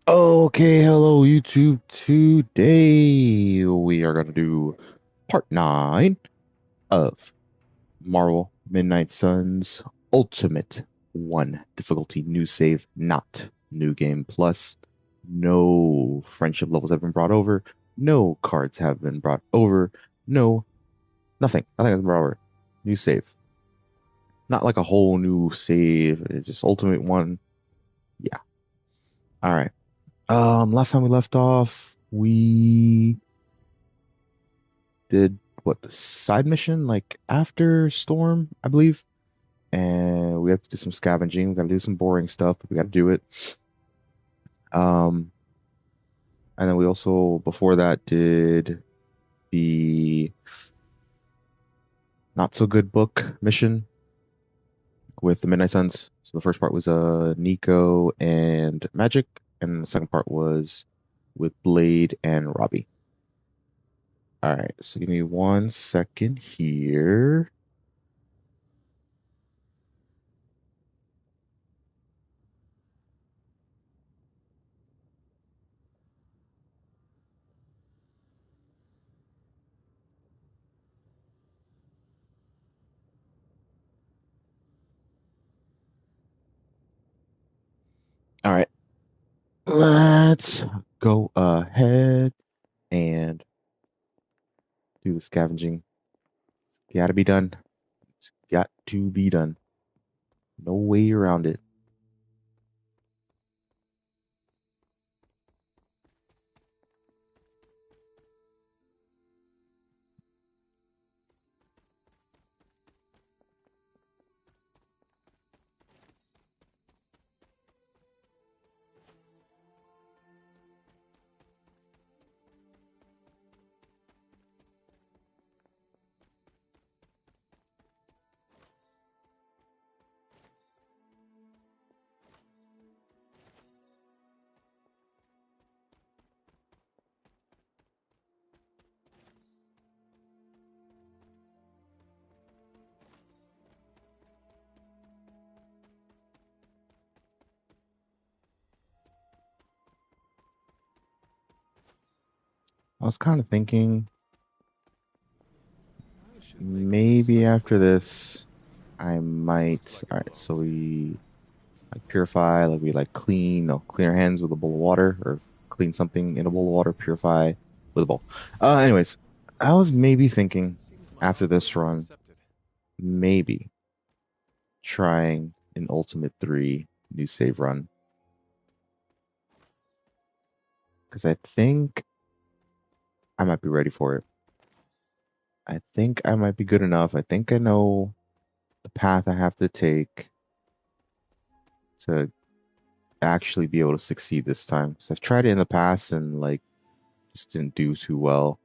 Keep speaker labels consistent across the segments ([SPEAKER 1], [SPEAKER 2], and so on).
[SPEAKER 1] Okay, hello YouTube. Today we are gonna do part 9 of Marvel Midnight Suns Ultimate 1 difficulty new save, not new game plus. No friendship levels have been brought over, no cards have been brought over, no nothing has been brought over. New save. Not like a whole new save, it's just Ultimate 1. Yeah. All right. Last time we left off, we did what, the side mission, like after Storm, I believe. And we have to do some scavenging. We gotta do some boring stuff, but we gotta do it. Um, and then we also before that did the not so good book mission with the Midnight Suns. So the first part was Nico and Magic, and the second part was with Blade and Robbie. All right, so give me 1 second here. All right, let's go ahead and do the scavenging. Gotta be done. It's got to be done. No way around it. I was kind of thinking maybe after this, I might. All right, so we like purify, like we like clean, clean our hands with a bowl of water, or clean something in a bowl of water, purify with a bowl. Anyways, I was maybe thinking after this run, maybe trying an Ultimate 3 new save run. Because I think I might be ready for it. I think I might be good enough. I think I know the path I have to take to actually be able to succeed this time. So I've tried it in the past and like just didn't do too well.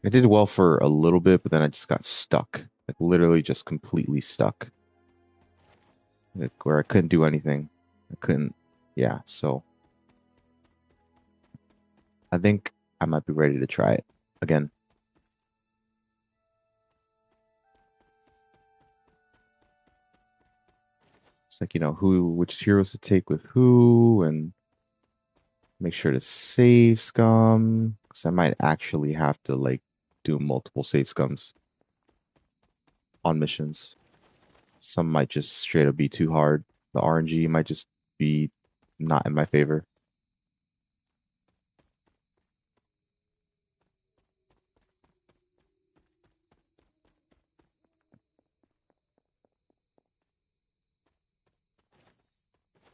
[SPEAKER 1] I did well for a little bit, but then I just got stuck. Like literally just completely stuck. Like, where I couldn't do anything. I couldn't, yeah, so I think I might be ready to try it again. It's like, which heroes to take with who, and make sure to save scum. Because I might actually have to like do multiple save scums on missions. Some might just straight up be too hard. The RNG might just be not in my favor.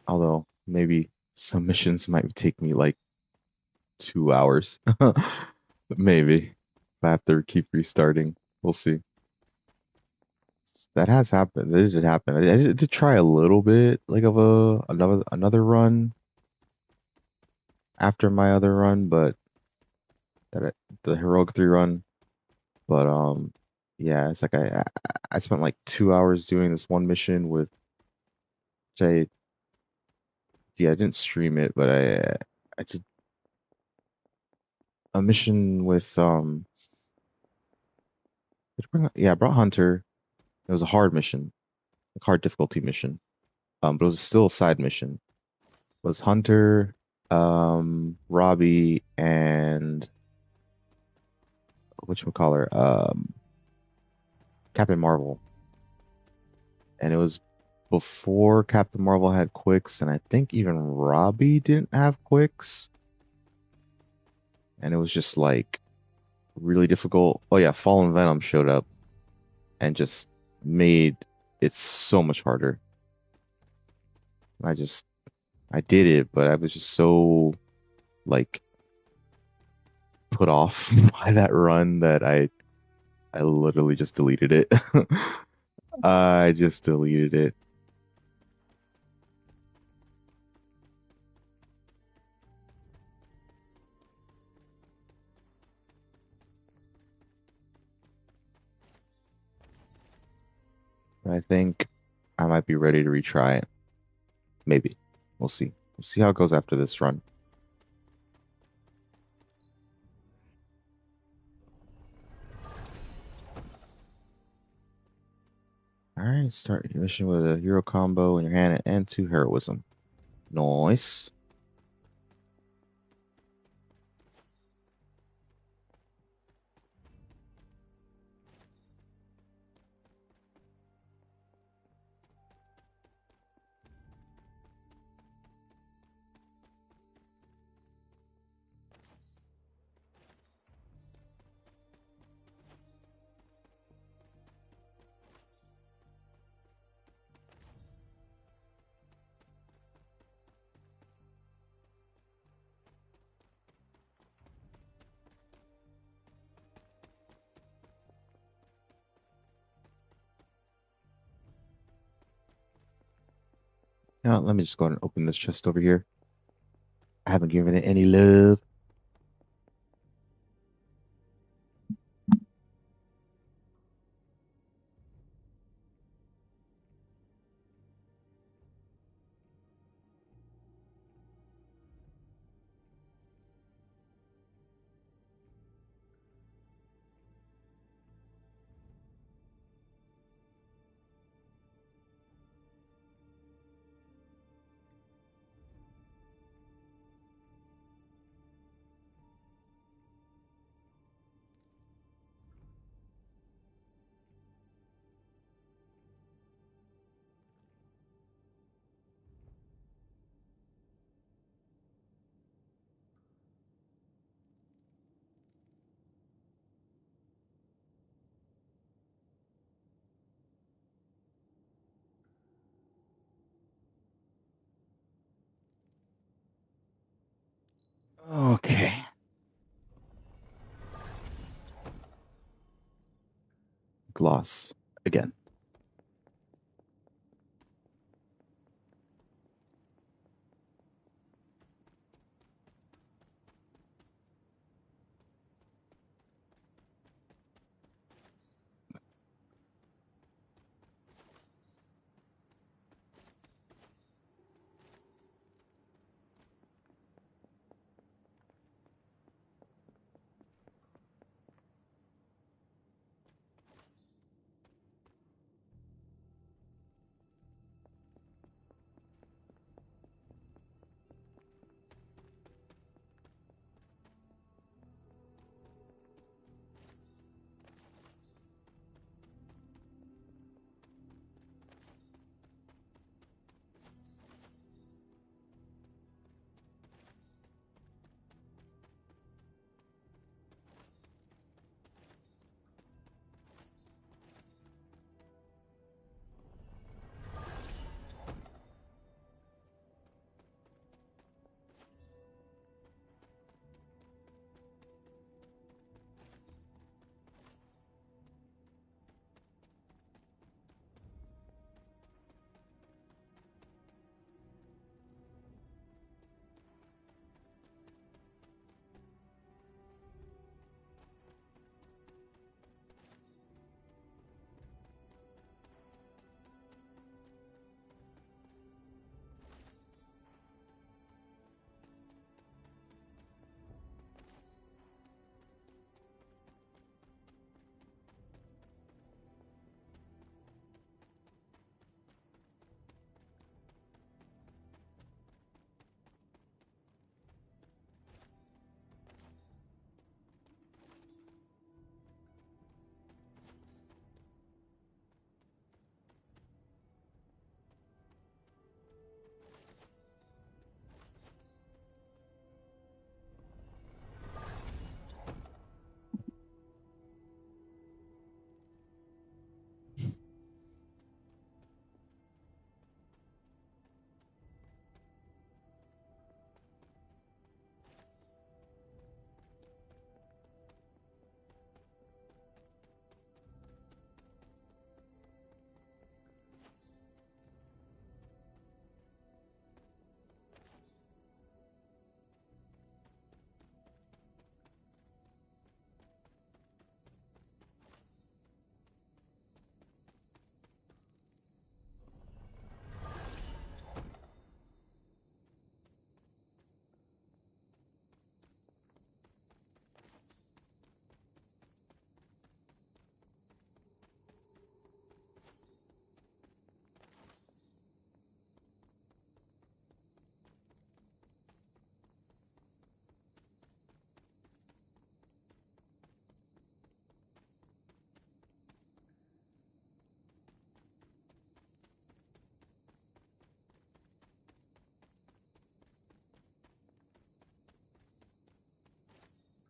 [SPEAKER 1] Although maybe some missions might take me like 2 hours. Maybe. If I have to keep restarting. We'll see. That has happened. That did happen. I did try a little bit like of another run after my other run, but the heroic 3 run. But yeah, it's like I spent like 2 hours doing this one mission with which I didn't stream it, but I did a mission with I brought Hunter. It was a hard mission, like hard difficulty mission. But it was still a side mission. It was Hunter, Robbie and whatchamacallit, Captain Marvel. And it was before Captain Marvel had quicks, and I think even Robbie didn't have quicks. And it was just like really difficult. Oh yeah, Fallen Venom showed up and just made it so much harder. I just I did it, but I was just so like put off by that run that I literally just deleted it. I just deleted it. I think I might be ready to retry it. Maybe. We'll see. We'll see how it goes after this run. All right, start your mission with a hero combo in your hand and two heroism. Nice. Now let me just go ahead and open this chest over here. I haven't given it any love. Okay. Gloss again.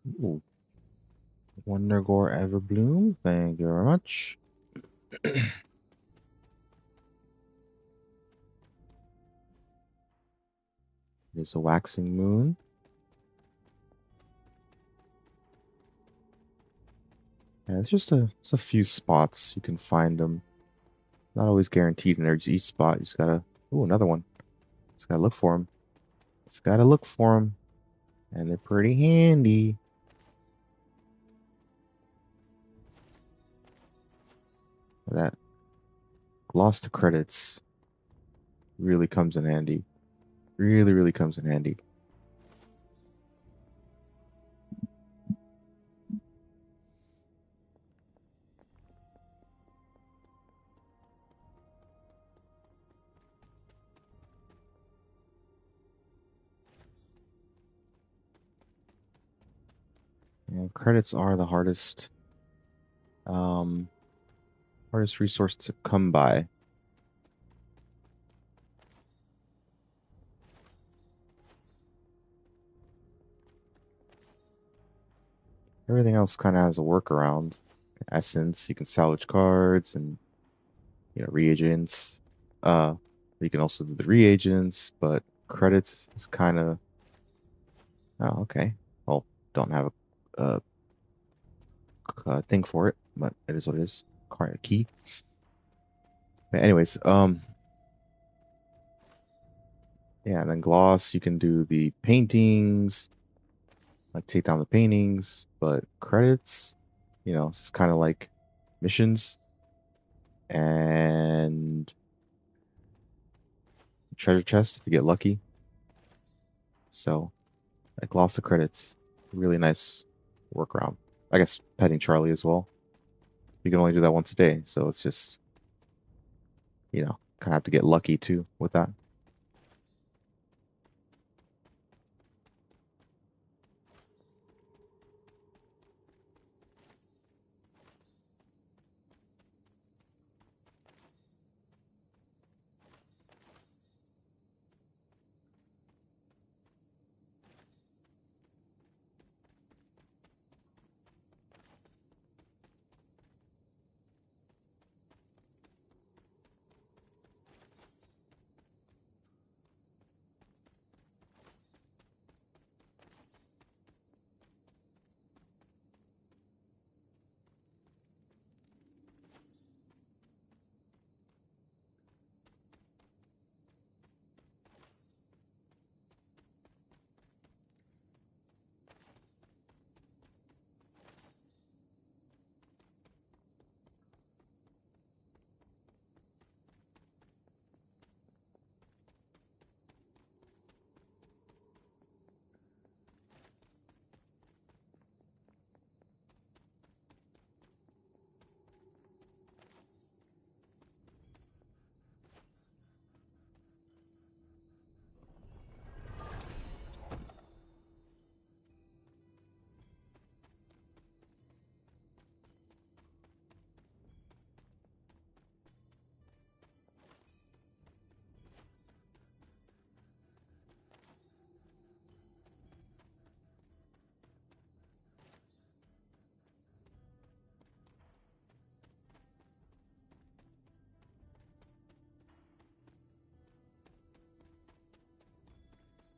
[SPEAKER 1] Ooh, Wondergore Everbloom. Thank you very much. There's a waxing moon. Yeah, it's a few spots you can find them. Not always guaranteed in each spot. You just gotta. Ooh, another one. Just gotta look for them. Just gotta look for them, and they're pretty handy. That gloss to credits really comes in handy. Really, really comes in handy. And credits are the um, hardest resource to come by. Everything else kind of has a workaround. Essence, you can salvage cards and reagents. Uh, you can also do the reagents, but credits is kind of oh okay. Well, don't have a thing for it, but it is what it is. Card key. But anyways, yeah, and then gloss, you can do the paintings, like take down the paintings, but credits, it's just kind of like missions and treasure chest to get lucky. So, like gloss the credits, really nice workaround. I guess petting Charlie as well. You can only do that once a day, so it's just, kind of have to get lucky too with that.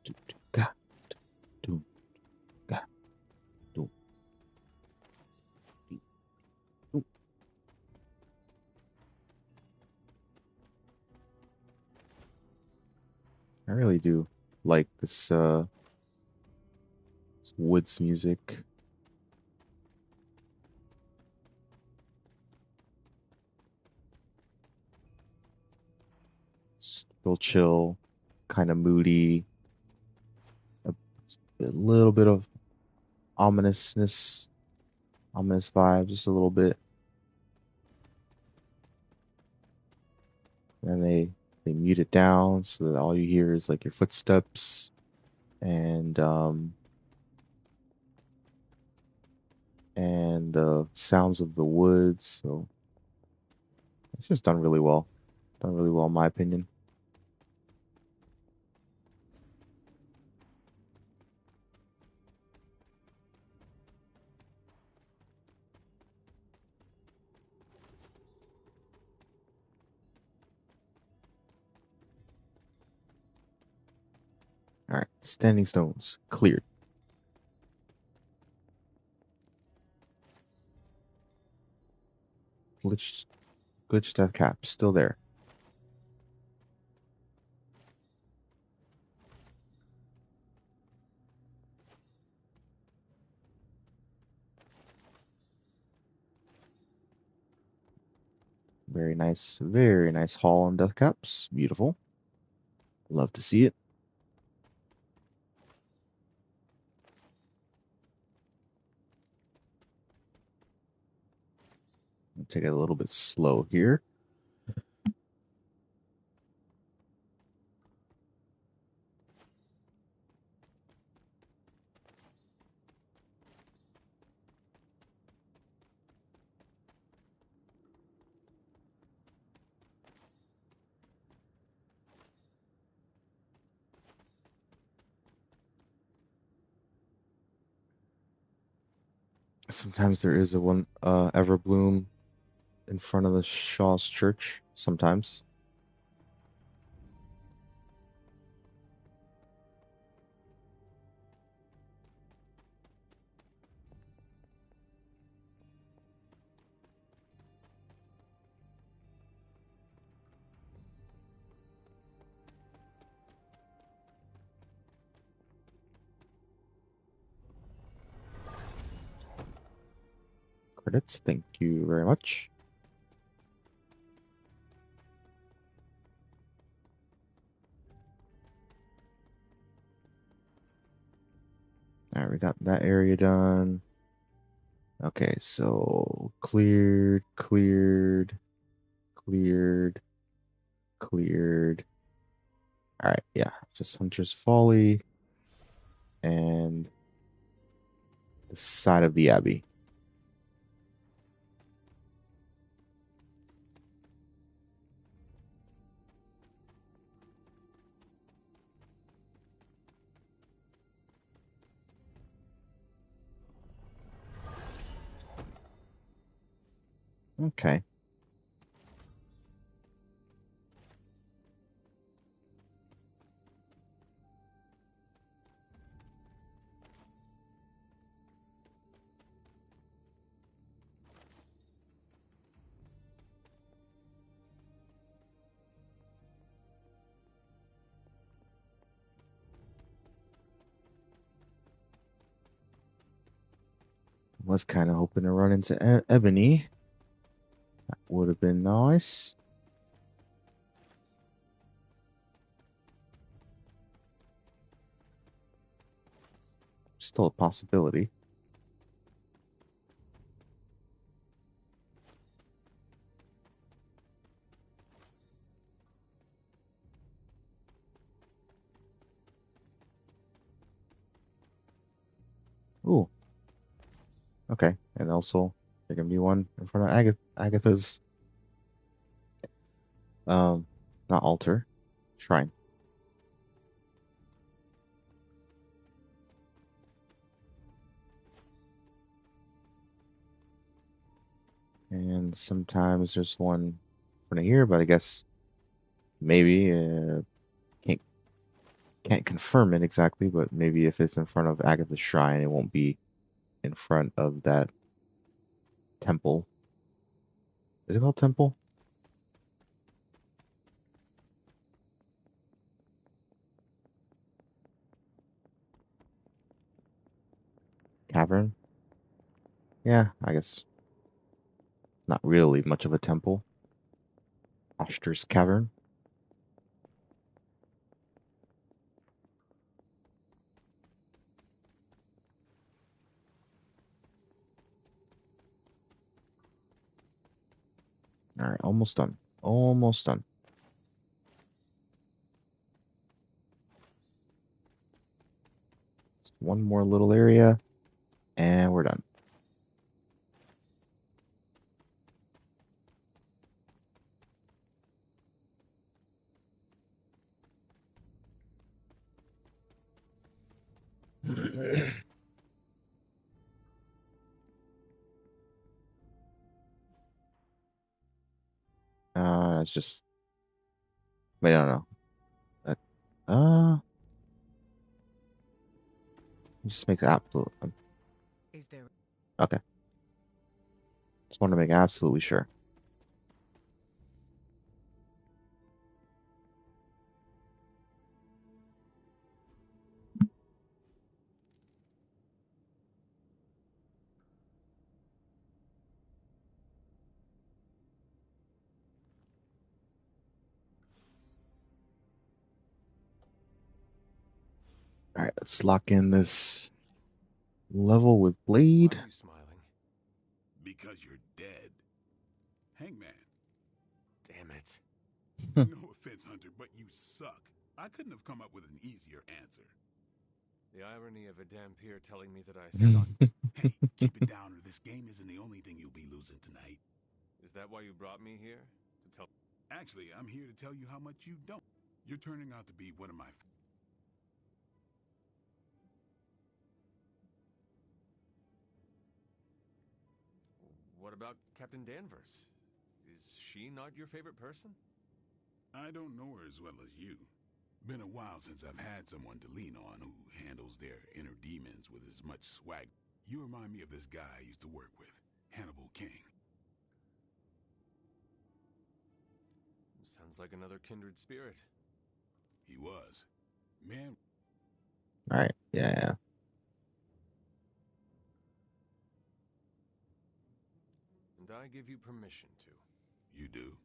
[SPEAKER 1] Do, do, ga, do, ga, do, do, do. I really do like this woods music. It's real chill, kind of moody, a little bit of ominousness, ominous vibe, just a little bit. And they mute it down so that all you hear is like your footsteps and and the sounds of the woods. So it's just done really well. Done really well in my opinion. Standing stones cleared. Glitch death cap still there. Very nice haul on death caps. Beautiful. Love to see it. I'll take it a little bit slow here. Sometimes there is a one Everbloom in front of the Shaw's church. Sometimes. Credits. Thank you very much. All right, we got that area done. Okay, so cleared. All right, yeah, just Hunter's Folly and the side of the Abbey. Okay. Was kind of hoping to run into Ebony. That would have been nice. Still a possibility. Ooh. Okay. And also, there can be one in front of Agatha's, not altar, shrine. And sometimes there's one in front of here, but I guess maybe can't can't confirm it exactly, but maybe if it's in front of Agatha's shrine, it won't be in front of that temple. Is it called temple? Cavern? Yeah, I guess not really much of a temple. Oster's Cavern. All right, almost done. Almost done. Just one more little area, and we're done. It's just wait, I don't know. Uh, It just makes absolute.
[SPEAKER 2] Is there?
[SPEAKER 1] Okay. Just want to make absolutely sure. All right, let's lock in this level with
[SPEAKER 3] Why
[SPEAKER 1] Blade.
[SPEAKER 3] are you smiling?
[SPEAKER 4] Because you're dead. Hangman.
[SPEAKER 3] Damn it.
[SPEAKER 4] No offense, Hunter, but you suck. I couldn't have come up with an easier answer.
[SPEAKER 3] The irony of a Dampier telling me that I suck.
[SPEAKER 4] Hey, keep it down or this game isn't the only thing you'll be losing tonight.
[SPEAKER 3] Is that why you brought me here? To tell...
[SPEAKER 4] Actually, I'm here to tell you how much you don't. You're turning out to be one of my...
[SPEAKER 3] What about Captain Danvers? Is she not your favorite person?
[SPEAKER 4] I don't know her as well as you. Been a while since I've had someone to lean on who handles their inner demons with as much swag. You remind me of this guy I used to work with, Hannibal King.
[SPEAKER 3] Sounds like another kindred spirit.
[SPEAKER 4] He was. Man.
[SPEAKER 1] All right, yeah.
[SPEAKER 3] And I give you permission to.
[SPEAKER 4] You do?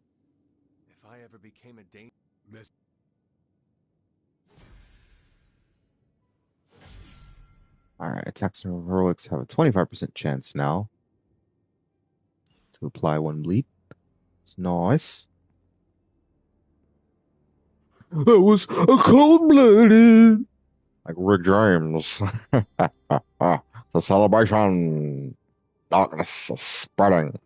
[SPEAKER 3] If I ever became a danger...
[SPEAKER 4] Let's...
[SPEAKER 1] All right, attacks and heroics have a 25% chance now to apply one bleed. It's nice. That was a cold-blooded. Like Rick James. It's a celebration. Darkness is spreading.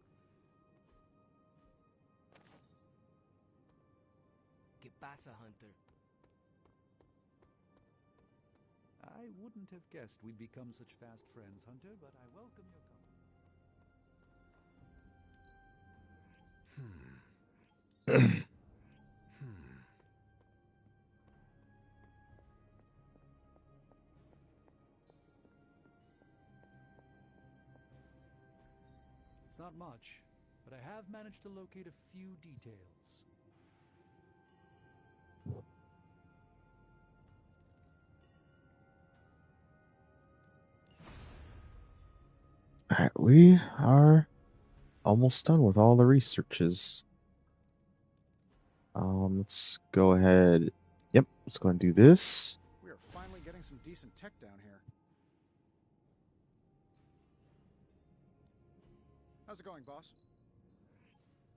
[SPEAKER 2] ¿Qué pasa, Hunter?
[SPEAKER 5] I wouldn't have guessed we'd become such fast friends, Hunter, but I welcome your company. It's not much, but I have managed to locate a few details.
[SPEAKER 1] All right, we are almost done with all the researches. Let's go ahead. Yep, let's go and do this.
[SPEAKER 5] We are finally getting some decent tech down here. How's it going, boss?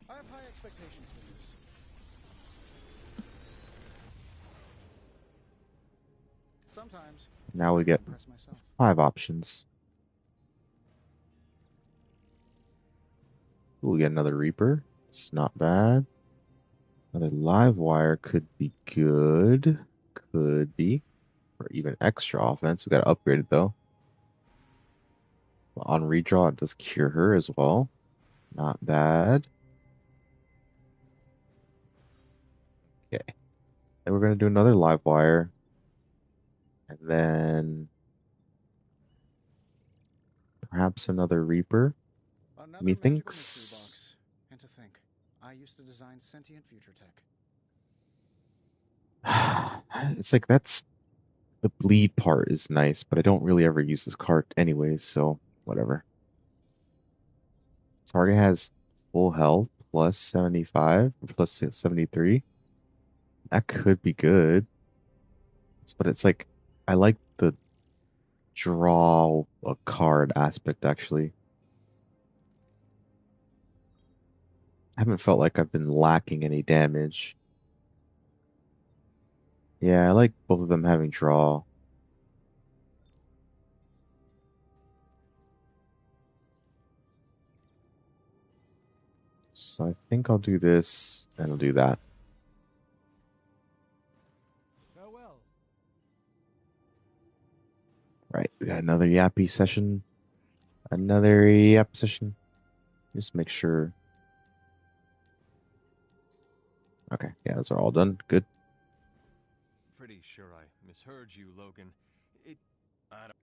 [SPEAKER 5] I have high expectations for this. Sometimes
[SPEAKER 1] Now we get
[SPEAKER 5] impress myself.
[SPEAKER 1] 5 options. Ooh, we get another Reaper. It's not bad. Another live wire could be good. Could be. Or even extra offense. We got to upgrade it though. On redraw, it does cure her as well. Not bad. Okay. Then we're going to do another live wire. And then perhaps another Reaper.
[SPEAKER 5] Another
[SPEAKER 1] Methinks.
[SPEAKER 5] magical mystery box. And to think, I used to design sentient future tech.
[SPEAKER 1] It's like that's the bleed part is nice, but I don't really ever use this card anyways, so whatever. Target has full health plus 75 or plus 73. That could be good. But it's like I like the draw a card aspect actually. I haven't felt like I've been lacking any damage. Yeah, I like both of them having draw. So I think I'll do this and I'll do that.
[SPEAKER 5] Farewell.
[SPEAKER 1] Right, we got another yappy session. Another yap session. Just make sure. Okay, yeah, those are all done. Good.
[SPEAKER 3] Pretty sure I misheard you, Logan. I don't...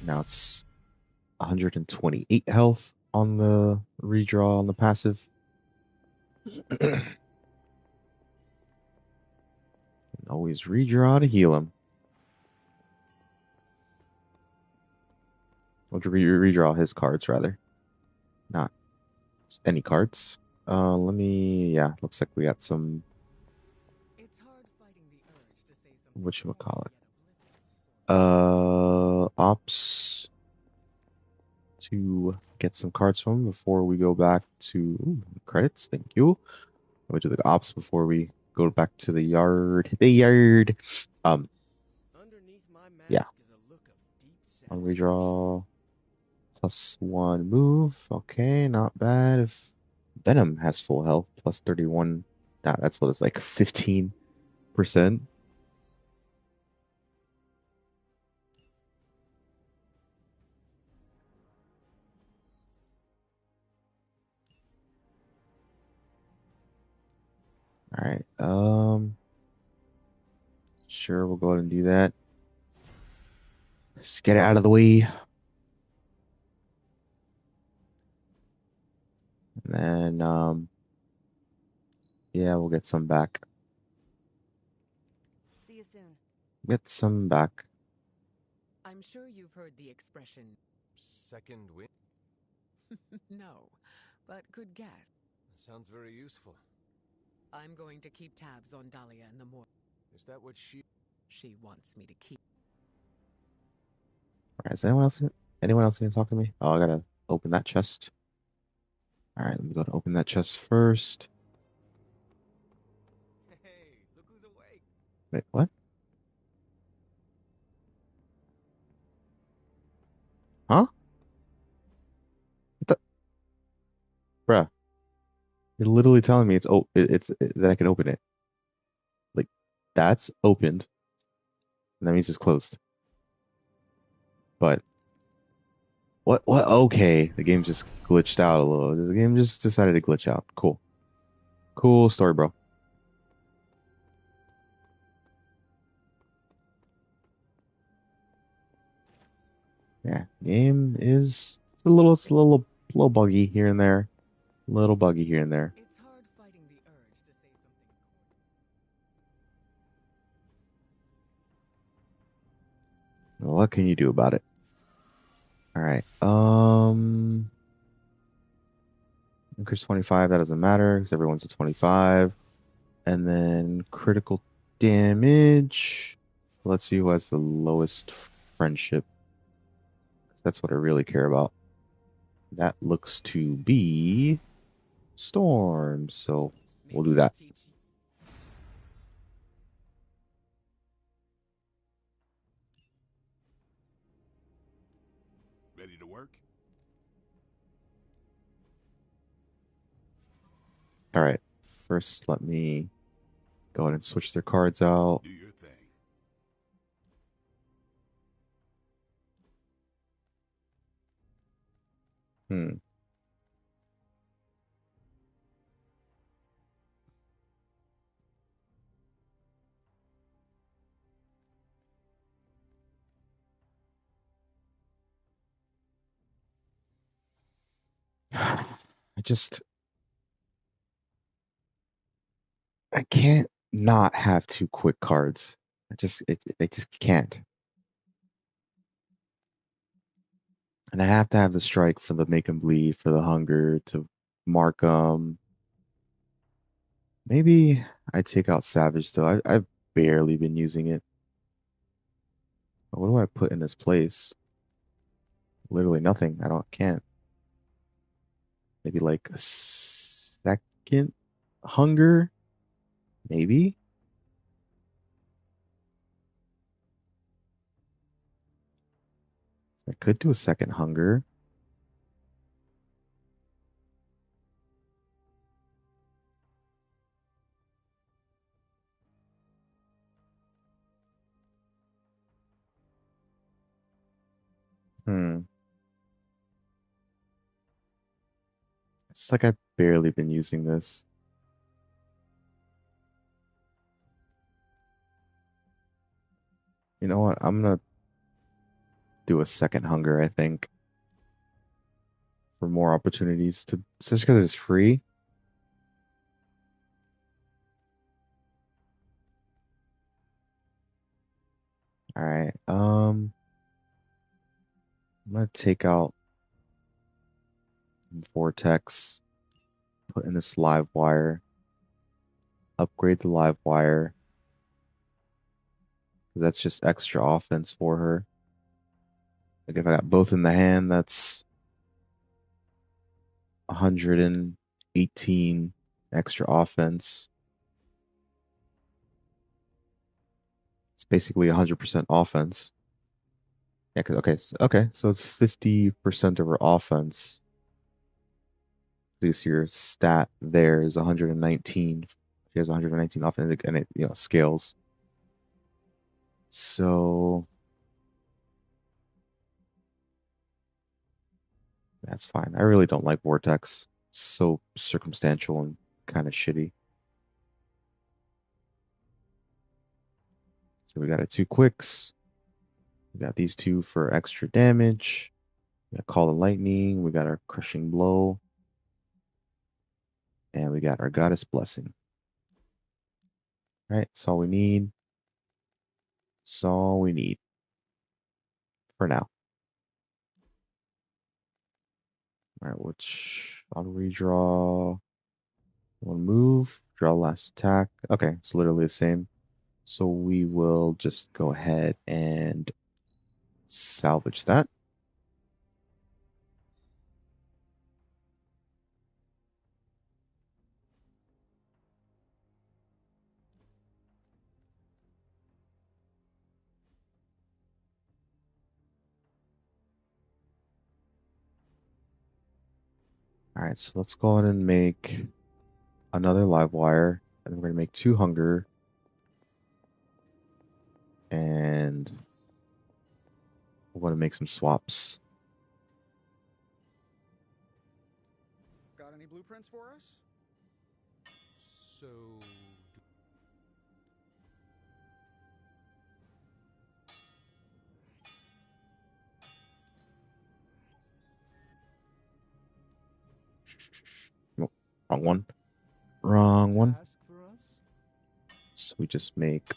[SPEAKER 1] Now it's 128 health on the redraw on the passive. And always redraw to heal him. Or to redraw his cards, rather. Not any cards. Let me... Yeah, looks like we got some...
[SPEAKER 2] It's hard fighting the urge to say something
[SPEAKER 1] Whatchamacallit?
[SPEAKER 2] calm yet oblivious.
[SPEAKER 1] Ops to get some cards from him before we go back to credits. Thank you. We do the ops before we go back to the yard. The yard.
[SPEAKER 2] Underneath my
[SPEAKER 1] Yeah.
[SPEAKER 2] mask is a look of deep
[SPEAKER 1] On
[SPEAKER 2] satisfaction.
[SPEAKER 1] redraw. +1 move. Okay, not bad. If Venom has full health, +31. That's what it's like, 15%. All right. Sure, we'll go ahead and do that. Let's get it out of the way. And then, yeah, we'll get some back.
[SPEAKER 6] See you soon.
[SPEAKER 1] Get some back.
[SPEAKER 2] I'm sure you've heard the expression,
[SPEAKER 3] Second wind?
[SPEAKER 2] no, but good guess.
[SPEAKER 3] Sounds very useful.
[SPEAKER 2] I'm going to keep tabs on Dahlia in the morning.
[SPEAKER 3] Is that what
[SPEAKER 2] She wants me to keep.
[SPEAKER 1] All right, is anyone else gonna talk to me? Oh, I gotta open that chest. All right, let me go to open that chest first.
[SPEAKER 3] Hey, look who's awake.
[SPEAKER 1] Wait, what? Huh? What the? Bruh, you're literally telling me it's that I can open it. Like, that's opened, and that means it's closed. But what? What? Okay, the game just glitched out a little. The game just decided to glitch out. Cool, cool story, bro. Yeah, game is it's a little buggy here and there. A little buggy here and there.
[SPEAKER 2] It's hard fighting the urge to say something.
[SPEAKER 1] What can you do about it? All right. Increase 25. That doesn't matter because everyone's at 25. And then critical damage. Let's see who has the lowest friendship. That's what I really care about. That looks to be Storm. So we'll do
[SPEAKER 2] Maybe I'll
[SPEAKER 1] that.
[SPEAKER 2] teach you.
[SPEAKER 4] Ready to work?
[SPEAKER 1] All right. First, let me go ahead and switch their cards out.
[SPEAKER 4] Do your thing.
[SPEAKER 1] Hmm. I can't not have two quick cards. I just can't. And I have to have the strike for the make 'em bleed, for the hunger to mark 'em. Maybe I take out Savage though. I've barely been using it. What do I put in this place? Literally nothing. Can't. Maybe like a second hunger? Maybe? I could do a second hunger. Hmm. It's like I've barely been using this. You know what? do a second hunger, I think, for more opportunities to just because it's free. All right. I'm gonna take out Vortex, put in this live wire, upgrade the live wire. That's just extra offense for her. Like if I got both in the hand, that's 118 extra offense. It's basically 100% offense. Yeah, okay, so it's 50% of her offense. This your stat there is 119. She has 119 offense, and it scales. So that's fine. I really don't like Vortex. It's so circumstantial and kind of shitty. So we got our 2 quicks. We got these 2 for extra damage. We got Call of Lightning. We got our Crushing Blow. And we got our Goddess Blessing. All right, that's all we need. That's all we need for now. All right, which I'll redraw one move, draw last attack. Okay, it's literally the same. So we will just go ahead and salvage that. All right, so let's go ahead and make another live wire, and then we're gonna make 2 hunger, and we're gonna make some swaps.
[SPEAKER 2] Got any blueprints for us?
[SPEAKER 5] So,
[SPEAKER 1] Nope, wrong one. Wrong one.
[SPEAKER 5] task for us?
[SPEAKER 1] So we just make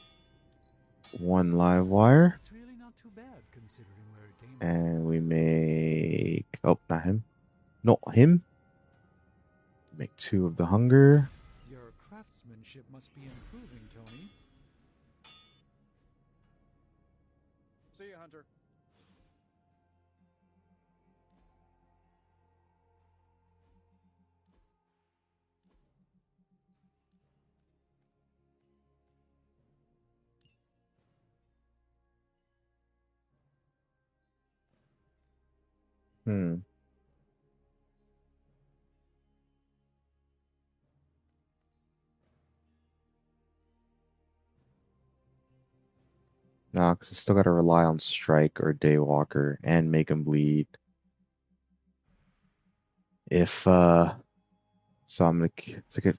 [SPEAKER 1] 1 live wire,
[SPEAKER 5] It's really not too bad considering where it came
[SPEAKER 1] and we make not him. No, him. Make 2 of the hunger.
[SPEAKER 5] from. Your craftsmanship must be improving, Tony.
[SPEAKER 2] See ya, Hunter.
[SPEAKER 1] Hmm. No, because I still got to rely on Strike or Daywalker and make him bleed. If so I'm like, it's like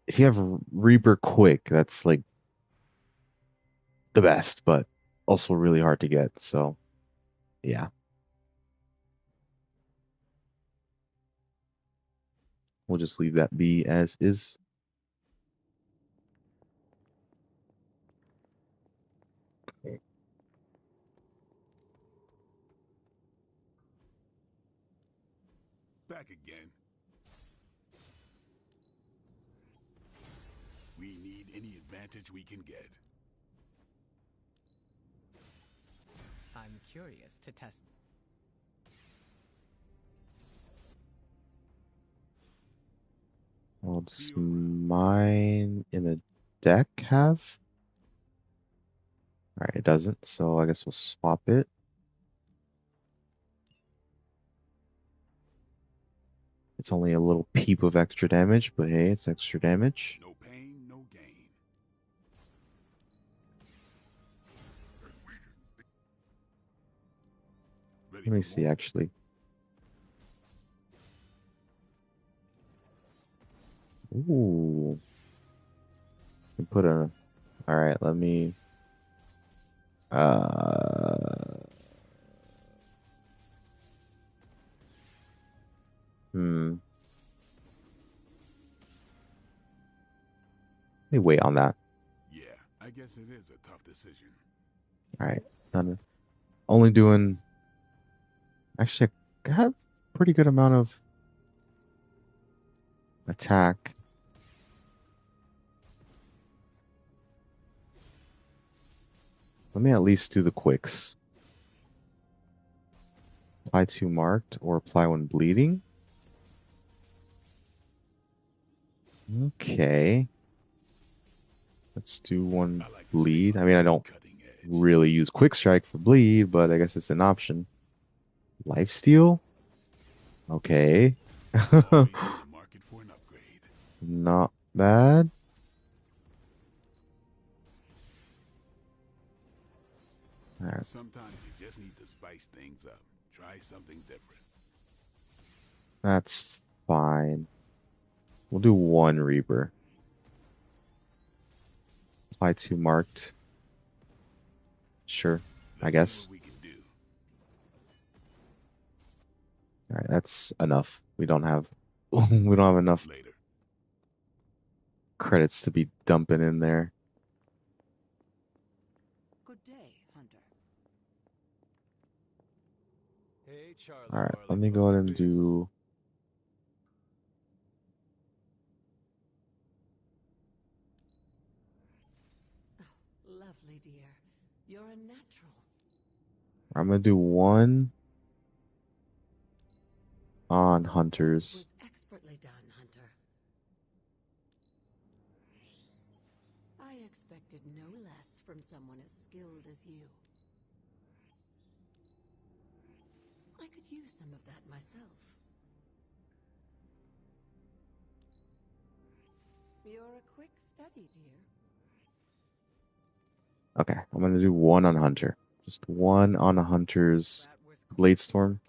[SPEAKER 1] if you have Reaper quick, that's like the best, but also really hard to get. So yeah, we'll just leave that be as is.
[SPEAKER 4] Back again. We need any advantage we can get.
[SPEAKER 6] I'm curious to test.
[SPEAKER 1] Well, does mine in the deck have? All right, it doesn't. So I guess we'll swap it. It's only a little peep of extra damage, but hey, it's extra damage.
[SPEAKER 4] No pain, no gain. Ready
[SPEAKER 1] Let me
[SPEAKER 4] for
[SPEAKER 1] see,
[SPEAKER 4] more?
[SPEAKER 1] actually. Ooh. We put a. All right, let me. Uh. me wait on that.
[SPEAKER 4] Yeah, I guess it is a tough decision.
[SPEAKER 1] All right. Done. Only doing. Actually, I have pretty good amount of attack. Let me at least do the quicks. Apply 2 marked or apply when bleeding. Okay. Let's do one
[SPEAKER 4] I like to stay
[SPEAKER 1] bleed.
[SPEAKER 4] on
[SPEAKER 1] I mean, I
[SPEAKER 4] the
[SPEAKER 1] don't
[SPEAKER 4] cutting edge.
[SPEAKER 1] really use quick strike for bleed, but I guess it's an option. Lifesteal? Okay.
[SPEAKER 4] Always in the market for an upgrade.
[SPEAKER 1] Not bad. All right.
[SPEAKER 4] Sometimes you just need to spice things up. Try something different.
[SPEAKER 1] That's fine. We'll do 1 Reaper. Apply 2 marked. Sure, I
[SPEAKER 4] Let's see
[SPEAKER 1] guess.
[SPEAKER 4] what we can do.
[SPEAKER 1] All right, that's enough. We don't have we don't have enough
[SPEAKER 4] Later.
[SPEAKER 1] credits to be dumping in there.
[SPEAKER 2] Good day, Hunter.
[SPEAKER 3] Hey, Charlie.
[SPEAKER 1] All right,
[SPEAKER 3] Marley
[SPEAKER 1] let me go ahead and
[SPEAKER 3] Pokerface.
[SPEAKER 1] do.
[SPEAKER 2] Lovely, dear. You're a natural.
[SPEAKER 1] I'm gonna do 1 on hunters.
[SPEAKER 2] Was expertly done, Hunter. I expected no less from someone as skilled as you. I could use some of that myself. You're a quick study, dear.
[SPEAKER 1] Okay, I'm gonna do 1 on hunter. Just 1 on a hunter's
[SPEAKER 2] That was quite
[SPEAKER 1] blade
[SPEAKER 2] the
[SPEAKER 1] storm.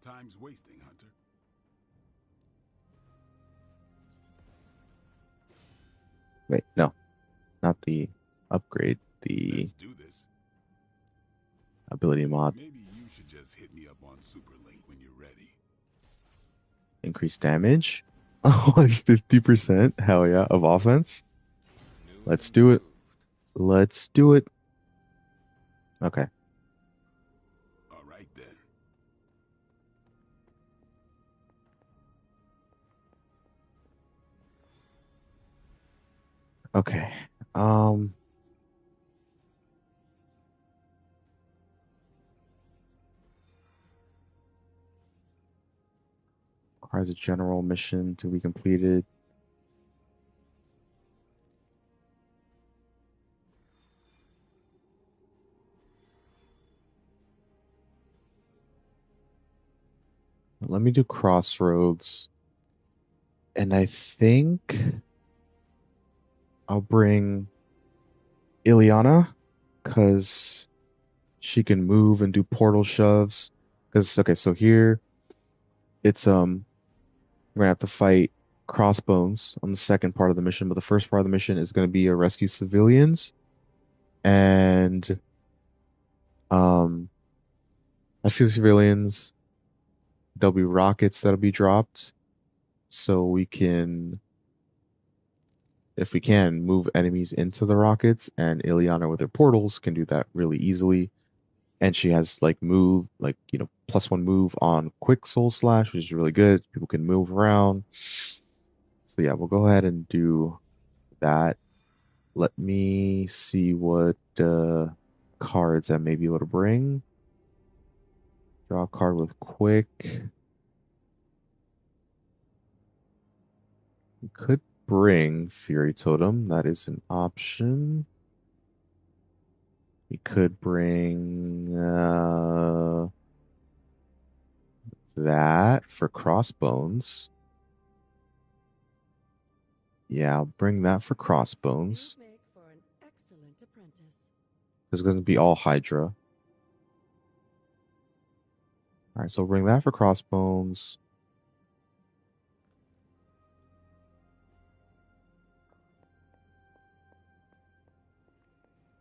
[SPEAKER 2] workout.
[SPEAKER 4] Time's wasting, Hunter.
[SPEAKER 1] Wait, no, not the upgrade. The
[SPEAKER 4] Let's do this.
[SPEAKER 1] ability mod.
[SPEAKER 4] Maybe you should just hit me up on Superlink when you're ready.
[SPEAKER 1] Increase damage. Oh, like 50%. Hell yeah, of offense.
[SPEAKER 3] New
[SPEAKER 1] Let's
[SPEAKER 3] and
[SPEAKER 1] do it.
[SPEAKER 3] improved.
[SPEAKER 1] Let's do it. Okay.
[SPEAKER 4] All right then.
[SPEAKER 1] Okay. Um. Requires a general mission to be completed. Let me do Crossroads. And I think I'll bring Ileana because she can move and do portal shoves. Because okay, so here it's we're gonna have to fight Crossbones on the second part of the mission, but the first part of the mission is gonna be a rescue civilians and um rescue civilians. There'll be rockets that'll be dropped, so we can, if we can, move enemies into the rockets. And Ileana with her portals can do that really easily. And she has like move, like +1 move on quick soul slash, which is really good. People can move around. So yeah, we'll go ahead and do that. Let me see what cards I may be able to bring. Draw a card with quick. We could bring Fury Totem. That is an option. We could bring that for Crossbones. Yeah, I'll bring that for Crossbones.
[SPEAKER 2] You'd make for an excellent apprentice.
[SPEAKER 1] It's going to be all Hydra. All right, so we'll bring that for Crossbones.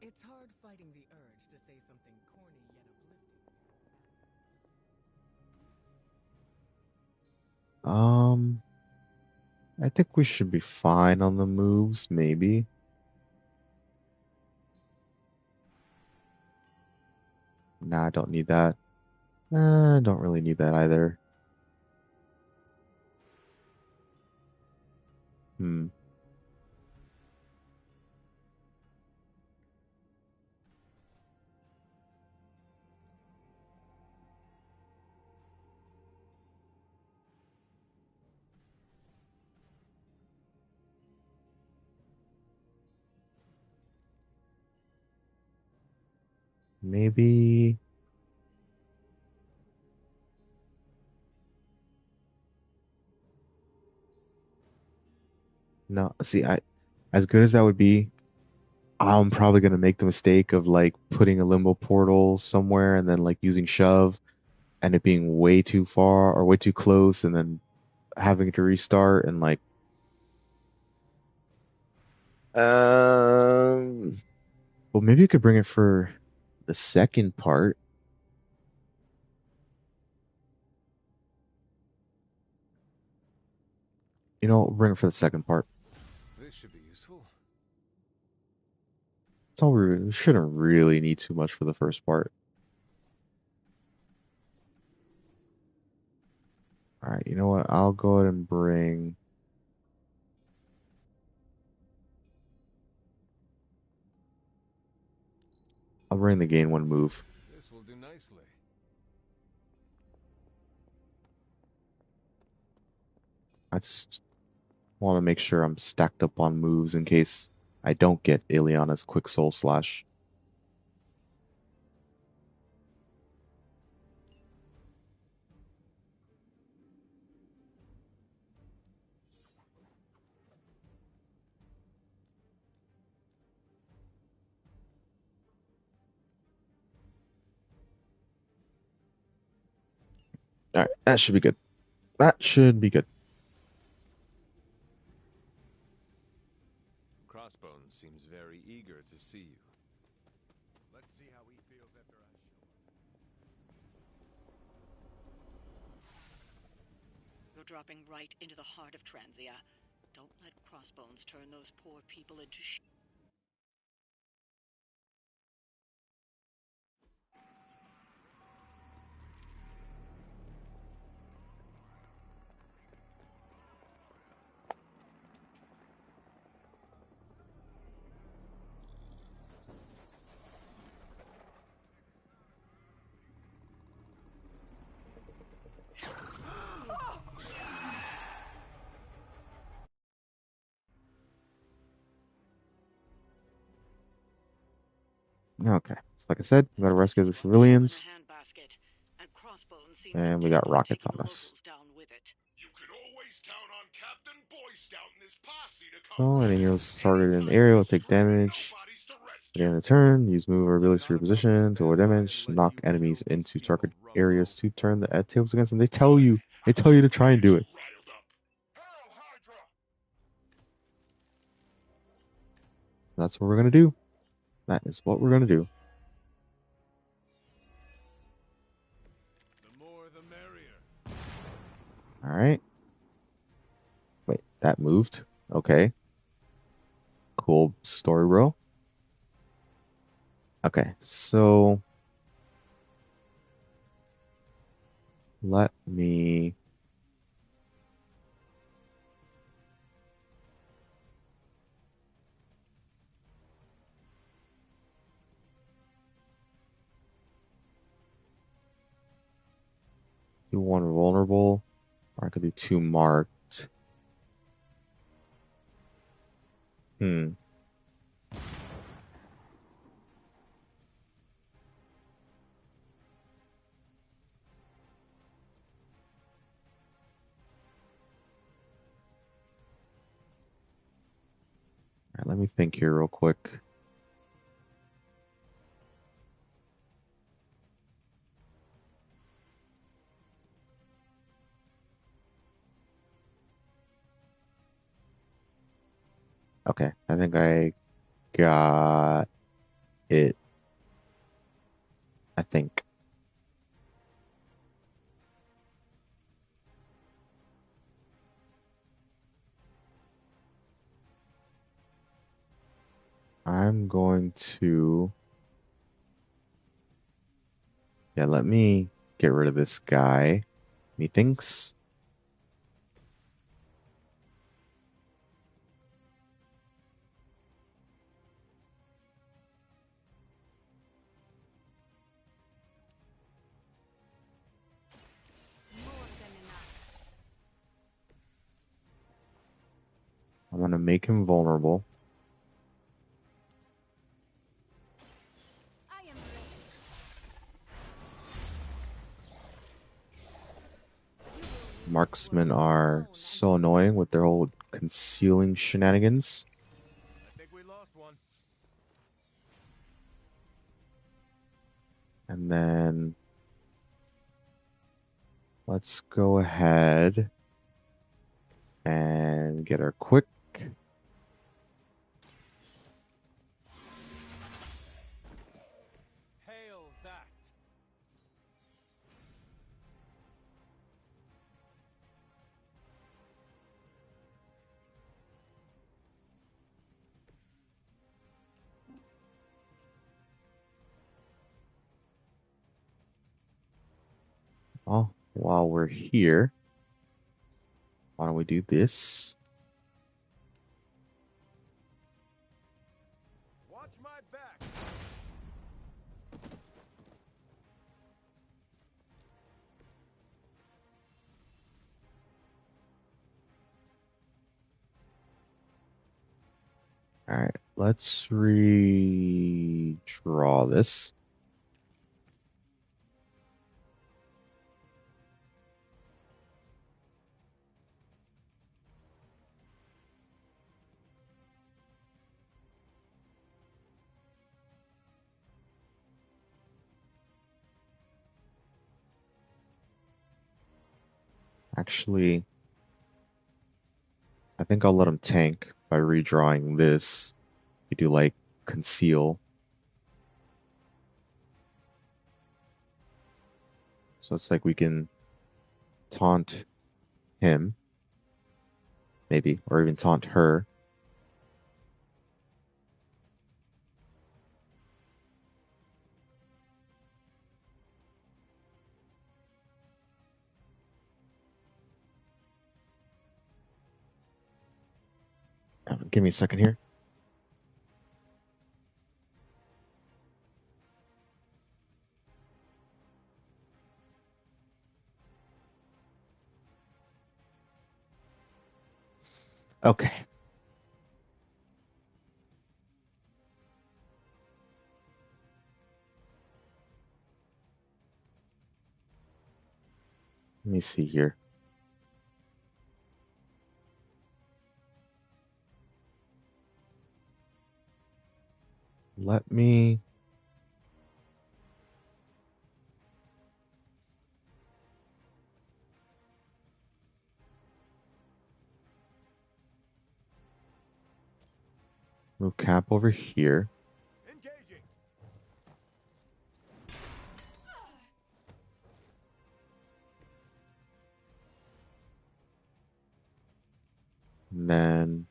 [SPEAKER 2] It's hard fighting the urge to say something corny yet uplifting.
[SPEAKER 1] Um, I think we should be fine on the moves, maybe. Nah, I don't need that. I don't really need that either. Hmm. Maybe. No, see, as good as that would be, I'm probably gonna make the mistake of like putting a limbo portal somewhere and then like using shove and it being way too far or way too close and then having to restart and like um well maybe you could bring it for the second part. Bring it for the second part.
[SPEAKER 3] This should be useful.
[SPEAKER 1] It's all we shouldn't really need too much for the first part. All right, you know what? I'll go ahead and bring. I'll bring the gain one move.
[SPEAKER 3] This will do nicely.
[SPEAKER 1] I just want to make sure I'm stacked up on moves in case I don't get Ileana's quick soul slash. All right, that should be good. That should be good.
[SPEAKER 3] Crossbones seems very eager to see you.
[SPEAKER 5] Let's see how he feels after I show him.
[SPEAKER 2] You're dropping right into the heart of Transia. Don't let Crossbones turn those poor people into
[SPEAKER 1] Okay, so like I said, we gotta rescue the civilians, and we got rockets on us.
[SPEAKER 4] You can always count on Captain Boy Scout and his posse to come
[SPEAKER 1] So any
[SPEAKER 4] through.
[SPEAKER 1] heroes targeted in the
[SPEAKER 4] Anytime
[SPEAKER 1] area will
[SPEAKER 4] there's
[SPEAKER 1] take
[SPEAKER 4] trouble,
[SPEAKER 1] damage.
[SPEAKER 4] nobody's to
[SPEAKER 1] At the
[SPEAKER 4] rescue.
[SPEAKER 1] end of the turn, use move or ability to
[SPEAKER 3] Not about to
[SPEAKER 1] reposition to avoid
[SPEAKER 3] stand by
[SPEAKER 1] damage.
[SPEAKER 3] and let
[SPEAKER 1] Knock
[SPEAKER 3] you
[SPEAKER 1] enemies
[SPEAKER 3] kill these
[SPEAKER 1] into
[SPEAKER 3] people,
[SPEAKER 1] target
[SPEAKER 3] Rumbo.
[SPEAKER 1] areas to turn the tables against them. They tell you. They tell you to try and do it.
[SPEAKER 4] Riled up. Hail Hydra!
[SPEAKER 1] That's what we're gonna do. That is what we're gonna do.
[SPEAKER 3] The more the merrier.
[SPEAKER 1] All right. Wait, that moved. Okay. Cool story, bro. Okay, so let me. Do one vulnerable, or I could do two marked. Hmm. All right, let me think here real quick. Okay, I think I got it. I think. I'm going to... Yeah, let me get rid of this guy. Methinks. I'm going to make him vulnerable. Marksmen are so annoying with their whole concealing shenanigans.
[SPEAKER 3] I think we lost one.
[SPEAKER 1] And then let's go ahead and get our quick.
[SPEAKER 3] Hail that.
[SPEAKER 1] Oh, while we're here, why don't we do this?
[SPEAKER 3] Watch my back.
[SPEAKER 1] All right, let's redraw this. Actually, I think I'll let him tank by redrawing this. We do like conceal. So it's like we can taunt him, maybe, or even taunt her. Give me a second here. Okay. Let me see here. Let me... move Cap over here.
[SPEAKER 3] Engaging.
[SPEAKER 1] And then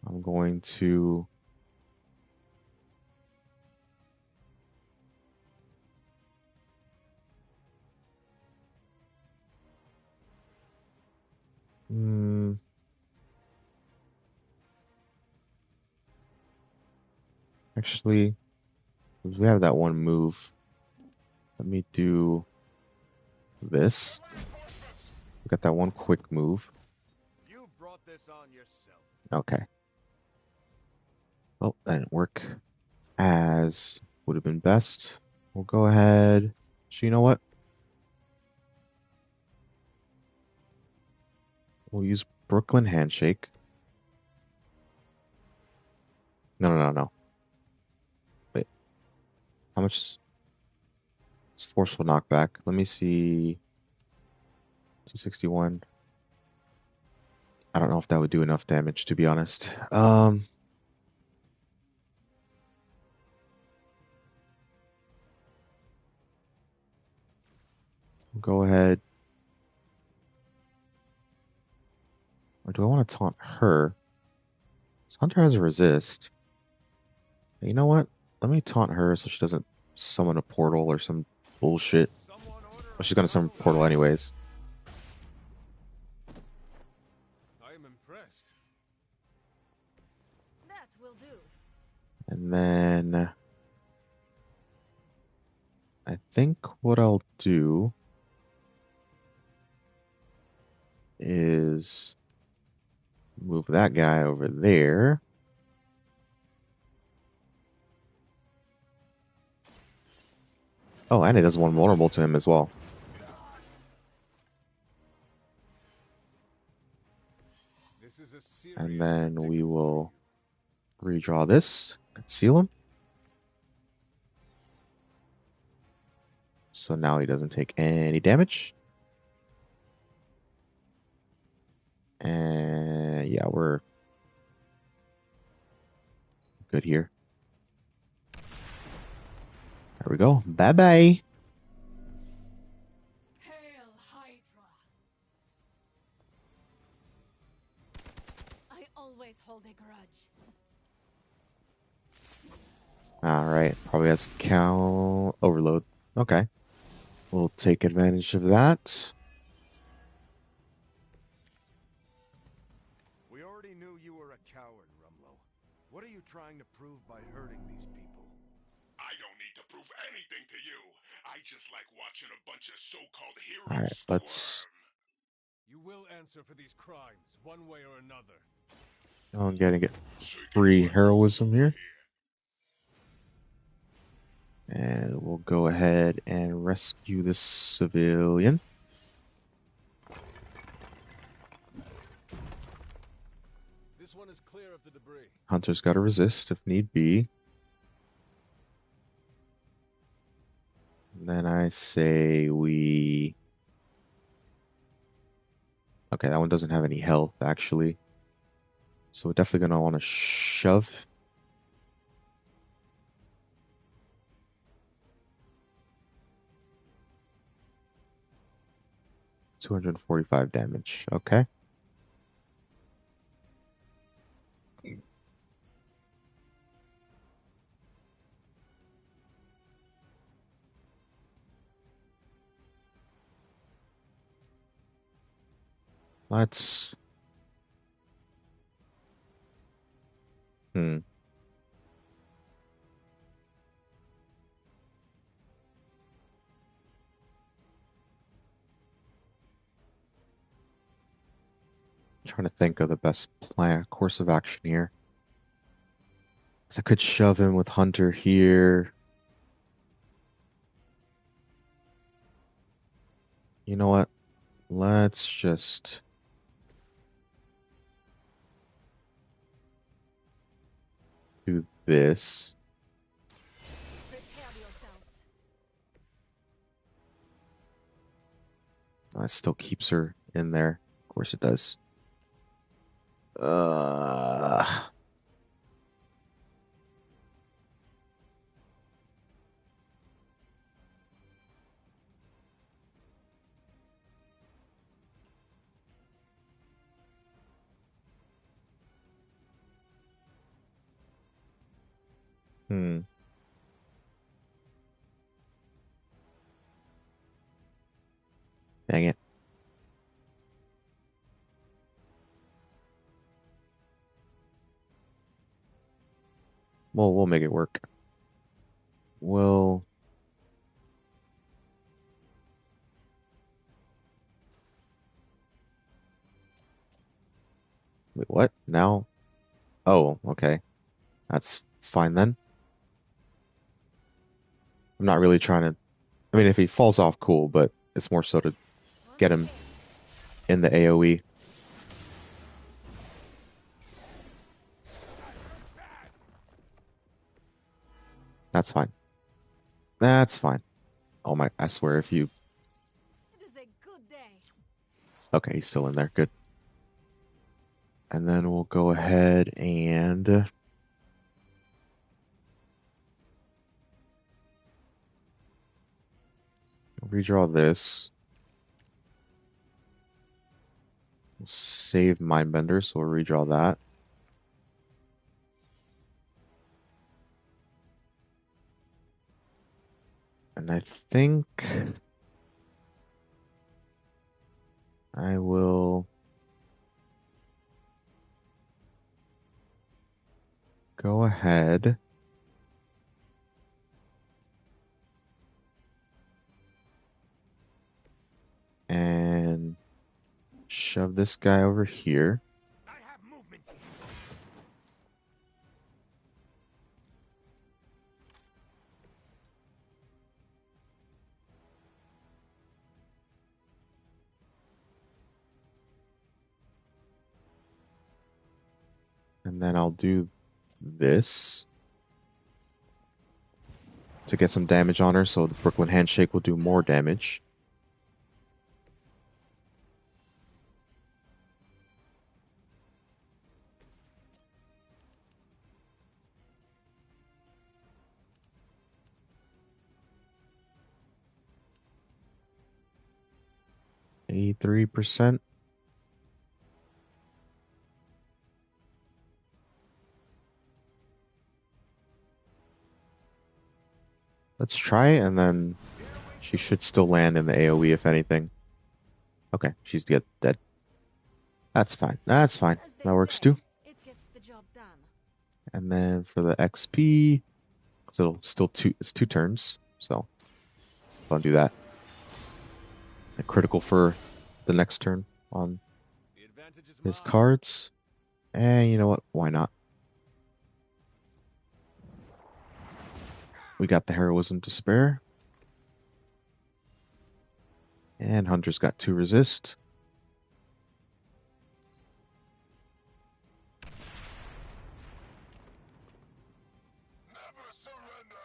[SPEAKER 1] I'm going to... actually, we have that one move. Let me do this. We got that one quick move.
[SPEAKER 3] You brought this on yourself.
[SPEAKER 1] Okay. Well, that didn't work as would have been best. We'll go ahead. So you know what? We'll use Brooklyn Handshake. No. Wait. How much? It's forceful knockback. Let me see. 261. I don't know if that would do enough damage, to be honest. Go ahead. Or do I want to taunt her? So Hunter has a resist. You know what? Let me taunt her so she doesn't summon a portal or some bullshit.
[SPEAKER 3] Someone order
[SPEAKER 1] Well,
[SPEAKER 3] a
[SPEAKER 1] she's gonna summon
[SPEAKER 3] bottle
[SPEAKER 1] a portal
[SPEAKER 3] of-
[SPEAKER 1] anyways.
[SPEAKER 3] I am impressed.
[SPEAKER 2] That will do.
[SPEAKER 1] And then I think what I'll do is move that guy over there. Oh, and it does one vulnerable to him as well.
[SPEAKER 3] This is a serious
[SPEAKER 1] And then we
[SPEAKER 3] predicament
[SPEAKER 1] will
[SPEAKER 3] for you.
[SPEAKER 1] redraw this, conceal him. So now he doesn't take any damage. And yeah, we're good here. There we go. Bye bye.
[SPEAKER 2] Hail Hydra! I always hold a grudge.
[SPEAKER 1] All right. Probably has count overload. Okay. We'll take advantage of that.
[SPEAKER 7] We already knew you were a coward, Rumlow. What are you trying to prove by hurting these people?
[SPEAKER 4] I don't need to prove anything to you. I just like watching a bunch of so-called
[SPEAKER 1] All
[SPEAKER 4] heroes
[SPEAKER 1] right. Let's
[SPEAKER 3] You will answer for these crimes, one way or another.
[SPEAKER 1] go and get free heroism here. And we'll go ahead and rescue this civilian.
[SPEAKER 3] This one is clear of the debris.
[SPEAKER 1] Hunter's got to resist if need be. And then I say we... Okay, that one doesn't have any health, actually. So we're definitely going to want to shove. $245 damage. Okay. Let's... Hmm. Trying to think of the best plan, course of action here. So I could shove him with Hunter here. You know what? Let's just... do this.
[SPEAKER 2] Prepare yourselves.
[SPEAKER 1] That still keeps her in there. Of course it does. Hmm. Dang it. Well, we'll make it work. We'll... Wait, what? Now? Oh, okay. That's fine then. I'm not really trying to... I mean, if he falls off, cool, but it's more so to get him in the AoE. That's fine. That's fine. Oh my, I swear if you...
[SPEAKER 2] It is a good day.
[SPEAKER 1] Okay, he's still in there. Good. And then we'll go ahead and... redraw this. We'll save Mindbender, so we'll redraw that. think I will go ahead and shove this guy over here.
[SPEAKER 7] I have movement.
[SPEAKER 1] And then I'll do this to get some damage on her, so the Brooklyn Handshake will do more damage. %. Let's try it, and then she should still land in the AoE if anything. Okay, she's dead. That's fine. That's fine.
[SPEAKER 2] As they
[SPEAKER 1] That works
[SPEAKER 2] say,
[SPEAKER 1] too.
[SPEAKER 2] it gets the job done.
[SPEAKER 1] And then for the XP, so it'll still it's 2 turns. So don't do that. A critical for the next turn on
[SPEAKER 3] The advantage is
[SPEAKER 1] his
[SPEAKER 3] mine.
[SPEAKER 1] cards. And you know what? Why not? We got the heroism to spare. And Hunter's got 2 resist.
[SPEAKER 4] Never surrender.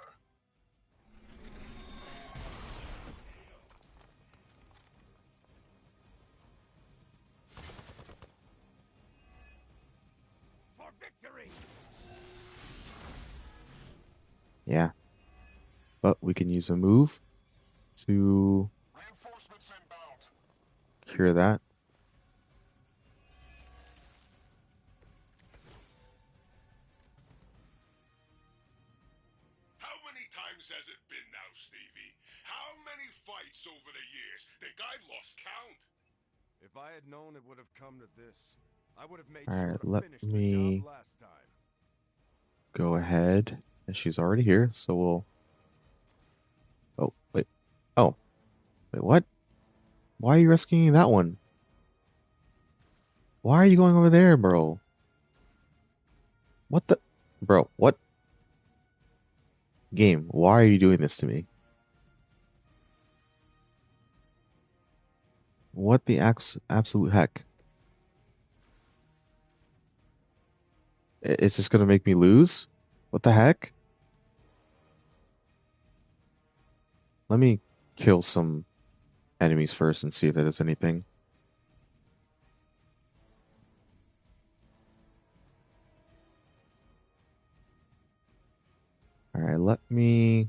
[SPEAKER 7] For victory!
[SPEAKER 1] Yeah. But we can use a move to
[SPEAKER 4] Reinforcements inbound.
[SPEAKER 1] cure that.
[SPEAKER 4] How many times has it been now, Stevie? How many fights over the years? Think I lost count?
[SPEAKER 7] If I had known it would have come to this, I would have made
[SPEAKER 1] All
[SPEAKER 7] sure
[SPEAKER 1] right,
[SPEAKER 7] to
[SPEAKER 1] let
[SPEAKER 7] finish the
[SPEAKER 1] me
[SPEAKER 7] job last time.
[SPEAKER 1] go ahead. And she's already here, so we'll... Oh, wait. Oh. Wait, what? Why are you rescuing that one? Why are you going over there, bro? What the... Bro, what? Game, why are you doing this to me? What the absolute heck? It's just gonna make me lose? What the heck? Let me kill some enemies first and see if that does anything. Alright, let me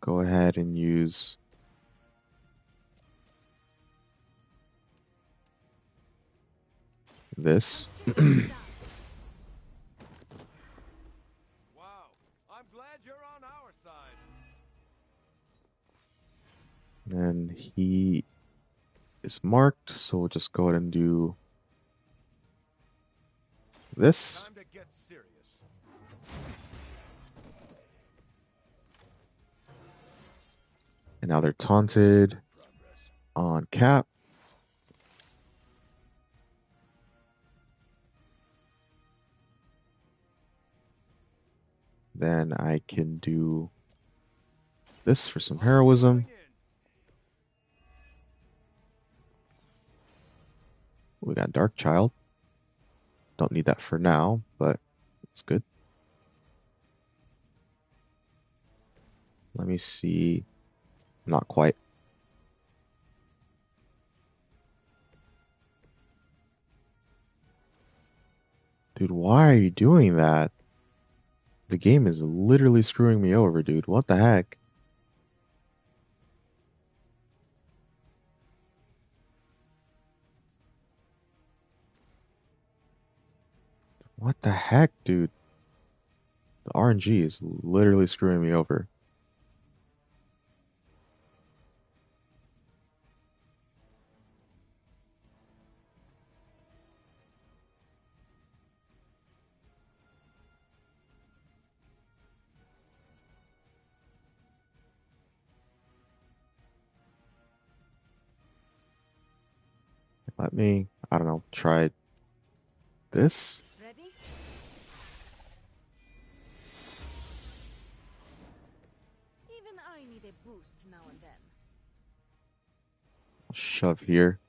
[SPEAKER 1] go ahead and use this.
[SPEAKER 7] Wow, I'm glad you're on our side.
[SPEAKER 1] And he is marked, so we'll just go ahead and do this.
[SPEAKER 7] Time to get serious.
[SPEAKER 1] And now they're taunted
[SPEAKER 7] Progress.
[SPEAKER 1] on Cap. Then I can do this for some heroism.
[SPEAKER 7] Going in.
[SPEAKER 1] We got Dark Child. Don't need that for now, but it's good. Let me see. Not quite. Dude, why are you doing that? The game is literally screwing me over, dude. What the heck? What the heck, dude? RNG is literally screwing me over. Let me, I don't know, try this.
[SPEAKER 2] Ready? Even I need a boost now and then.
[SPEAKER 1] Shove here.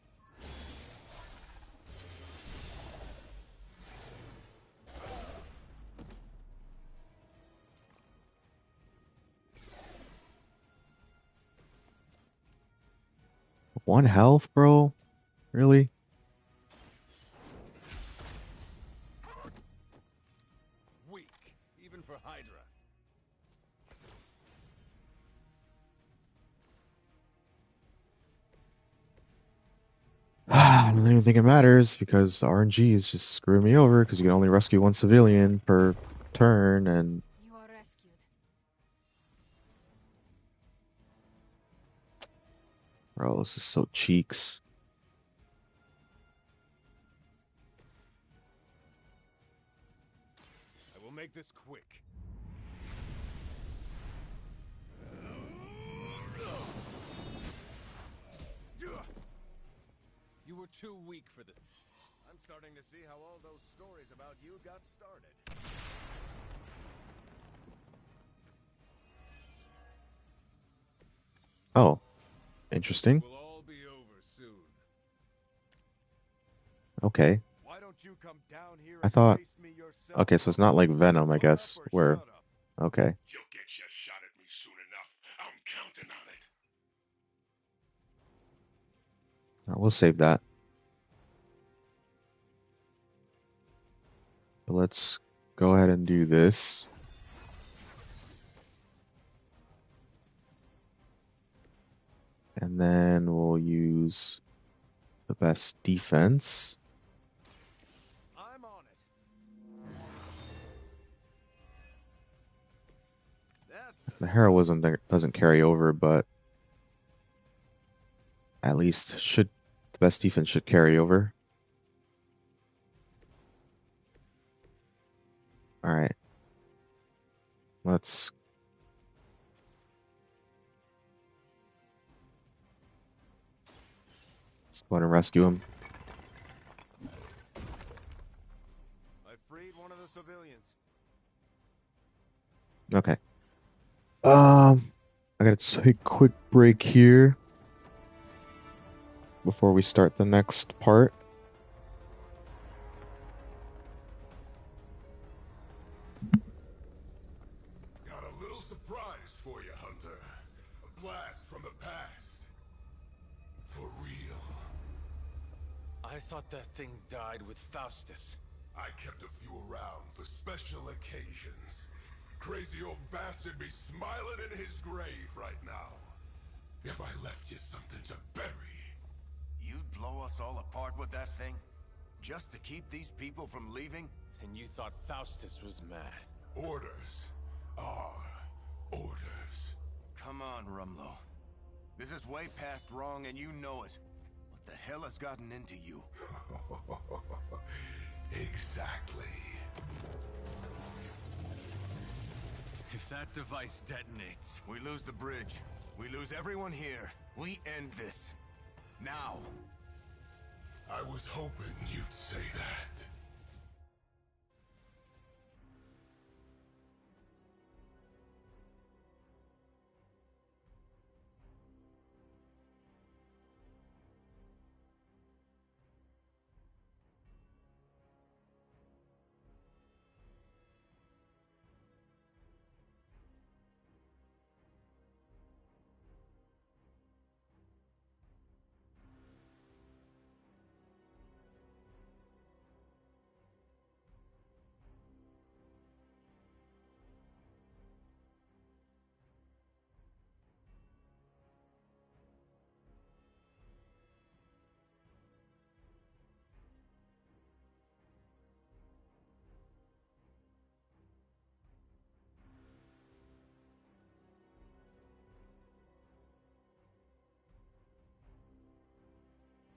[SPEAKER 1] One health, bro? Really?
[SPEAKER 3] Weak, even for Hydra.
[SPEAKER 1] I don't even think it matters because RNG is just screwing me over because you can only rescue one civilian per turn, and
[SPEAKER 2] You are rescued.
[SPEAKER 1] bro, this is so cheeks.
[SPEAKER 3] I will make this quick. You were too weak for this.
[SPEAKER 7] I'm starting to see how all those stories about you got started.
[SPEAKER 1] Oh, interesting.
[SPEAKER 3] It will all be over soon.
[SPEAKER 1] Okay.
[SPEAKER 7] Why don't you come down here
[SPEAKER 1] I
[SPEAKER 7] and
[SPEAKER 1] thought,
[SPEAKER 7] face me yourself?
[SPEAKER 1] okay, so it's not like Venom, I
[SPEAKER 7] Grown up
[SPEAKER 1] guess,
[SPEAKER 7] or
[SPEAKER 1] where,
[SPEAKER 7] shut up?
[SPEAKER 1] okay.
[SPEAKER 4] You'll get your shot at me soon enough. I'm counting on it.
[SPEAKER 1] We'll save that. Let's go ahead and do this. And then we'll use the best defense.
[SPEAKER 7] I'm on it. That's
[SPEAKER 1] The heroism doesn't carry over, but at least the best defense should carry over. All right. Let's go ahead and rescue him.
[SPEAKER 7] I freed one of the civilians.
[SPEAKER 1] Okay. I gotta take a quick break here before we start the next part.
[SPEAKER 4] Got a little surprise for you, Hunter. A blast from the past. For real.
[SPEAKER 3] I thought that thing died with Faustus.
[SPEAKER 4] I kept a few around for special occasions. Crazy old bastard be smiling in his grave right now. If I left you something to bury.
[SPEAKER 7] You'd blow us all apart with that thing? Just to keep these people from leaving?
[SPEAKER 3] And you thought Faustus was mad.
[SPEAKER 4] Orders are orders.
[SPEAKER 7] Come on, Rumlow. This is way past wrong and you know it. What the hell has gotten into you?
[SPEAKER 4] Exactly.
[SPEAKER 3] If that device detonates,
[SPEAKER 7] We lose the bridge. We lose everyone here. We end this. Now.
[SPEAKER 4] I was hoping you'd say that.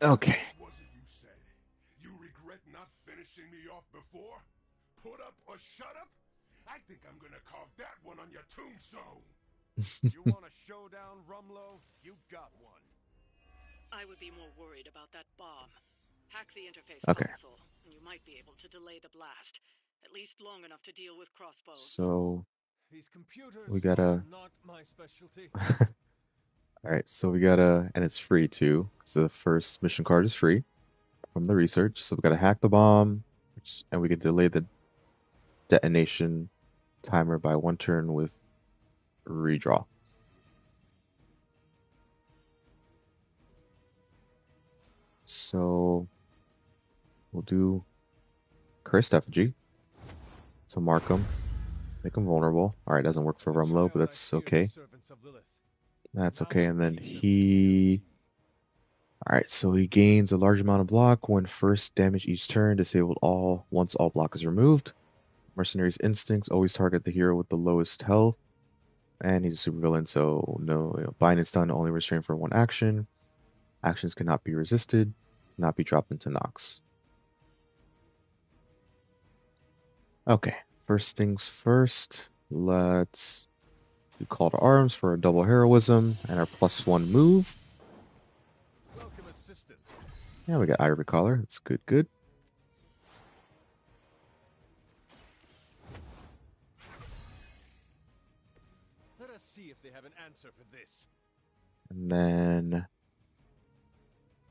[SPEAKER 1] Okay.
[SPEAKER 4] What was it you said? You regret not finishing me off before? Put up or shut up? I think I'm gonna carve that one on your tombstone.
[SPEAKER 3] You want a showdown, Rumlow? You got one.
[SPEAKER 2] I would be more worried about that bomb. Hack the interface
[SPEAKER 1] Okay.
[SPEAKER 2] console, and you might be able to delay the blast. At least long enough to deal with crossbows.
[SPEAKER 1] So
[SPEAKER 3] These computers
[SPEAKER 1] we
[SPEAKER 3] are
[SPEAKER 1] gotta.
[SPEAKER 3] not my specialty.
[SPEAKER 1] All right. So we gotta, and it's free too. So the first mission card is free from the research. So we gotta hack the bomb, and we can delay the detonation timer by 1 turn with redraw. So we'll do Cursed Effigy to mark him, make him vulnerable. All right, doesn't work for
[SPEAKER 3] As a
[SPEAKER 1] Rumlow, but
[SPEAKER 3] child, I
[SPEAKER 1] that's
[SPEAKER 3] feared the
[SPEAKER 1] okay.
[SPEAKER 3] servants of Lilith.
[SPEAKER 1] That's
[SPEAKER 3] Now
[SPEAKER 1] okay.
[SPEAKER 3] I
[SPEAKER 1] And then
[SPEAKER 3] teach them to fear
[SPEAKER 1] he.
[SPEAKER 3] me.
[SPEAKER 1] All right, so he gains a large amount of block when first damage each turn, disabled all once all block is removed. Mercenary's instincts always target the hero with the lowest health, and he's a supervillain, so no bind and stun only restrained for 1 action. Actions cannot be resisted, cannot be dropped into Nox. Okay, first things first, let's do Call to Arms for a double heroism and our +1 move.
[SPEAKER 3] Welcome assistance.
[SPEAKER 1] Yeah, we got Ivory Collar. That's good, good.
[SPEAKER 3] Let us see if they have an answer for this.
[SPEAKER 1] And then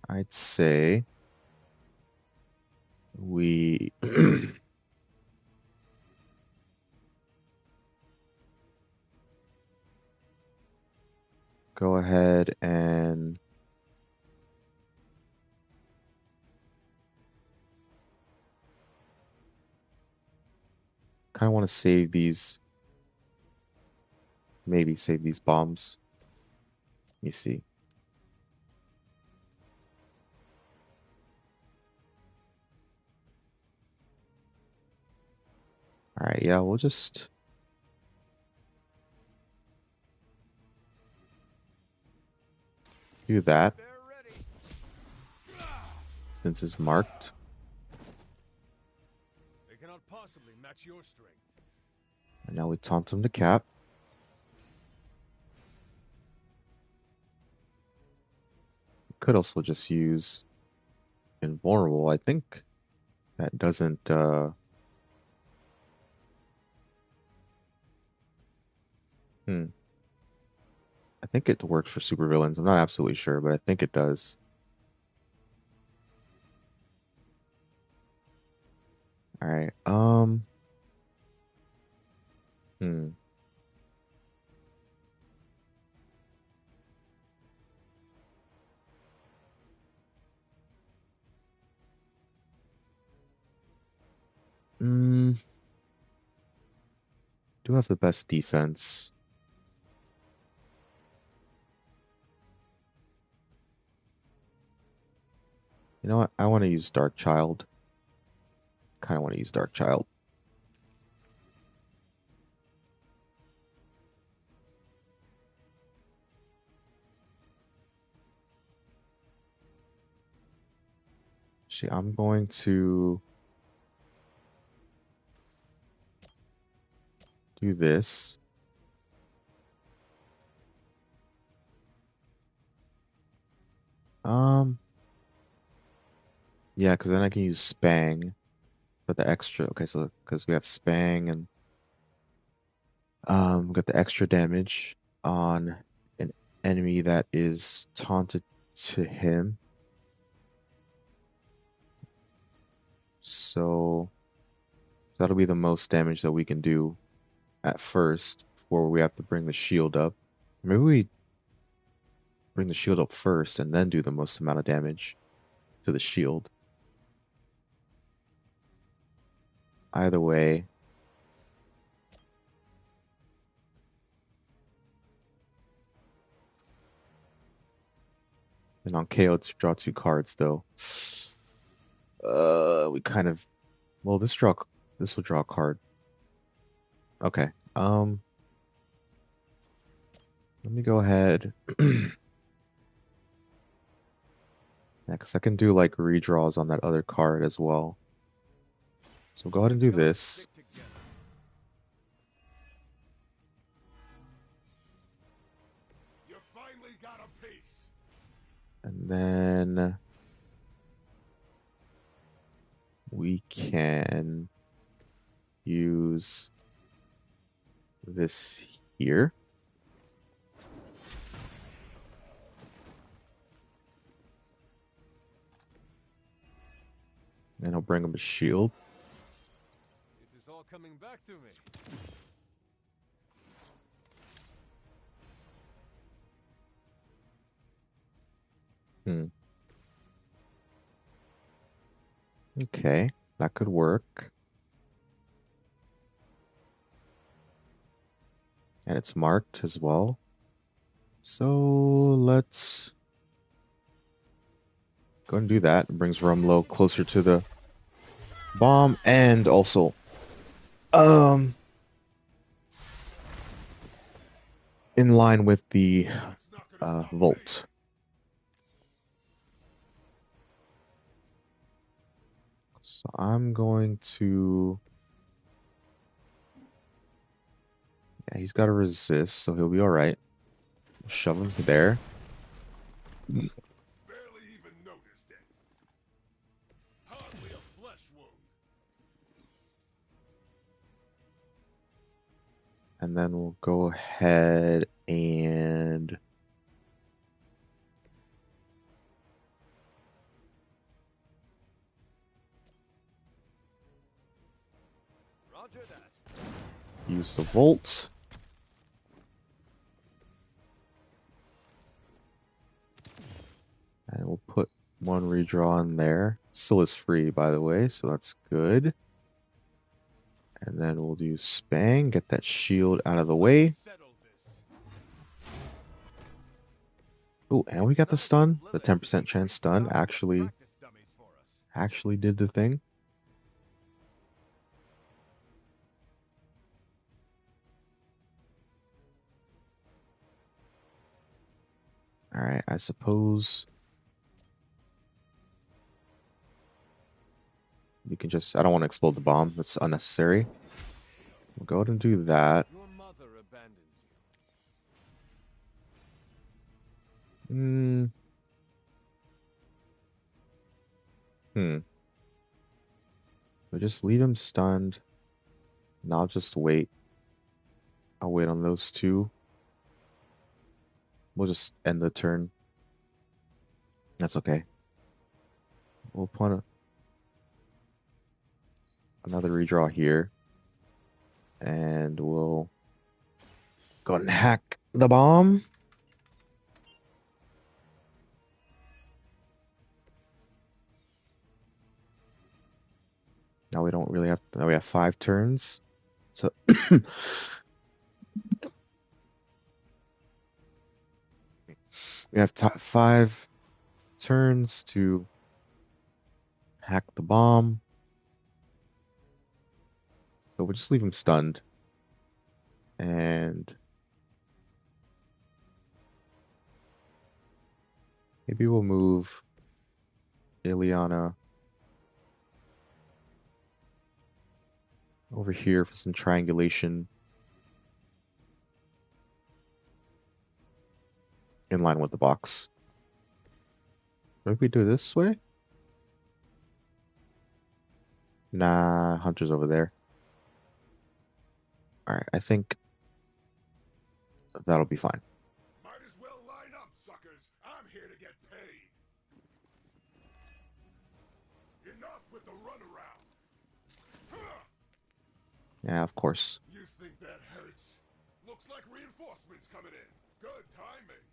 [SPEAKER 1] I'd say we go ahead and kind of want to save these, maybe save these bombs. Let me see. All right, yeah, we'll just do that
[SPEAKER 3] They're ready.
[SPEAKER 1] since it's marked.
[SPEAKER 3] They cannot possibly match your strength.
[SPEAKER 1] And now we taunt him to cap. Could also just use invulnerable. I think that doesn't I think it works for supervillains. I'm not absolutely sure, but I think it does. All right. Hmm. Mm, do have the best defense. You know what? I want to use Dark Child. Kind of want to use Dark Child. Actually, I'm going to do this. Um, yeah, because then I can use Spang for the extra. Okay, so because we have Spang and got the extra damage on an enemy that is taunted to him. So that'll be the most damage that we can do at first before we have to bring the shield up. Maybe we bring the shield up first and then do the most amount of damage to the shield. Either way, and on KO to draw 2 cards though. We kind of well this will draw a card. Okay. Let me go ahead and Next, I can do like redraws on that other card as well. So go ahead and do this.
[SPEAKER 4] You finally got a piece.
[SPEAKER 1] And then we can use this here. And I'll bring him a shield.
[SPEAKER 3] It is all coming back to me.
[SPEAKER 1] Okay, that could work. And it's marked as well. So let's go and do that. It brings Rumlow closer to the bomb and also in line with the Volt. So I'm going to... Yeah, he's got to resist, so he'll be alright. Shove him there.
[SPEAKER 4] Barely even noticed it. Hardly a flesh wound.
[SPEAKER 1] And then we'll go ahead and...
[SPEAKER 3] Roger that.
[SPEAKER 1] use the Volt. And we'll put one redraw in there. Still is free, by the way, so that's good. And then we'll do Spang, get that shield out of the way.
[SPEAKER 3] Settle this.
[SPEAKER 1] Oh, and we got the stun. The 10% chance stun
[SPEAKER 3] Practice dummies for us.
[SPEAKER 1] actually did the thing. Alright, I suppose you can just... I don't want to explode the bomb. That's unnecessary. We'll go ahead and do that.
[SPEAKER 3] Your mother abandons
[SPEAKER 1] We just leave him stunned. And I'll just wait. I'll wait on those two. We'll just end the turn. That's okay. We'll put another redraw here. And we'll go ahead and hack the bomb. Now we don't really have... Now we have 5 turns. So... we have 5 turns to hack the bomb. So we'll just leave him stunned. And maybe we'll move Ileana over here for some triangulation in line with the box. Maybe we do it this way? Nah, Hunter's over there. Alright, I think that'll be fine.
[SPEAKER 4] Might as well line up, suckers. I'm here to get paid. Enough with the runaround.
[SPEAKER 1] Yeah, of course.
[SPEAKER 4] You think that hurts? Looks like reinforcements coming in. Good timing.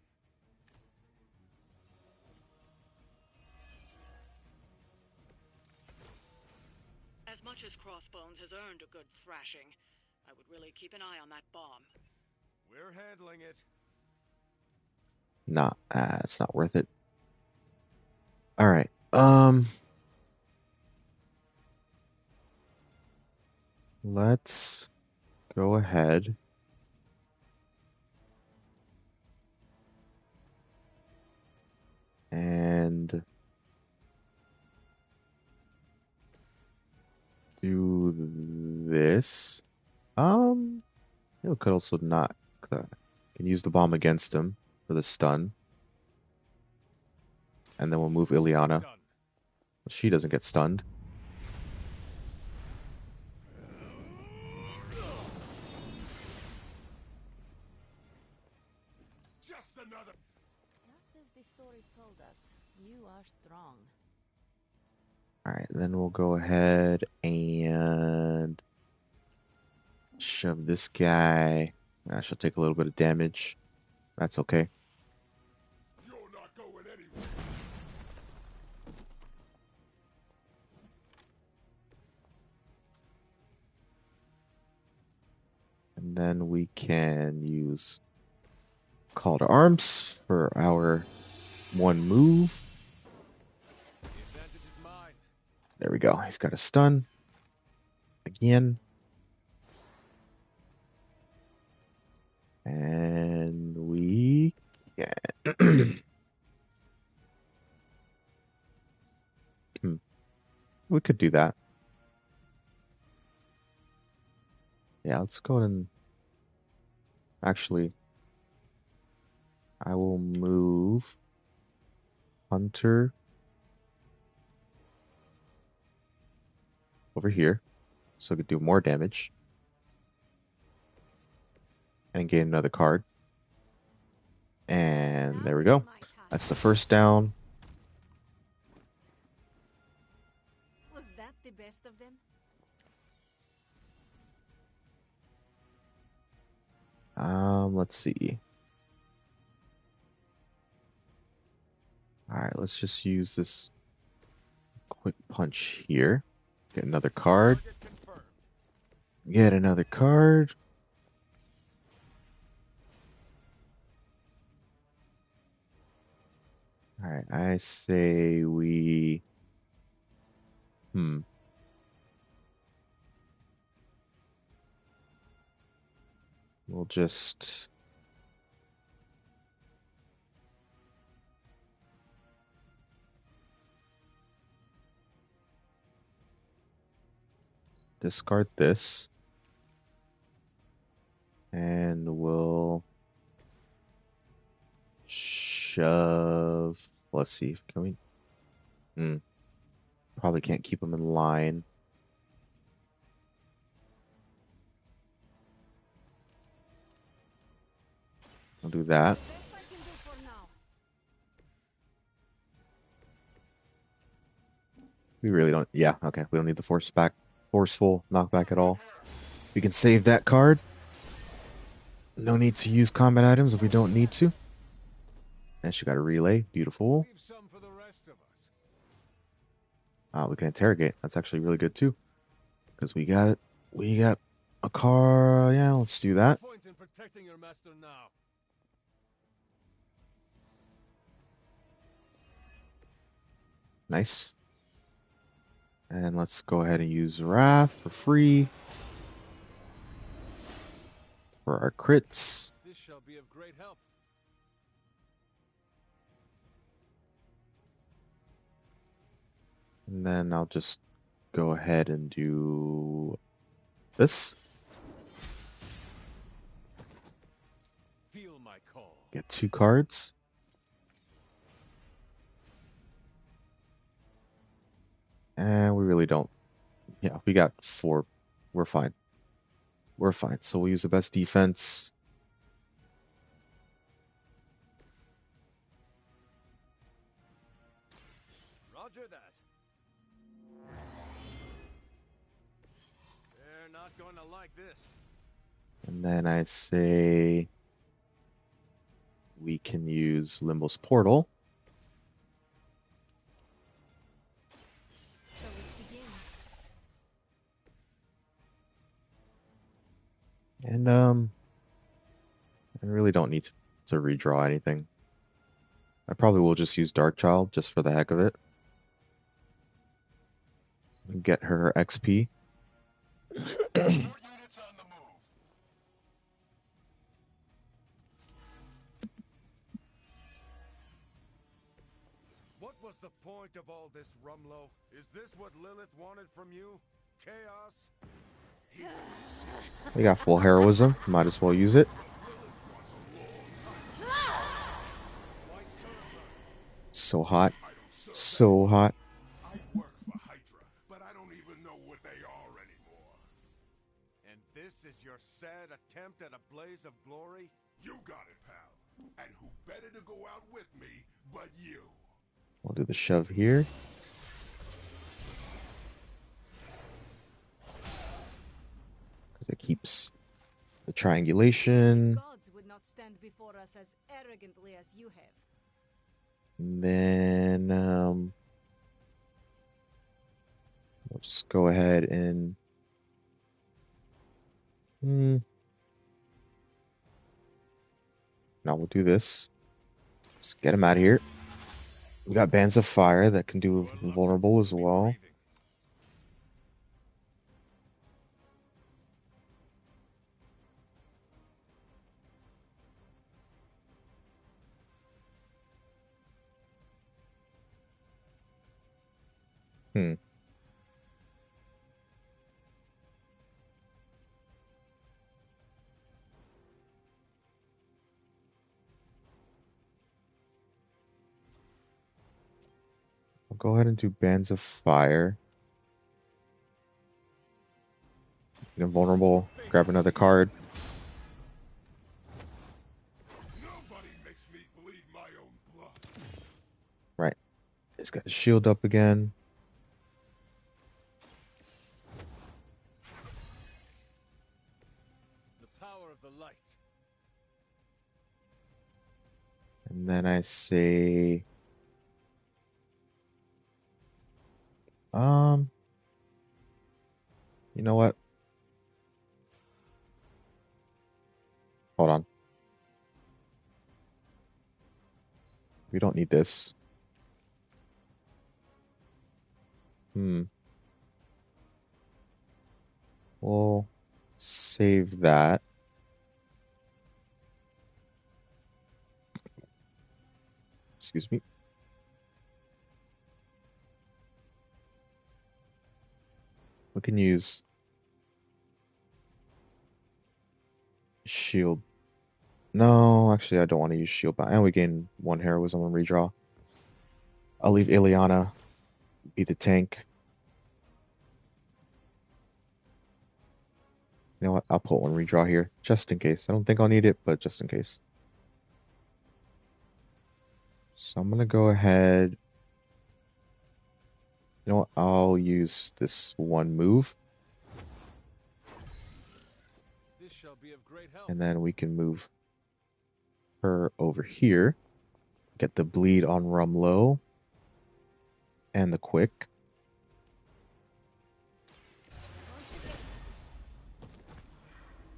[SPEAKER 8] As much as Crossbones has earned a good thrashing, I would really keep an eye on that bomb.
[SPEAKER 3] We're handling it.
[SPEAKER 1] Nah, it's not worth it. Alright, let's go ahead and this. We could also not. Can use the bomb against him for the stun. And then we'll move Ileana. She doesn't get stunned.
[SPEAKER 7] Just another.
[SPEAKER 2] Just as the stories told us, you are strong.
[SPEAKER 1] Alright, then we'll go ahead and shove this guy. I shall take a little bit of damage. That's okay.
[SPEAKER 7] You're not going anywhere.
[SPEAKER 1] And then we can use Call to Arms for our one move.
[SPEAKER 3] The advantage is mine.
[SPEAKER 1] There we go. He's got a stun. Again. And we can... we could do that. Yeah, let's go ahead and... Actually, I will move Hunter over here so I could do more damage. And gain another card. And there we go. That's the first down.
[SPEAKER 2] Was that the best of them?
[SPEAKER 1] Let's see. Alright, let's just use this quick punch here. Get another card.
[SPEAKER 3] Target confirmed.
[SPEAKER 1] Get another card. Alright, I say we... We'll just... discard this. And we'll... shove... Let's see, can we... Probably can't keep them in line. I'll do that.
[SPEAKER 2] Best I can do for now.
[SPEAKER 1] We really don't... Yeah, okay. We don't need the forceful knockback at all. We can save that card. No need to use combat items if we don't need to. And she got a relay. Beautiful.
[SPEAKER 3] Leave some for the rest of us.
[SPEAKER 1] We can interrogate. That's actually really good too. Because we got it. We got a car. Yeah, let's do that.
[SPEAKER 3] Point in protecting your master now.
[SPEAKER 1] Nice. And let's go ahead and use Wrath for free. For our crits.
[SPEAKER 3] This shall be of great help.
[SPEAKER 1] And then I'll just go ahead and do this.
[SPEAKER 3] Feel my call.
[SPEAKER 1] Get 2 cards. And we really don't. Yeah, we got 4. We're fine. We're fine. So we'll use the best defense.
[SPEAKER 3] Roger that. They're not going to like this.
[SPEAKER 1] And then I say we can use Limbo's Portal.
[SPEAKER 2] So it begins.
[SPEAKER 1] And I really don't need to redraw anything. I probably will just use Darkchild just for the heck of it. And get her XP.
[SPEAKER 7] What was the point of all this, Rumlow? Is this what Lilith wanted from you? Chaos?
[SPEAKER 1] We got full heroism. Might as well use it. So hot. So hot.
[SPEAKER 4] I work for Hydra, but I don't even know what they are anymore.
[SPEAKER 7] And this is your sad attempt at a blaze of glory?
[SPEAKER 4] You got it, pal. And who better to go out with me but you?
[SPEAKER 1] We'll do the shove here. Because it keeps the triangulation.
[SPEAKER 2] Gods would not stand before us as arrogantly as you have.
[SPEAKER 1] And then we'll just go ahead and now we'll do this. Just get him out of here. We got bands of fire that can do vulnerable as well. I'll go ahead and do bands of fire. Invulnerable. Grab another card.
[SPEAKER 4] Nobody makes me bleed my own blood.
[SPEAKER 1] Right. It's got his shield up again.
[SPEAKER 3] The power of the light.
[SPEAKER 1] And then I say you know what? Hold on. We don't need this. We'll save that. Excuse me. We can use shield. No, actually, I don't want to use shield. And we gain 1 heroism on redraw. I'll leave Ileana be the tank. You know what? I'll put 1 redraw here, just in case. I don't think I'll need it, but just in case. So I'm going to go ahead. You know what? I'll use this 1 move.
[SPEAKER 3] This shall be of great help.
[SPEAKER 1] And then we can move her over here. Get the bleed on Rumlow. And the quick.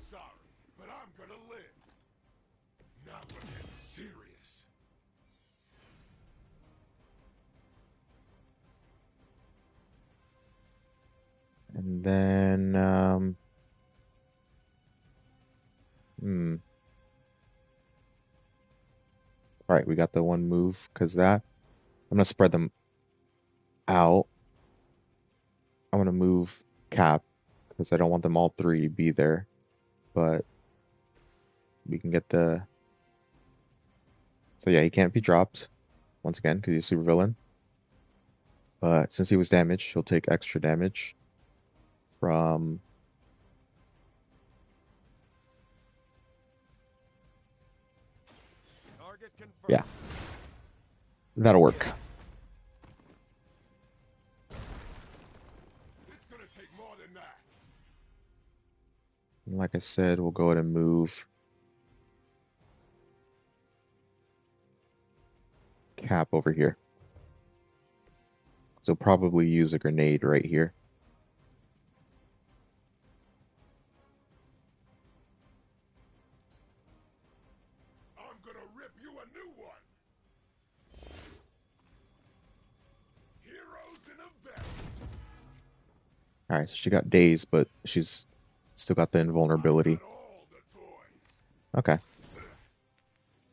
[SPEAKER 4] Sorry, but I'm gonna live. Now we're getting serious.
[SPEAKER 1] And then all right, we got the 1 move because that. I'm gonna spread them out. I'm gonna move Cap because I don't want them all 3 be there. But we can get the. So yeah, he can't be dropped once again because he's a super villain. But since he was damaged, he'll take extra damage from.
[SPEAKER 3] Target confirmed.
[SPEAKER 1] Yeah, that'll work.
[SPEAKER 4] It's gonna take more than that.
[SPEAKER 1] And like I said, we'll go ahead and move Cap over here. So probably use a grenade right here.
[SPEAKER 4] I'm gonna rip you a new one. Heroes in a vest.
[SPEAKER 1] All right, so she got dazed, but she's still got the invulnerability.
[SPEAKER 4] All the toys.
[SPEAKER 1] Okay.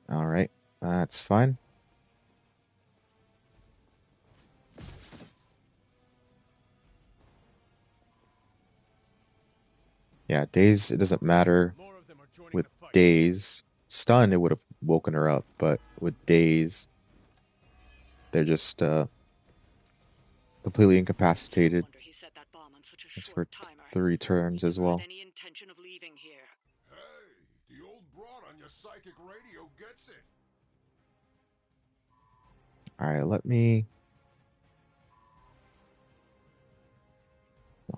[SPEAKER 1] All right, that's fine. Yeah, daze, it doesn't matter.
[SPEAKER 3] More of them are joining
[SPEAKER 1] With
[SPEAKER 3] the fight.
[SPEAKER 1] daze, stun, it would have woken her up, but with daze, they're just completely incapacitated.
[SPEAKER 8] Wonder he set that bomb on such a
[SPEAKER 1] That's
[SPEAKER 8] short
[SPEAKER 1] for
[SPEAKER 8] timer.
[SPEAKER 1] 3 turns
[SPEAKER 8] He
[SPEAKER 1] as
[SPEAKER 8] never had
[SPEAKER 1] well.
[SPEAKER 8] any intention of leaving here.
[SPEAKER 7] Hey, the old broad on your psychic radio gets it.
[SPEAKER 1] Alright, let me...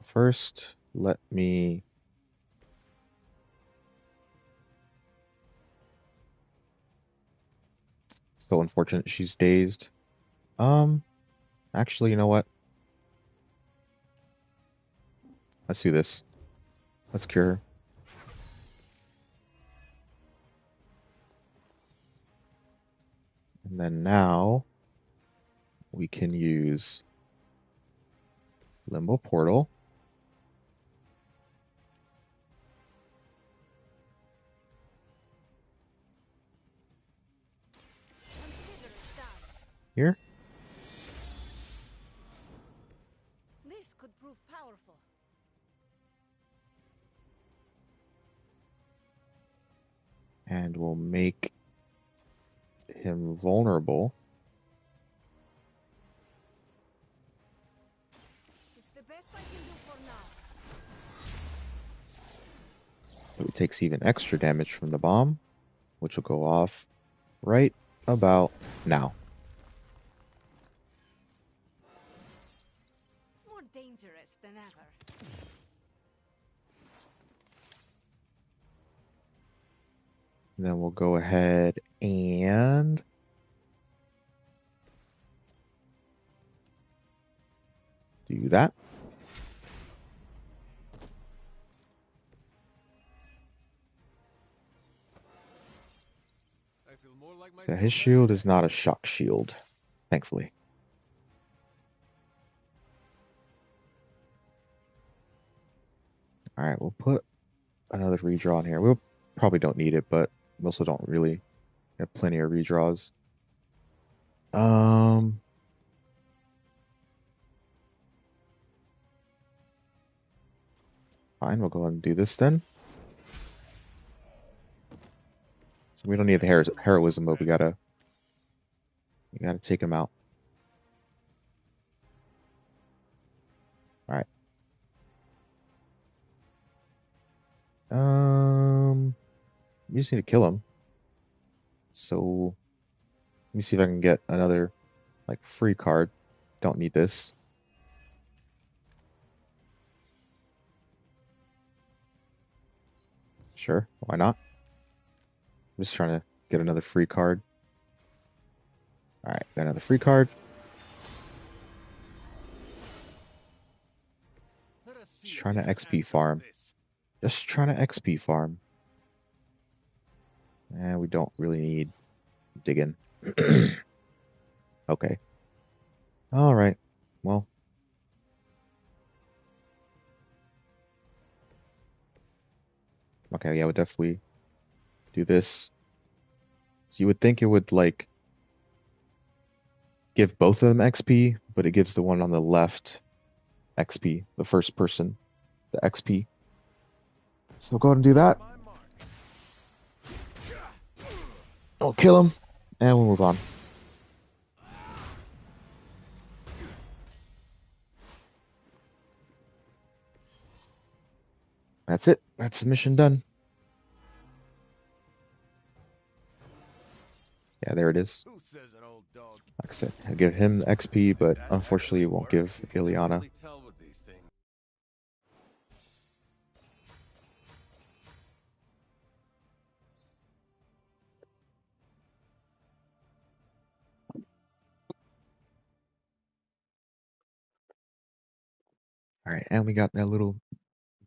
[SPEAKER 1] First, let me... So unfortunate she's dazed. Actually, you know what? Let's do this. Let's cure her. And then now we can use Limbo Portal. Here.
[SPEAKER 2] This could prove powerful.
[SPEAKER 1] And we'll make him vulnerable.
[SPEAKER 2] It's the best I can do for now.
[SPEAKER 1] So it takes even extra damage from the bomb, which will go off right about now.
[SPEAKER 2] More dangerous than ever.
[SPEAKER 1] And then we'll go ahead and do that.
[SPEAKER 3] I feel more like
[SPEAKER 1] So
[SPEAKER 3] myself
[SPEAKER 1] his shield is not a shock shield, thankfully. All right, we'll put another redraw in here. We probably don't need it, but we also don't really have plenty of redraws. Fine, we'll go ahead and do this then. So we don't need the heroism, but we gotta take him out. All right. We just need to kill him. So let me see if I can get another like free card. Don't need this. Sure, why not? I'm just trying to get another free card. Alright, got another free card. Just trying to XP farm. Just trying to XP farm. And we don't really need digging. Okay. Alright. Well. Okay, yeah, we'll definitely do this. So you would think it would, like, give both of them XP, but it gives the one on the left XP, the first person, the XP. So we'll go ahead and do that. We'll kill him, and we'll move on. That's it. That's the mission done. Yeah, there it is.
[SPEAKER 3] Who says an old dog?
[SPEAKER 1] Like I said, I'll give him the XP, but unfortunately it won't give Ileana. Alright, and we got that little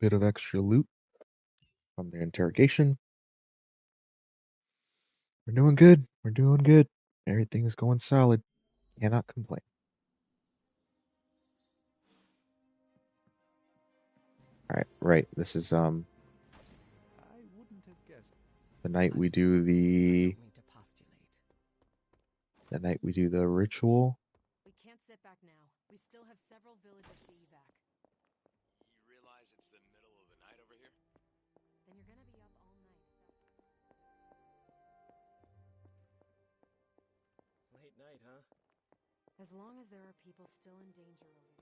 [SPEAKER 1] bit of extra loot from their interrogation. We're doing good. We're doing good. Everything is going solid. Cannot complain. Alright, right. This is
[SPEAKER 5] I wouldn't have guessed.
[SPEAKER 1] the night we do the ritual.
[SPEAKER 2] We can't sit back now. We still have several villages to evac.
[SPEAKER 7] You realize it's the middle of the night over here?
[SPEAKER 9] night, huh?
[SPEAKER 2] As long as there are people still in danger over there.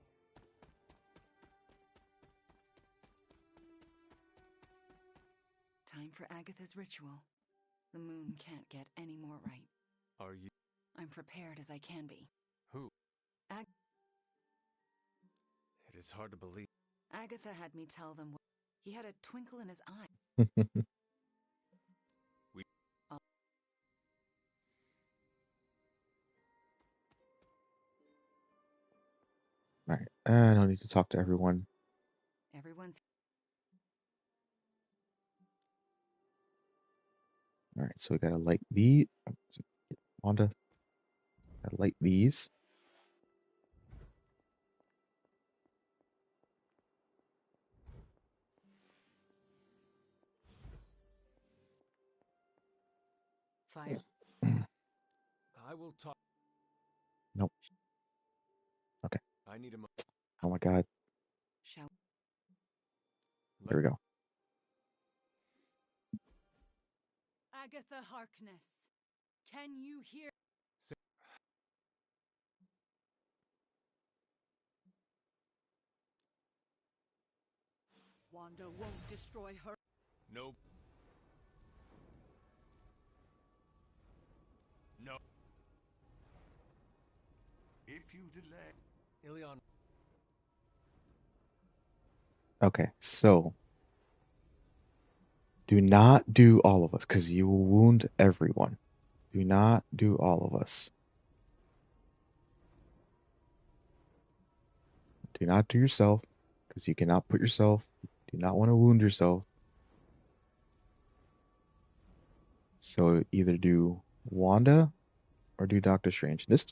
[SPEAKER 10] Time for Agatha's ritual. The moon can't get any more right.
[SPEAKER 3] Are you...
[SPEAKER 10] I'm prepared as I can be.
[SPEAKER 3] Who?
[SPEAKER 10] Ag
[SPEAKER 3] It is hard to believe.
[SPEAKER 10] Agatha had me tell them what he had a twinkle in his eye.
[SPEAKER 1] All right, I don't need to talk to everyone.
[SPEAKER 10] Everyone's
[SPEAKER 1] All right, so we gotta light the Wanda. Gotta light these.
[SPEAKER 10] fire.
[SPEAKER 3] I will talk.
[SPEAKER 1] Nope. Okay.
[SPEAKER 3] I need a
[SPEAKER 1] Oh my God.
[SPEAKER 10] Shall
[SPEAKER 1] There we go.
[SPEAKER 2] Agatha Harkness, can you hear?
[SPEAKER 8] Wanda won't destroy her.
[SPEAKER 3] No. No.
[SPEAKER 7] If you delay...
[SPEAKER 3] Ilion.
[SPEAKER 1] Okay, so do not do all of us because you will wound everyone. Do not do all of us. Do not do yourself because you cannot put yourself. Do not want to wound yourself. So either do Wanda or do Doctor Strange. This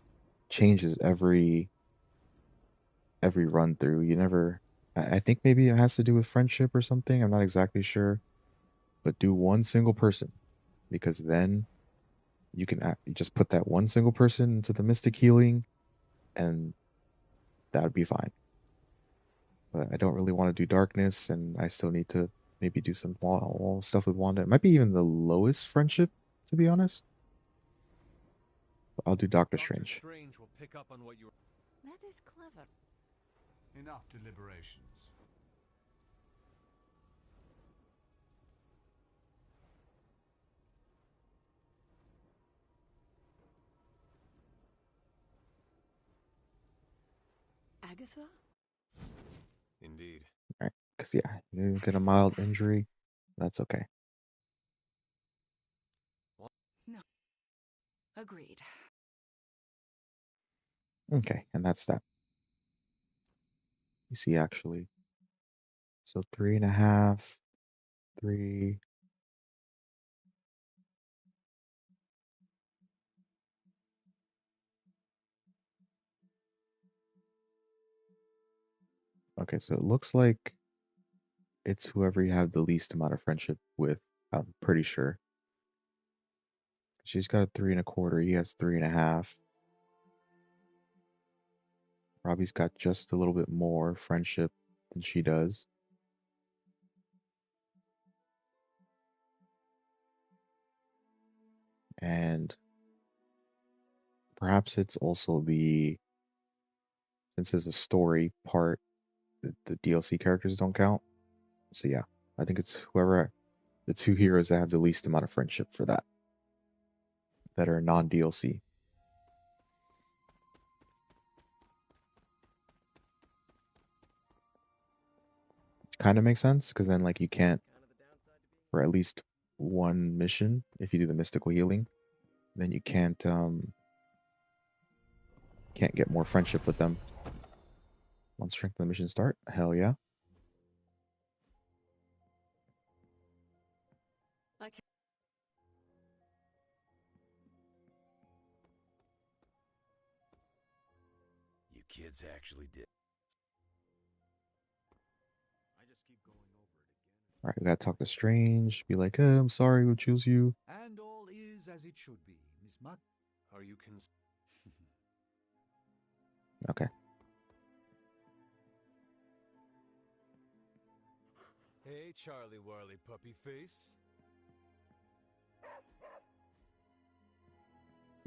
[SPEAKER 1] changes every run through. You never. I think maybe it has to do with friendship or something. I'm not exactly sure. But do one single person because then you can just put that one single person into the mystic healing and that would be fine. But I don't really want to do darkness and I still need to maybe do some wall stuff with Wanda. It might be even the lowest friendship, to be honest. But I'll do Doctor Strange.
[SPEAKER 3] Strange will pick up on what you.
[SPEAKER 2] That is clever.
[SPEAKER 4] Enough deliberations.
[SPEAKER 8] Agatha?
[SPEAKER 3] Indeed.
[SPEAKER 1] All right, because yeah, you get a mild injury. That's okay.
[SPEAKER 10] No. Agreed.
[SPEAKER 1] Okay, and that's that. You see, actually. So 3.5, 3. Okay, so it looks like it's whoever you have the least amount of friendship with. I'm pretty sure. She's got 3.25. He has 3.5. Robbie's got just a little bit more friendship than she does. And perhaps it's also since it's a story part, the DLC characters don't count. So yeah, I think it's whoever the two heroes that have the least amount of friendship for that are non-DLC. Kind of makes sense because then like you can't for at least one mission if you do the mystical healing, then you can't get more friendship with them. Once strength of the mission start, hell yeah.
[SPEAKER 7] You kids actually did.
[SPEAKER 5] I just keep going over it again.
[SPEAKER 1] All right, we gotta talk to Strange. Be like, I'm sorry, we'll choose you.
[SPEAKER 5] And all is as it should be, Miss Mutt.
[SPEAKER 3] Are you
[SPEAKER 1] Okay.
[SPEAKER 3] Hey, Charlie Warley Puppy Face.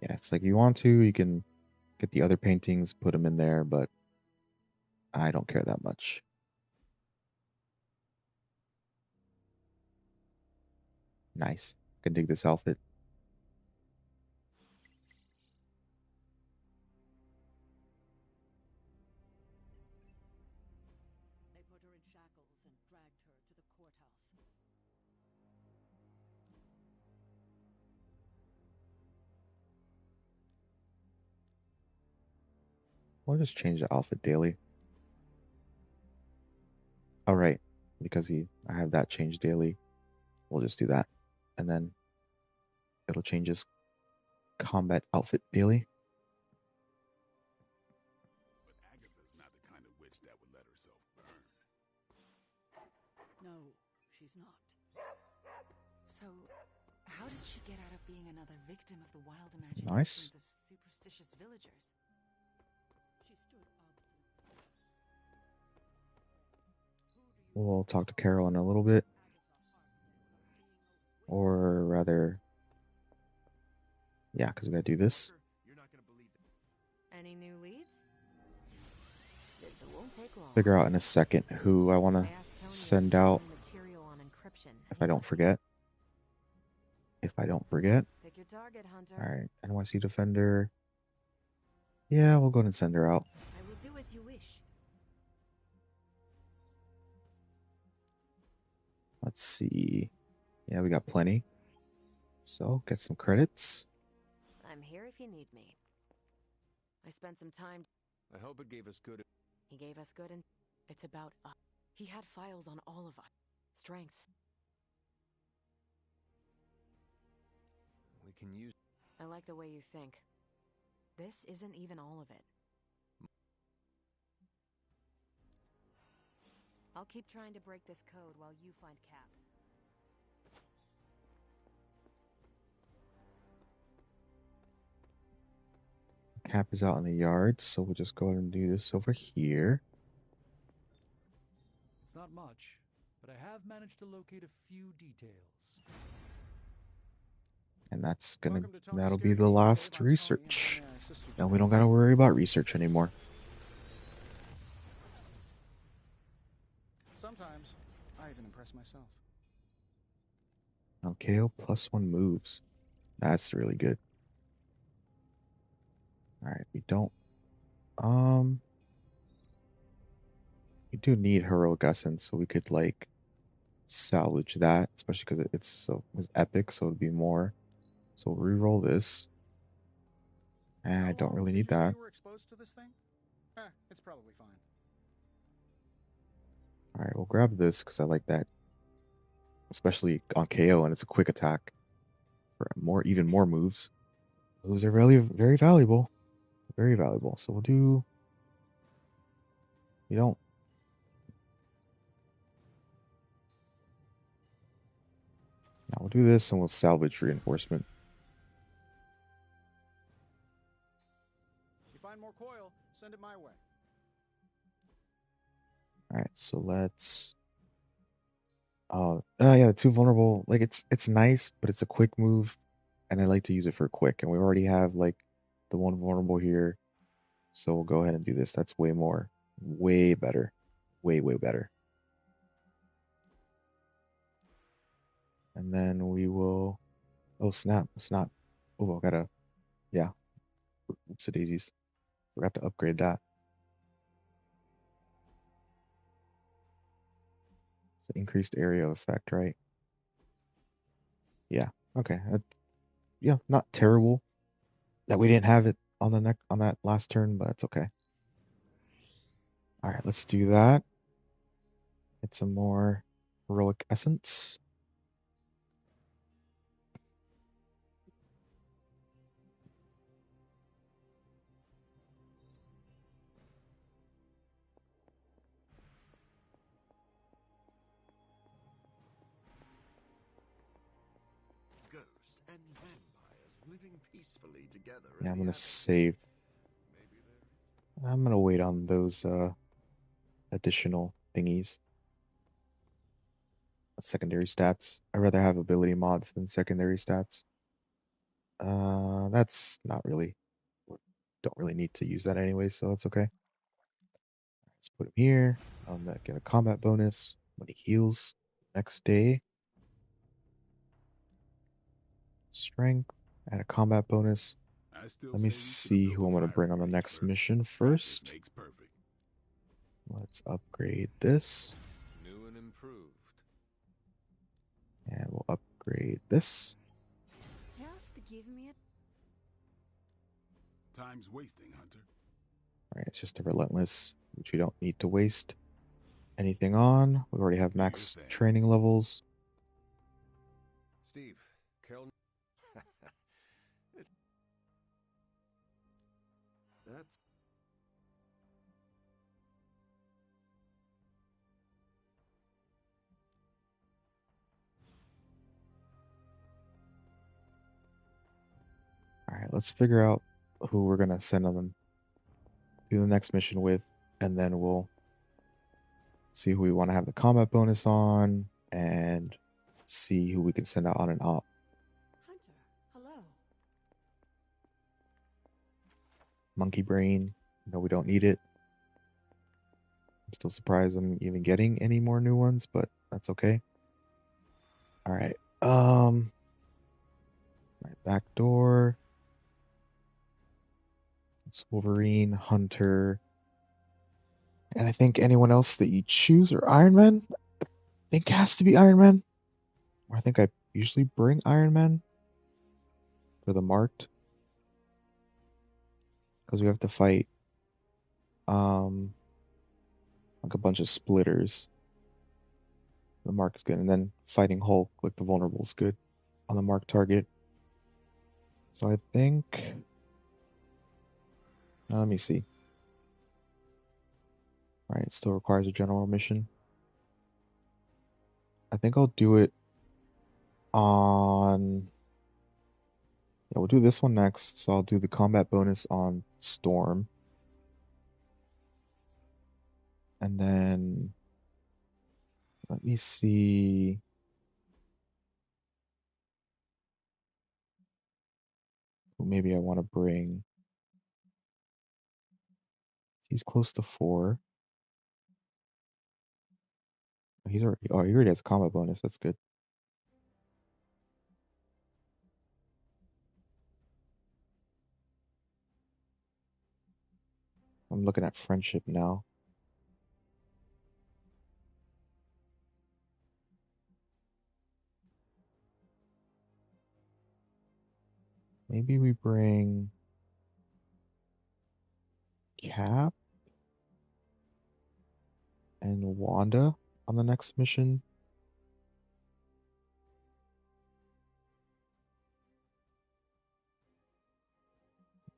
[SPEAKER 1] Yeah, it's like you want to, you can get the other paintings, put them in there, but I don't care that much. Nice. Can dig this outfit.
[SPEAKER 8] They put her in shackles and dragged her to the courthouse.
[SPEAKER 1] We'll just change the outfit daily. All right, because I have that change daily. We'll just do that, and then it'll change his combat outfit daily.
[SPEAKER 4] But Agatha's not the kind of witch that would let herself burn.
[SPEAKER 8] No, she's not.
[SPEAKER 10] So, how did she get out of being another victim of the wild
[SPEAKER 1] Nice.
[SPEAKER 10] imaginations of superstitious villagers?
[SPEAKER 8] She stood obstinate.
[SPEAKER 1] We'll talk to Carol in a little bit, or rather, yeah, because we gotta do this.
[SPEAKER 7] You're not gonna believe it.
[SPEAKER 2] Any new leads? This won't take long.
[SPEAKER 1] Figure out in a second who I want to
[SPEAKER 2] I asked Tony
[SPEAKER 1] send
[SPEAKER 2] if he
[SPEAKER 1] out.
[SPEAKER 2] had any material on encryption.
[SPEAKER 1] If I don't forget. If I don't forget.
[SPEAKER 2] Pick your target, Hunter.
[SPEAKER 1] All right, NYC Defender. Yeah, we'll go ahead and send her out.
[SPEAKER 2] I will do as you wish.
[SPEAKER 1] Let's see. Yeah, we got plenty. So, get some credits.
[SPEAKER 2] I'm here if you need me. I spent some time.
[SPEAKER 3] I hope it gave us good.
[SPEAKER 2] He gave us good and it's about us. He had files on all of us. Strengths.
[SPEAKER 3] We can use.
[SPEAKER 2] I like the way you think. This isn't even all of it. I'll keep trying to break this code while you find Cap.
[SPEAKER 1] Cap is out in the yard, so we'll just go ahead and do this over here.
[SPEAKER 5] It's not much, but I have managed to locate a few details.
[SPEAKER 1] And
[SPEAKER 5] Welcome to Tony's
[SPEAKER 1] that'll be
[SPEAKER 5] Scary
[SPEAKER 1] the
[SPEAKER 5] Neighborhood.
[SPEAKER 1] last
[SPEAKER 5] I'm Tony,
[SPEAKER 1] research.
[SPEAKER 5] and may I assist you
[SPEAKER 1] And we
[SPEAKER 5] today?
[SPEAKER 1] don't gotta worry about research anymore.
[SPEAKER 5] Sometimes I even impress myself.
[SPEAKER 1] Okay, +1 moves. That's really good. Alright, we don't we do need heroic essence, so we could like salvage that, especially because it was epic, so it'd be more. So we'll re-roll this. And I don't really need that.
[SPEAKER 5] You were exposed to this thing? It's probably fine.
[SPEAKER 1] Alright, we'll grab this because I like that. Especially on KO, and it's a quick attack for even more moves. Those are really very valuable. Very valuable. So we'll do. We don't. Now we'll do this and we'll salvage reinforcement.
[SPEAKER 5] If you find more coil, send it my way.
[SPEAKER 1] Alright, so let's. Yeah, the 2 vulnerable. Like it's nice, but it's a quick move, and I like to use it for quick. And we already have like the 1 vulnerable here, so we'll go ahead and do this. That's way better, way better. And then we will. Oh snap! It's not. Oh, I gotta. Yeah. Oops, daisies. Forgot to upgrade that. It's an increased area effect, right? Yeah. Okay. Yeah, not terrible that we didn't have it on that last turn, but it's okay. All right, let's do that. Get some more heroic essence.
[SPEAKER 7] Ghosts and vampires living peacefully together.
[SPEAKER 1] Yeah,
[SPEAKER 7] in
[SPEAKER 1] I'm
[SPEAKER 7] the
[SPEAKER 1] gonna
[SPEAKER 7] attic.
[SPEAKER 1] save.
[SPEAKER 7] Maybe there.
[SPEAKER 1] I'm gonna wait on those additional thingies. Secondary stats. I'd rather have ability mods than secondary stats. That's not really, don't really need to use that anyway, so it's okay. Let's put him here. Get a combat bonus when he heals next day. Strength, add a combat bonus.
[SPEAKER 4] I still
[SPEAKER 1] Let me
[SPEAKER 4] say we should have
[SPEAKER 1] see
[SPEAKER 4] built
[SPEAKER 1] who
[SPEAKER 4] a
[SPEAKER 1] I'm going to bring
[SPEAKER 4] firing
[SPEAKER 1] on the
[SPEAKER 4] range
[SPEAKER 1] next
[SPEAKER 4] first.
[SPEAKER 1] mission
[SPEAKER 4] Practice
[SPEAKER 1] first.
[SPEAKER 4] makes perfect.
[SPEAKER 1] Let's upgrade this.
[SPEAKER 3] New and improved.
[SPEAKER 1] And we'll upgrade this.
[SPEAKER 2] Just give me a...
[SPEAKER 4] Time's wasting, Hunter.
[SPEAKER 1] All right, it's just a relentless, which we don't need to waste anything on. We already have
[SPEAKER 4] Do your
[SPEAKER 1] max
[SPEAKER 4] thing.
[SPEAKER 1] training levels.
[SPEAKER 3] Steve, Carol. That's
[SPEAKER 1] All right, let's figure out who we're going to send on them. Do the next mission with, and then we'll see who we want to have the combat bonus on and see who we can send out on an op.
[SPEAKER 2] Hunter, hello.
[SPEAKER 1] Monkey brain. No, we don't need it. I'm still surprised I'm even getting any more new ones, but that's okay. All right. Right, back door. It's Wolverine, Hunter, and I think anyone else that you choose or Iron Man. I think it has to be Iron Man. Or I think I usually bring Iron Man for the marked because we have to fight like a bunch of splitters. The mark is good, and then fighting Hulk like the vulnerable is good on the mark target. So I think. Let me see. All right, it still requires a general mission. I think I'll do it on. Yeah, we'll do this one next. So I'll do the combat bonus on Storm. And then let me see. Who maybe I want to bring. He's close to 4. He already has a combat bonus. That's good. I'm looking at friendship now. Maybe we bring Cap and Wanda on the next mission.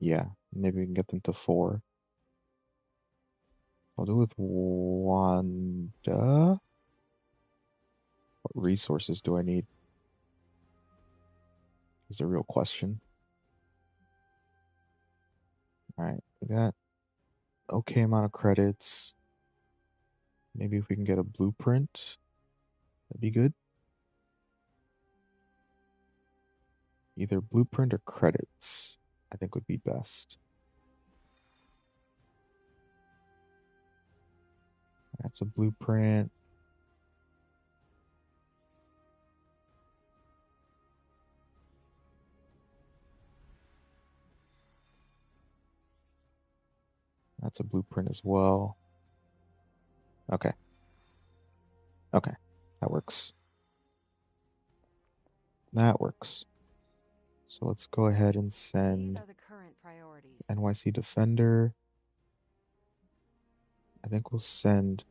[SPEAKER 1] Yeah, maybe we can get them to 4. I'll do with Wanda. What resources do I need? Is a real question. All right, we got okay amount of credits. Maybe if we can get a blueprint, that'd be good. Either blueprint or credits, I think would be best. That's a blueprint. That's a blueprint as well. Okay. Okay. That works. That works. So let's go ahead and
[SPEAKER 2] These
[SPEAKER 1] send
[SPEAKER 2] are the current priorities.
[SPEAKER 1] NYC Defender. I think we'll send.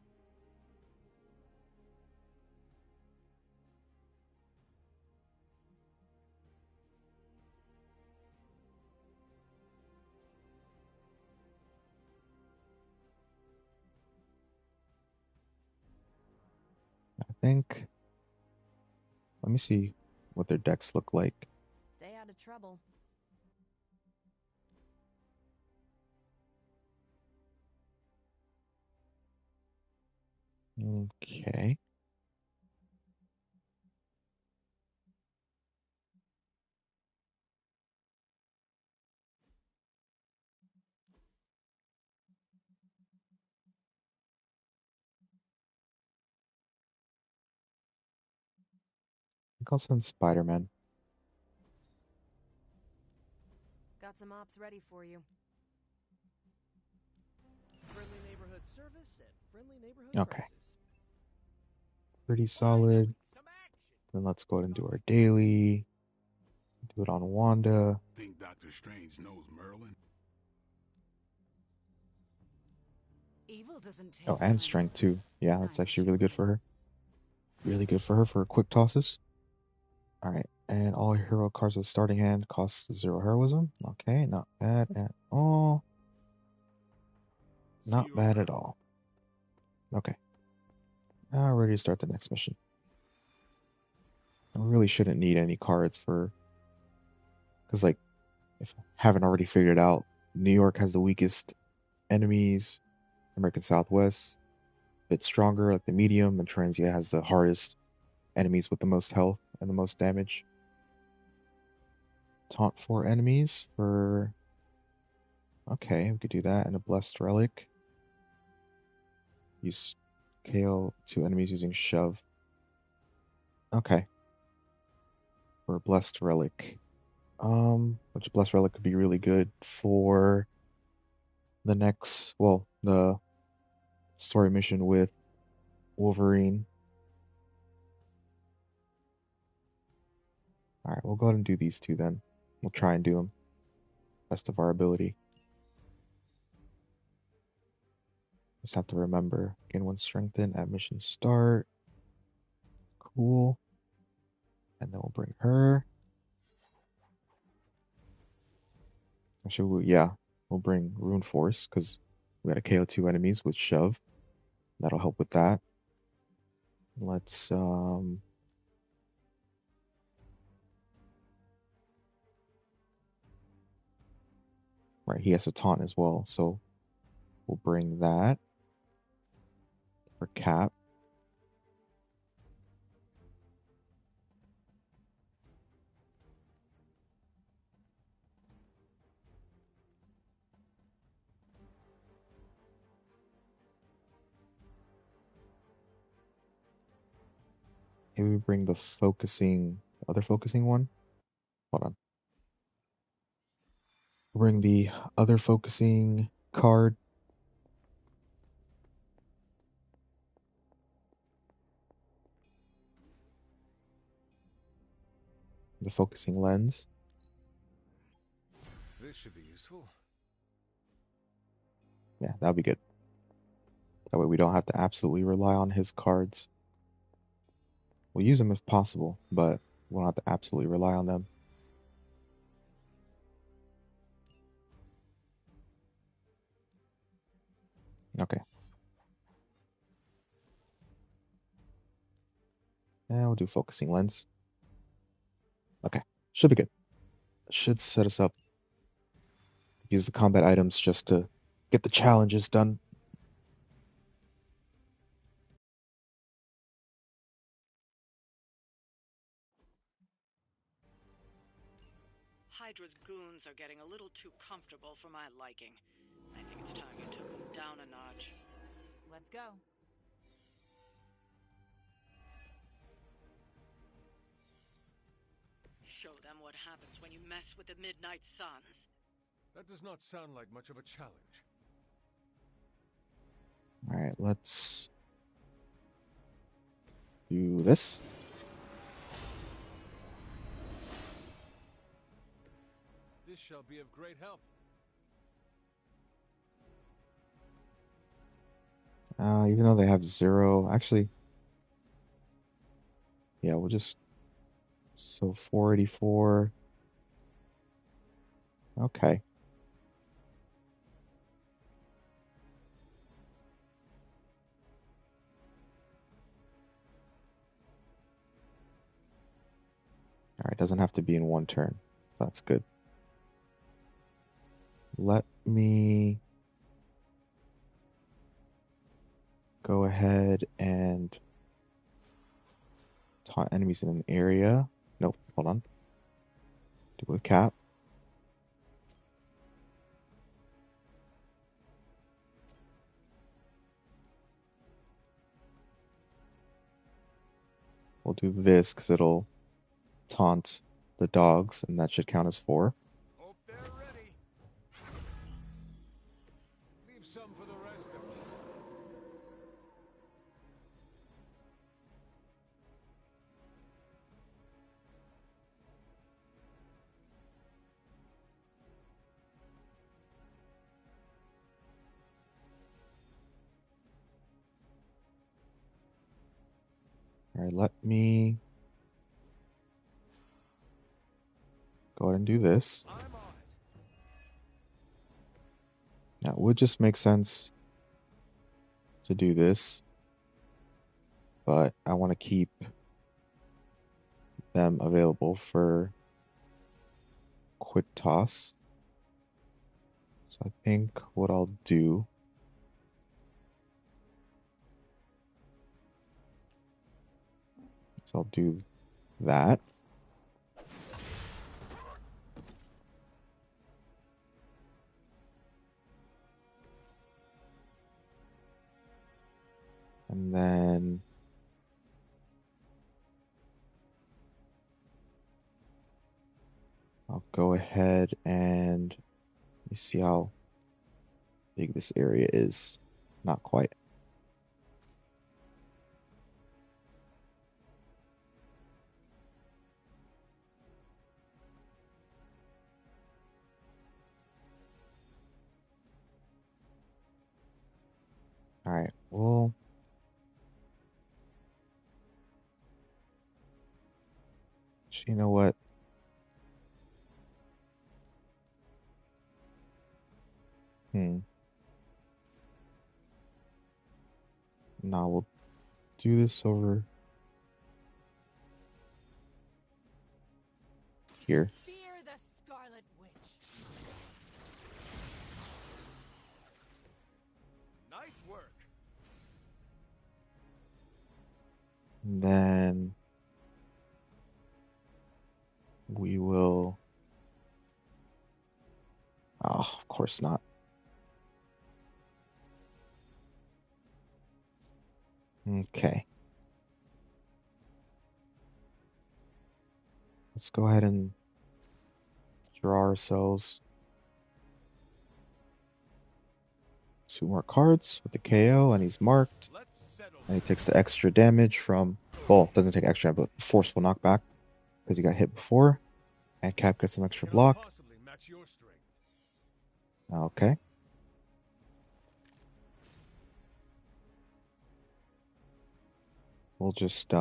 [SPEAKER 1] I think. Let me see what their decks look like.
[SPEAKER 2] Stay out of trouble.
[SPEAKER 1] Okay. I'll send Spider-Man.
[SPEAKER 9] Got some ops ready for you.
[SPEAKER 11] Friendly neighborhood service at friendly neighborhood
[SPEAKER 1] Okay.
[SPEAKER 11] prices.
[SPEAKER 1] Pretty solid. Then let's go ahead and do our daily. Do it on Wanda.
[SPEAKER 4] Think Doctor Strange knows Merlin?
[SPEAKER 10] Evil doesn't take
[SPEAKER 1] Oh, and
[SPEAKER 10] time.
[SPEAKER 1] strength too. Yeah, that's
[SPEAKER 10] I
[SPEAKER 1] actually
[SPEAKER 10] wish
[SPEAKER 1] really
[SPEAKER 10] it
[SPEAKER 1] good for her. Really good for her for quick tosses. Alright, and all hero cards with starting hand cost 0 heroism. Okay, not bad at all. Not bad at all. Okay. Now we're ready to start the next mission. I really shouldn't need any cards for... Because, like, if I haven't already figured it out, New York has the weakest enemies. American Southwest, a bit stronger, like the medium, and Transia has the hardest enemies with the most health and the most damage. Taunt 4 enemies for... Okay, we could do that. And a Blessed Relic. Use KO 2 enemies using Shove. Okay. For a Blessed Relic. Which Blessed Relic could be really good for the next... Well, the story mission with Wolverine. Alright, we'll go ahead and do these two then. We'll try and do them. Best of our ability. Just have to remember. Gain 1 strengthen at mission start. Cool. And then we'll bring her. Actually, yeah. We'll bring Rune Force, because we got a KO 2 enemies with Shove. That'll help with that. Let's, Right, he has a taunt as well, so we'll bring that for Cap. Maybe we bring the other focusing one. Hold on. Bring the other focusing card. The focusing lens.
[SPEAKER 3] This should be useful.
[SPEAKER 1] Yeah, that'll be good. That way we don't have to absolutely rely on his cards. We'll use them if possible, but we won't have to absolutely rely on them. Okay. And we'll do focusing lens. Okay, should be good. Should set us up. Use the combat items just to get the challenges done.
[SPEAKER 8] Hydra's goons are getting a little too comfortable for my liking. I think it's time you took them down a notch.
[SPEAKER 10] Let's go.
[SPEAKER 8] Show them what happens when you mess with the Midnight Suns.
[SPEAKER 3] That does not sound like much of a challenge.
[SPEAKER 1] Alright, let's do this.
[SPEAKER 3] This shall be of great help.
[SPEAKER 1] Even though they have 0, actually, yeah, we'll just, so 484. Okay. Alright, doesn't have to be in one turn. So that's good. Let me go ahead and taunt enemies in an area. Nope, hold on. Do a Cap. We'll do this because it'll taunt the dogs, and that should count as 4.
[SPEAKER 3] Hope they're ready. Leave some for the rest of us.
[SPEAKER 1] All right, let me go ahead and do this.
[SPEAKER 3] I'm on it.
[SPEAKER 1] Now, it would just make sense to do this, but I want to keep them available for quick toss. So I think what I'll do is I'll do that. And then I'll go ahead and let me see how big this area is. Not quite. All right, well, you know what? Now we'll do this over here.
[SPEAKER 2] Fear the Scarlet Witch.
[SPEAKER 3] Nice work.
[SPEAKER 1] And then we will... Oh, of course not. Okay. Let's go ahead and draw ourselves 2 more cards with the KO, and he's marked. And he takes the extra damage from... Well, doesn't take extra, but forceful knockback because he got hit before. And Cap gets some extra block. Okay. We'll just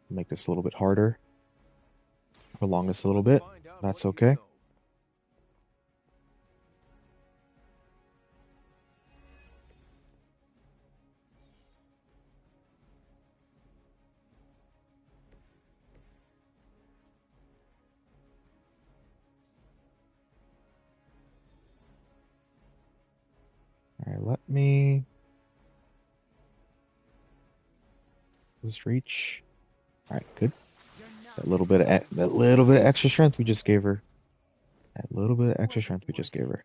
[SPEAKER 1] make this a little bit harder. Prolong this a little bit. That's okay. All right, let me just reach. All right, good. That little bit of extra strength we just gave her. That little bit of extra strength we just gave her.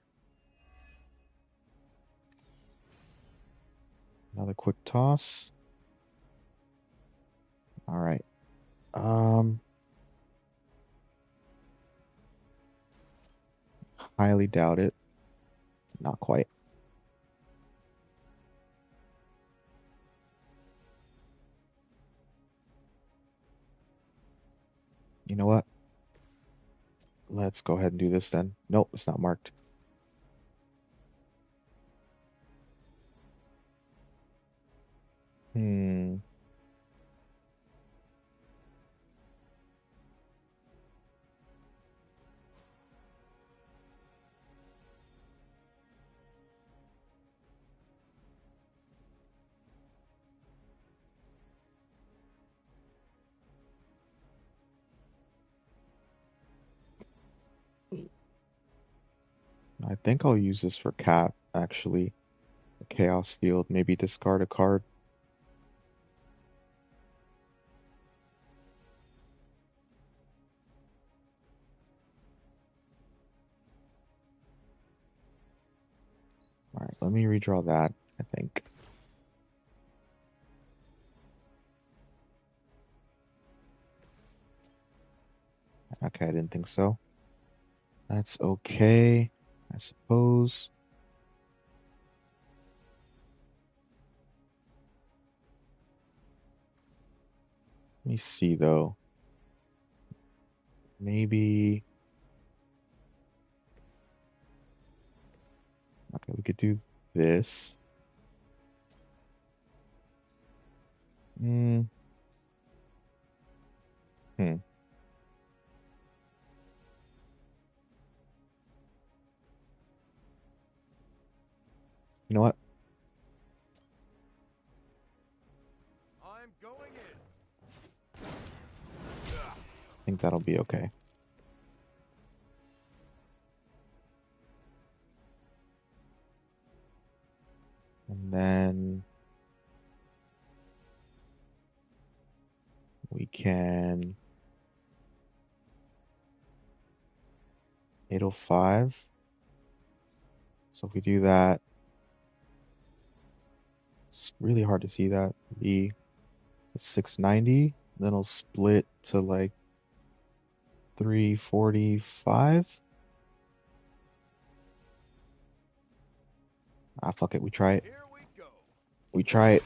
[SPEAKER 1] Another quick toss. All right. Highly doubt it. Not quite. You know what? Let's go ahead and do this then. Nope, it's not marked. I think I'll use this for Cap, actually. The Chaos Field. Maybe discard a card. Alright, let me redraw that, I think. Okay, I didn't think so. That's okay, I suppose. Let me see, though. Maybe... Okay, we could do this. Hmm. You know what?
[SPEAKER 3] I'm going in.
[SPEAKER 1] I think that'll be okay. And then we can 805. So if we do that, it's really hard to see that. Be 690, then it'll split to like 345. Ah, fuck it, we try it.
[SPEAKER 3] Here we go.
[SPEAKER 1] We try it.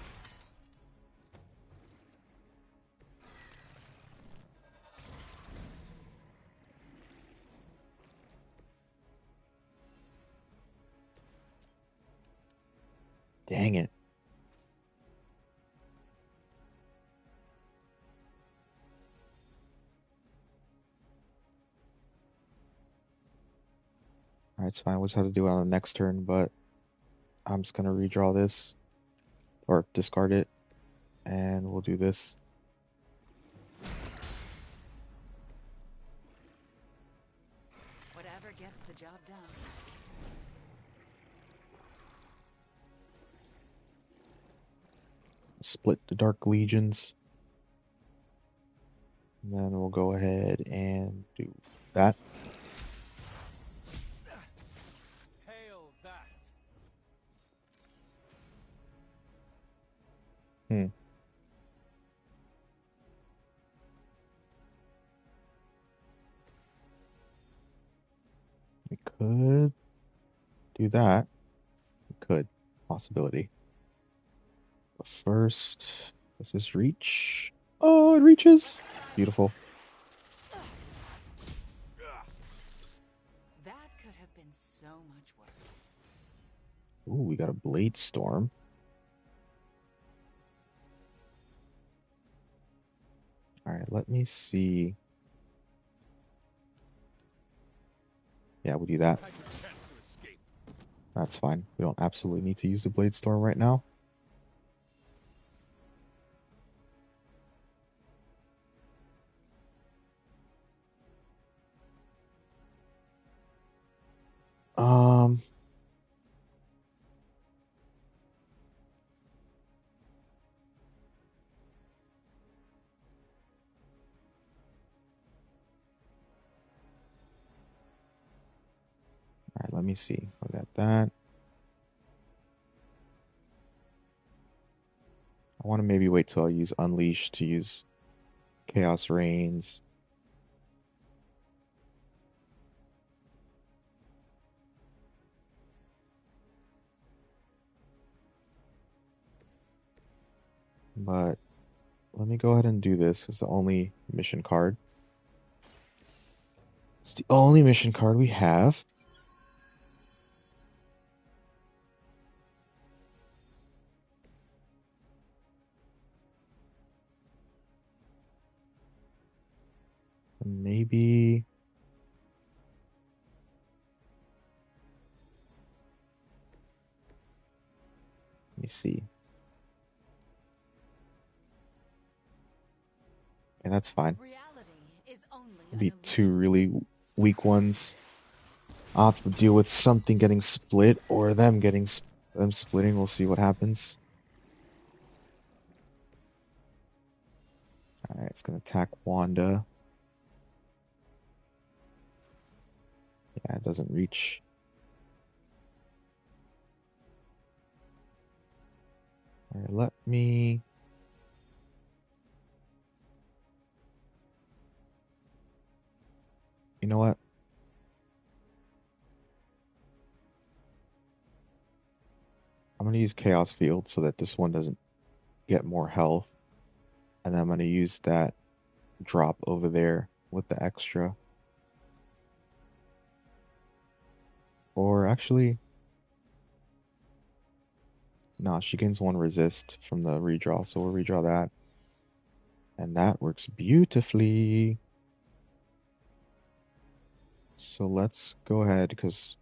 [SPEAKER 1] Dang it. Alright, it's fine. We'll just have to do it on the next turn, but I'm just gonna redraw this or discard it, and we'll do this.
[SPEAKER 10] Whatever gets the job done.
[SPEAKER 1] Split the Dark Legions. And then we'll go ahead and do that.
[SPEAKER 3] Hail that.
[SPEAKER 1] Hmm. We could do that. We could. Possibility. But first, does this reach? Oh, it reaches. Beautiful.
[SPEAKER 10] That could have been so much worse.
[SPEAKER 1] Ooh, we got a Blade Storm. Alright, let me see. Yeah, we do that. That's fine. We don't absolutely need to use the Blade Storm right now. Um, Alright, let me see. We got that. I want to maybe wait till I use Unleash to use Chaos Reigns. But let me go ahead and do this. It's the only mission card. It's the only mission card we have. Maybe... Let me see. Yeah, that's fine. Maybe two really weak ones. I'll have to deal with something getting split or them splitting. We'll see what happens. Alright, it's gonna attack Wanda. Yeah, it doesn't reach. Alright, let me... You know what? I'm going to use Chaos Field so that this one doesn't get more health. And then I'm going to use that drop over there with the extra. Or actually, no, she gains 1 resist from the redraw, so we'll redraw that. And that works beautifully. So let's go ahead, because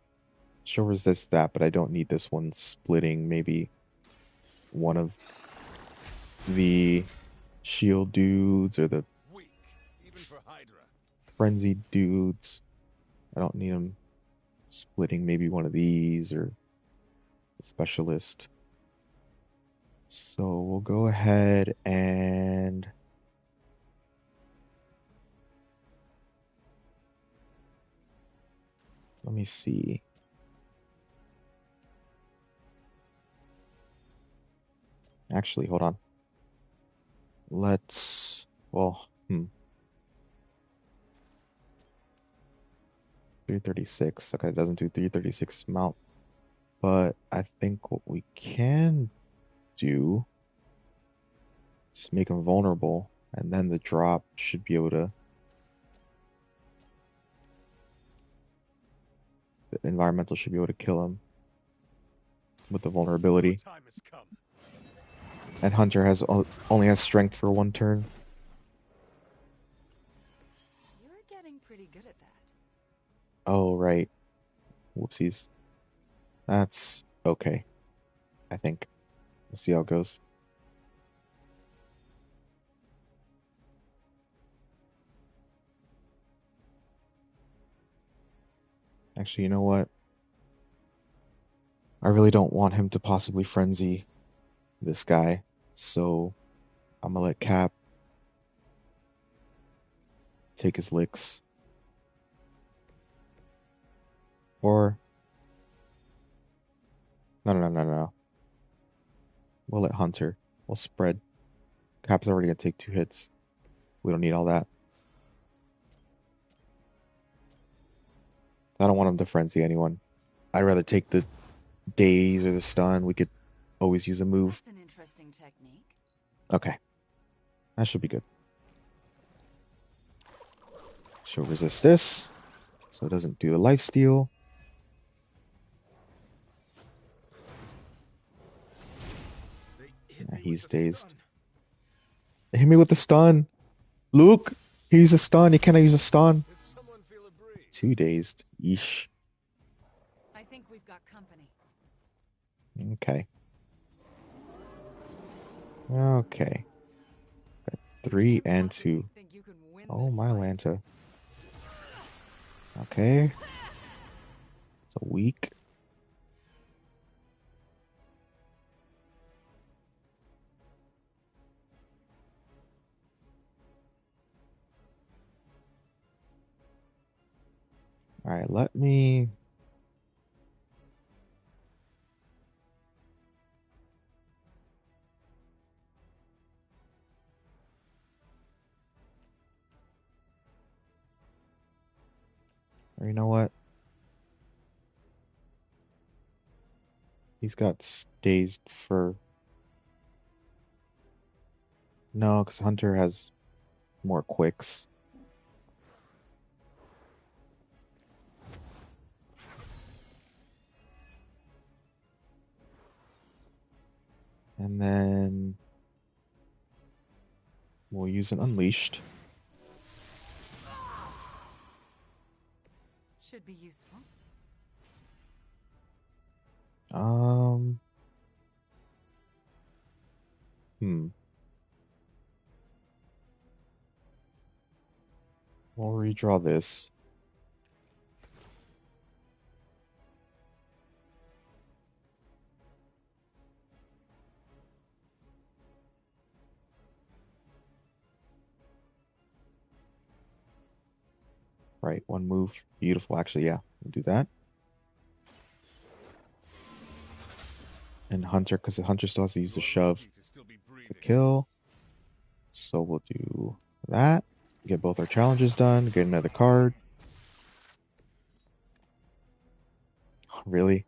[SPEAKER 1] she'll resist that, but I don't need this one splitting maybe one of the shield dudes or the frenzied dudes. I don't need them splitting maybe one of these or the specialist. So we'll go ahead and let me see. Actually, hold on. Let's, well, 336. Okay, it doesn't do 336 mount. But I think what we can do is make him vulnerable, and then the drop should be able to. The environmental should be able to kill him with the vulnerability. And Hunter has only has strength for 1 turn.
[SPEAKER 10] You're getting pretty good at that.
[SPEAKER 1] Oh, right. Whoopsies. That's okay, I think. We'll see how it goes. Actually, you know what? I really don't want him to possibly frenzy this guy, so I'm gonna let Cap take his licks. Or no. We'll let Hunter. We'll spread. Cap's already gonna take 2 hits. We don't need all that. I don't want him to frenzy anyone. I'd rather take the daze or the stun. We could always use a move.
[SPEAKER 10] That's an interesting technique.
[SPEAKER 1] Okay. That should be good. She'll resist this, so it doesn't do a lifesteal. Yeah, he's dazed. They hit me with the stun. Luke, he used a stun. He cannot use a stun. 2 dazed. Yeesh.
[SPEAKER 10] I think we've got company.
[SPEAKER 1] Okay. Okay. Got 3 and 2. Oh, my Lanta. Okay. It's a weak. All right, let me. Or you know what? He's got dazed for. No, because Hunter has more quicks. And then we'll use an Unleashed.
[SPEAKER 10] Should be useful. We'll redraw this. Right, 1 move. Beautiful. Actually, yeah, we'll do that. And Hunter, because the Hunter still has to use the shove to kill. So we'll do that. Get both our challenges done. Get another card.
[SPEAKER 1] Really?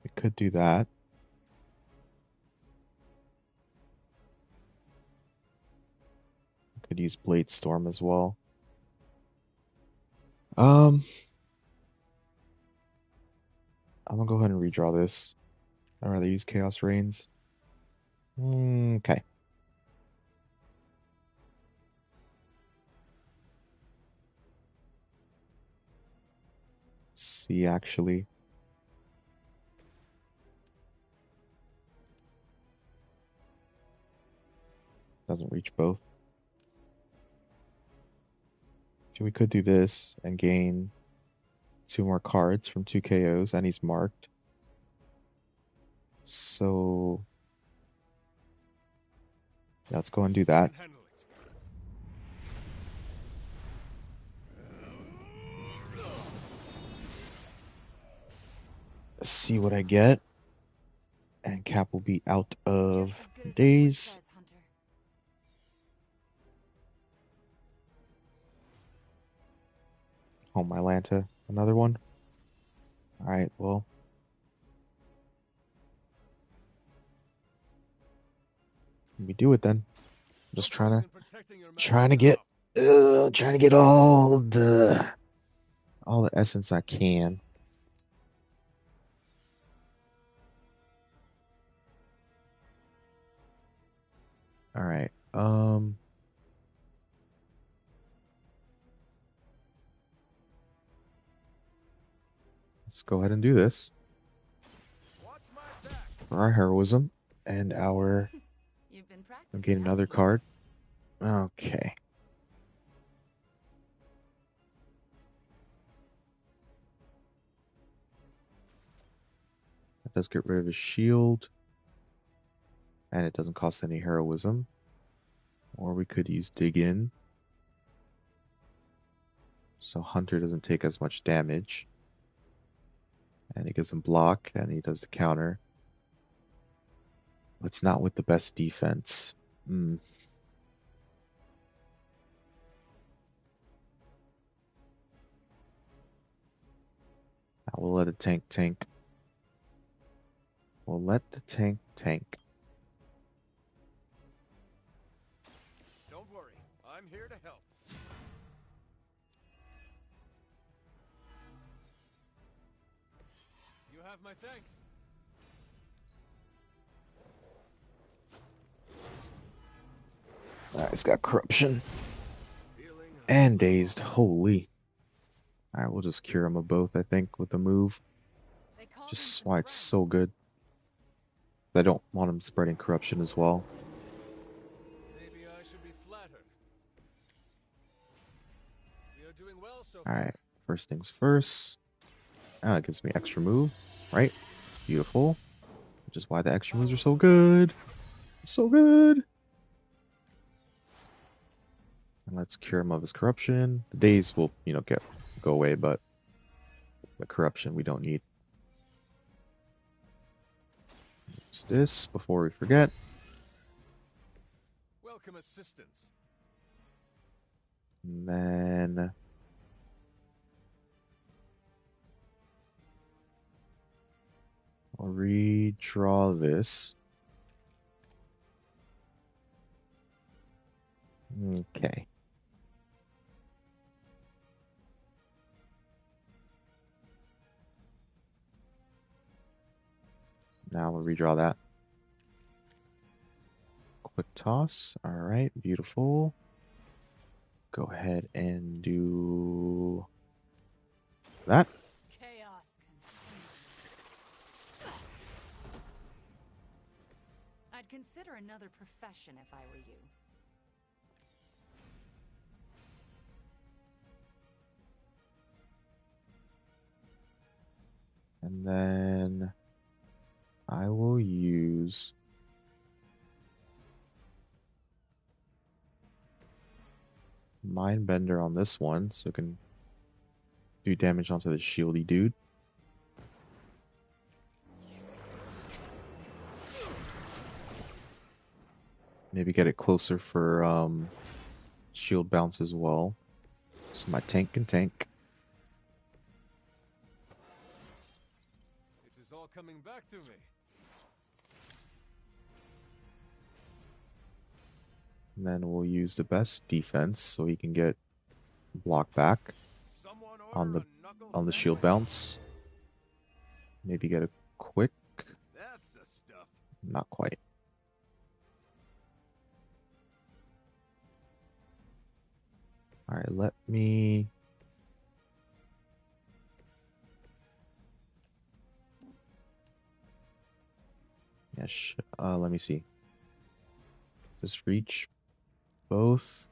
[SPEAKER 1] We could do that. Could use Blade Storm as well. I'm gonna go ahead and redraw this. I'd rather use Chaos Reigns. Okay. Let's see, actually. Doesn't reach both. So we could do this and gain 2 more cards from 2 KOs, and he's marked. So let's go and do that. See what I get. And Cap will be out of days. Oh, my Lanta. Another one? Alright, well. We do it then. Just trying to get all the essence I can. Alright. Let's go ahead and do this. For our heroism and our I'll get another card. Okay. That does get rid of his shield. And it doesn't cost any heroism. Or we could use Dig In. So Hunter doesn't take as much damage. And he gives him block, and he does the counter. But it's not with the best defense. I will let a tank. We'll let the tank.
[SPEAKER 3] Don't worry, I'm here to help. You have my thanks.
[SPEAKER 1] Alright, it's got corruption. And dazed. Holy. Alright, we'll just cure him of both, I think, with the move. Just why it's so good. I don't want him spreading corruption as well.
[SPEAKER 3] Maybe I should be flattered. We are doing well so
[SPEAKER 1] far. Alright, first things first. It gives me extra move, right? Beautiful. Which is why the extra moves are so good. So good. And let's cure him of his corruption. The days will, go away, but the corruption we don't need. Use this before we forget.
[SPEAKER 3] Welcome assistance.
[SPEAKER 1] And then I'll redraw this. Okay. Now we'll redraw that. Quick toss. All right, beautiful. Go ahead and do that.
[SPEAKER 9] Chaos I'd consider another profession if I were you.
[SPEAKER 1] And then I will use Mindbender on this one, so it can do damage onto the shieldy dude. Maybe get it closer for shield bounce as well. So my tank can tank.
[SPEAKER 3] It is all coming back to me.
[SPEAKER 1] And then we'll use the best defense so he can get block back on the shield bounce. Maybe get a quick.
[SPEAKER 3] That's the stuff.
[SPEAKER 1] Not quite. All right, let me. Yes, let me see. Just reach both.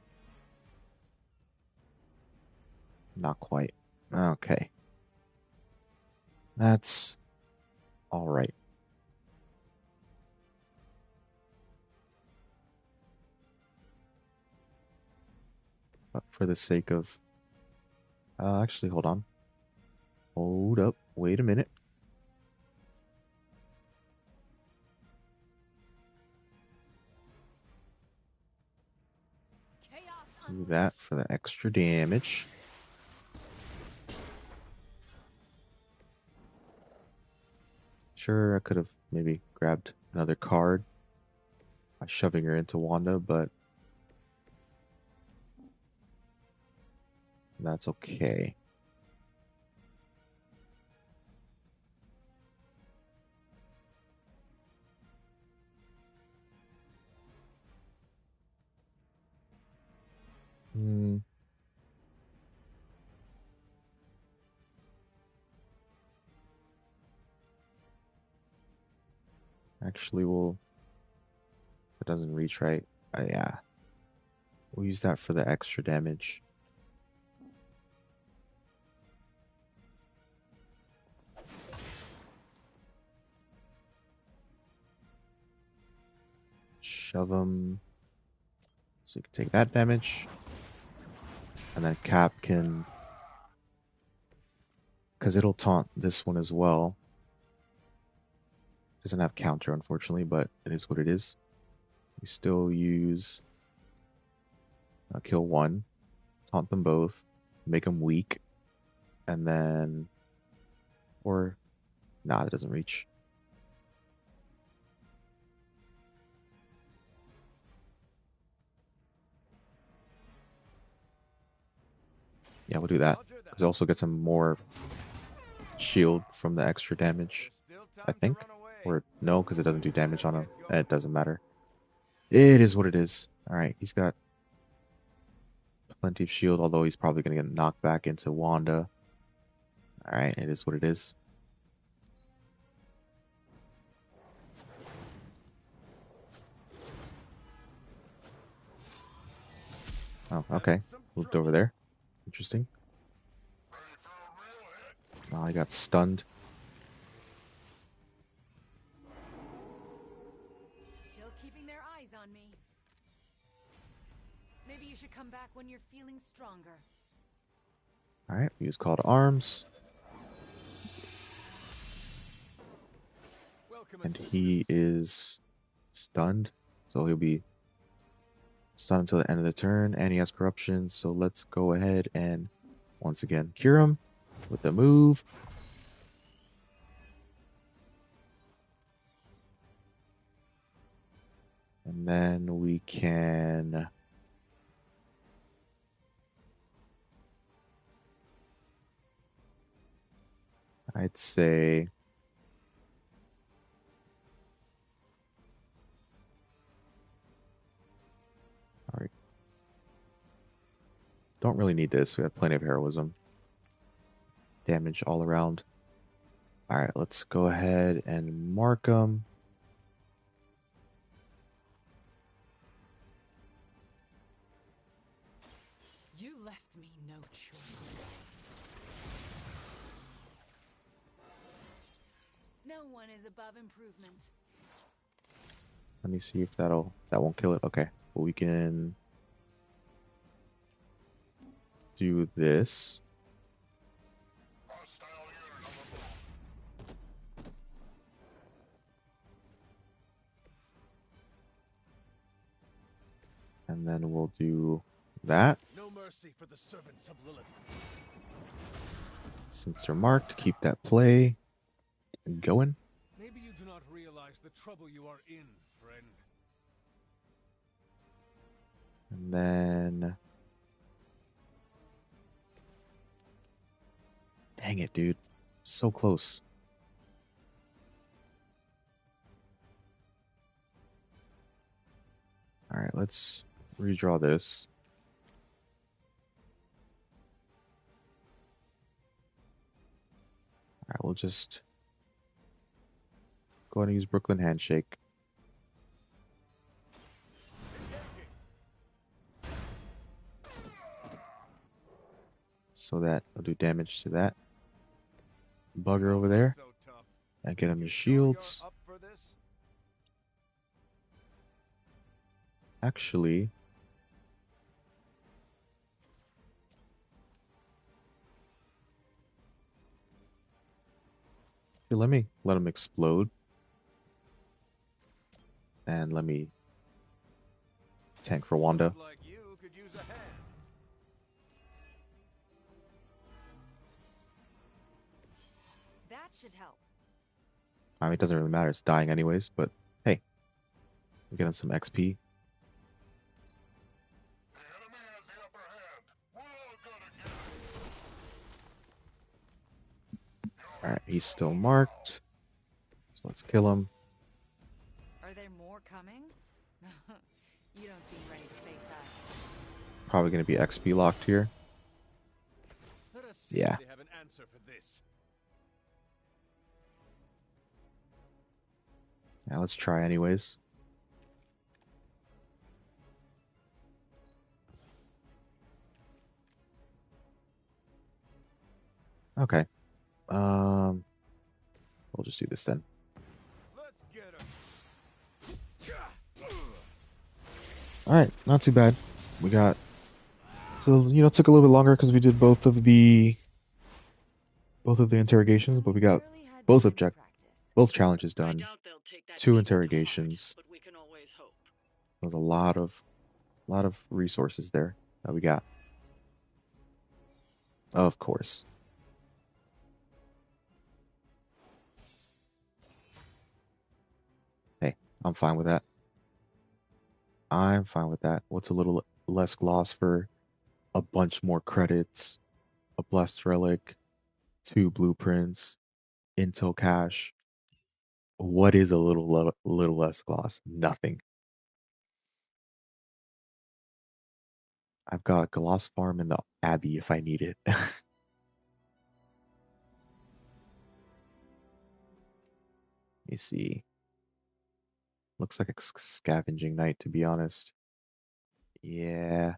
[SPEAKER 1] Not quite. Okay. That's all right. But for the sake of... actually, hold on. Hold up. Wait a minute. Do that for the extra damage. Sure, I could have maybe grabbed another card by shoving her into Wanda, but that's okay. Actually, it doesn't reach right. Yeah. We'll use that for the extra damage. Shove him. So you can take that damage. And then Cap can... Because it'll taunt this one as well. Doesn't have counter, unfortunately, but it is what it is. We still use... kill one. Taunt them both. Make them weak. And then... Or... Nah, it doesn't reach. Yeah, we'll do that. Because it also gets him more shield from the extra damage, I think. Or no, because it doesn't do damage on him. It doesn't matter. It is what it is. Alright, he's got plenty of shield, although he's probably going to get knocked back into Wanda. Alright, it is what it is. Oh, okay. Moved over there. Interesting. Oh, I got stunned.
[SPEAKER 9] Still keeping their eyes on me. Maybe you should come back when you're feeling stronger.
[SPEAKER 1] Alright, we use Call to Arms. And he is stunned. So he'll be stunned until the end of the turn. And he has corruption. So let's go ahead and once again cure him with the move. And then we can... I'd say... Alright. Don't really need this. We have plenty of heroism. Damage all around. Alright, let's go ahead and mark them.
[SPEAKER 9] You left me no choice. No one is above improvement.
[SPEAKER 1] Let me see if that won't kill it. Okay, well, we can do this. And then we'll do that.
[SPEAKER 11] No mercy for the servants of Lilith.
[SPEAKER 1] Since they're marked, keep that play going.
[SPEAKER 3] Maybe you do not realize the trouble you are in, friend.
[SPEAKER 1] And then... Dang it, dude. So close. Alright, let's redraw this. Alright, we'll just go ahead and use Brooklyn Handshake. So that will do damage to that bugger over there. And get him his shields. Actually, here, let me let him explode. And let me tank for Wanda.
[SPEAKER 7] Like you could use a hand.
[SPEAKER 9] That should help.
[SPEAKER 1] I mean, it doesn't really matter. It's dying anyways, but hey, we're getting some XP. Alright, he's still marked. So let's kill him.
[SPEAKER 9] Are there more coming? You don't seem ready to face us.
[SPEAKER 1] Probably going to be XP locked here.
[SPEAKER 3] Let us see
[SPEAKER 1] Yeah.
[SPEAKER 3] if they have an answer for this.
[SPEAKER 1] Yeah, let's try anyways. Okay. We'll just do this then.
[SPEAKER 7] Let's get her.
[SPEAKER 1] Alright, not too bad. We got... So, you know, it took a little bit longer because we did both of the interrogations, but we got both challenges
[SPEAKER 8] I
[SPEAKER 1] done.
[SPEAKER 8] doubt they'll take that
[SPEAKER 1] 2
[SPEAKER 8] beating to
[SPEAKER 1] interrogations.
[SPEAKER 8] heart, but we can always hope.
[SPEAKER 1] There's a lot of resources there that we got. Of course. Hey, I'm fine with that. I'm fine with that. What's a little less gloss for a bunch more credits, a blessed relic, 2 blueprints, intel cache? What is a little less gloss? Nothing. I've got a gloss farm in the Abbey if I need it. Let me see. Looks like a scavenging night, to be honest. Yeah.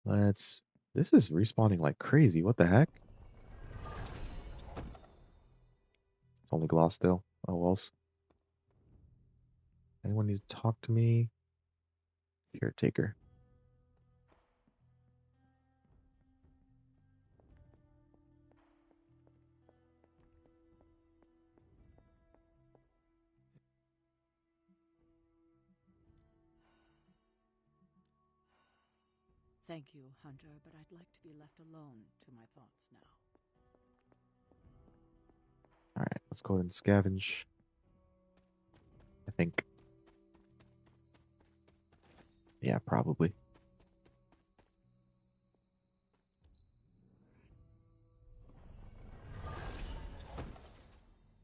[SPEAKER 1] Let's... This is respawning like crazy. What the heck? It's only gloss still. Oh, well. Anyone need to talk to me? Caretaker.
[SPEAKER 2] Thank you, Hunter, but I'd like to be left alone to my thoughts now.
[SPEAKER 1] Alright, let's go ahead and scavenge. I think. Yeah, probably.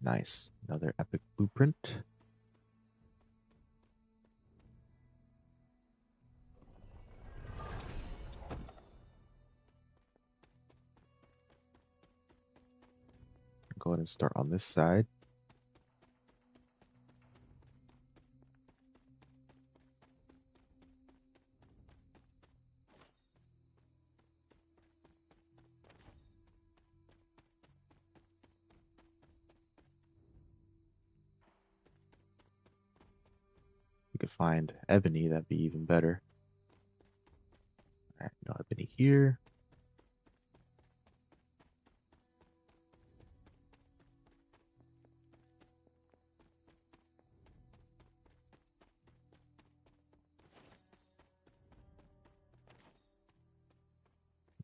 [SPEAKER 1] Nice. Another epic blueprint. Go ahead and start on this side. We could find ebony, that'd be even better. Alright, no ebony here.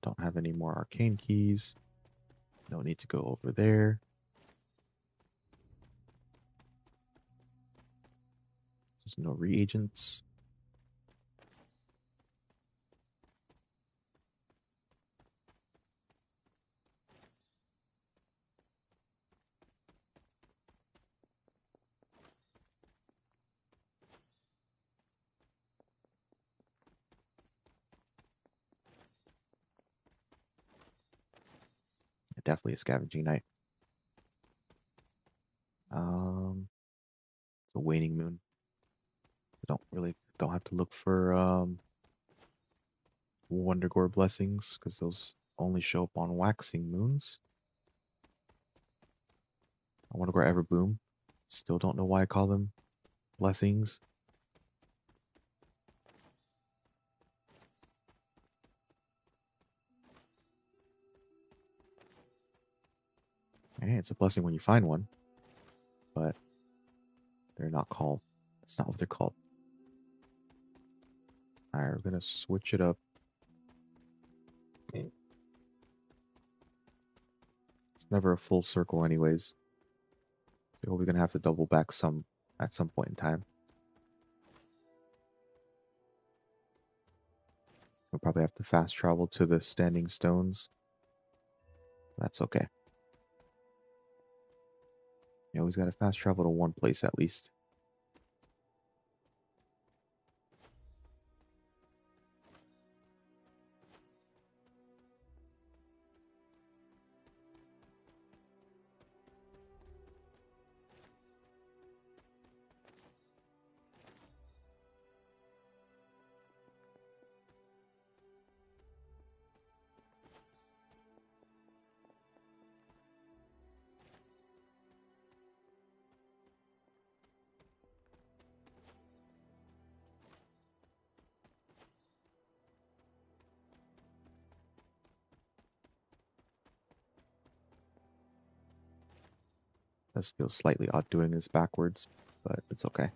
[SPEAKER 1] Don't have any more arcane keys. No need to go over there. There's no reagents. Definitely a scavenging night. The waning moon. Don't have to look for Wondergore blessings because those only show up on waxing moons. Wondergore Everbloom. Still don't know why I call them blessings. Hey, it's a blessing when you find one, but they're not called. That's not what they're called. All right, we're gonna switch it up. It's never a full circle, anyways. So we're gonna have to double back at some point in time. We'll probably have to fast travel to the standing stones. That's okay. You always gotta fast travel to one place at least. This feels slightly odd doing this backwards, but it's okay.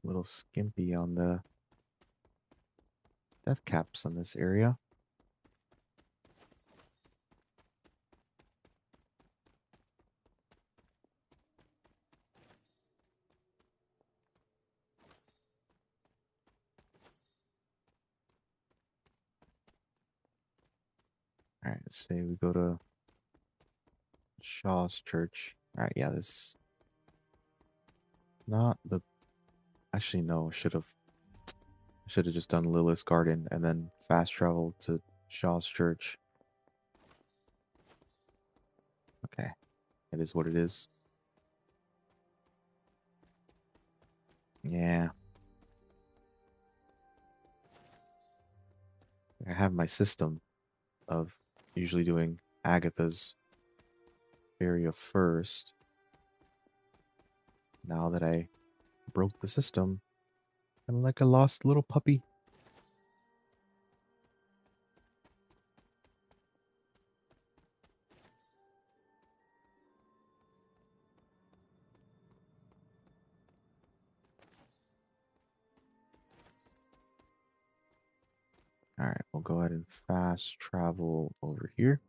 [SPEAKER 1] A little skimpy on the death caps on this area. Alright, let's say we go to Shaw's Church. Alright, yeah, this not the actually no, should have just done Lilith's Garden and then fast travel to Shaw's Church. Okay. It is what it is. Yeah. I have my system of usually doing Agatha's area first. Now that I broke the system, I'm like a lost little puppy. Alright, we'll go ahead and fast travel over here.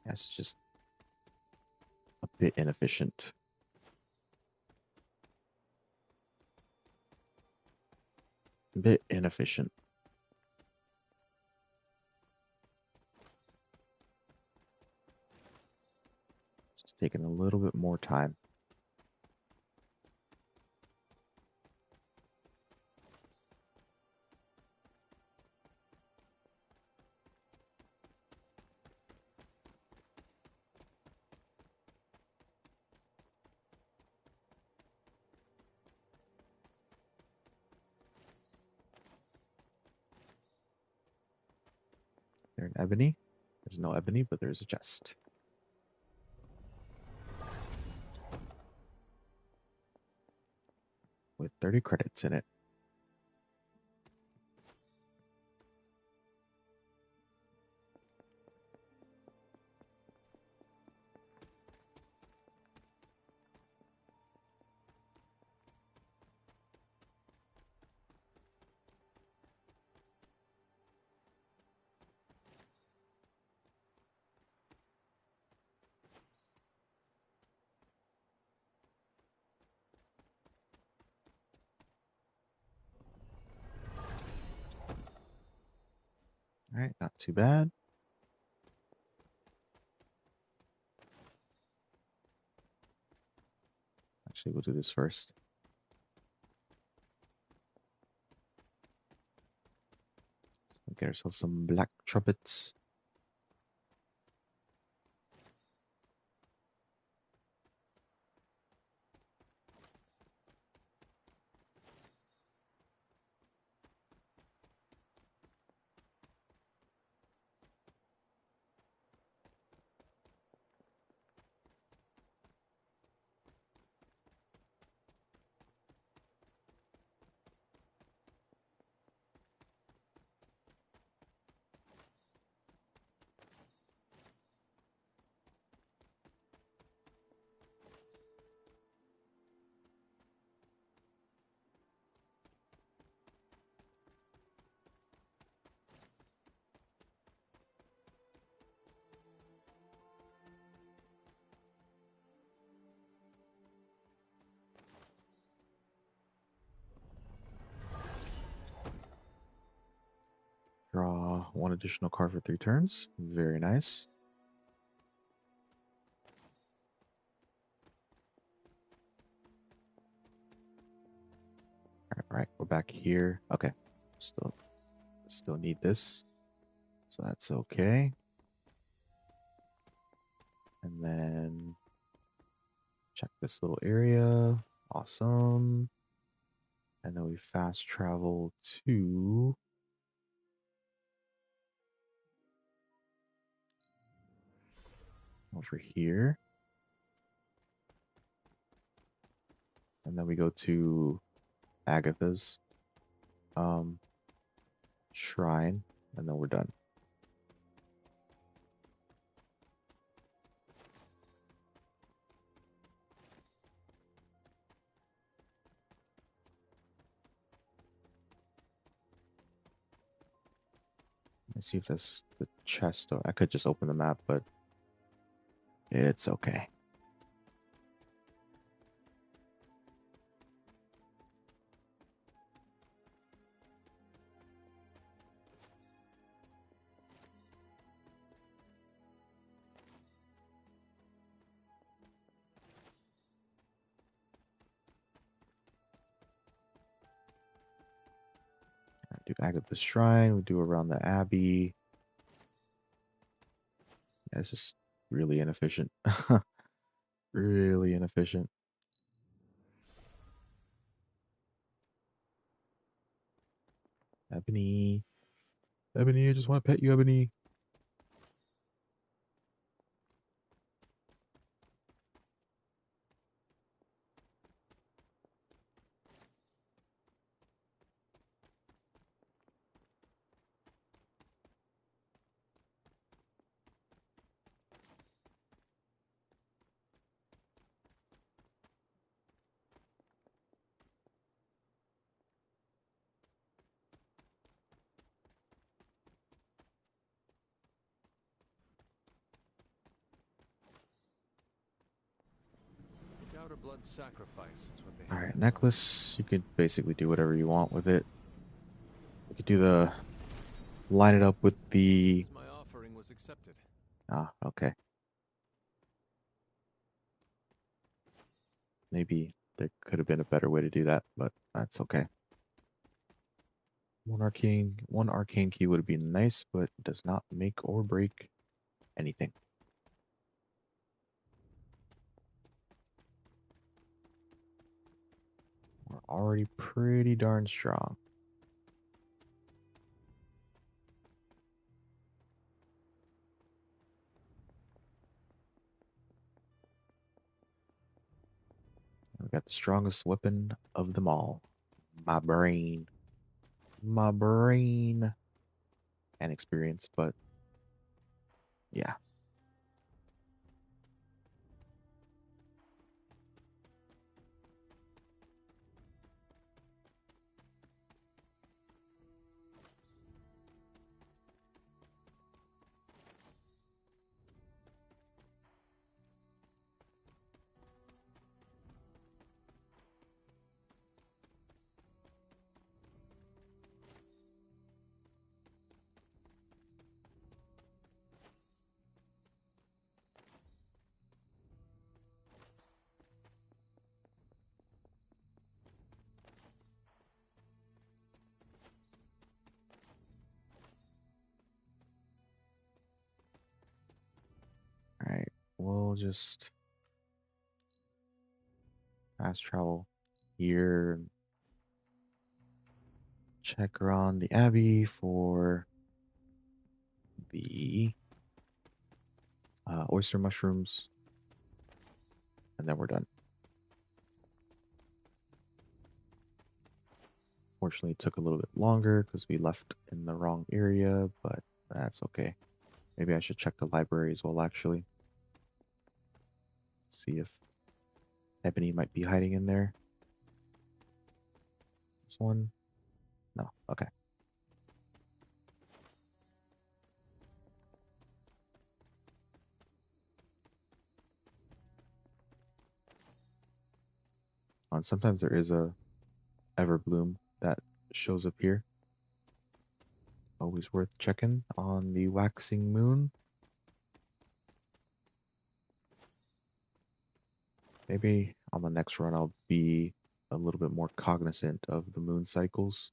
[SPEAKER 1] That's just a bit inefficient. A bit inefficient. It's taking a little bit more time. There's an ebony. There's no ebony, but there's a chest. With 30 credits in it. All right, not too bad. Actually, we'll do this first. So get ourselves some black trumpets. Draw one additional card for 3 turns. Very nice. All right, we're back here. Okay, still need this, so that's okay. And then check this little area. Awesome. And then we fast travel to over here. And then we go to Agatha's shrine, and then we're done. Let's see if that's the chest. I could just open the map, but it's okay. Do Agatha's shrine. We do around the abbey. Yeah, it's just really inefficient. Really inefficient. Ebony. Ebony, I just want to pet you, Ebony.
[SPEAKER 3] blood sacrifice is what they
[SPEAKER 1] All
[SPEAKER 3] have.
[SPEAKER 1] right, necklace. You could basically do whatever you want with it. You could do the line it up with the.
[SPEAKER 3] My offering was accepted.
[SPEAKER 1] Ah, okay. Maybe there could have been a better way to do that, but that's okay. One arcane key would be nice, but does not make or break anything. We're already pretty darn strong. We got the strongest weapon of them all. My brain. My brain. And experience, but yeah. All right, we'll just fast travel here and check around the Abbey for the oyster mushrooms, and then we're done. Fortunately, it took a little bit longer because we left in the wrong area, but that's okay. Maybe I should check the library as well, actually. See if Ebony might be hiding in there. This one? No, okay. And sometimes there is a Everbloom that shows up here. Always worth checking on the waxing moon. Maybe on the next run I'll be a little bit more cognizant of the moon cycles.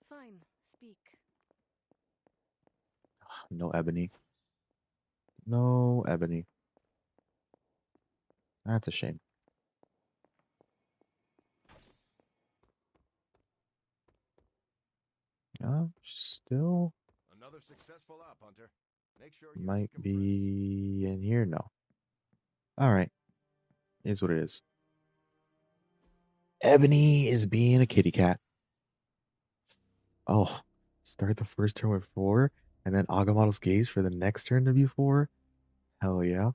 [SPEAKER 9] Fine, speak.
[SPEAKER 1] No Ebony. No Ebony. That's a shame. Still
[SPEAKER 7] Another successful op, Hunter. Make sure you
[SPEAKER 1] might be in here. No. All right. Is what it is. Ebony is being a kitty cat. Oh, start the first turn with 4, and then Agamotto's Gaze for the next turn to be 4. Hell yeah.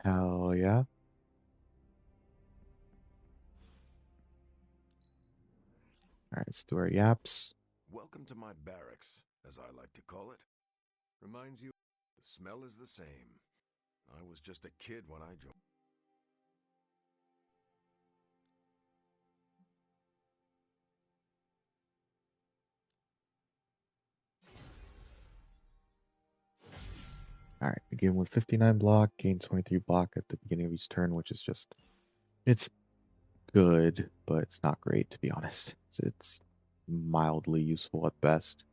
[SPEAKER 1] Hell yeah. All right, let's do our yaps.
[SPEAKER 7] Welcome to my barracks, as I like to call it.
[SPEAKER 3] Reminds you,
[SPEAKER 7] the smell is the same. I was just a kid when I joined.
[SPEAKER 1] All right, begin with 59 block, gain 23 block at the beginning of each turn, which is just, it's good, but it's not great, to be honest. It's mildly useful at best.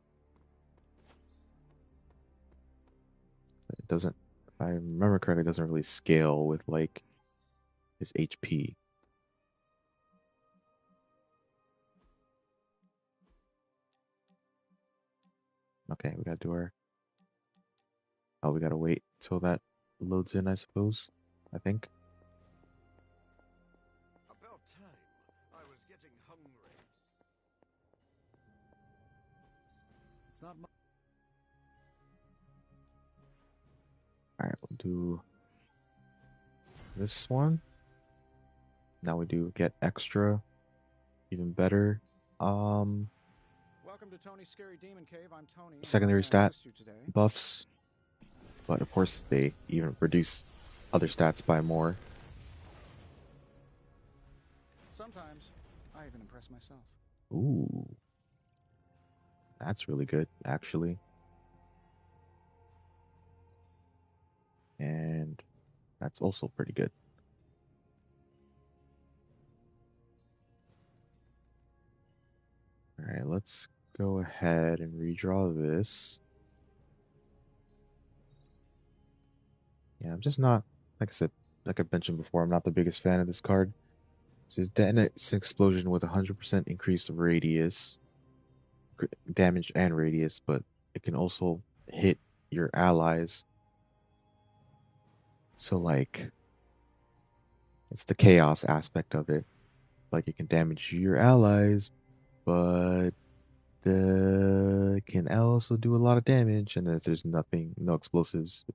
[SPEAKER 1] It doesn't, if I remember correctly, it doesn't really scale with like his HP. Okay, we gotta do our, oh, we gotta wait till that loads in, I suppose. I think.
[SPEAKER 7] About time. I was getting hungry.
[SPEAKER 5] It's not much.
[SPEAKER 1] All right, we'll do this one. Now we do get extra, even better. Um,
[SPEAKER 12] Welcome to Tony's Scary Demon Cave. I'm Tony. and
[SPEAKER 1] secondary
[SPEAKER 12] how can I
[SPEAKER 1] stat
[SPEAKER 12] assist you today?
[SPEAKER 1] buffs, but of course they even reduce other stats by more.
[SPEAKER 12] Sometimes I even impress myself.
[SPEAKER 1] Ooh, that's really good, actually. And that's also pretty good. All right, let's go ahead and redraw this. Yeah, I'm just not, like I said, like I mentioned before, I'm not the biggest fan of this card. It says detonates an explosion with 100% increased radius, damage and radius, but it can also hit your allies. So, like, it's the chaos aspect of it. Like, it can damage your allies, but can also do a lot of damage. And then if there's nothing, no explosives,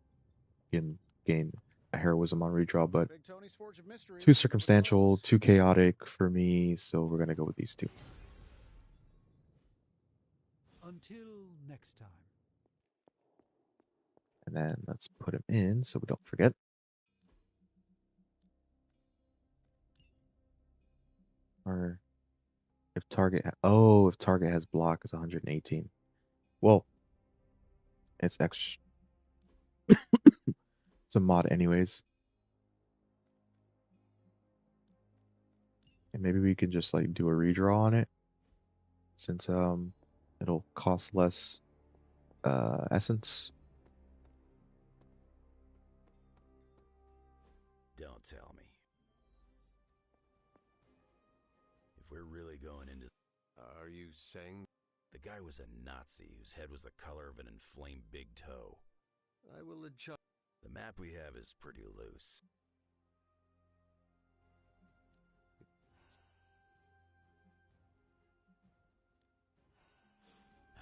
[SPEAKER 1] you can gain a heroism on redraw, but
[SPEAKER 12] Big Tony's Forge of Mysteries.
[SPEAKER 1] too circumstantial, too chaotic for me, so we're gonna go with these two.
[SPEAKER 5] Until next time.
[SPEAKER 1] And then let's put him in so we don't forget. Or if target, if target has block, it's 118. Well, it's extra. It's a mod anyways. And maybe we can just like do a redraw on it, since it'll cost less essence.
[SPEAKER 13] Don't tell me. If we're really going into...
[SPEAKER 3] Are you saying...
[SPEAKER 13] The guy was a Nazi whose head was the color of an inflamed big toe.
[SPEAKER 3] I will adjust...
[SPEAKER 13] The map we have is pretty loose.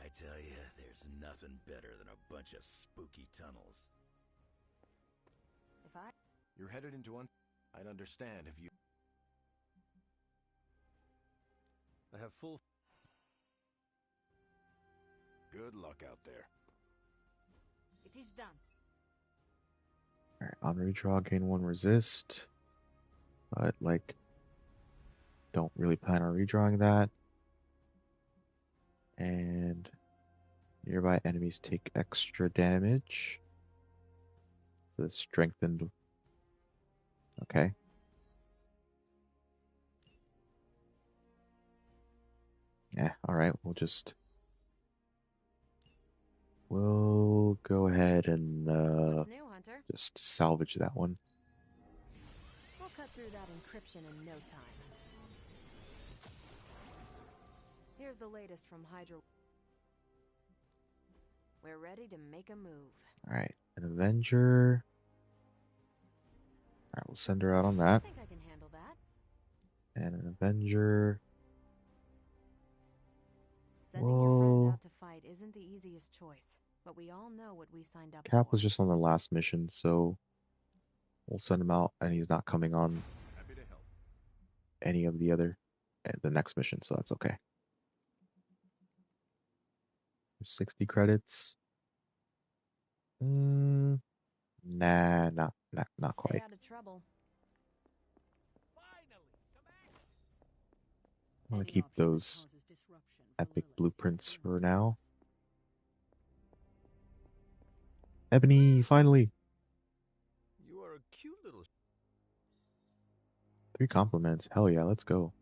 [SPEAKER 13] I tell you, there's nothing better than a bunch of spooky tunnels.
[SPEAKER 7] If you're headed into one, I'd understand if you...
[SPEAKER 3] I have full...
[SPEAKER 7] Good luck out there.
[SPEAKER 9] It is done.
[SPEAKER 1] Alright, on redraw, gain 1 resist. But, like, don't really plan on redrawing that. And nearby enemies take extra damage. The strengthened. Okay. Yeah, alright, we'll go ahead and
[SPEAKER 2] What's new, Hunter?
[SPEAKER 1] just salvage that one.
[SPEAKER 2] We'll cut through that encryption in no time. Here's the latest from Hydra. We're ready to make a move.
[SPEAKER 1] Alright, an Avenger. Alright, we'll send her out on that.
[SPEAKER 2] I think I can handle that.
[SPEAKER 1] And an Avenger.
[SPEAKER 2] Sending your friends out to fight isn't the easiest choice, but we all know what we signed up
[SPEAKER 1] Cap
[SPEAKER 2] for.
[SPEAKER 1] was just on the last mission, so we'll send him out, and he's not coming on any of the next mission, so that's okay. 60 credits. Nah, not quite.
[SPEAKER 2] Stay out of trouble.
[SPEAKER 1] I'm gonna keep those epic blueprints for now. Ebony, finally!
[SPEAKER 3] You are a cute little...
[SPEAKER 1] 3 compliments. Hell yeah, let's go.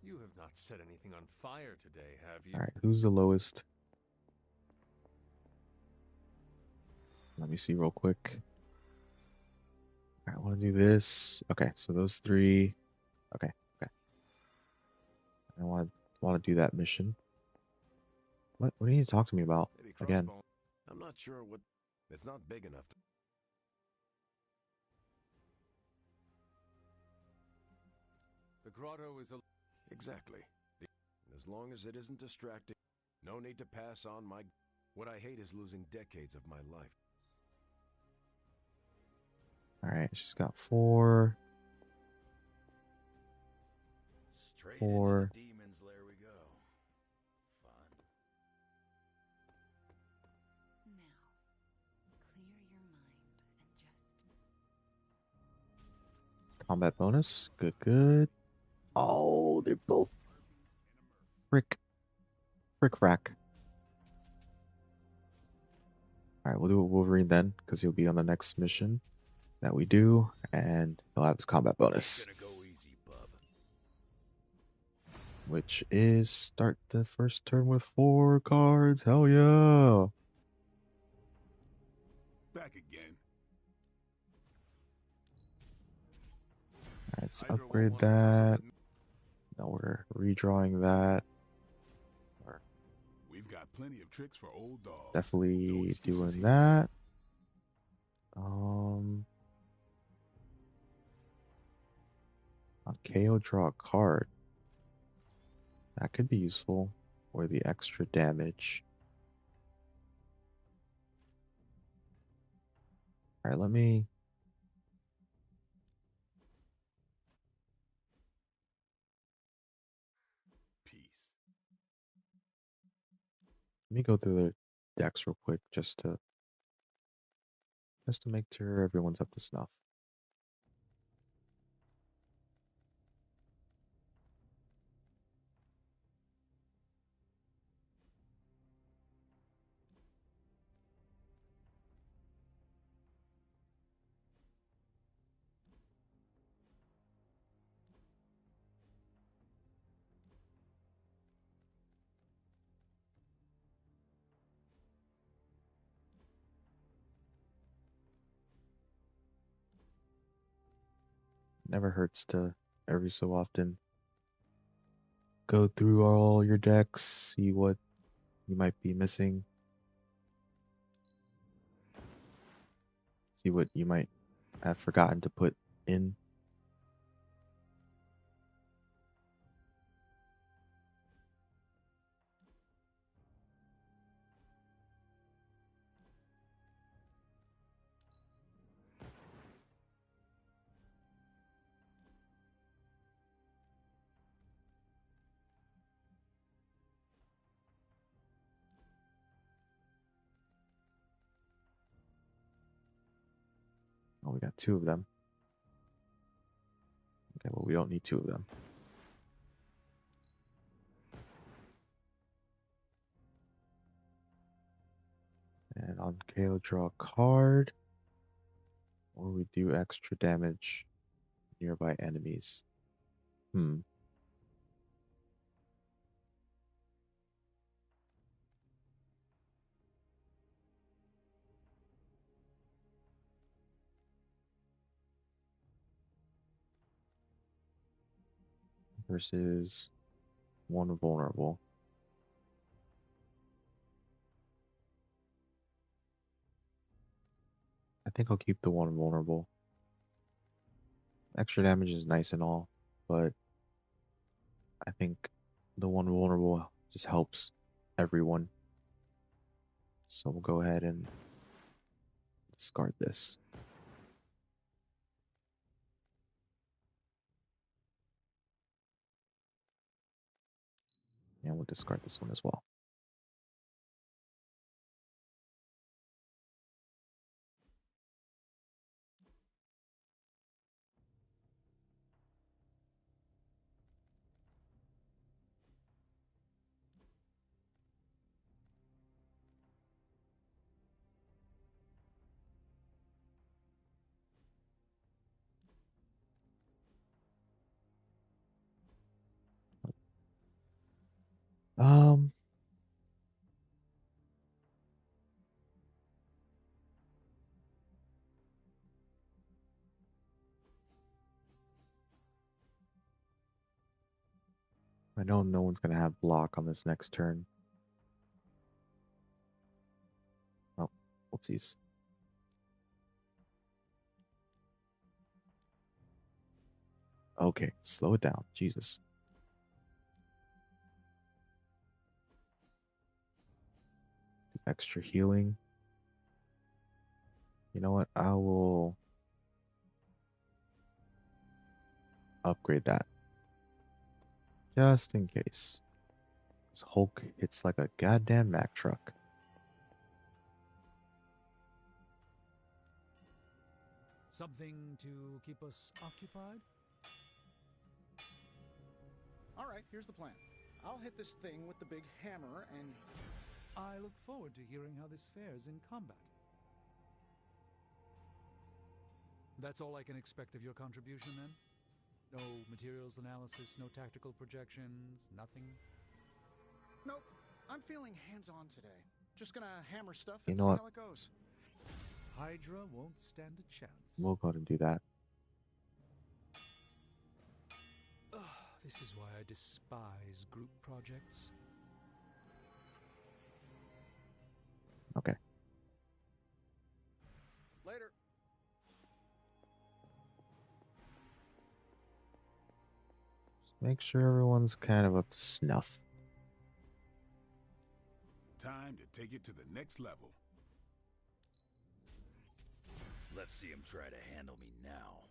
[SPEAKER 3] You have not set anything on fire today, have you?
[SPEAKER 1] Alright, who's the lowest? Let me see real quick. Alright, I want to do this. Okay, so those 3. Okay. I want to do that mission. What do you need to talk to me about?
[SPEAKER 7] Maybe
[SPEAKER 1] Again.
[SPEAKER 7] crossbow. I'm not sure what... It's not big enough to...
[SPEAKER 3] The grotto is a...
[SPEAKER 7] Exactly. As long as it isn't distracting, no need to pass on my... What I hate is losing decades of my life.
[SPEAKER 1] Alright, she's got 4.
[SPEAKER 13] Straight
[SPEAKER 1] 4.
[SPEAKER 13] into the demons lair we go.
[SPEAKER 1] Combat bonus. Good, good. Oh, they're both frick rack. Alright, we'll do a Wolverine then, because he'll be on the next mission that we do, and he'll have his combat bonus. Which is start the first turn with 4 cards. Hell yeah!
[SPEAKER 4] Back again.
[SPEAKER 1] Alright, let's upgrade that. Now we're redrawing that.
[SPEAKER 4] We've got plenty of tricks for old dogs.
[SPEAKER 1] Definitely doing that. On KO, draw a card. That could be useful for the extra damage. Alright, let me go through the decks real quick just to make sure everyone's up to snuff. Never hurts to every so often go through all your decks, see what you might be missing, see what you might have forgotten to put in. Oh, we got 2 of them. Okay, well, we don't need 2 of them. And on KO, draw a card. Or we do extra damage nearby enemies. Versus 1 vulnerable. I think I'll keep the 1 vulnerable. Extra damage is nice and all, but I think the 1 vulnerable just helps everyone. So we'll go ahead and discard this. And we'll discard this one as well. I know no one's going to have block on this next turn. Oh, whoopsies. Okay, slow it down. Jesus. Extra healing. You know what? I will upgrade that. Just in case. This Hulk hits like a goddamn Mack truck.
[SPEAKER 5] Something to keep us occupied?
[SPEAKER 12] All right, here's the plan. I'll hit this thing with the big hammer and...
[SPEAKER 5] I look forward to hearing how this fares in combat. That's all I can expect of your contribution, then? No materials analysis, no tactical projections, nothing?
[SPEAKER 12] Nope. I'm feeling hands-on today. Just gonna hammer stuff
[SPEAKER 1] You
[SPEAKER 12] and
[SPEAKER 1] know
[SPEAKER 12] see
[SPEAKER 1] what?
[SPEAKER 12] how it goes.
[SPEAKER 5] Hydra won't stand a chance.
[SPEAKER 1] We'll go ahead and do that.
[SPEAKER 5] This is why I despise group projects.
[SPEAKER 1] Okay.
[SPEAKER 12] Later.
[SPEAKER 1] Make sure everyone's kind of up to snuff.
[SPEAKER 4] Time to take it to the next level.
[SPEAKER 13] Let's see him try to handle me now.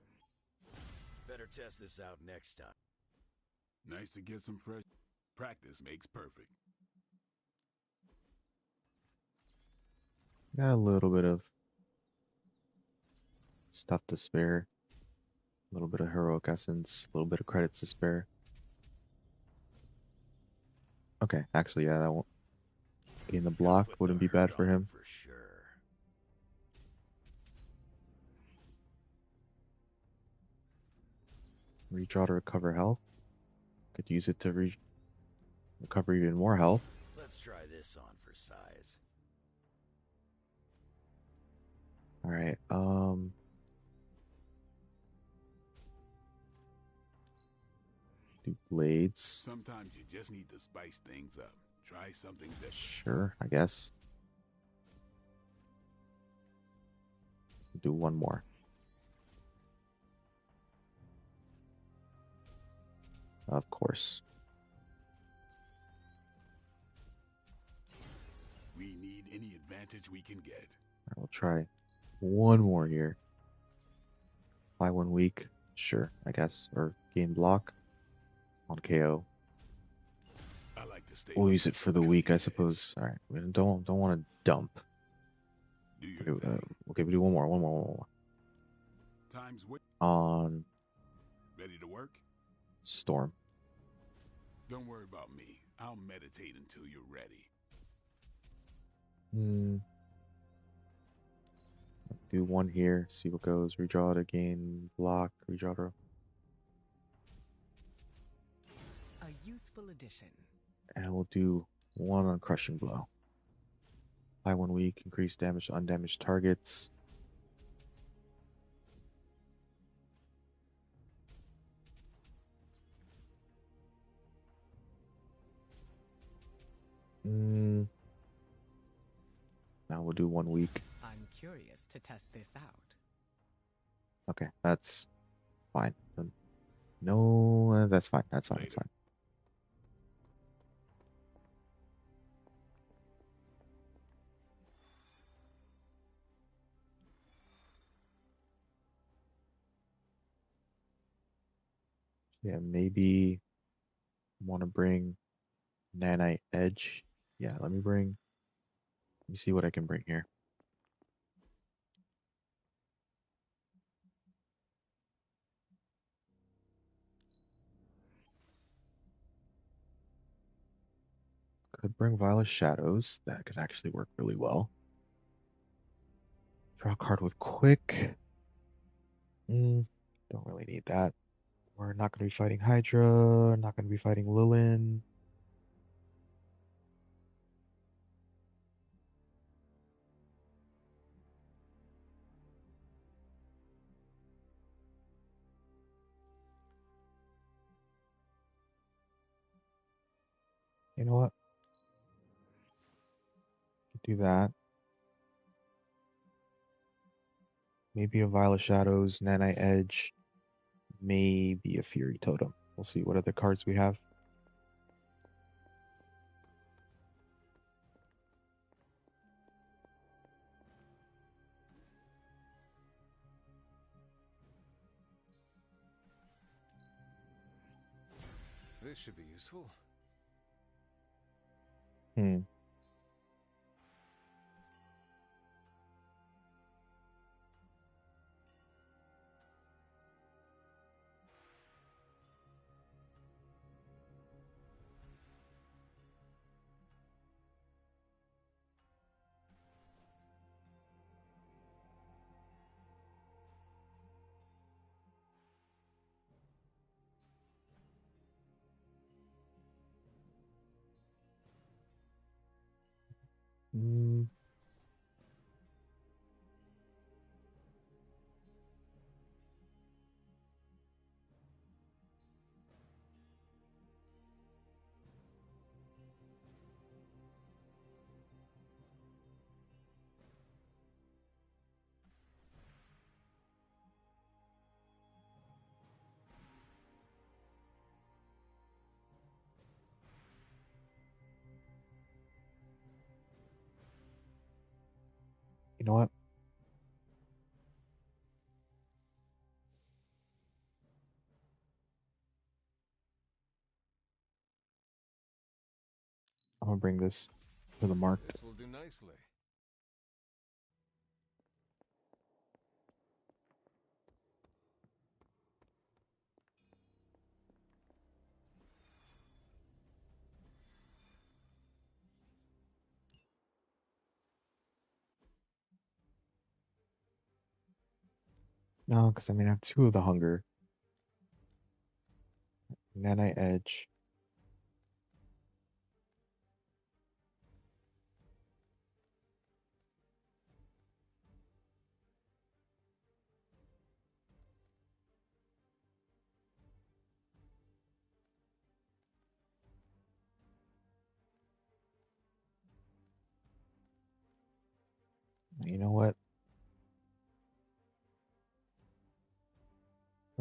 [SPEAKER 13] Better test this out next time.
[SPEAKER 4] Nice to get some fresh... Practice makes perfect.
[SPEAKER 1] Got a little bit of stuff to spare. A little bit of heroic essence. A little bit of credits to spare. Okay, actually, yeah, that won't... Getting the block wouldn't be bad for him.
[SPEAKER 13] For sure.
[SPEAKER 1] Redraw to recover health. Could use it to recover even more health.
[SPEAKER 13] Let's try this on for size.
[SPEAKER 1] Alright, do blades.
[SPEAKER 4] Sometimes you just need to spice things up. Try something different.
[SPEAKER 1] Sure, I guess. Do one more. Of course.
[SPEAKER 4] We need any advantage we can get.
[SPEAKER 1] We'll try one more here. Apply 1 week. Sure, I guess. Or gain block on KO.
[SPEAKER 4] I like to stay.
[SPEAKER 1] We'll use it for the week, I suppose. All right, we don't want to dump.
[SPEAKER 4] Do your thing.
[SPEAKER 1] Okay, we do one more.
[SPEAKER 4] Time's wait.
[SPEAKER 1] On
[SPEAKER 4] Ready to work?
[SPEAKER 1] Storm.
[SPEAKER 4] Don't worry about me. I'll meditate until you're ready.
[SPEAKER 1] Do one here, see what goes. Redraw to gain block. Redraw to...
[SPEAKER 6] A useful addition.
[SPEAKER 1] And we'll do one on Crushing Blow. Apply 1 week, increase damage to undamaged targets. Now we'll do 1 week.
[SPEAKER 6] I'm curious to test this out.
[SPEAKER 1] Okay, that's fine. No, that's fine. That's fine. That's fine. Yeah, maybe want to bring Nanite Edge. Yeah, let me see what I can bring here. Could bring Violet Shadows. That could actually work really well. Draw a card with Quick. Don't really need that. We're not going to be fighting Hydra. Not going to be fighting Lilin. You know what? Do that. Maybe a Violet Shadows, Nanite Edge, maybe a Fury Totem. We'll see what other cards we have.
[SPEAKER 3] This should be useful.
[SPEAKER 1] Mm. You know what? I'm gonna bring this to the market.
[SPEAKER 3] This will do nicely.
[SPEAKER 1] No, because I mean I have 2 of the hunger. And then I edge. You know what?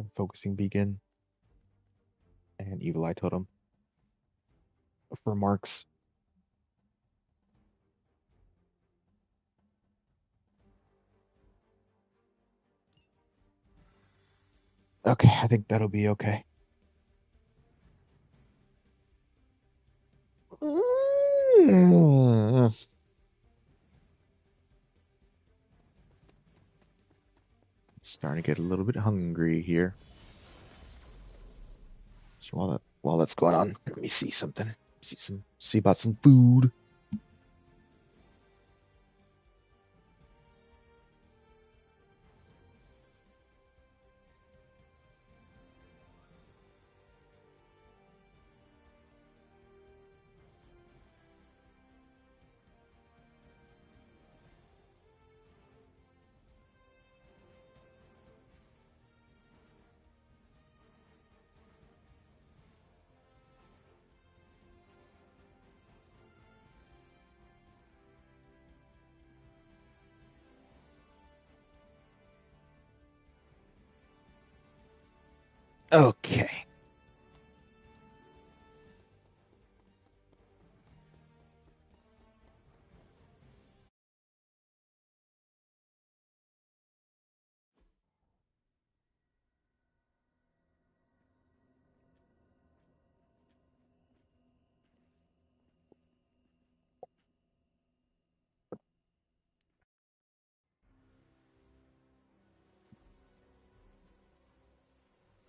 [SPEAKER 1] I'm focusing Beacon and Evil Eye Totem for marks. Okay, I think that'll be okay. Starting to get a little bit hungry here. So while that's going on, let me see something. See about some food. Okay.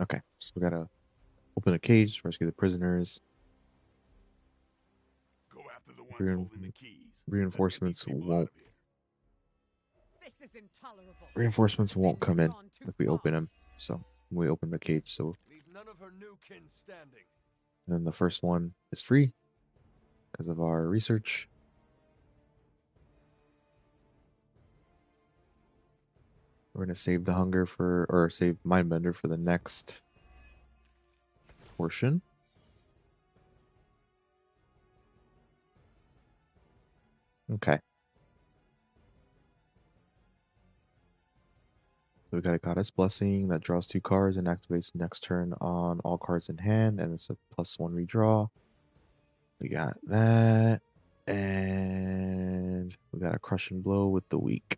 [SPEAKER 1] Okay, so we gotta open a cage, rescue the prisoners.
[SPEAKER 4] Go after the ones holding the keys.
[SPEAKER 1] Reinforcements won't.
[SPEAKER 6] This is intolerable.
[SPEAKER 1] Reinforcements won't come in
[SPEAKER 6] Gone too
[SPEAKER 1] if we
[SPEAKER 6] far.
[SPEAKER 1] open them. So we open the cage. So
[SPEAKER 3] Leave none of her new kin standing.
[SPEAKER 1] then the first one is free because of our research. We're gonna save the hunger or save Mindbender for the next portion. Okay. So we got a Goddess Blessing that draws 2 cards and activates next turn on all cards in hand, and it's a +1 redraw. We got that, and we got a Crushing Blow with the weak.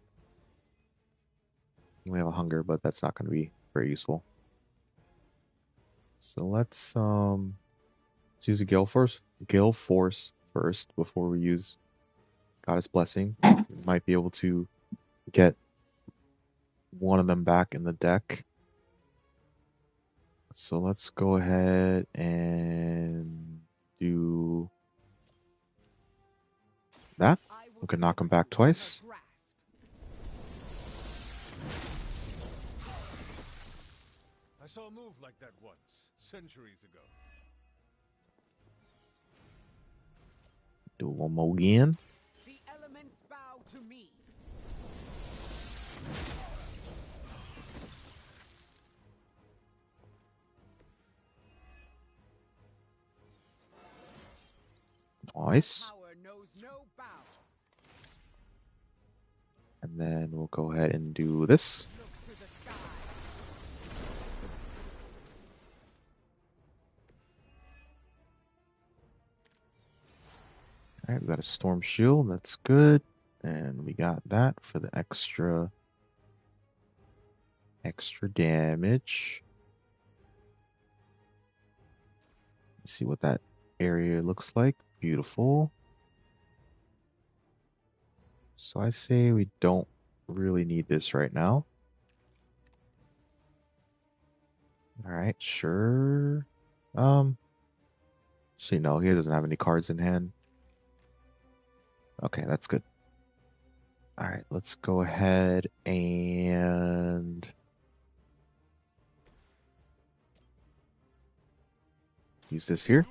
[SPEAKER 1] We have a Hunger, but that's not going to be very useful. So let's use a Gale Force first before we use Goddess Blessing. We might be able to get one of them back in the deck. So let's go ahead and do that. We can knock him back twice.
[SPEAKER 3] I saw a move like that once, centuries ago.
[SPEAKER 1] Do one more again.
[SPEAKER 6] The elements to me.
[SPEAKER 1] Nice.
[SPEAKER 6] Power knows no bounds.
[SPEAKER 1] And then we'll go ahead and do this.
[SPEAKER 6] Look to the sky.
[SPEAKER 1] All right, we got a storm shield. That's good. And we got that for the extra damage. Let's see what that area looks like. Beautiful. So I say we don't really need this right now. All right, sure. So no, he doesn't have any cards in hand. Okay, that's good. All right, let's go ahead and use this here.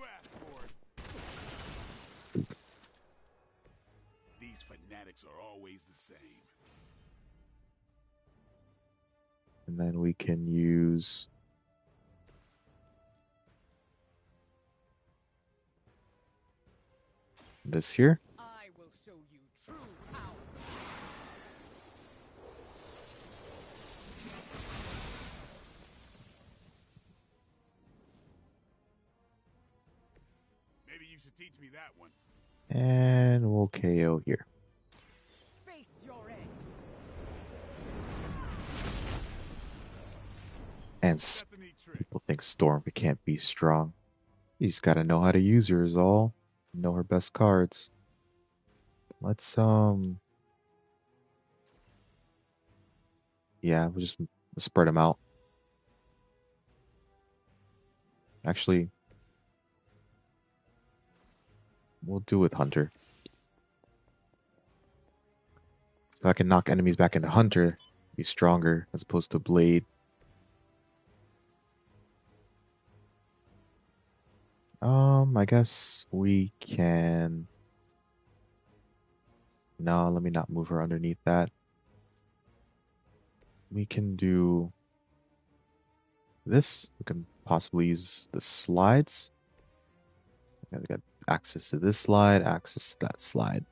[SPEAKER 4] These fanatics are always the same.
[SPEAKER 1] And then we can use this here.
[SPEAKER 6] I will show you true power.
[SPEAKER 4] Maybe you should teach me that one.
[SPEAKER 1] And we'll KO here.
[SPEAKER 6] Face your end.
[SPEAKER 1] And people think Storm can't be strong. You just gotta know how to use her is all. Know her best cards. Let's yeah, we'll just spread them out. Actually, we'll do with Hunter. If I can knock enemies back into Hunter, be stronger as opposed to Blade. I guess we can. No, let me not move her underneath that. We can do this. We can possibly use the slides. We got access to this slide, access to that slide.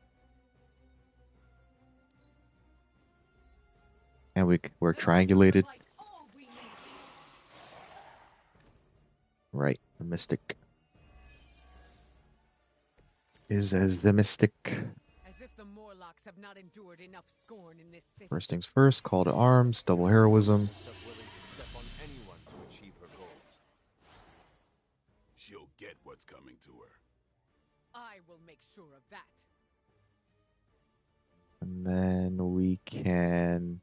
[SPEAKER 1] And we're triangulated. Right, the Mystic is as the Mystic.
[SPEAKER 6] As if the Morlocks have not endured enough scorn in this city.
[SPEAKER 1] First things first, call to arms, double heroism.
[SPEAKER 3] Step on anyone to achieve her goals.
[SPEAKER 4] She'll get what's coming to her.
[SPEAKER 6] I will make sure of that.
[SPEAKER 1] And then we can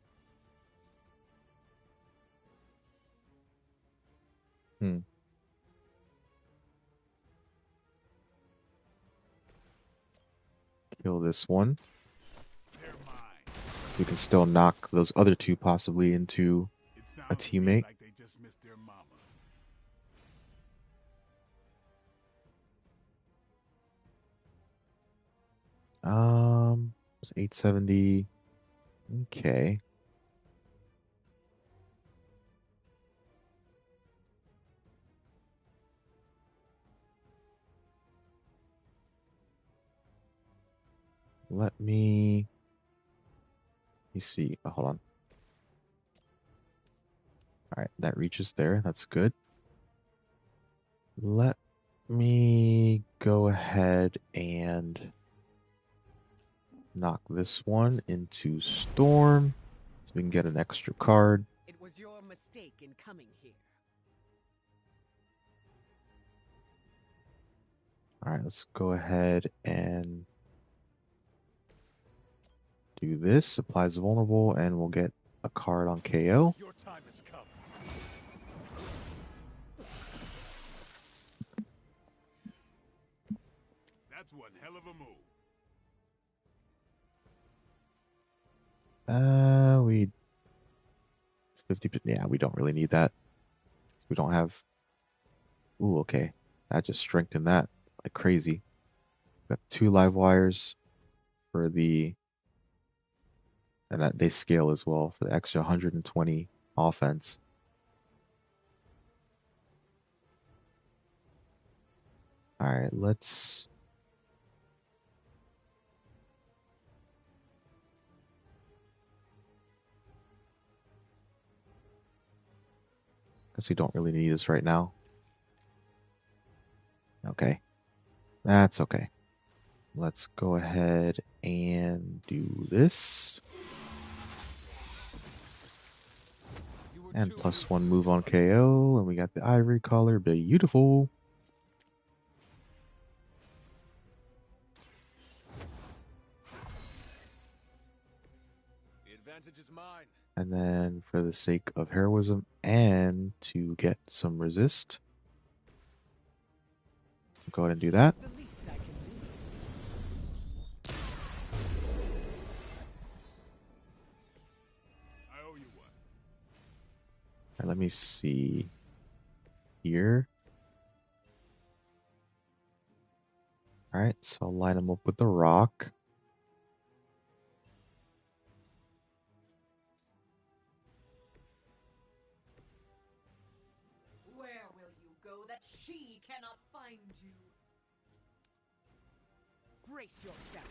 [SPEAKER 1] kill this one. So we can still knock those other two possibly into a teammate.
[SPEAKER 4] Like they just missed their mama.
[SPEAKER 1] It's 870. Okay. Let me see. Oh, hold on. All right, that reaches there. That's good. Let me go ahead and knock this one into Storm so we can get an extra card.
[SPEAKER 6] It was your mistake in coming here.
[SPEAKER 1] All right, let's go ahead and do this. Applies vulnerable, and we'll get a card on KO.
[SPEAKER 11] Your time has come.
[SPEAKER 4] That's one hell of a move.
[SPEAKER 1] We 50. Yeah, we don't really need that. We don't have. Ooh, okay. That just strengthened that like crazy. Got 2 live wires for the And that they scale as well for the extra 120 offense. All right, let's... Guess we don't really need this right now. Okay, that's okay. Let's go ahead and do this. And +1 move on KO, and we got the ivory collar. Beautiful.
[SPEAKER 3] The advantage is mine.
[SPEAKER 1] And then for the sake of heroism and to get some resist, go ahead and do that.
[SPEAKER 4] I owe you one.
[SPEAKER 1] All right, let me see here. All right, so I'll line them up with the rock.
[SPEAKER 6] Where will you go that she cannot find you? Brace yourself.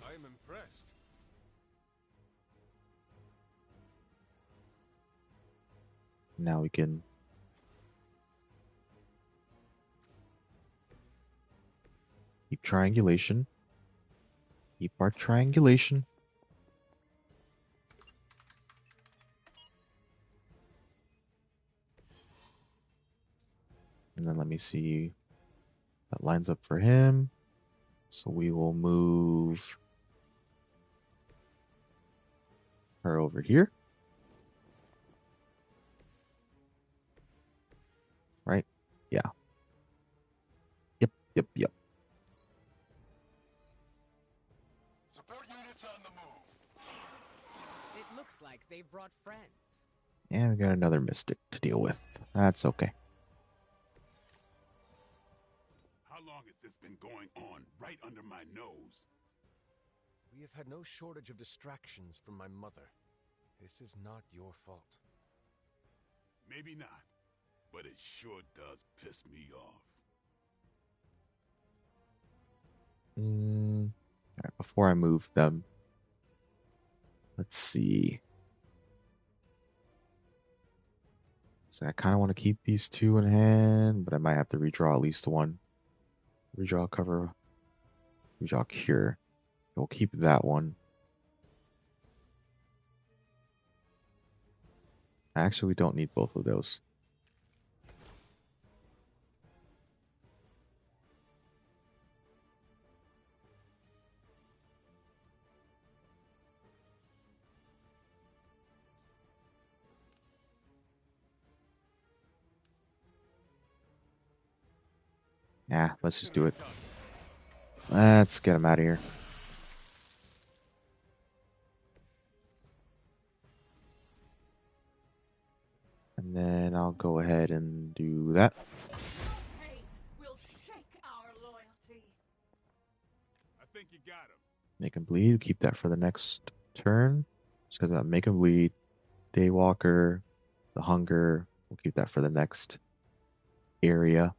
[SPEAKER 3] I am impressed.
[SPEAKER 1] Now we can keep triangulation. Keep our triangulation. And then let me see. That lines up for him. So we will move her over here. Right? Yeah. Yep.
[SPEAKER 11] Support units on the move.
[SPEAKER 6] It looks like they've brought friends.
[SPEAKER 1] And we got another mystic to deal with. That's okay.
[SPEAKER 4] How long has this been going on right under my nose?
[SPEAKER 3] We have had no shortage of distractions from my mother. This is not your fault.
[SPEAKER 4] Maybe not, but it sure does piss me off.
[SPEAKER 1] All right, before I move them, let's see. So I kind of want to keep these two in hand, but I might have to redraw at least one. Redraw cover, redraw cure. We'll keep that one. Actually, we don't need both of those. Yeah, let's just do it. Let's get him out of here. And then I'll go ahead and do that.
[SPEAKER 8] Pain will shake our loyalty.
[SPEAKER 4] I think you got him.
[SPEAKER 1] Make him bleed. Keep that for the next turn. Just because make him bleed. Daywalker, the hunger. We'll keep that for the next area.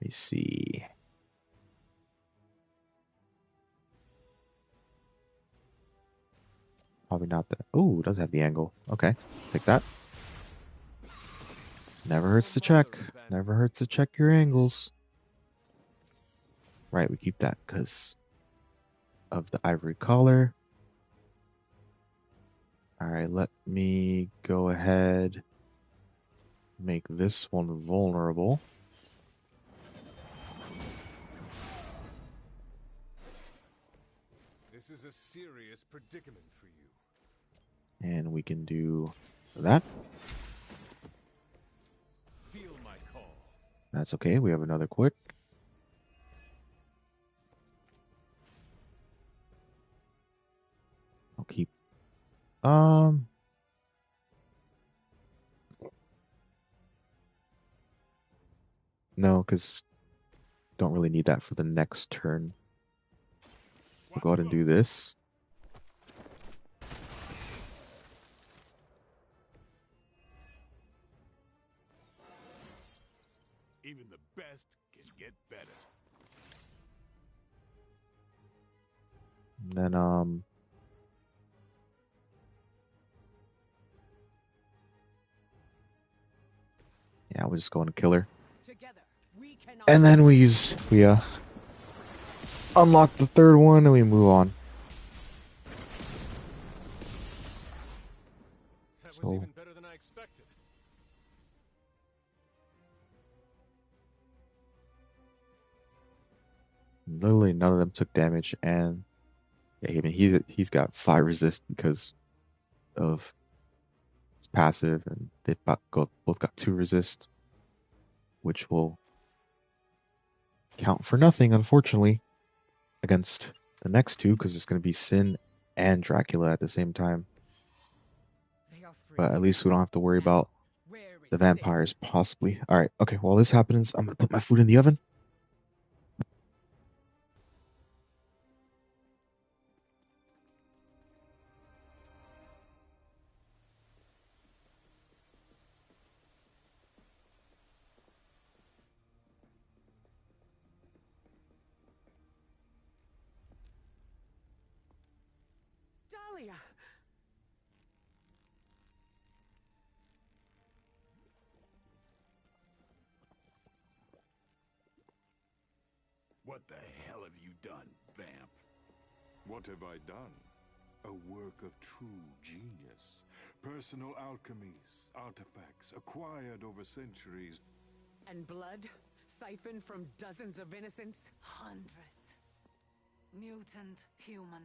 [SPEAKER 1] Let me see. Probably not that. Oh, it does have the angle. Okay, take that. Never hurts to check. Never hurts to check your angles. Right, we keep that because of the ivory collar. All right, let me go ahead. Make this one vulnerable.
[SPEAKER 3] This is a serious predicament for you.
[SPEAKER 1] And we can do that.
[SPEAKER 3] Feel my call.
[SPEAKER 1] That's okay. We have another quick. I'll keep. No, because don't really need that for the next turn. We'll go ahead and do this.
[SPEAKER 4] Even the best can get better.
[SPEAKER 1] And then yeah, we'll just go and kill her. And then we unlock the third one and we move on.
[SPEAKER 3] That was even better than I expected.
[SPEAKER 1] Literally none of them took damage, and yeah, I mean he's got 5 resist because of his passive, and they've both got 2 resist, which will count for nothing, unfortunately, against the next 2, because it's going to be Sin and Dracula at the same time. But at least we don't have to worry about the vampires, possibly. Alright, okay, while this happens, I'm going to put my food in the oven.
[SPEAKER 6] Dahlia!
[SPEAKER 4] What the hell have you done, vamp?
[SPEAKER 11] What have I done? A work of true genius. Personal alchemies, artifacts acquired over centuries.
[SPEAKER 6] And blood? Siphoned from dozens of innocents?
[SPEAKER 10] Hundreds. Mutant, human,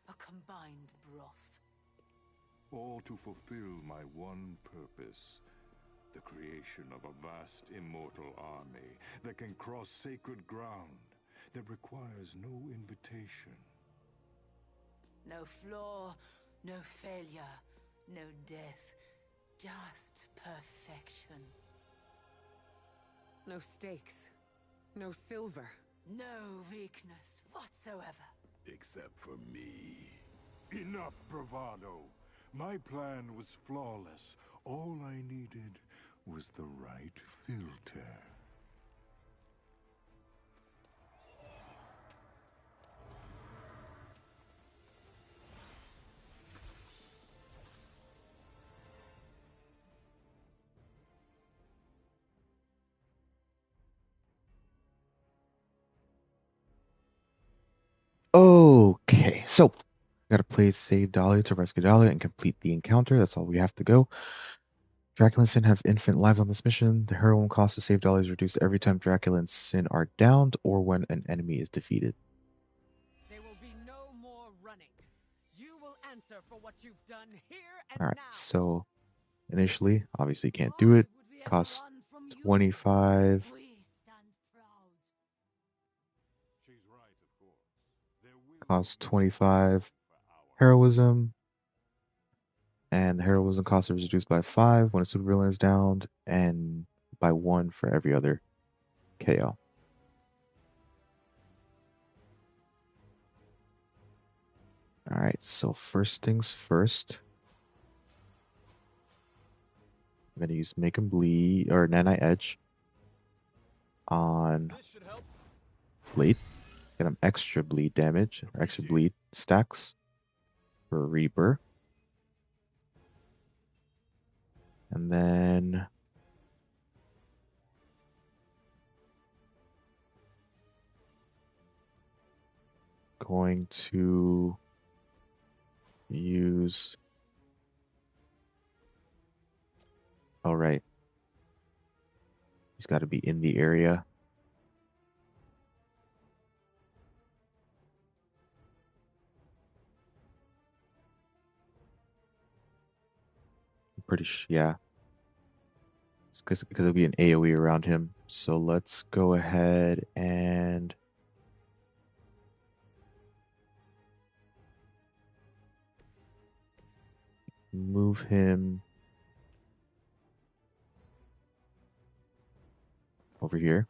[SPEAKER 10] a combined broth.
[SPEAKER 11] All to fulfill my one purpose. The creation of a vast immortal army that can cross sacred ground, that requires no invitation.
[SPEAKER 10] No flaw, no failure, no death. Just perfection.
[SPEAKER 6] No stakes. No silver.
[SPEAKER 10] No weakness whatsoever.
[SPEAKER 4] Except for me.
[SPEAKER 11] Enough bravado. My plan was flawless. All I needed was the right filter.
[SPEAKER 1] Okay, so gotta play save Dahlia to rescue Dahlia and complete the encounter. That's all we have to go. Dracula and Sin have infinite lives on this mission. The heroine cost to save Dahlia is reduced every time Dracula and Sin are downed or when an enemy is defeated.
[SPEAKER 6] There will be no more running. You will answer for what you've done here and
[SPEAKER 1] Alright,
[SPEAKER 6] now.
[SPEAKER 1] so initially, obviously you can't do it. Costs 25. Costs 25 heroism. And the heroism cost is reduced by 5 when a supervillain is downed, and by 1 for every other KO. Alright, so first things first. I'm going to use Make 'em Bleed, or Nanite Edge, on Blade. Get him extra bleed damage, or extra bleed stacks for Reaper. And then going to use, oh right, he's got to be in the area. I'm pretty sure, yeah. It's because there'll be an AoE around him. So let's go ahead and move him over here.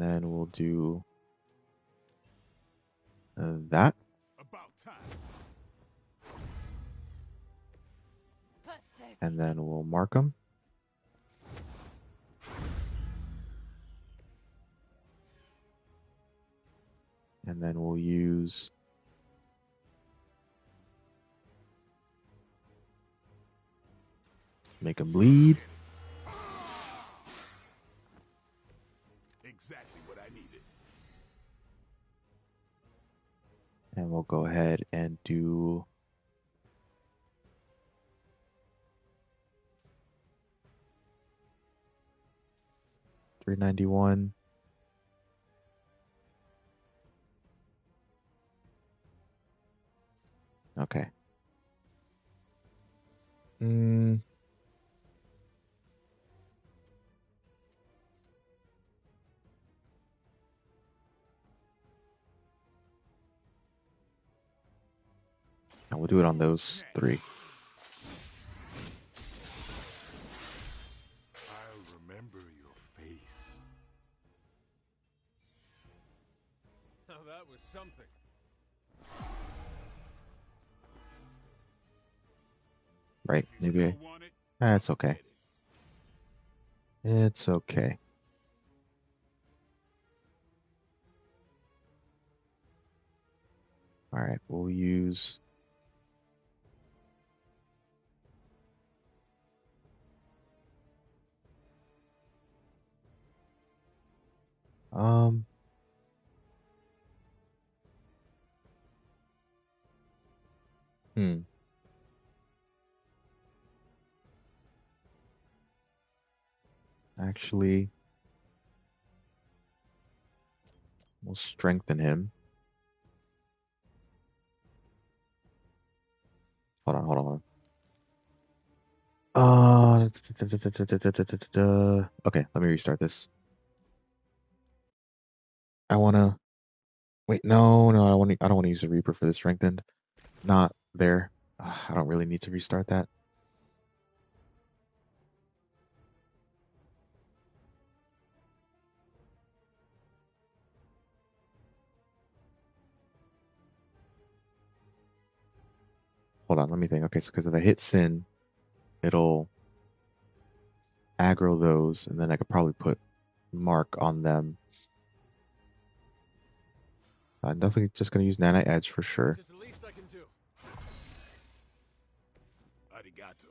[SPEAKER 1] then we'll do that.
[SPEAKER 4] About time.
[SPEAKER 1] And then we'll mark them. And then we'll use make them bleed.
[SPEAKER 4] Exactly what I needed.
[SPEAKER 1] And we'll go ahead and do $391. Okay. And we'll do it on those 3.
[SPEAKER 11] I'll remember your face.
[SPEAKER 3] Now that was something.
[SPEAKER 1] Right? Maybe. That's okay. It's okay. All right, we'll use actually we'll strengthen him. Hold on. Okay, let me restart this. I wanna wait. No, I don't want to use a Reaper for the strengthened. Not there. I don't really need to restart that. Hold on, let me think. Okay, so because if I hit Sin, it'll aggro those, and then I could probably put Mark on them. I'm definitely just gonna use Nana Edge for sure.
[SPEAKER 3] It's the least I can do.
[SPEAKER 4] Arigato.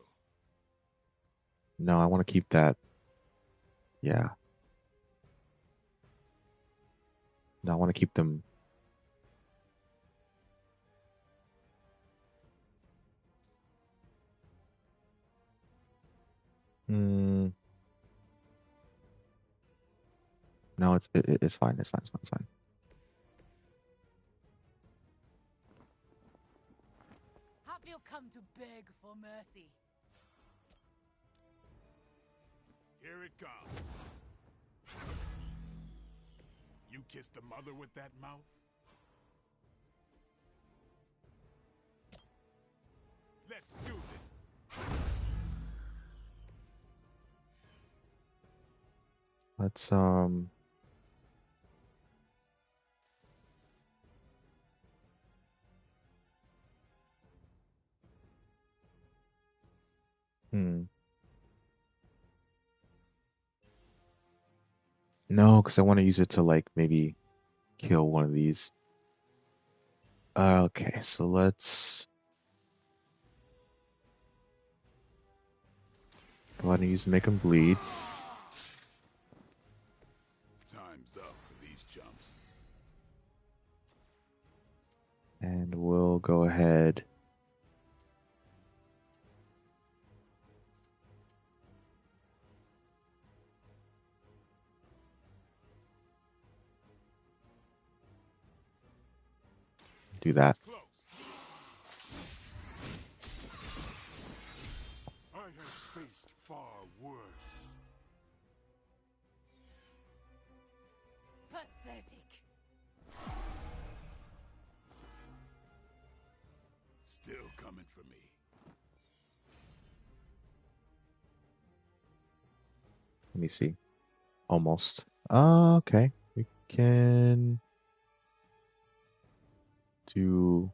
[SPEAKER 1] No, I want to keep that. Yeah. No, I want to keep them. No, it's fine. It's fine.
[SPEAKER 6] Have you come to beg for mercy?
[SPEAKER 4] Here it comes. You kissed the mother with that mouth? Let's do this.
[SPEAKER 1] Let's No, because I want to use it to like maybe kill one of these. Okay, so let's go ahead and use make them bleed.
[SPEAKER 4] Time's up for these jumps.
[SPEAKER 1] And we'll go ahead. Do that.
[SPEAKER 11] I have faced far worse.
[SPEAKER 6] Pathetic.
[SPEAKER 4] Still coming for me.
[SPEAKER 1] Let me see. Almost. Okay. We can do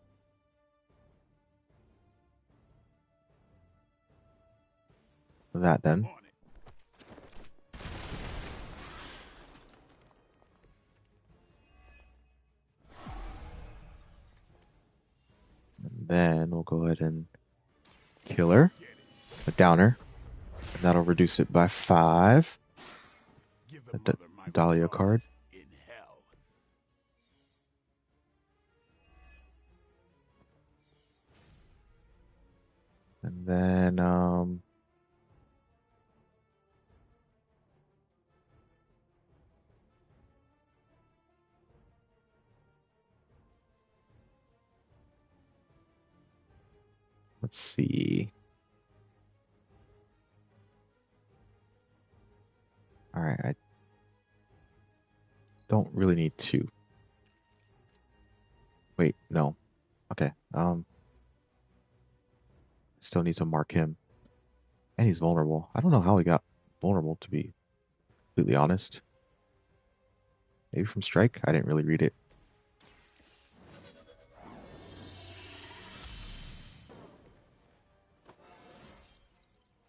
[SPEAKER 1] that then. And then we'll go ahead and kill her, a downer. And that'll reduce it by 5. The Dahlia card. And then let's see. All right, I don't really need 2. Wait, no. Okay. Still need to mark him. And he's vulnerable. I don't know how he got vulnerable, to be completely honest. Maybe from strike? I didn't really read it.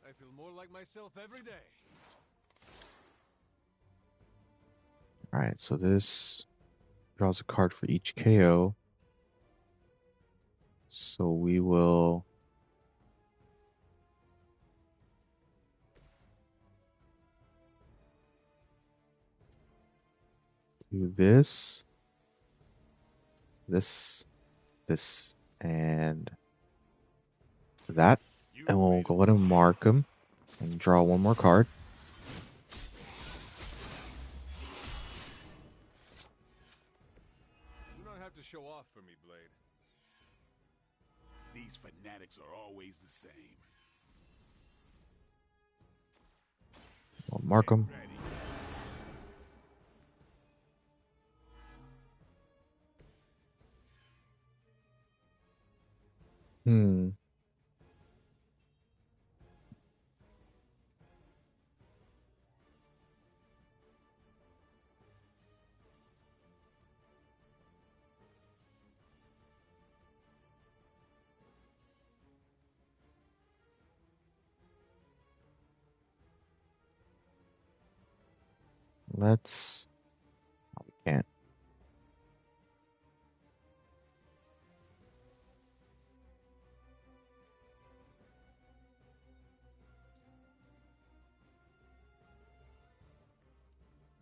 [SPEAKER 3] I feel more like myself every day.
[SPEAKER 1] Alright, so this draws a card for each KO. So we will do this, and that. And we'll go ahead and mark them and draw one more card.
[SPEAKER 3] You don't have to show off for me, Blade.
[SPEAKER 4] These fanatics are always the same.
[SPEAKER 1] We'll mark them. Let's... Oh, we can't.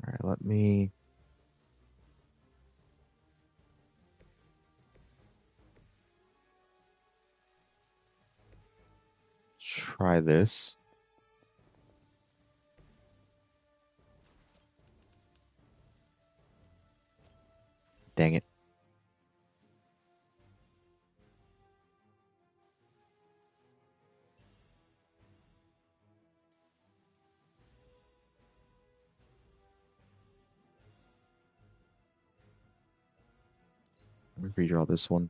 [SPEAKER 1] Alright, let me... try this. Dang it. Let me redraw this one.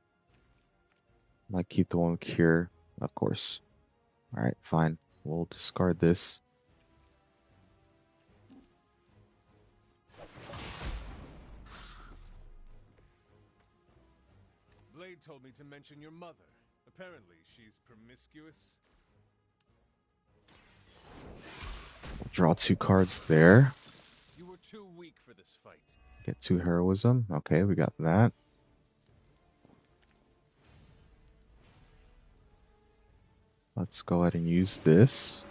[SPEAKER 1] Might keep the one with Cure, of course. Alright, fine. We'll discard this.
[SPEAKER 3] Blade told me to mention your mother. Apparently, she's promiscuous.
[SPEAKER 1] We'll draw 2 cards there.
[SPEAKER 3] You were too weak for this fight.
[SPEAKER 1] Get 2 heroism. Okay, we got that. Let's go ahead and use this.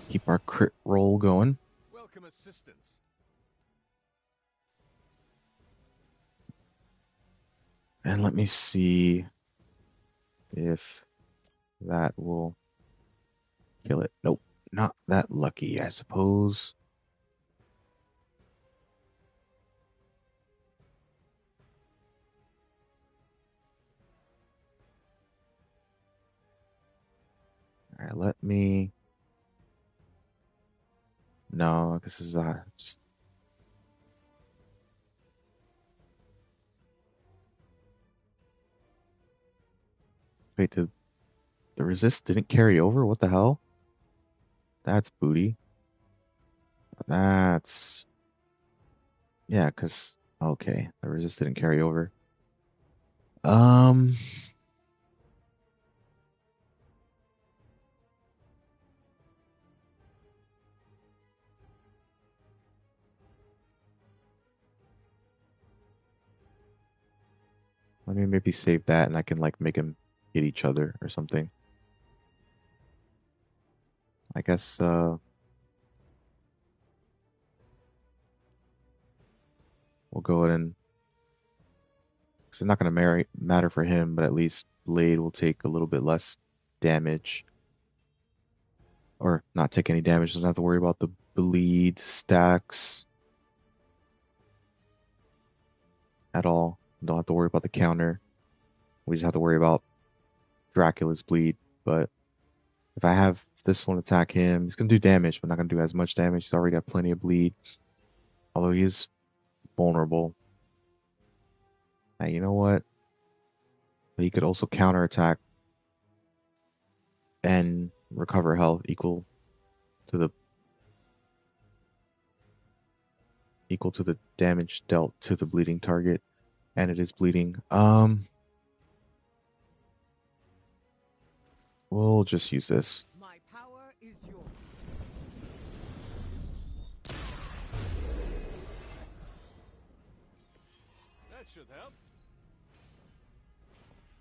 [SPEAKER 1] Keep our crit roll going.
[SPEAKER 3] Welcome assistance.
[SPEAKER 1] And let me see if that will kill it. Nope, not that lucky, I suppose. All right, let me... No, this is just... Wait, the resist didn't carry over? What the hell? That's booty. That's Yeah, because okay, the resist didn't carry over. Let me maybe save that, and I can like make them hit each other or something. I guess we'll go ahead and, because it's not going to matter for him, but at least Blade will take a little bit less damage, or not take any damage. Doesn't have to worry about the bleed stacks at all. Don't have to worry about the counter. We just have to worry about Dracula's bleed. But if I have this one attack him, he's gonna do damage, but not gonna do as much damage. He's already got plenty of bleed, although he is vulnerable. Now, you know what? He could also counterattack and recover health to the equal to the damage dealt to the bleeding target, and it is bleeding. We'll just use this.
[SPEAKER 6] My power is yours.
[SPEAKER 3] That should help.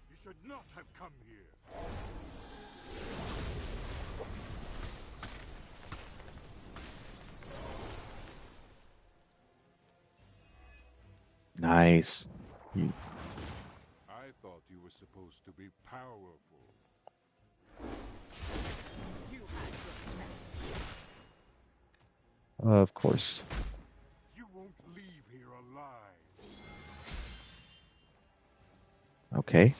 [SPEAKER 11] You should not have come here.
[SPEAKER 1] Nice.
[SPEAKER 11] I thought you were supposed to be powerful.
[SPEAKER 6] You had
[SPEAKER 1] Of course.
[SPEAKER 11] You won't leave here alive.
[SPEAKER 1] Okay.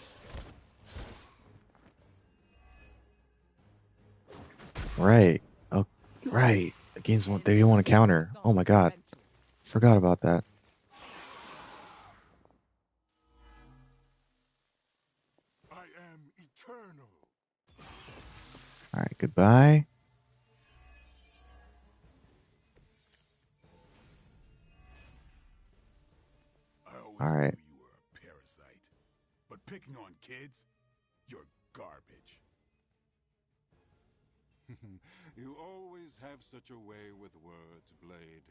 [SPEAKER 1] Right. Oh, right. Against one, they want to counter. Oh my god. Forgot about that.
[SPEAKER 11] I am eternal.
[SPEAKER 1] All right. Goodbye. All right.
[SPEAKER 4] Knew you were a parasite. But picking on kids, you're garbage.
[SPEAKER 11] You always have such a way with words, Blade.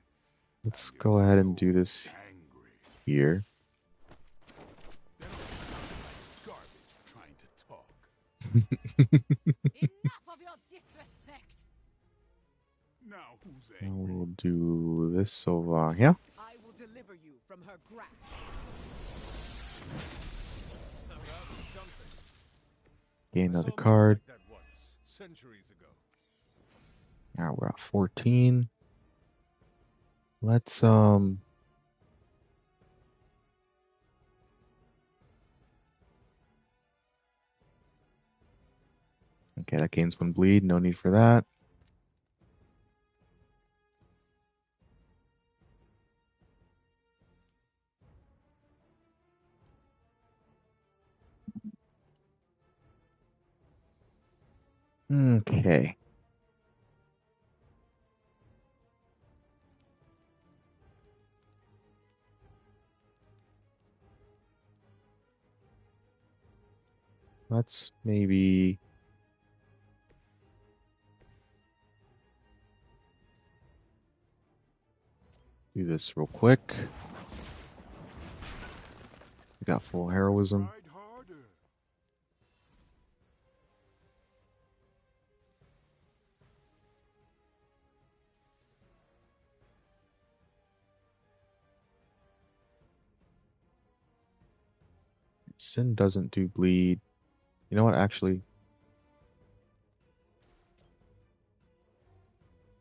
[SPEAKER 1] Let's go ahead and do this here.
[SPEAKER 4] Garbage trying to talk.
[SPEAKER 9] Enough of your disrespect.
[SPEAKER 4] Now who's
[SPEAKER 1] And we'll do this over here.
[SPEAKER 6] I will deliver you from her grasp.
[SPEAKER 1] Gain another card.
[SPEAKER 3] Like that once, centuries ago.
[SPEAKER 1] Now we're at 14. Let's okay, that gains one bleed, no need for that. Okay. Let's maybe do this real quick. We got full heroism. Sin doesn't do bleed. You know what, actually?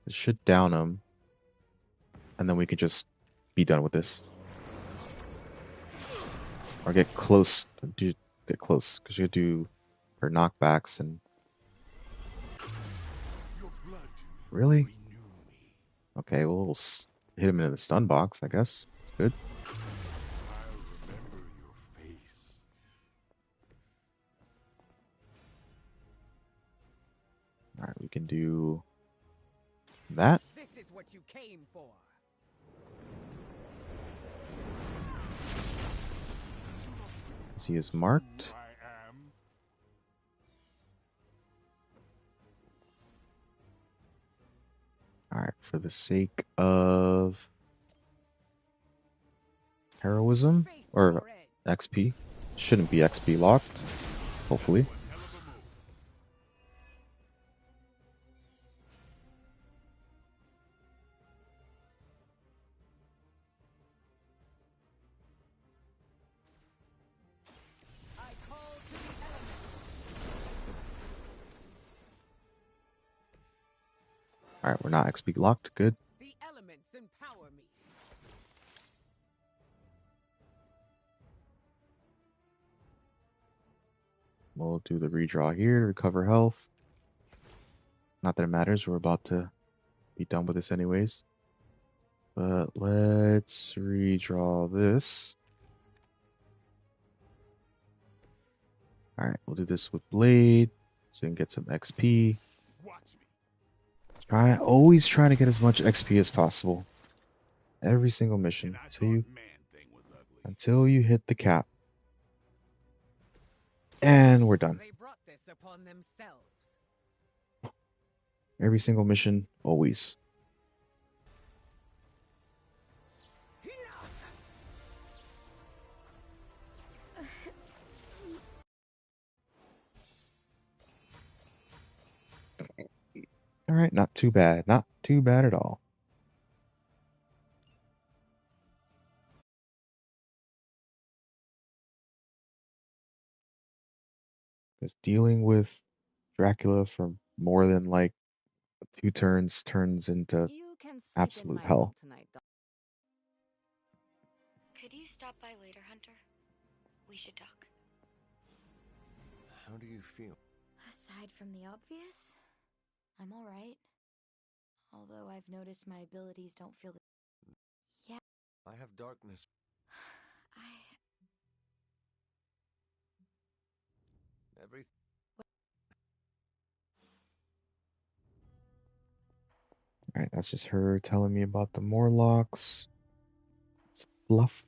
[SPEAKER 1] It should down him. And then we can just be done with this. Or get close. Get close. Because you do her knockbacks and... Really? Okay, well, we'll hit him in the stun box, I guess. That's good. Alright, we can do that.
[SPEAKER 6] This is what you came for.
[SPEAKER 1] as he is marked. Alright, for the sake of heroism or XP. Shouldn't be XP locked, hopefully. Alright, we're not XP locked. Good.
[SPEAKER 6] The elements empower me.
[SPEAKER 1] We'll do the redraw here to recover health. Not that it matters. We're about to be done with this anyways. But let's redraw this. Alright, we'll do this with Blade so we can get some XP. Always trying to get as much XP as possible. Every single mission until you hit the cap. And we're done.
[SPEAKER 6] They brought this upon themselves.
[SPEAKER 1] Every single mission, always. Alright, not too bad. Not too bad at all. Because dealing with Dracula for more than like 2 turns turns into absolute hell.
[SPEAKER 14] Could you stop by later, Hunter? We should talk.
[SPEAKER 7] How do you feel?
[SPEAKER 14] Aside from the obvious, I'm alright. Although I've noticed my abilities don't feel the... Yeah.
[SPEAKER 7] I have darkness. Everything.
[SPEAKER 1] Alright, that's just her telling me about the Morlocks. It's fluff.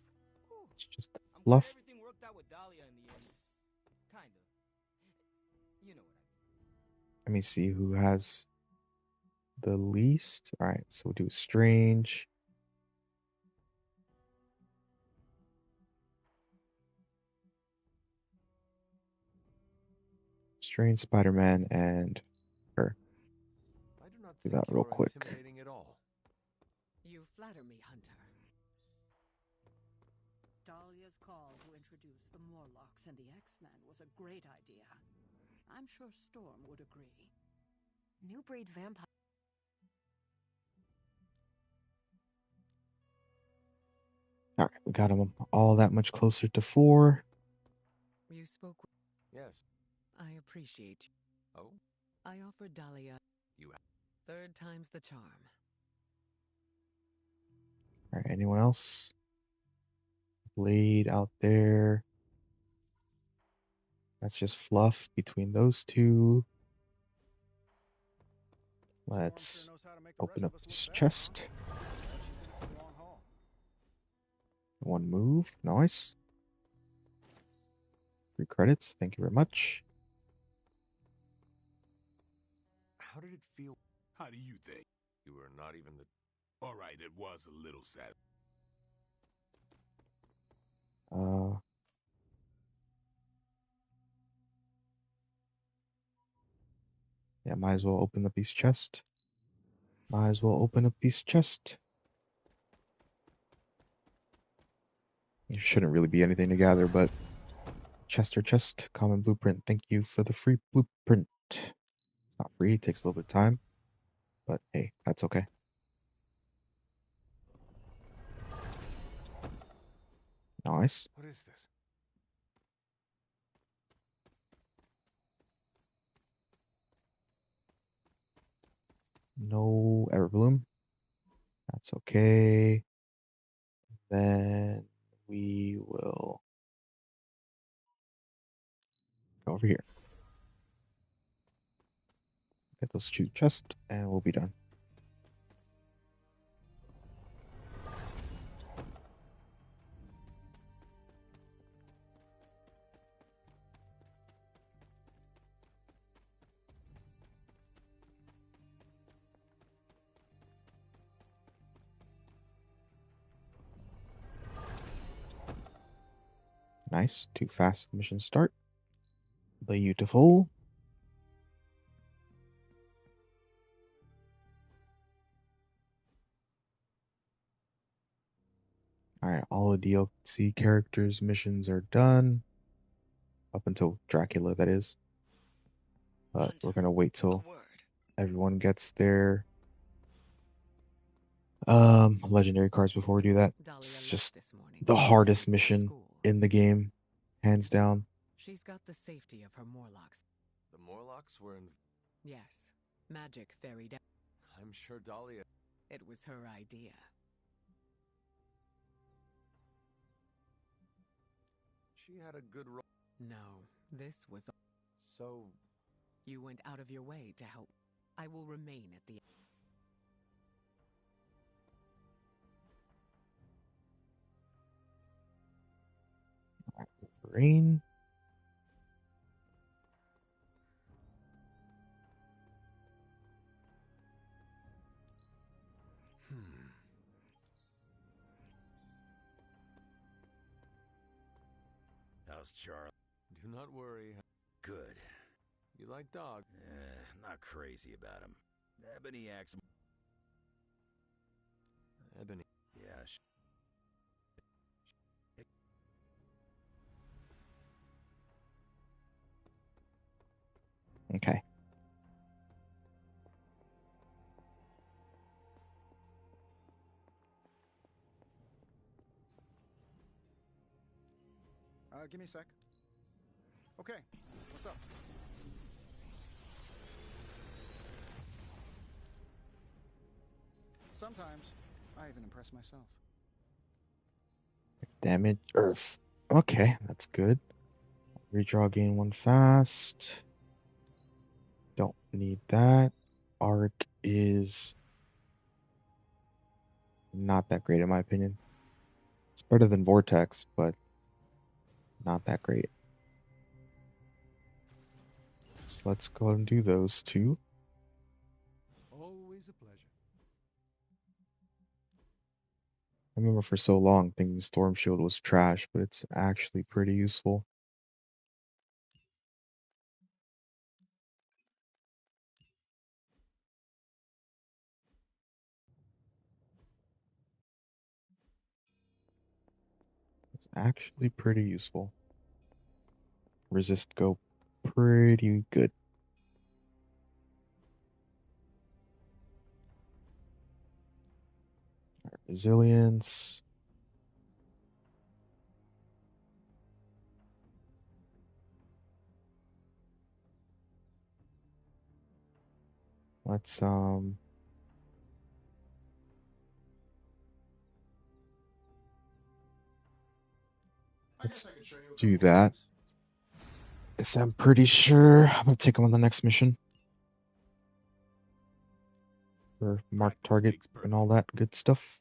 [SPEAKER 1] It's just fluff.
[SPEAKER 15] Everything worked out with Dahlia in the end. Kinda. You know what I mean.
[SPEAKER 1] Let me see who has the least. Alright, so we'll do Strange. Strange, Spider-Man, and her.
[SPEAKER 7] I do not
[SPEAKER 1] Do
[SPEAKER 7] think
[SPEAKER 1] that real
[SPEAKER 7] you're
[SPEAKER 1] quick.
[SPEAKER 7] intimidating at all.
[SPEAKER 6] You flatter me, Hunter.
[SPEAKER 2] Dahlia's call to introduce the Morlocks and the X-Men was a great idea. I'm sure Storm would agree.
[SPEAKER 9] New breed vampire.
[SPEAKER 1] Alright, we got him all that much closer to 4.
[SPEAKER 6] You spoke with...
[SPEAKER 7] Yes.
[SPEAKER 6] I appreciate you.
[SPEAKER 7] Oh?
[SPEAKER 6] I offered Dahlia...
[SPEAKER 7] You...
[SPEAKER 6] Third time's the charm.
[SPEAKER 1] Alright, anyone else? Blade out there. That's just fluff between those two. Let's open up this chest. One move. Nice. 3 credits. Thank you very much.
[SPEAKER 7] How did it feel?
[SPEAKER 4] How do you think?
[SPEAKER 7] You were not even the...
[SPEAKER 4] All right, it was a little sad.
[SPEAKER 1] Yeah, might as well open up these chests. Might as well open up these chests. There shouldn't really be anything to gather, but chest or chest, common blueprint. Thank you for the free blueprint. It's not free, it takes a little bit of time, but hey, that's okay. Nice.
[SPEAKER 7] What is this?
[SPEAKER 1] No Everbloom. That's okay. Then we will go over here. Get those 2 chests, and we'll be done. Nice. Too fast mission start. Beautiful. Alright, all the DLC characters' missions are done. Up until Dracula, that is. But we're gonna wait till everyone gets their legendary cards before we do that. It's just the hardest mission in the game, hands down.
[SPEAKER 6] She's got the safety of her Morlocks.
[SPEAKER 3] The Morlocks were in...
[SPEAKER 6] Yes. Magic ferried out.
[SPEAKER 3] I'm sure Dahlia...
[SPEAKER 6] It was her idea.
[SPEAKER 3] She had a good role.
[SPEAKER 6] No, this was...
[SPEAKER 3] So...
[SPEAKER 6] You went out of your way to help. I will remain at the...
[SPEAKER 1] Rain.
[SPEAKER 13] How's Charlie?
[SPEAKER 3] Do not worry.
[SPEAKER 13] Good.
[SPEAKER 3] You like dog?
[SPEAKER 13] Not crazy about him. Ebony acts...
[SPEAKER 3] Ebony.
[SPEAKER 13] Yeah,
[SPEAKER 1] Okay.
[SPEAKER 12] Give me a sec. Okay, what's up? Sometimes, I even impress myself.
[SPEAKER 1] Damage Earth. Okay, that's good. Redraw, gain 1 fast. Don't need that. Arc is not that great in my opinion. It's better than Vortex, but not that great. So let's go ahead and do those two.
[SPEAKER 5] Always a pleasure.
[SPEAKER 1] I remember for so long thinking Storm Shield was trash, but it's actually pretty useful. It's actually pretty useful. Resist go pretty good. Resilience. Let's do that. Yes, I'm pretty sure I'm gonna take him on the next mission. For mark target and all that good stuff.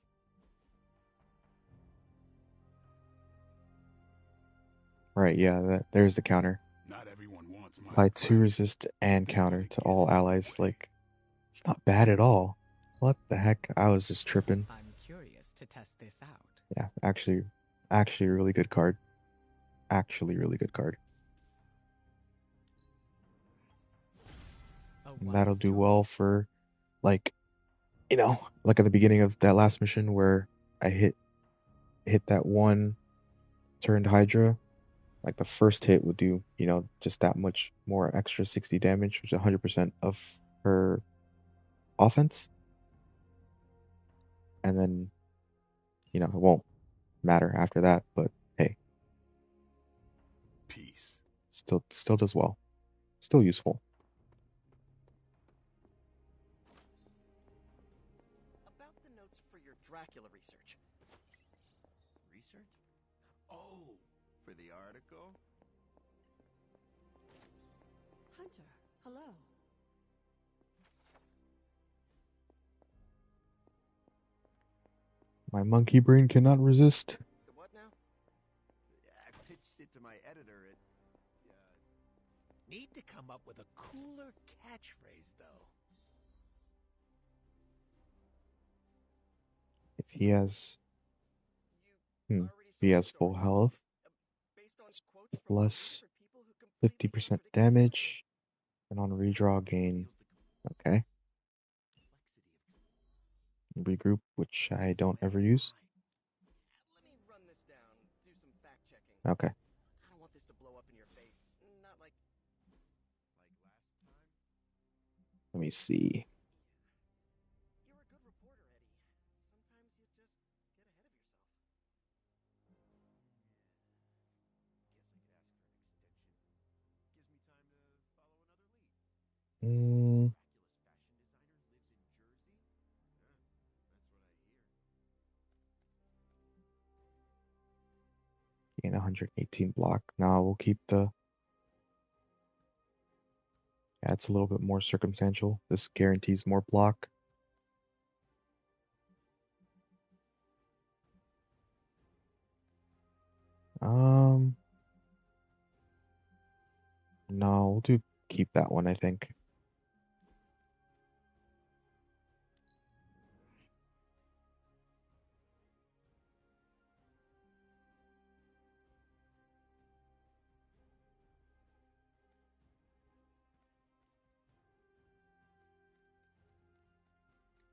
[SPEAKER 1] Right, yeah, there's the counter. Apply 2 resist and counter to all allies. Like, it's not bad at all. What the heck? I was just tripping.
[SPEAKER 6] I'm curious to test this out.
[SPEAKER 1] Yeah, actually a really good card. Actually, really good card. And that'll do well for, like, you know, like at the beginning of that last mission where I hit that one turned Hydra. Like the first hit would do, you know, just that much more extra 60 damage, which is 100% of her offense. And then, you know, it won't matter after that, but hey.
[SPEAKER 4] Peace.
[SPEAKER 1] Still does well. Still useful.
[SPEAKER 15] About the notes for your Dracula research.
[SPEAKER 16] Research? Oh, for the article?
[SPEAKER 2] Hunter, hello.
[SPEAKER 1] My monkey brain cannot resist.
[SPEAKER 15] The what now?
[SPEAKER 16] I pitched it to my editor at...
[SPEAKER 13] Need to come up with a cooler catchphrase, though.
[SPEAKER 1] If he has... if he has full health, plus 50% damage, and on redraw gain. Okay. Regroup, which I don't ever use.
[SPEAKER 6] Let me run this down, do some fact checking.
[SPEAKER 1] Okay.
[SPEAKER 6] I don't want this to blow up in your face. Not like last time.
[SPEAKER 1] Let me see.
[SPEAKER 6] You're a good reporter, Eddie. Sometimes you just get ahead of yourself.
[SPEAKER 1] Mm. Gain 118 block. Now we'll keep the. Yeah, it's a little bit more circumstantial. This guarantees more block. No, we'll do keep that one, I think.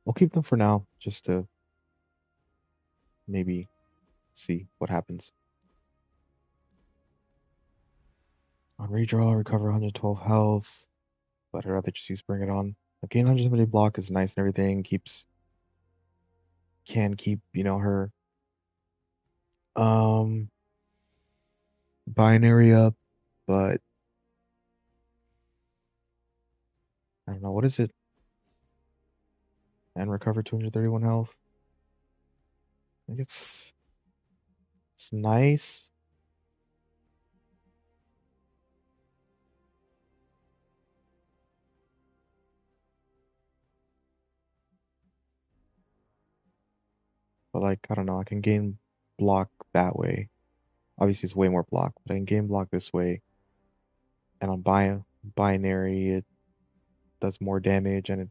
[SPEAKER 1] We'll keep them for now, just to maybe see what happens. On redraw, recover 112 health, but I'd rather just use Bring It On. Gain 170 block is nice and everything. Can keep, her binary up, but I don't know, what is it? And recover 231 health. I think it's nice. But like, I don't know, I can gain block that way. Obviously it's way more block, but I can gain block this way. And on binary it does more damage and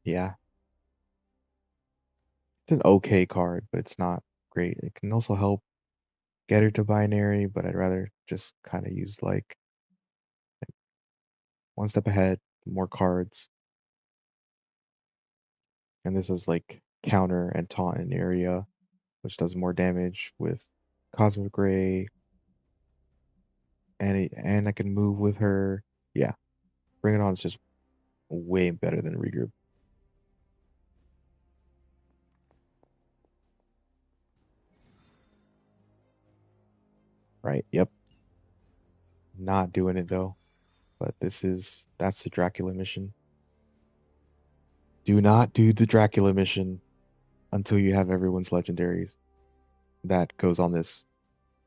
[SPEAKER 1] yeah. It's an okay card, but it's not great. It can also help get her to binary, but I'd rather just kind of use like one step ahead, more cards. And this is like counter and taunt in area, which does more damage with Cosmic Ray. And I can move with her. Yeah. Bring It On is just way better than Regroup. Right, yep. Not doing it though. But that's the Dracula mission. Do not do the Dracula mission until you have everyone's legendaries. That goes on this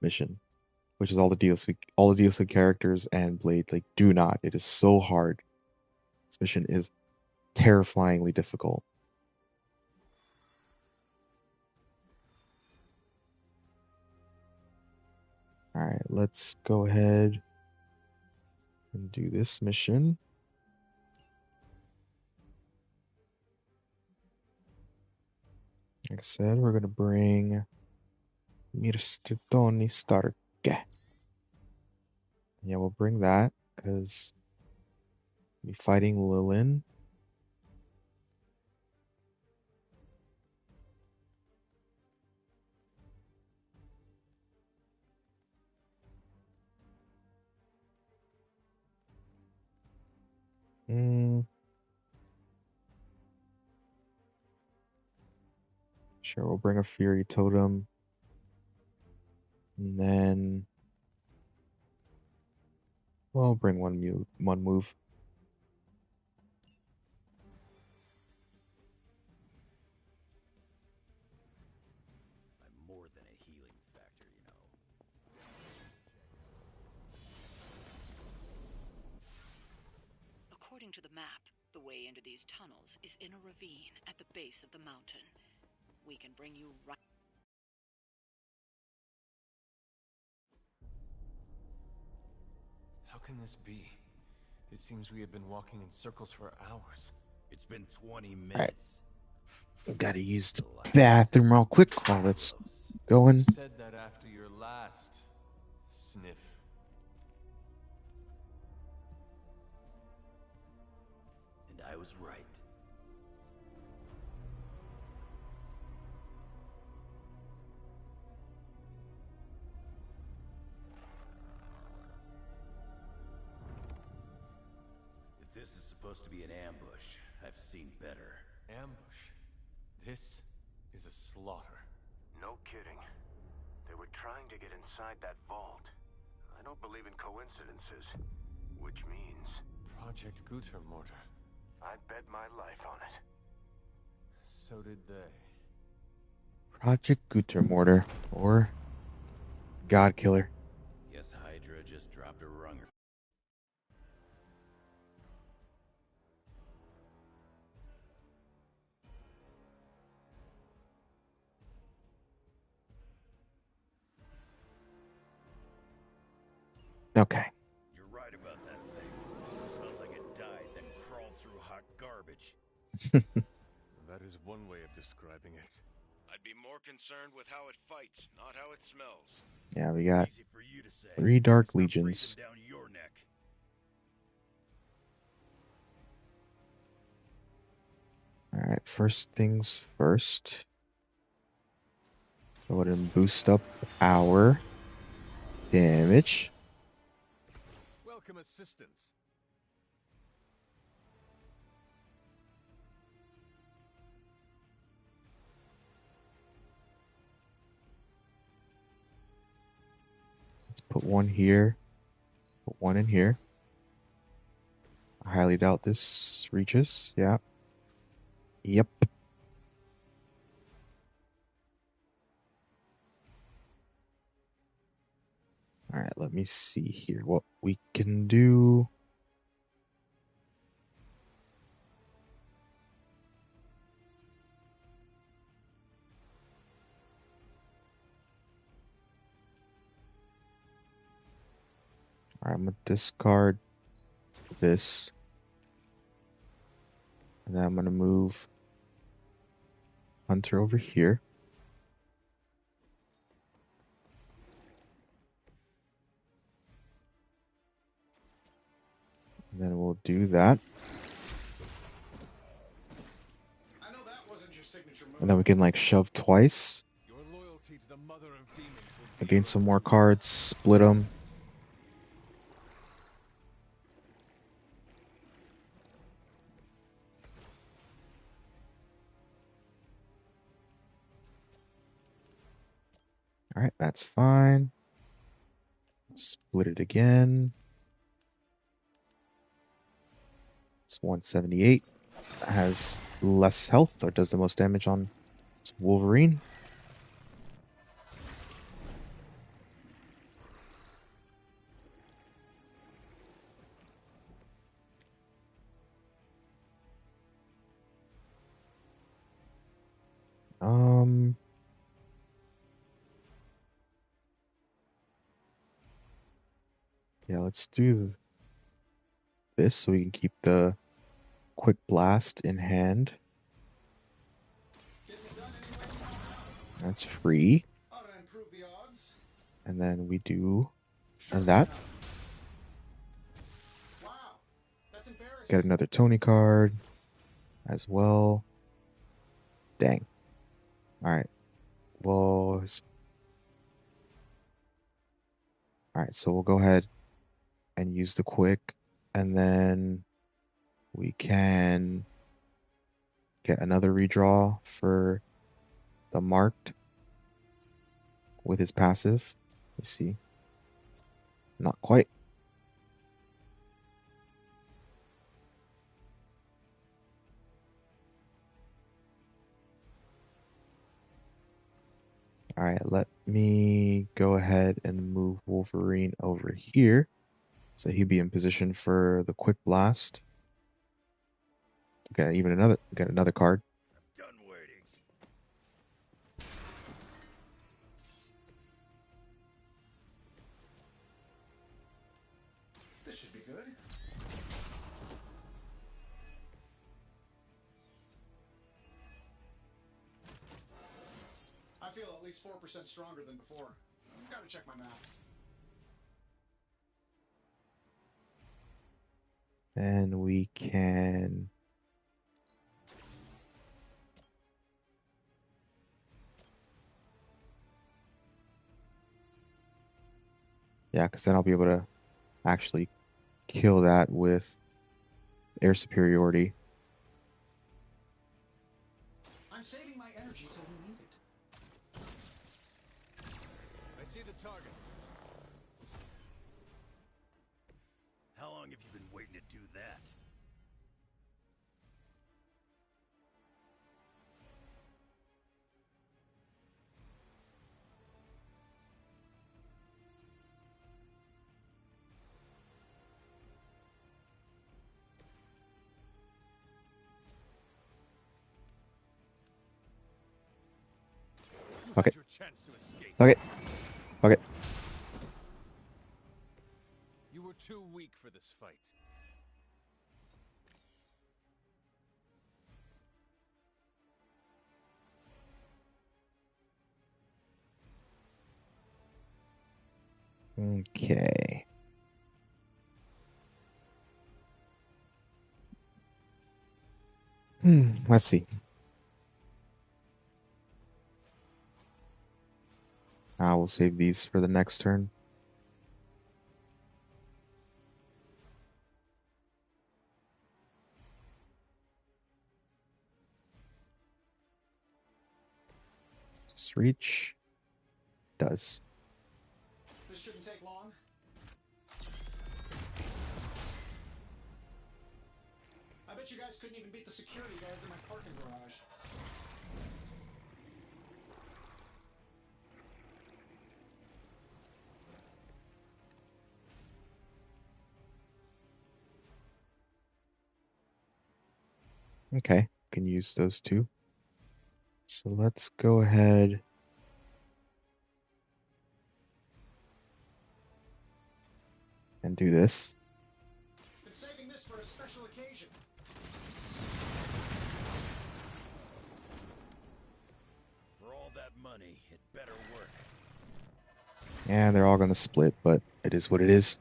[SPEAKER 1] mission, which is all the DLC characters and Blade. Like, do not. It is so hard. This mission is terrifyingly difficult. All right, let's go ahead and do this mission. Like I said, we're gonna bring Mr. Tony Stark. Yeah, we'll bring that because we'll be fighting Lilin. Sure, we'll bring a Fury Totem. And then we'll bring one move.
[SPEAKER 13] I'm more than a healing factor, you know.
[SPEAKER 8] According to the map, the way into these tunnels is in a ravine at the base of the mountain. We can bring you right...
[SPEAKER 3] How can this be? It seems we have been walking in circles for hours.
[SPEAKER 13] It's been 20 minutes.
[SPEAKER 1] All right. Gotta use the bathroom real quick while it's going.
[SPEAKER 3] You said that after your last sniff.
[SPEAKER 13] And I was right. If this is supposed to be an ambush, I've seen better.
[SPEAKER 3] Ambush? This is a slaughter.
[SPEAKER 7] No kidding. They were trying to get inside that vault. I don't believe in coincidences. Which means...
[SPEAKER 3] Project Gutermortar.
[SPEAKER 7] I'd bet my life on it.
[SPEAKER 3] So did they.
[SPEAKER 1] Project Gutermortar, or God Killer.
[SPEAKER 13] Guess Hydra just dropped a runger.
[SPEAKER 1] Okay.
[SPEAKER 13] You're right about that thing. It smells like it died, then crawled through hot garbage.
[SPEAKER 3] That is one way of describing it.
[SPEAKER 7] I'd be more concerned with how it fights, not how it smells.
[SPEAKER 1] Yeah, we got
[SPEAKER 13] Easy for you to say.
[SPEAKER 1] 3 Dark
[SPEAKER 13] It's not
[SPEAKER 1] Legions.
[SPEAKER 13] breathing down your neck.
[SPEAKER 1] Alright, first things first. Go ahead and boost up our damage.
[SPEAKER 3] Welcome assistance.
[SPEAKER 1] Let's put one here. Put one in here. I highly doubt this reaches. Yeah. Yep. Alright, let me see here what we can do. Alright, I'm gonna discard this. And then I'm gonna move Hunter over here. And then we'll do that.
[SPEAKER 12] I know that wasn't your signature move.
[SPEAKER 1] And then we can like shove twice.
[SPEAKER 3] Your loyalty to the Mother of Demons will be
[SPEAKER 1] Gain some more cards, split them. Alright, that's fine. Split it again. It's 178. Has less health, or does the most damage on Wolverine. Yeah, let's do this so we can keep the quick blast in hand. That's free. And then we do that. Get another Tony card as well. Dang. Alright. Well, alright, so we'll go ahead and use the quick, and then we can get another redraw for the marked with his passive. Let's see. Not quite. Alright, let me go ahead and move Wolverine over here. So he'd be in position for the quick blast. Got another card.
[SPEAKER 13] Done waiting.
[SPEAKER 12] This should be good. I feel at least 4% stronger than before. Gotta check my math.
[SPEAKER 1] And we can... Yeah, because then I'll be able to actually kill that with air superiority.
[SPEAKER 12] I'm saving my energy till we need it.
[SPEAKER 3] I see the target.
[SPEAKER 13] How long have you been waiting to do that?
[SPEAKER 1] Okay.
[SPEAKER 3] Your chance to escape.
[SPEAKER 1] Okay. Okay.
[SPEAKER 3] You were too weak for this fight.
[SPEAKER 1] Okay. Let's see. I will save these for the next turn. Does this reach? Does.
[SPEAKER 12] This shouldn't take long. I bet you guys couldn't even beat the security guards in my parking garage.
[SPEAKER 1] Okay, can use those two. So let's go ahead and do this.
[SPEAKER 12] Been saving this for a special occasion.
[SPEAKER 13] For all that money, it better work.
[SPEAKER 1] And they're all going to split, but it is what it is.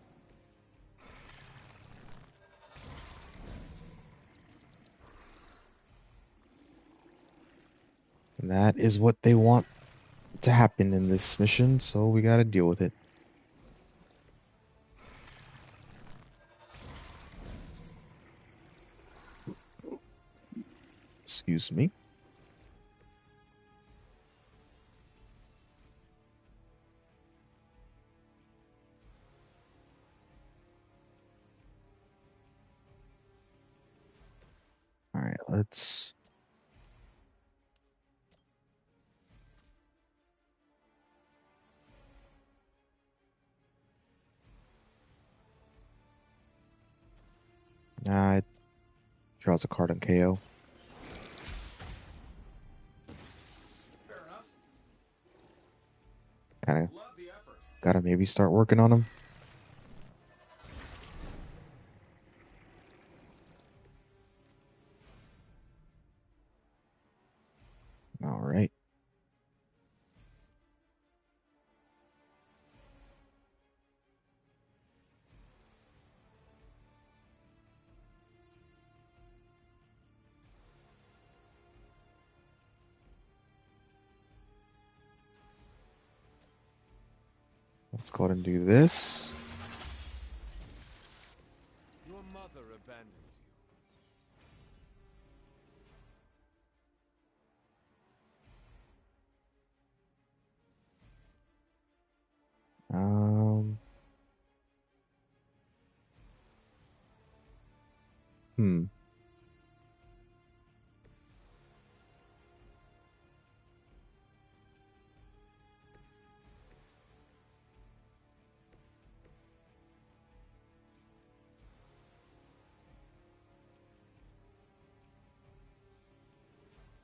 [SPEAKER 1] And that is what they want to happen in this mission, so we got to deal with it. Excuse me. All right, let's... It draws a card on KO.
[SPEAKER 12] Fair enough.
[SPEAKER 1] Kind of
[SPEAKER 12] Love the effort.
[SPEAKER 1] gotta maybe start working on them. All right. Let's go ahead and do this.
[SPEAKER 3] Your mother abandons
[SPEAKER 1] Um. Hmm.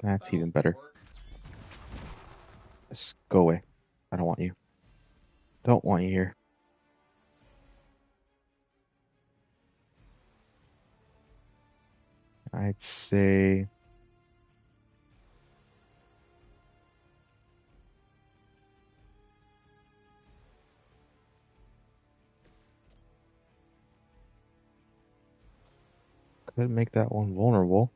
[SPEAKER 1] That's even better. Just go away. I don't want you. Don't want you here. I'd say... could make that one vulnerable.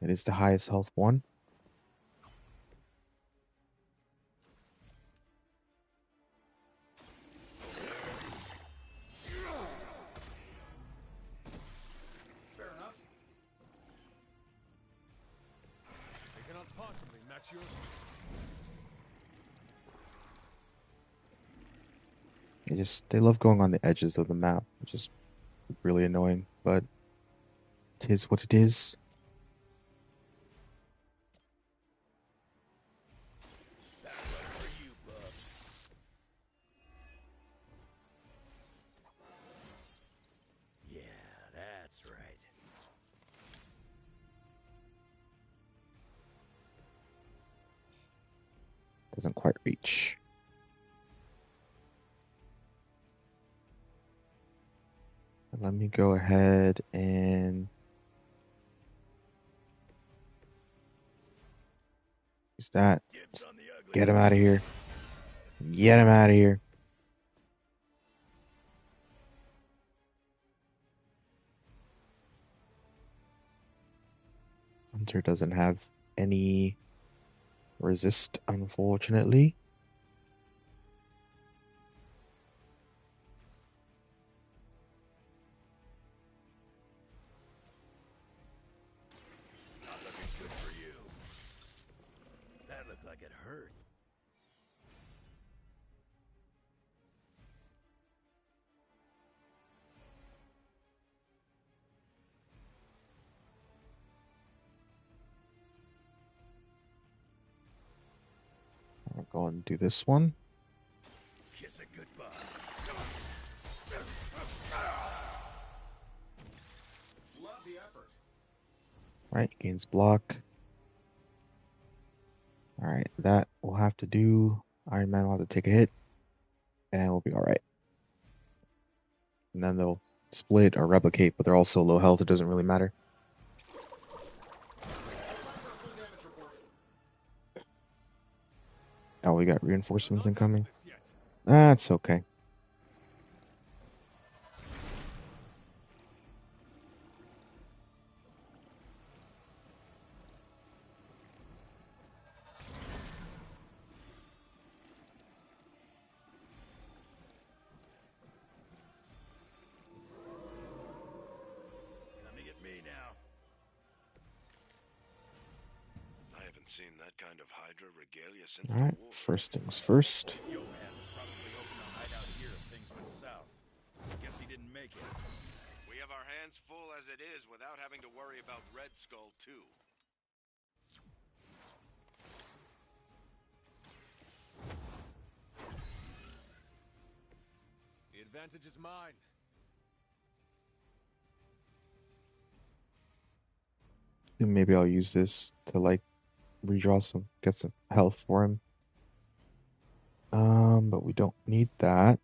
[SPEAKER 1] It is the highest health one.
[SPEAKER 3] Fair enough. They cannot possibly match yours.
[SPEAKER 1] They love going on the edges of the map, which is really annoying, but it is what it is.
[SPEAKER 13] Yeah, that's right.
[SPEAKER 1] Doesn't quite reach. Let me go ahead and use that. Just get him out of here. Get him out of here. Hunter doesn't have any resist, unfortunately.
[SPEAKER 13] Not looking good for you. That looked like it hurt.
[SPEAKER 1] I'll go and do this one.
[SPEAKER 13] Kiss it goodbye.
[SPEAKER 12] Love the effort.
[SPEAKER 1] Right, gains block. Alright, that will have to do. Iron Man will have to take a hit. And we'll be alright. And then they'll split or replicate, but they're also low health. It doesn't really matter. Oh, we got reinforcements incoming. That's okay.
[SPEAKER 13] Coming at me now.
[SPEAKER 7] I haven't seen that kind of Hydra regalia since
[SPEAKER 1] Alright,
[SPEAKER 7] the war.
[SPEAKER 1] first things first.
[SPEAKER 13] Johan was probably hoping to hide out here if things went south. Guess he didn't make it.
[SPEAKER 7] We have our hands full as it is without having to worry about Red Skull too.
[SPEAKER 3] The advantage is mine.
[SPEAKER 1] And maybe I'll use this to like get some health for him. But we don't need that.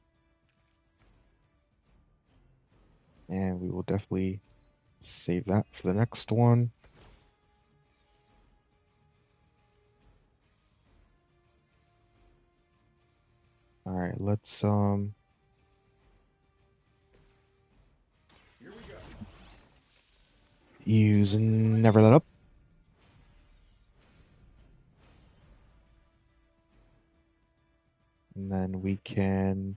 [SPEAKER 1] And we will definitely save that for the next one. Alright, let's
[SPEAKER 12] Here we go.
[SPEAKER 1] use Never Let Up. And then we can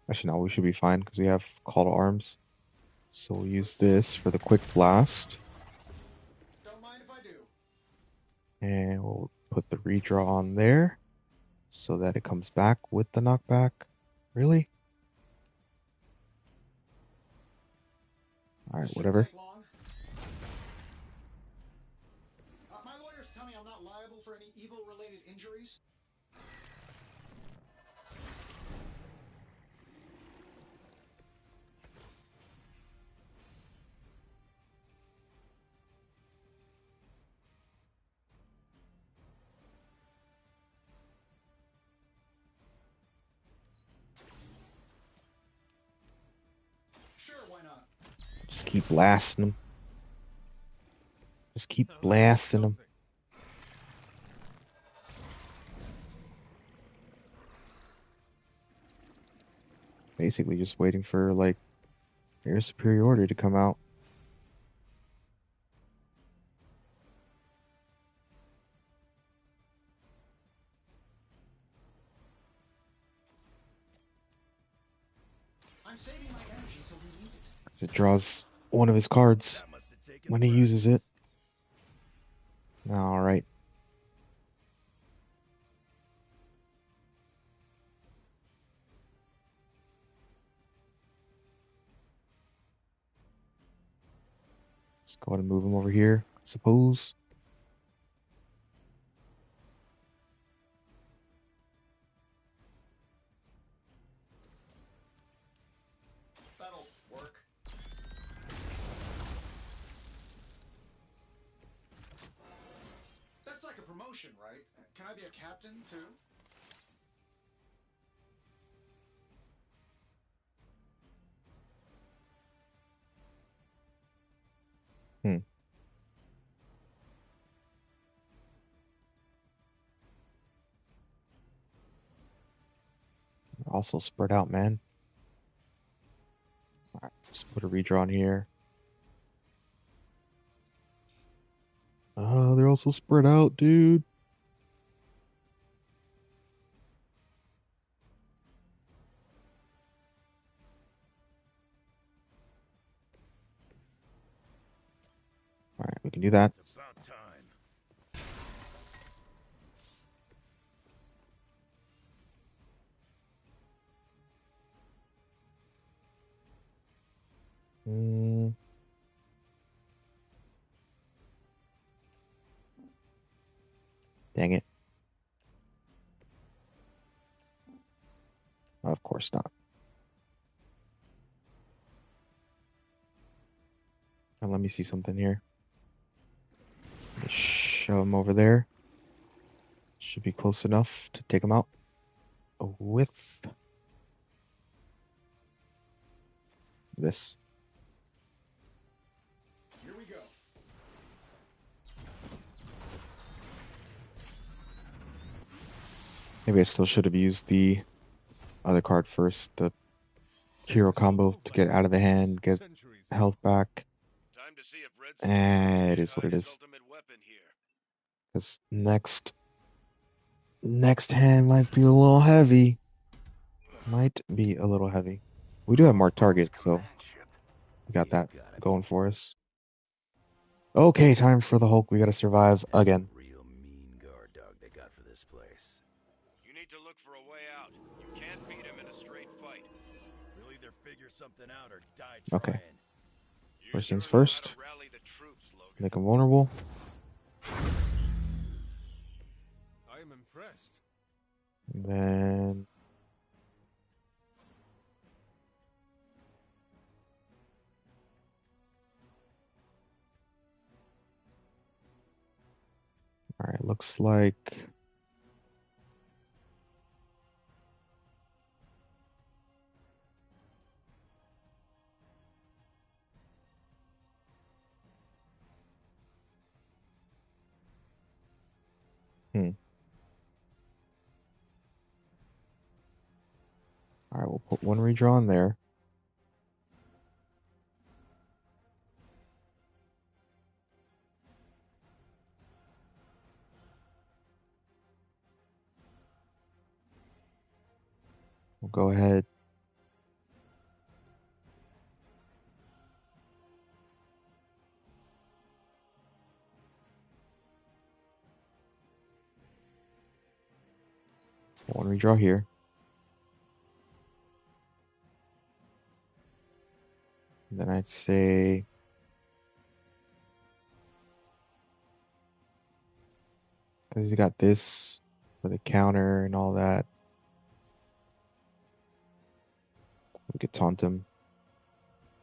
[SPEAKER 1] actually no, we should be fine because we have Call to Arms. So we'll use this for the quick blast.
[SPEAKER 12] Don't mind if I do.
[SPEAKER 1] And we'll put the redraw on there so that it comes back with the knockback. Really? Alright, whatever.
[SPEAKER 12] My lawyers tell me I'm not liable for any evil-related injuries. Sure, why not?
[SPEAKER 1] Just keep blasting them. Just keep blasting them. basically just waiting for like air superiority to come out.
[SPEAKER 12] I'm saving my energy so we need it.
[SPEAKER 1] As it draws one of his cards when he uses it. All right. Let's go ahead and move him over here, I suppose.
[SPEAKER 12] That'll work. That's like a promotion, right? Can I be a captain too?
[SPEAKER 1] Hmm. Also spread out, man. All right, just put a redraw in here. They're also spread out, dude. All right, we can do that.
[SPEAKER 13] It's about time.
[SPEAKER 1] Dang it. Of course not. Now let me see something here. Let's shove him over there. Should be close enough to take him out with this.
[SPEAKER 12] Here we go.
[SPEAKER 1] Maybe I still should have used the other card first, the hero combo, to get out of the hand, get health back. It is what it is. Because next hand might be a little heavy. Might be a little heavy. We do have more target, so we got that going for us. Okay, time for the Hulk. We gotta survive again.
[SPEAKER 13] Real mean guard dog they got for this place.
[SPEAKER 7] You need to look for a way out. You can't beat him in a straight fight.
[SPEAKER 13] We'll either figure something out or die
[SPEAKER 1] Okay.
[SPEAKER 13] trying.
[SPEAKER 1] First things first. Make him vulnerable.
[SPEAKER 3] I am impressed.
[SPEAKER 1] And then all right, looks like all right, we'll put one redraw in there. We'll go ahead. One redraw here. And then I'd say because he got this for the counter and all that, we could taunt him.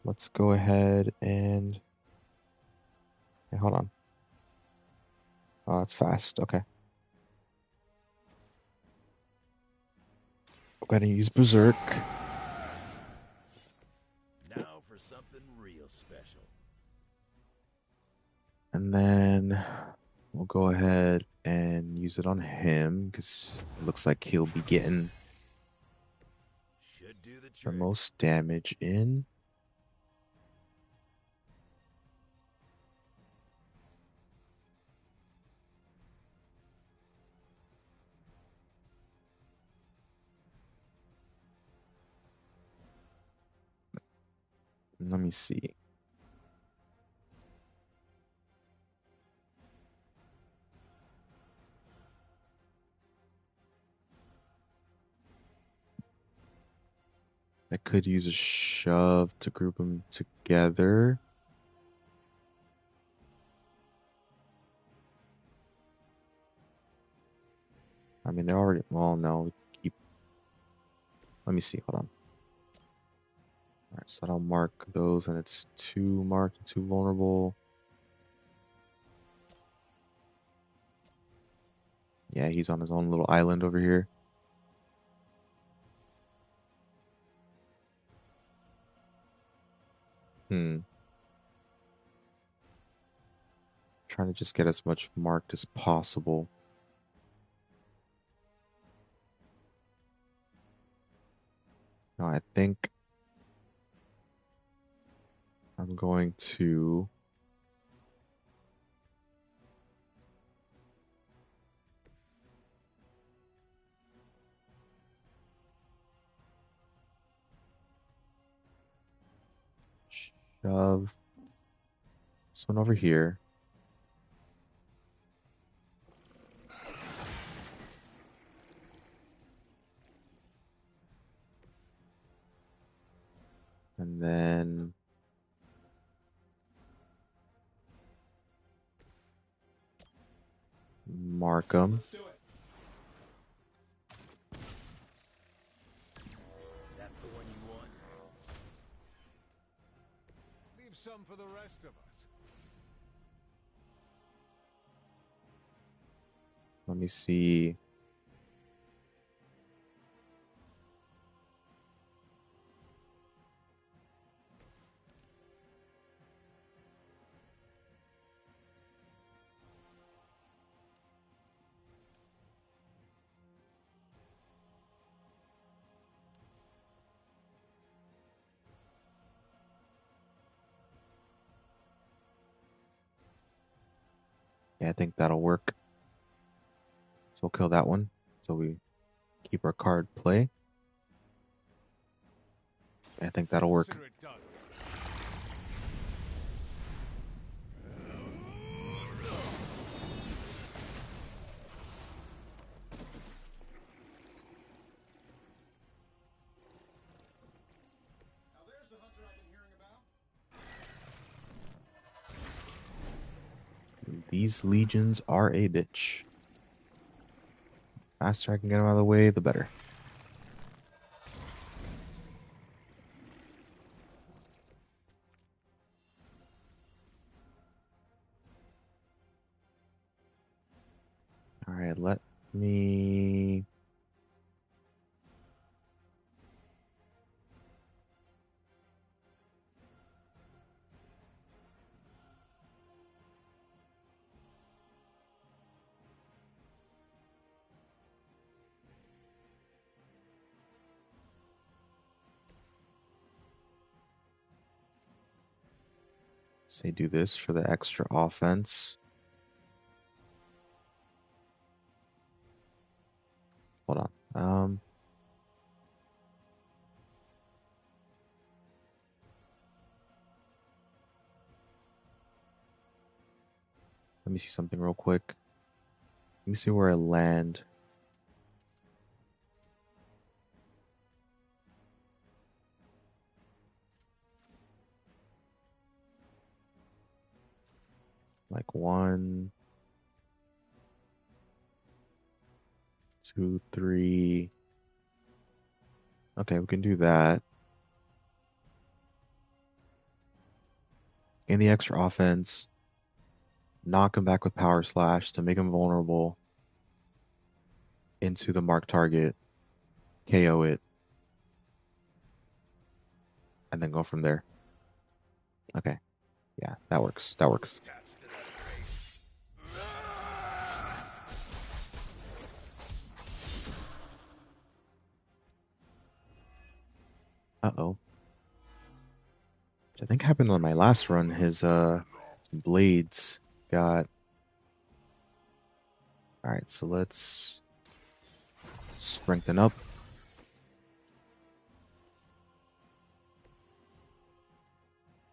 [SPEAKER 1] Let's go ahead and hey, hold on. Oh, that's fast. Okay. Go ahead and use Berserk.
[SPEAKER 13] Now for something real special.
[SPEAKER 1] And then we'll go ahead and use it on him because it looks like he'll be getting
[SPEAKER 13] Should
[SPEAKER 7] do the
[SPEAKER 1] for
[SPEAKER 7] trick.
[SPEAKER 1] most damage in. Let me see. I could use a shove to group them together. I mean, they're already, well, no, keep, let me see, hold on. All right, so I'll mark those, and it's 2 marked and 2 vulnerable. Yeah, he's on his own little island over here. Trying to just get as much marked as possible. Now, I think I'm going to shove this one over here. And then mark them.
[SPEAKER 15] Let's do it.
[SPEAKER 13] That's the one you want?
[SPEAKER 3] Leave some for the rest of us.
[SPEAKER 1] Let me see. Yeah, I think that'll work. So we'll kill that one. So we keep our card play. I think that'll work.
[SPEAKER 3] Consider it done.
[SPEAKER 12] Now there's the hunter I've been hearing about.
[SPEAKER 1] These legions are a bitch. Faster I can get them out of the way, the better. All right, let me... say do this for the extra offense. Hold on. Let me see something real quick. Let me see where I land. Like 1, 2, 3. Okay, we can do that. In the extra offense, knock him back with Power Slash to make him vulnerable into the marked target, KO it, and then go from there. Okay. Yeah, that works. That works. Uh-oh. Which I think happened on my last run. His blades got... Alright, so let's strengthen up.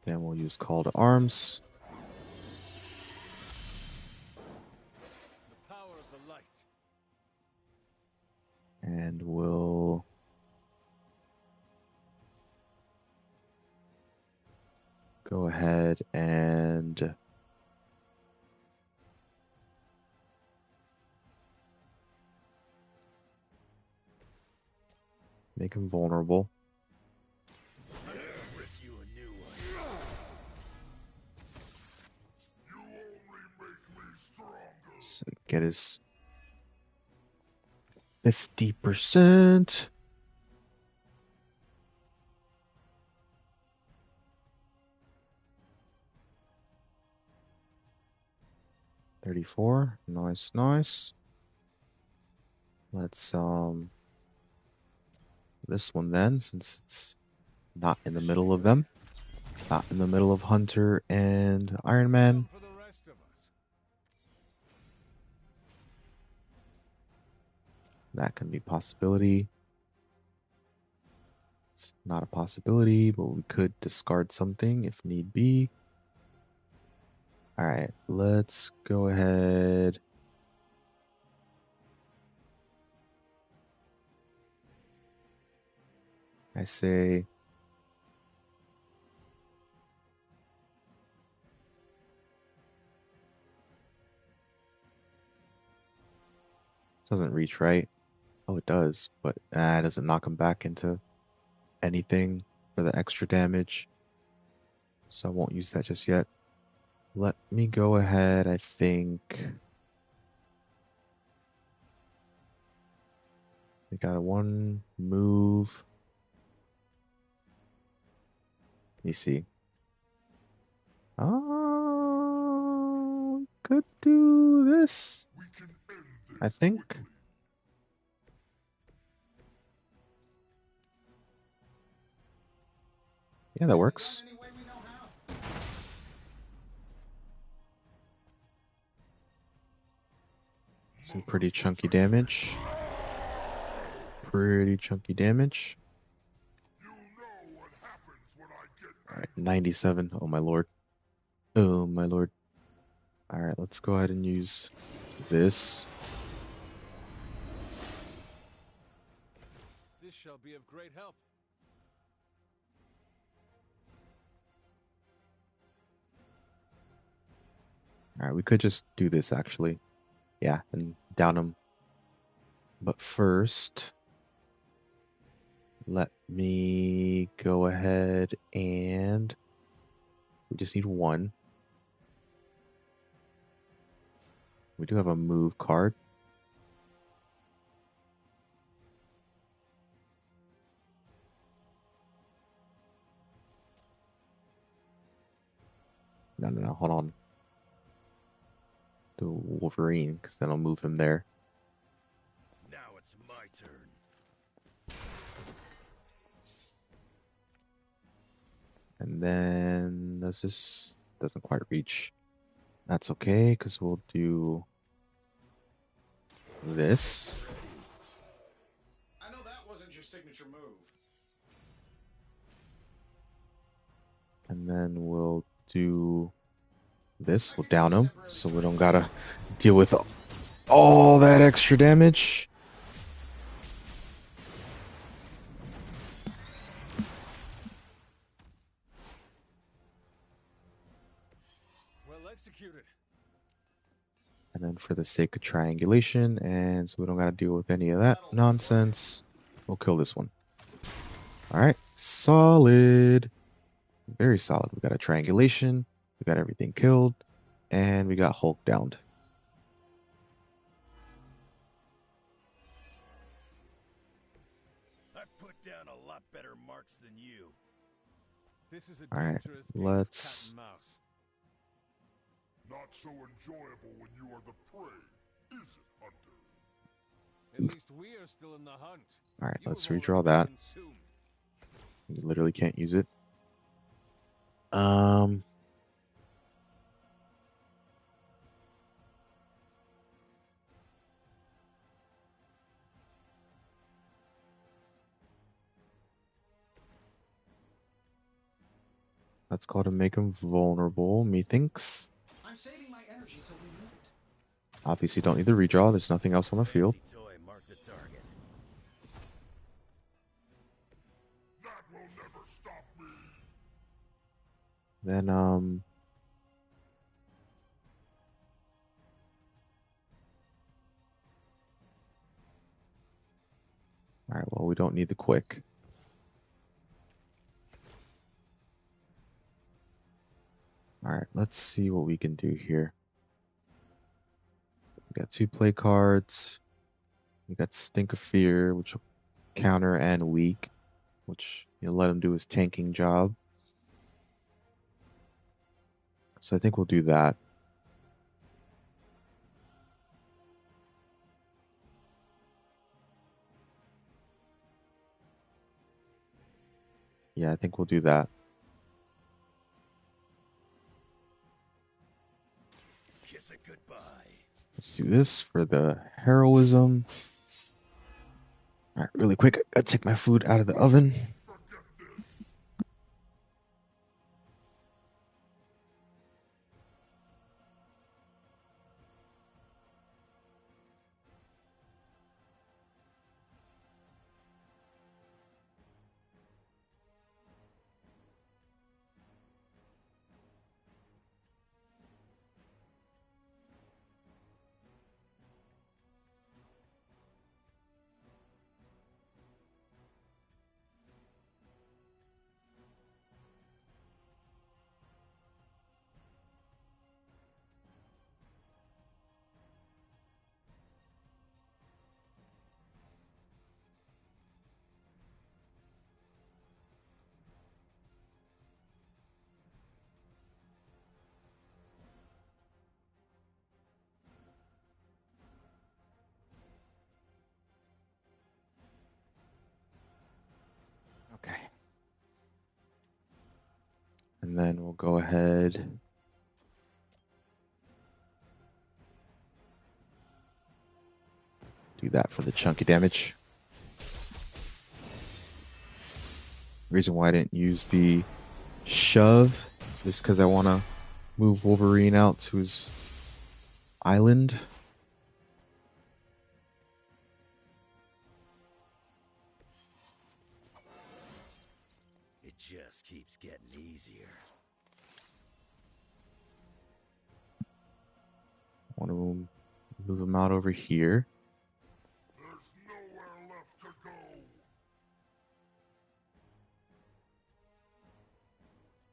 [SPEAKER 1] Then we'll use Call to Arms.
[SPEAKER 3] The power of the light.
[SPEAKER 1] And we'll... go ahead and... make him vulnerable. So get his 50%. $34. Nice, nice. Let's this one then, since it's not in the middle of them. Not in the middle of Hunter and Iron Man. That can be a possibility. It's not a possibility, but we could discard something if need be. Alright, let's go ahead. I say... doesn't reach, right? Oh, it does, but it doesn't knock him back into anything for the extra damage. So I won't use that just yet. Let me go ahead, I think. We got one move. Let me see. Oh, could do this. I think. Yeah, that works. Some pretty chunky damage. Pretty chunky damage. Alright, 97. Oh my lord. Oh my lord. Alright, let's go ahead and use this.
[SPEAKER 3] This shall be of great help.
[SPEAKER 1] Alright, we could just do this actually. Yeah, and down him. But first, let me go ahead and we just need one. We do have a move card. No, hold on. Do Wolverine, because then I'll move him there.
[SPEAKER 13] Now it's my turn.
[SPEAKER 1] And then this doesn't quite reach. That's okay, because we'll do this.
[SPEAKER 12] I know that wasn't your signature move.
[SPEAKER 1] And then we'll do this. We'll down him, so we don't gotta deal with all that extra damage.
[SPEAKER 3] Well executed.
[SPEAKER 1] And then for the sake of triangulation, and so we don't gotta deal with any of that nonsense, we'll kill this one. Alright, solid. Very solid. We got a triangulation, we got everything killed, and we got Hulk downed.
[SPEAKER 13] I put down a lot better marks than you.
[SPEAKER 3] This is a
[SPEAKER 1] Alright,
[SPEAKER 3] dangerous game
[SPEAKER 1] let's...
[SPEAKER 3] of cat and mouse.
[SPEAKER 11] Not so enjoyable when you are the prey, is it, Hunter?
[SPEAKER 3] At least we are still in the hunt.
[SPEAKER 1] Alright,
[SPEAKER 3] You
[SPEAKER 1] let's
[SPEAKER 3] have
[SPEAKER 1] redraw
[SPEAKER 3] already
[SPEAKER 1] that.
[SPEAKER 3] been consumed.
[SPEAKER 1] You literally can't use it. That's called to make him vulnerable, methinks.
[SPEAKER 12] I'm saving my energy till we need it.
[SPEAKER 1] Obviously don't need the redraw, there's nothing else on the field.
[SPEAKER 13] Toy, mark the target.
[SPEAKER 11] That will never stop me.
[SPEAKER 1] Then, alright, well, we don't need the quick. Alright, let's see what we can do here. We got 2 play cards. We got Stink of Fear, which will counter and weak, which you'll let him do his tanking job. So I think we'll do that. Yeah, I think we'll do that.
[SPEAKER 13] Kiss it goodbye.
[SPEAKER 1] Let's do this for the heroism. Alright, really quick, I gotta take my food out of the oven. Okay. And then we'll go ahead. Do that for the chunky damage. Reason why I didn't use the shove is because I want to move Wolverine out to his island.
[SPEAKER 13] It just keeps getting easier.
[SPEAKER 1] I want to move him out over here.
[SPEAKER 11] There's nowhere left to go.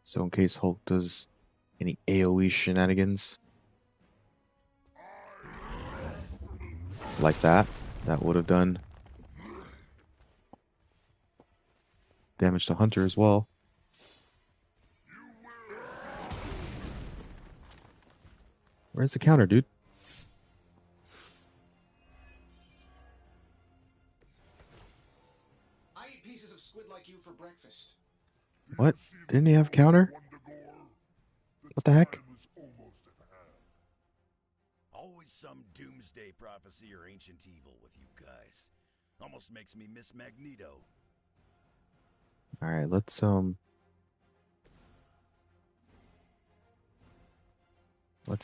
[SPEAKER 1] So in case Hulk does any AoE shenanigans like that, that would have done damage to Hunter as well. Where's the counter, dude?
[SPEAKER 12] I eat pieces of squid like you for breakfast.
[SPEAKER 1] What? Didn't he have counter? What the heck?
[SPEAKER 13] Always some doomsday prophecy or ancient evil with you guys. Almost makes me miss Magneto.
[SPEAKER 1] Alright, let's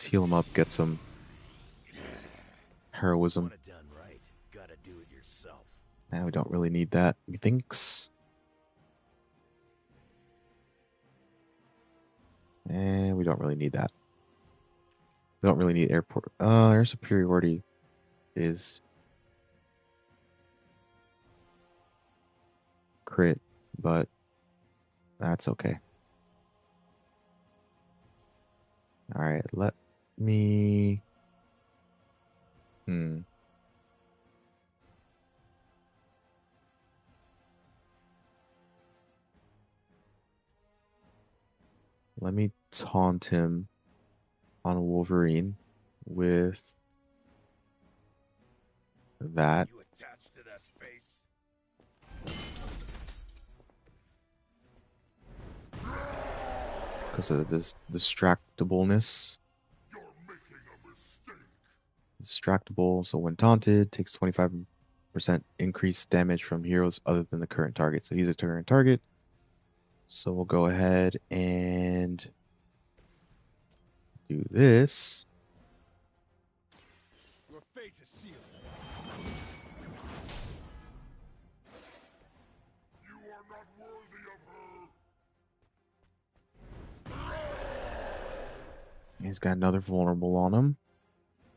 [SPEAKER 1] heal him up, get some heroism.
[SPEAKER 13] Want it done right, gotta do it yourself.
[SPEAKER 1] Now we don't really need that, methinks. And we don't really need that. We don't really need airport. Air superiority is crit, but that's okay. Alright, let me... Let me taunt him on Wolverine with that.
[SPEAKER 13] You attached to that face?
[SPEAKER 1] because of this distractableness. Distractable, so when taunted, takes 25% increased damage from heroes other than the current target. So he's a current target. So we'll go ahead and do this.
[SPEAKER 13] Your fate is sealed.
[SPEAKER 11] You are not worthy of her.
[SPEAKER 1] He's got another vulnerable on him.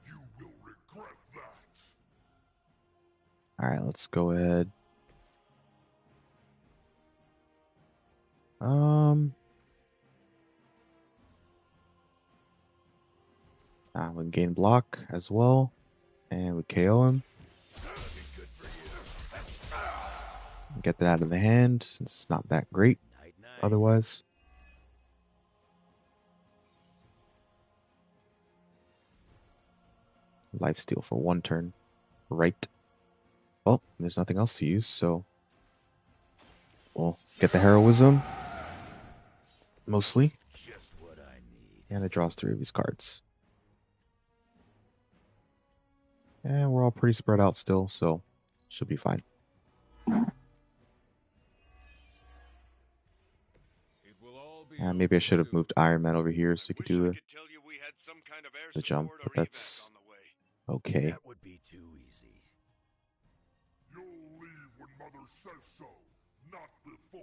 [SPEAKER 11] You will regret that.
[SPEAKER 1] All right, let's go ahead. We gain block as well, and we KO him. Get that out of the hand since it's not that great otherwise. Lifesteal for 1 turn. Right. Well, there's nothing else to use, so we'll get the heroism. Mostly.
[SPEAKER 13] Just what I need.
[SPEAKER 1] And it draws 3 of his cards. And we're all pretty spread out still, so should be fine. And maybe I should have moved Iron Man over here so you could do the jump, but that's okay.
[SPEAKER 13] That would be too easy.
[SPEAKER 11] You'll leave when Mother says so, not before.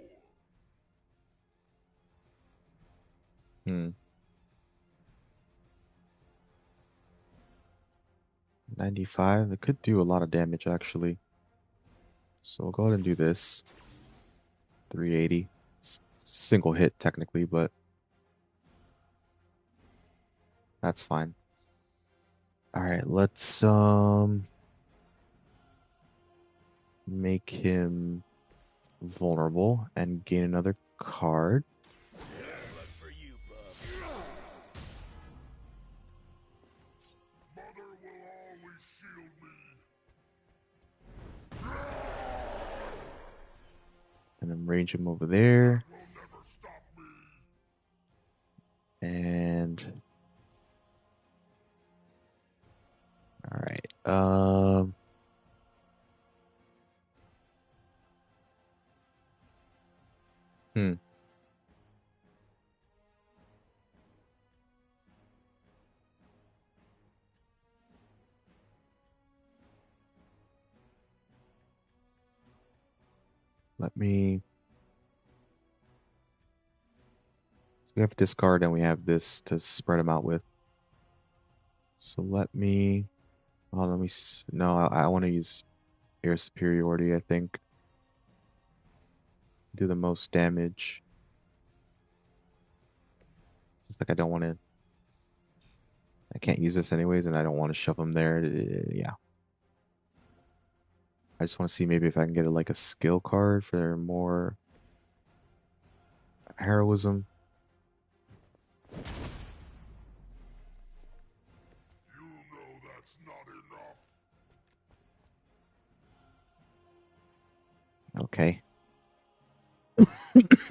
[SPEAKER 1] 95. That could do a lot of damage actually. So we'll go ahead and do this. 380. Single hit technically, but that's fine. All right, let's make him vulnerable and gain another card.
[SPEAKER 11] Mother will always shield me.
[SPEAKER 1] And then range him over there.
[SPEAKER 11] Will never stop me.
[SPEAKER 1] And all right. Let me. We have discard and we have this to spread them out with. So let me. Oh, let me. No, I want to use air superiority. I think. Do the most damage. It's like I don't want to. I can't use this anyways, and I don't want to shove them there. Yeah. I just want to see maybe if I can get like a skill card for more heroism.
[SPEAKER 11] You know that's not enough.
[SPEAKER 1] Okay.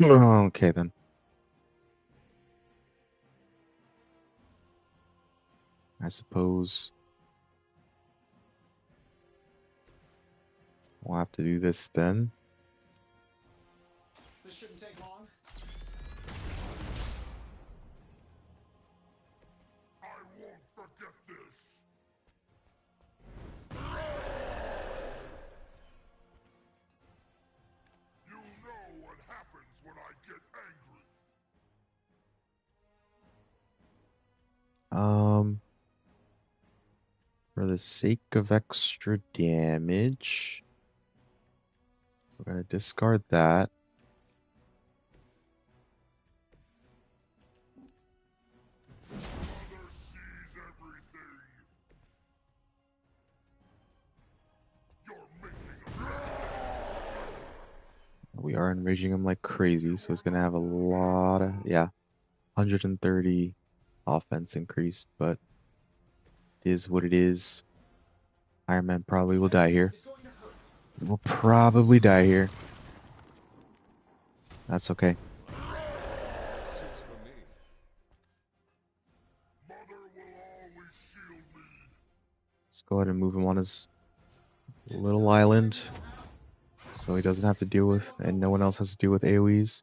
[SPEAKER 1] Okay then. I suppose we'll have to do this then.
[SPEAKER 12] This shouldn't take long.
[SPEAKER 11] I won't forget this. You know what happens when I get angry.
[SPEAKER 1] For the sake of extra damage, we're gonna discard that.
[SPEAKER 11] Mother sees everything. You're making a mistake.
[SPEAKER 1] We are enraging him like crazy, so he's gonna have a lot of 130 offense increased, but it is what it is. Iron Man probably will die here. We'll probably die here. That's okay. go ahead and move him on his little island, so he doesn't have to deal with, and no one else has to deal with AoEs.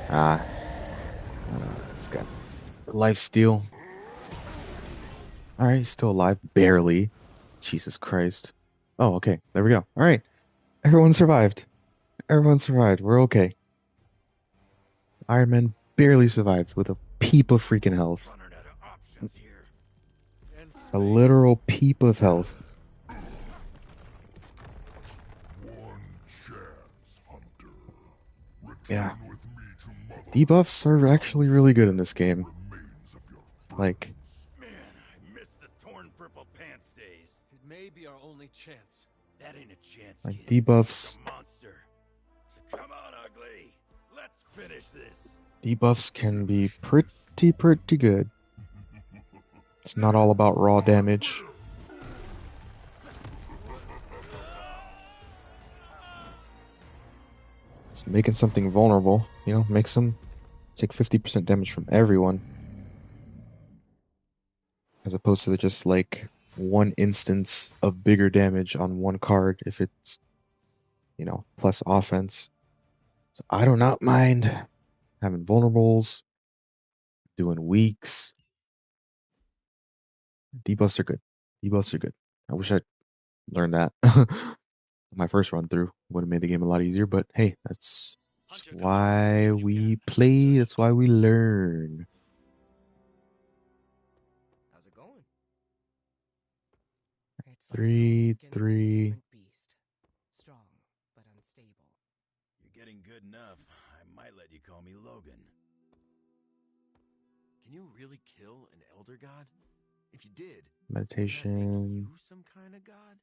[SPEAKER 1] Ah, it's got life steal. All right, he's still alive, barely. Jesus Christ. Oh, okay, there we go. All right, everyone survived. Everyone survived. We're okay. Iron Man barely survived with a peep of freaking health. A literal peep of health. Yeah. Debuffs are actually really good in this game. Like,
[SPEAKER 13] Man, I miss the torn purple pants days.
[SPEAKER 3] It may be our only chance.
[SPEAKER 13] That ain't a chance,
[SPEAKER 1] like
[SPEAKER 13] kid.
[SPEAKER 1] debuffs.
[SPEAKER 13] A monster. So come on, ugly. Let's finish this.
[SPEAKER 1] Debuffs can be pretty good. It's not all about raw damage. It's making something vulnerable, you know, makes them take 50% damage from everyone. As opposed to just like one instance of bigger damage on one card if it's, you know, plus offense. So I do not mind having vulnerables, doing weaks. Debuffs are good. Debuffs are good. I wish I'd learned that. My first run through would have made the game a lot easier, but hey, that's why we play, that's why we learn.
[SPEAKER 15] How's it going? It's like
[SPEAKER 1] 3,
[SPEAKER 15] going against a
[SPEAKER 1] 3.
[SPEAKER 15] different beast. Strong, but unstable.
[SPEAKER 13] You're getting good enough. I might let you call me Logan.
[SPEAKER 16] Can you really kill an Elder God? If you did,
[SPEAKER 1] Meditation.
[SPEAKER 16] you some kind of god?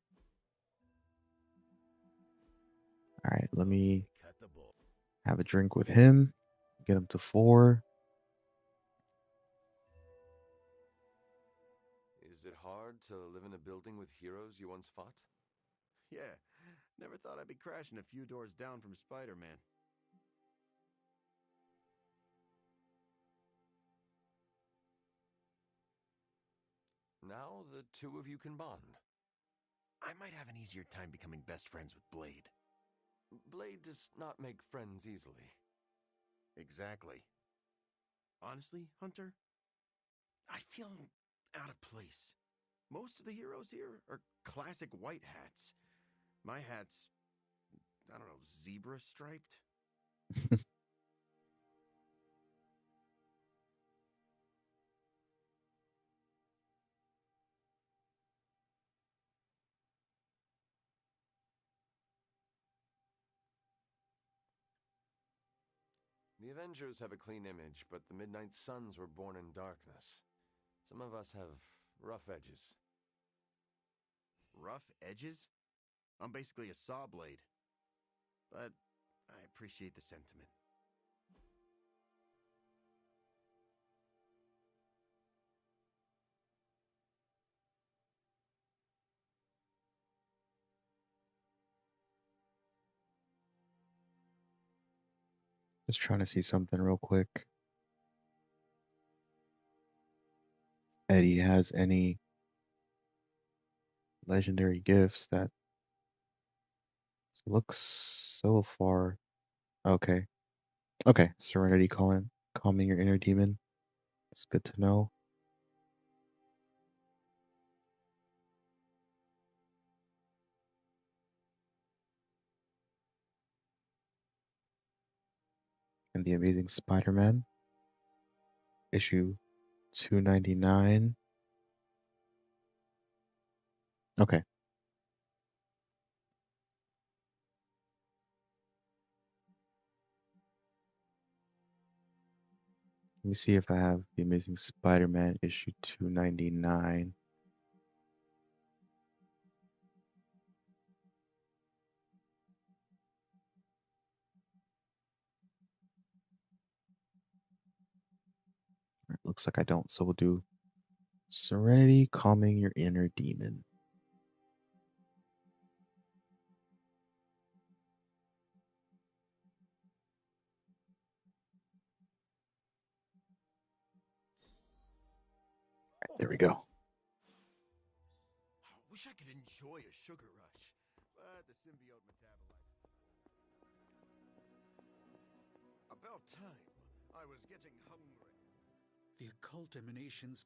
[SPEAKER 1] Alright, let me have a drink with him. Get him to 4.
[SPEAKER 3] Is it hard to live in a building with heroes you once fought?
[SPEAKER 16] Yeah, never thought I'd be crashing a few doors down from Spider-Man.
[SPEAKER 3] Now the two of you can bond.
[SPEAKER 16] I might have an easier time becoming best friends with Blade.
[SPEAKER 3] Blade does not make friends easily.
[SPEAKER 16] Exactly. Honestly, Hunter, I feel out of place. Most of the heroes here are classic white hats. My hat's, I don't know, zebra striped?
[SPEAKER 3] The Avengers have a clean image, but the Midnight Suns were born in darkness. Some of us have rough edges.
[SPEAKER 16] Rough edges? I'm basically a saw blade. But I appreciate the sentiment.
[SPEAKER 1] Just trying to see something real quick. Eddie has any legendary gifts that looks so far. Okay. Okay. Serenity calming your inner demon. It's good to know. And the Amazing Spider-Man, issue 299. Okay. Let me see if I have the Amazing Spider-Man issue 299. It looks like I don't, so we'll do Serenity calming your inner demon. There we go.
[SPEAKER 16] Wish I could enjoy a sugar rush, but the symbiote metabolite. About time. I was getting hungry.
[SPEAKER 5] The occult emanations.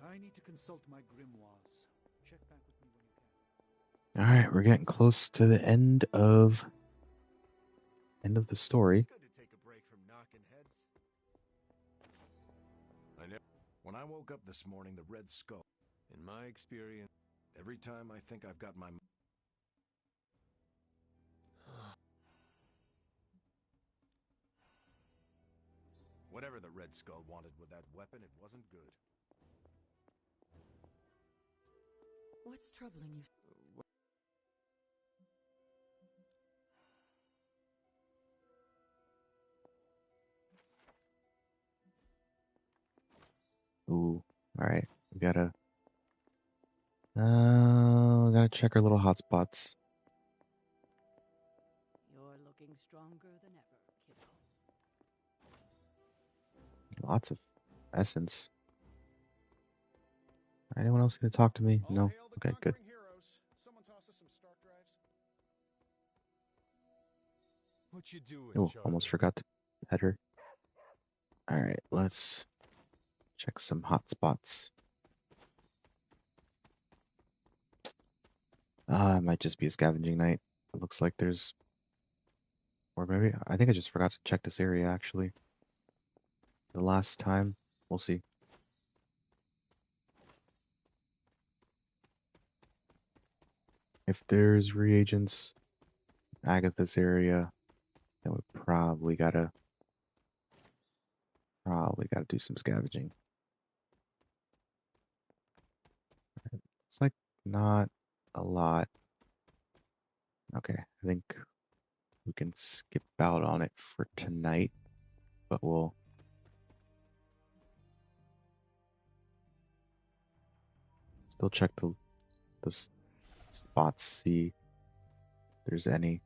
[SPEAKER 5] I need to consult my grimoires. Check back with me when you can.
[SPEAKER 1] All right, we're getting close to the end of the story.
[SPEAKER 16] Good to take a break from knocking heads. I know. When I woke up this morning, the Red Skull. In my experience, every time I think I've got my. Whatever the Red Skull wanted with that weapon, it wasn't good.
[SPEAKER 9] What's troubling you?
[SPEAKER 1] Ooh, all right. We gotta check our little hotspots.
[SPEAKER 2] You're looking stronger than ever, kiddo.
[SPEAKER 1] Lots of essence. Anyone else gonna talk to me? No. Okay, good.
[SPEAKER 12] Someone toss us some Stark drives.
[SPEAKER 3] What you doing,
[SPEAKER 1] Oh,
[SPEAKER 3] Charlie?
[SPEAKER 1] almost forgot to pet her. All right, let's check some hotspots. It might just be a scavenging night. It looks like there's, or maybe I think I just forgot to check this area actually. The last time, we'll see. If there's reagents, Agatha's area, then we probably gotta do some scavenging. It's like not a lot. Okay, I think we can skip out on it for tonight, but we'll still check the spots, see if there's any.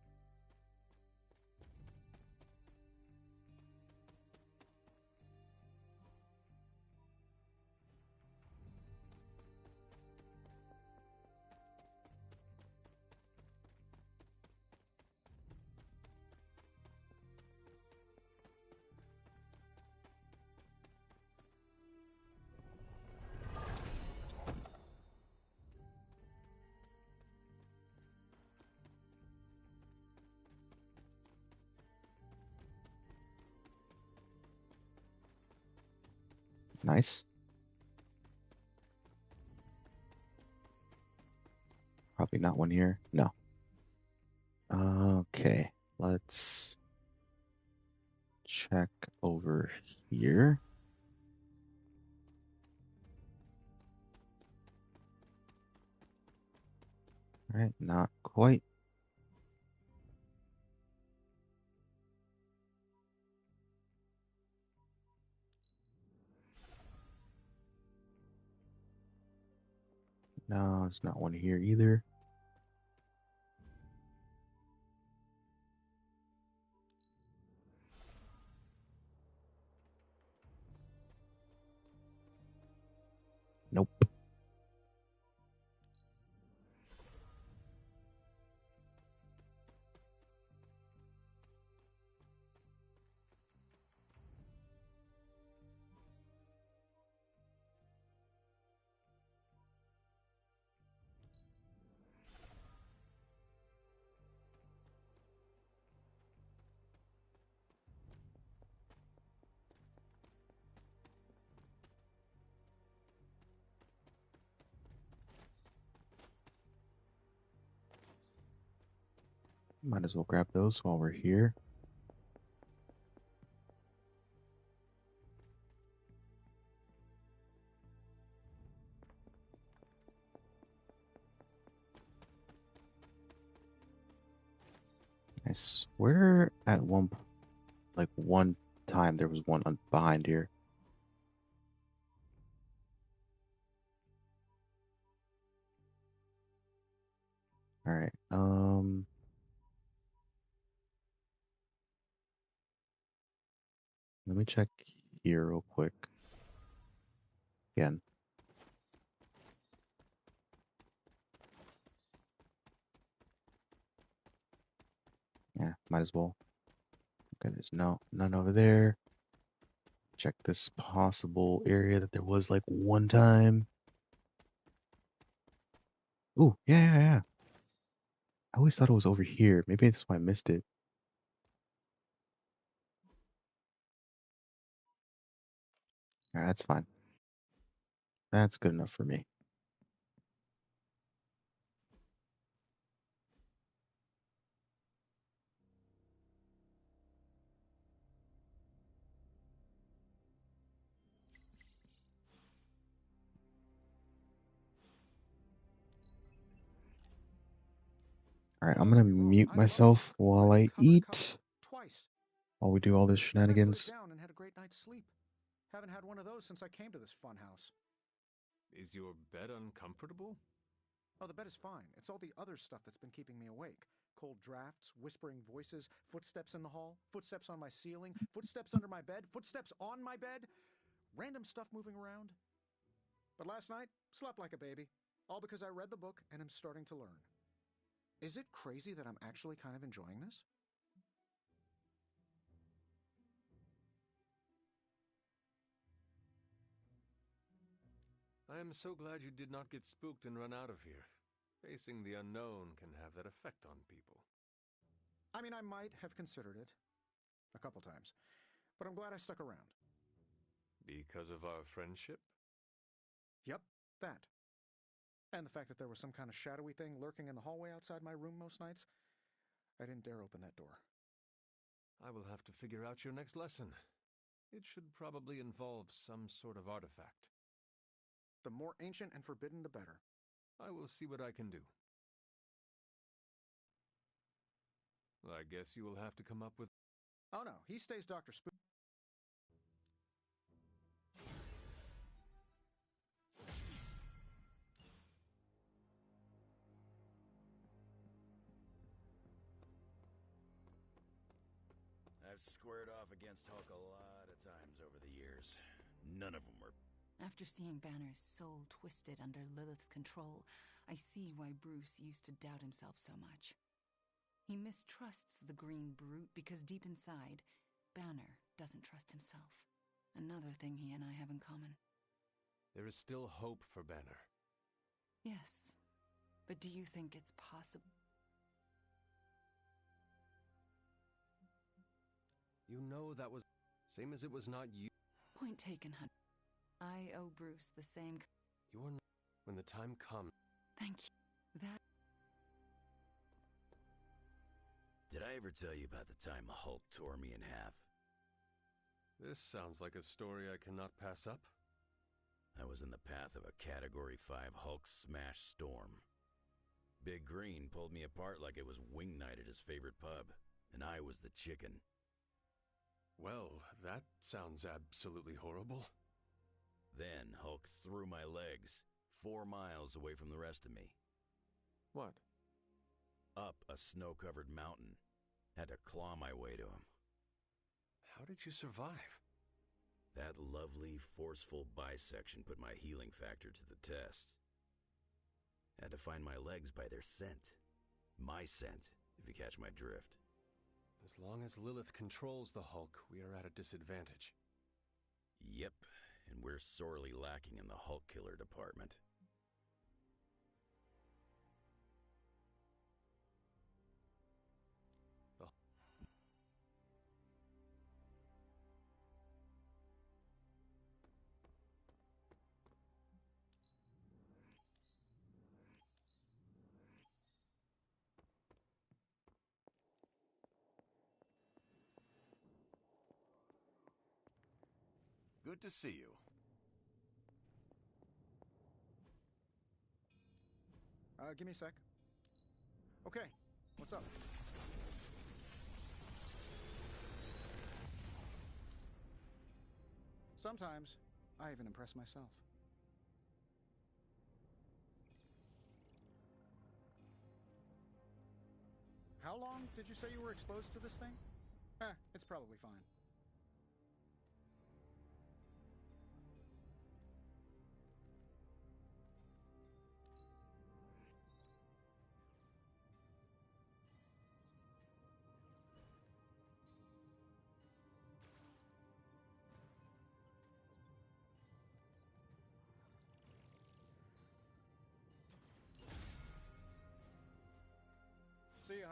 [SPEAKER 1] Nice. Probably not one here. No. Okay, let's check over here. All right, not quite. No, it's not one here either. Nope. Might as well grab those while we're here. I swear at one time there was one behind here. All right. me check here real quick. Again. Yeah, might as well. Okay, there's none over there. Check this possible area that there was like one time. Ooh, yeah. I always thought it was over here. Maybe that's why I missed it. Alright, that's fine. That's good enough for me. Alright, I'm gonna mute myself while I eat.
[SPEAKER 12] Twice.
[SPEAKER 1] While we do all this
[SPEAKER 12] I put it
[SPEAKER 1] shenanigans.
[SPEAKER 12] down and had a great night's sleep. Haven't had one of those since I came to this funhouse.
[SPEAKER 3] Is your bed uncomfortable?
[SPEAKER 12] Oh, the bed is fine. It's all the other stuff that's been keeping me awake. Cold drafts, whispering voices, footsteps in the hall, footsteps on my ceiling, footsteps under my bed, footsteps on my bed, random stuff moving around. But last night, slept like a baby. All because I read the book and am starting to learn. Is it crazy that I'm actually kind of enjoying this?
[SPEAKER 3] I am so glad you did not get spooked and run out of here. Facing the unknown can have that effect on people.
[SPEAKER 12] I mean, I might have considered it. A couple times. But I'm glad I stuck around.
[SPEAKER 3] Because of our friendship?
[SPEAKER 12] Yep, that. And the fact that there was some kind of shadowy thing lurking in the hallway outside my room most nights. I didn't dare open that door.
[SPEAKER 3] I will have to figure out your next lesson. It should probably involve some sort of artifact.
[SPEAKER 12] The more ancient and forbidden, the better.
[SPEAKER 3] I will see what I can do. I guess you will have to come up with...
[SPEAKER 12] Oh no, he stays Dr. Spook.
[SPEAKER 13] I've squared off against Hulk a lot of times over the years. None of them were...
[SPEAKER 10] After seeing Banner's soul twisted under Lilith's control, I see why Bruce used to doubt himself so much. He mistrusts the green brute because deep inside, Banner doesn't trust himself. Another thing he and I have in common.
[SPEAKER 3] There is still hope for Banner.
[SPEAKER 10] Yes, but do you think it's possible?
[SPEAKER 3] You know that was... Same as it was not you.
[SPEAKER 10] Point taken, hun. I owe Bruce the same...
[SPEAKER 3] You're not... When the time comes...
[SPEAKER 10] Thank you. That...
[SPEAKER 13] Did I ever tell you about the time the Hulk tore me in half?
[SPEAKER 3] This sounds like a story I cannot pass up.
[SPEAKER 13] I was in the path of a Category 5 Hulk smash storm. Big Green pulled me apart like it was wing night at his favorite pub, and I was the chicken.
[SPEAKER 3] Well, that sounds absolutely horrible.
[SPEAKER 13] Then Hulk threw my legs 4 miles away from the rest of me.
[SPEAKER 3] What?
[SPEAKER 13] Up a snow-covered mountain. Had to claw my way to him.
[SPEAKER 3] How did you survive?
[SPEAKER 13] That lovely, forceful bisection put my healing factor to the test. Had to find my legs by their scent. My scent, if you catch my drift.
[SPEAKER 3] As long as Lilith controls the Hulk, we are at a disadvantage.
[SPEAKER 13] Yep, and we're sorely lacking in the Hulk killer department.
[SPEAKER 16] Good to see you.
[SPEAKER 12] Give me a sec. Okay, what's up? Sometimes, I even impress myself. How long did you say you were exposed to this thing? It's probably fine.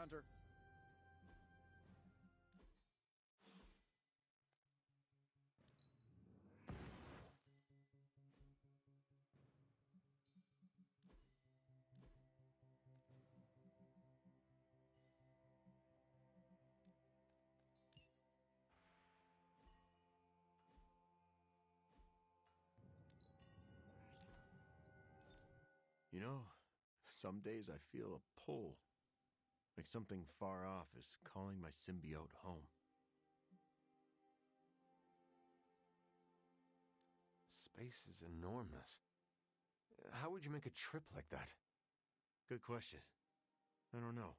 [SPEAKER 12] Hunter.
[SPEAKER 16] You know, some days I feel a pull, like something far off is calling my symbiote home.
[SPEAKER 3] Space is enormous. How would you make a trip like that?
[SPEAKER 16] Good question. I don't know.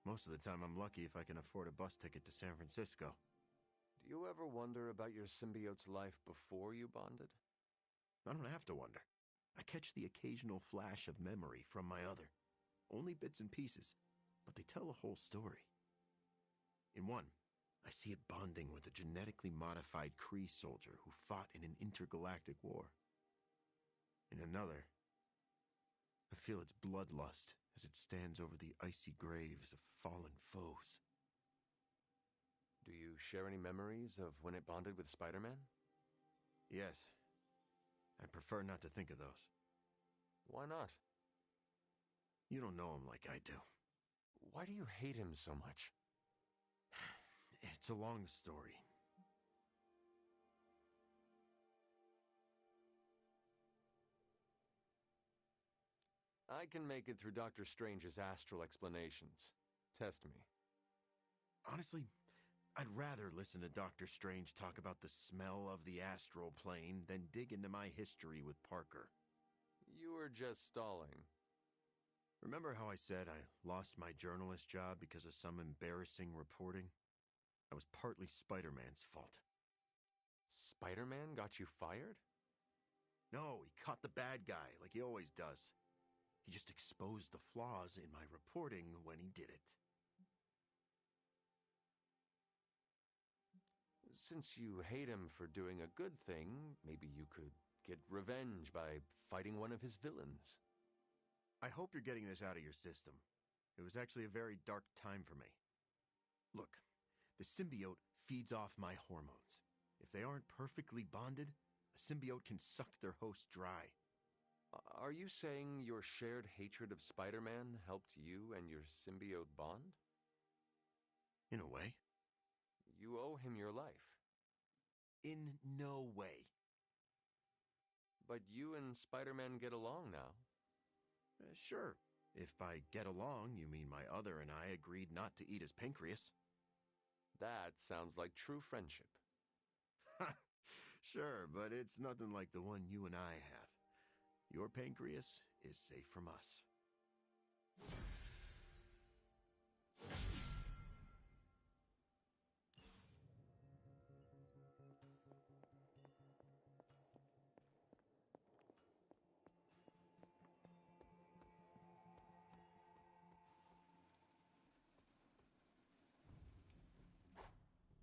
[SPEAKER 16] Most of the time I'm lucky if I can afford a bus ticket to San Francisco.
[SPEAKER 3] Do you ever wonder about your symbiote's life before you bonded?
[SPEAKER 16] I don't have to wonder. I catch the occasional flash of memory from my other. Only bits and pieces, but they tell a whole story. In one, I see it bonding with a genetically modified Kree soldier who fought in an intergalactic war. In another, I feel its bloodlust as it stands over the icy graves of fallen foes.
[SPEAKER 3] Do you share any memories of when it bonded with Spider-Man?
[SPEAKER 16] Yes. I prefer not to think of those.
[SPEAKER 3] Why not?
[SPEAKER 16] You don't know him like I do.
[SPEAKER 3] Why do you hate him so much?
[SPEAKER 16] It's a long story.
[SPEAKER 3] I can make it through Doctor Strange's astral explanations. Test me.
[SPEAKER 16] Honestly, I'd rather listen to Doctor Strange talk about the smell of the astral plane than dig into my history with Parker.
[SPEAKER 3] You were just stalling.
[SPEAKER 16] Remember how I said I lost my journalist job because of some embarrassing reporting? That was partly Spider-Man's fault.
[SPEAKER 3] Spider-Man got you fired?
[SPEAKER 16] No, he caught the bad guy, like he always does. He just exposed the flaws in my reporting when he did it.
[SPEAKER 3] Since you hate him for doing a good thing, maybe you could get revenge by fighting one of his villains.
[SPEAKER 16] I hope you're getting this out of your system. It was actually a very dark time for me. Look, the symbiote feeds off my hormones. If they aren't perfectly bonded, a symbiote can suck their host dry.
[SPEAKER 3] Are you saying your shared hatred of Spider-Man helped you and your symbiote bond?
[SPEAKER 16] In a way.
[SPEAKER 3] You owe him your life.
[SPEAKER 16] In no way.
[SPEAKER 3] But you and Spider-Man get along now.
[SPEAKER 16] Sure. If by get along, you mean my other and I agreed not to eat his pancreas.
[SPEAKER 3] That sounds like true friendship.
[SPEAKER 16] Sure, but it's nothing like the one you and I have. Your pancreas is safe from us.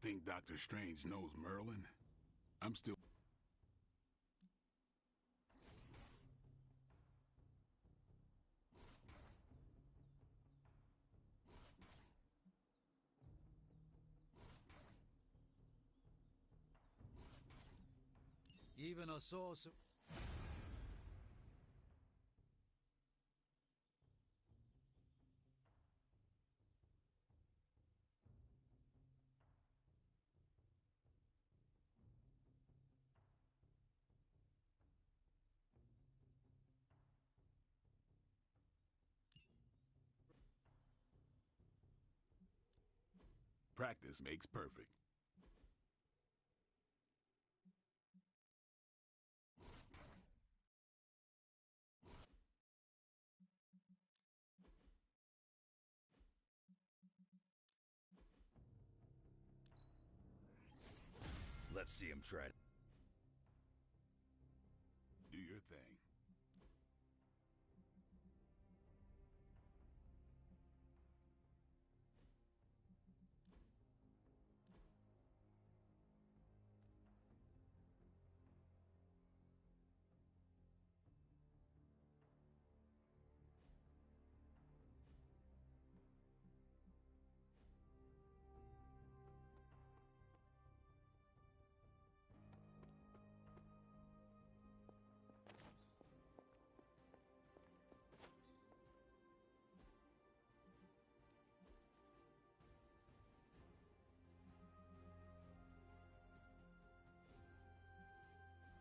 [SPEAKER 4] Think Doctor Strange knows Merlin? I'm still...
[SPEAKER 5] Even a source of...
[SPEAKER 4] Practice makes perfect.
[SPEAKER 13] Let's see him try.
[SPEAKER 4] Do your thing.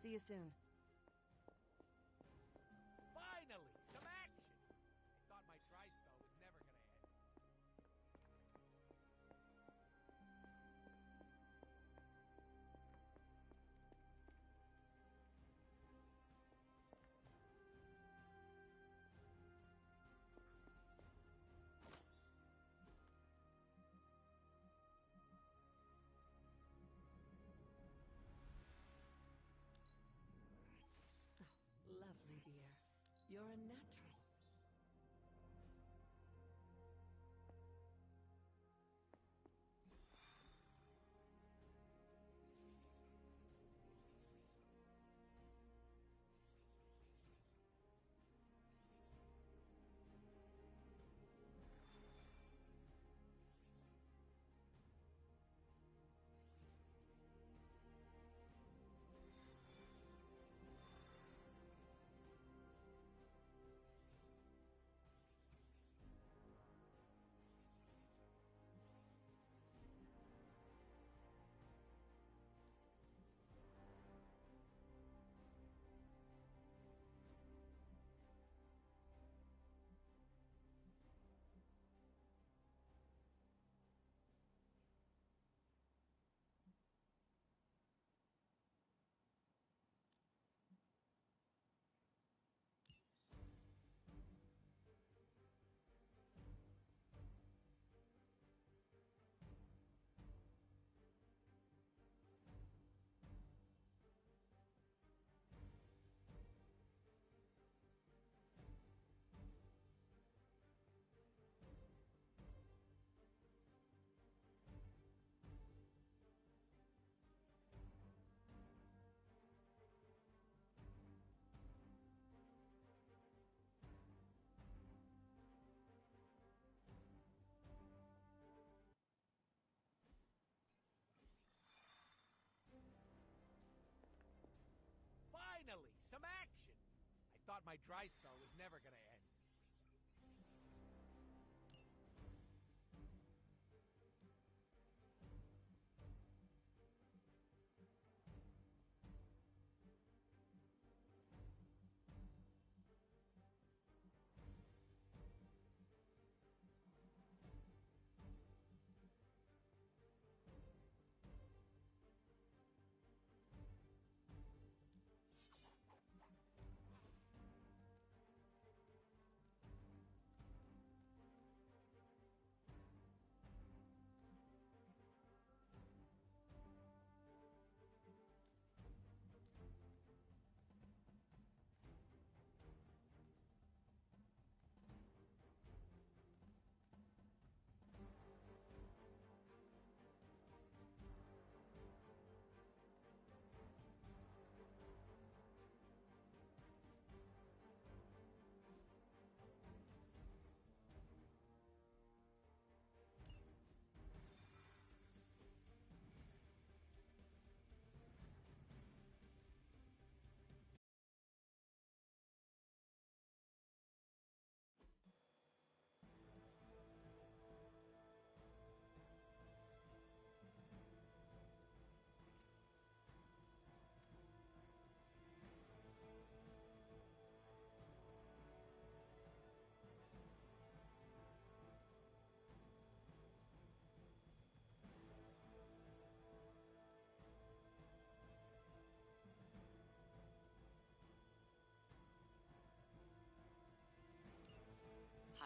[SPEAKER 9] See you soon.
[SPEAKER 15] Finally, some action! I thought my dry spell was never gonna end.
[SPEAKER 2] Lovely, dear. You're a natural.
[SPEAKER 15] Finally, some action! I thought my dry spell was never gonna end.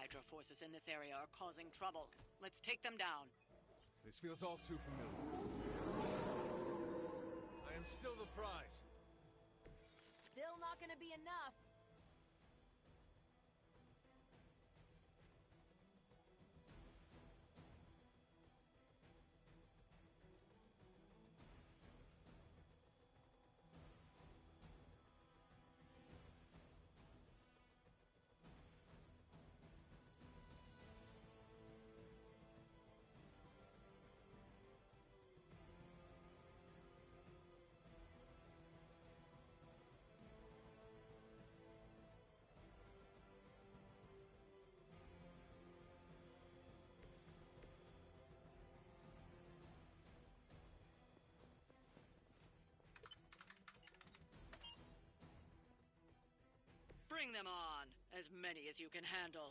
[SPEAKER 8] Hydra forces in this area are causing trouble. Let's take them down.
[SPEAKER 15] This feels all too familiar. I am still the prize.
[SPEAKER 9] Still not gonna be enough.
[SPEAKER 8] Bring them on! As many as you can handle.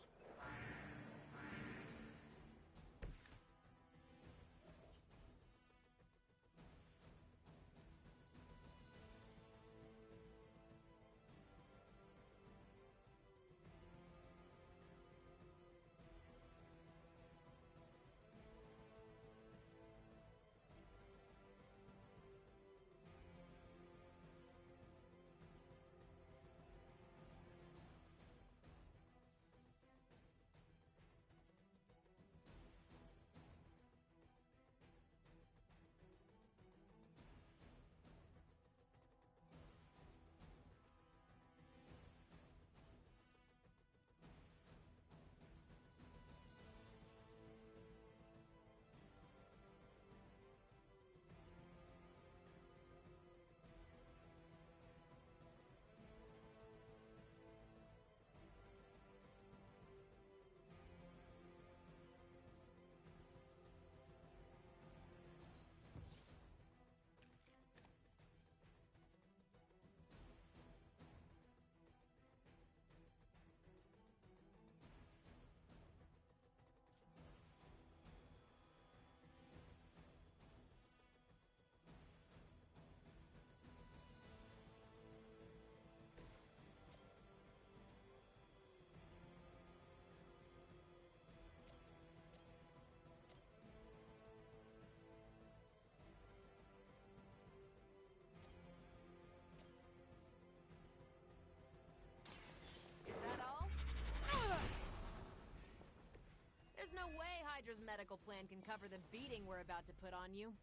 [SPEAKER 9] There's no way Hydra's medical plan can cover the beating we're about to put on you.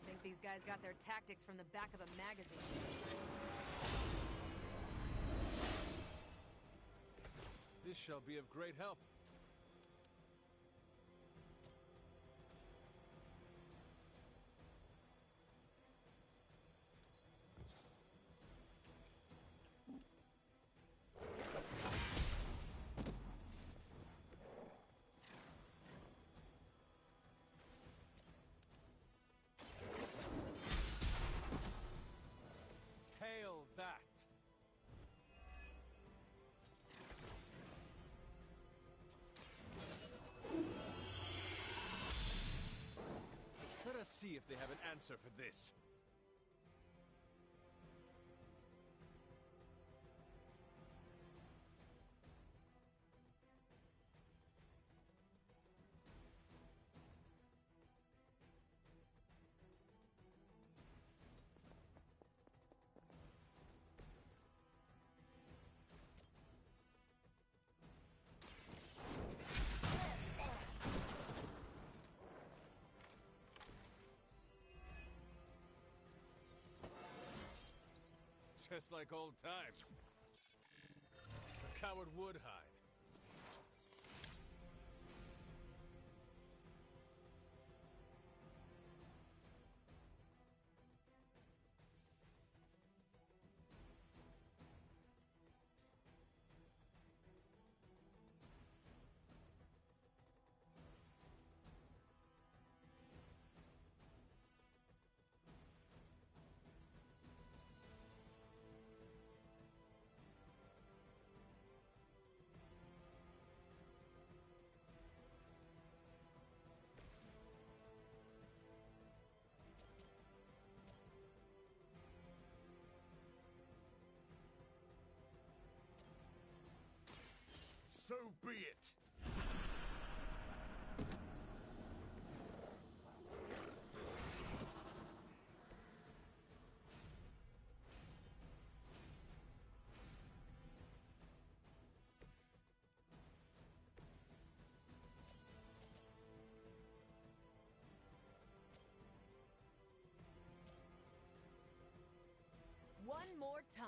[SPEAKER 9] Think these guys got their tactics from the back of a magazine.
[SPEAKER 3] This shall be of great help. Hail that! Let us see if they have an answer for this. Just like old times. A coward would hide. So be it!
[SPEAKER 9] One more time.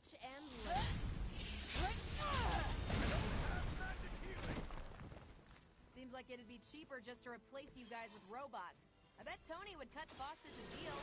[SPEAKER 9] Watch and learn. Seems like it'd be cheaper just to replace you guys with robots. I bet Tony would cut costs as a deal.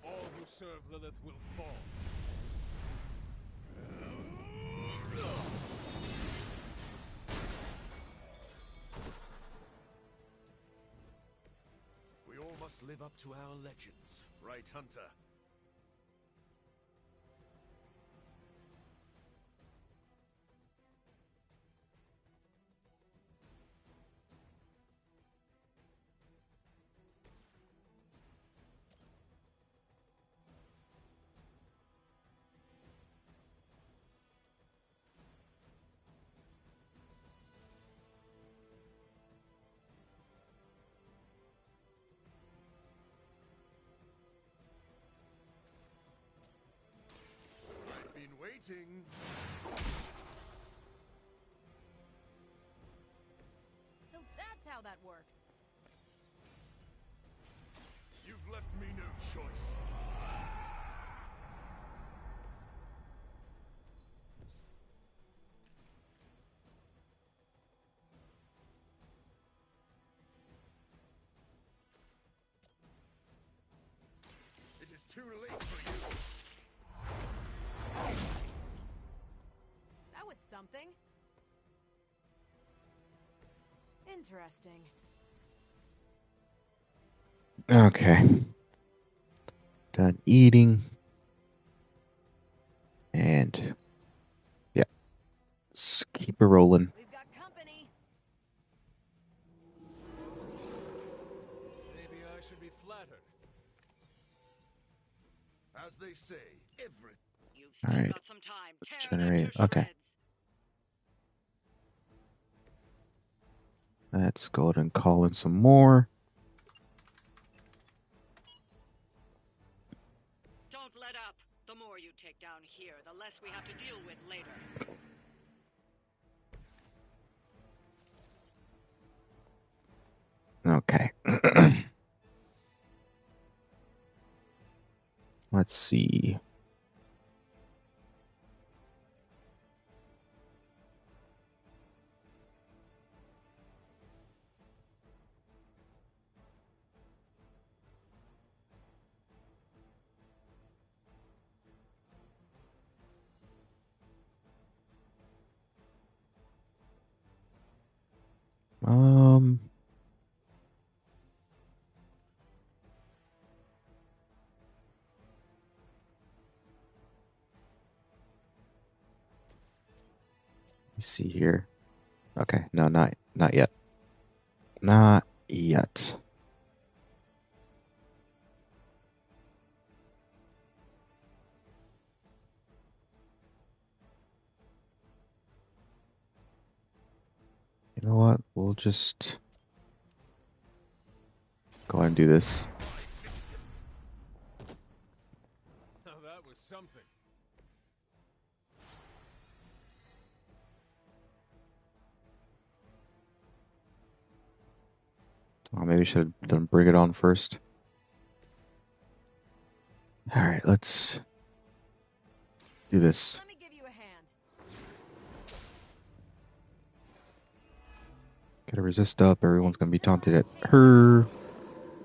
[SPEAKER 17] All who serve Lilith will fall.
[SPEAKER 7] We all must live up to our legends, right, Hunter? I've been waiting.
[SPEAKER 9] So that's how that works.
[SPEAKER 7] You've left me no choice. It is too late for you.
[SPEAKER 9] That was something. Interesting.
[SPEAKER 1] Okay. Done eating. And yeah, let's keep it rolling.
[SPEAKER 9] We've got company.
[SPEAKER 17] Maybe I should be flattered.
[SPEAKER 7] As they say, every...
[SPEAKER 8] You've still
[SPEAKER 1] All right.
[SPEAKER 8] got some time. Tear them
[SPEAKER 1] Generate.
[SPEAKER 8] to
[SPEAKER 1] Okay.
[SPEAKER 8] shreds.
[SPEAKER 1] Let's go ahead and call in some more.
[SPEAKER 8] Don't let up. The more you take down here, the less we have to deal with later.
[SPEAKER 1] Okay. Let's see. Let me see here. Okay, no, not yet. Not yet. You know what? We'll just go ahead and do this.
[SPEAKER 17] Now that was something.
[SPEAKER 1] Oh, maybe I should have done bring it on first. All right, let's do this.
[SPEAKER 9] Let me give you a hand.
[SPEAKER 1] Get a resist up. Everyone's gonna be taunted at her.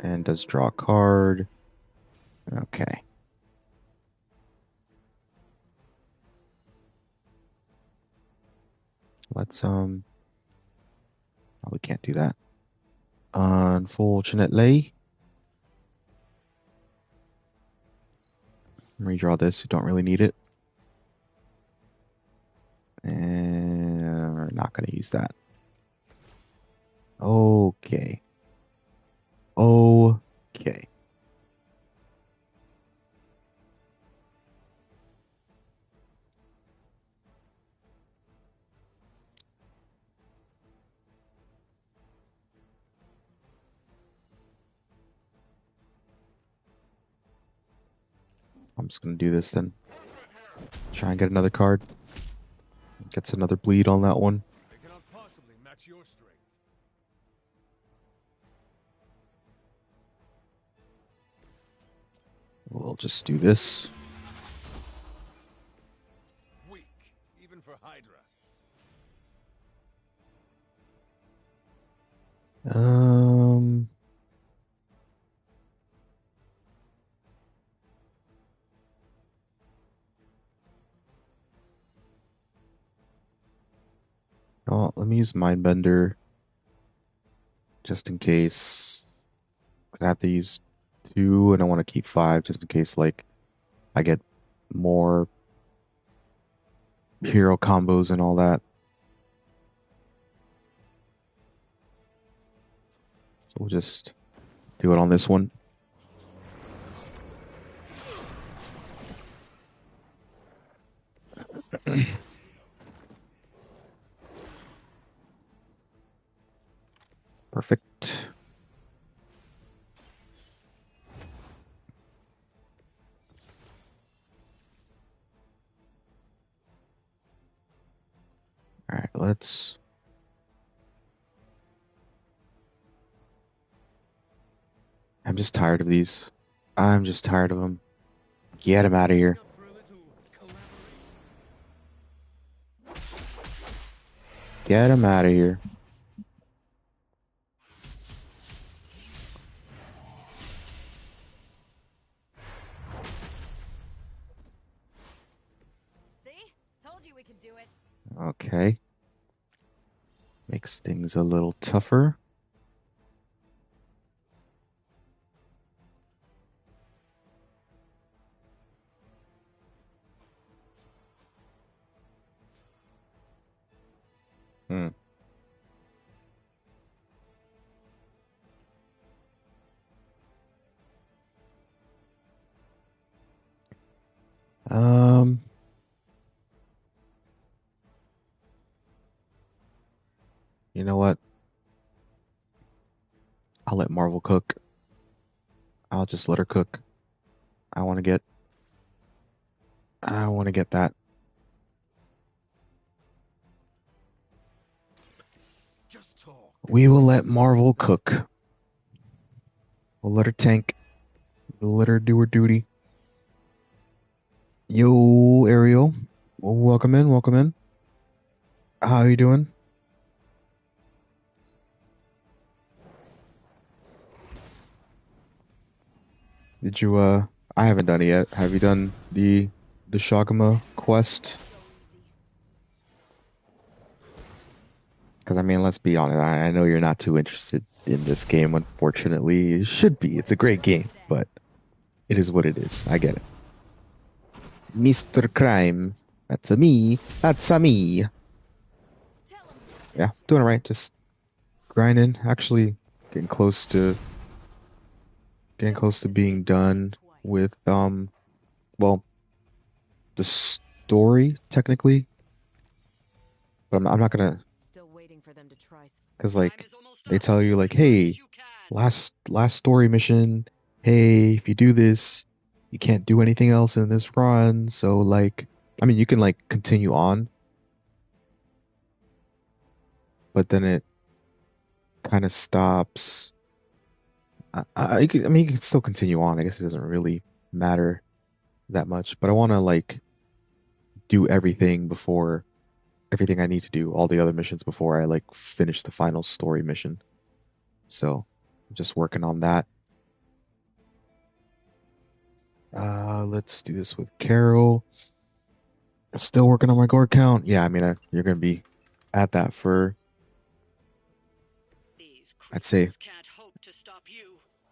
[SPEAKER 1] And does draw a card. Okay. Let's oh, we can't do that. Unfortunately. Redraw this, you don't really need it. And we're not gonna use that. Okay. Okay. I'm just gonna do this then. Try and get another card. Gets another bleed on that one.
[SPEAKER 17] They cannot possibly match your strength.
[SPEAKER 1] We'll just do this.
[SPEAKER 17] Weak, even for Hydra.
[SPEAKER 1] Oh, let me use Mindbender just in case. I have to use 2 and I want to keep 5 just in case like I get more hero combos and all that. So we'll just do it on this one. Perfect. All right, let's. I'm just tired of these. I'm just tired of them. Get them out of here. Get them out of here.
[SPEAKER 9] See? Told you we could do it.
[SPEAKER 1] Okay. Makes things a little tougher. Hmm. You know what? I'll let Marvel cook. I'll just let her cook. I want to get that.
[SPEAKER 7] Just talk.
[SPEAKER 1] We will let Marvel cook. We'll let her tank. We'll let her do her duty. Yo, Ariel. Welcome in, welcome in. How are you doing? Did you, I haven't done it yet. Have you done the Shagama quest? Because, I mean, let's be honest. I know you're not too interested in this game, unfortunately. It should be. It's a great game, but it is what it is. I get it. Mr. Crime. That's a me. That's a me. Yeah, doing it right. Just grinding. Actually, getting close to being done with well, the story technically, but I'm not gonna, because like they tell you like, hey, last story mission, hey, if you do this, you can't do anything else in this run. So like, I mean, you can like continue on, but then it kind of stops. I mean, you can still continue on. I guess it doesn't really matter that much, but I want to like do everything before everything I need to do, all the other missions before I like finish the final story mission. So I'm just working on that. Let's do this with Carol. Still working on my gore count. Yeah, I mean, you're gonna be at that for, I'd say,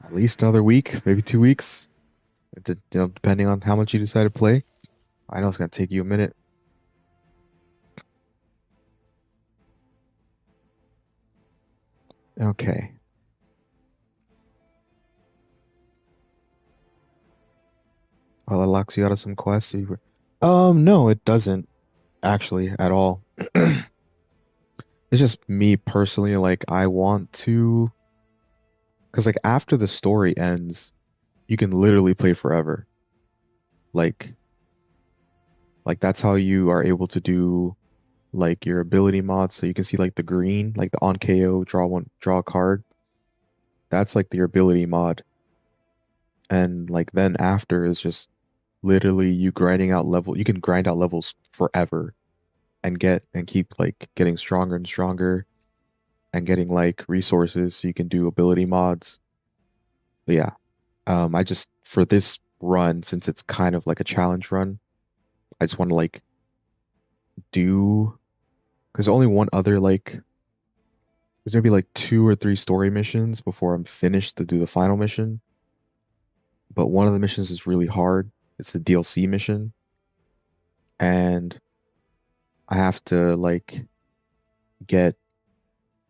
[SPEAKER 1] at least another week, maybe 2 weeks. Depending on how much you decide to play. I know it's gonna take you a minute. Okay. Well, it locks you out of some quests. No, it doesn't actually at all. It's just me personally, like I want to, because like after the story ends, you can literally play forever. Like, like that's how you are able to do like your ability mods. So you can see like the green, like the on KO, draw a card. That's like your ability mod. And like then after is just literally you grinding out level. You can grind out levels forever and keep like getting stronger and stronger and getting like resources so you can do ability mods. But yeah, I just for this run, since it's kind of like a challenge run, I just want to like do because only one other like there's maybe like 2 or 3 story missions before I'm finished to do the final mission. But one of the missions is really hard. It's the DLC mission, and I have to like get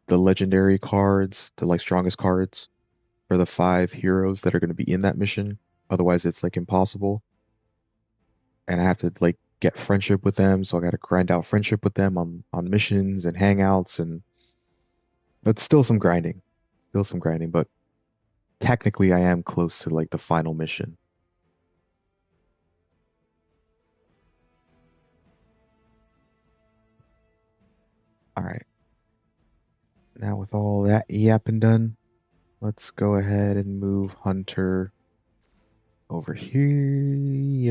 [SPEAKER 1] the legendary cards, the like strongest cards for the 5 heroes that are going to be in that mission. Otherwise, it's like impossible. And I have to like get friendship with them, so I got to grind out friendship with them on missions and hangouts, and it's still some grinding. But technically, I am close to like the final mission. All right. Now with all that yapping done, let's go ahead and move Hunter over here.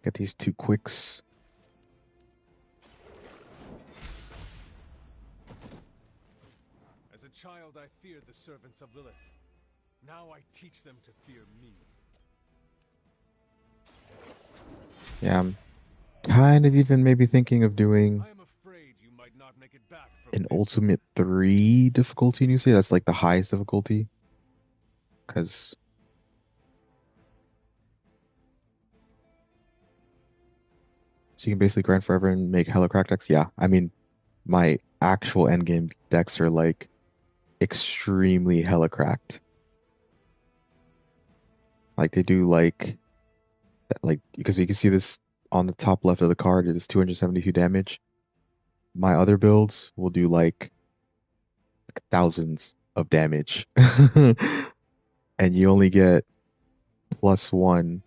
[SPEAKER 1] Get these 2 quicks.
[SPEAKER 17] As a child, I feared the servants of Lilith. Now I teach them to fear me.
[SPEAKER 1] Yeah, I'm kind of even maybe thinking of doing an Ultimate 3 difficulty, and you say that's like the highest difficulty? Because so you can basically grind forever and make hella crack decks? Yeah, I mean, my actual endgame decks are like extremely hella cracked. Like they do like because you can see this on the top left of the card, it is 272 damage. My other builds will do like thousands of damage. And you only get +1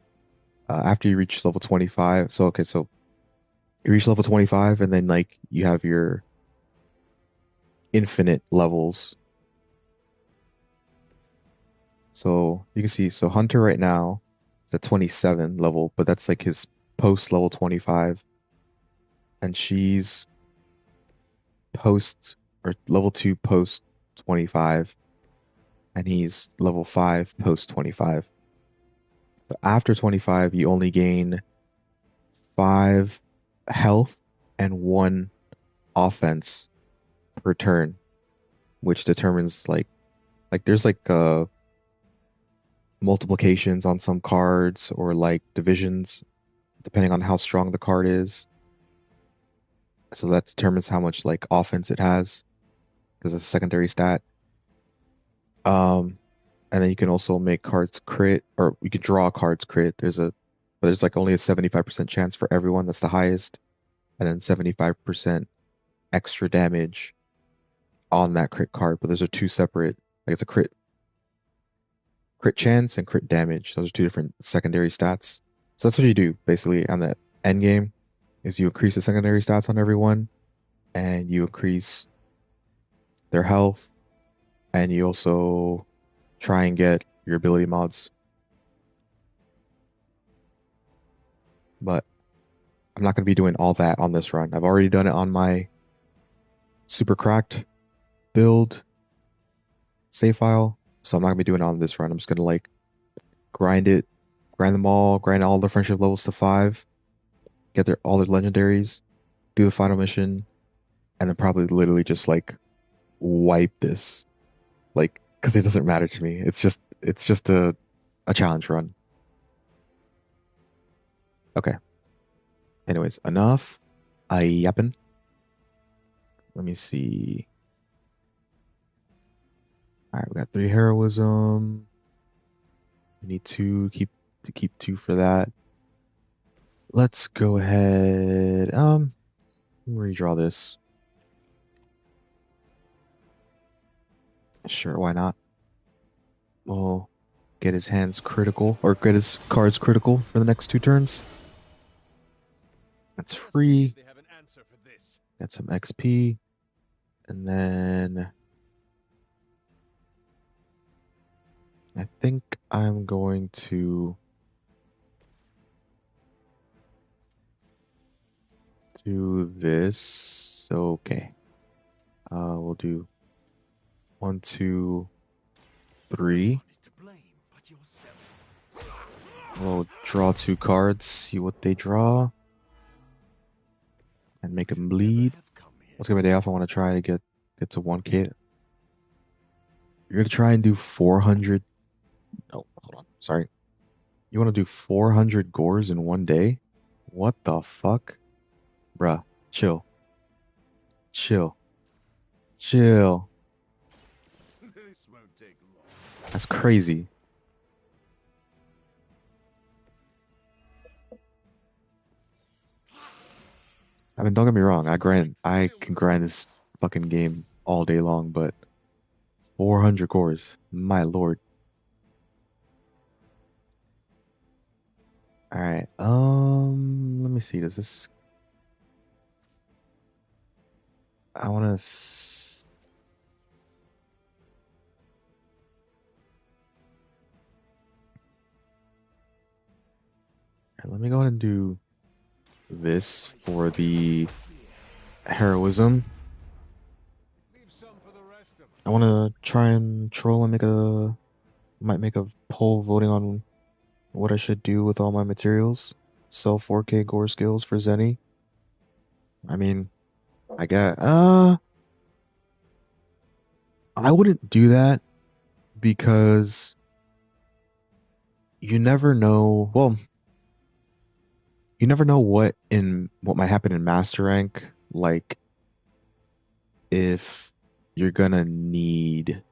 [SPEAKER 1] after you reach level 25. So okay, so you reach level 25 and then like you have your infinite levels. So you can see, so Hunter right now is at 27 level, but that's like his post level 25. And she's post or level 2 post 25. And he's level 5 post 25. So after 25, you only gain 5 health and 1 offense per turn, which determines like there's like multiplications on some cards or like divisions depending on how strong the card is. So that determines how much like offense it has because it's a secondary stat. And then you can also make cards crit, or you can draw cards crit. But there's like only a 75% chance for everyone. That's the highest, and then 75% extra damage on that crit card. But those are 2 separate. Like it's a crit chance and crit damage. Those are 2 different secondary stats. So that's what you do basically on the end game. Is you increase the secondary stats on everyone, and you increase their health, and you also try and get your ability mods. But I'm I'm not going to be doing all that on this run. I've already done it on my super cracked build save file, so I'm not going to be doing it on this run. I'm just going to like grind them all, grind all the friendship levels to 5, get all their legendaries, do the final mission, and then probably literally just like wipe this, like, because it doesn't matter to me. It's just a challenge run. Okay. Anyways, enough. I yapping. Let me see. All right, we got 3 heroism. We need to keep 2 for that. Let's go ahead. Redraw this. Sure, why not? We'll get his hands critical, or get his cards critical for the next 2 turns. That's free. Get some XP. And then I think I'm going to do this. Okay. We'll do 1, 2, 3. We'll draw 2 cards, see what they draw, and make them bleed. Let's get my day off. I want to try to get to 1K. You're gonna try and do 400. No, hold on. Sorry. You want to do 400 gores in 1 day? What the fuck? Bruh, chill. Chill. Chill. That's crazy. I mean, don't get me wrong. I can grind this fucking game all day long, but 400 cores, my lord. All right. Let me see. Does this? I want to. Let me go ahead and do this for the heroism. I want to try and troll and might make a poll voting on what I should do with all my materials. Sell 4K gore skills for Zenny. I mean, I get I wouldn't do that because you never know. Well, you never know what might happen in master rank, like if you're gonna need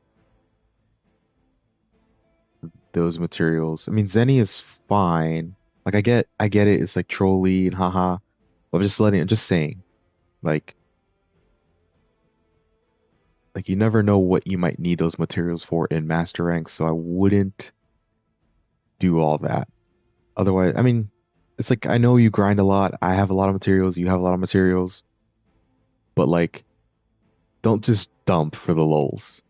[SPEAKER 1] those materials. I mean, Zenny is fine. Like I get it. It's like trolly and haha. I'm just saying, like you never know what you might need those materials for in master rank. So I wouldn't do all that. Otherwise, I mean, it's like I know you grind a lot. I have a lot of materials. You have a lot of materials. But like, don't just dump for the lulz.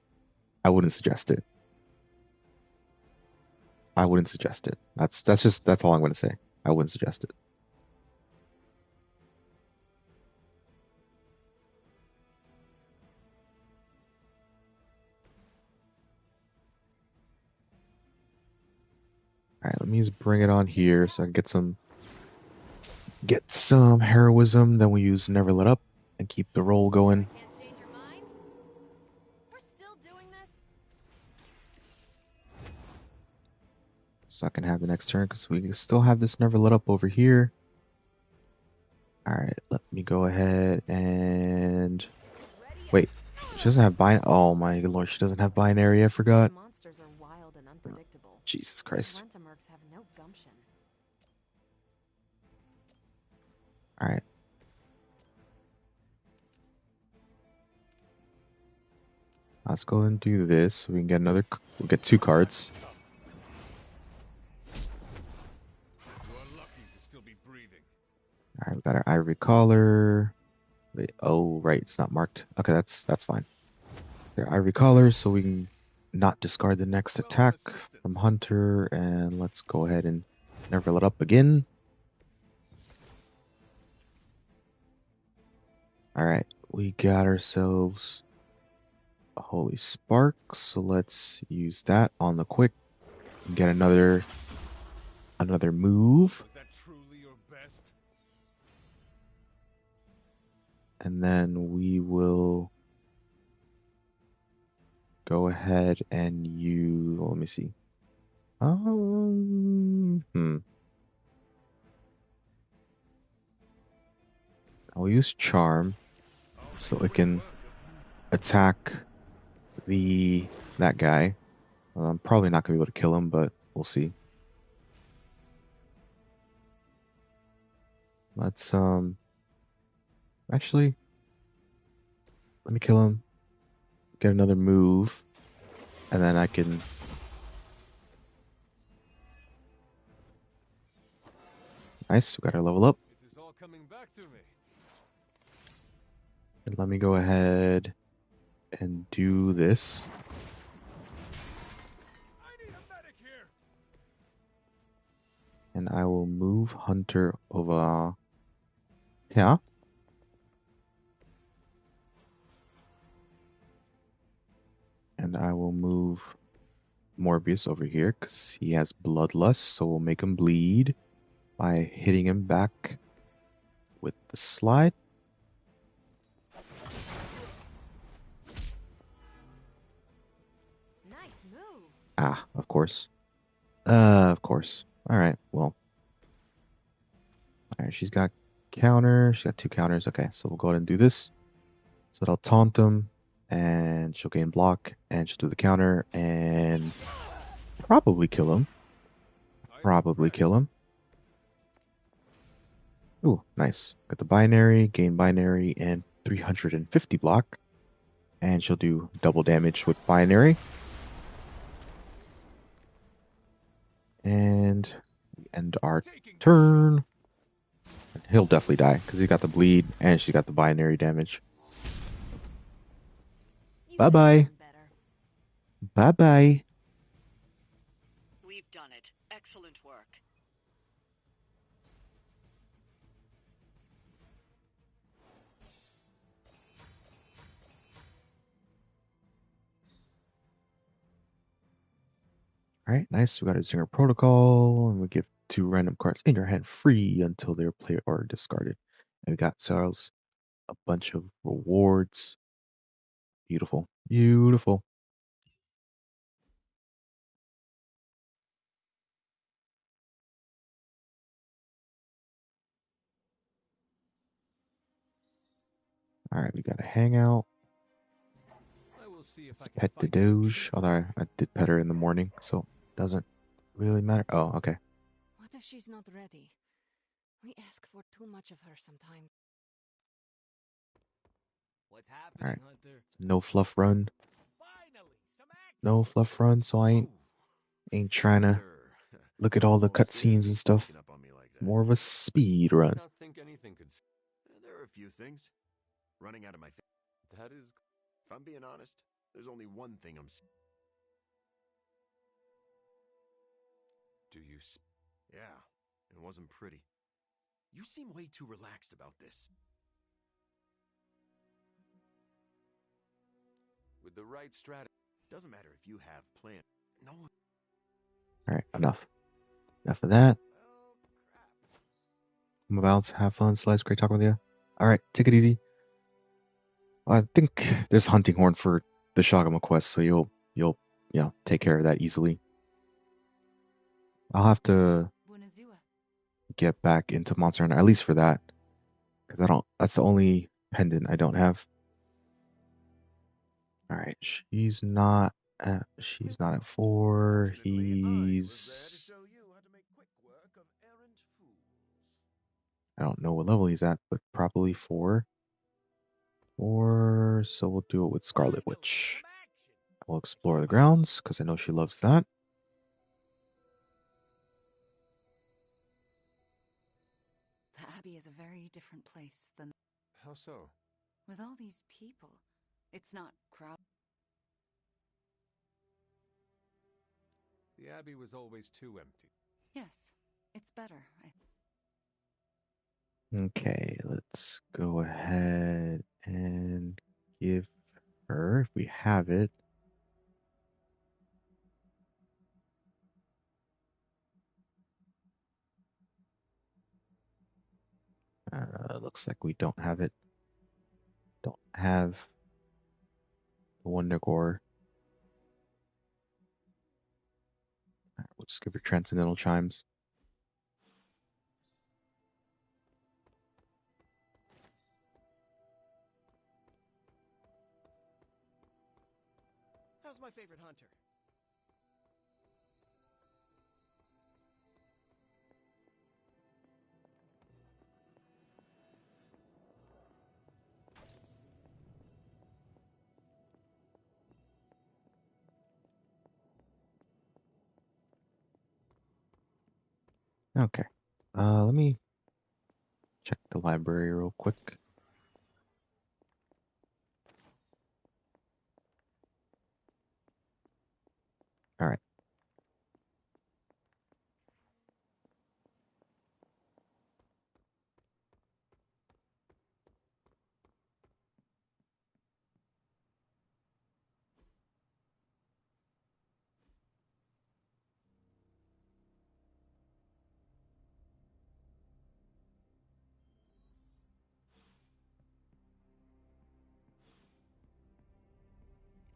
[SPEAKER 1] I wouldn't suggest it. I wouldn't suggest it. That's all I'm going to say. I wouldn't suggest it. All right, let me just bring it on here so I can get some heroism. Then we use Never Let Up and keep the roll going. So I can have the next turn because we can still have this Never Let Up over here. All right, let me go ahead and wait. She doesn't have binary. Oh my lord, she doesn't have binary. I forgot.
[SPEAKER 9] Monsters are wild and unpredictable.
[SPEAKER 1] Jesus Christ.
[SPEAKER 9] Rentamerks have no gumption.
[SPEAKER 1] All right. Let's go and do this so we can get another. We'll get 2 cards. All right, we got our ivory collar. Wait, oh, right, it's not marked. Okay, that's fine. They're ivory collars, so we can not discard the next attack from Hunter, and let's go ahead and Never Let Up again. Alright, we got ourselves a holy spark, so let's use that on the quick and get another move.
[SPEAKER 17] Was that truly your best?
[SPEAKER 1] And then we will go ahead and use, let me see. I'll use charm so it can attack that guy. I'm probably not gonna be able to kill him, but we'll see. Let's actually let me kill him, get another move, and then I can. Nice, we got our level up.
[SPEAKER 17] It is all coming back to me.
[SPEAKER 1] And let me go ahead and do this.
[SPEAKER 17] I need a medic here.
[SPEAKER 1] And I will move Hunter over here. And I will move Morbius over here because he has bloodlust, so we'll make him bleed by hitting him back with the slide.
[SPEAKER 9] Nice move.
[SPEAKER 1] Ah, of course. Of course. Alright, well. Alright, she's got counter. She got 2 counters. Okay, so we'll go ahead and do this. So that'll taunt him, and she'll gain block, and she'll do the counter, and probably kill him. Ooh, nice. Got the binary, gain binary, and 350 block. And she'll do double damage with binary. And we end our turn. He'll definitely die because he got the bleed and she got the binary damage. Bye-bye. Bye-bye.
[SPEAKER 8] We've done it. Excellent work.
[SPEAKER 1] Alright, nice. We got a Zinger Protocol, and we give 2 random cards in your hand free until they're played or discarded. And we got ourselves a bunch of rewards. Beautiful. Beautiful. Alright, we got a hangout.
[SPEAKER 17] I will see if I
[SPEAKER 1] Let's
[SPEAKER 17] can
[SPEAKER 1] pet the
[SPEAKER 17] find some
[SPEAKER 1] Doge. Although I did pet her in the morning, so it doesn't really matter. Oh, okay.
[SPEAKER 2] What if she's not ready? We ask for too much of her sometimes.
[SPEAKER 15] What's happening,
[SPEAKER 1] Alright.
[SPEAKER 15] Hunter?
[SPEAKER 1] No fluff run.
[SPEAKER 15] Finally, some action.
[SPEAKER 1] No fluff run, so I ain't trying to look at all the cutscenes and stuff. More of a speed run.
[SPEAKER 3] Not think anything could.
[SPEAKER 16] There are a few things. Running out of my
[SPEAKER 3] That is.
[SPEAKER 16] If I'm being honest, there's only one thing I'm.
[SPEAKER 3] Do you?
[SPEAKER 16] Yeah, it wasn't pretty. You seem way too relaxed about this.
[SPEAKER 3] With the right strategy.
[SPEAKER 16] Doesn't matter if you have plan. No.
[SPEAKER 1] Alright, enough. Enough of that. I'm about to have fun. Slice, great talking with you. Alright, take it easy. I think there's hunting horn for the Shagama quest, so you'll take care of that easily. I'll have to get back into Monster Hunter, at least for that. Because that's the only pendant I don't have. Alright, she's not at 4. He's I don't know what level he's at, but probably 4. 4, so we'll do it with Scarlet Witch. We'll explore the grounds, because I know she loves that.
[SPEAKER 10] The Abbey is a very different place than...
[SPEAKER 3] How so?
[SPEAKER 10] With all these people, it's not crowded.
[SPEAKER 17] The Abbey was always too empty.
[SPEAKER 10] Yes, it's better.
[SPEAKER 1] Okay, let's go ahead and give her, if we have it. Looks like we don't have it. Don't have the Wonder Gore. We'll just give her Transcendental Chimes.
[SPEAKER 16] How's my favorite hunter?
[SPEAKER 1] Okay. Let me check the library real quick. All right.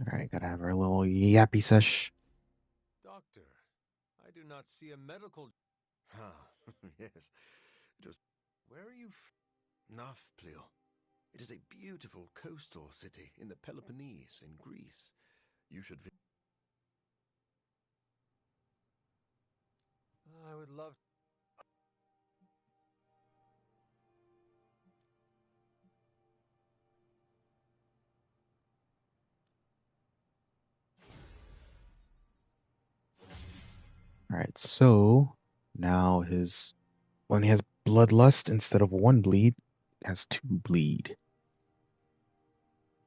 [SPEAKER 1] All right, gotta have our little yappy sesh.
[SPEAKER 17] Doctor, I do not see a medical...
[SPEAKER 7] Ah, yes. Just...
[SPEAKER 17] Where are you
[SPEAKER 7] Nafplio. It is a beautiful coastal city in the Peloponnese in Greece. You should visit.
[SPEAKER 17] I would love...
[SPEAKER 1] All right, so now when he has Bloodlust, instead of 1 bleed, it has 2 bleed.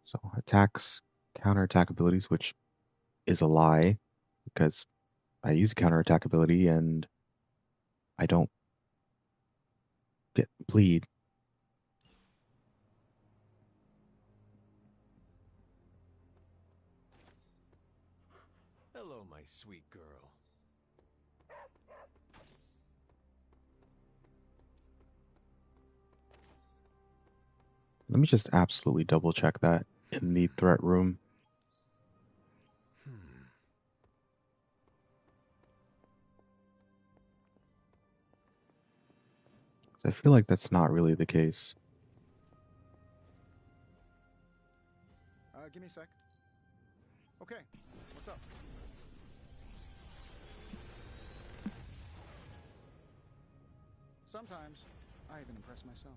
[SPEAKER 1] So attacks, counterattack abilities, which is a lie because I use a counterattack ability and I don't get bleed.
[SPEAKER 17] Hello, my sweet girl.
[SPEAKER 1] Let me just absolutely double check that in the threat room. I feel like that's not really the case.
[SPEAKER 12] Give me a sec. Okay, what's up? Sometimes, I even impress myself.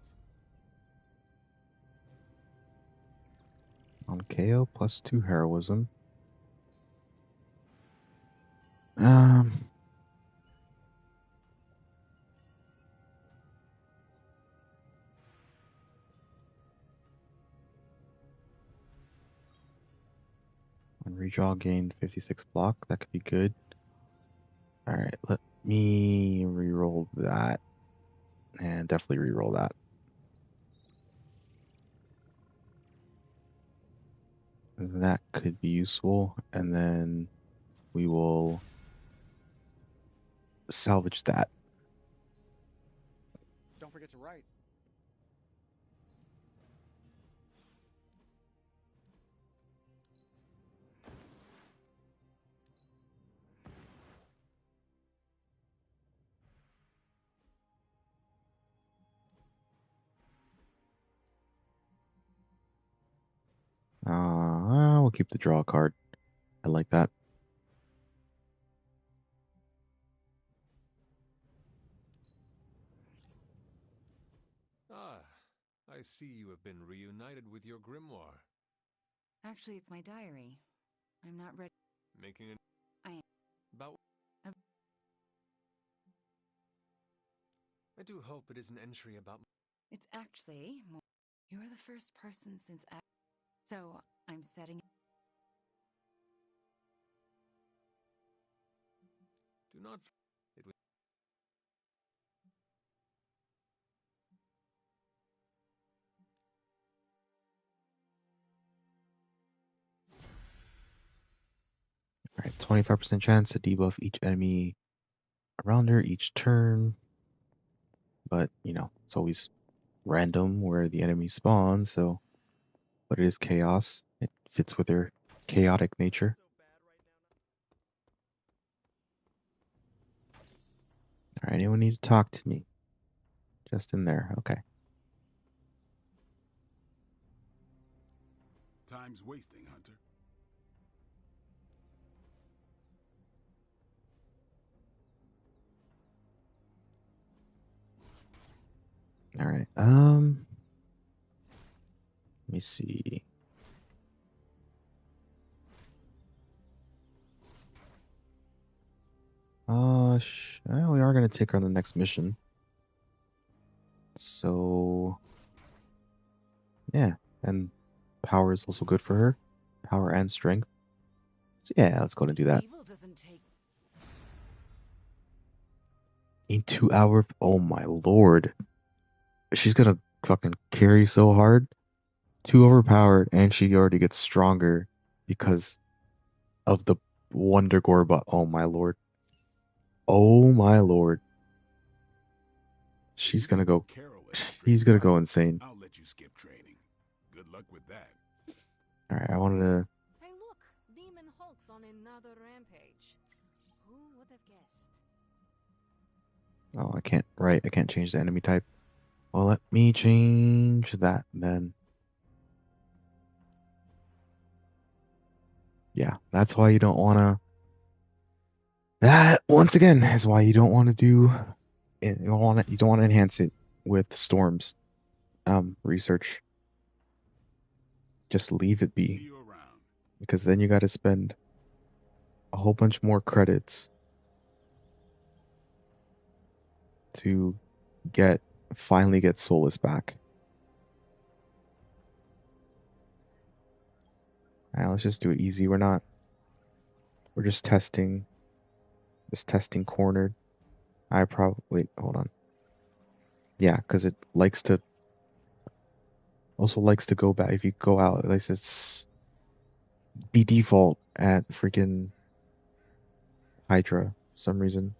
[SPEAKER 1] On KO plus 2 heroism. On redraw gained 56 block. That could be good. Alright, let me reroll that. And definitely reroll that. That could be useful. And then we will salvage that.
[SPEAKER 12] Don't forget to write.
[SPEAKER 1] We'll keep the draw card. I like that.
[SPEAKER 17] Ah, I see you have been reunited with your grimoire.
[SPEAKER 10] Actually, it's my diary. I'm not ready.
[SPEAKER 17] Making an...
[SPEAKER 10] I am.
[SPEAKER 17] About... I do hope it is an entry about...
[SPEAKER 10] It's actually more... You're the first person since... So, I'm setting...
[SPEAKER 17] Do not... It was...
[SPEAKER 1] 25% chance to debuff each enemy around her each turn. But, you know, it's always random where the enemy spawns, so. But it is chaos. It fits with her chaotic nature. Alright, anyone need to talk to me? Just in there, okay.
[SPEAKER 4] Time's wasting, Hunter.
[SPEAKER 1] Alright, let me see. We are gonna take her on the next mission. So, yeah, and power is also good for her. Power and strength. So yeah, let's go and do that.
[SPEAKER 6] Evil doesn't take.
[SPEAKER 1] In 2 hours, oh my lord. She's gonna fucking carry so hard. Too overpowered, and she already gets stronger because of the Wonder Gorba. Oh my lord. Oh my lord. She's gonna go. He's gonna go insane.
[SPEAKER 4] I'll let you skip training. Good luck with that.
[SPEAKER 1] Alright, I wanted to.
[SPEAKER 9] Hey, look! Demon Hulk's on another rampage. Who would have guessed?
[SPEAKER 1] Oh, I can't. Right, I can't change the enemy type. Well, let me change that then. Yeah, that's why you don't want to. That once again is why you don't want to do. You don't want to enhance it with storms. Research. Just leave it be, because then you got to spend a whole bunch more credits to finally get Solus back. Alright, let's just do it easy. We're just testing. Just testing cornered. Wait, hold on. Yeah, because it also likes to go back. If you go out, at least it's be default at freaking Hydra for some reason.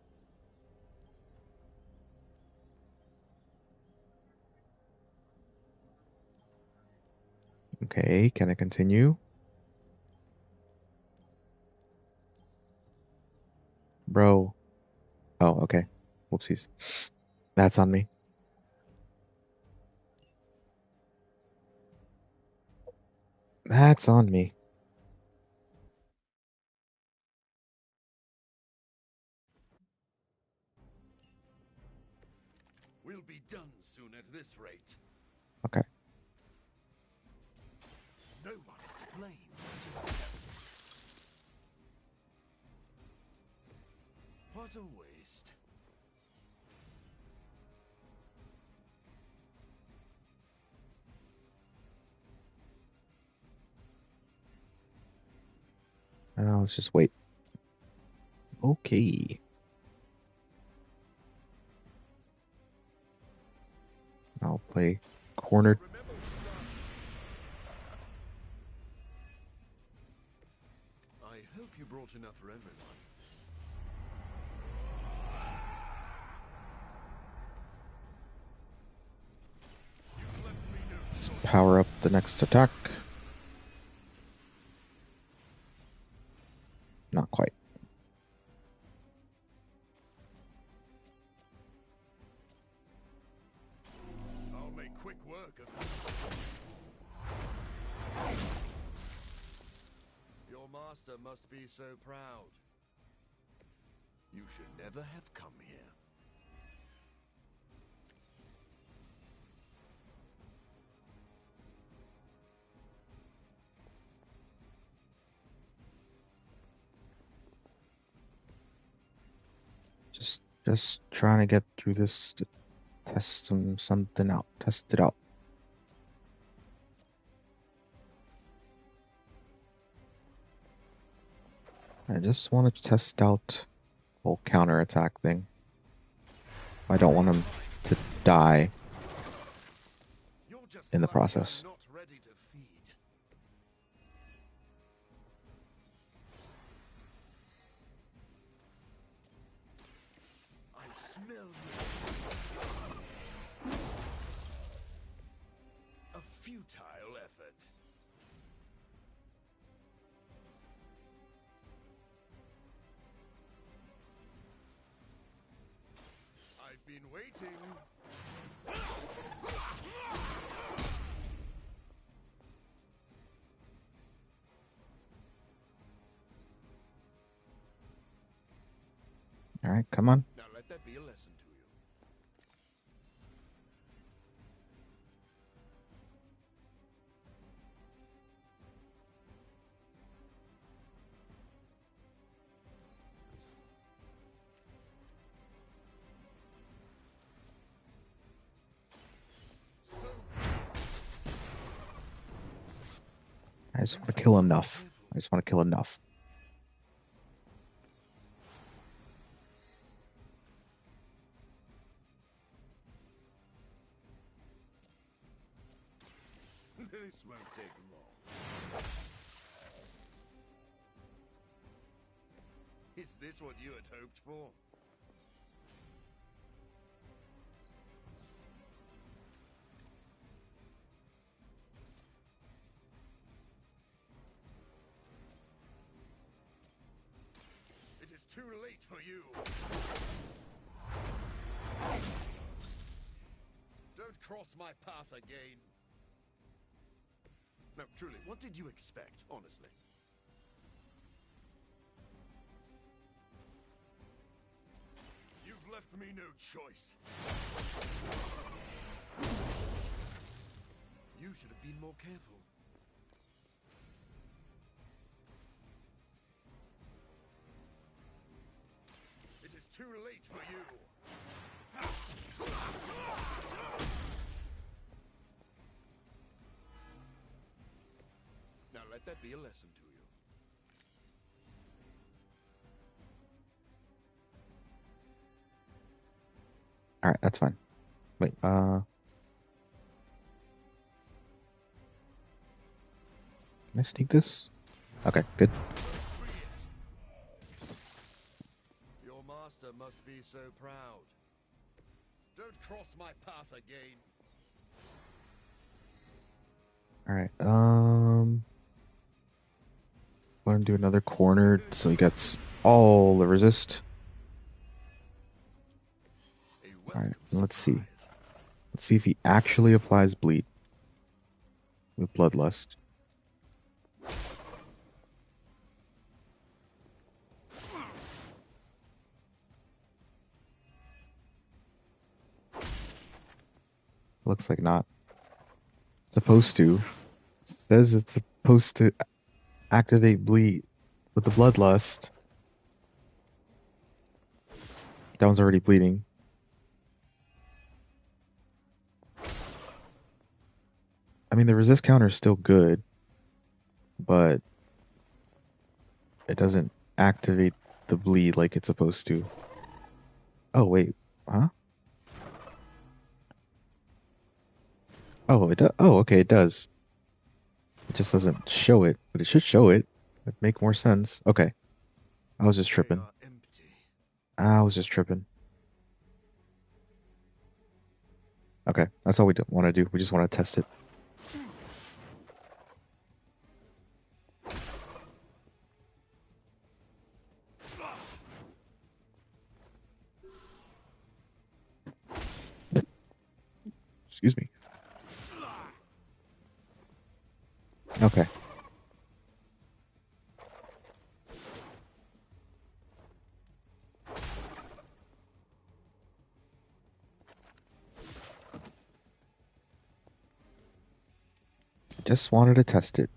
[SPEAKER 1] Okay, can I continue? Bro. Oh, okay. Whoopsies. That's on me. That's on me.
[SPEAKER 7] We'll be done soon at this rate.
[SPEAKER 1] Okay.
[SPEAKER 7] Nobody's to blame. What a waste.
[SPEAKER 1] Let's just wait. Okay. I'll play cornered.
[SPEAKER 7] I hope you brought enough for everyone.
[SPEAKER 1] Let's power up the next attack. Not quite.
[SPEAKER 7] I'll make quick work of this. Your master must be so proud. You should never have come here.
[SPEAKER 1] Just trying to get through this to test something out. Test it out. I just want to test out the whole counterattack thing. I don't want him to die in the process.
[SPEAKER 7] A futile effort. I've been waiting.
[SPEAKER 1] All right, come on.
[SPEAKER 7] Now let that be a lesson to you.
[SPEAKER 1] I just want to kill enough. I just want to kill enough.
[SPEAKER 7] This won't take long. Is this what you had hoped for? It is too late for you. Don't cross my path again. No, truly, what did you expect, honestly? You've left me no choice. You should have been more careful. It is too late for you. Now let that be a lesson to you.
[SPEAKER 1] All right, that's fine. Wait, can I sneak this? Okay, good.
[SPEAKER 7] Your master must be so proud. Don't cross my path again.
[SPEAKER 1] All right, want to do another corner so he gets all the resist. All right, let's see. Let's see if he actually applies bleed with bloodlust. Looks like not. Supposed to. It says it's supposed to activate bleed with the bloodlust. That one's already bleeding. I mean, the resist counter is still good, but it doesn't activate the bleed like it's supposed to. Oh, wait. Huh? Oh, it does. Oh, okay, it does. It just doesn't show it, but it should show it. It'd make more sense. Okay. I was just tripping. I was just tripping. Okay, that's all we want to do. We just want to test it. Excuse me. Okay. Just wanted to test it.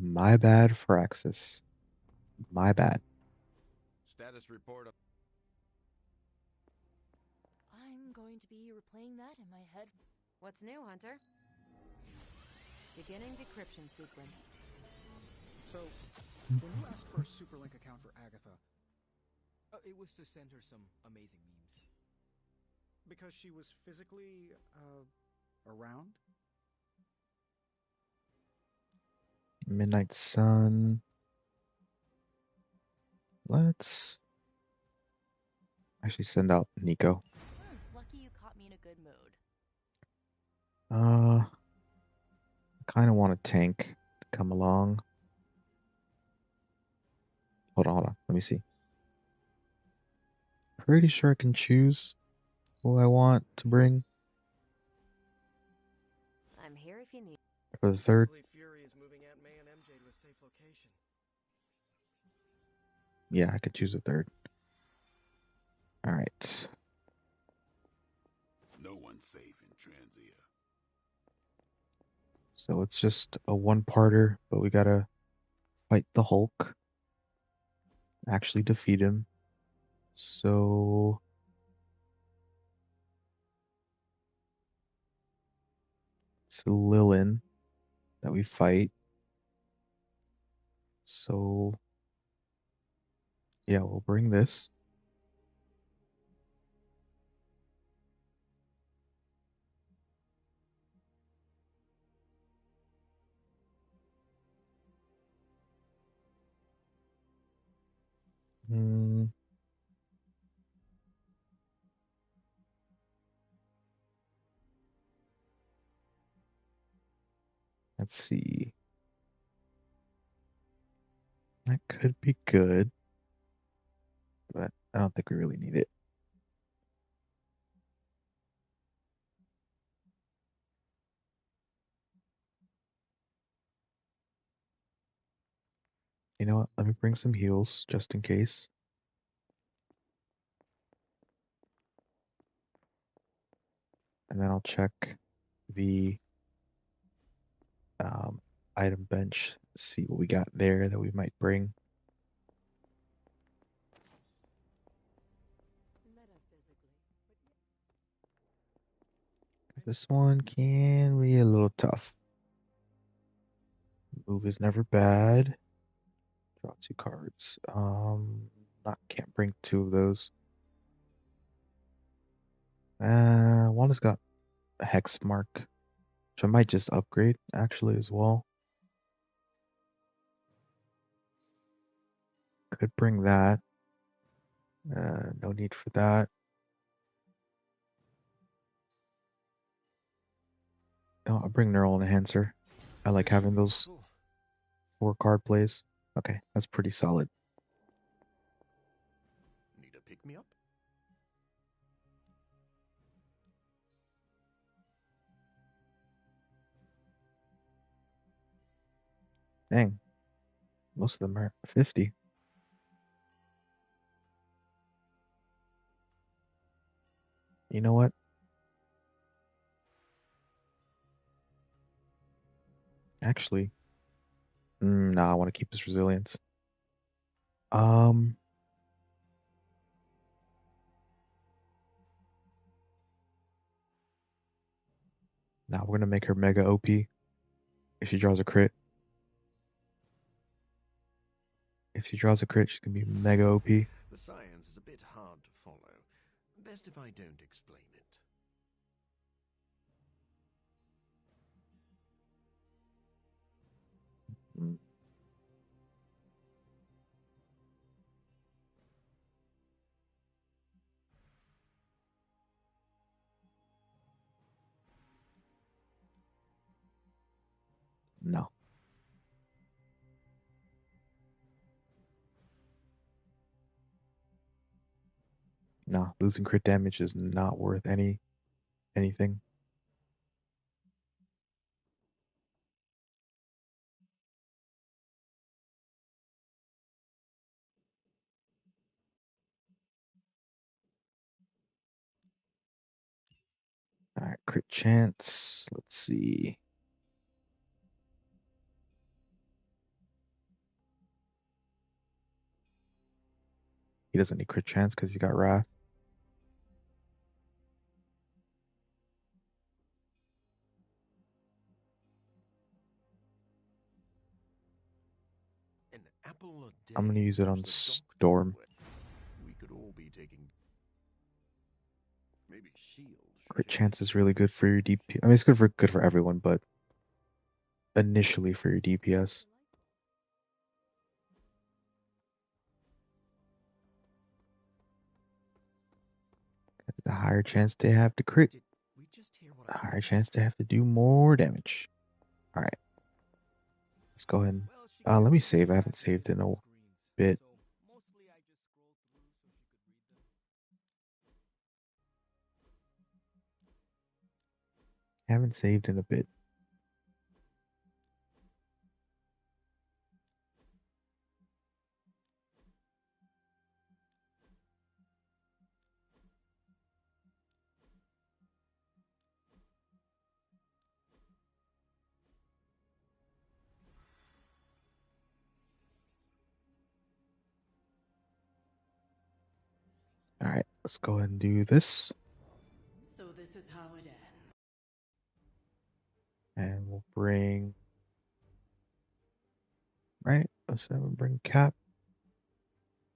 [SPEAKER 1] My bad, Firaxis. My bad.
[SPEAKER 7] Status report of...
[SPEAKER 9] I'm going to be replaying that in my head. What's new, Hunter? Beginning decryption sequence.
[SPEAKER 12] So, when you asked for a Superlink account for Agatha,
[SPEAKER 15] It was to send her some amazing memes.
[SPEAKER 12] Because she was physically, around?
[SPEAKER 1] Midnight Sun. Let's actually send out Nico.
[SPEAKER 18] Lucky you caught me in a good mood.
[SPEAKER 1] I kind of want a tank to come along. Hold on. Let me see. Pretty sure I can choose who I want to bring
[SPEAKER 18] I'm here if you need.
[SPEAKER 1] for the third.
[SPEAKER 15] Hopefully Fury is moving Aunt May and MJ to a safe location.
[SPEAKER 1] Yeah, I could choose a third. All right.
[SPEAKER 4] No one's safe in Transia.
[SPEAKER 1] So it's just a one-parter, but we gotta fight the Hulk. Actually defeat him. So it's Lilin that we fight. So yeah, we'll bring this. Hmm. Let's see. That could be good, but I don't think we really need it. You know what? Let me bring some heals just in case. And then I'll check the item bench, see what we got there that we might bring. This one can be a little tough. Move is never bad. Draw 2 cards. Can't bring 2 of those. One has got a hex mark, which I might just upgrade actually as well. Could bring that. No need for that. Oh, I'll bring Neural Enhancer. I like having those 4 card plays. Okay, that's pretty solid.
[SPEAKER 16] Need a pick me up?
[SPEAKER 1] Dang. Most of them are 50. You know what? Actually, nah, I want to keep this resilience. Now we're gonna make her mega OP if she draws a crit. If she draws a crit, she's gonna be mega OP.
[SPEAKER 16] The science is a bit hard to follow. Best if I don't explain it.
[SPEAKER 1] Mm. No. No, losing crit damage is not worth anything. Alright, crit chance. Let's see. He doesn't need crit chance because he got Wrath.
[SPEAKER 16] An apple a day
[SPEAKER 1] I'm gonna use it on
[SPEAKER 16] keeps the doctor
[SPEAKER 1] Storm.
[SPEAKER 16] away. We could all be taking. Maybe shield.
[SPEAKER 1] Crit chance is really good for your DP. I mean, it's good for everyone, but initially for your DPS. The higher chance they have to crit, the higher chance they have to do more damage. All right, let's go ahead. Let me save. I haven't saved in a bit. Haven't saved in a bit. All right, let's go ahead and do this.
[SPEAKER 2] So this is how it ends.
[SPEAKER 1] And we'll bring, right? Let's bring Cap.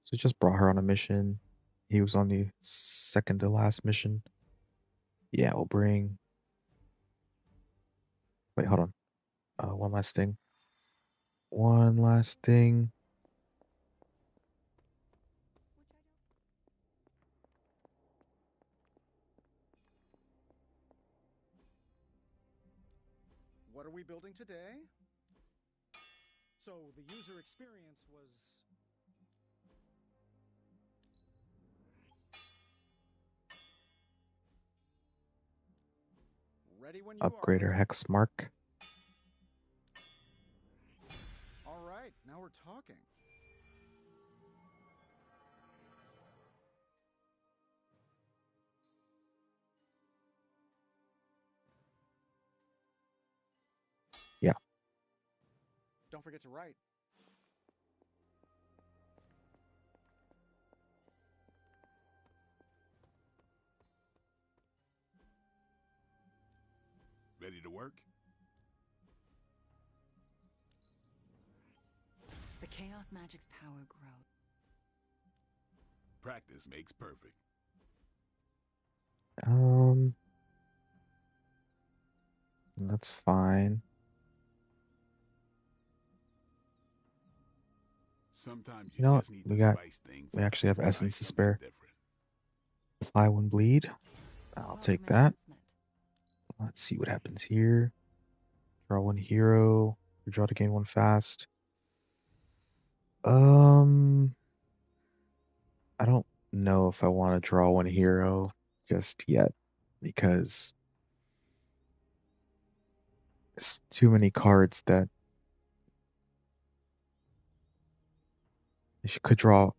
[SPEAKER 1] So just brought her on a mission. He was on the second to last mission. Yeah, we'll bring. Wait, hold on. One last thing. One last thing.
[SPEAKER 12] What are we building today? So the user experience was... Ready when you
[SPEAKER 1] Upgrade
[SPEAKER 12] are.
[SPEAKER 1] her Hex Mark.
[SPEAKER 12] All right, now we're talking.
[SPEAKER 1] Yeah.
[SPEAKER 12] Don't forget to write.
[SPEAKER 4] Ready to work?
[SPEAKER 10] The chaos magic's power grows.
[SPEAKER 4] Practice makes perfect.
[SPEAKER 1] That's fine.
[SPEAKER 4] Sometimes
[SPEAKER 1] You know what?
[SPEAKER 4] just need
[SPEAKER 1] We
[SPEAKER 4] to
[SPEAKER 1] got.
[SPEAKER 4] spice things
[SPEAKER 1] We
[SPEAKER 4] up.
[SPEAKER 1] actually have
[SPEAKER 4] Try
[SPEAKER 1] essence to
[SPEAKER 4] something
[SPEAKER 1] spare.
[SPEAKER 4] different.
[SPEAKER 1] Apply one bleed. I'll take that. Let's see what happens here. Draw one hero. Redraw to gain one fast. I don't know if I want to draw one hero just yet because there's too many cards that she could draw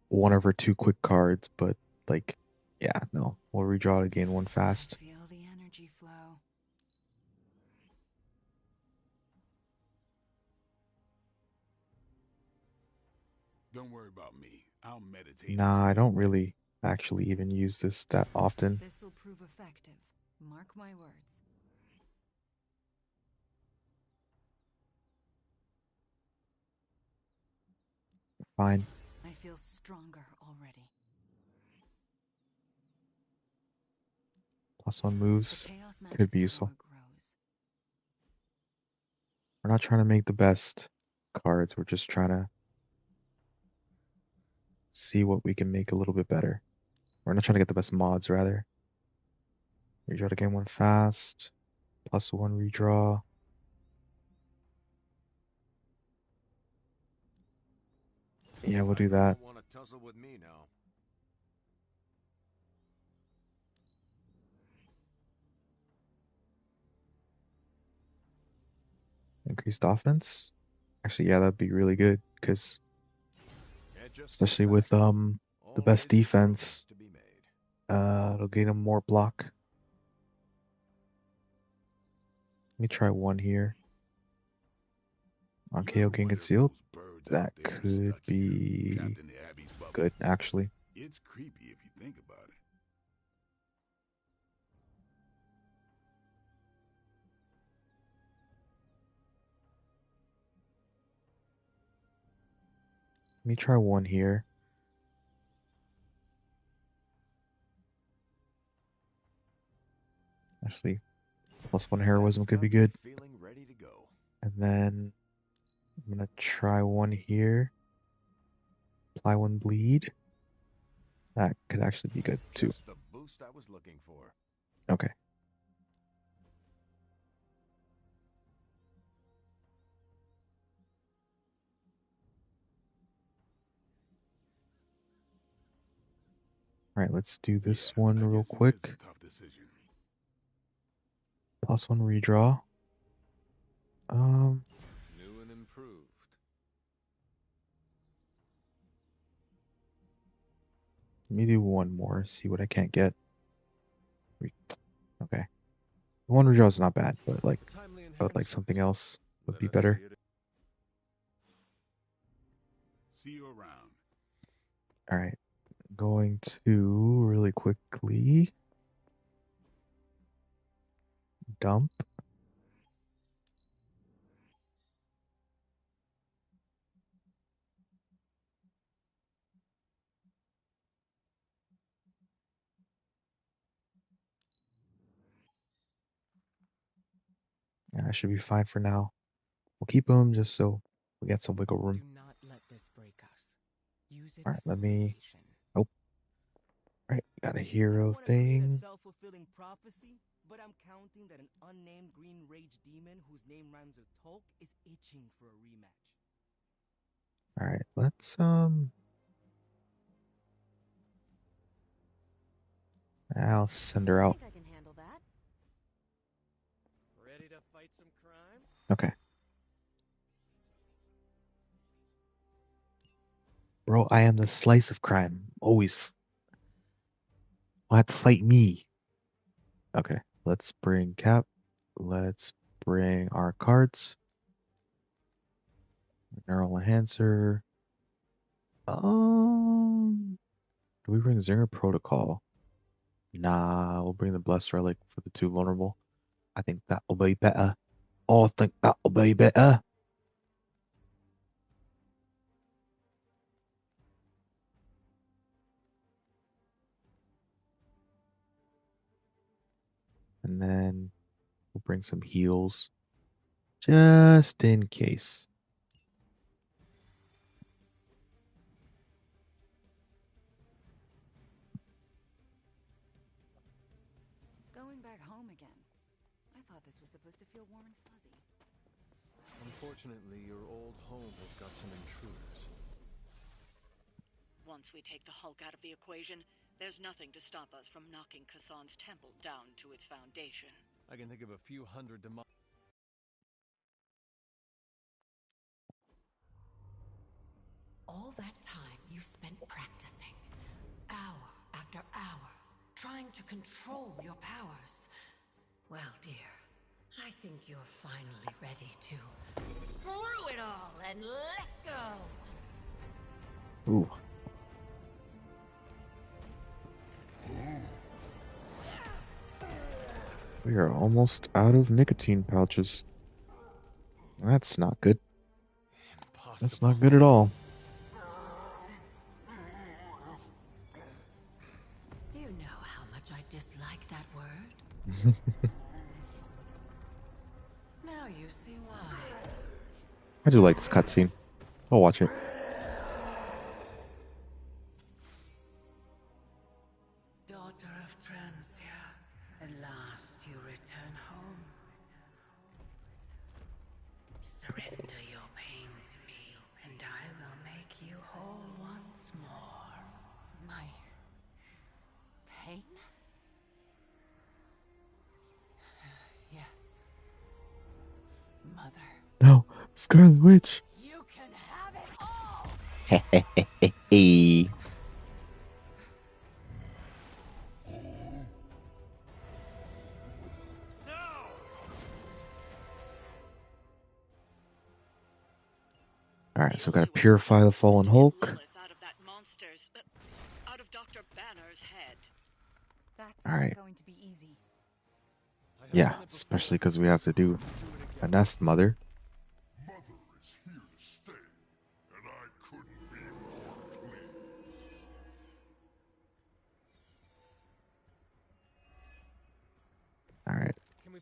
[SPEAKER 1] one of her two quick cards, but like, yeah, no, we'll redraw to gain one fast.
[SPEAKER 10] Feel the energy flow.
[SPEAKER 4] Don't worry about me. I'll meditate.
[SPEAKER 1] Nah, I don't really actually even use this that often.
[SPEAKER 10] This'll prove effective. Mark my words.
[SPEAKER 1] Fine.
[SPEAKER 10] I feel stronger already.
[SPEAKER 1] +1 moves could be useful. We're not trying to make the best cards. We're just trying to see what we can make a little bit better. We're not trying to get the best mods, rather. Redraw to gain one fast. +1 redraw. Yeah, we'll do that.
[SPEAKER 16] Don't want to tussle with me now.
[SPEAKER 1] Increased offense. Actually, yeah, that'd be really good because, especially with the best defense, it'll gain him more block. Let me try one here. On KO gain concealed. That could be good, actually.
[SPEAKER 4] It's creepy if you think about it.
[SPEAKER 1] Let me try one here. Actually, +1 heroism could be good.
[SPEAKER 7] Feeling ready to go.
[SPEAKER 1] And then I'm gonna try one here. Apply 1 bleed. That could actually be good too.
[SPEAKER 7] Just the boost I was looking for.
[SPEAKER 1] Okay. All right, let's do this one real quick.
[SPEAKER 4] Tough decision.
[SPEAKER 1] +1 redraw.
[SPEAKER 3] New and improved.
[SPEAKER 1] Let me do one more, see what I can't get. Okay. One redraw is not bad, but like I would like something else would be better.
[SPEAKER 4] See you around.
[SPEAKER 1] All right. Going to really quickly dump. Yeah, I should be fine for now. We'll keep them just so we get some wiggle room.
[SPEAKER 15] Do not let this break us. Use it
[SPEAKER 1] All right,
[SPEAKER 15] as
[SPEAKER 1] let
[SPEAKER 15] a
[SPEAKER 1] me.
[SPEAKER 15] motivation.
[SPEAKER 1] Nope. All right, got a hero thing.
[SPEAKER 15] A self-fulfilling prophecy, but I'm counting that an unnamed green rage demon whose name rhymes with Tolk is itching for a rematch.
[SPEAKER 1] All right, let's I'll send her out.
[SPEAKER 18] I can handle that.
[SPEAKER 15] Ready to fight some crime?
[SPEAKER 1] Okay. Bro, I am the slice of crime. Always. Will have to fight me. Okay, let's bring Cap. Let's bring our cards. Neural enhancer. Do we bring Zinger Protocol? Nah, we'll bring the Blessed Relic for the 2 vulnerable. I think that will be better. Oh, I think that will be better. And then we'll bring some heals. Just in case.
[SPEAKER 10] Going back home again. I thought this was supposed to feel warm and fuzzy.
[SPEAKER 3] Unfortunately, your old home has got some intruders.
[SPEAKER 8] Once we take the Hulk out of the equation, there's nothing to stop us from knocking Cathan's temple down to its foundation.
[SPEAKER 3] I can think of a few hundred
[SPEAKER 19] All that time you spent practicing, hour after hour, trying to control your powers. Well, dear, I think you're finally ready to screw it all and let go.
[SPEAKER 1] Ooh. We are almost out of nicotine pouches. That's not good. That's not good at all.
[SPEAKER 19] You know how much I dislike that word. Now you see why.
[SPEAKER 1] I do like this cutscene. I'll watch it.
[SPEAKER 19] Daughter of Transia, at last you return home. Surrender your pain to me, and I will make you whole once more. My pain? Yes. Mother.
[SPEAKER 1] No, Scarlet Witch.
[SPEAKER 19] You can have it all!
[SPEAKER 1] Hey. Alright, so we gotta purify the fallen Hulk.
[SPEAKER 8] Out of Dr. Banner's head.
[SPEAKER 10] That's
[SPEAKER 1] Alright.
[SPEAKER 10] not going to be easy.
[SPEAKER 1] Yeah, especially because we have to do a nest mother.
[SPEAKER 11] Mother is here to stay, and I couldn't be more pleased.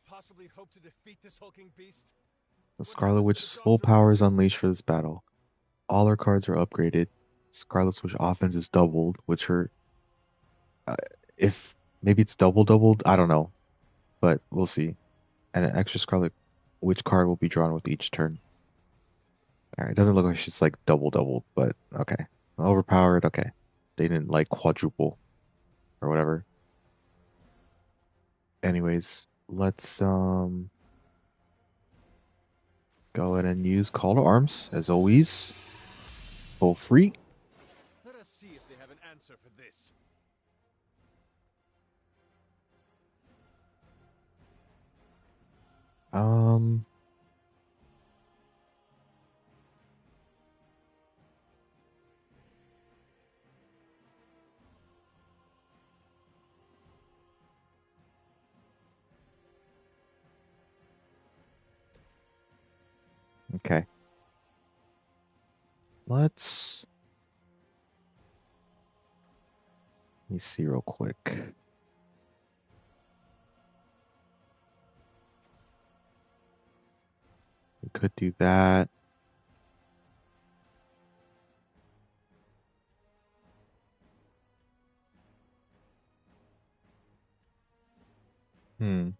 [SPEAKER 17] possibly hope to defeat this hulking beast?
[SPEAKER 1] The Scarlet Witch's full power is unleashed for this battle. All her cards are upgraded. Scarlet Witch offense is doubled, which her if maybe it's doubled, I don't know, but we'll see. And an extra Scarlet Witch card will be drawn with each turn. All right, it doesn't look like she's like doubled, but okay. Overpowered, okay. They didn't like quadruple or whatever. Anyways, let's go ahead and use Call to Arms as always. Full free.
[SPEAKER 17] Let us see if they have an answer for this.
[SPEAKER 1] Okay. Let me see real quick. We could do that. Hmm.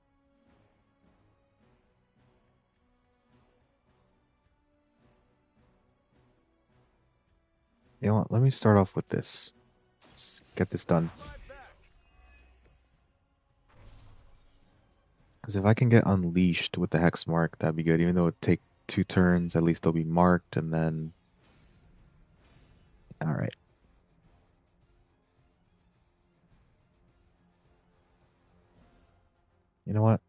[SPEAKER 1] You know what? Let me start off with this. Let's get this done. Because if I can get unleashed with the hex mark, that'd be good. Even though it would take 2 turns, at least they'll be marked, and then... Alright. You know what?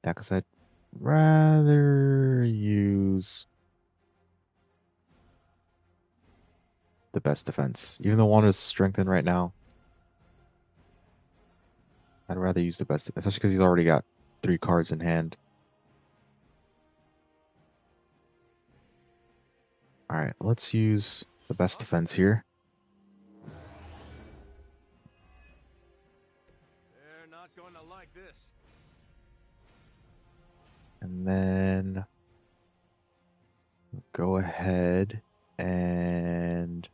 [SPEAKER 1] Yeah, because I'd rather use the best defense. Even though one is strengthened right now, I'd rather use the best defense, especially because he's already got 3 cards in hand. Alright, let's use the best defense here.
[SPEAKER 17] They're not going to like this.
[SPEAKER 1] And then go ahead and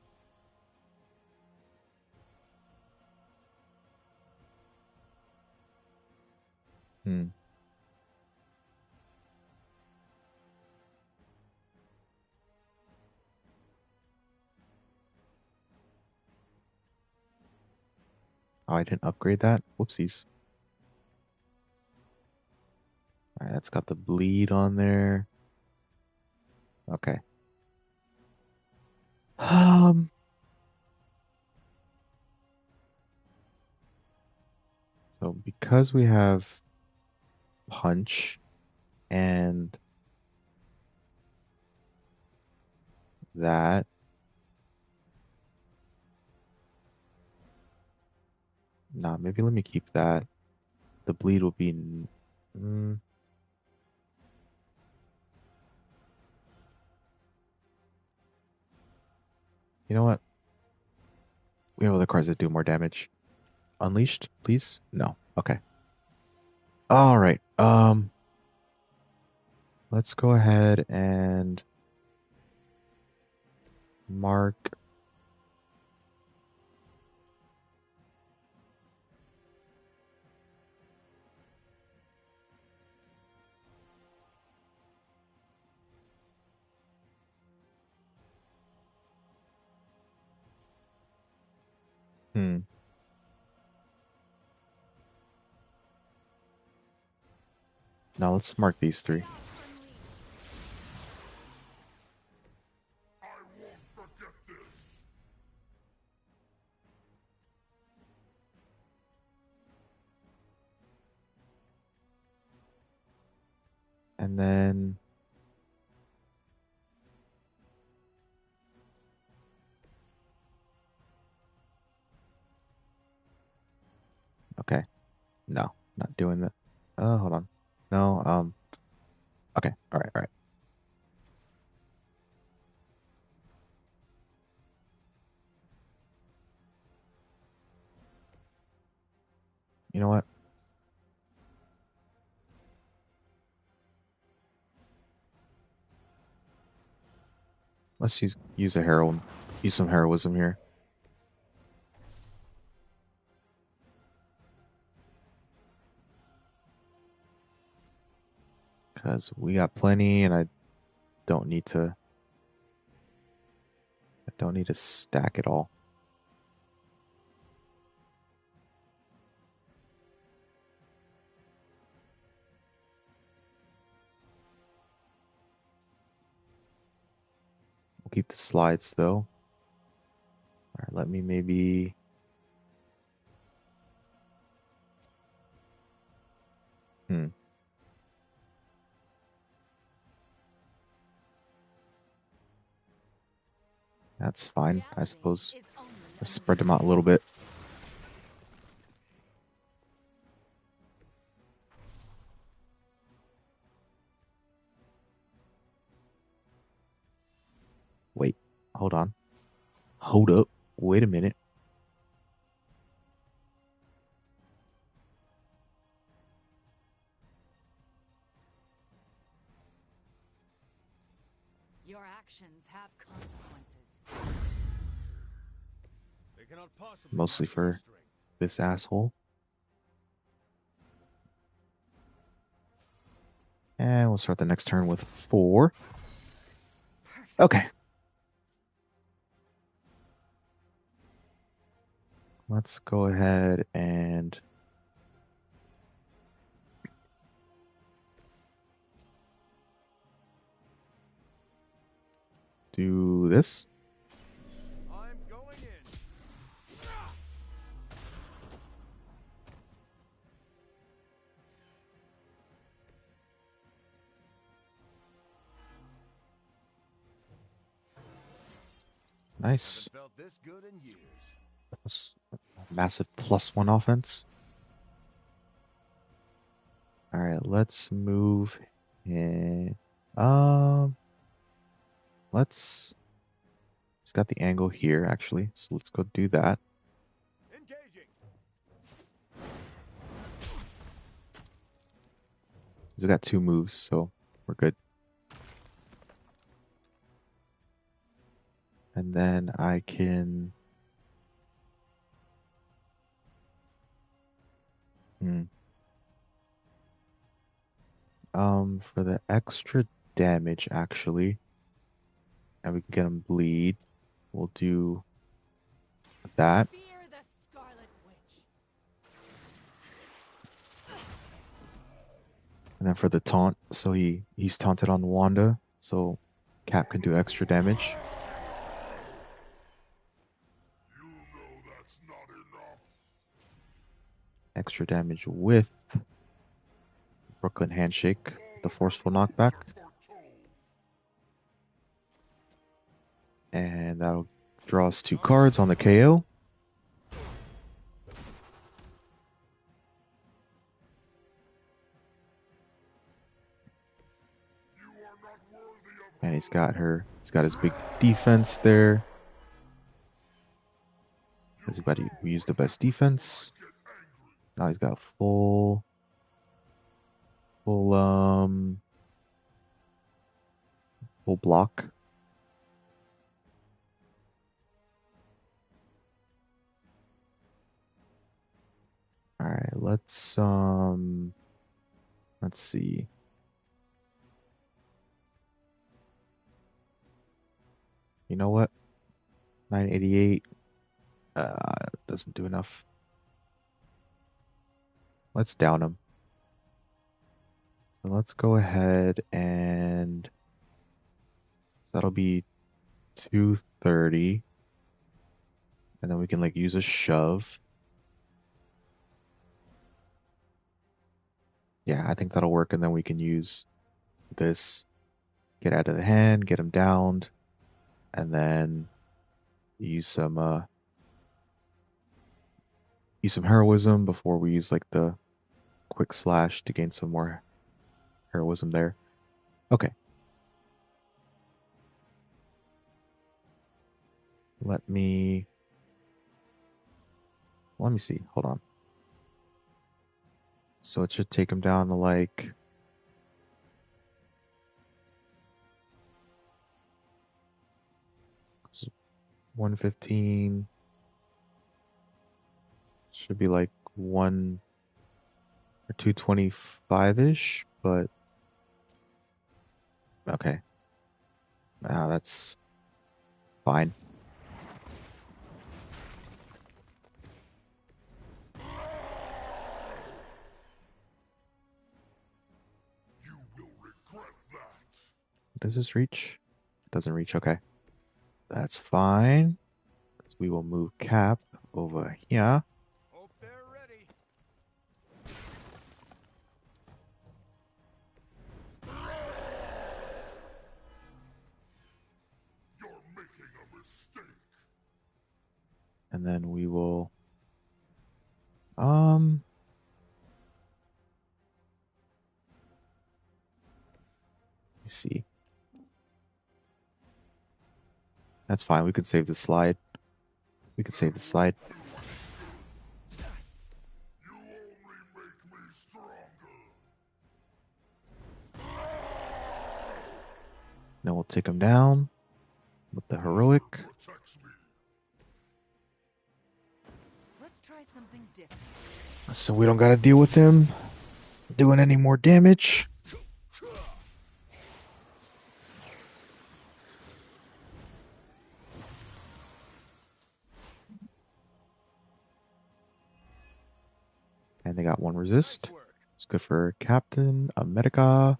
[SPEAKER 1] Oh, I didn't upgrade that? Whoopsies. Alright, that's got the bleed on there. Okay. So because we have punch and that, nah, maybe let me keep that. The bleed will be, you know what? We have other cards that do more damage. Unleashed, please? No. Okay. All right. Let's go ahead and mark Now let's mark these 3. And then okay. No, not doing that. Hold on. No, okay. All right. You know what? Let's use a heroin. Use some heroism here. Because we got plenty and I don't need to stack it all. We'll keep the slides though. All right, let me maybe That's fine, I suppose. Let's spread them out a little bit. Wait, hold on. Hold up. Wait a minute.
[SPEAKER 10] Your actions have consequences.
[SPEAKER 17] They cannot possibly
[SPEAKER 1] Mostly
[SPEAKER 17] match your
[SPEAKER 1] for
[SPEAKER 17] strength.
[SPEAKER 1] this asshole. And we'll start the next turn with 4. Okay. Let's go ahead and do this.
[SPEAKER 17] I'm going in.
[SPEAKER 1] Nice.
[SPEAKER 3] Felt this good in years.
[SPEAKER 1] Massive +1 offense. All right, let's move in. Let's. It's got the angle here actually, so let's go do that.
[SPEAKER 17] Engaging.
[SPEAKER 1] We got 2 moves, so we're good. And then I can. For the extra damage, actually, and we can get him bleed, we'll do that. And then for the taunt, so he's taunted on Wanda, so Cap can do extra damage. Extra damage with Brooklyn Handshake, the forceful knockback. And that'll draw us 2 cards on the KO. And he's got his big defense there. Everybody, we use the best defense. Now he's got full block. All right, let's see. You know what? 988 doesn't do enough. Let's down him. So let's go ahead and that'll be 230. And then we can like use a shove. Yeah, I think that'll work. And then we can use this, get out of the hand, get him downed, and then use some heroism before we use like the quick slash to gain some more heroism there. Okay. Let me see. Hold on. So it should take him down to like 115. Should be like 1 or 225-ish, but okay. That's fine. Does this reach? It doesn't reach, okay. That's fine. We will move Cap over here.
[SPEAKER 17] Hope they're ready.
[SPEAKER 11] You're making a mistake.
[SPEAKER 1] And then we will let's see. That's fine. We could save the slide. We could save the slide.
[SPEAKER 11] You only make me stronger.
[SPEAKER 1] Then we'll take him down with the heroic.
[SPEAKER 10] Let's try something different.
[SPEAKER 1] So we don't gotta deal with him doing any more damage. And they got one resist. It's good for Captain America.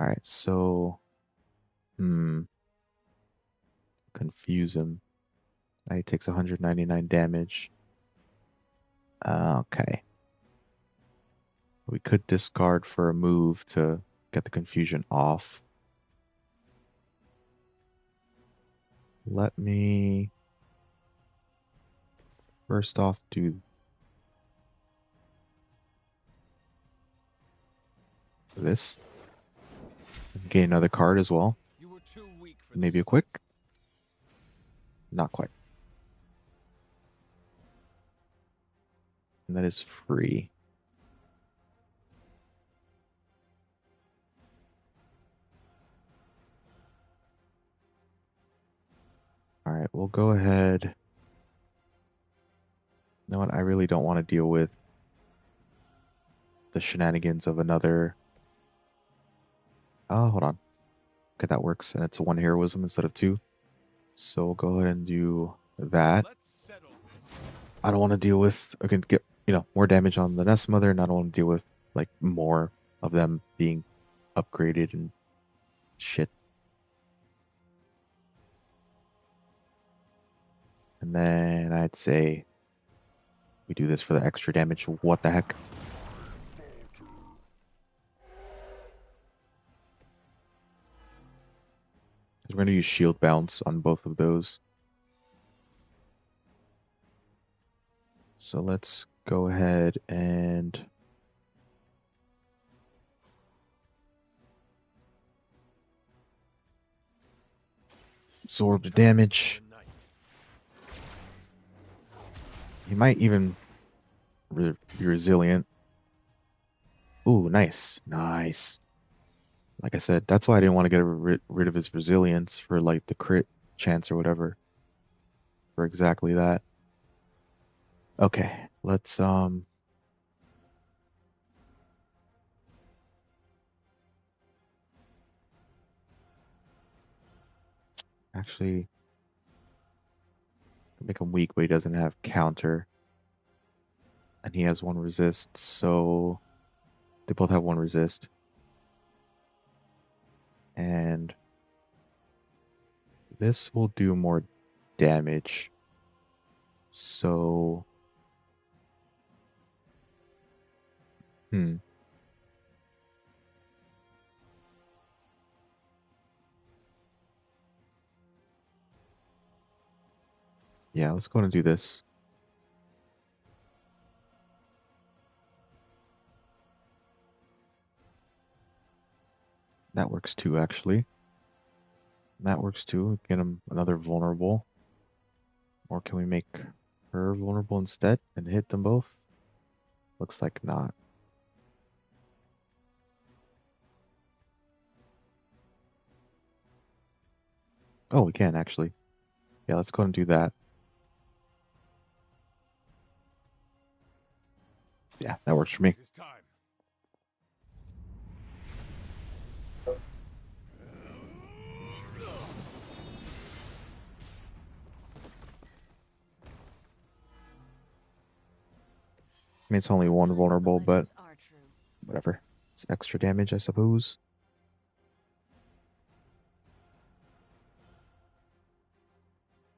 [SPEAKER 1] Alright, so confuse him. Now he takes 199 damage. Okay. We could discard for a move to get the confusion off. Let me first off do this. Gain another card as well. Maybe a quick. Not quite. And that is free. Alright, we'll go ahead. You know what? I really don't want to deal with the shenanigans of another. Oh, hold on. Okay, that works. And it's one heroism instead of two. So we'll go ahead and do that. I don't want to deal with, I can get, more damage on the Nest Mother, and I don't want to deal with, like, more of them being upgraded and shit. And then I'd say we do this for the extra damage. What the heck? We're going to use shield bounce on both of those. So let's go ahead and absorb the damage. He might even be resilient. Ooh, nice. Nice. Like I said, that's why I didn't want to get rid of his resilience for like the crit chance or whatever. For exactly that. Okay, let's actually make him weak, but he doesn't have counter. And he has one resist, so they both have one resist. And this will do more damage. So yeah, let's go and do this. That works too, actually. That works too. Get him another vulnerable. Or can we make her vulnerable instead and hit them both? Looks like not. Oh, we can actually. Yeah, let's go and do that. Yeah, that works for me.
[SPEAKER 17] It's time.
[SPEAKER 1] I mean, it's only one vulnerable, but whatever. It's extra damage, I suppose.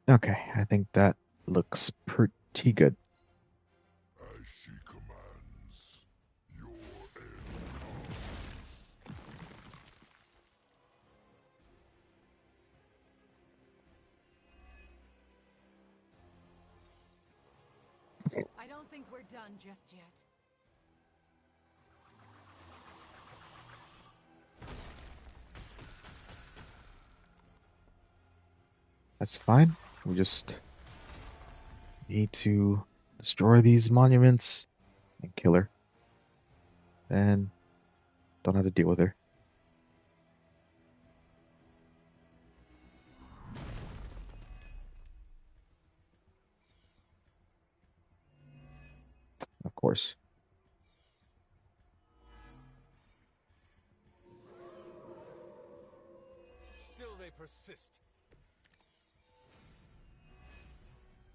[SPEAKER 1] Okay, I think that looks pretty good.
[SPEAKER 11] As she commands, your end comes.
[SPEAKER 10] I don't think we're done just yet.
[SPEAKER 1] That's fine. We just need to destroy these monuments and kill her. Then don't have to deal with her. Of course.
[SPEAKER 17] Still they persist.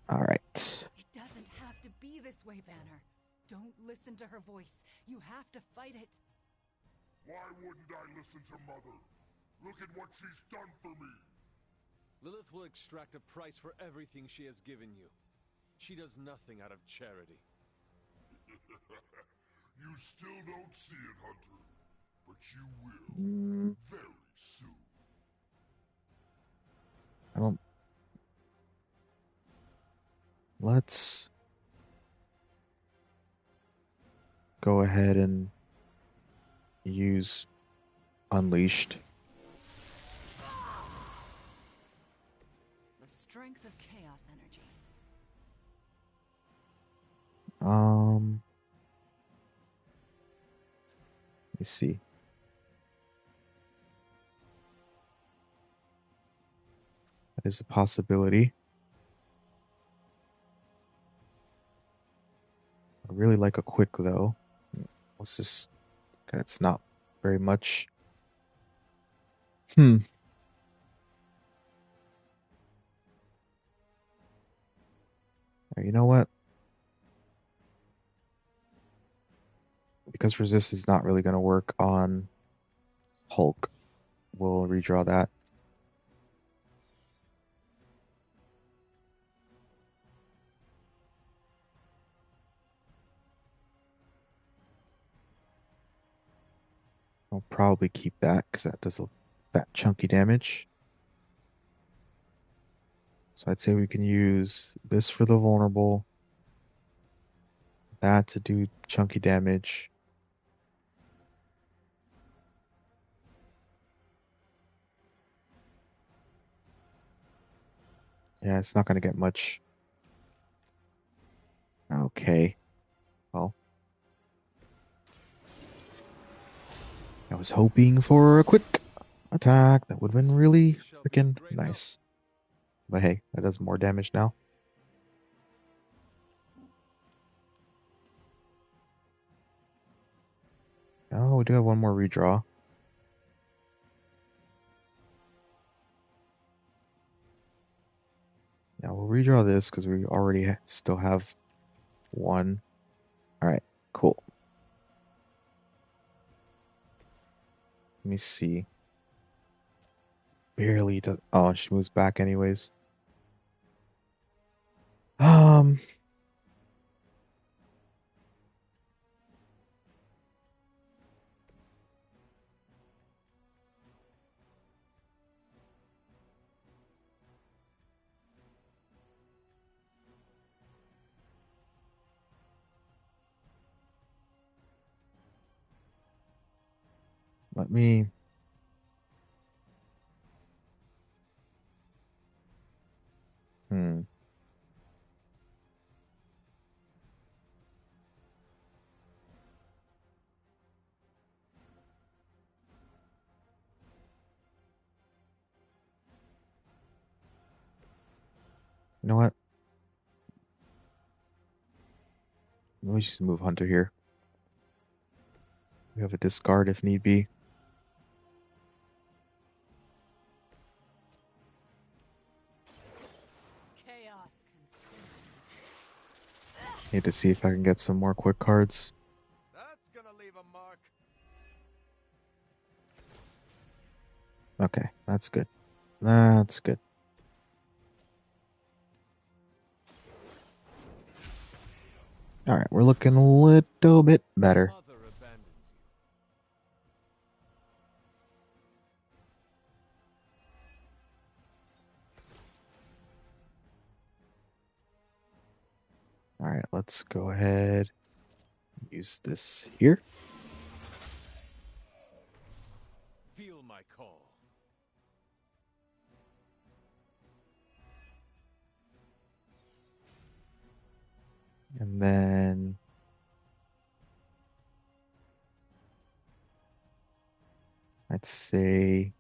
[SPEAKER 1] All right.
[SPEAKER 10] It doesn't have to be this way, Banner. Don't listen to her voice. You have to fight it.
[SPEAKER 11] Why wouldn't I listen to Mother? Look at what she's done for me.
[SPEAKER 17] Lilith will extract a price for everything she has given you. She does nothing out of charity.
[SPEAKER 11] You still don't see it, Hunter. But you will. Very soon.
[SPEAKER 1] I don't. Let's go ahead and use Unleashed.
[SPEAKER 10] The strength of chaos energy.
[SPEAKER 1] Let me see. That is a possibility. I really like a quick though. Let's just. That's not very much. You know what? Because resist is not really going to work on Hulk, we'll redraw that. I'll probably keep that because that does a fat chunky damage. So I'd say we can use this for the vulnerable, that to do chunky damage. Yeah, it's not going to get much. Okay. Well, I was hoping for a quick attack. That would have been really freaking nice. But hey, that does more damage now. Oh, we do have one more redraw. Yeah, we'll redraw this because we already still have one. All right, cool. Let me see. Barely does. Oh, she moves back anyways. Let me. You know what? We should move Hunter here. We have a discard if need be.
[SPEAKER 6] Chaos
[SPEAKER 1] Need to see if I can get some more quick cards.
[SPEAKER 3] That's gonna leave a mark.
[SPEAKER 1] Okay, that's good. That's good. Alright, we're looking a little bit better. Alright, let's go ahead. Use this here.
[SPEAKER 3] Feel my call.
[SPEAKER 1] And then I'd say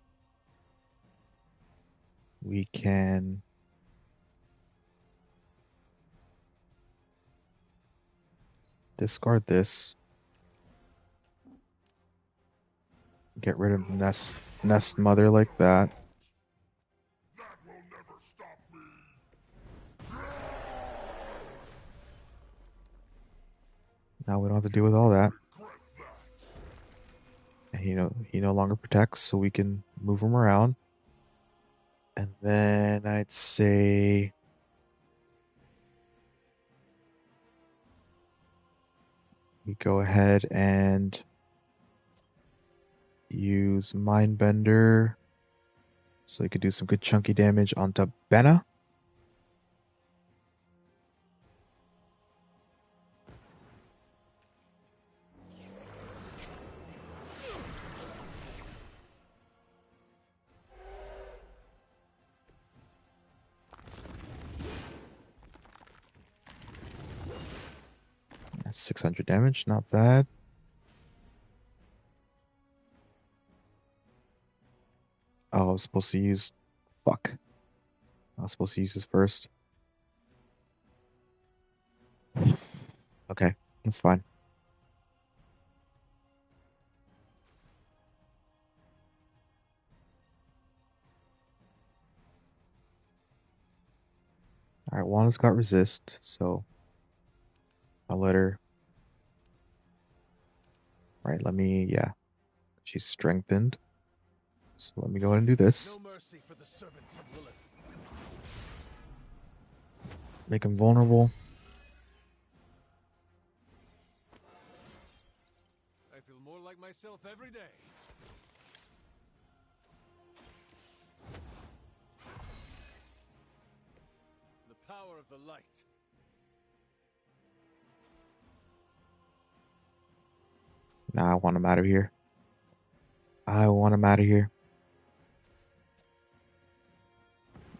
[SPEAKER 1] we can discard this. Get rid of nest mother like that. Now we don't have to deal with all that. And he no longer protects, so we can move him around. And then I'd say we go ahead and use Mindbender so he could do some good chunky damage onto Benna. That's 600 damage, not bad. Oh, I was supposed to use... Fuck. I was supposed to use this first. Okay, that's fine. Alright, Wanda's got resist, so I'll let her... Right, let me... Yeah. She's strengthened. So let me go ahead and do this.
[SPEAKER 3] No mercy for the servants of Lilith.
[SPEAKER 1] Make him vulnerable.
[SPEAKER 3] I feel more like myself every day. The power of the light.
[SPEAKER 1] Nah, I want him out of here. I want him out of here.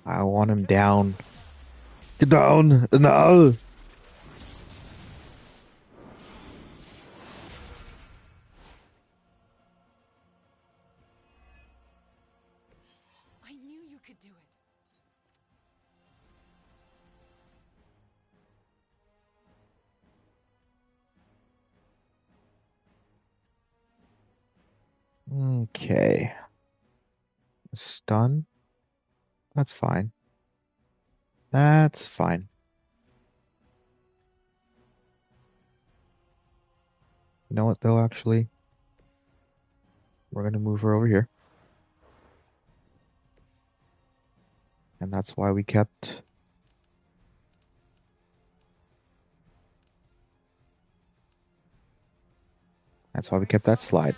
[SPEAKER 1] I want him down. Get down! No!
[SPEAKER 10] I knew you could do it.
[SPEAKER 1] Okay. Stun? That's fine. That's fine. You know what, though, actually? We're going to move her over here. And that's why we kept... That's why we kept that slide.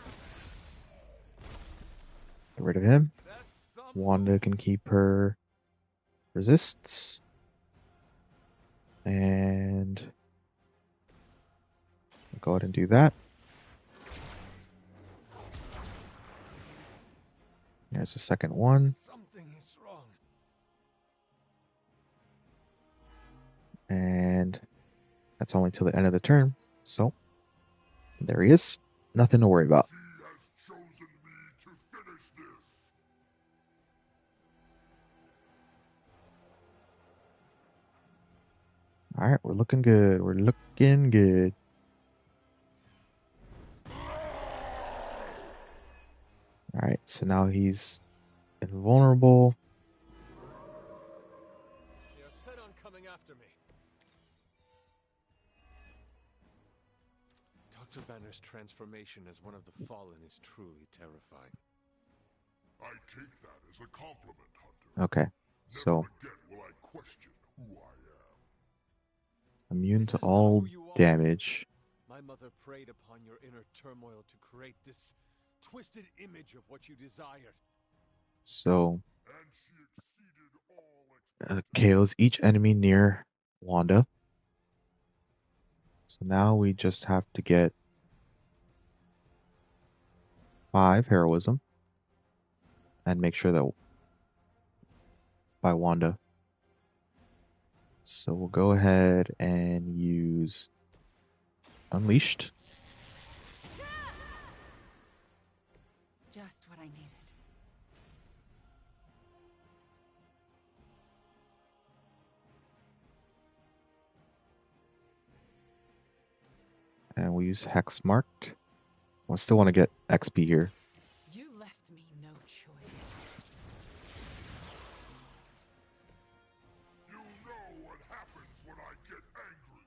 [SPEAKER 1] Get rid of him. Wanda can keep her resists. And we'll go ahead and do that. There's the second one.
[SPEAKER 3] Something is wrong.
[SPEAKER 1] And that's only till the end of the turn. So, there he is. Nothing to worry about. All right, we're looking good. We're looking good. All right, so now he's invulnerable.
[SPEAKER 17] They are set on coming after me. Dr. Banner's transformation as one of the Fallen is truly terrifying.
[SPEAKER 11] I take that as a compliment, Hunter.
[SPEAKER 1] Okay, so
[SPEAKER 11] Never again will I question who I am.
[SPEAKER 1] immune to all damage.
[SPEAKER 17] My mother preyed upon your inner turmoil to create this twisted image of what you desired.
[SPEAKER 1] So KOs each enemy near Wanda. So now we just have to get 5 heroism and make sure that by Wanda. So we'll go ahead and use Unleashed.
[SPEAKER 10] Just what I needed.
[SPEAKER 1] And we use Hex Marked. I still want to get XP here.
[SPEAKER 10] You left me no choice.
[SPEAKER 11] You know what happens when I get angry.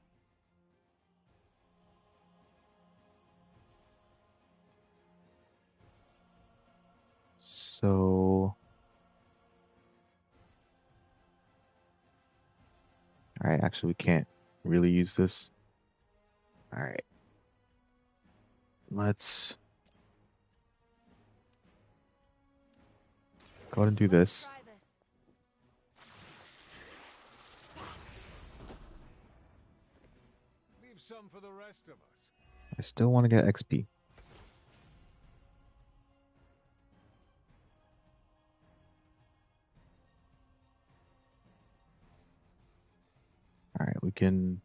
[SPEAKER 1] So... Alright, actually we can't really use this. Alright. Let's go ahead and do this.
[SPEAKER 17] Leave some for the rest of us.
[SPEAKER 1] I still want to get XP. Alright, we can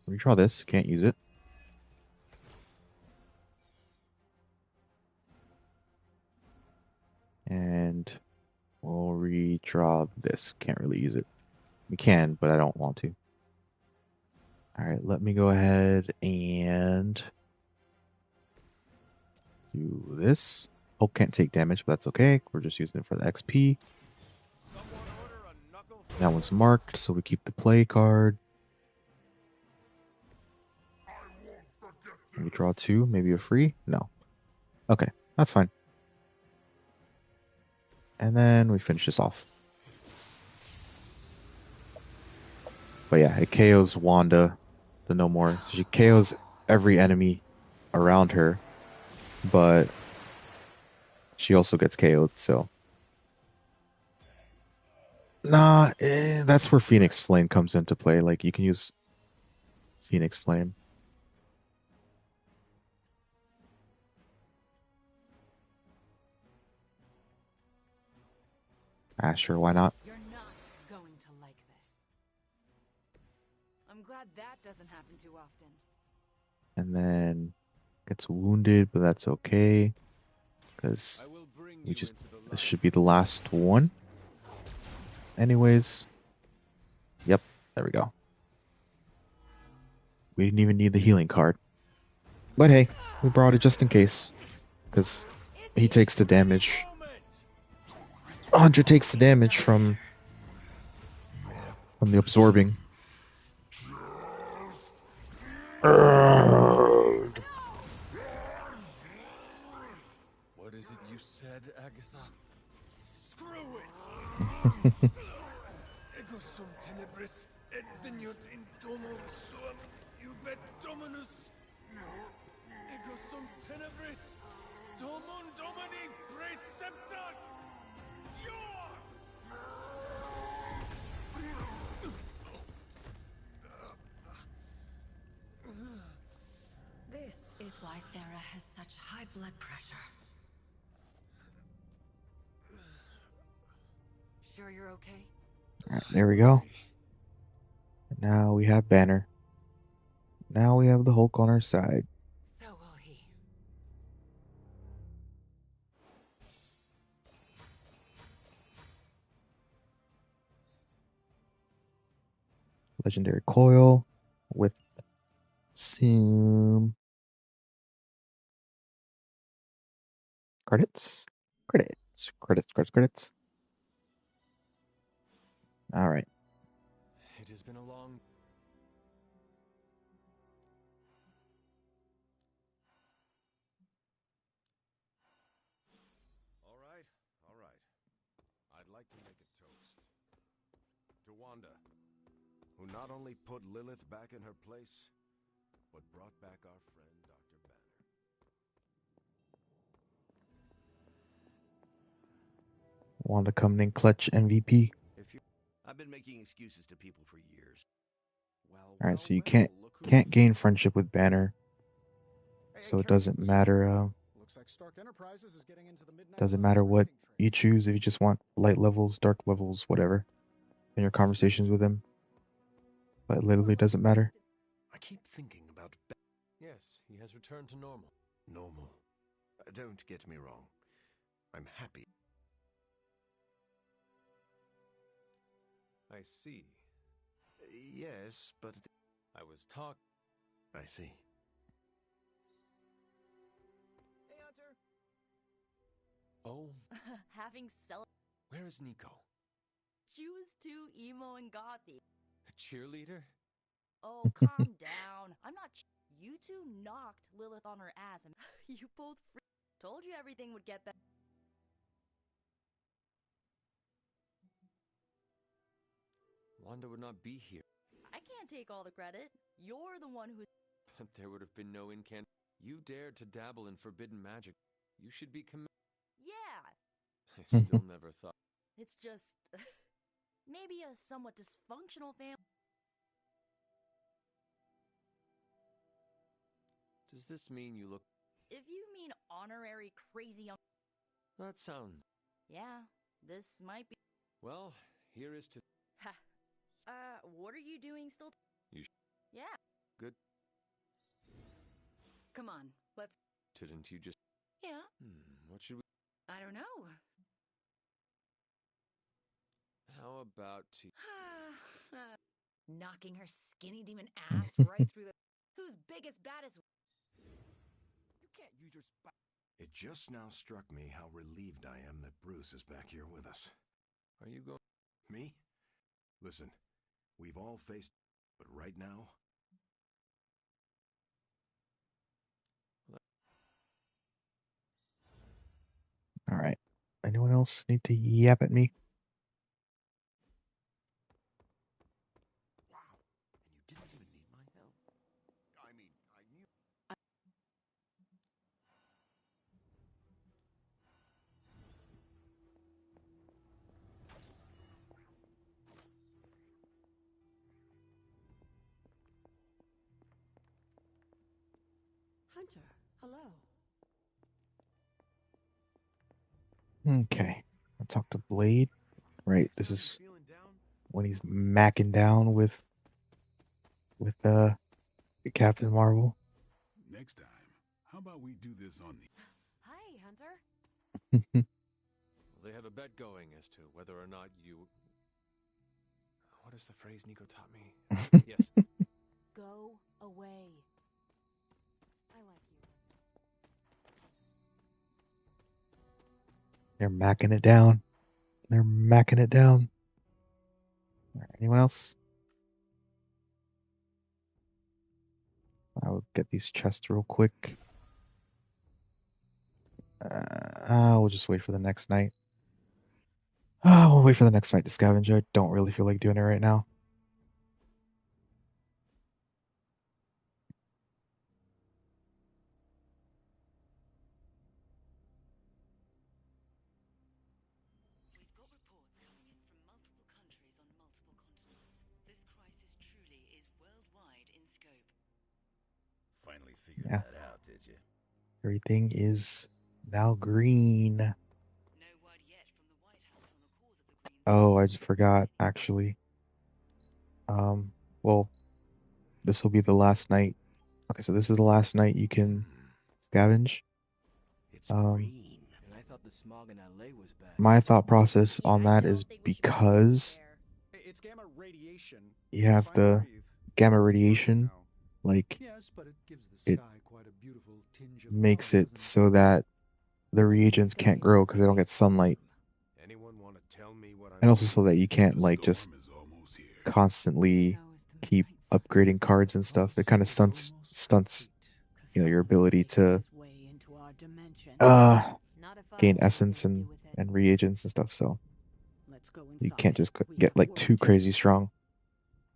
[SPEAKER 1] redraw this. Can't use it. And we'll redraw this. Can't really use it. We can, but I don't want to. Alright, let me go ahead and do this. Hope can't take damage, but that's okay. We're just using it for the XP. That one's marked, so we keep the play card. We draw 2, maybe a free? No. Okay, that's fine. And then we finish this off. But yeah, it KOs Wanda, the No More. So she KOs every enemy around her, but she also gets KO'd, so. Nah, that's where Phoenix Flame comes into play. Like, you can use Phoenix Flame. Ah, sure, why not?
[SPEAKER 10] You're not going to like this. I'm glad that doesn't happen too often.
[SPEAKER 1] And then gets wounded, but that's okay. Because this should be the last one. Anyways. Yep, there we go. We didn't even need the healing card. But hey, we brought it just in case. Because he takes the damage. Hunter takes the damage from the absorbing.
[SPEAKER 3] What is it you said, Agatha?
[SPEAKER 17] Screw it! Ego sum tenebris et veniut in domo suam ubet dominus. Ego sum tenebris domum domini precepta.
[SPEAKER 19] This is why Sarah has such high blood pressure.
[SPEAKER 10] Sure you're okay?
[SPEAKER 1] Alright, there we go. Now we have Banner. Now we have the Hulk on our side.
[SPEAKER 10] So will he.
[SPEAKER 1] legendary coil with some credits. Credits. All right.
[SPEAKER 3] It has been a long...
[SPEAKER 7] All right. I'd like to make a toast. To Wanda, who not only put Lilith back in her place, but brought back our friend, Dr. Banner.
[SPEAKER 1] Wanda coming in clutch MVP.
[SPEAKER 16] I've been making excuses to people for years.
[SPEAKER 1] All right, so you can't gain friendship with Banner, so it doesn't matter.
[SPEAKER 12] Looks like Stark Enterprises is getting into the midnight.
[SPEAKER 1] Doesn't matter what you choose if you just want light levels, dark levels, whatever, in your conversations with him. But it literally doesn't matter.
[SPEAKER 7] I keep thinking about...
[SPEAKER 3] Yes, he has returned to normal.
[SPEAKER 7] Normal. Don't get me wrong. I'm happy.
[SPEAKER 3] I see.
[SPEAKER 7] Yes, but...
[SPEAKER 3] I was talk...
[SPEAKER 7] I see.
[SPEAKER 15] Hey, Hunter!
[SPEAKER 3] Oh,
[SPEAKER 18] Having
[SPEAKER 3] where is Nico?
[SPEAKER 18] She was too emo and gothy.
[SPEAKER 3] A cheerleader?
[SPEAKER 18] Oh, calm down. I'm not. You two knocked Lilith on her ass, and you both told you everything would get better.
[SPEAKER 3] Wanda would not be here.
[SPEAKER 18] I can't take all the credit. You're the one who.
[SPEAKER 3] But there would have been no incant. You dared to dabble in forbidden magic. You should be
[SPEAKER 18] Yeah.
[SPEAKER 3] I still never thought.
[SPEAKER 18] It's just maybe a somewhat dysfunctional family.
[SPEAKER 3] Does this mean you look...
[SPEAKER 18] If you mean honorary crazy uncle.
[SPEAKER 3] That sounds...
[SPEAKER 18] Yeah, this might be...
[SPEAKER 3] Well, here is to...
[SPEAKER 18] Ha. What are you doing still?
[SPEAKER 3] You
[SPEAKER 18] Yeah.
[SPEAKER 3] Good.
[SPEAKER 10] Come on, let's...
[SPEAKER 3] Didn't you just...
[SPEAKER 10] Yeah.
[SPEAKER 3] What should we...
[SPEAKER 10] I don't know.
[SPEAKER 3] How about to...
[SPEAKER 10] Knocking her skinny demon ass right through the... Who's biggest, baddest...
[SPEAKER 15] You can't use your
[SPEAKER 7] It just now struck me how relieved I am that Bruce is back here with us.
[SPEAKER 3] Are you going...
[SPEAKER 7] Me? Listen, we've all faced... But right now...
[SPEAKER 1] All right. Anyone else need to yap at me?
[SPEAKER 16] Wow, and you didn't even need my help. I mean, I knew...
[SPEAKER 2] Hunter, hello.
[SPEAKER 1] Okay. I'll talk to Blade. Right. This is when he's macking down with Captain Marvel.
[SPEAKER 4] Next time, how about we do this on the...
[SPEAKER 9] Hi, Hunter.
[SPEAKER 3] They have a bet going as to whether or not you... What is the phrase Nico taught me? Yes.
[SPEAKER 9] Go away. I like you.
[SPEAKER 1] They're macking it down. They're macking it down. All right, anyone else? I will get these chests real quick. We'll just wait for the next night. We'll wait for the next night to scavenge. I don't really feel like doing it right now.
[SPEAKER 8] We've got reports coming in from multiple countries on multiple continents. This crisis truly is worldwide in scope.
[SPEAKER 13] Finally figured
[SPEAKER 1] Yeah.
[SPEAKER 13] that out, did you?
[SPEAKER 1] Everything is now green.
[SPEAKER 8] No word yet from the White House on the cause of the green.
[SPEAKER 1] Oh, I just forgot, actually. Well, this will be the last night. Okay, so this is the last night you can scavenge.
[SPEAKER 15] It's green. And I thought the smog in LA was bad.
[SPEAKER 1] My thought process on that is because
[SPEAKER 12] It's gamma ray
[SPEAKER 1] you have the gamma radiation, like
[SPEAKER 5] Yes, but it gives the
[SPEAKER 1] it
[SPEAKER 5] sky quite a beautiful tinge of
[SPEAKER 1] makes
[SPEAKER 5] color,
[SPEAKER 1] it
[SPEAKER 5] doesn't
[SPEAKER 1] so that the reagents can't grow because they don't get sunlight, and also so that you can't like just constantly keep upgrading cards and stuff. It kind of stunts your ability to uh gain essence and reagents and stuff. So you can't just get like too crazy strong.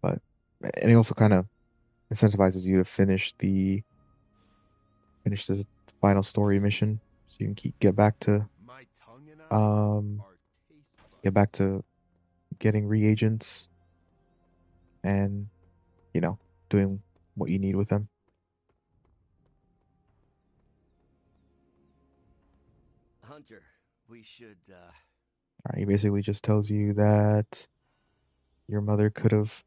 [SPEAKER 1] But and it also kind of incentivizes you to finish this final story mission, so you can um get back to getting reagents and doing what you need with them.
[SPEAKER 16] Hunter, we should,
[SPEAKER 1] He basically just tells you that your mother didn't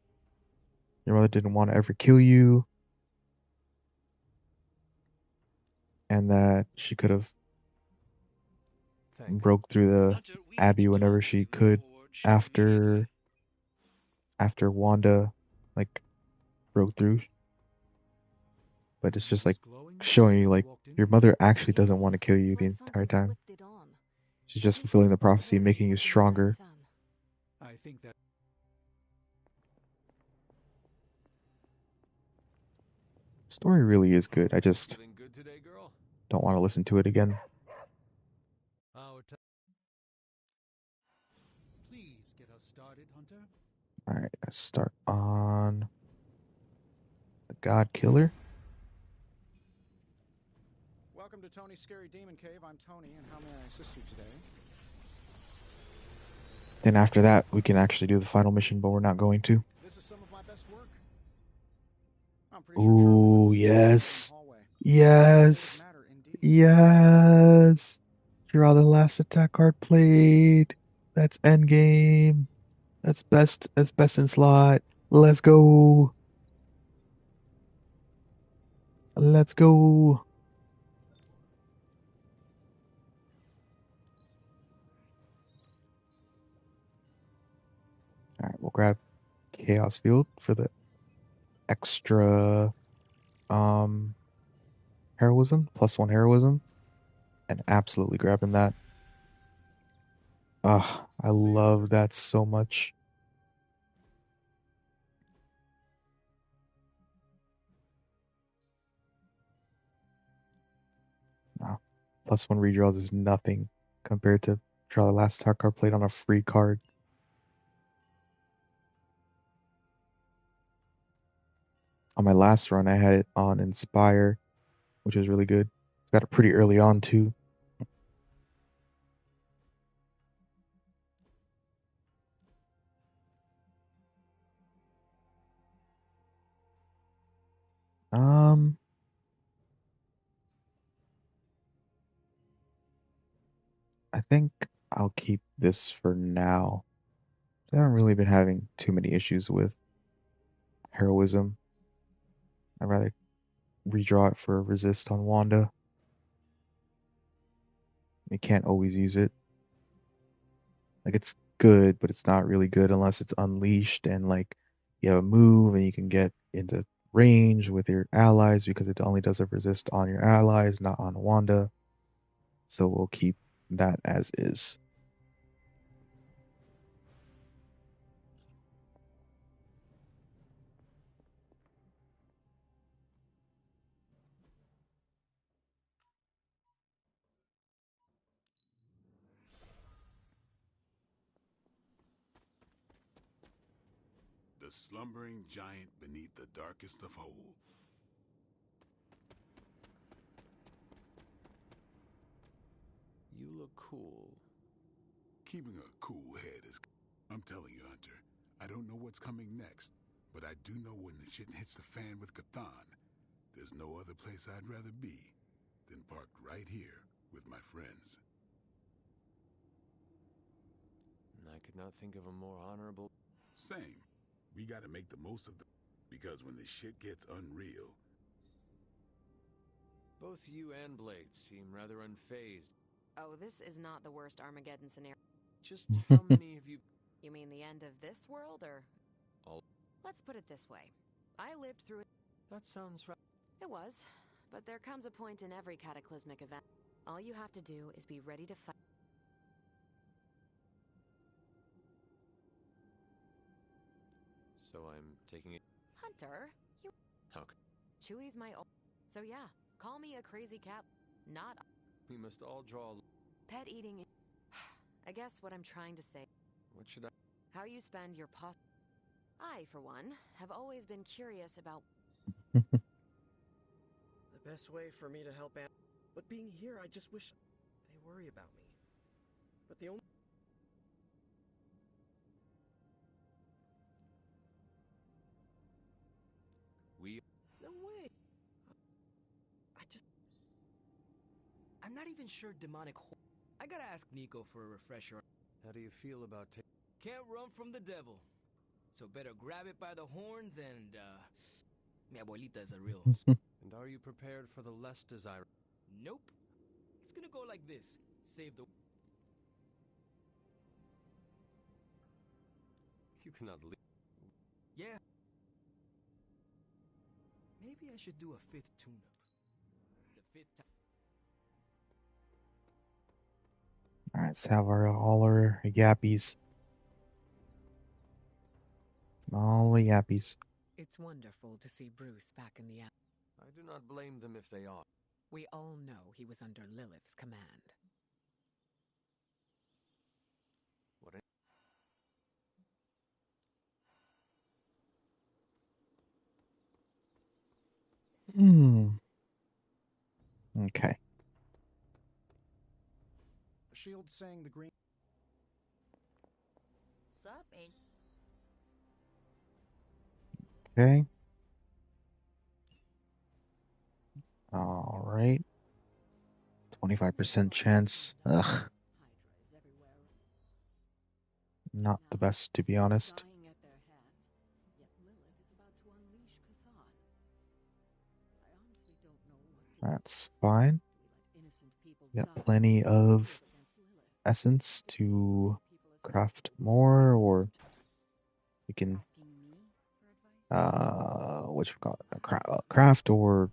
[SPEAKER 1] want to ever kill you, and that she could have broke through the abbey whenever she could after Wanda like broke through. But it's just like showing you like your mother actually doesn't want to kill you the entire time. She's just fulfilling the prophecy, making you stronger.
[SPEAKER 5] I think that
[SPEAKER 1] Story really is good. I just don't want to listen to it again.
[SPEAKER 5] Please get us started, Hunter.
[SPEAKER 1] Alright, let's start on the God Killer.
[SPEAKER 12] Welcome to Tony's Scary Demon Cave. I'm Tony, and how may I assist you today?
[SPEAKER 1] Then after that, we can actually do the final mission, but we're not going to.
[SPEAKER 12] This is some of my best work.
[SPEAKER 1] Ooh, yes. Yes. Yes. Draw the last attack card played. That's endgame. That's best in slot. Let's go. Let's go. Alright, we'll grab Chaos Field for the extra heroism, +1 heroism, and absolutely grabbing that. Ah, I love that so much. Wow. +1 redraws is nothing compared to draw the last attack card played on a free card. On my last run, I had it on Inspire, which is really good. It's got it pretty early on, too. I think I'll keep this for now. I haven't really been having too many issues with heroism. I'd rather redraw it for resist on Wanda. You can't always use it. Like, it's good, but it's not really good unless it's unleashed and like you have a move and you can get into range with your allies, because it only does a resist on your allies, not on Wanda. So we'll keep that as is.
[SPEAKER 4] The slumbering giant beneath the darkest of hole.
[SPEAKER 3] You look cool.
[SPEAKER 4] Keeping a cool head is... I'm telling you, Hunter, I don't know what's coming next, but I do know when the shit hits the fan with Cthon, there's no other place I'd rather be than parked right here with my friends.
[SPEAKER 3] I could not think of a more honorable...
[SPEAKER 4] Same. We gotta make the most of the... Because when the shit gets unreal...
[SPEAKER 3] Both you and Blade seem rather unfazed.
[SPEAKER 9] Oh, this is not the worst Armageddon scenario.
[SPEAKER 3] Just how many of you...
[SPEAKER 9] You mean the end of this world, or...?
[SPEAKER 20] Let's put it this way. I lived through it.
[SPEAKER 3] That sounds right.
[SPEAKER 20] It was. But there comes a point in every cataclysmic event. All you have to do is be ready to fight.
[SPEAKER 3] So I'm taking it.
[SPEAKER 20] Hunter, you...
[SPEAKER 3] Okay.
[SPEAKER 20] Chewie's my old... So yeah, call me a crazy cat. Not...
[SPEAKER 3] We must all draw.
[SPEAKER 20] Pet eating... I guess what I'm trying to say...
[SPEAKER 3] What should I...
[SPEAKER 20] How you spend your I, for one, have always been curious about...
[SPEAKER 16] The best way for me to help out. But being here, I just wish they worry about me. But the only...
[SPEAKER 15] No way. I'm not even sure demonic. I gotta ask Nico for a refresher.
[SPEAKER 3] How do you feel about
[SPEAKER 15] Can't run from the devil. So better grab it by the horns and, mi abuelita is a real...
[SPEAKER 3] And are you prepared for the less desirable?
[SPEAKER 15] Nope. It's gonna go like this. Save the...
[SPEAKER 3] You cannot leave.
[SPEAKER 15] Yeah. Maybe I should do a 5th tune-up. The 5th time.
[SPEAKER 1] Alright, let's have all our yappies. All the yappies.
[SPEAKER 6] It's wonderful to see Bruce back in the app.
[SPEAKER 3] I do not blame them if they are.
[SPEAKER 6] We all know he was under Lilith's command.
[SPEAKER 3] What
[SPEAKER 1] Okay.
[SPEAKER 12] Shield saying the green...
[SPEAKER 18] Sup, ain't...
[SPEAKER 1] Okay. Alright. 25% chance. Ugh. Not the best, to be honest. That's fine. Got plenty of essence to craft more, or we can what you call it? Craft or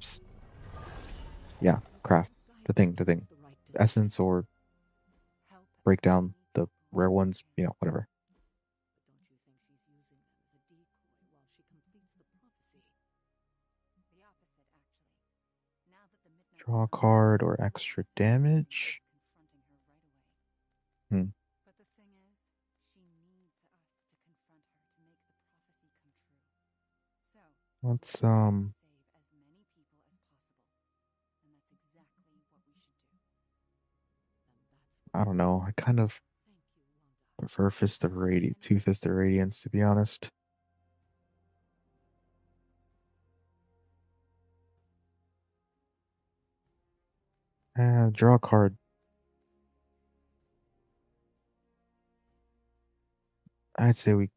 [SPEAKER 1] yeah, craft the thing. Essence or break down the rare ones, whatever. Draw a card or extra damage.
[SPEAKER 10] But the thing is, she needs us to confront her to make the prophecy come true. So,
[SPEAKER 1] Let's
[SPEAKER 10] save as many people as possible. And that's exactly what we should do.
[SPEAKER 1] I don't know. I kind of prefer two Fist of Radiance, to be honest. Draw a card. I'd say we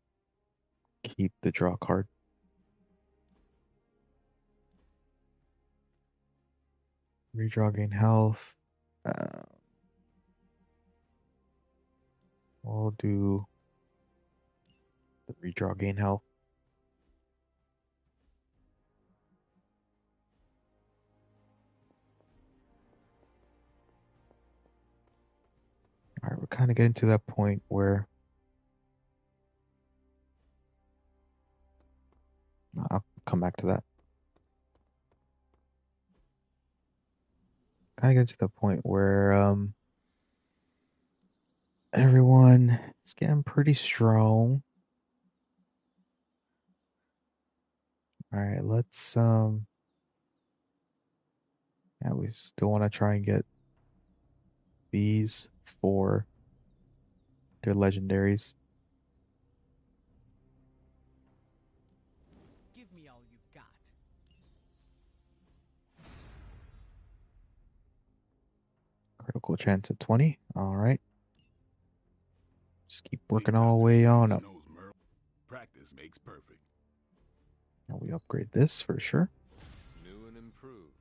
[SPEAKER 1] keep the draw card. Redraw, gain health. We'll do the redraw, gain health. Alright, we're kind of getting to that point where I'll come back to that. Kind of getting to the point where everyone is getting pretty strong. Alright, let's yeah, we still want to try and get these for their legendaries.
[SPEAKER 15] Give me all you've got.
[SPEAKER 1] Critical chance at 20. Alright. Just keep working all the way on up.
[SPEAKER 4] Practice makes perfect.
[SPEAKER 1] Now we upgrade this for sure.
[SPEAKER 3] New and improved.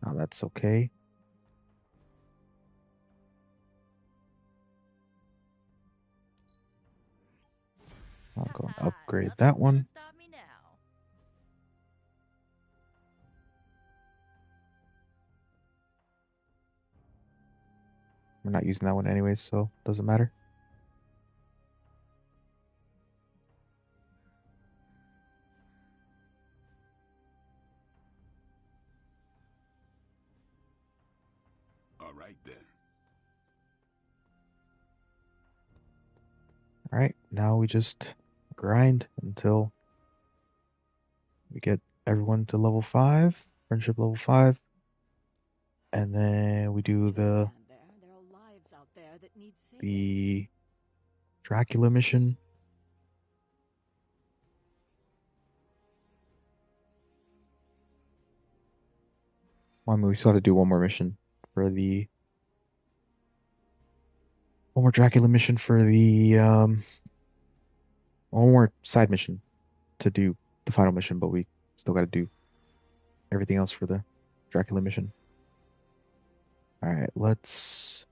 [SPEAKER 1] Now that's okay. I'll go and upgrade that one.
[SPEAKER 18] Stop me now.
[SPEAKER 1] We're not using that one anyways, so doesn't matter.
[SPEAKER 4] All right then.
[SPEAKER 1] All right, now we just grind until we get everyone to level 5, friendship level 5, and then we do the Dracula mission. Well, I mean, we still have to do one more mission for the one more Dracula mission for the one more side mission to do the final mission, but we still got to do everything else for the Dracula mission. All right, let's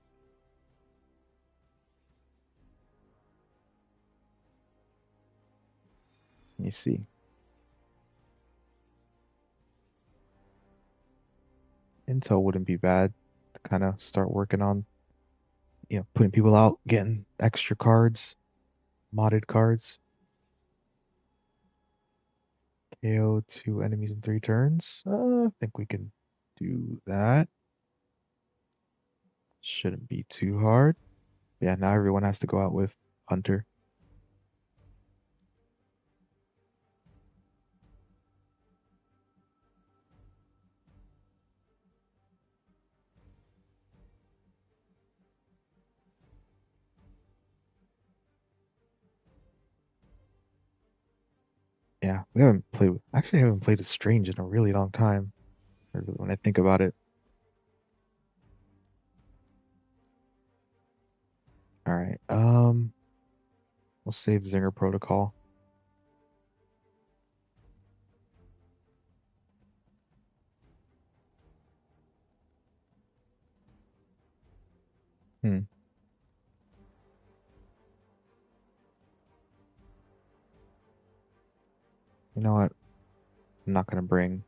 [SPEAKER 1] let me see. Intel wouldn't be bad to kind of start working on, putting people out, getting extra cards, modded cards. KO 2 enemies in 3 turns. I think we can do that. Shouldn't be too hard. Yeah, now everyone has to go out with Hunter. Yeah, we haven't played. Actually, I haven't played as Strange in a really long time. When I think about it. All right. We'll save Zinger Protocol. Hmm. You know what? I'm not gonna bring.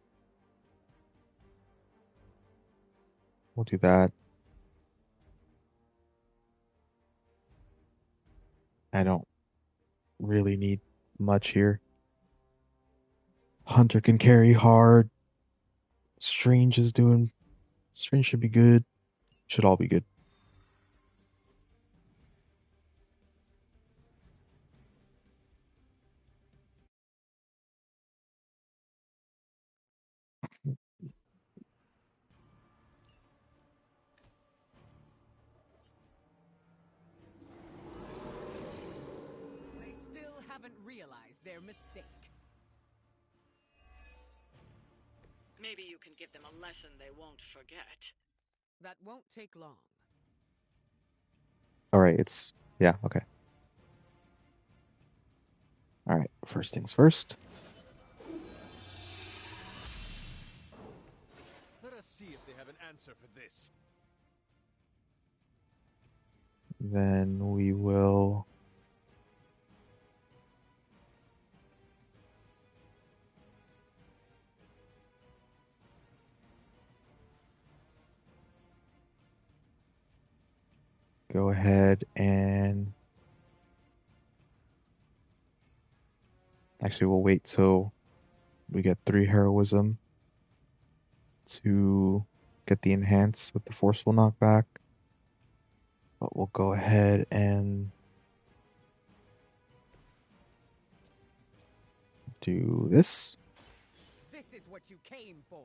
[SPEAKER 1] We'll do that. I don't really need much here. Hunter can carry hard. Strange should be good. Should all be good.
[SPEAKER 6] They still haven't realized their mistake.
[SPEAKER 2] Maybe you can give them a lesson they won't forget.
[SPEAKER 6] That won't take long.
[SPEAKER 1] All right, yeah, okay. All right, first things first.
[SPEAKER 17] Let us see if they have an answer for this.
[SPEAKER 1] Then we will go ahead and actually we'll wait till we get 3 heroism to get the enhance with the forceful knockback. But we'll go ahead and do this.
[SPEAKER 6] This is what you came for.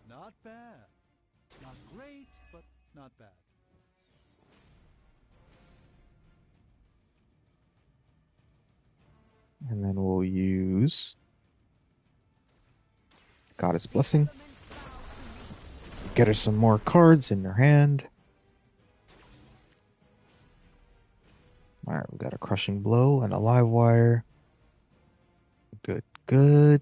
[SPEAKER 5] Not bad. Not great, but not bad.
[SPEAKER 1] And then we'll use Goddess Blessing. Get her some more cards in her hand. Alright, we got a Crushing Blow and a Live Wire. Good, good.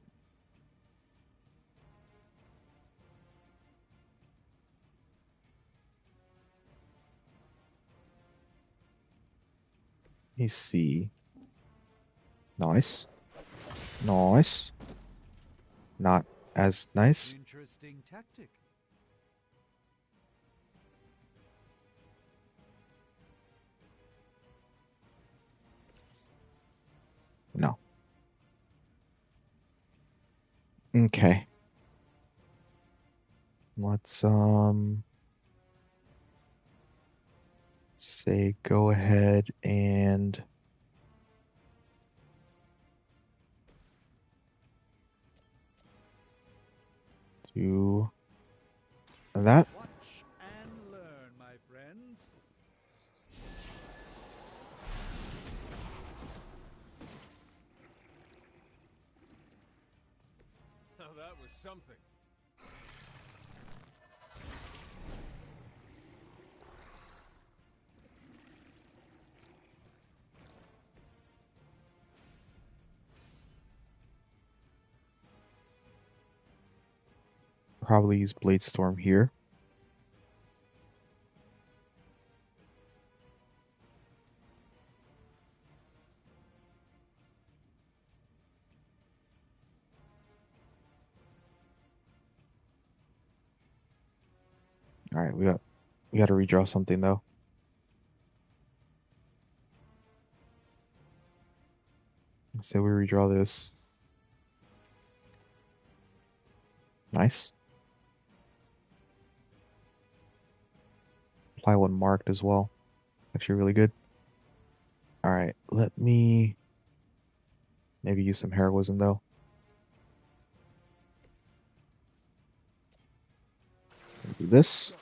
[SPEAKER 1] Let me see. Nice. Nice. Not as nice.
[SPEAKER 5] Interesting tactic.
[SPEAKER 1] No. Okay. Let's say go ahead and do that.
[SPEAKER 5] Watch and learn, my friends.
[SPEAKER 17] Now that was something.
[SPEAKER 1] Probably use Blade Storm here. All right, we got to redraw something though. So we redraw this. Nice. Apply one marked as well. Actually really good. All right, let me maybe use some heroism though. Do this.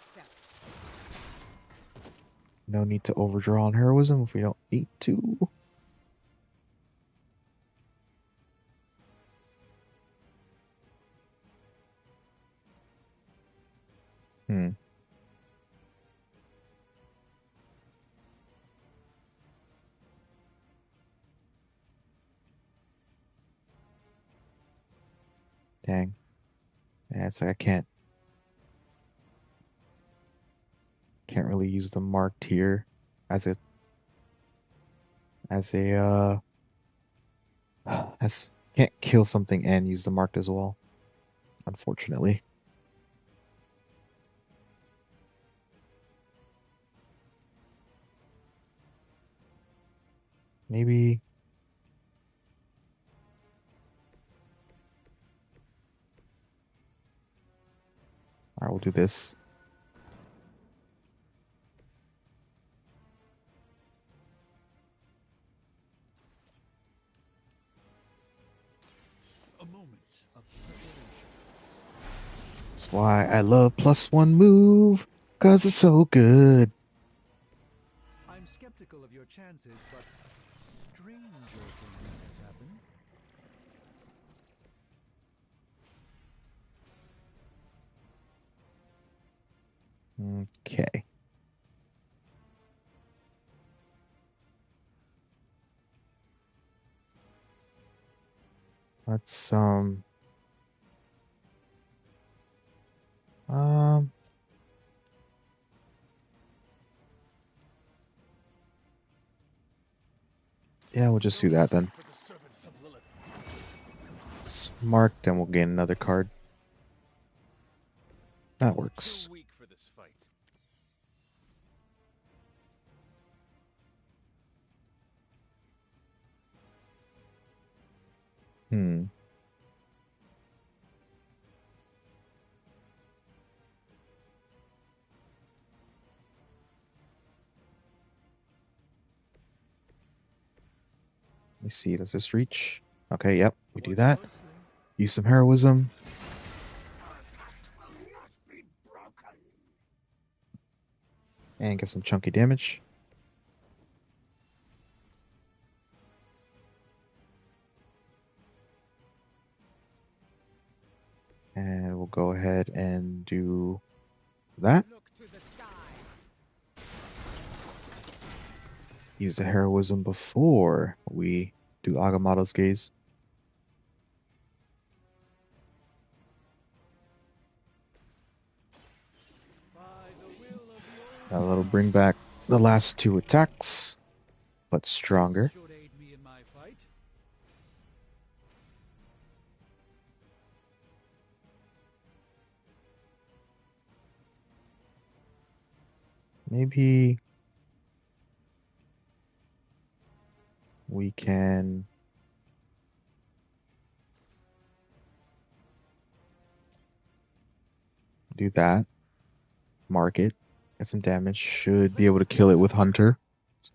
[SPEAKER 1] No need to overdraw on heroism if we don't need to. Hmm. Dang. Yeah, it's like I can't really use the marked here as a as can't kill something and use the marked as well, unfortunately. Maybe all right, we'll do this.
[SPEAKER 5] A moment of preparation.
[SPEAKER 1] That's why I love +1 move, cause it's so good.
[SPEAKER 5] I'm skeptical of your chances, but stranger things have happened.
[SPEAKER 1] Okay. Let's yeah, we'll just do that then. It's marked and we'll gain another card. That works.
[SPEAKER 17] Too weak for this fight.
[SPEAKER 1] Hmm. Let me see, does this reach? Okay, yep, we do that. Use some heroism. And get some chunky damage. And we'll go ahead and do that. Use the heroism before we do Agamotto's Gaze. That'll bring back the last two attacks. but stronger.
[SPEAKER 5] Should aid me in my fight.
[SPEAKER 1] Maybe we can do that. Mark it. Get some damage. Should be able to kill it with Hunter.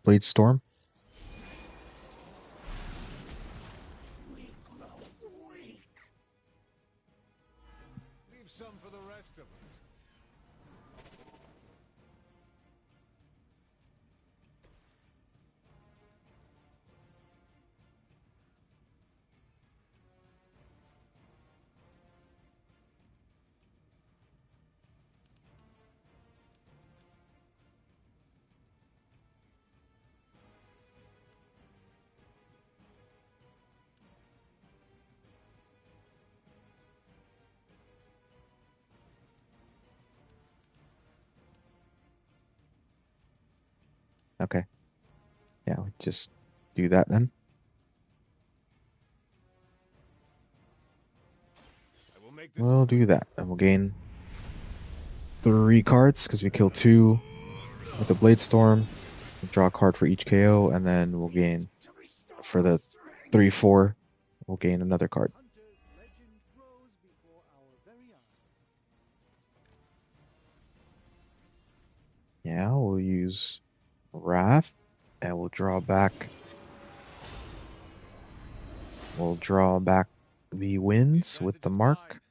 [SPEAKER 1] Blade Storm.
[SPEAKER 17] Leave some for the rest of us.
[SPEAKER 1] Okay. Yeah, we just do that then. We'll do that. And we'll gain 3 cards because we kill 2 with the Blade Storm. We'll draw a card for each KO, and then we'll gain for the 3/4. We'll gain another card. Yeah, we'll use Wrath, and we'll draw back. We'll draw back the winds with the mark.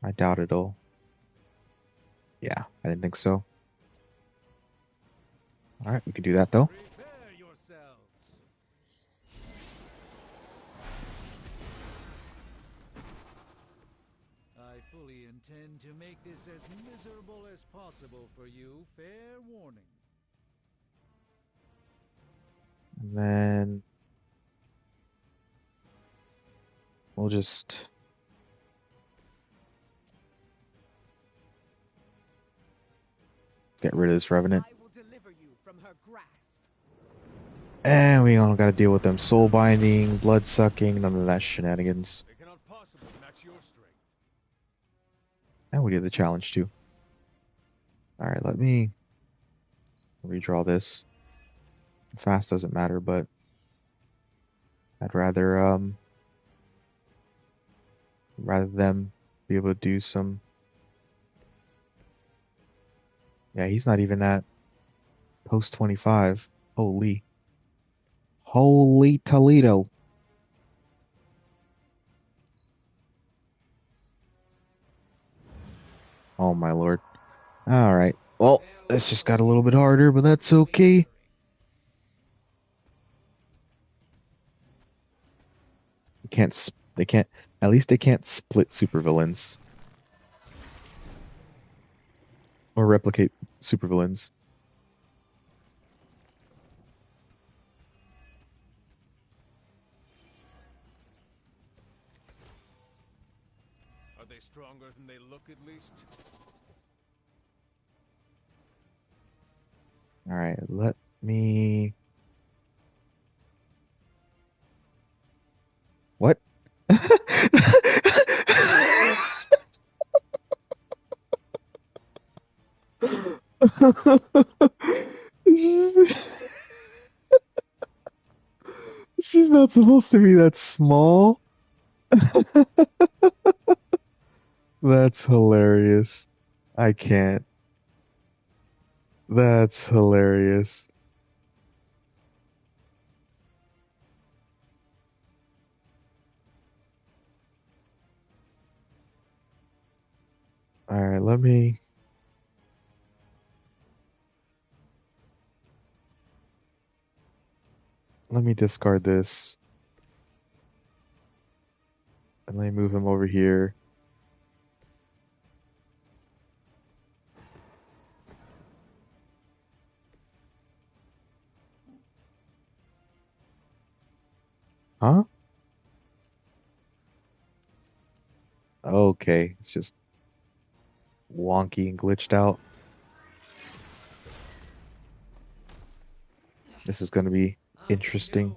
[SPEAKER 1] I doubt it'll. Yeah, I didn't think so. All right, we can do that though.
[SPEAKER 5] I fully intend to make this as miserable as possible for you. Fair warning.
[SPEAKER 1] And then we'll just get rid of this Revenant. And we don't gotta deal with them soul binding, blood sucking, none of that shenanigans.
[SPEAKER 17] They cannot possibly match your strength.
[SPEAKER 1] And we did the challenge too. Alright, let me redraw this. Fast doesn't matter, but I'd rather them be able to do some. Yeah, he's not even at post 25. Holy Toledo. Oh my lord. Alright. Well, this just got a little bit harder, but that's okay. They can't at least they can't split supervillains. Or replicate supervillains.
[SPEAKER 17] Are they stronger than they look, at least?
[SPEAKER 1] Alright, let me. What? She's not supposed to be that small. That's hilarious. I can't. That's hilarious. Alright, let me discard this. And let me move him over here. Huh? okay. It's just wonky and glitched out. This is going to be interesting.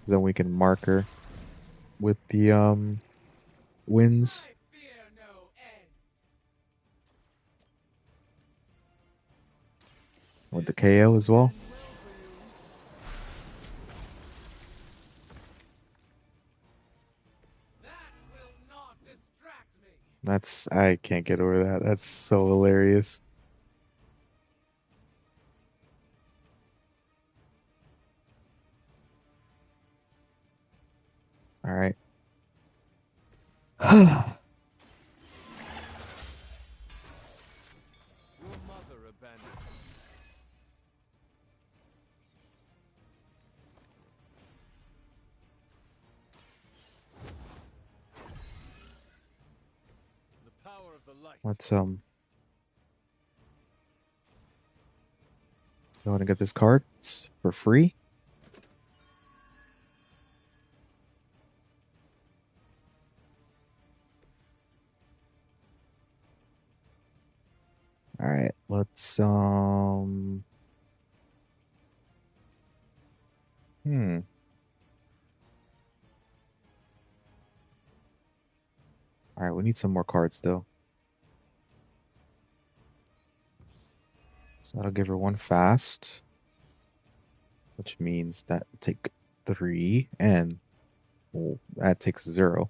[SPEAKER 1] Then we can mark her with the wins. With the KO as well. I can't get over that. That's so hilarious. All right. Let's go ahead and get this card. It's for free. All right, let's All right, we need some more cards though. So that'll give her one fast, which means that will take 3, and that takes 0.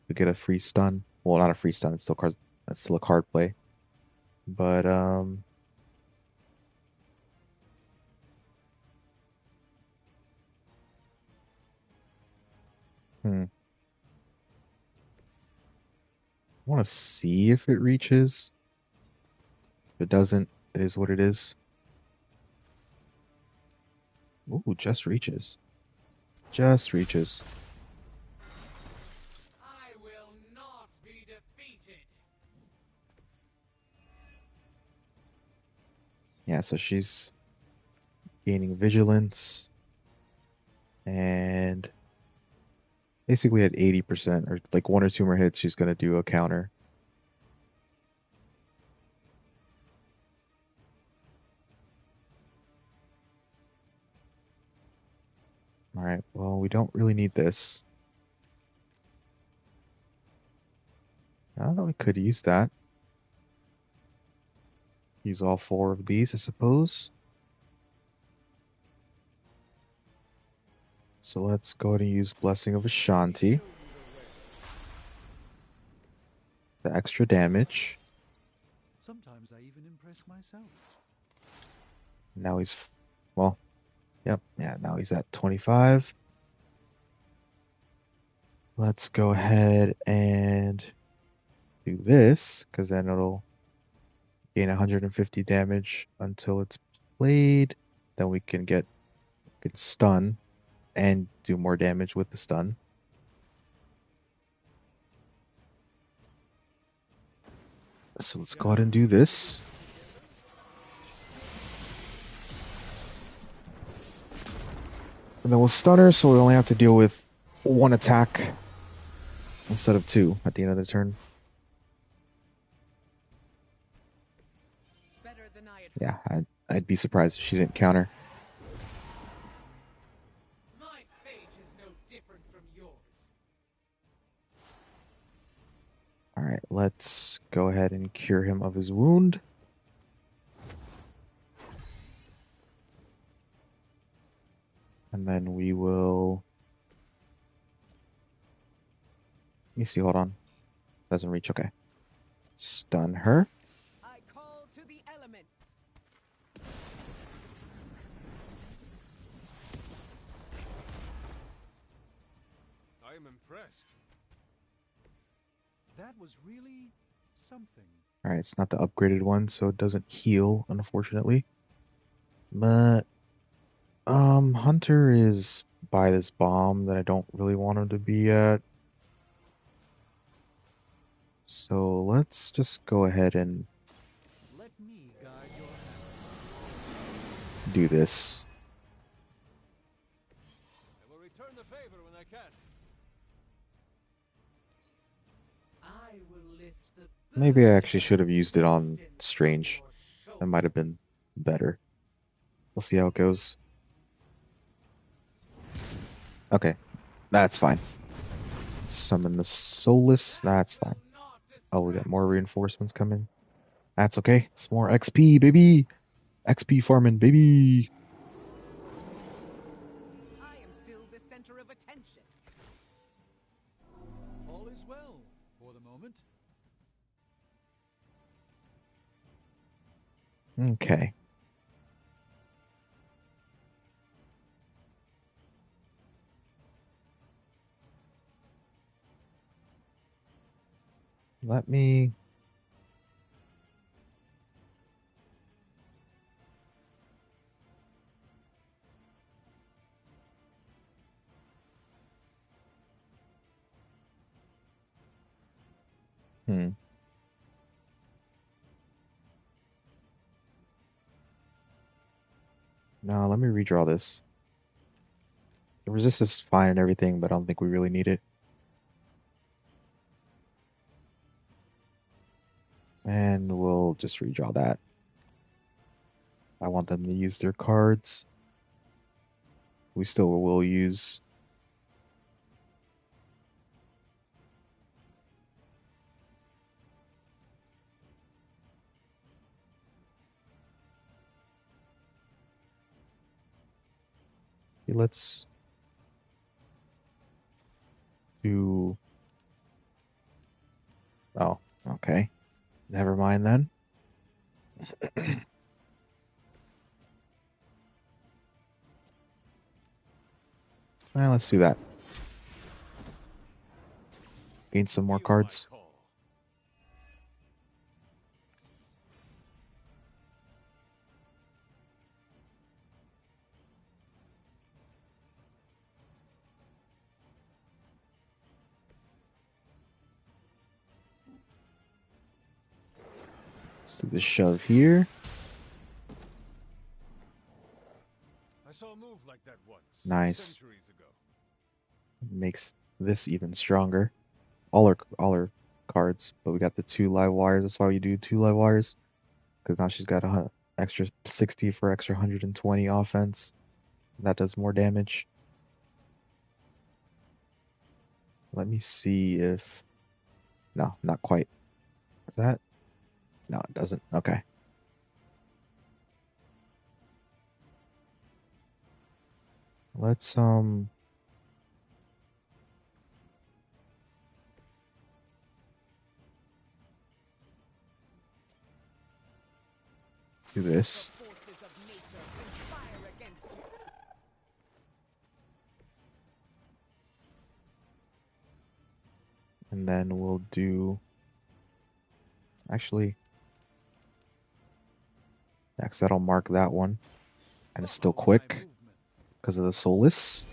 [SPEAKER 1] We get a free stun. Well, not a free stun. It's still a card play. But I want to see if it reaches. If it doesn't, it is what it is. Ooh, just reaches. Just reaches.
[SPEAKER 6] I will not be defeated.
[SPEAKER 1] Yeah, so she's gaining vigilance and basically at 80%, or like 1 or 2 more hits, she's going to do a counter. All right, well, we don't really need this. We could use that. Use all 4 of these, I suppose. So let's go ahead and use Blessing of Ashanti. The extra damage.
[SPEAKER 5] Sometimes I even impress myself.
[SPEAKER 1] Now he's, well, yep, yeah, now he's at 25. Let's go ahead and do this, because then it'll gain 150 damage until it's played. Then we can get stun and do more damage with the stun. So let's go ahead and do this. And then we'll stun her, so we only have to deal with 1 attack instead of 2 at the end of the turn. Yeah, I'd be surprised if she didn't counter.
[SPEAKER 6] My fate is no different from yours.
[SPEAKER 1] All right, let's go ahead and cure him of his wound. And then we will... Let me see, hold on. Doesn't reach, okay. Stun her.
[SPEAKER 6] I call to the elements.
[SPEAKER 17] I am impressed.
[SPEAKER 5] That was really something.
[SPEAKER 1] All right, it's not the upgraded one, so it doesn't heal, unfortunately. But Hunter is by this bomb that I don't really want him to be at. So let's just go ahead and
[SPEAKER 5] Let me guide your
[SPEAKER 1] do this.
[SPEAKER 17] I will return
[SPEAKER 1] Maybe I actually should have used it on Strange. That might have been better. We'll see how it goes. Okay, that's fine. Summon the Soulless, that's fine. Oh, we got more reinforcements coming. That's okay. It's more XP, baby. XP farming, baby.
[SPEAKER 6] I am still the center of attention.
[SPEAKER 5] All is well for the moment.
[SPEAKER 1] Okay. Let me... No, let me redraw this. The resistance is fine and everything, but I don't think we really need it. And we'll just redraw that. I want them to use their cards. We still will use... Let's do... Oh, okay. Never mind then. Well, let's do that. Gain some more cards. Let's do the shove here.
[SPEAKER 17] I saw a move like that once.
[SPEAKER 1] Nice.
[SPEAKER 17] Centuries ago.
[SPEAKER 1] Makes this even stronger. All our cards, but we got the 2 live wires. That's why we do 2 live wires, because now she's got a extra 60 for extra 120 offense. That does more damage. Let me see if... No, not quite. Is that? No, it doesn't. Okay. Let's do this. And then we'll do... Actually... Next, that'll mark that one. And it's still quick because of the Soulless.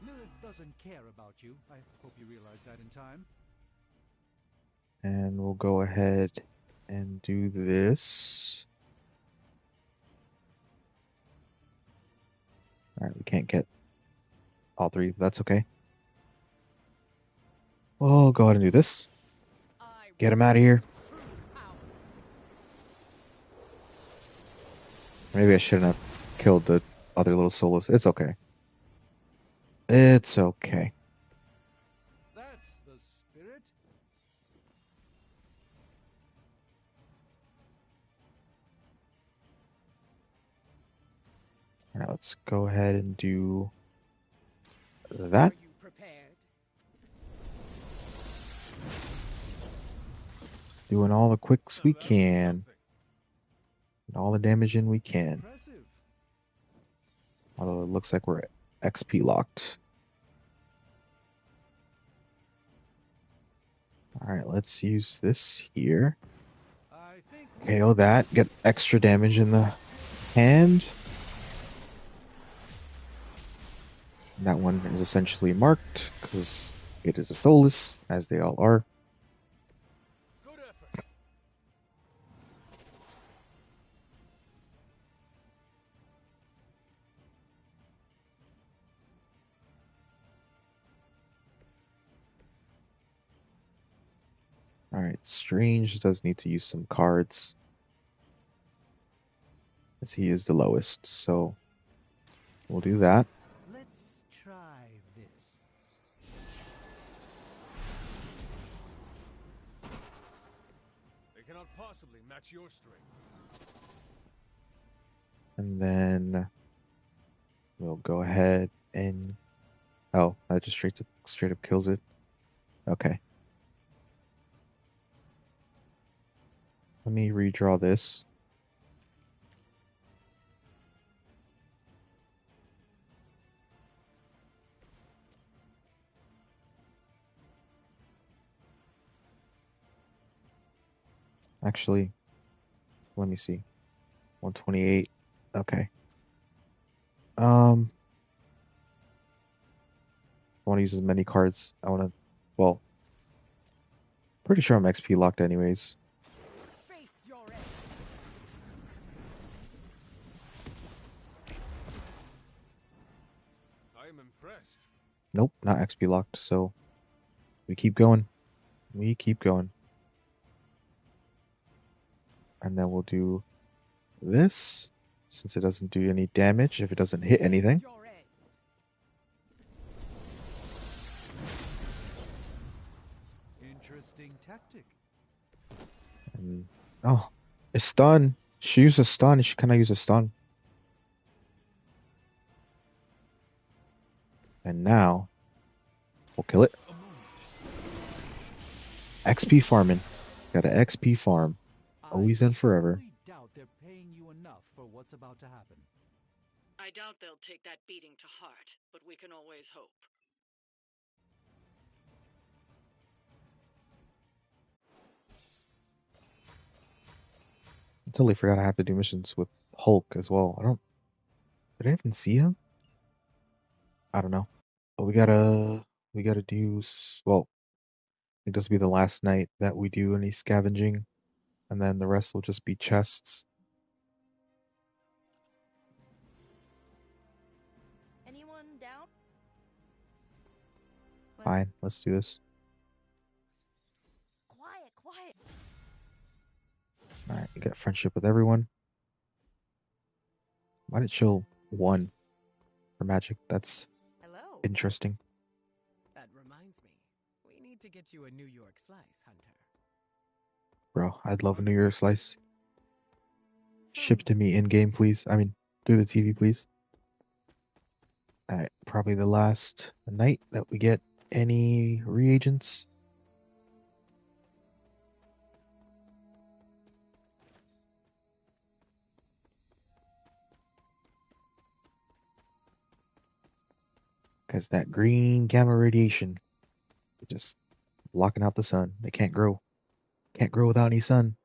[SPEAKER 5] Lilith doesn't care about you. I hope you realize that in time.
[SPEAKER 1] And we'll go ahead and do this. Alright, we can't get all 3, but that's okay. We'll go ahead and do this. Get him out of here. Maybe I shouldn't have killed the other little Soulless. It's okay. It's okay.
[SPEAKER 5] That's the spirit.
[SPEAKER 1] Alright, let's go ahead and do that.
[SPEAKER 6] Are you prepared?
[SPEAKER 1] Doing all the quicks we can. And all the damage in we can. Although it looks like we're XP locked. Alright, let's use this here. KO that. Get extra damage in the hand. That one is essentially marked because it is a Soulless, as they all are. Alright, Strange does need to use some cards. As he is the lowest, so we'll do that.
[SPEAKER 15] Let's try this.
[SPEAKER 17] They cannot possibly match your strength.
[SPEAKER 1] And then we'll go ahead and oh, that just straight up kills it. Okay. Let me redraw this. Actually, let me see. 128. Okay. I want to use as many cards. Well, pretty sure I'm XP locked anyways.
[SPEAKER 6] Face your end.
[SPEAKER 17] I am impressed.
[SPEAKER 1] Nope, not XP locked, so we keep going. We keep going. And then we'll do this, since it doesn't do any damage if it doesn't hit anything.
[SPEAKER 5] Interesting tactic.
[SPEAKER 1] And, oh, a stun. She used a stun. She cannot use a stun. And now, we'll kill it. XP farming. Got an XP farm. Always and forever.
[SPEAKER 5] I doubt they're paying you enough for what's about to happen.
[SPEAKER 2] I doubt they'll take that beating to heart, but we can always hope.
[SPEAKER 1] I totally forgot I have to do missions with Hulk as well. Did I even see him? I don't know. But we gotta do, well, I think this will be the last night that we do any scavenging. And then the rest will just be chests.
[SPEAKER 9] Anyone down?
[SPEAKER 1] Fine, let's do this.
[SPEAKER 9] Quiet.
[SPEAKER 1] Alright, we got friendship with everyone. Why did it show 1 for magic? That's interesting.
[SPEAKER 6] That reminds me. We need to get you a New York slice, Hunter.
[SPEAKER 1] Bro, I'd love a New York slice. Ship to me in-game, please. I mean, through the TV, please. Alright, probably the last night that we get any reagents. Because that green gamma radiation, just blocking out the sun. They can't grow. Can't grow without any sun.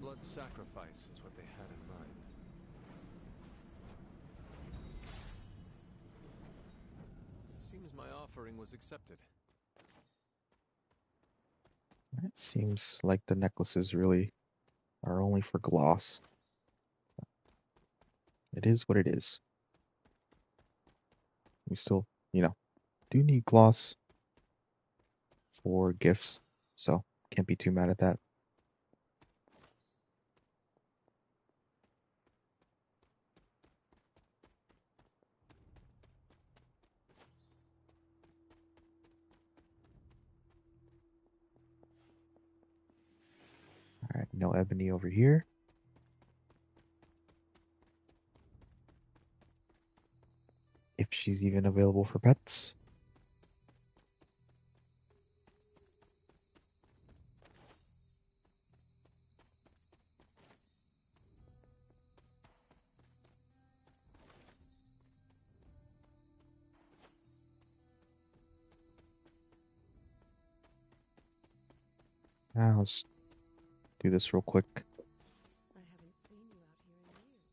[SPEAKER 17] blood sacrifice is what they had in mind. Seems my offering was accepted.
[SPEAKER 1] It seems like the necklaces really are only for gloss. It is what it is. We still, do need gloss for gifts, so can't be too mad at that. Alright, no ebony over here. If she's even available for pets. Let's do this real quick.
[SPEAKER 2] I haven't seen you out here in years.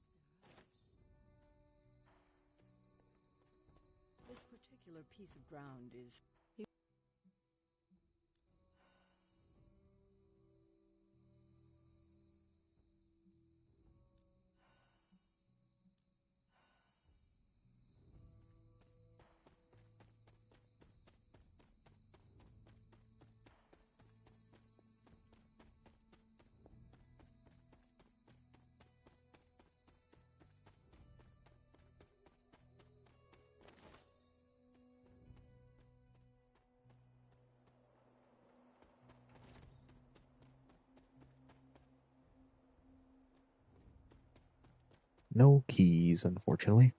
[SPEAKER 2] This particular piece of ground is...
[SPEAKER 1] No keys, unfortunately.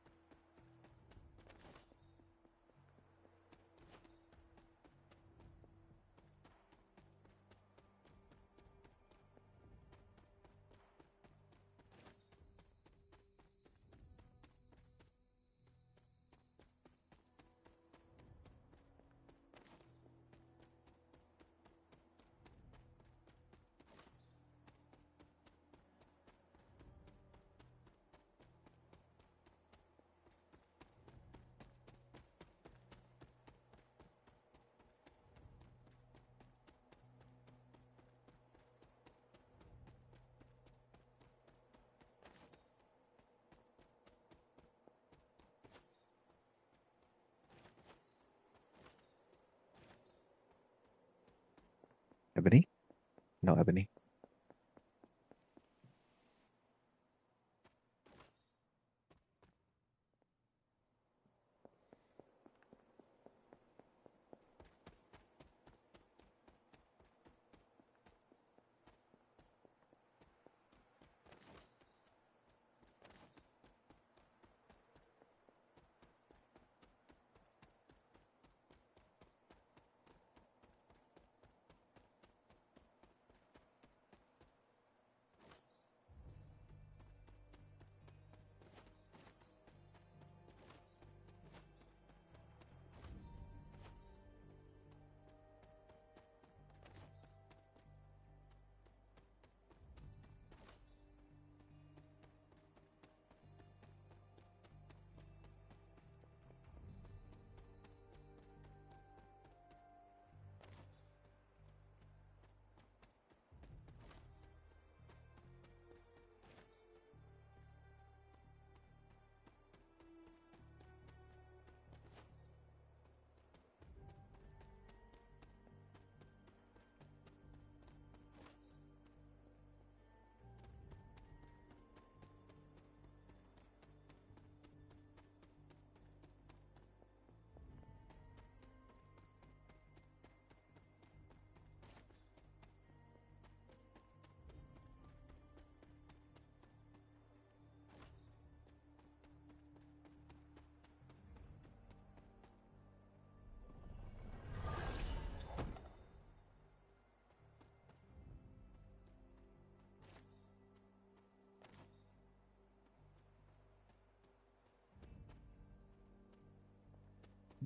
[SPEAKER 1] Ebony? No ebony.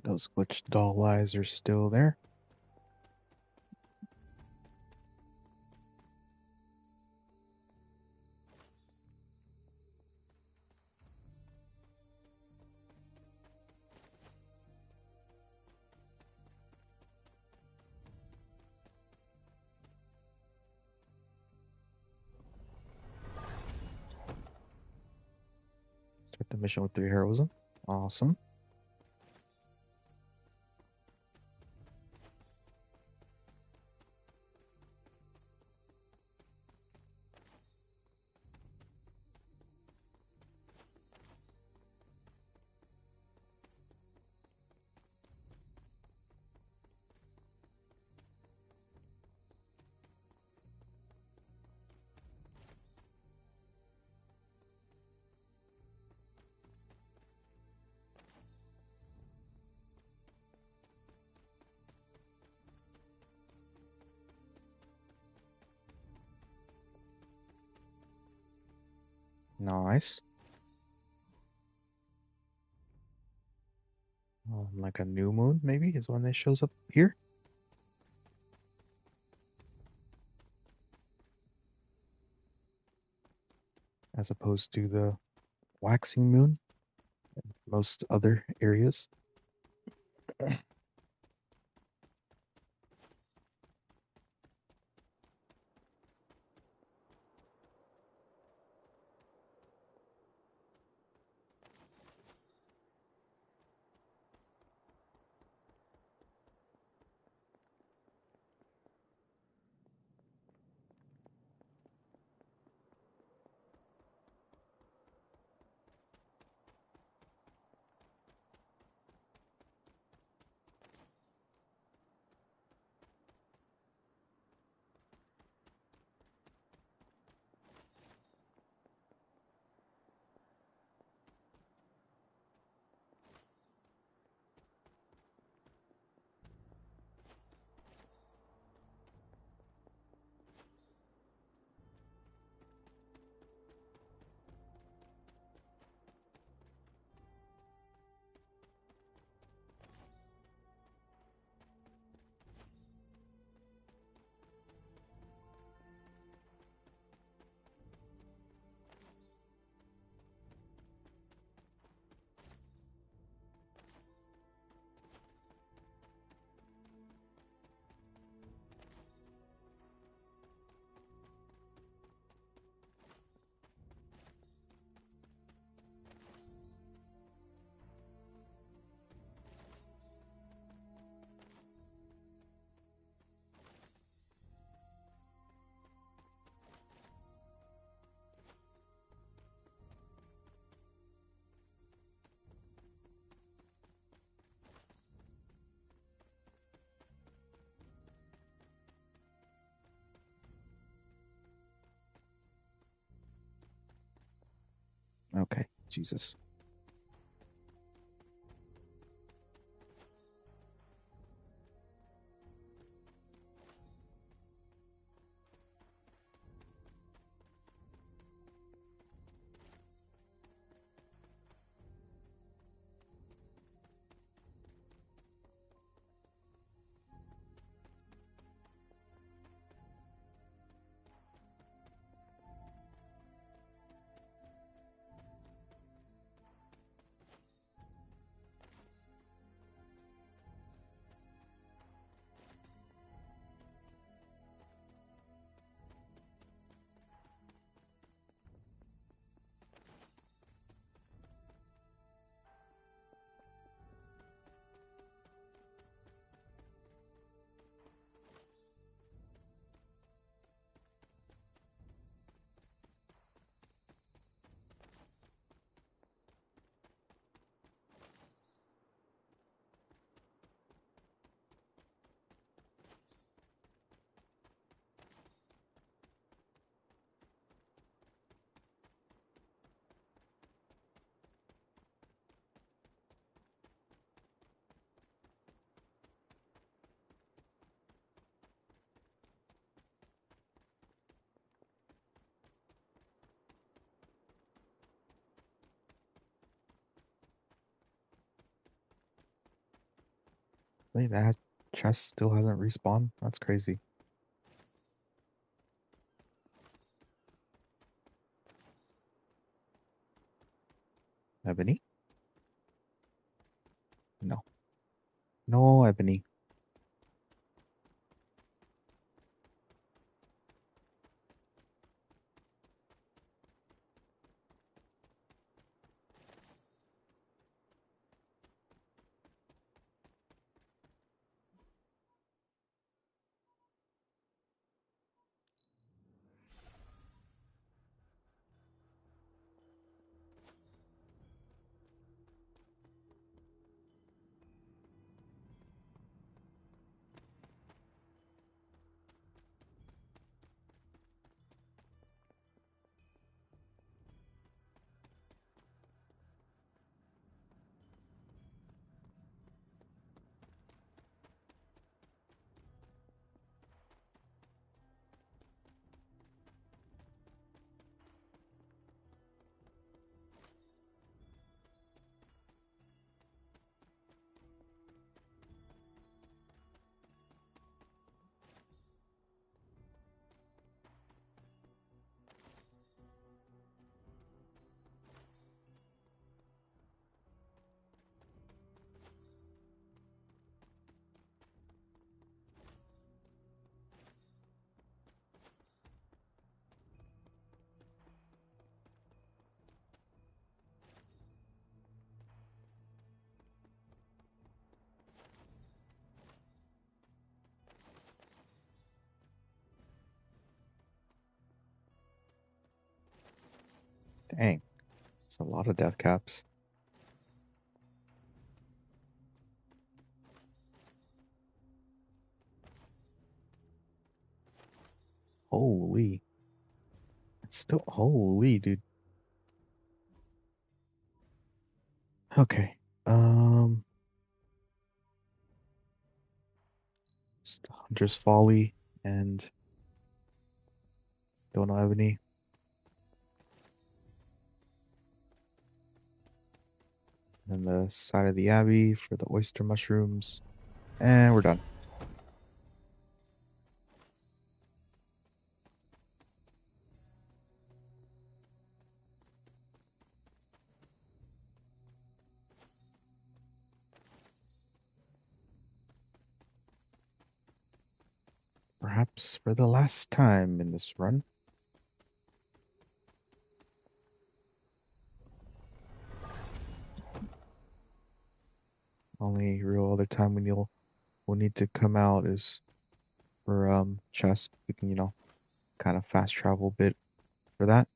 [SPEAKER 1] Those glitched doll eyes are still there. The mission with 3 heroism. Awesome. Nice. Like a new moon, maybe, is when it shows up here. As opposed to the waxing moon in most other areas. Okay, Jesus. Wait, that chest still hasn't respawned? That's crazy. Ebony? No. No, Ebony. Dang. It's a lot of death caps. Holy. It's still holy, dude. Okay. Just Hunter's Folly and don't have any. And the side of the Abbey for the oyster mushrooms. And we're done. Perhaps for the last time in this run. Only real other time when we'll need to come out is for chess. We can, kind of fast travel a bit for that.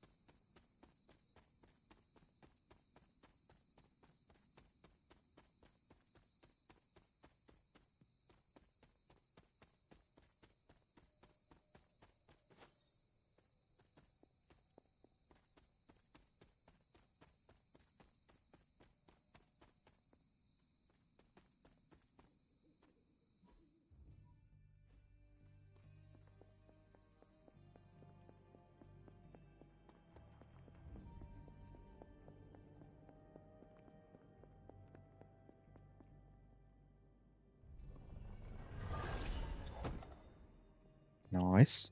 [SPEAKER 1] Nice.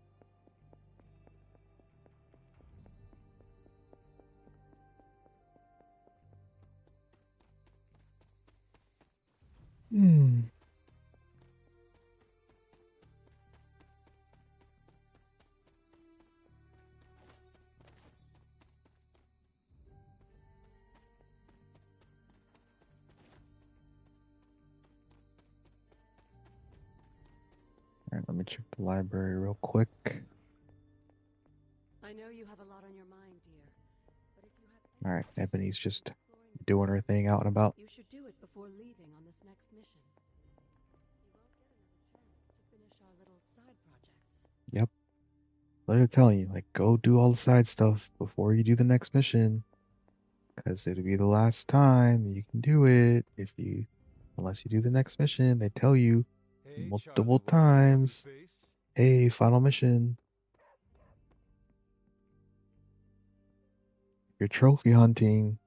[SPEAKER 1] Hmm. All right, let me check the library real quick.
[SPEAKER 2] I know you have a lot on your mind, dear. But if you have
[SPEAKER 1] All right, Ebony's just doing her thing out and about.
[SPEAKER 2] you should do it before leaving on this next mission. You won't get another chance to finish our little side projects.
[SPEAKER 1] Yep. Literally telling you, like, go do all the side stuff before you do the next mission. Because it'll be the last time that you can do it unless you do the next mission. They tell you multiple times, hey, final mission. You're trophy hunting.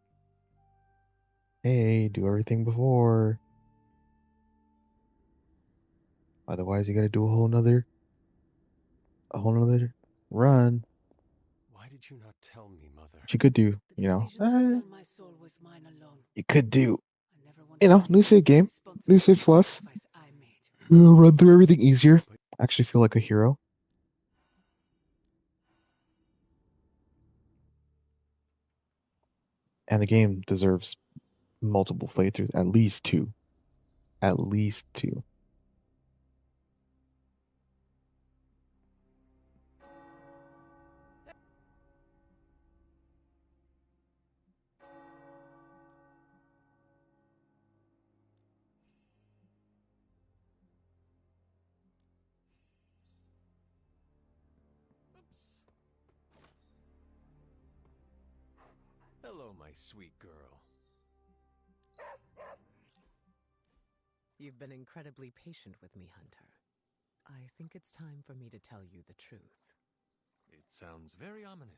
[SPEAKER 1] Hey, do everything before. Otherwise, you gotta do a whole nother run.
[SPEAKER 3] Why did you not tell me, Mother?
[SPEAKER 1] What you could do,
[SPEAKER 2] To sell my soul was mine alone.
[SPEAKER 1] you could do,
[SPEAKER 2] I never wanted
[SPEAKER 1] new save game, new save plus.
[SPEAKER 2] I made.
[SPEAKER 1] Run through everything easier. I actually feel like a hero. And the game deserves multiple playthroughs, at least two. At least two.
[SPEAKER 3] Hello, my sweet girl.
[SPEAKER 6] You've been incredibly patient with me, Hunter. I think it's time for me to tell you the truth.
[SPEAKER 3] It sounds very ominous.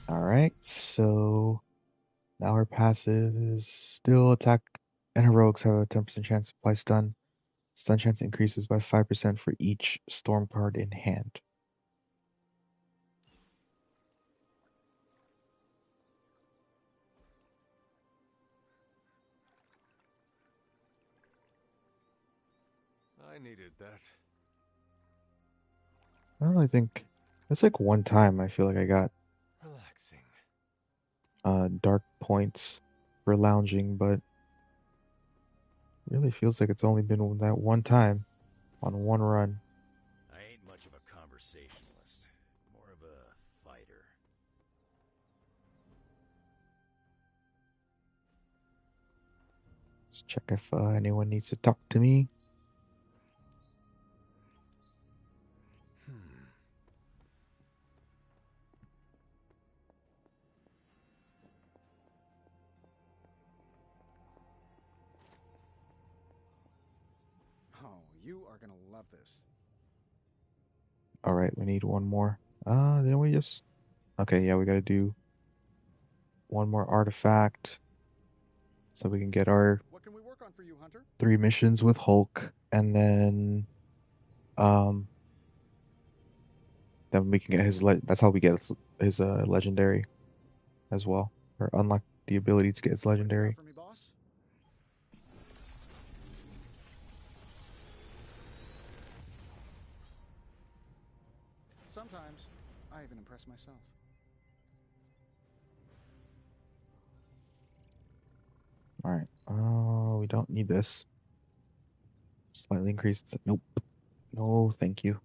[SPEAKER 1] Alright, so now her passive is still attack, and heroics have a 10% chance to apply stun. Stun chance increases by 5% for each storm card in hand.
[SPEAKER 3] I needed that.
[SPEAKER 1] I don't really think it's like one time I feel like I got
[SPEAKER 3] Relaxing.
[SPEAKER 1] dark points for lounging, but really feels like it's only been that one time on one run.
[SPEAKER 13] I ain't much of a conversationalist, more of a fighter.
[SPEAKER 1] Let's check if anyone needs to talk to me.
[SPEAKER 12] Oh, you are gonna love this.
[SPEAKER 1] All right, we need one more. Then we just... Okay, yeah, we gotta do one more artifact so we can get our
[SPEAKER 12] What can we work on for you, Hunter?
[SPEAKER 1] 3 missions with Hulk, and then we can get his that's how we get his legendary as well, or unlock the ability to get his legendary.
[SPEAKER 12] For me, boss? Sometimes I even impress myself.
[SPEAKER 1] All right. We don't need this. Slightly increased. Nope. No, thank you.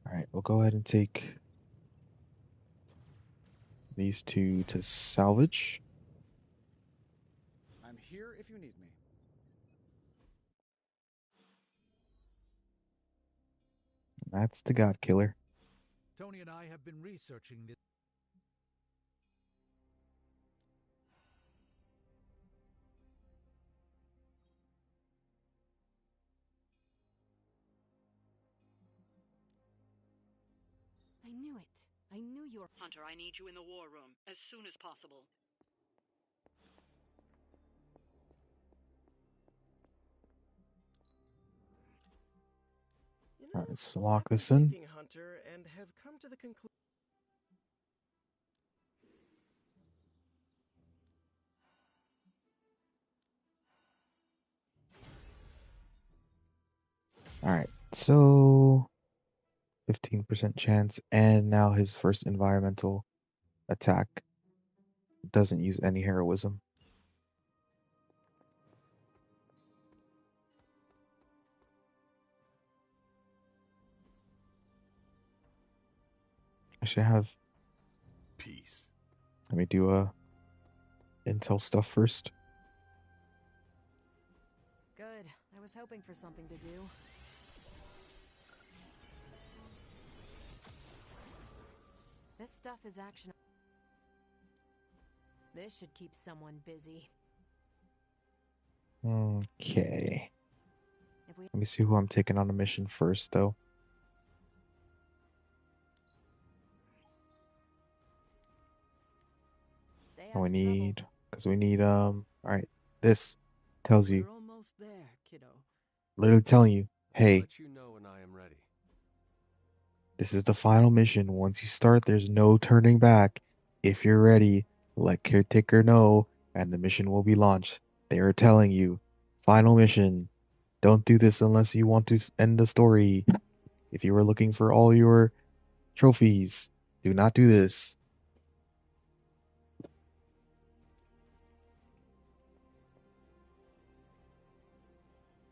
[SPEAKER 1] All right, we'll go ahead and take these 2 to salvage.
[SPEAKER 12] I'm here if you need me.
[SPEAKER 1] That's the God Killer.
[SPEAKER 5] Tony and I have been researching this.
[SPEAKER 9] I knew it. I knew you were...
[SPEAKER 2] Hunter, I need you in the war room as soon as possible.
[SPEAKER 1] All right, let's lock this in.
[SPEAKER 16] Hunter, and have come to the conclusion.
[SPEAKER 1] All right, so 15% chance, and now his first environmental attack doesn't use any heroism. Actually, I have...
[SPEAKER 4] Peace.
[SPEAKER 1] Let me do intel stuff first.
[SPEAKER 20] Good. I was hoping for something to do. This stuff is action. This should keep someone busy.
[SPEAKER 1] Okay.
[SPEAKER 20] If we...
[SPEAKER 1] Let me see who I'm taking on a mission first, though.
[SPEAKER 20] Stay
[SPEAKER 1] And
[SPEAKER 20] out
[SPEAKER 1] we
[SPEAKER 20] of trouble.
[SPEAKER 1] need... Because we need, all right. This tells you...
[SPEAKER 2] We're almost there, kiddo.
[SPEAKER 1] Literally telling you,
[SPEAKER 3] I'll
[SPEAKER 1] hey,
[SPEAKER 3] let you know when I am ready.
[SPEAKER 1] this is the final mission. Once you start, there's no turning back. If you're ready, let Caretaker know, and the mission will be launched. They are telling you, final mission. Don't do this unless you want to end the story. If you are looking for all your trophies, do not do this.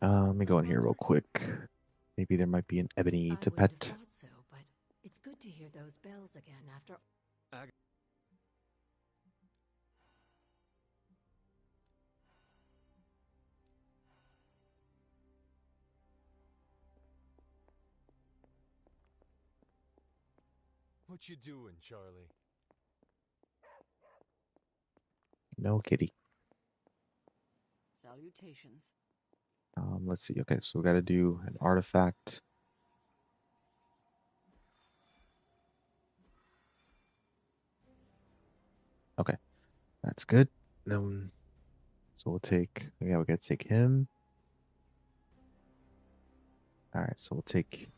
[SPEAKER 1] Let me go in here real quick. Maybe there might be an ebony to
[SPEAKER 19] I wouldn't have
[SPEAKER 1] pet.
[SPEAKER 19] thought so, but it's good to hear those bells again after...
[SPEAKER 17] What you doing, Charlie?
[SPEAKER 1] No kitty.
[SPEAKER 2] Salutations.
[SPEAKER 1] Let's see. Okay, so we got to do an artifact. Okay, that's good. Then, so we'll take. Yeah, we got to take him. All right, so we'll take.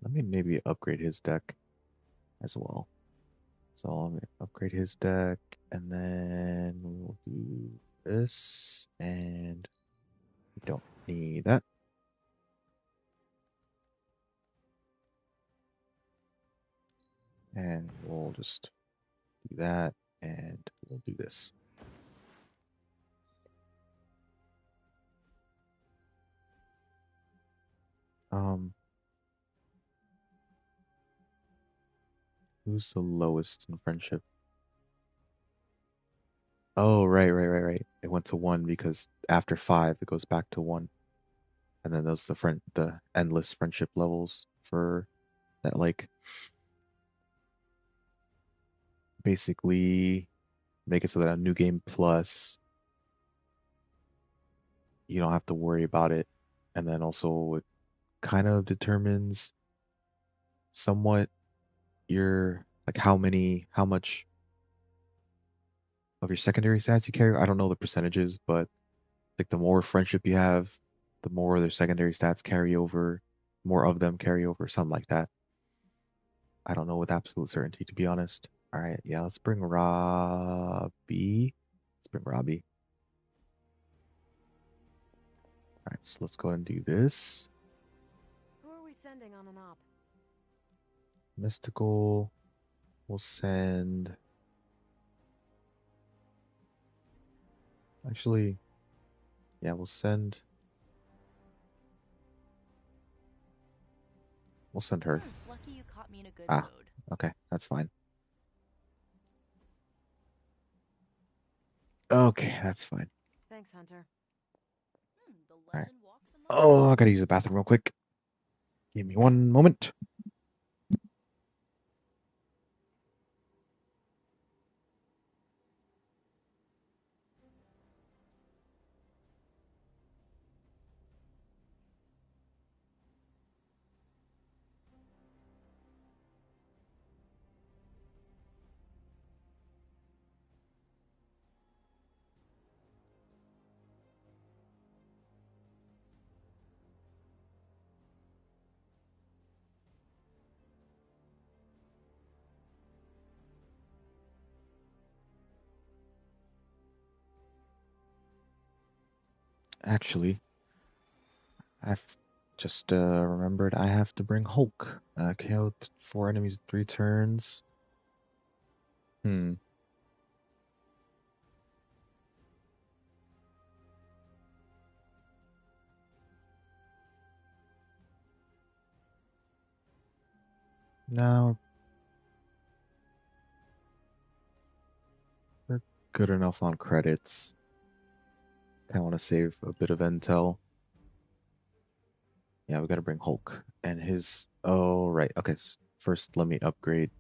[SPEAKER 1] Let me maybe upgrade his deck as well. So I'll upgrade his deck, and then we'll do this and Don't need that. And we'll just do that, and we'll do this. Who's the lowest in friendship? Oh, right. It went to 1 because after 5 it goes back to 1. And then those the endless friendship levels for that, like, basically make it so that a new game plus you don't have to worry about it. And then also it kind of determines somewhat your, like, how much of your secondary stats you carry. I don't know the percentages, but like the more friendship you have, the more their secondary stats carry over, more of them carry over, something like that. I don't know with absolute certainty, to be honest. All right, yeah, let's bring Robbie. Let's bring Robbie. All right, so let's go ahead and do this.
[SPEAKER 20] Who are we sending on an op?
[SPEAKER 1] Mystical. We'll send. Actually, yeah, we'll send. We'll send her.
[SPEAKER 18] Lucky you caught me in a good
[SPEAKER 1] Ah,
[SPEAKER 18] mood.
[SPEAKER 1] okay, that's fine. Okay, that's fine.
[SPEAKER 20] Thanks, Hunter.
[SPEAKER 1] All right. Oh, I gotta use the bathroom real quick. Give me one moment. Actually, I've just remembered I have to bring Hulk. KO 4 enemies 3 turns. No, we're good enough on credits. I want to save a bit of intel. Yeah, we gotta bring Hulk and his. Oh, right. Okay, first let me upgrade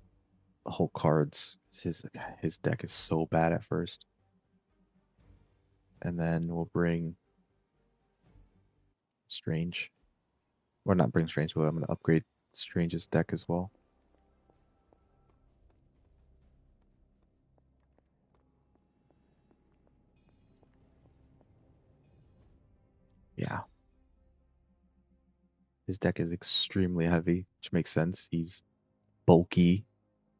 [SPEAKER 1] the Hulk cards. His deck is so bad at first, and then we'll bring Strange. Or not bring Strange, but I'm gonna upgrade Strange's deck as well. Yeah. His deck is extremely heavy, which makes sense. He's bulky,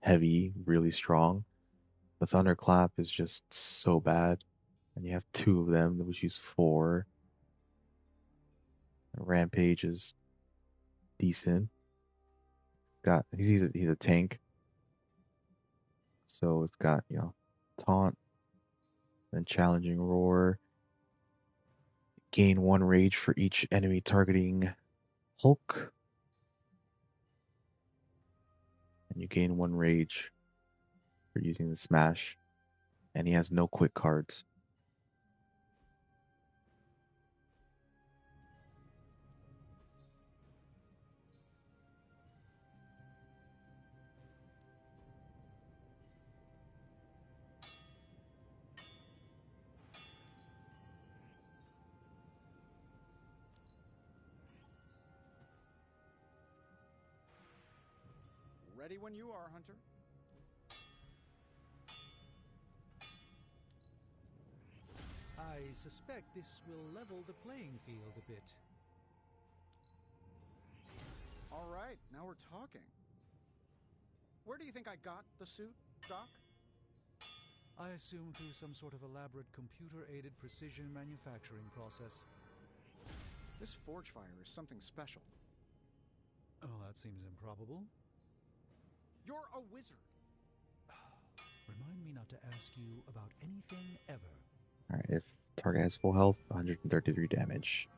[SPEAKER 1] heavy, really strong. The Thunderclap is just so bad. And you have 2 of them, which use 4. Rampage is decent. He's a tank. So it's got, taunt, then challenging roar. Gain 1 rage for each enemy targeting Hulk. And you gain 1 rage for using the smash. And he has no quick cards.
[SPEAKER 12] Ready when you are, Hunter.
[SPEAKER 5] I suspect this will level the playing field a bit.
[SPEAKER 12] All right, now we're talking. Where do you think I got the suit, Doc?
[SPEAKER 5] I assume through some sort of elaborate computer-aided precision manufacturing process.
[SPEAKER 12] This forge fire is something special.
[SPEAKER 5] Oh, that seems improbable.
[SPEAKER 12] You're a wizard.
[SPEAKER 5] Remind me not to ask you about anything ever.
[SPEAKER 1] Alright, if target has full health, 133 damage.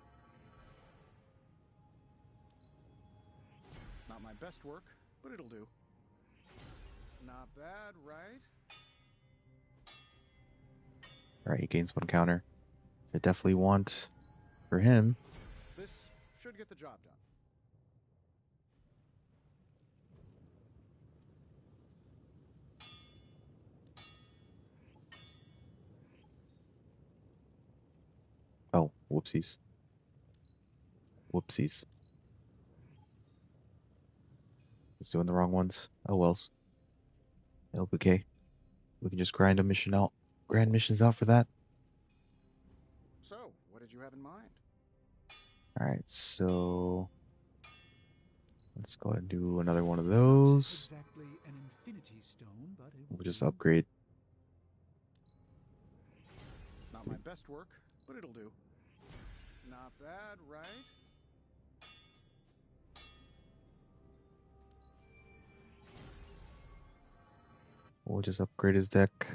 [SPEAKER 12] Not my best work, but it'll do. Not bad, right?
[SPEAKER 1] Alright, he gains 1 counter. I definitely want for him.
[SPEAKER 12] This should get the job done.
[SPEAKER 1] Oh, whoopsies. Whoopsies. He's doing the wrong ones. Oh wells. It'll be okay. We can just grind missions out for that.
[SPEAKER 12] So, what did you have in mind?
[SPEAKER 1] Alright, so let's go ahead and do another one of those.
[SPEAKER 5] Not exactly an infinity stone, but
[SPEAKER 1] We'll just upgrade.
[SPEAKER 12] Not my best work, but it'll do. Not bad, right?
[SPEAKER 1] We'll just upgrade his deck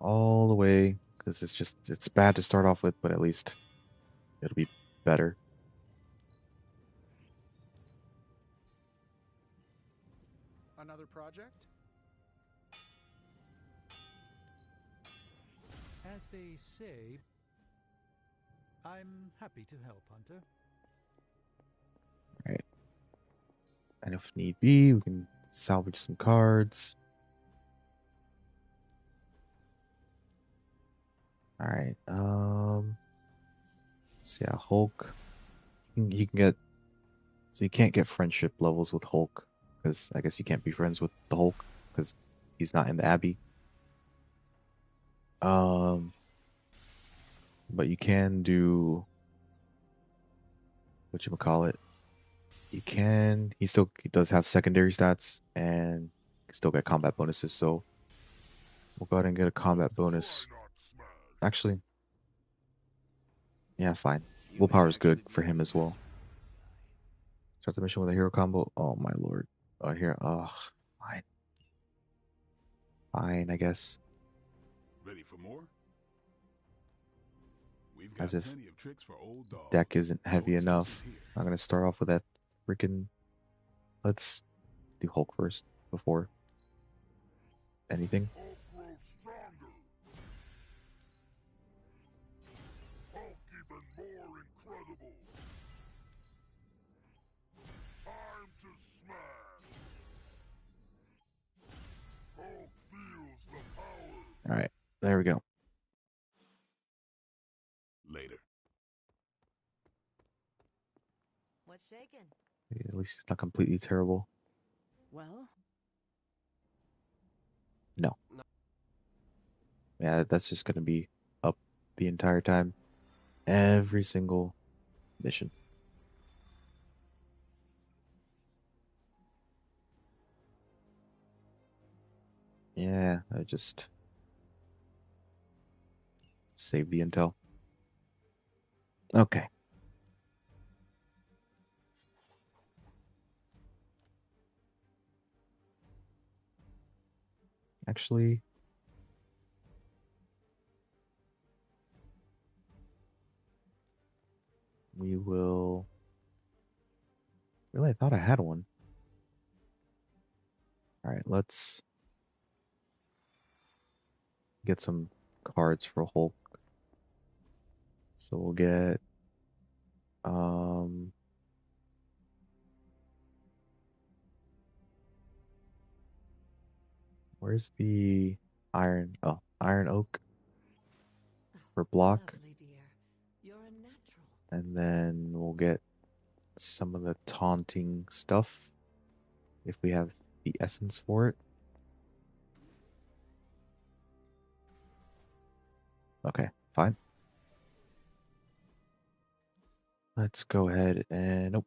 [SPEAKER 1] all the way, because it's bad to start off with, but at least it'll be better.
[SPEAKER 12] Another project?
[SPEAKER 5] as they say, I'm happy to help, Hunter.
[SPEAKER 1] Right. And if need be, we can salvage some cards. Alright, so yeah, Hulk. You can get, so you can't get friendship levels with Hulk, because I guess you can't be friends with the Hulk, because he's not in the Abbey. But you can do, whatchamacallit, he does have secondary stats, and can still get combat bonuses, so we'll go ahead and get a combat bonus. Actually, yeah, fine. Willpower is good for him as well. Start the mission with a hero combo. Oh my lord. Oh, here. Oh, fine. Fine, I guess.
[SPEAKER 4] Ready for more? We've got
[SPEAKER 1] As if
[SPEAKER 4] plenty of tricks for old dogs.
[SPEAKER 1] deck isn't heavy
[SPEAKER 4] No
[SPEAKER 1] enough.
[SPEAKER 4] excuses here.
[SPEAKER 1] I'm gonna start off with that freaking. Let's do Hulk first before anything.
[SPEAKER 11] Hulk grows stronger. Hulk even more incredible. Time to smash. Hulk feels the power.
[SPEAKER 1] All right, there we go.
[SPEAKER 4] Later.
[SPEAKER 20] What's shaking?
[SPEAKER 1] At least it's not completely terrible.
[SPEAKER 2] Well?
[SPEAKER 1] No. Yeah, that's just gonna be up the entire time. Every single mission. Yeah, I just save the intel. Okay. Actually, we will. Really, I thought I had one. All right, let's get some cards for Hulk. So we'll get where's the iron? Oh, iron oak for block.
[SPEAKER 20] Lovely, dear. You're a natural.
[SPEAKER 1] And then we'll get some of the taunting stuff if we have the essence for it. Okay, fine. Let's go ahead and nope.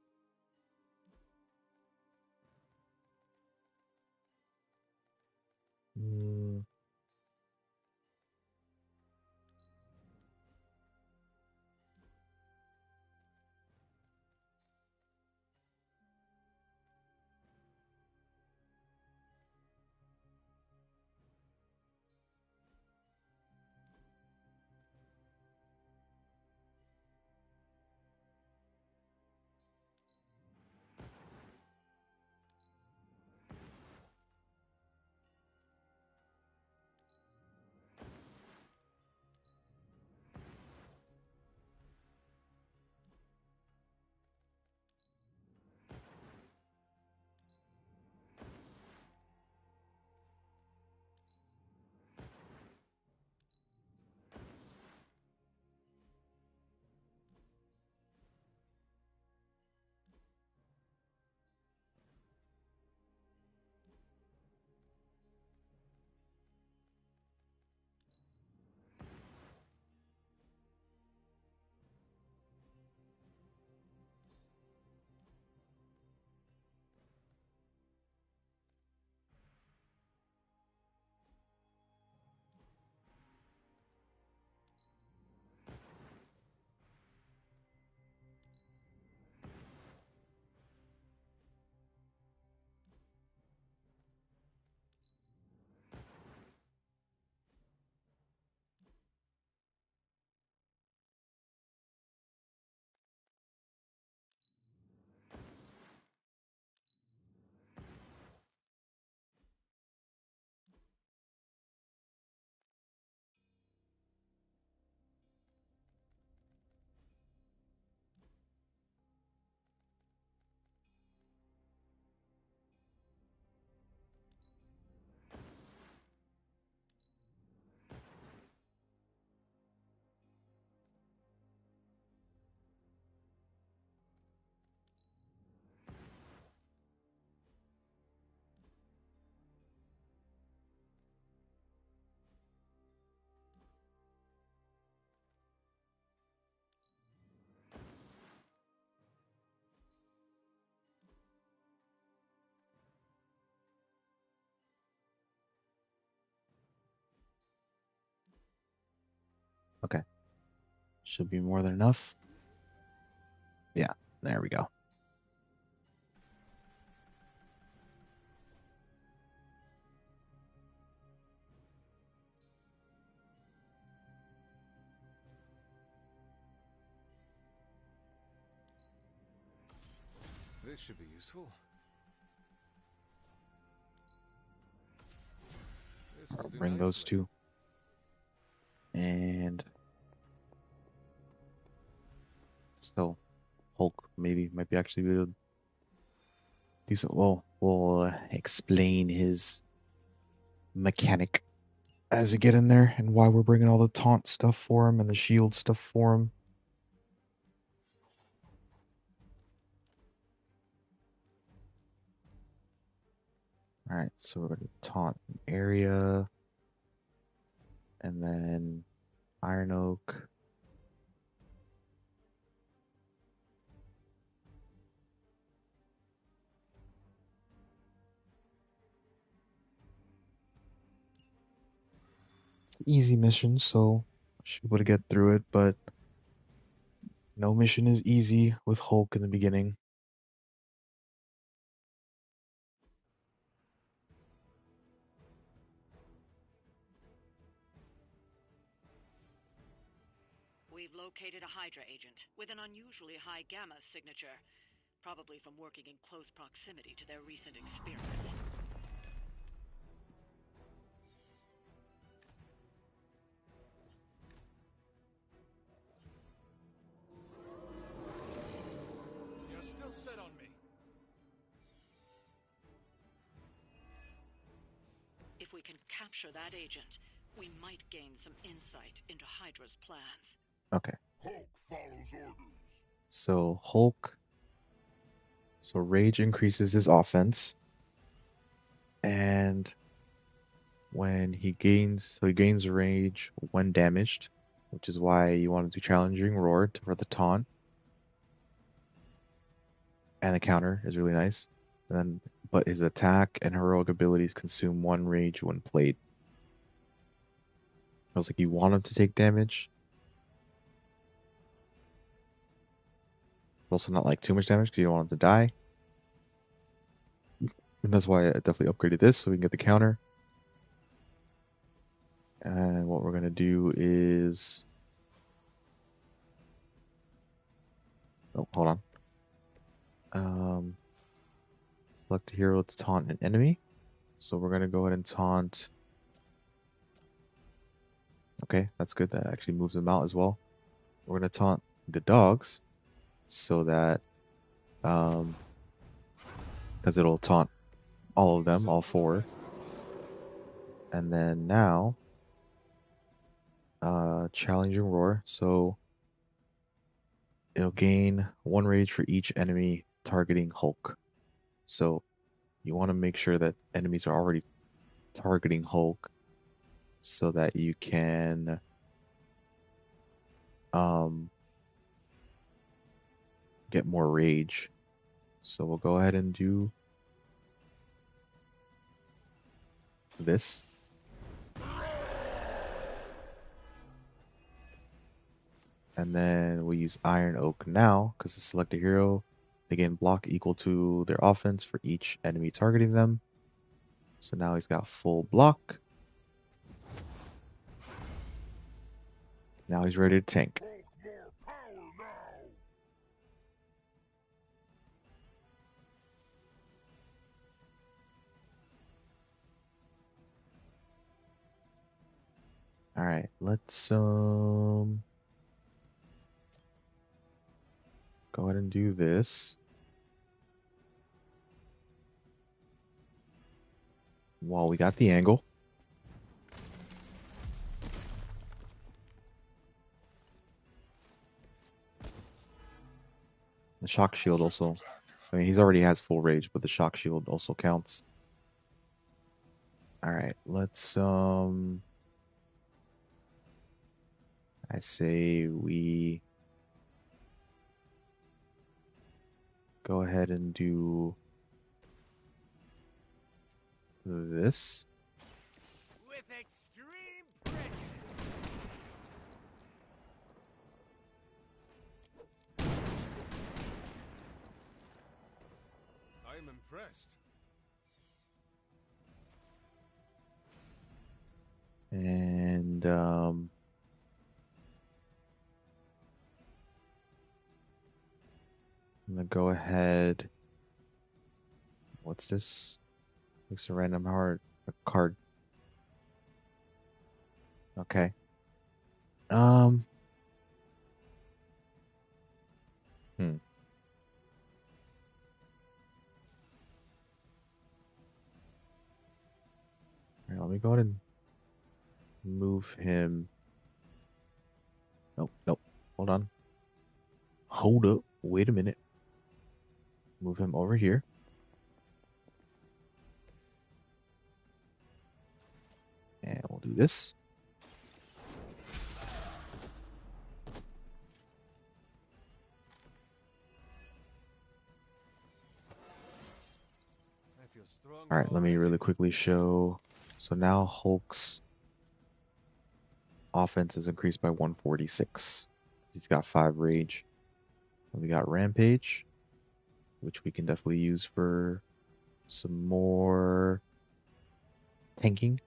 [SPEAKER 1] Should be more than enough. Yeah, there we go.
[SPEAKER 17] This should be useful. This will do
[SPEAKER 1] Bring those
[SPEAKER 17] nicely.
[SPEAKER 1] two. And so Hulk maybe might be actually able to do some. Well, we'll explain his mechanic as we get in there and why we're bringing all the taunt stuff for him and the shield stuff for him. All right, so we're going to taunt an area, and then Iron Oak. Easy mission, so I should be able to get through it, but no mission is easy with Hulk in the beginning.
[SPEAKER 21] We've located a Hydra agent with an unusually high gamma signature, probably from working in close proximity to their recent experiments.
[SPEAKER 17] You're still set on me.
[SPEAKER 21] If we can capture that agent, we might gain some insight into Hydra's plans.
[SPEAKER 1] Okay.
[SPEAKER 11] Hulk follows orders.
[SPEAKER 1] So Hulk. So Rage increases his offense. And when he gains Rage when damaged, which is why you want to do Challenging Roar for the taunt. And the counter is really nice. And then, but his attack and heroic abilities consume 1 Rage when played. I was like, you want him to take damage. Also not like too much damage because you don't want him to die. And that's why I definitely upgraded this so we can get the counter. And what we're going to do is... Oh, hold on. Select a hero to taunt an enemy. So we're going to go ahead and taunt... Okay, that's good. That actually moves them out as well. We're going to taunt the dogs so that... because it'll taunt all of them, all 4. And then now... Challenging Roar. So... it'll gain 1 rage for each enemy targeting Hulk. So you want to make sure that enemies are already targeting Hulk so that you can get more rage. So we'll go ahead and do this. And then we use Iron Oak now because to select a hero, they gain block equal to their offense for each enemy targeting them. So now he's got full block. Now he's ready to tank. All right, let's go ahead and do this. While we got the angle. The shock shield also. I mean, he's already has full rage, but the shock shield also counts. All right, let's I say we go ahead and do this.
[SPEAKER 15] With extreme prejudice.
[SPEAKER 17] impressed.
[SPEAKER 1] And I'm gonna go ahead. What's this? It's a random a card. Okay. Um. Hmm. All right, let me go ahead and move him. Nope, nope. Hold on. Hold up. Wait a minute. Move him over here. And we'll do this. All right, let me really quickly show. So now Hulk's offense is increased by 146. He's got 5 rage. And we got Rampage, which we can definitely use for some more tanking.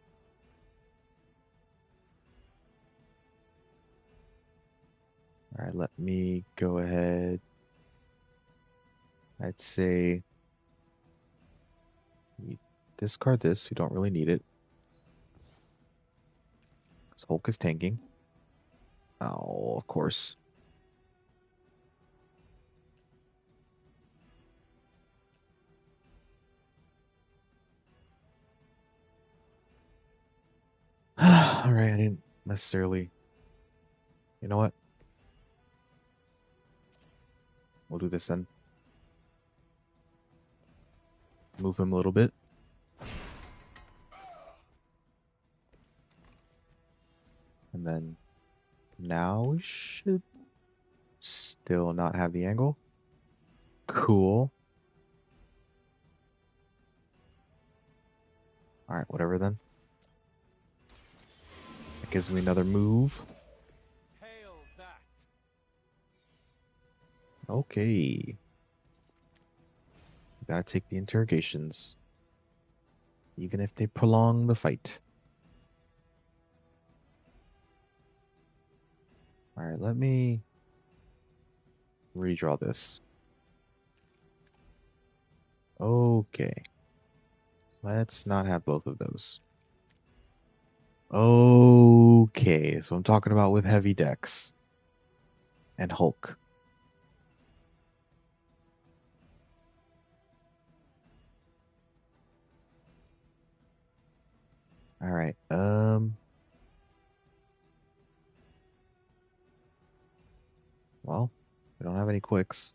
[SPEAKER 1] All right, let me go ahead. I'd say we discard this. We don't really need it. Because Hulk is tanking. Oh, of course. All right, I didn't necessarily. You know what? We'll do this then. Move him a little bit. And then now we should still not have the angle. Cool. All right, whatever then. That gives me another move.
[SPEAKER 17] Hail that.
[SPEAKER 1] Okay. Gotta take the interrogations. Even if they prolong the fight. Alright, let me redraw this. Okay. Let's not have both of those. Okay, so I'm talking about with heavy decks. And Hulk. Alright, well, we don't have any quicks.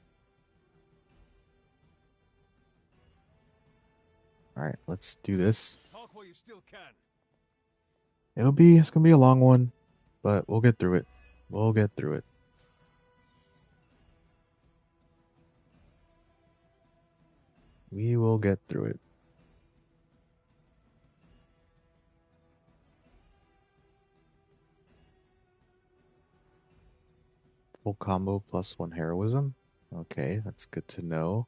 [SPEAKER 1] Alright, let's do this.
[SPEAKER 17] Talk while you still can.
[SPEAKER 1] It's gonna be a long one, but we'll get through it. We'll get through it. We will get through it. Full combo plus 1 heroism. Okay, that's good to know.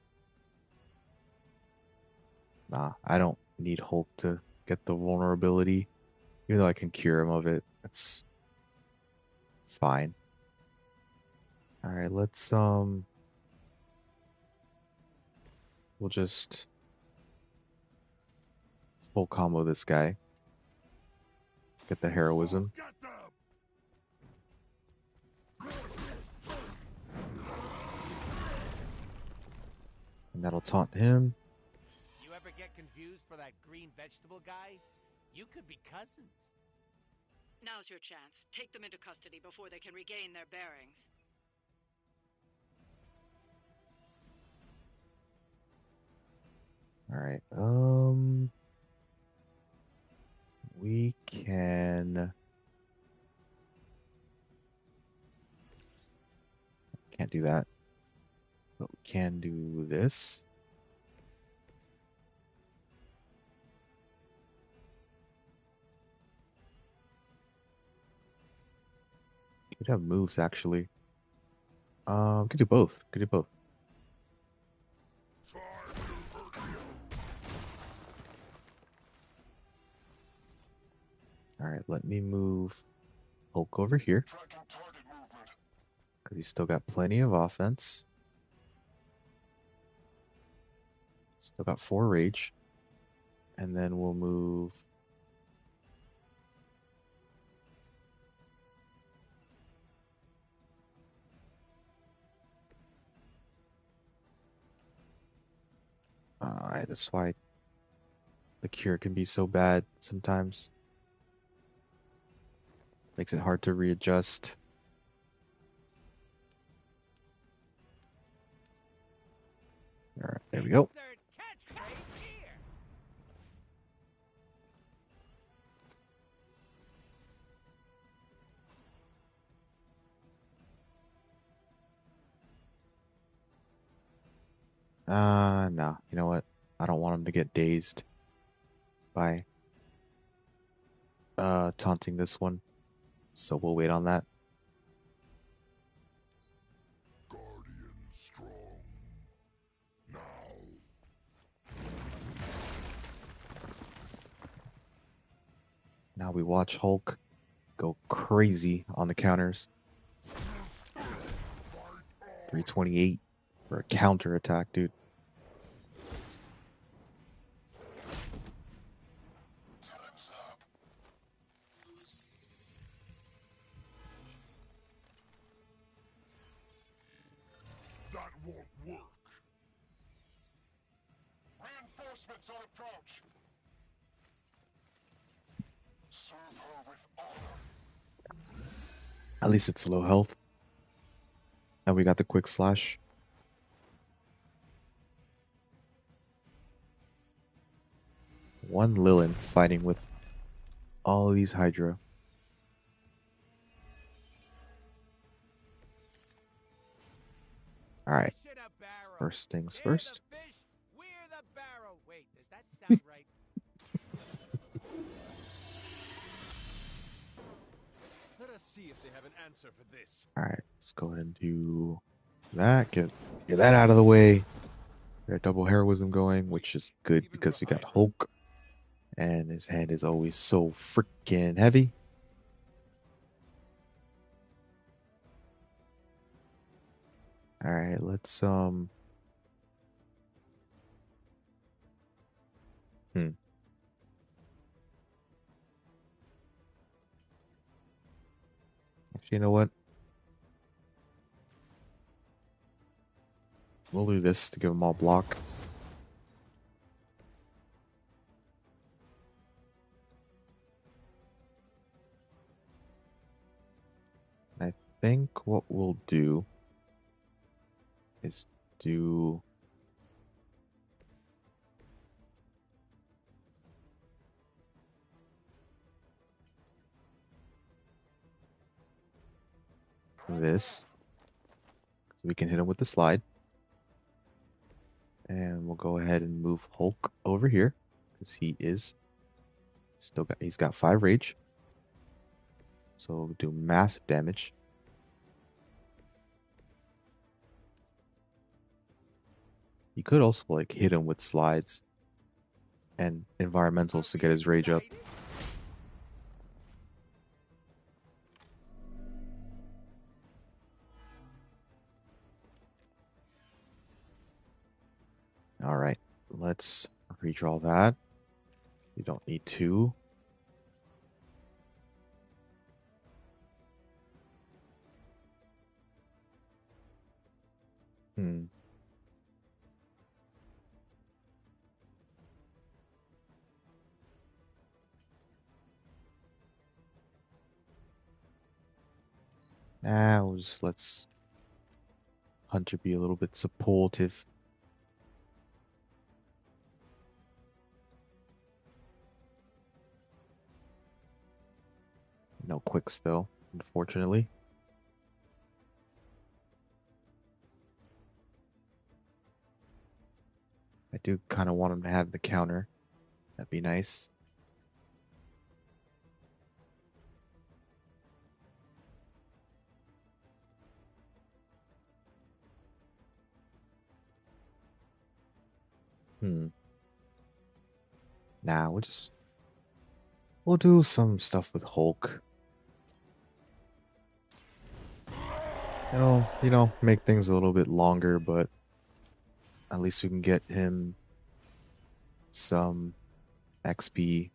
[SPEAKER 1] Nah, I don't need Hulk to get the vulnerability. Even though I can cure him of it. That's fine. Alright, let's we'll just full combo this guy. Get the heroism. And that'll taunt him.
[SPEAKER 15] You ever get confused for that green vegetable guy? You could be cousins.
[SPEAKER 21] Now's your chance. Take them into custody before they can regain their bearings.
[SPEAKER 1] Alright, we can... Can't do that. But we can do this. Could have moves actually. Could do both. Could do both. Alright, let me move Hulk over here. Because he's still got plenty of offense. Still got 4 rage. And then we'll move... Alright, that's why the cure can be so bad sometimes. Makes it hard to readjust. Alright, there we go. No. You know what? I don't want him to get dazed by taunting this one. So we'll wait on that. Now we watch Hulk go crazy on the counters. 328 for a counter attack, dude.
[SPEAKER 11] That won't work. Reinforcements on approach. Serve her with honor.
[SPEAKER 1] At least it's low health. And we got the quick slash. One Lilin fighting with all of these Hydra. Alright. First things first.
[SPEAKER 15] Wait, does that sound right?
[SPEAKER 17] Let us see if they have an answer for this.
[SPEAKER 1] Alright, let's go ahead and do that. Get that out of the way. We got double heroism going, which is good because we got Hulk. And his hand is always so freaking heavy. Alright, let's Actually, you know what? We'll do this to give them all block. I think what we'll do is do this. So we can hit him with the slide. And we'll go ahead and move Hulk over here. Because he's got 5 rage. So we'll do massive damage. You could also like hit him with slides and environmentals to get his rage up. Alright, let's redraw that. You don't need 2. Now just let's Hunter be a little bit supportive. No quicks though, unfortunately. I do kind of want him to have the counter. That'd be nice. Nah, we'll just We'll do some stuff with Hulk. Make things a little bit longer, but at least we can get him some XP.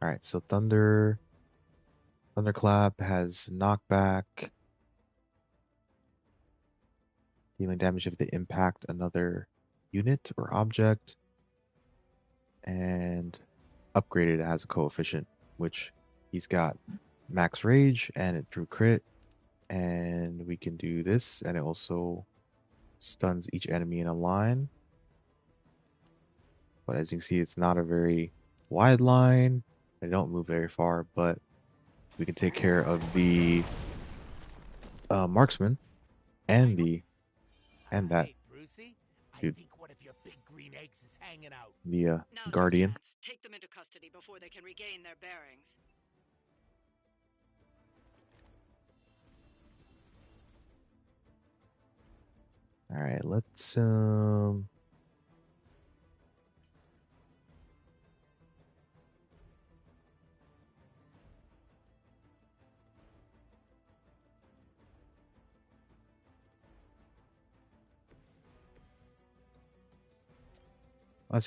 [SPEAKER 1] Alright, so Thunderclap has knockback, dealing damage if they impact another unit or object, and upgraded it has a coefficient, which he's got max rage and it drew crit, and we can do this, and it also stuns each enemy in a line. But as you can see, it's not a very wide line. They don't move very far, but we can take care of the marksman and that dude, the guardian.
[SPEAKER 21] Take them into custody before they can regain their bearings.
[SPEAKER 1] All right, let's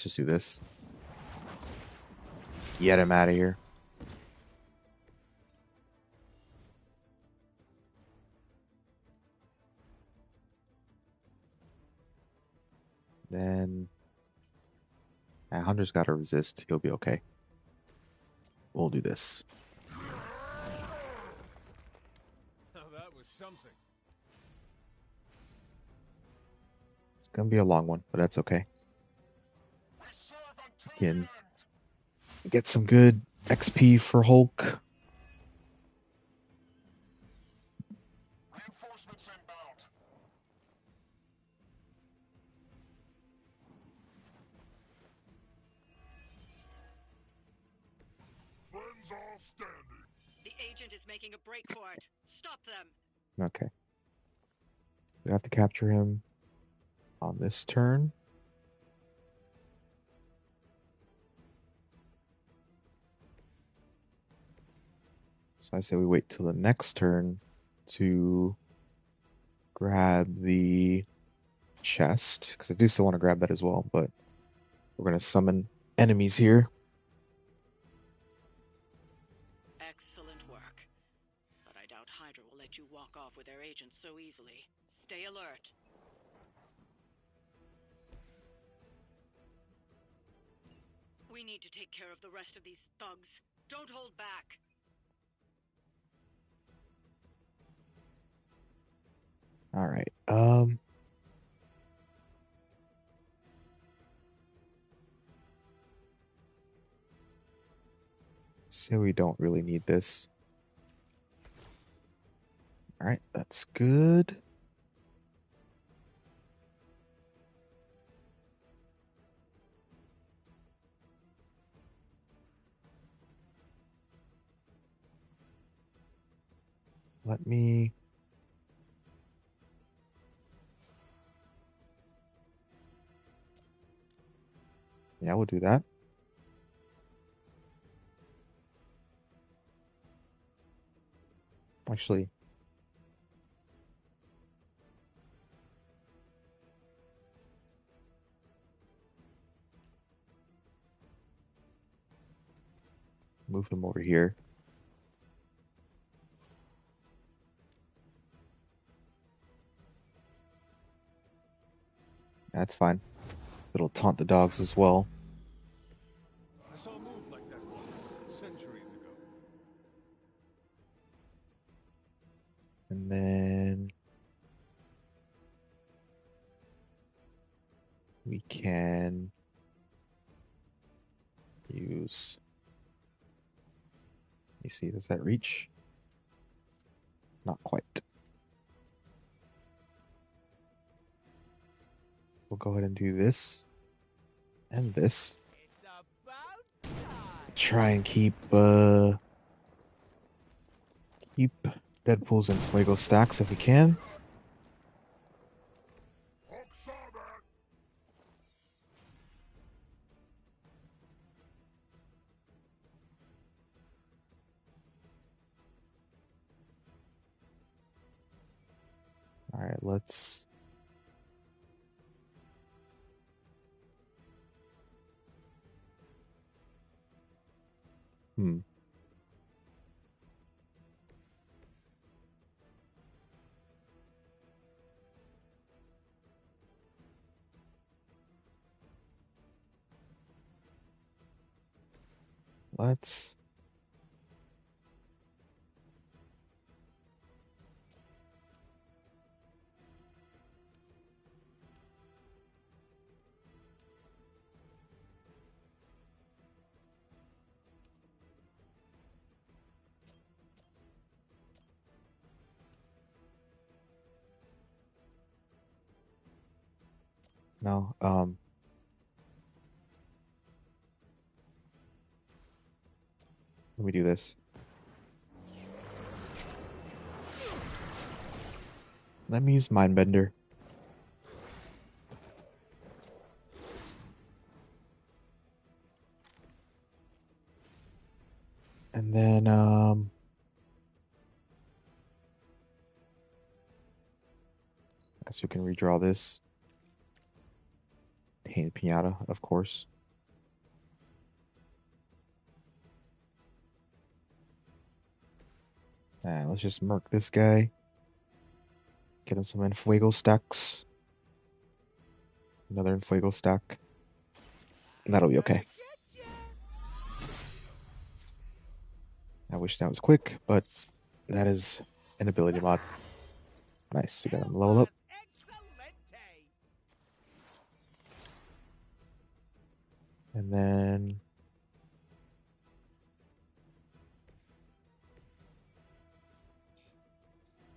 [SPEAKER 1] just do this. Get him out of here. Then Hunter's got to resist. He'll be okay. We'll do this.
[SPEAKER 17] Oh, that was something.
[SPEAKER 1] It's gonna be a long one, but that's okay. Can get some good XP for Hulk.
[SPEAKER 21] Friends all standing. The agent is making a break for it. Stop them.
[SPEAKER 1] Okay. We have to capture him on this turn. So I say we wait till the next turn to grab the chest, because I do still want to grab that as well, but we're going to summon enemies here.
[SPEAKER 21] Excellent work. But I doubt Hydra will let you walk off with their agents so easily. Stay alert. We need to take care of the rest of these thugs. Don't hold back.
[SPEAKER 1] All right. Say we don't really need this. All right, that's good. Let me... Yeah, we'll do that. Actually, move him over here. That's fine. It'll taunt the dogs as well.
[SPEAKER 17] I saw a move like that once, centuries ago.
[SPEAKER 1] And then we can use... You see, does that reach? Not quite. We'll go ahead and do this and this. Try and keep Deadpool's and Fuego stacks if we can. let's... Let's... No, let me do this. Let me use Mindbender. And then, I guess we can redraw this. Painted Pinata, of course. And let's just murk this guy. Get him some Enfuego stacks. Another Enfuego stack. And that'll be okay. I wish that was quick, but that is an ability mod. Nice, we got him level up. And then...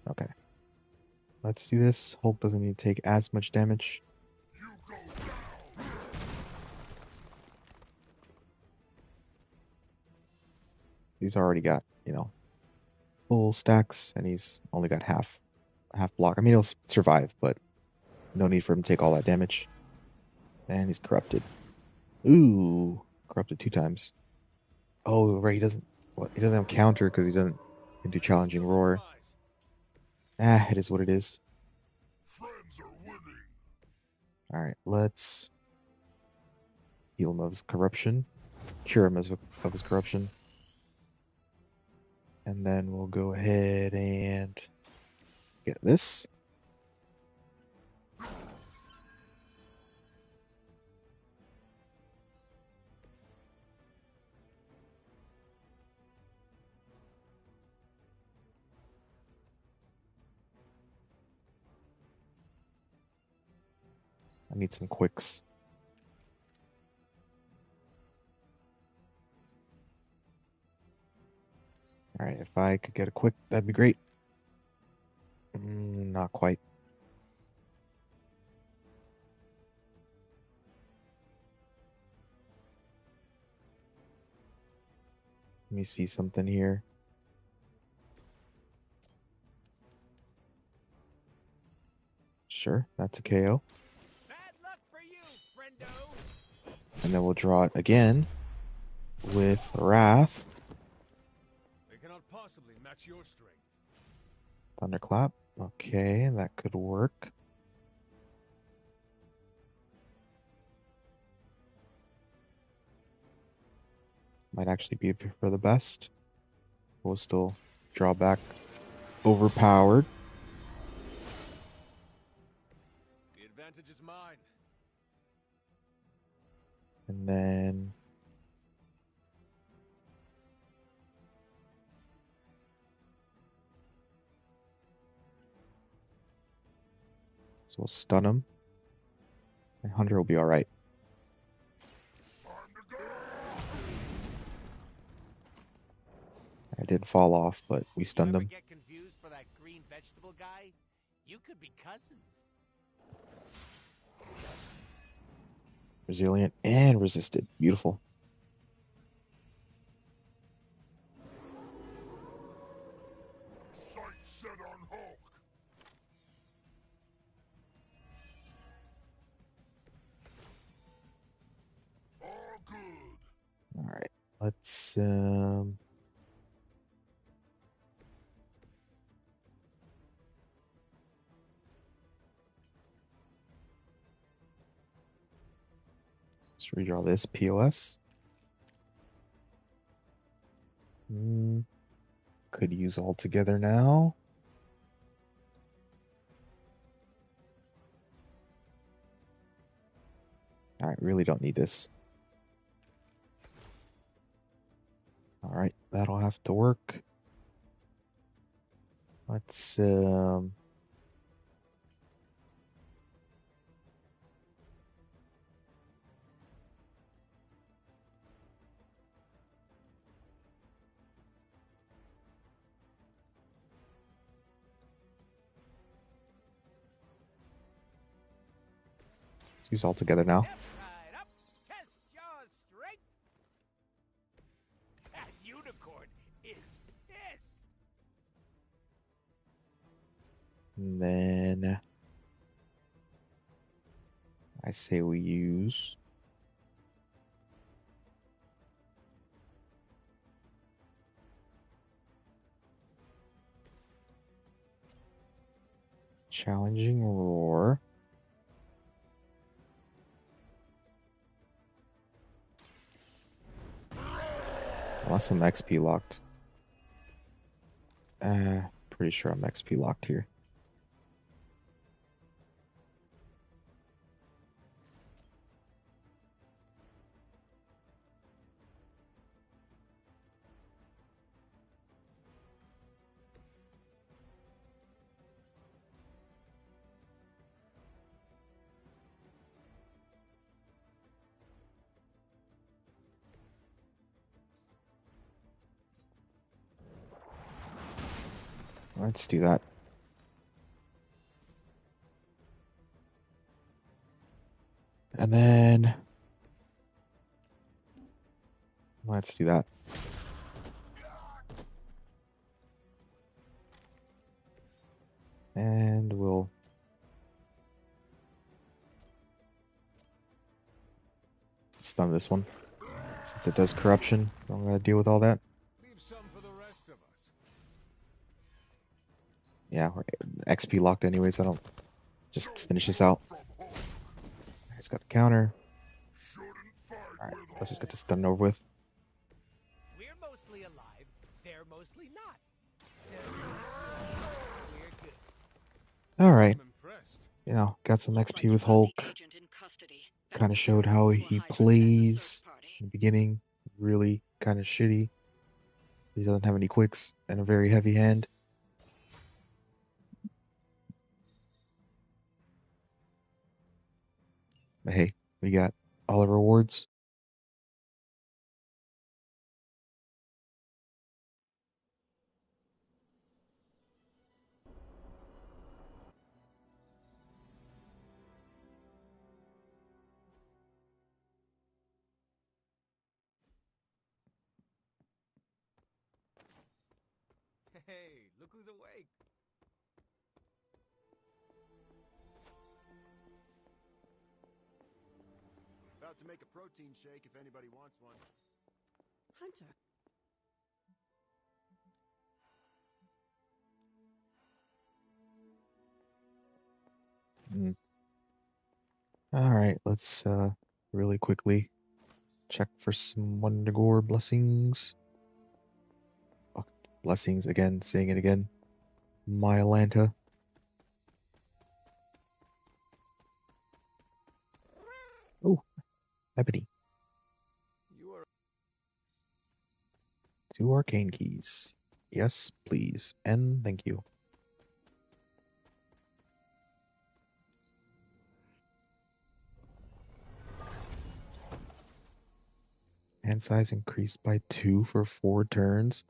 [SPEAKER 1] Okay. Let's do this. Hulk doesn't need to take as much damage. He's already got, full stacks, and he's only got half block. I mean, he'll survive, but no need for him to take all that damage. And he's corrupted. Ooh, corrupted 2 times. Oh, right, he doesn't have counter because he doesn't do challenging roar. It is what it is. Alright, let's heal him of his corruption. Cure him of his corruption. And then we'll go ahead and get this. I need some quicks. Alright, if I could get a quick, that'd be great. Not quite. Let me see something here. Sure, that's a KO. And then we'll draw it again with Wrath.
[SPEAKER 17] They cannot possibly match your strength.
[SPEAKER 1] Thunderclap. Okay, that could work. Might actually be for the best. We'll still draw back overpowered.
[SPEAKER 17] The advantage is mine.
[SPEAKER 1] And then so we'll stun him. And Hunter will be alright. I did fall off, but we stunned him.
[SPEAKER 15] Get confused for that green vegetable guy? You could be cousins.
[SPEAKER 1] Resilient and resisted. Beautiful.
[SPEAKER 11] Sight set on Hulk. All good.
[SPEAKER 1] Alright. Let's redraw this POS. Could use all together now. Alright, really don't need this. Alright, that'll have to work. Let's use all together now.
[SPEAKER 15] Right up, test your strength. That unicorn is pissed.
[SPEAKER 1] And then I say we use challenging roar. Unless I'm XP locked. Pretty sure I'm XP locked here. Let's do that. And then let's do that. And we'll stun this one. Since it does corruption, I'm gonna deal with all that.
[SPEAKER 17] Leave some for the rest of us.
[SPEAKER 1] Yeah, we're XP locked anyways. I don't just finish this out. It's got the counter. Alright, let's just get this done and over with.
[SPEAKER 15] We're mostly alive, they're mostly not. So we're good.
[SPEAKER 1] Alright. You know, got some XP with Hulk. Kind of showed how he plays in the beginning. Really kind of shitty. He doesn't have any quicks and a very heavy hand. But hey, we got all the rewards.
[SPEAKER 15] Hey, look who's awake.
[SPEAKER 16] About to make a protein shake if anybody wants one.
[SPEAKER 2] Hunter.
[SPEAKER 1] Alright, let's really quickly check for some Wondagore blessings. Oh, blessings again, saying it again. Myelanta. Oh, Ebony. 2 arcane keys. Yes, please. And thank you. Hand size increased by 2 for 4 turns.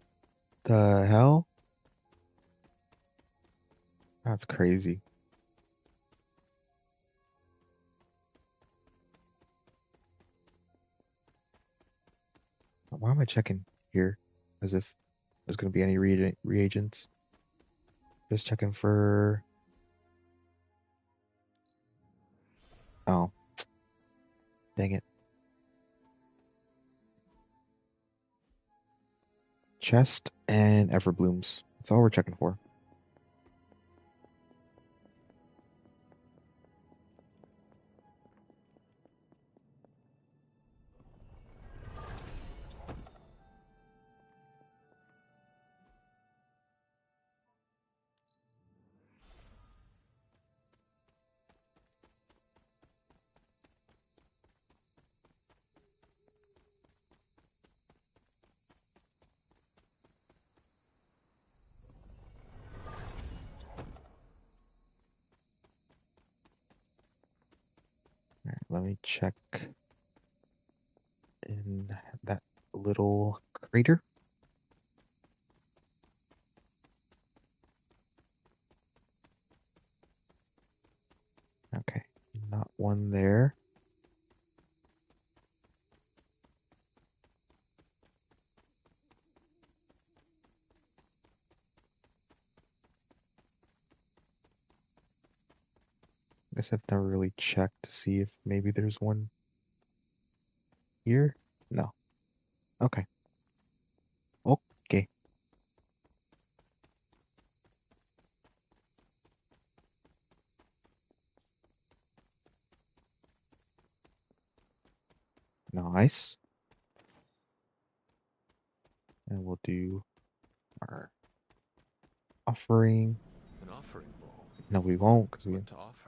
[SPEAKER 1] The hell? That's crazy. Why am I checking here? As if there's going to be any reagents. Just checking for... Oh. Dang it. Chest and Everblooms. That's all we're checking for. Let me check in that little crater. Okay, not one there. I guess I've never really checked to see if maybe there's one here. No. Okay. Okay. Nice. And we'll do our offering.
[SPEAKER 3] An offering bowl.
[SPEAKER 1] No, we won't because
[SPEAKER 3] What to offer?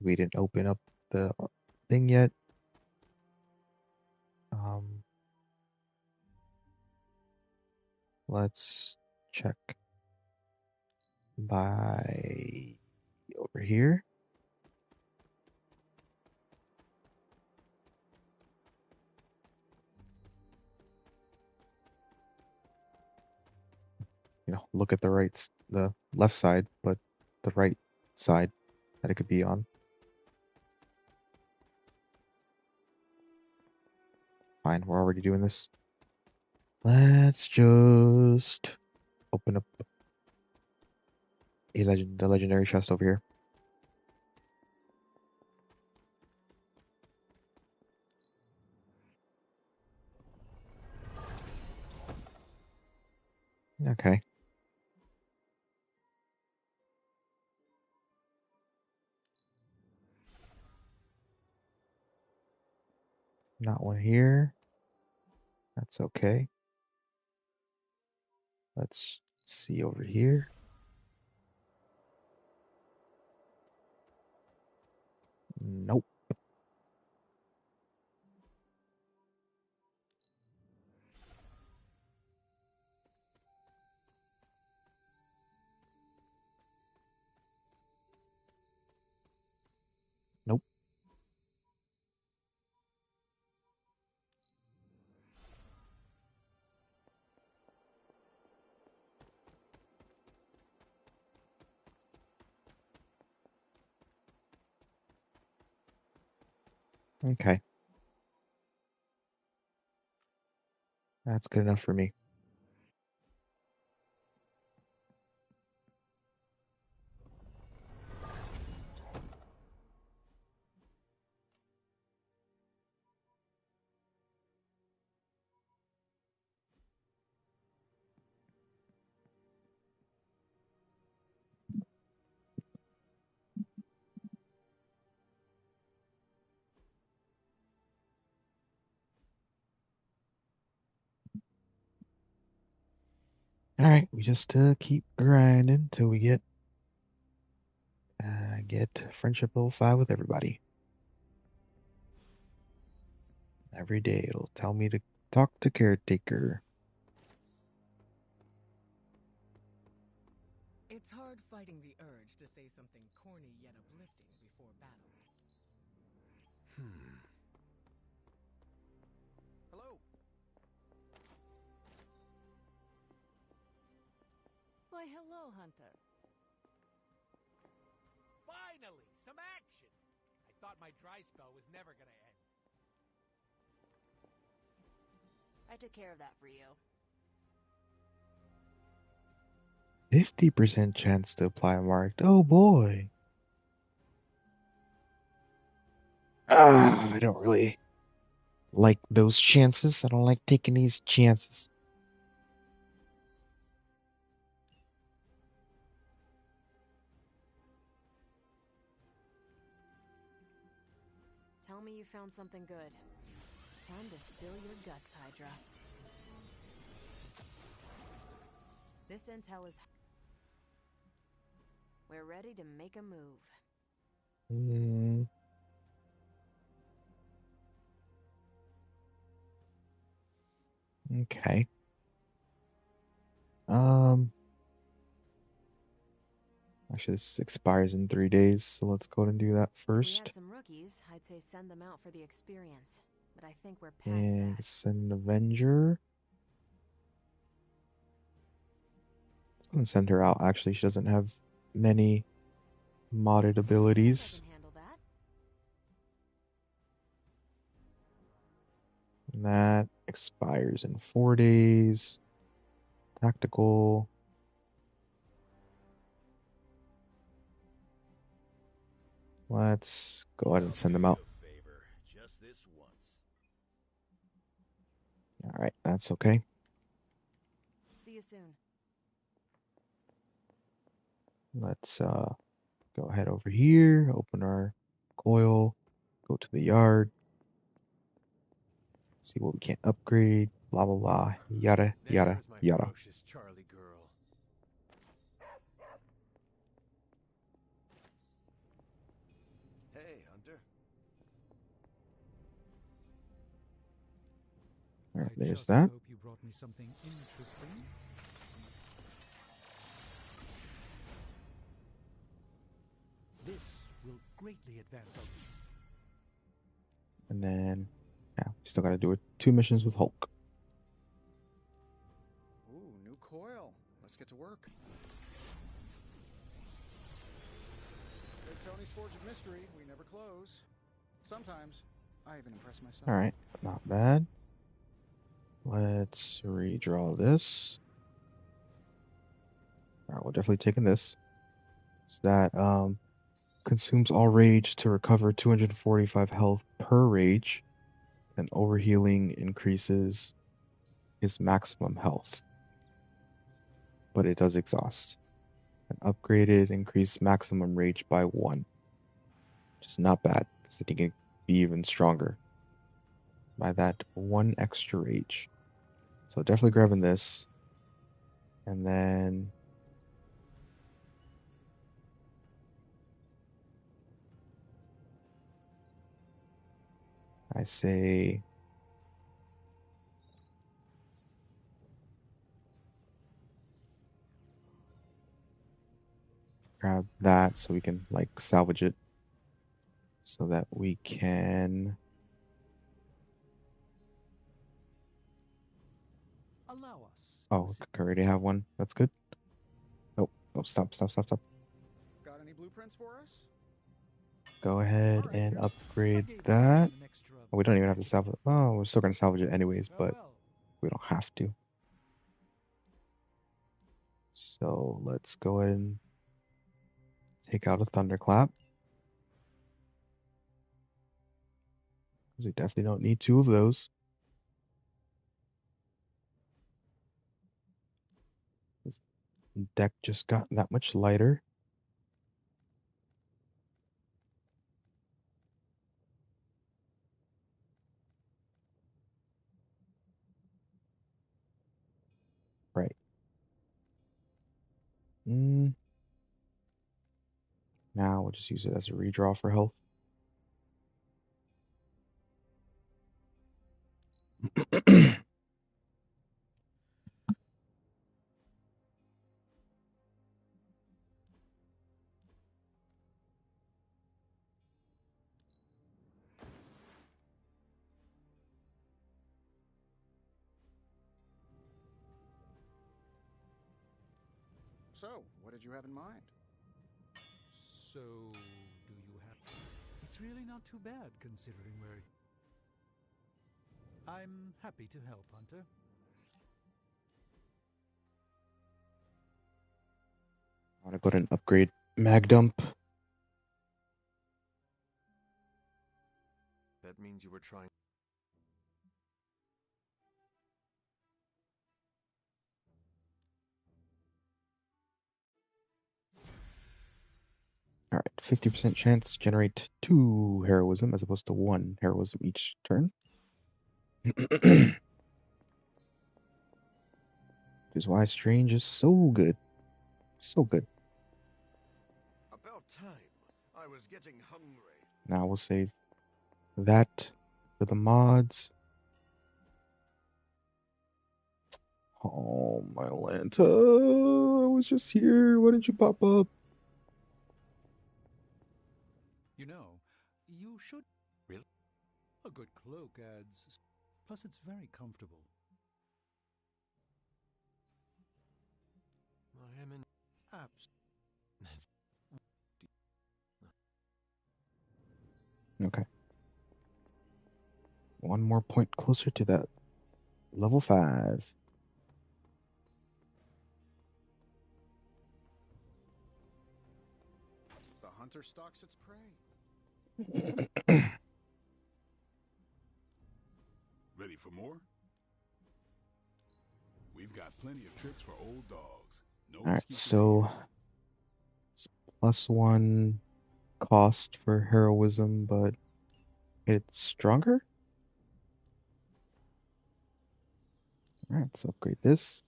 [SPEAKER 1] we didn't open up the thing yet. Let's check by over here. Look at the left side, but the right side that it could be on. Fine, we're already doing this. Let's just open up the legendary chest over here. Okay. Not one here. That's okay. Let's see over here. Nope. Nope. Okay. That's good enough for me. All right, we just keep grinding till we get friendship level 5 with everybody. Every day it'll tell me to talk to caretaker.
[SPEAKER 6] It's hard fighting the urge to say something corny yet uplifting before battle.
[SPEAKER 12] Hello.
[SPEAKER 6] Why, hello, Hunter.
[SPEAKER 17] Finally, some action! I thought my dry spell was never gonna end.
[SPEAKER 18] I took care of that for you.
[SPEAKER 1] 50% chance to apply marked. Oh boy. I don't really like those chances. I don't like taking these chances.
[SPEAKER 20] Tell me you found something good. Time to spill your guts, Hydra. This intel is... We're ready to make a move.
[SPEAKER 1] Okay. Actually, this expires in 3 days, so let's go ahead and do that
[SPEAKER 20] If we
[SPEAKER 1] first.
[SPEAKER 20] had some rookies, I'd say send them out for the experience. But I think we're past
[SPEAKER 1] And
[SPEAKER 20] that.
[SPEAKER 1] send an Avenger. I'm gonna send her out. Actually, she doesn't have many modded abilities. And that expires in 4 days. Tactical. Let's go ahead and send them out.
[SPEAKER 13] Just this once.
[SPEAKER 1] Alright, that's okay.
[SPEAKER 20] See you soon.
[SPEAKER 1] Let's go ahead over here, open our coil, go to the yard, see what we can upgrade, blah blah blah, yada yada
[SPEAKER 3] There's my
[SPEAKER 1] yada.
[SPEAKER 3] ferocious Charlie girl. Hey, Hunter.
[SPEAKER 1] Alright,
[SPEAKER 5] I
[SPEAKER 1] there's
[SPEAKER 5] just
[SPEAKER 1] that.
[SPEAKER 5] hope you brought me something interesting. This will greatly advance our.
[SPEAKER 1] And then, yeah, we still gotta do 2 missions with Hulk.
[SPEAKER 12] Ooh, new coil. Let's get to work. Big Tony's Forge of Mystery. We never close. Sometimes, I even impress myself.
[SPEAKER 1] Alright, not bad. Let's redraw this. Alright, we're definitely taking this. It's that consumes all rage to recover 245 health per rage, and overhealing increases his maximum health. But it does exhaust. And upgraded, increase maximum rage by 1. Which is not bad, because I think it can be even stronger. By that 1 extra rage. So definitely grabbing this. And then I say grab that so we can like salvage it. So that we can
[SPEAKER 5] Allow us.
[SPEAKER 1] oh, I already have one. That's good. Oh, stop.
[SPEAKER 12] Got any blueprints for us?
[SPEAKER 1] Go ahead and upgrade that. Oh, we don't even have to salvage. Oh, we're still gonna salvage it anyways, but we don't have to. So let's go ahead and take out a thunderclap. Because we definitely don't need 2 of those. This deck just got that much lighter. Right. Now we'll just use it as a redraw for health.
[SPEAKER 12] So, what did you have in mind?
[SPEAKER 5] So, do you have... It's really not too bad, considering where... I'm happy to help, Hunter.
[SPEAKER 1] I want to go ahead and upgrade mag dump.
[SPEAKER 3] That means you were trying.
[SPEAKER 1] All right, 50% chance to generate 2 heroism as opposed to 1 heroism each turn. Which is why Strange is so good. So good.
[SPEAKER 7] About time. I was getting hungry.
[SPEAKER 1] Now we'll save that for the mods. Oh, my Lanta. I was just here. Why didn't you pop up?
[SPEAKER 5] you should.
[SPEAKER 16] Really?
[SPEAKER 5] A good cloak adds. Plus, it's very comfortable.
[SPEAKER 16] I am in
[SPEAKER 5] Abs.
[SPEAKER 16] That's
[SPEAKER 1] Okay. One more point closer to that level 5.
[SPEAKER 12] The hunter stalks its prey.
[SPEAKER 4] Ready for more? We've got plenty of tricks for old dogs. No
[SPEAKER 1] All right,
[SPEAKER 4] excuses
[SPEAKER 1] so it's +1 cost for heroism, but it's stronger. All right, let's upgrade this.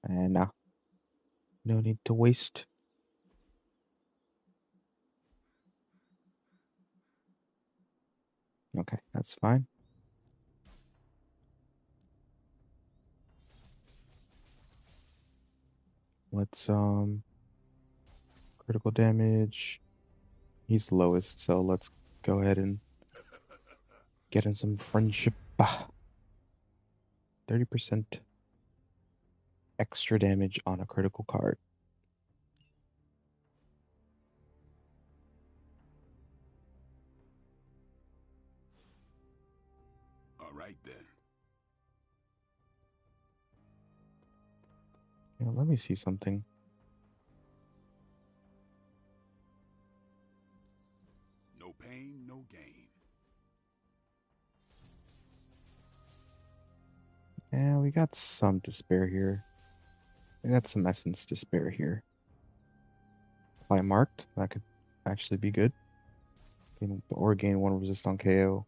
[SPEAKER 1] And now, no need to waste. Okay, that's fine. Let's critical damage. He's the lowest, so let's go ahead and get him some friendship. 30% extra damage on a critical card.
[SPEAKER 4] All right then.
[SPEAKER 1] Yeah, let me see something.
[SPEAKER 4] No pain, no gain.
[SPEAKER 1] Yeah, we got some to spare here. We got some essence to spare here. Apply marked. That could actually be good. Or gain 1 resist on KO.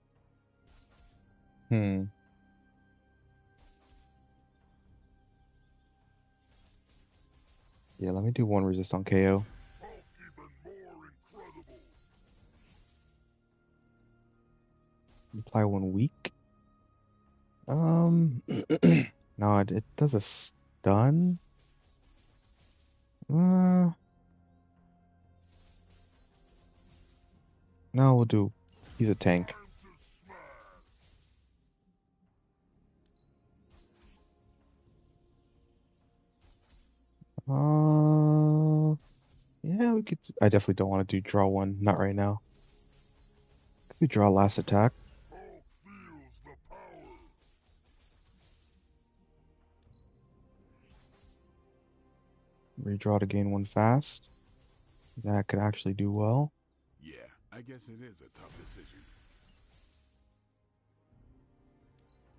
[SPEAKER 1] Yeah, let me do 1 resist on KO. Apply 1 weak. No, it does a stun. No, we'll do. He's a tank. Yeah, we could. I definitely don't want to do draw 1. Not right now. Could we draw last attack? Redraw to gain 1 fast. That could actually do well.
[SPEAKER 4] Yeah, I guess it is a tough decision.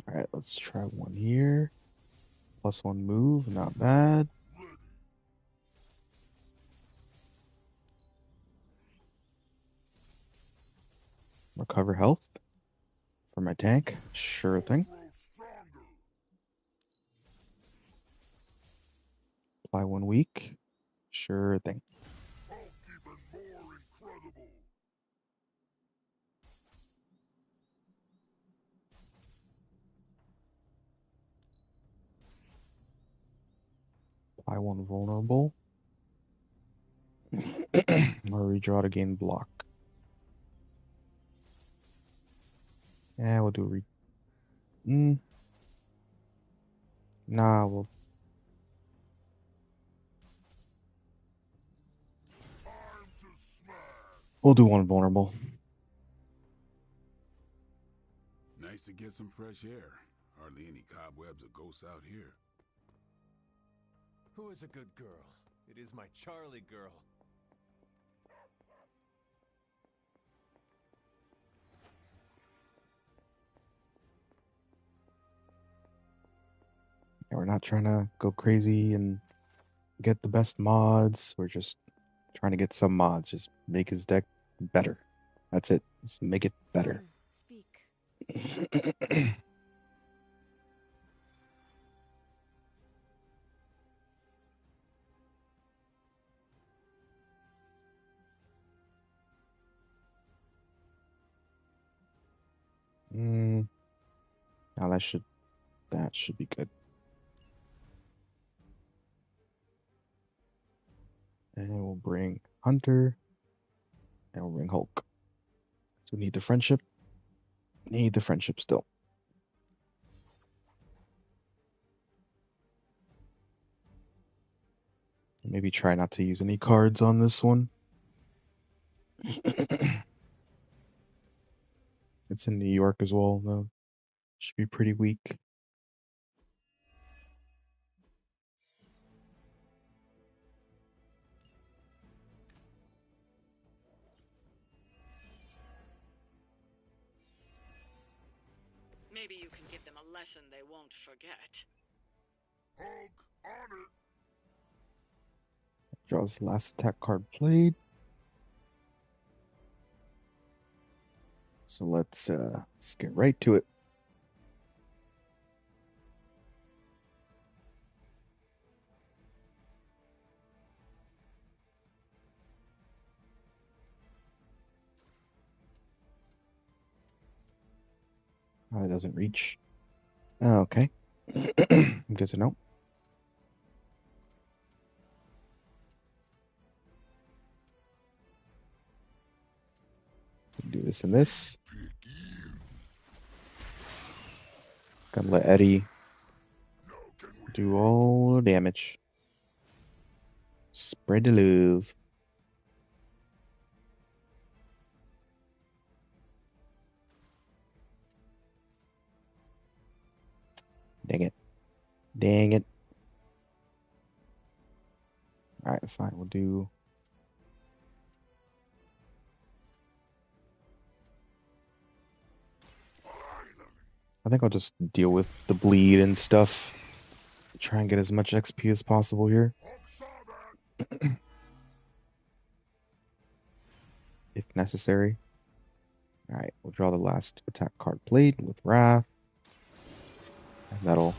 [SPEAKER 1] All right, let's try 1 here. +1 move, not bad. Recover health for my tank. Sure thing. Apply 1 weak. Sure thing. Apply 1 vulnerable. Or redraw to gain block. Yeah, we'll do Nah, we'll do 1 vulnerable.
[SPEAKER 4] Nice to get some fresh air. Hardly any cobwebs or ghosts out here.
[SPEAKER 3] Who is a good girl? It is my Charlie girl.
[SPEAKER 1] Yeah, we're not trying to go crazy and get the best mods. We're just trying to get some mods. Just make his deck better. That's it. Just make it better.
[SPEAKER 20] Speak.
[SPEAKER 1] Now that should be good. And we'll bring Hunter. And we'll bring Hulk. So we need the friendship. Need the friendship still. Maybe try not to use any cards on this one. It's in New York as well, though. Should be pretty weak.
[SPEAKER 21] Maybe you can give them a lesson they won't forget.
[SPEAKER 11] Hulk, on it!
[SPEAKER 1] Draws the last attack card played. So let's get right to it. Oh, it doesn't reach. Oh, okay. Good to know. Do this and this. Gonna let Eddie do all the damage. Spread the love. Dang it. Dang it. Alright, fine. We'll do... I think I'll just deal with the bleed and stuff. Try and get as much XP as possible here. If necessary. Alright, we'll draw the last attack card played with Wrath. And that'll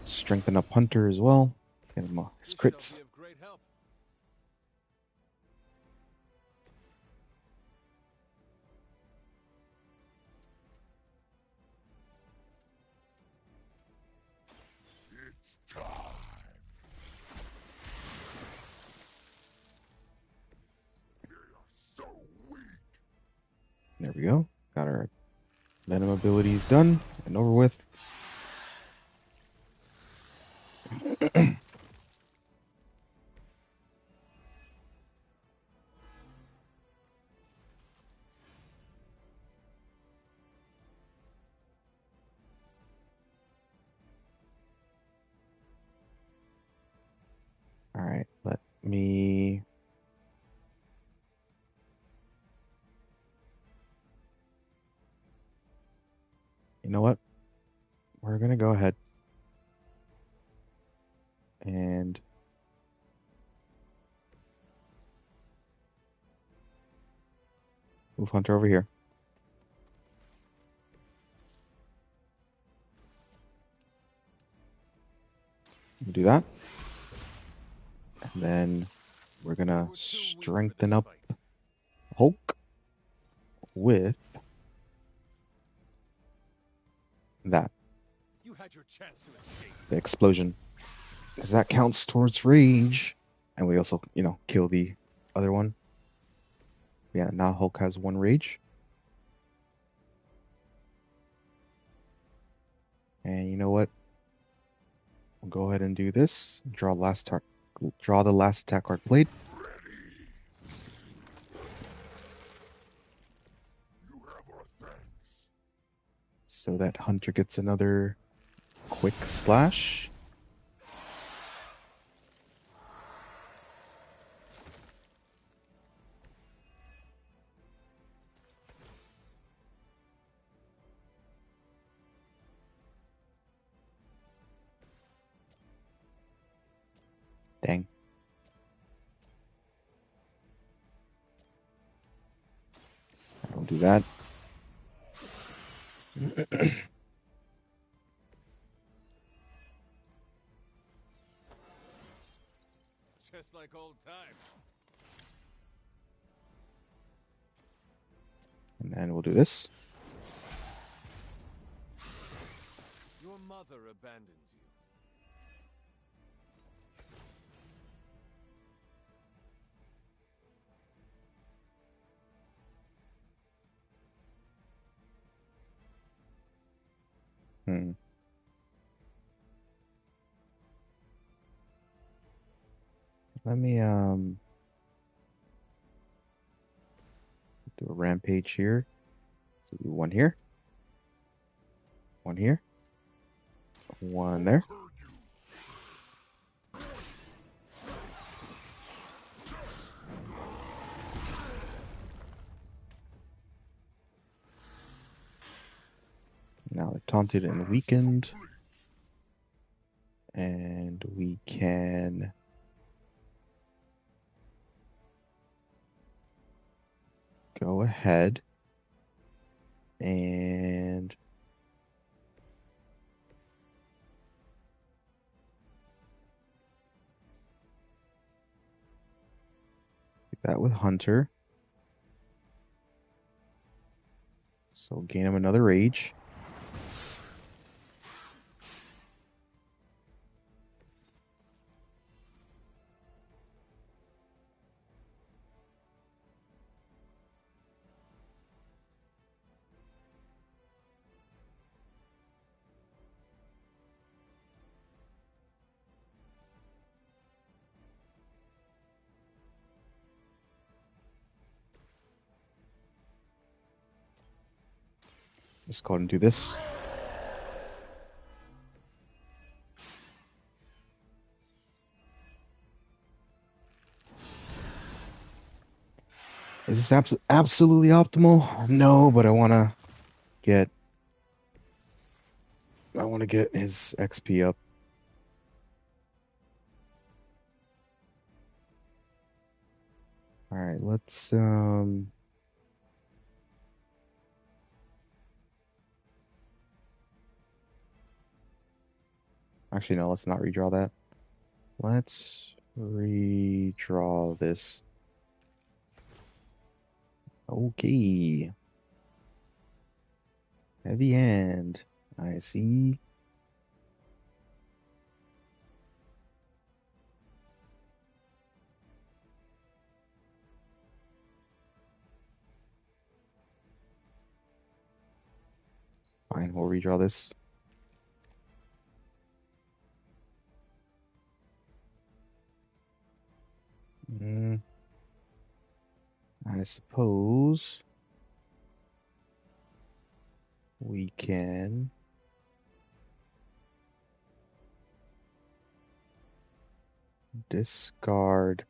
[SPEAKER 1] strengthen up Hunter as well. Get him his crits.
[SPEAKER 11] It's time. They are so weak.
[SPEAKER 1] There we go. Got our Venom abilities done and over with. All right, let me... You know what? We're going to go ahead and move Hunter over here. We'll do that. And then we're going to strengthen up Hulk with that.
[SPEAKER 17] You had your chance to escape.
[SPEAKER 1] The explosion. Because that counts towards rage. And we also, kill the other one. Yeah, now Hulk has 1 rage. And you know what? We'll go ahead and do this. Draw the last attack card played. So that Hunter gets another quick slash. Dang. I don't do that.
[SPEAKER 17] Just like old times.
[SPEAKER 1] And then we'll do this.
[SPEAKER 17] Your mother abandons you.
[SPEAKER 1] Let me do a rampage here. So do one here. One here. One there. Now they're taunted and weakened. And we can go ahead and do that with Hunter. So gain him another rage. Let's go ahead and do this. Is this absolutely optimal? No, but I want to get his XP up. All right, let's actually no, let's not redraw that. Let's redraw this. Okay. Heavy hand. I see. Fine, we'll redraw this. I suppose we can discard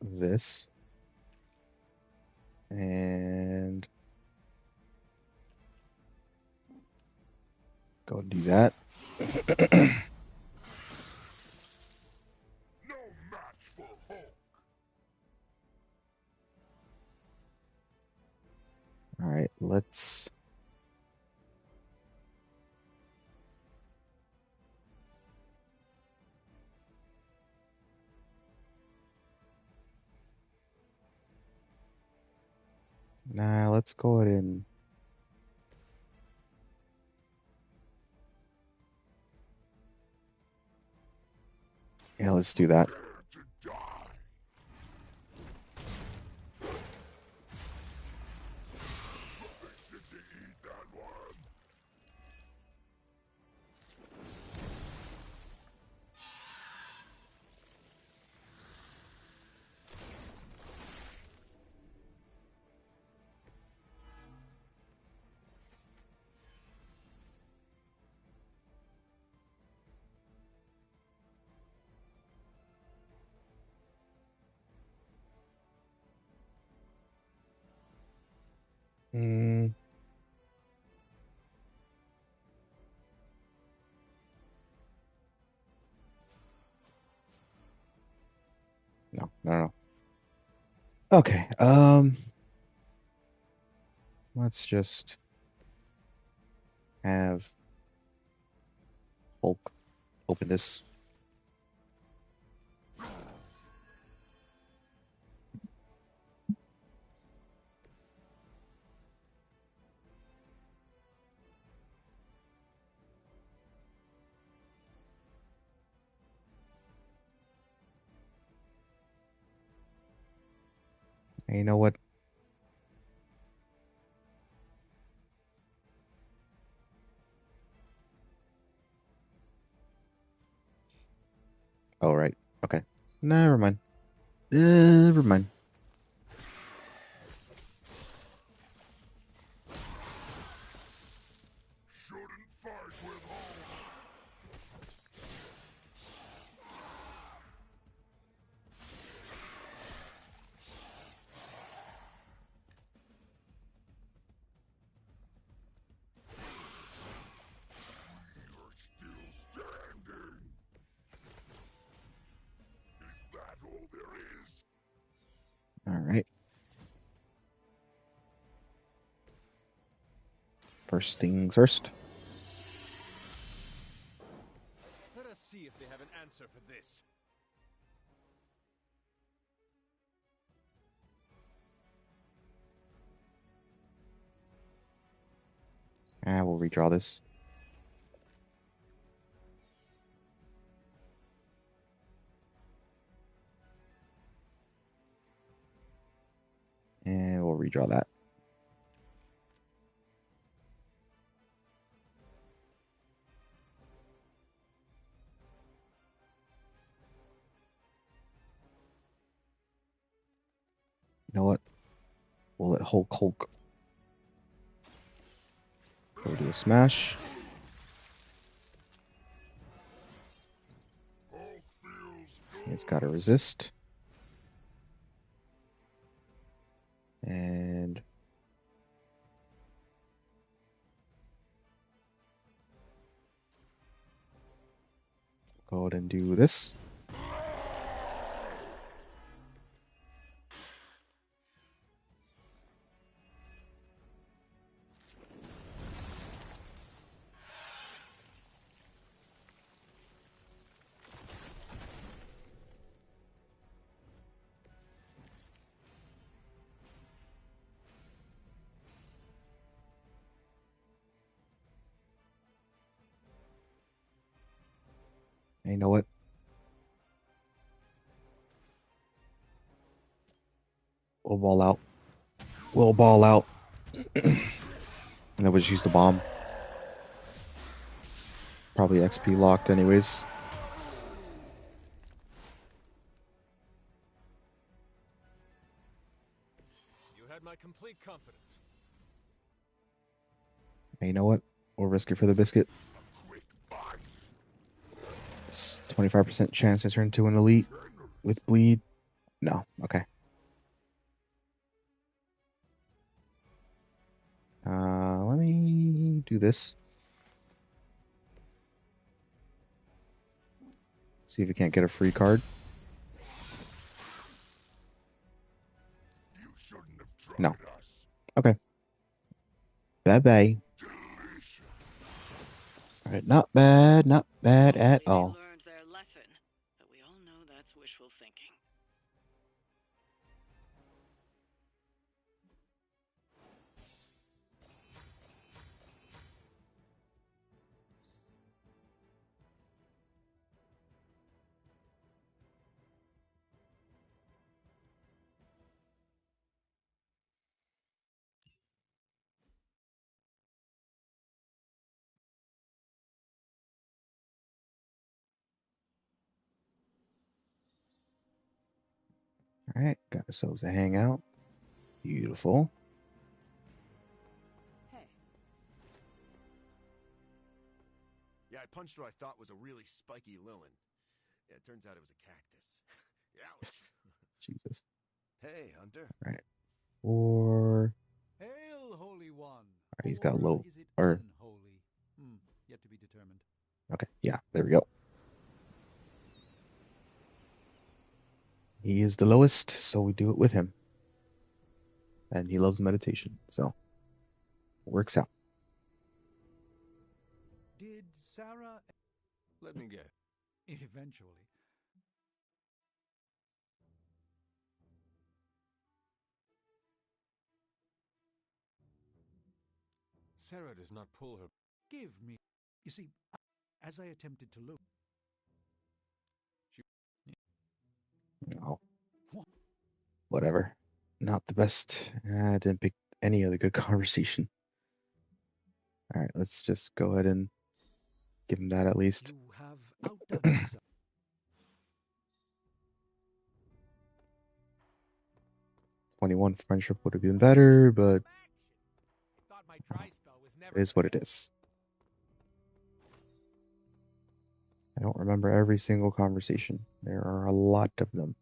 [SPEAKER 1] this and go do that. All right, let's let's go ahead and yeah, let's do that. Mm. No, no, no. Okay, let's just have Hulk open this. And you know what? Oh, right. Okay. Never mind. Never mind. All right. First things first.
[SPEAKER 17] Let us see if they have an answer for this.
[SPEAKER 1] We'll redraw this. And we'll redraw that. You know what? We'll let Hulk. Go do a smash. He's got to resist. And go ahead and do this. And you know what? We'll ball out. We'll ball out. And I was use the bomb. Probably XP locked anyways.
[SPEAKER 17] You had my complete confidence.
[SPEAKER 1] And you know what? We'll risk it for the biscuit. 25% chance to turn to an elite with bleed. No. Okay. Let me do this. See if we can't get a free card. No. Okay. Bye-bye. Alright, not bad at all.
[SPEAKER 21] Learned their lesson, but we all know that's wishful thinking.
[SPEAKER 1] Alright, got ourselves a hangout. Beautiful.
[SPEAKER 16] Yeah, I punched what I thought was a really spiky Lilin. Yeah, it turns out it was a cactus. Ouch.
[SPEAKER 1] Jesus.
[SPEAKER 3] Hey, Hunter.
[SPEAKER 1] Alright. 4.
[SPEAKER 5] Hail, Holy One!
[SPEAKER 1] Alright, he's got low.
[SPEAKER 5] Is it
[SPEAKER 1] Or
[SPEAKER 5] unholy? Yet to be determined.
[SPEAKER 1] okay, yeah, there we go. He is the lowest, so we do it with him. And he loves meditation, so it works out.
[SPEAKER 5] Did Sarah...
[SPEAKER 17] Let me guess.
[SPEAKER 5] Eventually.
[SPEAKER 17] Sarah does not pull her.
[SPEAKER 5] Give me... You see, as I attempted to look...
[SPEAKER 1] No. Whatever. Not the best. I didn't pick any other good conversation. Alright, let's just go ahead and give him that at least.
[SPEAKER 5] You have outdone yourself.
[SPEAKER 1] 21 friendship would have been better, but it is what it is. I don't remember every single conversation. There are a lot of them.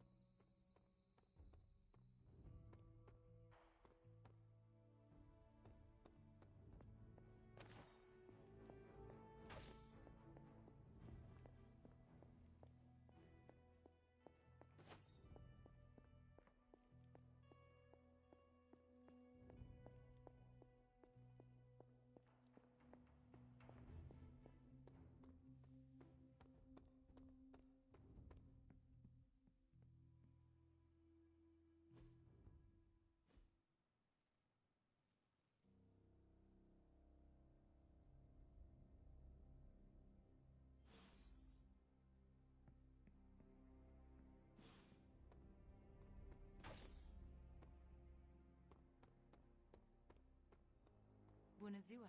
[SPEAKER 10] Bunazua.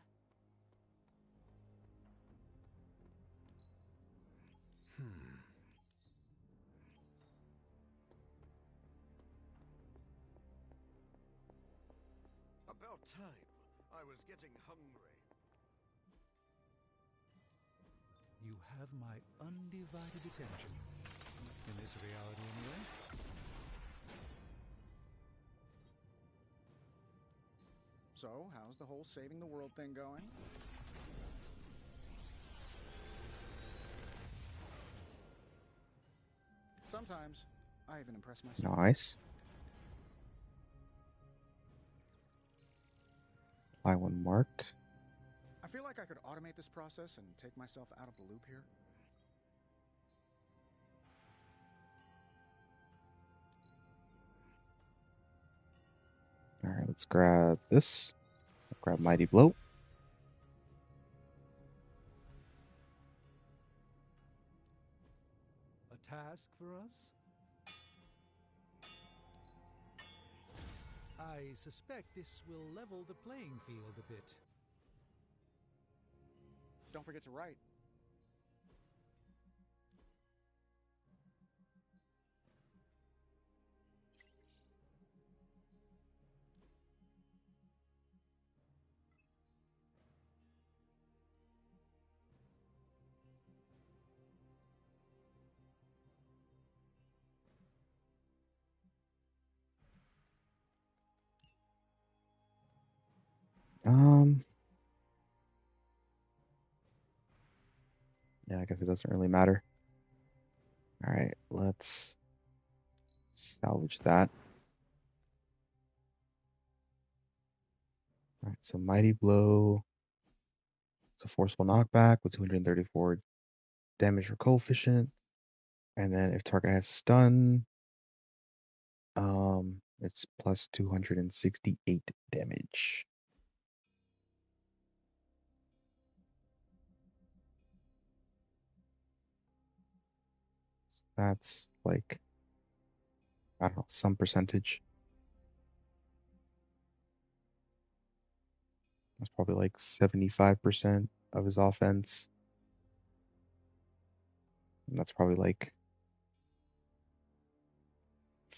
[SPEAKER 7] About time. I was getting hungry.
[SPEAKER 5] You have my undivided attention. In this reality, anyway.
[SPEAKER 12] So, how's the whole saving the world thing going? Sometimes, I even impress myself.
[SPEAKER 1] Nice. Apply one marked.
[SPEAKER 12] I feel like I could automate this process and take myself out of the loop here.
[SPEAKER 1] Alright, let's grab this. Grab Mighty Blow.
[SPEAKER 5] A task for us? I suspect this will level the playing field a bit.
[SPEAKER 12] Don't forget to write.
[SPEAKER 1] Yeah, I guess it doesn't really matter. Alright, let's salvage that. Alright, so Mighty Blow. It's a forceful knockback with 234 damage or coefficient. And then if target has stun, it's plus 268 damage. That's like, I don't know, some percentage. That's probably like 75% of his offense. And that's probably like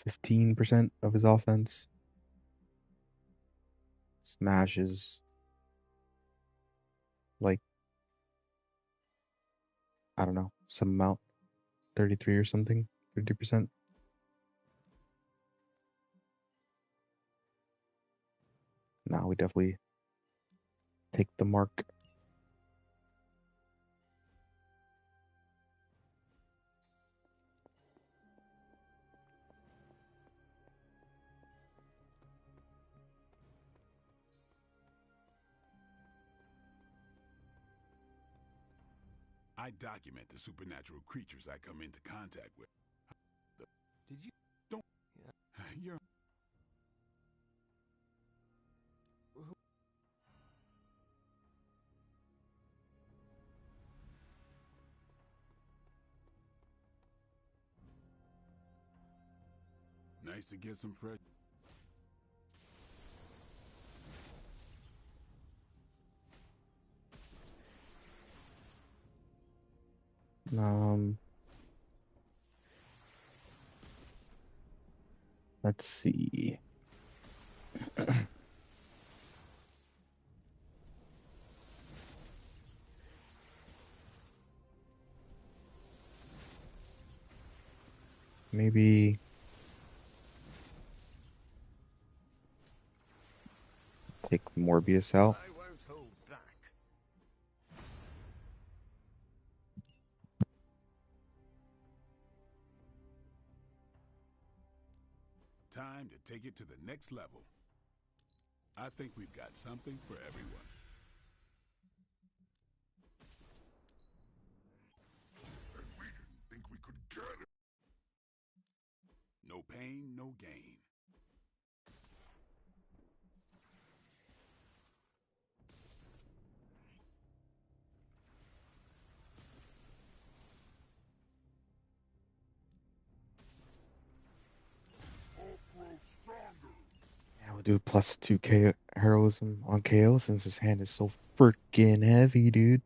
[SPEAKER 1] 15% of his offense. Smash is like, I don't know, some amount, 33 or something, 50%. Now we definitely take the mark.
[SPEAKER 4] I document the supernatural creatures I come into contact with.
[SPEAKER 17] Did you?
[SPEAKER 4] Don't. You're. Nice to get some fresh.
[SPEAKER 1] Let's see. Maybe take Morbius out.
[SPEAKER 16] I won't hold back.
[SPEAKER 4] Time to take it to the next level. I think we've got something for everyone. And we didn't think we could get it. No pain, no gain.
[SPEAKER 1] Yeah, we'll do plus 2k heroism on KO since his hand is so freaking heavy, dude.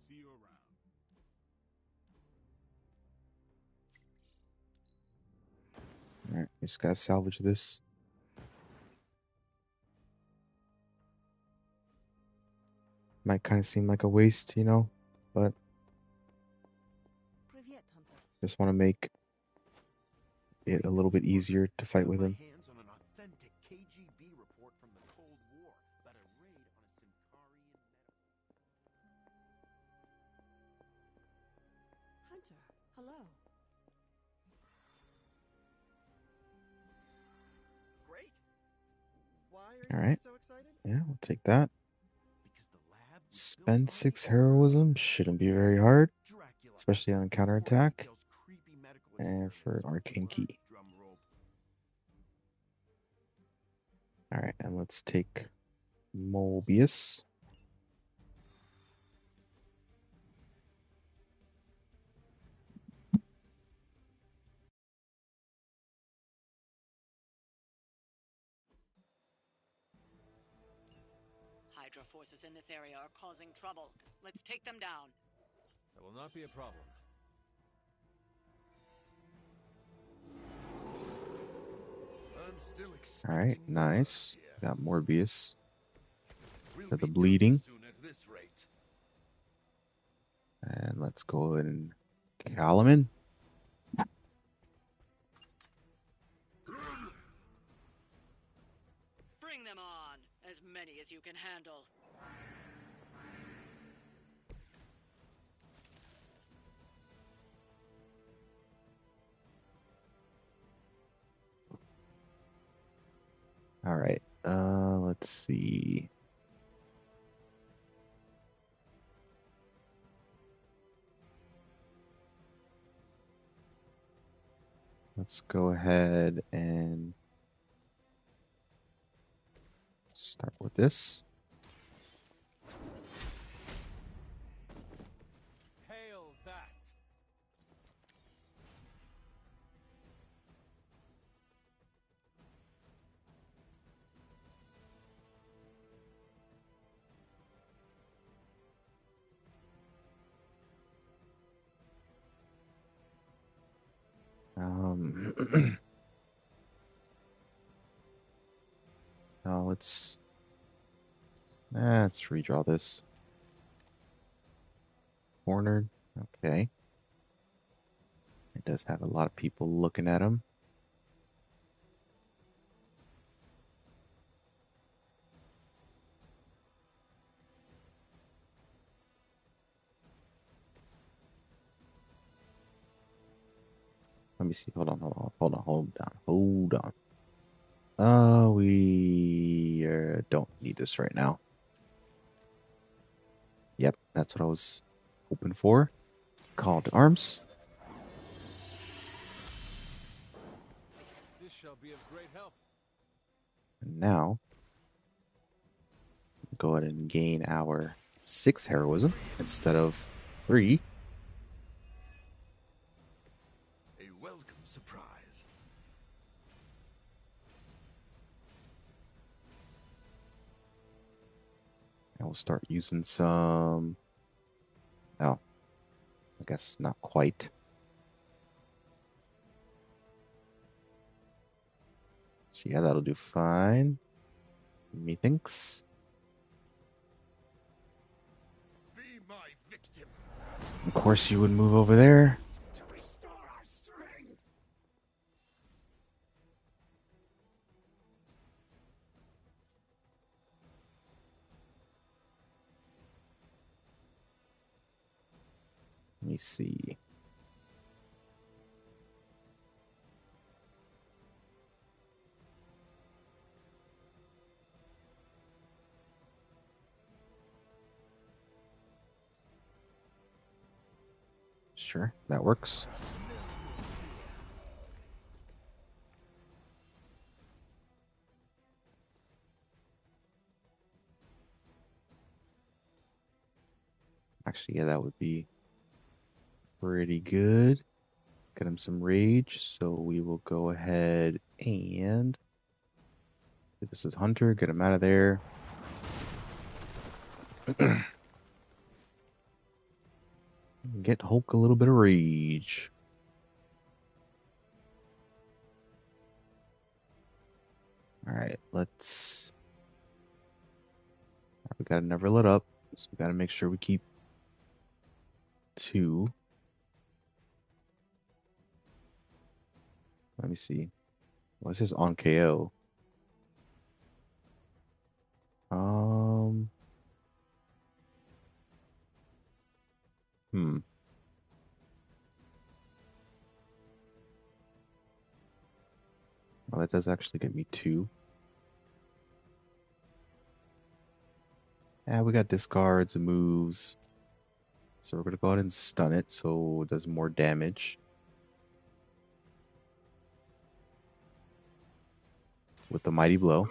[SPEAKER 4] See you around.
[SPEAKER 1] Alright, just gotta salvage this. Might kind of seem like a waste, you know, but just want to make it a little bit easier to fight with him.
[SPEAKER 16] Hands on an authentic KGB report from the Cold War about a raid on a Simkarian
[SPEAKER 2] Hunter, hello.
[SPEAKER 16] Great. Why are
[SPEAKER 1] All
[SPEAKER 16] you
[SPEAKER 1] right.
[SPEAKER 16] so excited?
[SPEAKER 1] Yeah, we'll take that. Spend 6 heroism. Shouldn't be very hard, especially on counterattack. And for arcane key. All right, and let's take Mobius.
[SPEAKER 21] Hydra forces in this area are causing trouble. Let's take them down.
[SPEAKER 3] That will not be a problem.
[SPEAKER 16] I'm still
[SPEAKER 1] All right, nice. Got Morbius
[SPEAKER 16] We'll
[SPEAKER 1] for the
[SPEAKER 16] be
[SPEAKER 1] bleeding.
[SPEAKER 16] done soon at this rate.
[SPEAKER 1] And let's go ahead and call him in.
[SPEAKER 21] Bring them on, as many as you can handle.
[SPEAKER 1] All right, let's see. Let's go ahead and start with this.
[SPEAKER 17] Hail that!
[SPEAKER 1] Now let's redraw this. Cornered. Okay. It does have a lot of people looking at him. Let me see. Hold on. Hold on. We don't need this right now. Yep, that's what I was hoping for. Call to arms.
[SPEAKER 17] This shall be of great help.
[SPEAKER 1] And now, go ahead and gain our 6 heroism instead of 3.
[SPEAKER 16] A welcome surprise.
[SPEAKER 1] And we'll start using some... Oh, I guess not quite. So yeah, that'll do fine. Methinks.
[SPEAKER 7] Be my victim.
[SPEAKER 1] Of course you would move over there.
[SPEAKER 7] To restore our strength.
[SPEAKER 1] Let me see. Sure, that works. Actually, yeah, that would be pretty good. Get him some rage, so we will go ahead and this is Hunter. Get him out of there. Get Hulk a little bit of rage. All right, let's. We gotta never let up, so we gotta make sure we keep 2. Let me see. What's his on KO? Hmm. Well, that does actually get me 2. Yeah, we got discards and moves. So we're gonna go ahead and stun it so it does more damage. With the mighty blow.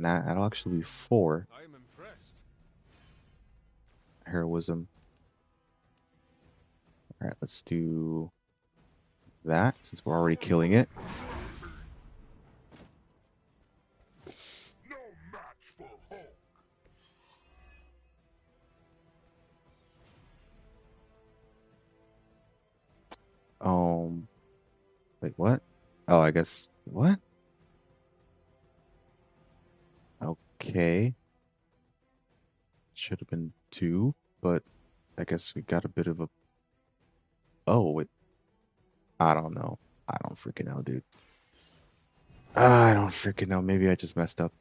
[SPEAKER 1] Nah, that'll actually be 4.
[SPEAKER 17] I am impressed.
[SPEAKER 1] Heroism. Alright, let's do that since we're already killing it.
[SPEAKER 11] No match for Hulk.
[SPEAKER 1] Wait, what? Oh, I guess what? Okay. Should have been 2, but I guess we got a bit of a. Oh, wait. I don't know. I don't freaking know, dude. I don't freaking know. Maybe I just messed up.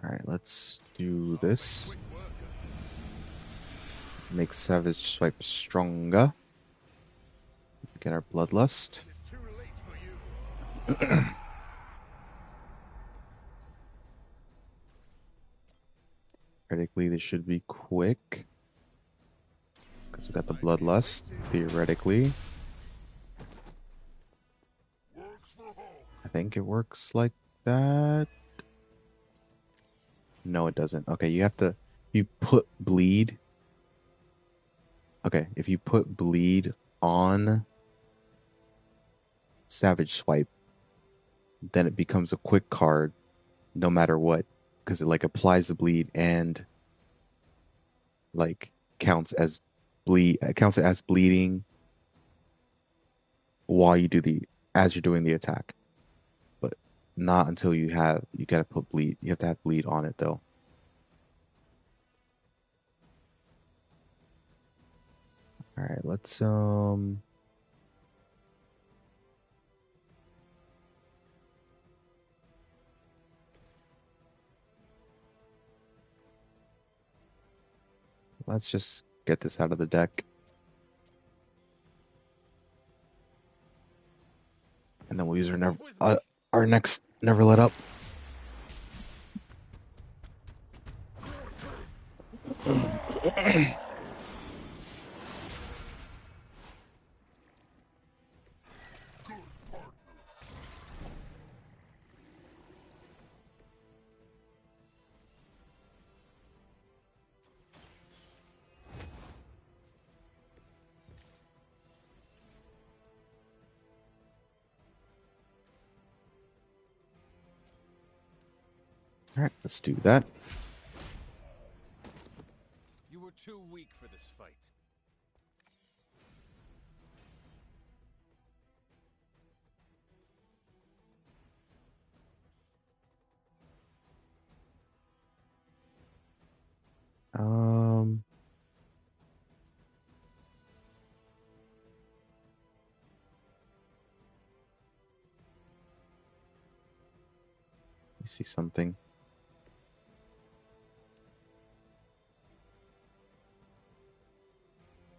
[SPEAKER 1] Alright, let's do this. Make Savage Swipe stronger. Get our Bloodlust. Theoretically, this should be quick. Because we got the Bloodlust, theoretically. I think it works like that. No, it doesn't. Okay, you have to. You put bleed. Okay, if you put bleed on Savage Swipe, then it becomes a quick card no matter what. Because it like applies the bleed and like counts as bleeding while you do the as you're doing the attack. But not until you gotta put bleed. You have to have bleed on it though. Alright, let's just get this out of the deck. And then we'll use our next Never Let Up. Alright, let's do that.
[SPEAKER 17] You were too weak for this fight.
[SPEAKER 1] Let me see something.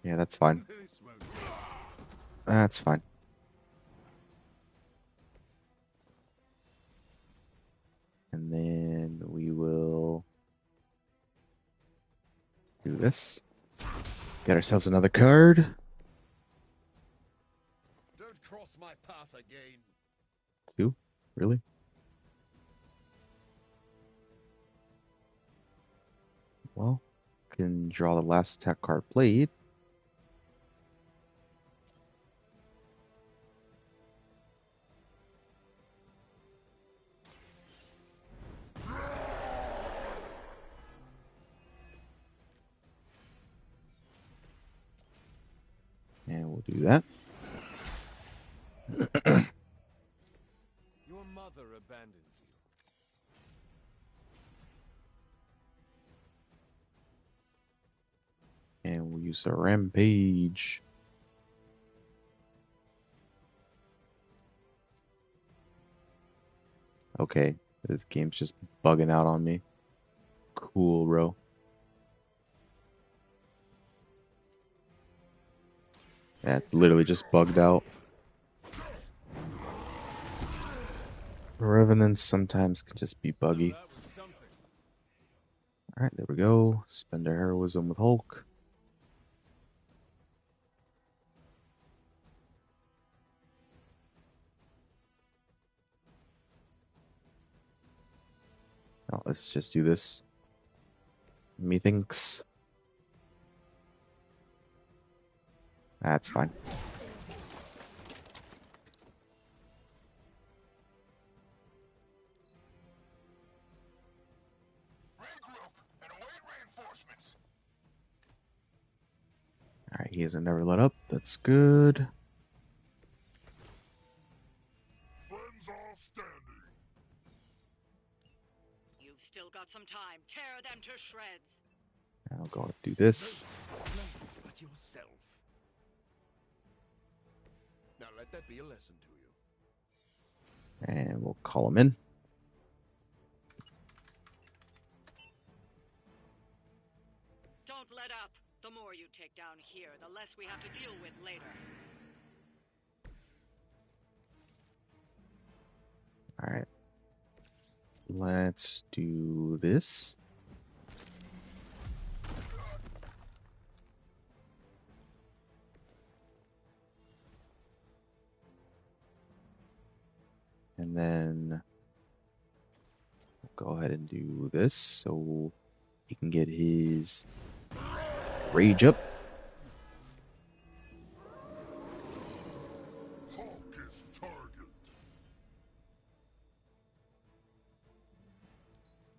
[SPEAKER 1] Yeah, that's fine. That's fine. And then we will do this. Get ourselves another card.
[SPEAKER 7] Don't cross my path again.
[SPEAKER 1] 2? Really? Well, can draw the last attack card played. And we'll do that.
[SPEAKER 17] Your mother abandons you.
[SPEAKER 1] And we'll use a rampage. Okay, this game's just bugging out on me. Cool, bro. Yeah, it's literally just bugged out. Revenants sometimes can just be buggy. Alright, there we go. Spend our heroism with Hulk. Now, let's just do this. Methinks. That's fine. Alright, he hasn't never let up. That's good.
[SPEAKER 11] Friends are standing.
[SPEAKER 21] You've still got some time. Tear them to shreds.
[SPEAKER 1] I'll go and do this.
[SPEAKER 7] But yourself. Now let that be a lesson to you.
[SPEAKER 1] And we'll call him in.
[SPEAKER 21] Don't let up. The more you take down here, the less we have to deal with later.
[SPEAKER 1] Alright. Let's do this. And then go ahead and do this so he can get his rage up.
[SPEAKER 11] Hulk is target.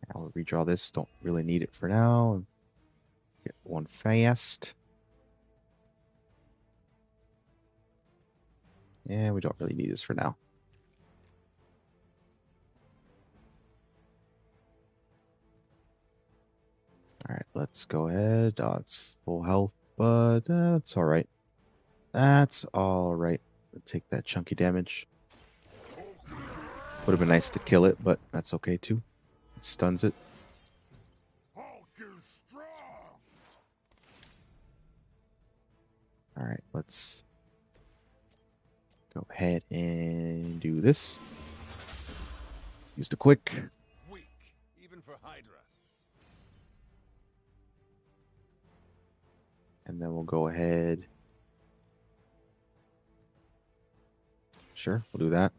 [SPEAKER 1] Now we'll redraw this. Don't really need it for now. Get one fast. Yeah, we don't really need this for now. Alright, let's go ahead. Oh, it's full health, but that's alright. That's alright. Take that chunky damage. Would have been nice to kill it, but that's okay too. It stuns it.
[SPEAKER 11] Hulk is strong.
[SPEAKER 1] Alright, let's go ahead and do this. Use the quick.
[SPEAKER 17] Weak, even for Hydra.
[SPEAKER 1] And then we'll go ahead. Sure, we'll do that.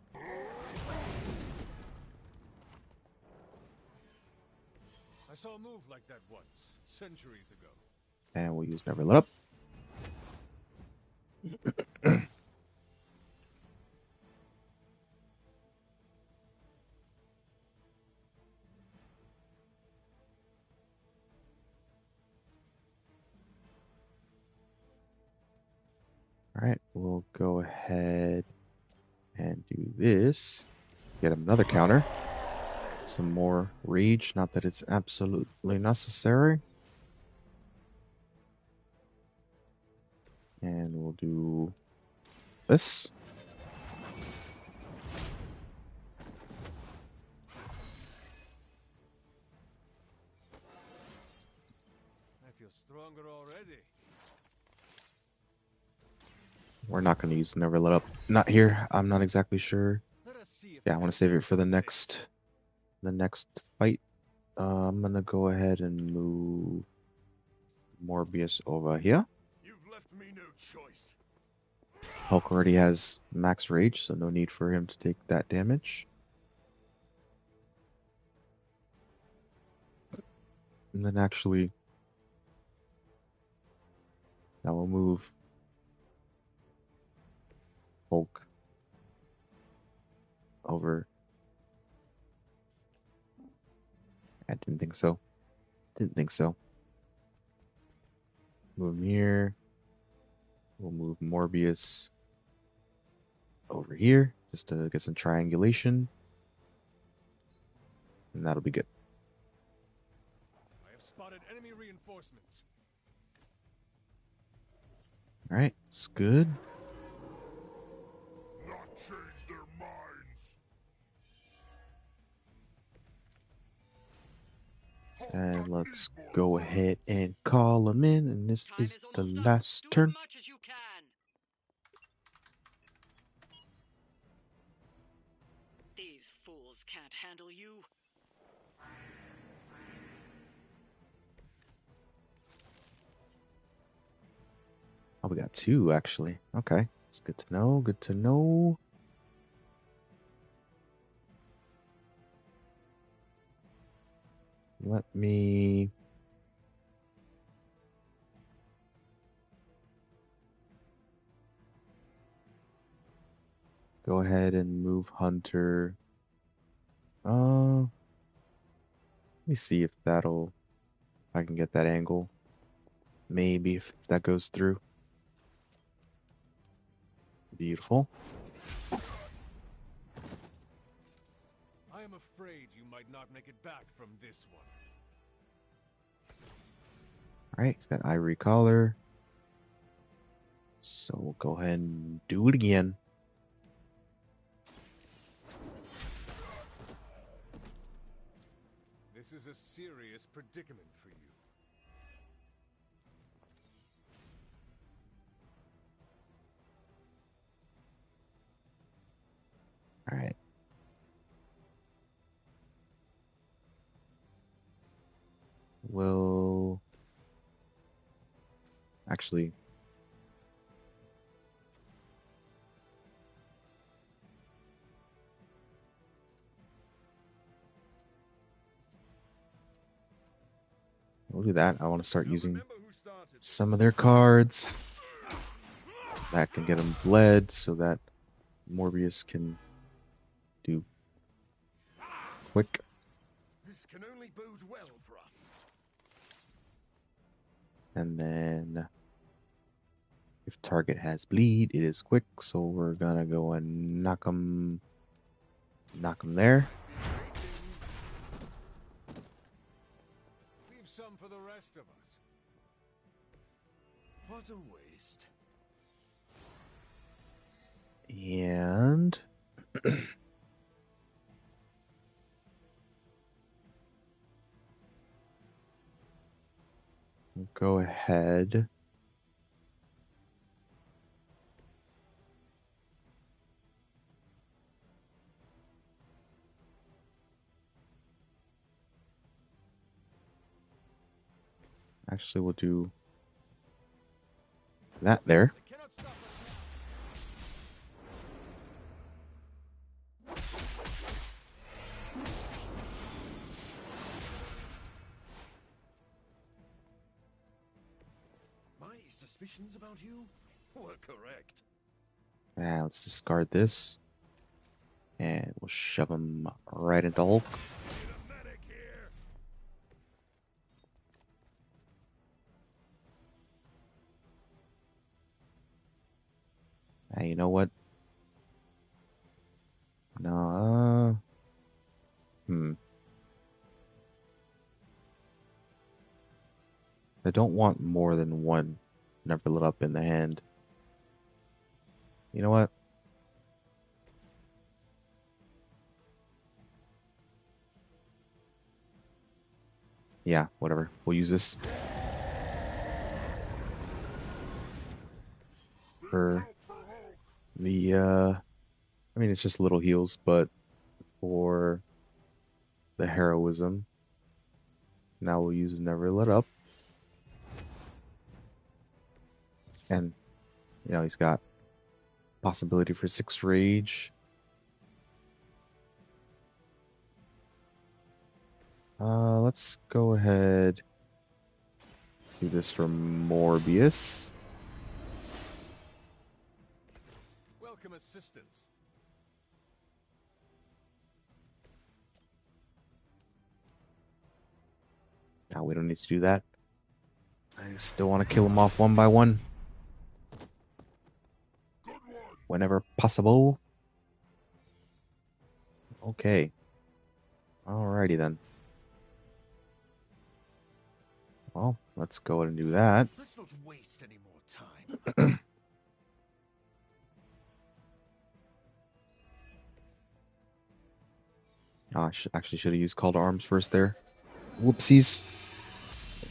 [SPEAKER 17] I saw a move like that once, centuries ago.
[SPEAKER 1] And we'll use Never Let Up. Alright, we'll go ahead and do this. Get another counter. Some more rage, not that it's absolutely necessary. And we'll do this.
[SPEAKER 17] I feel stronger already.
[SPEAKER 1] We're not going to use Never Let Up. Not here. I'm not exactly sure. Yeah, I want to save it for the next fight. I'm going to go ahead and move Morbius over here.
[SPEAKER 7] You've left me no choice.
[SPEAKER 1] Hulk already has max rage, so no need for him to take that damage. And then actually, now we'll move Hulk over. I didn't think so. Didn't think so. Move him here. We'll move Morbius over here just to get some triangulation. And that'll be good.
[SPEAKER 17] I have spotted enemy reinforcements.
[SPEAKER 1] Alright, it's good.
[SPEAKER 11] Not change their minds.
[SPEAKER 1] And let's go ahead and call him in. And this is the last turn.
[SPEAKER 21] These fools can't handle you.
[SPEAKER 1] Oh, we got two, actually. Okay, it's good to know. Good to know. Let me... go ahead and move Hunter. Let me see if that'll... if I can get that angle. Maybe if that goes through. Beautiful.
[SPEAKER 17] I am afraid you might not make it back from this one.
[SPEAKER 1] Alright, he's got Ivory Collar. So we'll go ahead and do it again.
[SPEAKER 17] This is a serious predicament for you.
[SPEAKER 1] Alright. We'll... actually... we'll do that. I want to start using some of their cards. That can get them bled so that Morbius can do quick.
[SPEAKER 7] This can only bode well for us.
[SPEAKER 1] And then if target has bleed, it is quick. So we're gonna go and knock him there.
[SPEAKER 17] Leave some for the rest of us.
[SPEAKER 7] What a waste.
[SPEAKER 1] And we'll go ahead. Actually, we'll do that there.
[SPEAKER 7] My suspicions about you were correct.
[SPEAKER 1] Now let's discard this. And we'll shove him right into Hulk. Hey, you know what? No. I don't want more than one never lit up in the hand. You know what? Yeah, whatever. We'll use this. For the, I mean, it's just little heals, but for the heroism, now we'll use never lit up. And, you know, he's got possibility for 6 rage. Let's go ahead. Do this for Morbius.
[SPEAKER 17] Welcome assistance.
[SPEAKER 1] Now we don't need to do that. I still want to kill them off one by one. Whenever possible. Okay. Alrighty then. Well, let's go ahead and do that.
[SPEAKER 16] Let's not waste any more time.
[SPEAKER 1] I actually should have used Call to Arms first there. Whoopsies.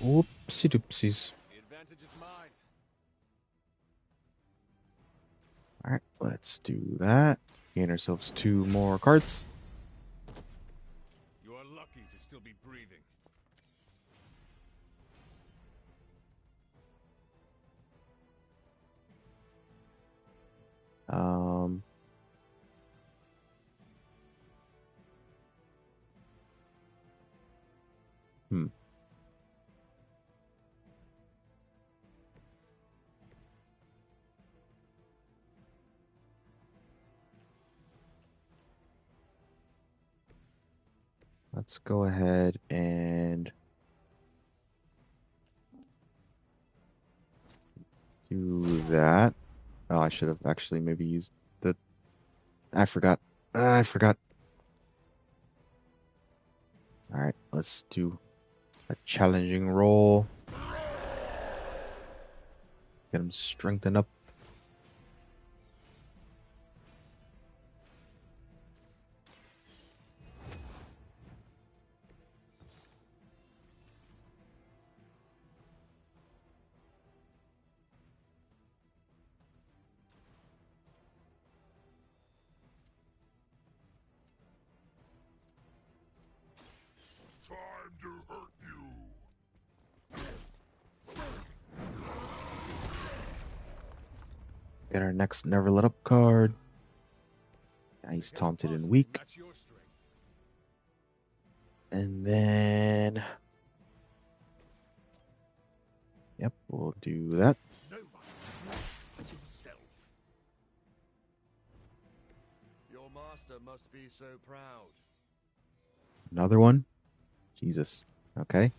[SPEAKER 1] Whoopsie doopsies.
[SPEAKER 17] The advantage is mine.
[SPEAKER 1] Alright, let's do that. Gain ourselves 2 more cards.
[SPEAKER 17] You are lucky to still be breathing.
[SPEAKER 6] Hmm.
[SPEAKER 1] Let's go ahead and do that. Oh, I should have actually maybe used the... I forgot. I forgot. Alright, let's do a challenging roll. Get him strengthened up.
[SPEAKER 11] Time to hurt you.
[SPEAKER 1] Get our next never let up card. Yeah, he's taunted and weak. And then... Yep, we'll do that.
[SPEAKER 16] No one but yourself.
[SPEAKER 7] Your master must be so proud.
[SPEAKER 1] Another one? Jesus. Okay.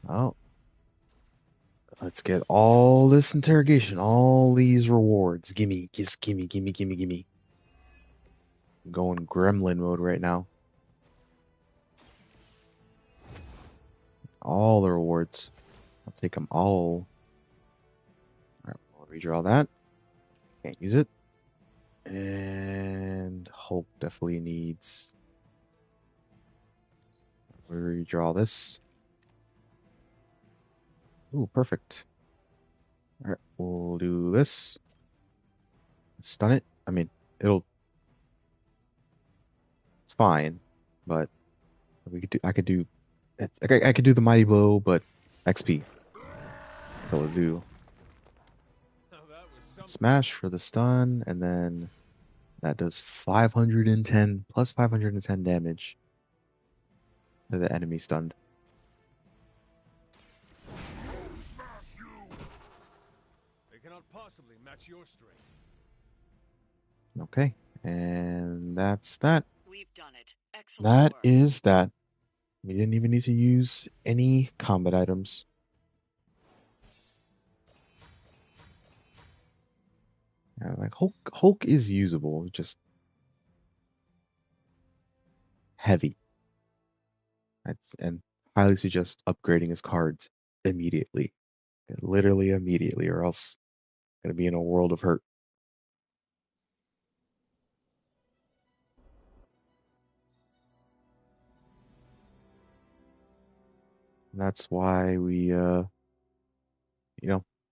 [SPEAKER 1] Oh. Let's get all this interrogation, all these rewards. Gimme, just gimme, gimme, gimme, gimme. I'm going gremlin mode right now. All the rewards. I'll take them all. Alright, we'll redraw that. Can't use it. And Hulk definitely needs... We'll redraw this. Ooh, perfect. Alright, we'll do this. Stun it. I mean, it'll... It's fine, but we could do... I could do... I could do the mighty blow, but XP. That's all we'll do. Smash for the stun, and then that does 510 plus 510 damage to the enemy stunned.
[SPEAKER 17] They cannot possibly match your strength.
[SPEAKER 1] Okay, and that's that.
[SPEAKER 21] We've done it. Excellent
[SPEAKER 1] That
[SPEAKER 21] work.
[SPEAKER 1] is that. We didn't even need to use any combat items. Yeah, like Hulk is usable, just heavy. And highly suggest upgrading his cards immediately. Literally immediately, or else gonna be in a world of hurt. And that's why we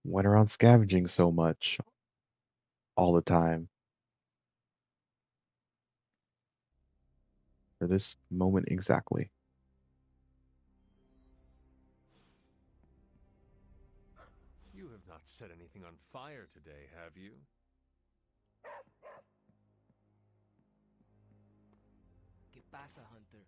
[SPEAKER 1] went around scavenging so much all the time. For this moment exactly.
[SPEAKER 3] You have not set anything on fire today, have you?
[SPEAKER 15] ¿Qué pasa, Hunter?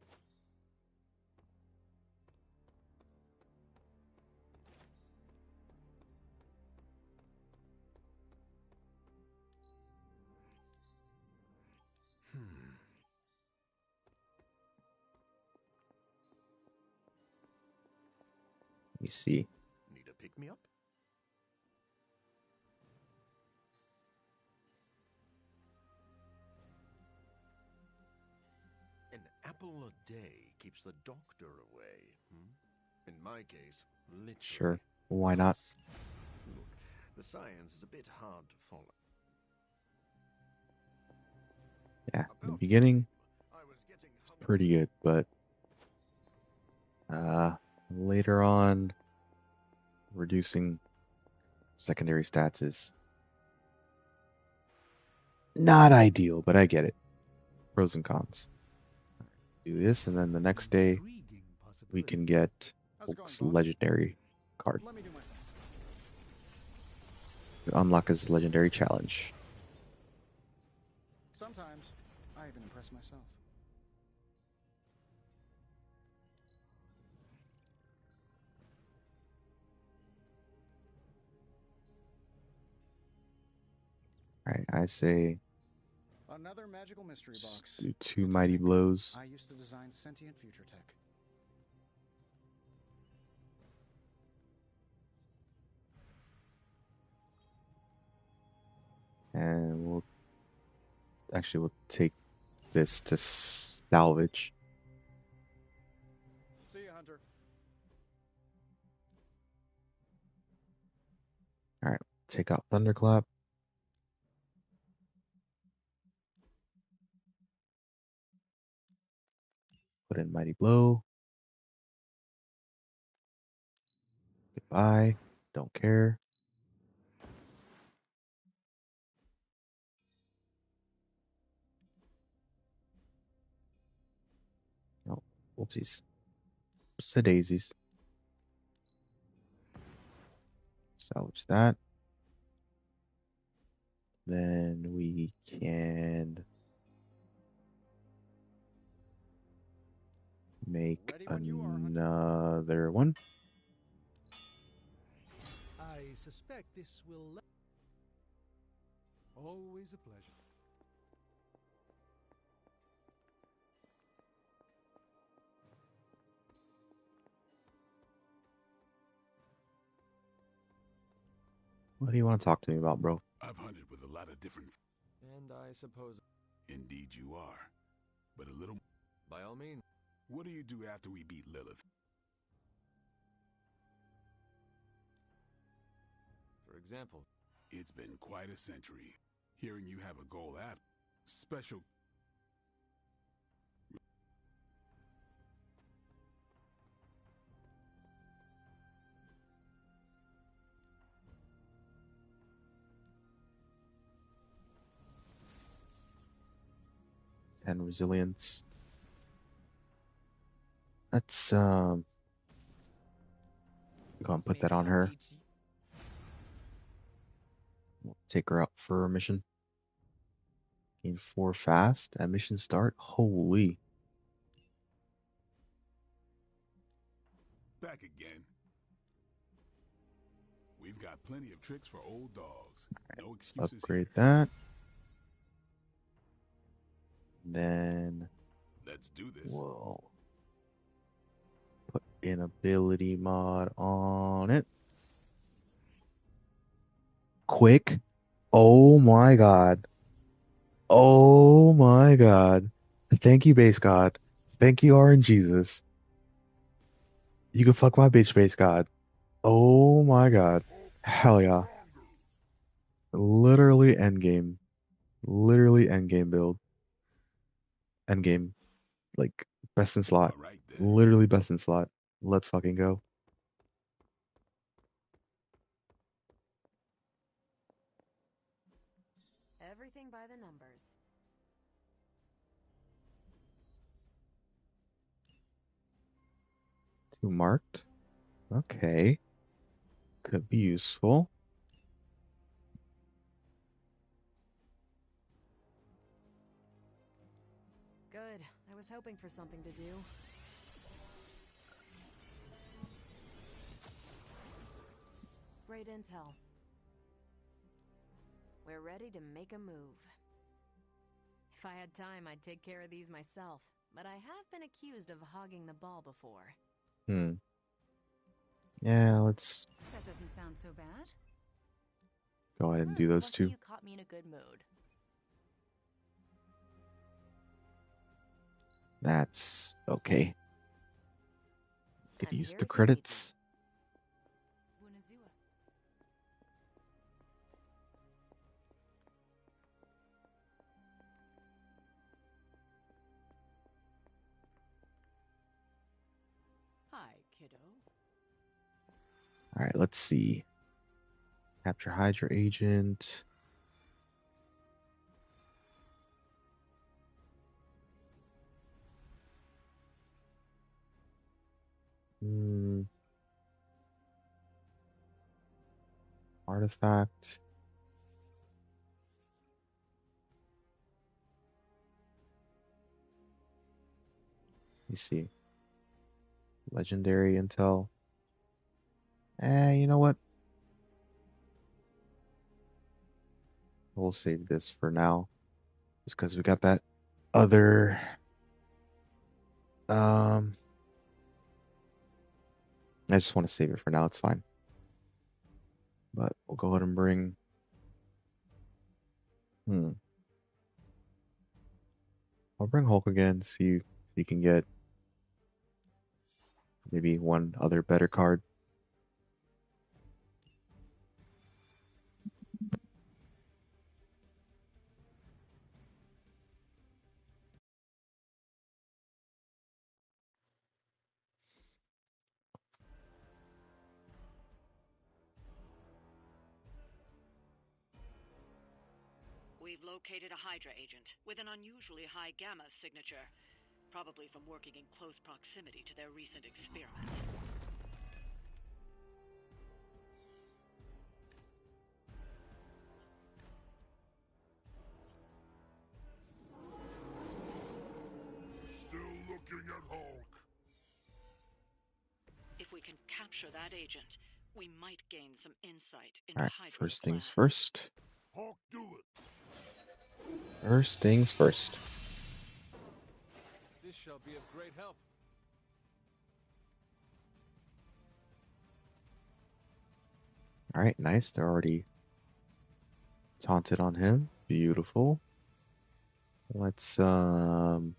[SPEAKER 1] Let me see.
[SPEAKER 16] Need a pick-me-up? An apple a day keeps the doctor away. In my case, literally.
[SPEAKER 1] Sure. Why not?
[SPEAKER 16] Look, the science is a bit hard to follow.
[SPEAKER 1] Yeah, in the beginning, it's pretty good, but later on, reducing secondary stats is not ideal, but I get it. Pros and cons. Do this, and then the next day, we can get Hulk's legendary card. Unlock his legendary challenge.
[SPEAKER 12] Sometimes I even impress myself.
[SPEAKER 1] Alright, I say
[SPEAKER 12] Another magical mystery box.
[SPEAKER 1] do 2 mighty blows.
[SPEAKER 12] I used to design sentient future tech.
[SPEAKER 1] And we'll take this to salvage.
[SPEAKER 12] See ya, Hunter.
[SPEAKER 1] Alright, take out Thunderclap. Put in Mighty Blow. Goodbye. Don't care. Oh, whoopsies. Daisies. Salvage that. Then we can make another one.
[SPEAKER 5] I suspect this will... Always a pleasure.
[SPEAKER 1] What do you want to talk to me about, bro?
[SPEAKER 4] I've hunted with a lot of different...
[SPEAKER 3] And I suppose...
[SPEAKER 4] Indeed you are. But a little...
[SPEAKER 3] By all means.
[SPEAKER 4] What do you do after we beat Lilith?
[SPEAKER 3] For example...
[SPEAKER 4] It's been quite a century. Hearing you have a goal after... Special...
[SPEAKER 1] And resilience. Let's go and put that on her. We'll take her out for a mission. Gain 4 fast at mission start. Holy.
[SPEAKER 4] Back again. We've got plenty of tricks for old dogs. No excuses
[SPEAKER 1] Upgrade
[SPEAKER 4] here.
[SPEAKER 1] that. Then
[SPEAKER 4] Let's do this.
[SPEAKER 1] we'll put an ability mod on it. Quick. Oh my God. Oh my God. Thank you, base god. Thank you, RNGesus. You can fuck my bitch, base god. Oh my God. Hell yeah. Literally endgame. Literally endgame build. Endgame. Like, best in slot. Literally best in slot. Let's fucking go.
[SPEAKER 20] Everything by the numbers.
[SPEAKER 1] Two marked. Okay. Could be useful.
[SPEAKER 20] Good. I was hoping for something to do. Great intel. We're ready to make a move. If I had time, I'd take care of these myself, but I have been accused of hogging the ball before.
[SPEAKER 1] Yeah, let's
[SPEAKER 10] That doesn't sound so bad.
[SPEAKER 1] go ahead and do those
[SPEAKER 18] Lucky
[SPEAKER 1] two.
[SPEAKER 18] you caught me in a good mood.
[SPEAKER 1] That's okay. Could
[SPEAKER 20] I'm
[SPEAKER 1] use
[SPEAKER 20] here
[SPEAKER 1] the
[SPEAKER 20] if you need me.
[SPEAKER 1] credits.
[SPEAKER 2] Hi, kiddo.
[SPEAKER 1] All right, let's see. Capture Hydra agent. Artifact. Let me see. Legendary intel. You know what? We'll save this for now. Just because we got that other I just want to save it for now, it's fine. But we'll go ahead and bring I'll bring Hulk again, see if he can get maybe one other better card.
[SPEAKER 21] We've located a Hydra agent with an unusually high gamma signature, probably from working in close proximity to their recent experiments.
[SPEAKER 11] Still looking at Hulk.
[SPEAKER 21] If we can capture that agent, we might gain some insight into
[SPEAKER 1] Alright,
[SPEAKER 21] Hydra's
[SPEAKER 1] first things
[SPEAKER 21] plans.
[SPEAKER 1] first.
[SPEAKER 11] Hulk, do it.
[SPEAKER 1] First things first.
[SPEAKER 17] This shall be of great help.
[SPEAKER 1] Alright, nice. They're already taunted on him. Beautiful. Let's go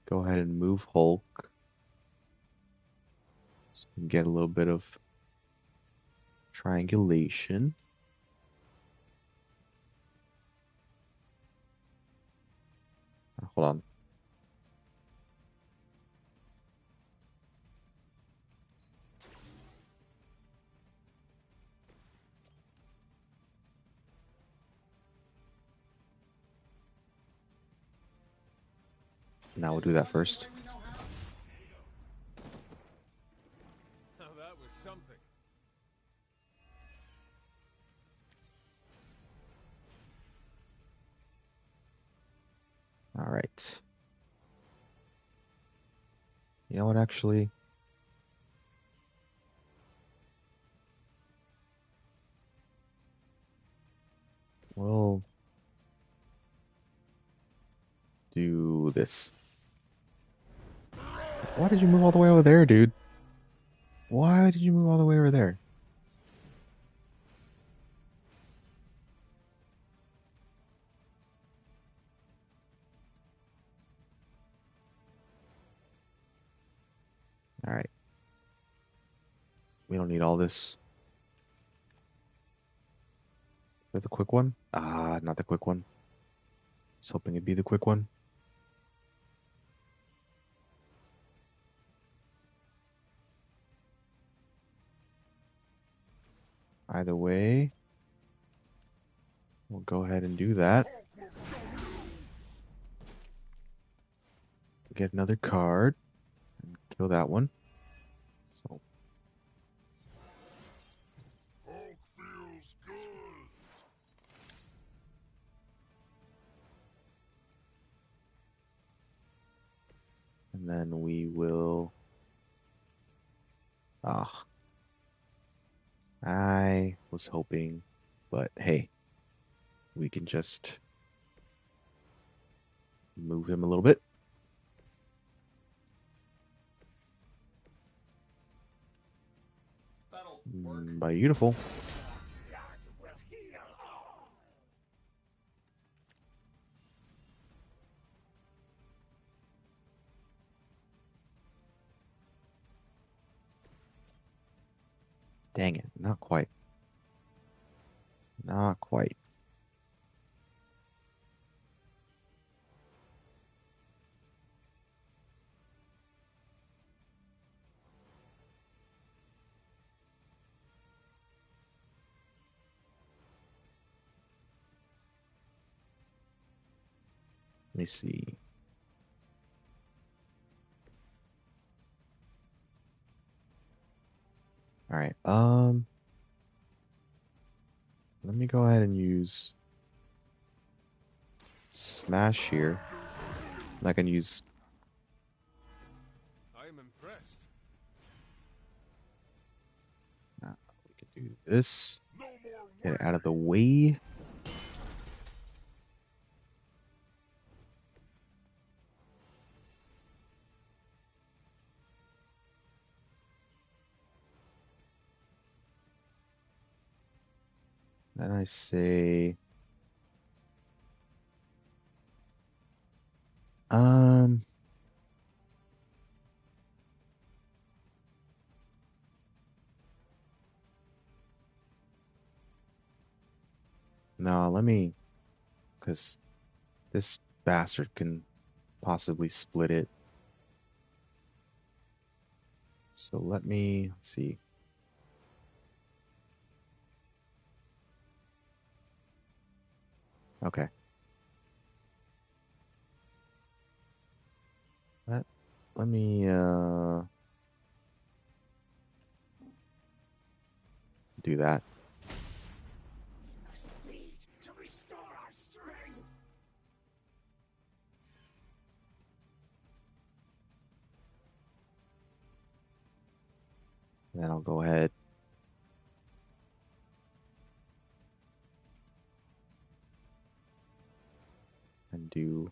[SPEAKER 1] ahead and move Hulk. So we can get a little bit of triangulation. Hold on. Now we'll do that first.
[SPEAKER 17] Now that was something.
[SPEAKER 1] All right. You know what, actually? We'll do this. Why did you move all the way over there, dude? Why did you move all the way over there? We don't need all this. Is that the quick one? Ah, not the quick one. I was hoping it'd be the quick one. Either way, we'll go ahead and do that. Get another card and kill that one. So and then we will. Ah, I was hoping, but hey, we can just move him a little bit. Beautiful. Dang it, not quite. Not quite. Let me see. All right. Let me go ahead and use smash here. I can use.
[SPEAKER 17] I am impressed.
[SPEAKER 1] We can do this. Get it out of the way. Then I say, no, let me, because this bastard can possibly split it. So let's see. Okay. Let me do that.
[SPEAKER 11] To restore our strength.
[SPEAKER 1] Then I'll go ahead and do.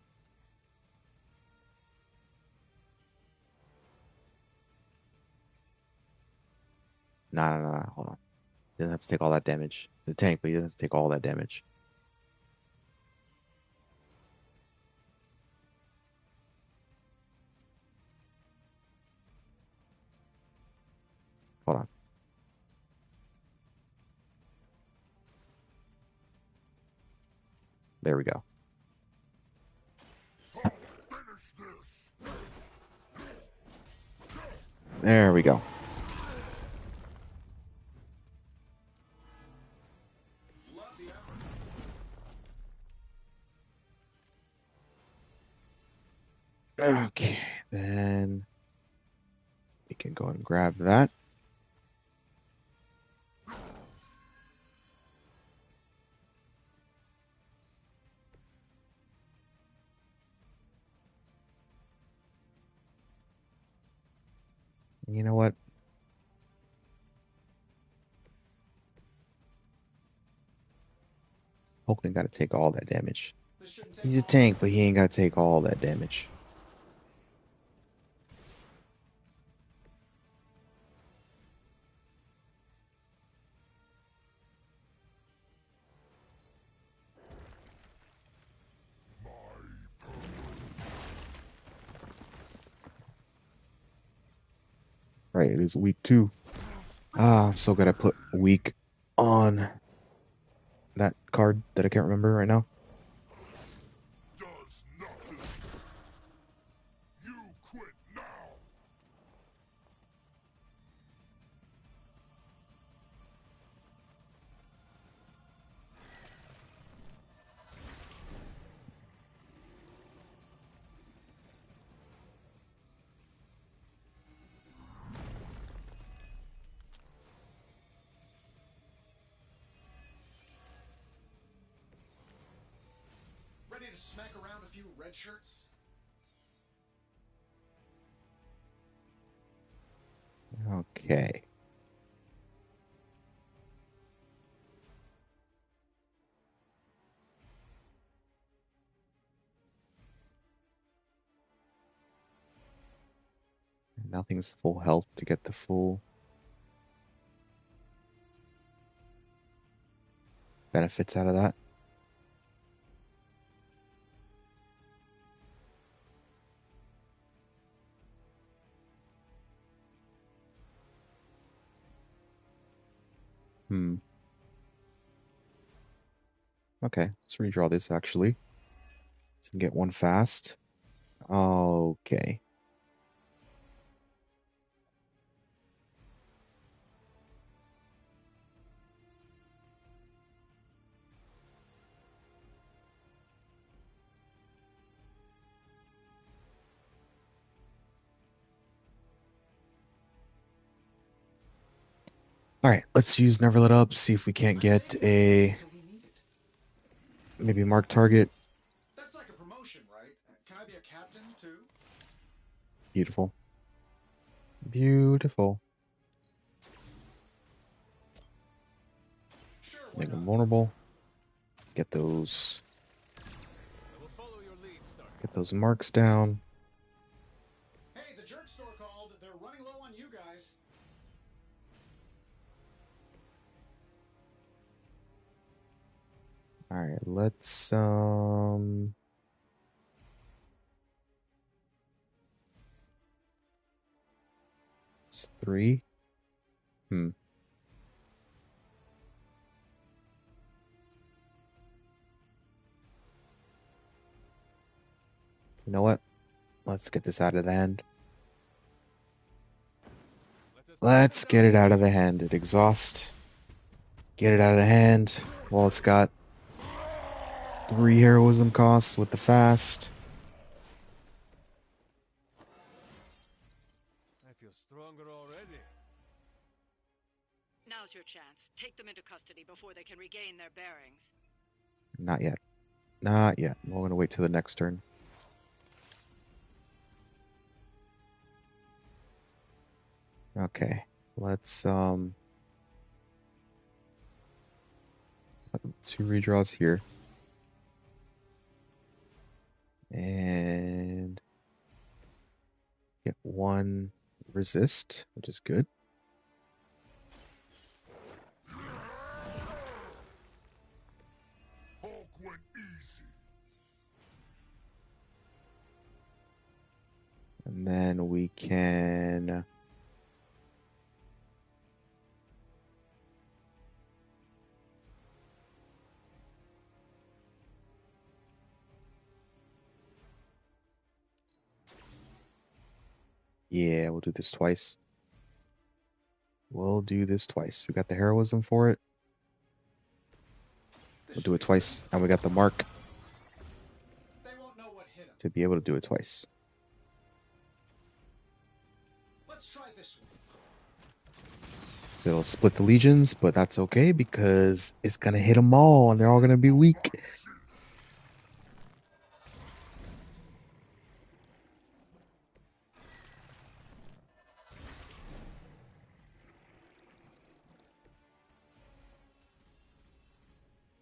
[SPEAKER 1] No, hold on. He doesn't have to take all that damage. The tank, but he doesn't have to take all that damage. Hold on. There we go. There we go. Okay, then we can go and grab that. You know what? Hulk ain't got to take all that damage. He's a tank, but he ain't got to take all that damage. Right, it is week 2. Ah, I'm so glad I put weak on that card that I can't remember right now.
[SPEAKER 11] Does nothing. You quit now.
[SPEAKER 12] Ready to smack around a few red shirts?
[SPEAKER 1] Okay. Nothing's full health to get the full benefits out of that. Okay, let's redraw this actually. So we can get one fast. Okay. All right, let's use Never Let Up, see if we can't get a maybe mark target.
[SPEAKER 12] That's like a promotion, right? Can I be a captain too?
[SPEAKER 1] Beautiful. Beautiful. Make them vulnerable. Get those marks down.
[SPEAKER 12] Hey, the jerk store called. They're running low on you guys.
[SPEAKER 1] All right, let's it's 3. You know what? Let's get this out of the hand. Let's get it out of the hand. It exhaust. Get it out of the hand. Well, it's got 3 heroism costs with the fast.
[SPEAKER 17] I feel stronger already.
[SPEAKER 21] Now's your chance. Take them into custody before they can regain their bearings.
[SPEAKER 1] Not yet. Not yet. We're going to wait till the next turn. Okay. Let's 2 redraws here. And get 1 resist, which is good.
[SPEAKER 11] Hulk went easy.
[SPEAKER 1] And then we can yeah, we'll do this twice. We'll do this twice. We got the heroism for it. We'll do it twice, and we got the mark to be able to do it twice.
[SPEAKER 12] Let's try this one.
[SPEAKER 1] So it'll split the legions, but that's okay because it's gonna hit them all, and they're all gonna be weak.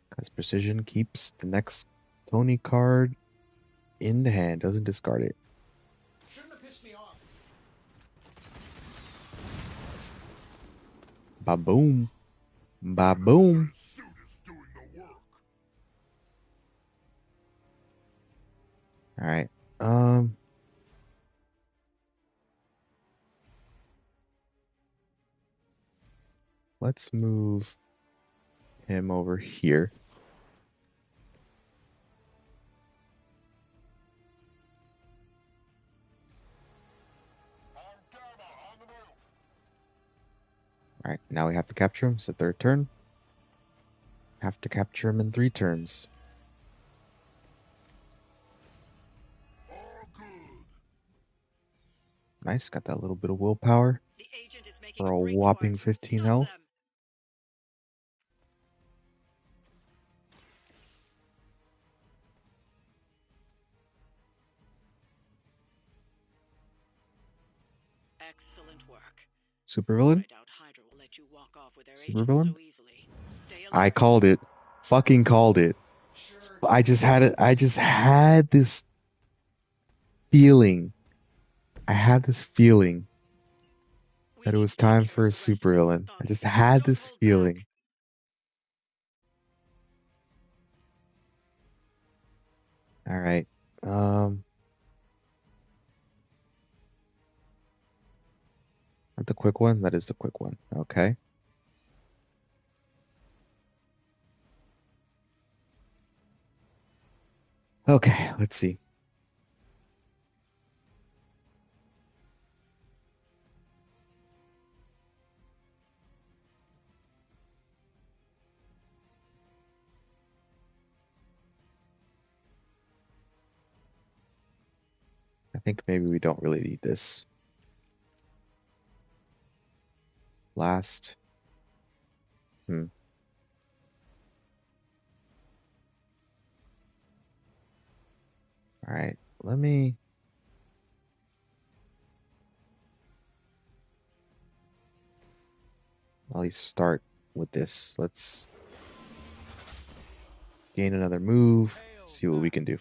[SPEAKER 1] Because precision keeps the next Tony card in the hand, doesn't discard it.
[SPEAKER 12] Shouldn't have pissed me off.
[SPEAKER 1] Ba boom. Ba boom. All right. let's move him over here. All right, now we have to capture him. It's the third turn. Have to capture him in 3 turns. Nice, got that little bit of willpower for a whopping 15 health.
[SPEAKER 21] Excellent work.
[SPEAKER 1] Supervillain?
[SPEAKER 21] Hydra will let you walk off with their
[SPEAKER 1] Supervillain?
[SPEAKER 21] so easily.
[SPEAKER 1] I called it. Fucking called it. I just had it. I just had this feeling. I had this feeling that it was time for a supervillain. I just had this feeling. All right. The quick one? That is the quick one. Okay. Okay, let's see. I think maybe we don't really need this. Last. All right, let me at least start with this. Let's gain another move, see what we can do.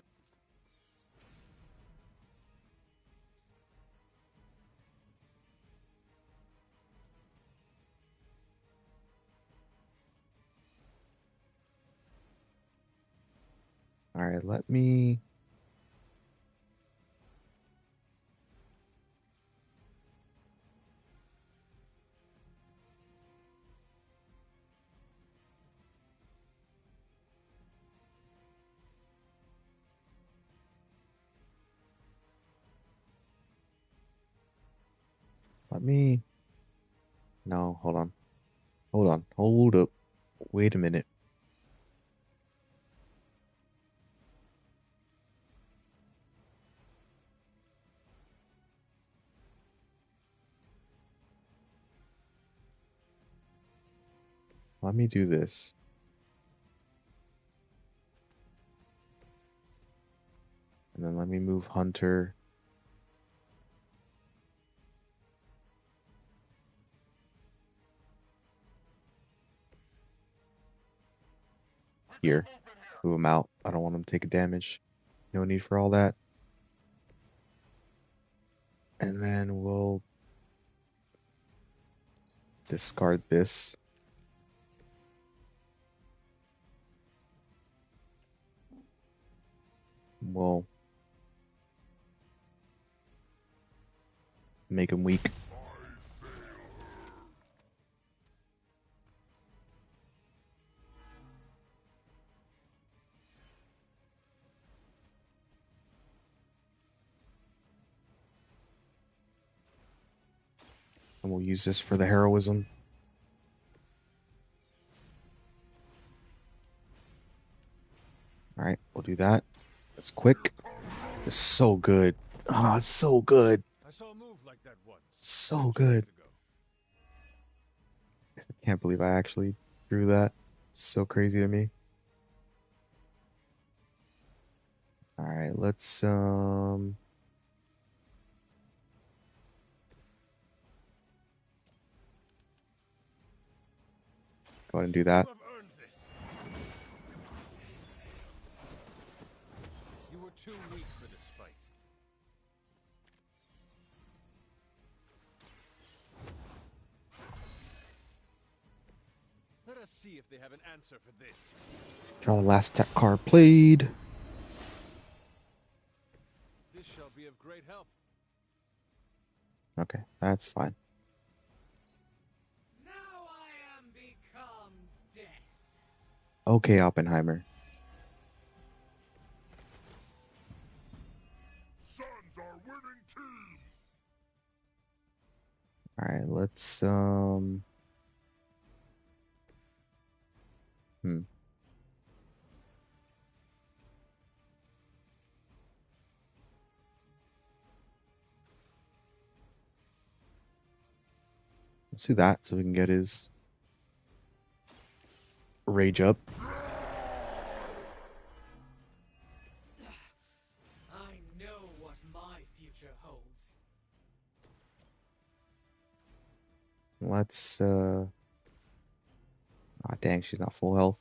[SPEAKER 1] All right, let me no, hold on. Hold up. Wait a minute. Let me do this. And then let me move Hunter. Here. Move him out. I don't want him to take damage. No need for all that. And then we'll discard this. We'll make him weak. And we'll use this for the heroism. All right, we'll do that. It's quick. It's so good. Ah, it's so good.
[SPEAKER 17] I saw a move like that once.
[SPEAKER 1] So good. I can't believe I actually drew that. It's so crazy to me. All right, let's go ahead and do that.
[SPEAKER 17] You were too weak for this fight. Let us see if they have an answer for this.
[SPEAKER 1] Draw the last tech card played.
[SPEAKER 17] This shall be of great help.
[SPEAKER 1] Okay, that's fine.
[SPEAKER 14] Now I am
[SPEAKER 1] Okay, Oppenheimer.
[SPEAKER 11] Sons are winning team.
[SPEAKER 1] All right, let's let's do that so we can get his rage up.
[SPEAKER 15] I know what my future holds.
[SPEAKER 1] Let's ah, dang, she's not full health.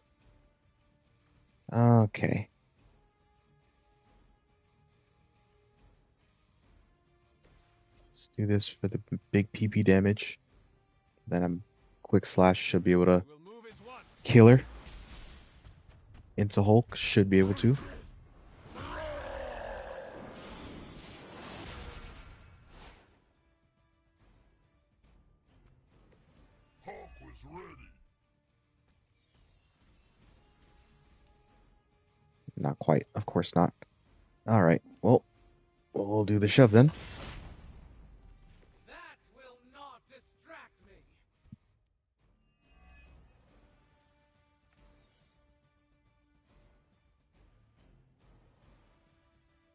[SPEAKER 1] Okay. Let's do this for the big PP damage. Then a quick slash should be able to kill her. Into Hulk should be able to.
[SPEAKER 11] Hulk was ready.
[SPEAKER 1] Not quite, of course not. All right, well, we'll do the shove then.
[SPEAKER 15] That will not distract me.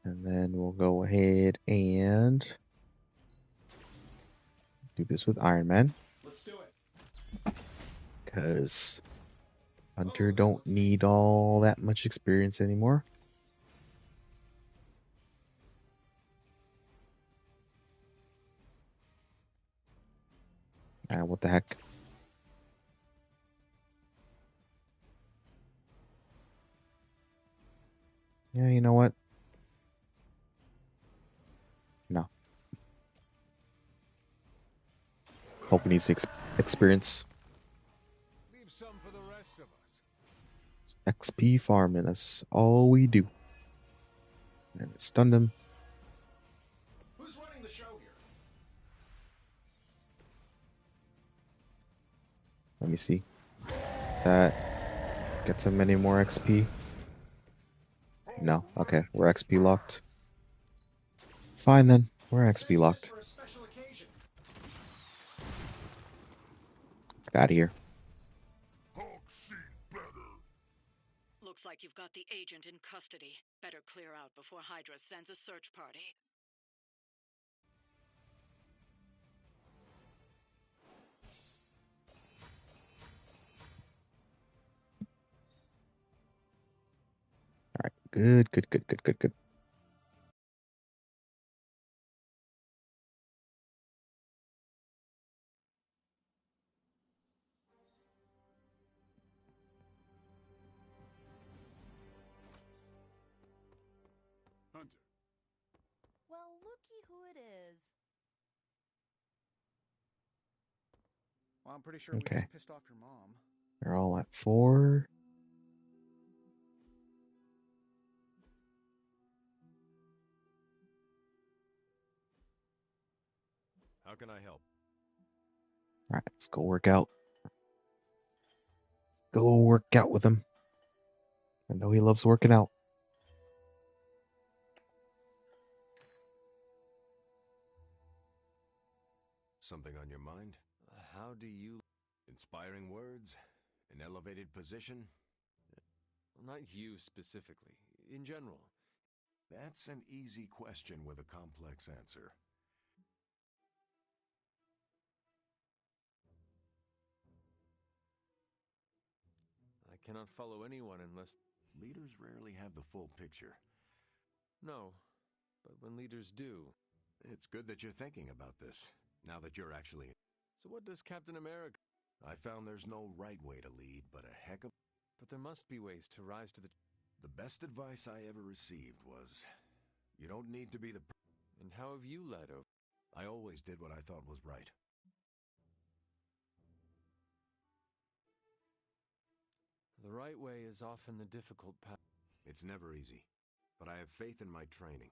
[SPEAKER 1] And then we'll go ahead and do this with Iron Man.
[SPEAKER 17] Let's do it.
[SPEAKER 1] Because Hunter don't need all that much experience anymore. Ah, what the heck? Yeah, you know what? No. Hope he needs experience.
[SPEAKER 17] Leave some for the rest of us.
[SPEAKER 1] It's XP farming, that's all we do. And it stunned him.
[SPEAKER 12] Who's running the show here?
[SPEAKER 1] Let me see. That gets him any more XP? No. Okay, we're XP locked. Fine then, we're XP locked. Get out of here.
[SPEAKER 11] Hulk seen better.
[SPEAKER 21] Looks like you've got the agent in custody. Better clear out before Hydra sends a search party.
[SPEAKER 1] All right, good.
[SPEAKER 4] Hunter.
[SPEAKER 18] Well, looky who it is.
[SPEAKER 12] Well, I'm pretty sure we
[SPEAKER 1] Okay.
[SPEAKER 12] just pissed off your mom.
[SPEAKER 1] They're all at 4.
[SPEAKER 7] How can I help?
[SPEAKER 1] All right, let's go work out. Go work out with him. I know he loves working out.
[SPEAKER 7] Something on your mind?
[SPEAKER 3] How do you...
[SPEAKER 7] Inspiring words? An elevated position?
[SPEAKER 3] Not you specifically. In general.
[SPEAKER 7] That's an easy question with a complex answer.
[SPEAKER 3] I cannot follow anyone unless...
[SPEAKER 7] Leaders rarely have the full picture.
[SPEAKER 3] No, but when leaders do...
[SPEAKER 7] It's good that you're thinking about this, now that you're actually...
[SPEAKER 3] So what does Captain America...
[SPEAKER 7] I found there's no right way to lead, but a heck of...
[SPEAKER 3] But there must be ways to rise to the...
[SPEAKER 7] The best advice I ever received was, you don't need to be the...
[SPEAKER 3] And how have you led over?
[SPEAKER 7] I always did what I thought was right.
[SPEAKER 3] The right way is often the difficult path.
[SPEAKER 7] It's never easy, but I have faith in my training.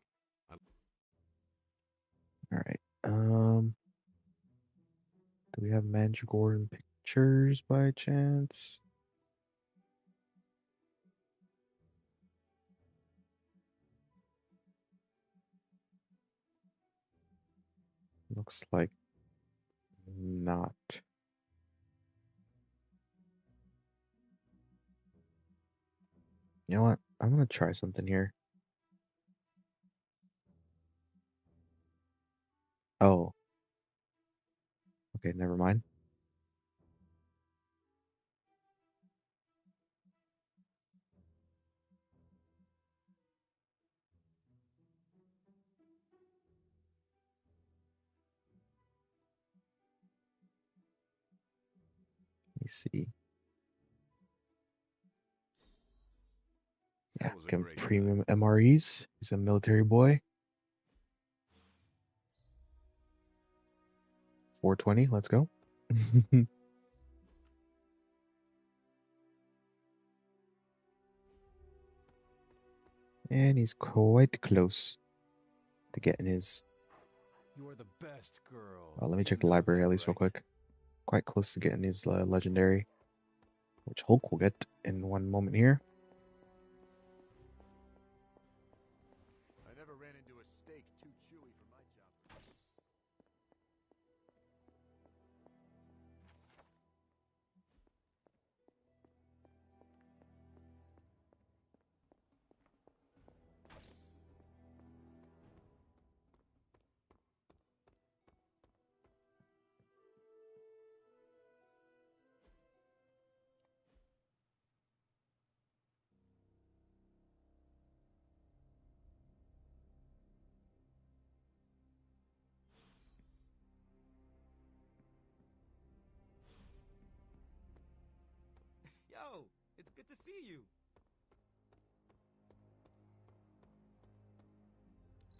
[SPEAKER 1] All right. Do we have Mandragora in pictures by chance? Looks like not. You know what? I'm gonna try something here. Oh. Okay, never mind. Let me see. Yeah, give him premium MREs. He's a military boy. 420, let's go. And he's quite close to getting his.
[SPEAKER 17] You are the best girl.
[SPEAKER 1] Let me check the library at least real quick. Quite close to getting his legendary, which Hulk will get in one moment here.
[SPEAKER 7] I never ran into a steak too chewy for my job.
[SPEAKER 15] Yo, it's good to see you.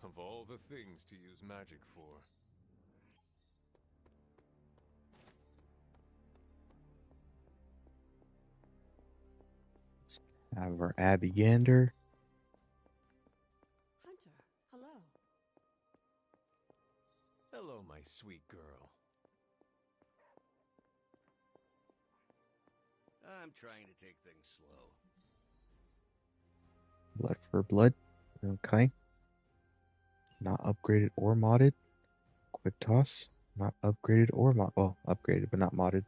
[SPEAKER 3] Of all the things to use magic for.
[SPEAKER 1] Let's have our Abby Gander.
[SPEAKER 2] Hunter, hello.
[SPEAKER 3] Hello, my sweet girl.
[SPEAKER 7] I'm trying to take things slow.
[SPEAKER 1] Blood for blood. Okay. Not upgraded or modded. Quick toss. Not upgraded or mod. Well, upgraded but not modded.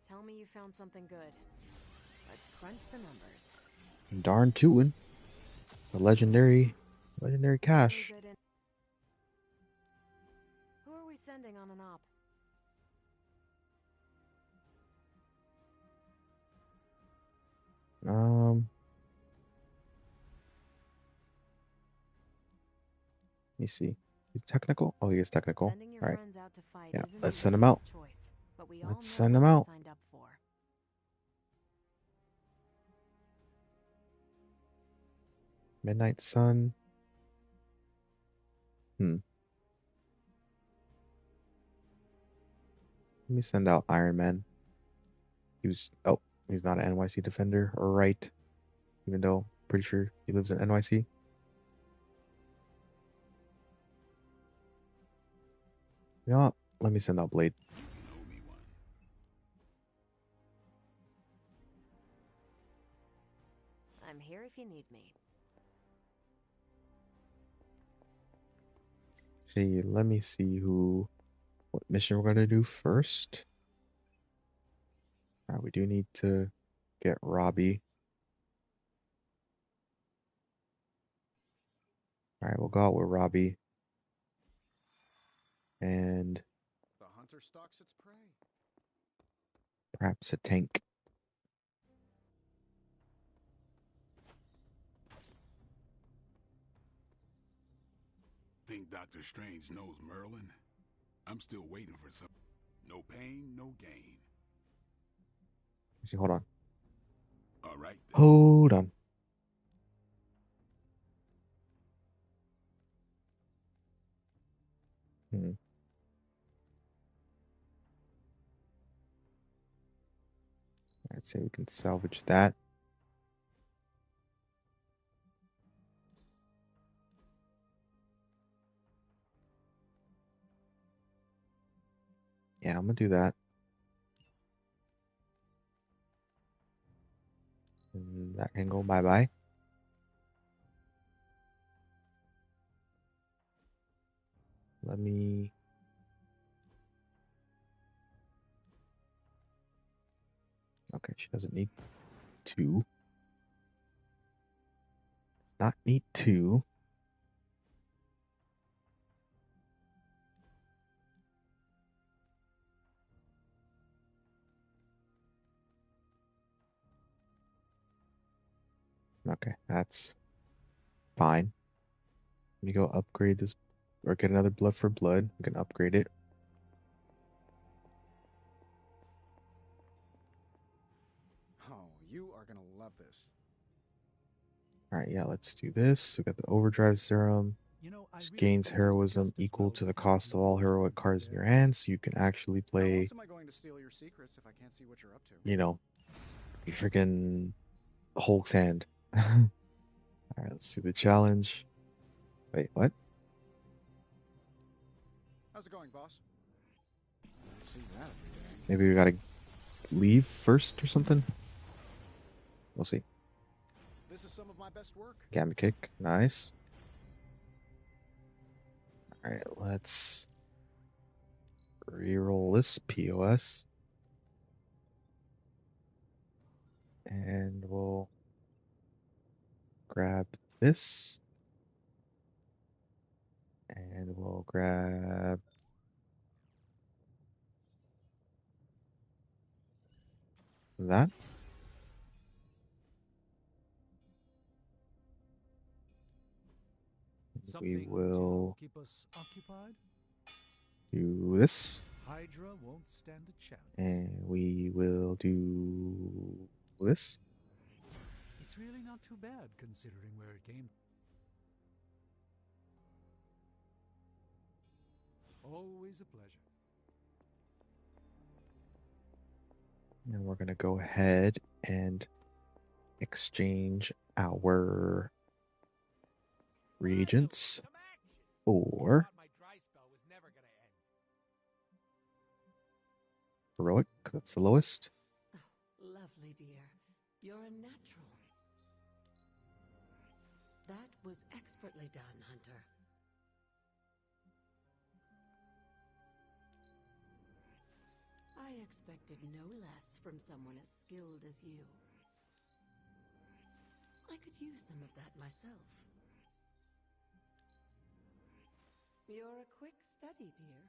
[SPEAKER 20] Tell me you found something good. Let's crunch the numbers.
[SPEAKER 1] Darn tootin'. A legendary cash.
[SPEAKER 20] Who are we sending on an op?
[SPEAKER 1] Let me see. He's technical? Oh, he is technical.
[SPEAKER 20] Sending your
[SPEAKER 1] All right.
[SPEAKER 20] friends out to fight
[SPEAKER 1] Yeah,
[SPEAKER 20] isn't
[SPEAKER 1] let's
[SPEAKER 20] the
[SPEAKER 1] send him out.
[SPEAKER 20] easiest choice, but we
[SPEAKER 1] Let's
[SPEAKER 20] all know
[SPEAKER 1] send
[SPEAKER 20] what
[SPEAKER 1] him
[SPEAKER 20] we
[SPEAKER 1] out.
[SPEAKER 20] signed up for.
[SPEAKER 1] Midnight Sun. Let me send out Iron Man. He's not an NYC defender, or right? Even though pretty sure he lives in NYC. You know what? Let me send out Blade.
[SPEAKER 20] I'm here if you need me.
[SPEAKER 1] See, let me see what mission we're gonna do first. All right, we do need to get Robbie. All right, we'll go out with Robbie. And
[SPEAKER 12] the hunter stalks its prey.
[SPEAKER 1] Perhaps a tank.
[SPEAKER 4] Think Dr. Strange knows Merlin? I'm still waiting for some. No pain, no gain.
[SPEAKER 1] See, hold on.
[SPEAKER 4] All right.
[SPEAKER 1] Hold on. I'd say we can salvage that. Yeah, I'm gonna do that. And that can go bye-bye. Let me. Okay, she doesn't need 2. Not need 2. Okay, that's fine. Let me go upgrade this, or get another blood for blood. We can upgrade it.
[SPEAKER 12] Oh, you are gonna love this.
[SPEAKER 1] All right, yeah, let's do this. We got the overdrive serum. This gains heroism equal to the cost of all heroic cards in your hand, so you can actually
[SPEAKER 12] How
[SPEAKER 1] play,
[SPEAKER 12] else am I going to steal your secrets if I can't see what you're up to?
[SPEAKER 1] you know, you freaking Hulk's hand. All right, let's see the challenge. Wait, what?
[SPEAKER 12] How's it going, boss? I see that every day.
[SPEAKER 1] Maybe we gotta leave first or something? We'll see.
[SPEAKER 12] This is some of my best work.
[SPEAKER 1] Gamma kick, nice. All right, let's reroll this POS. And we'll grab this. And we'll grab that. We will
[SPEAKER 5] keep us occupied?
[SPEAKER 1] do this.
[SPEAKER 5] Hydra won't stand a chance.
[SPEAKER 1] And we will do this.
[SPEAKER 5] It's really not too bad considering where it came. Always a pleasure.
[SPEAKER 1] And we're going to go ahead and exchange our reagents for heroic. That's the lowest.
[SPEAKER 19] Oh, lovely, dear. You're a natural. That was expertly done, Hunter. I expected no less from someone as skilled as you. I could use some of that myself. You're a quick study, dear.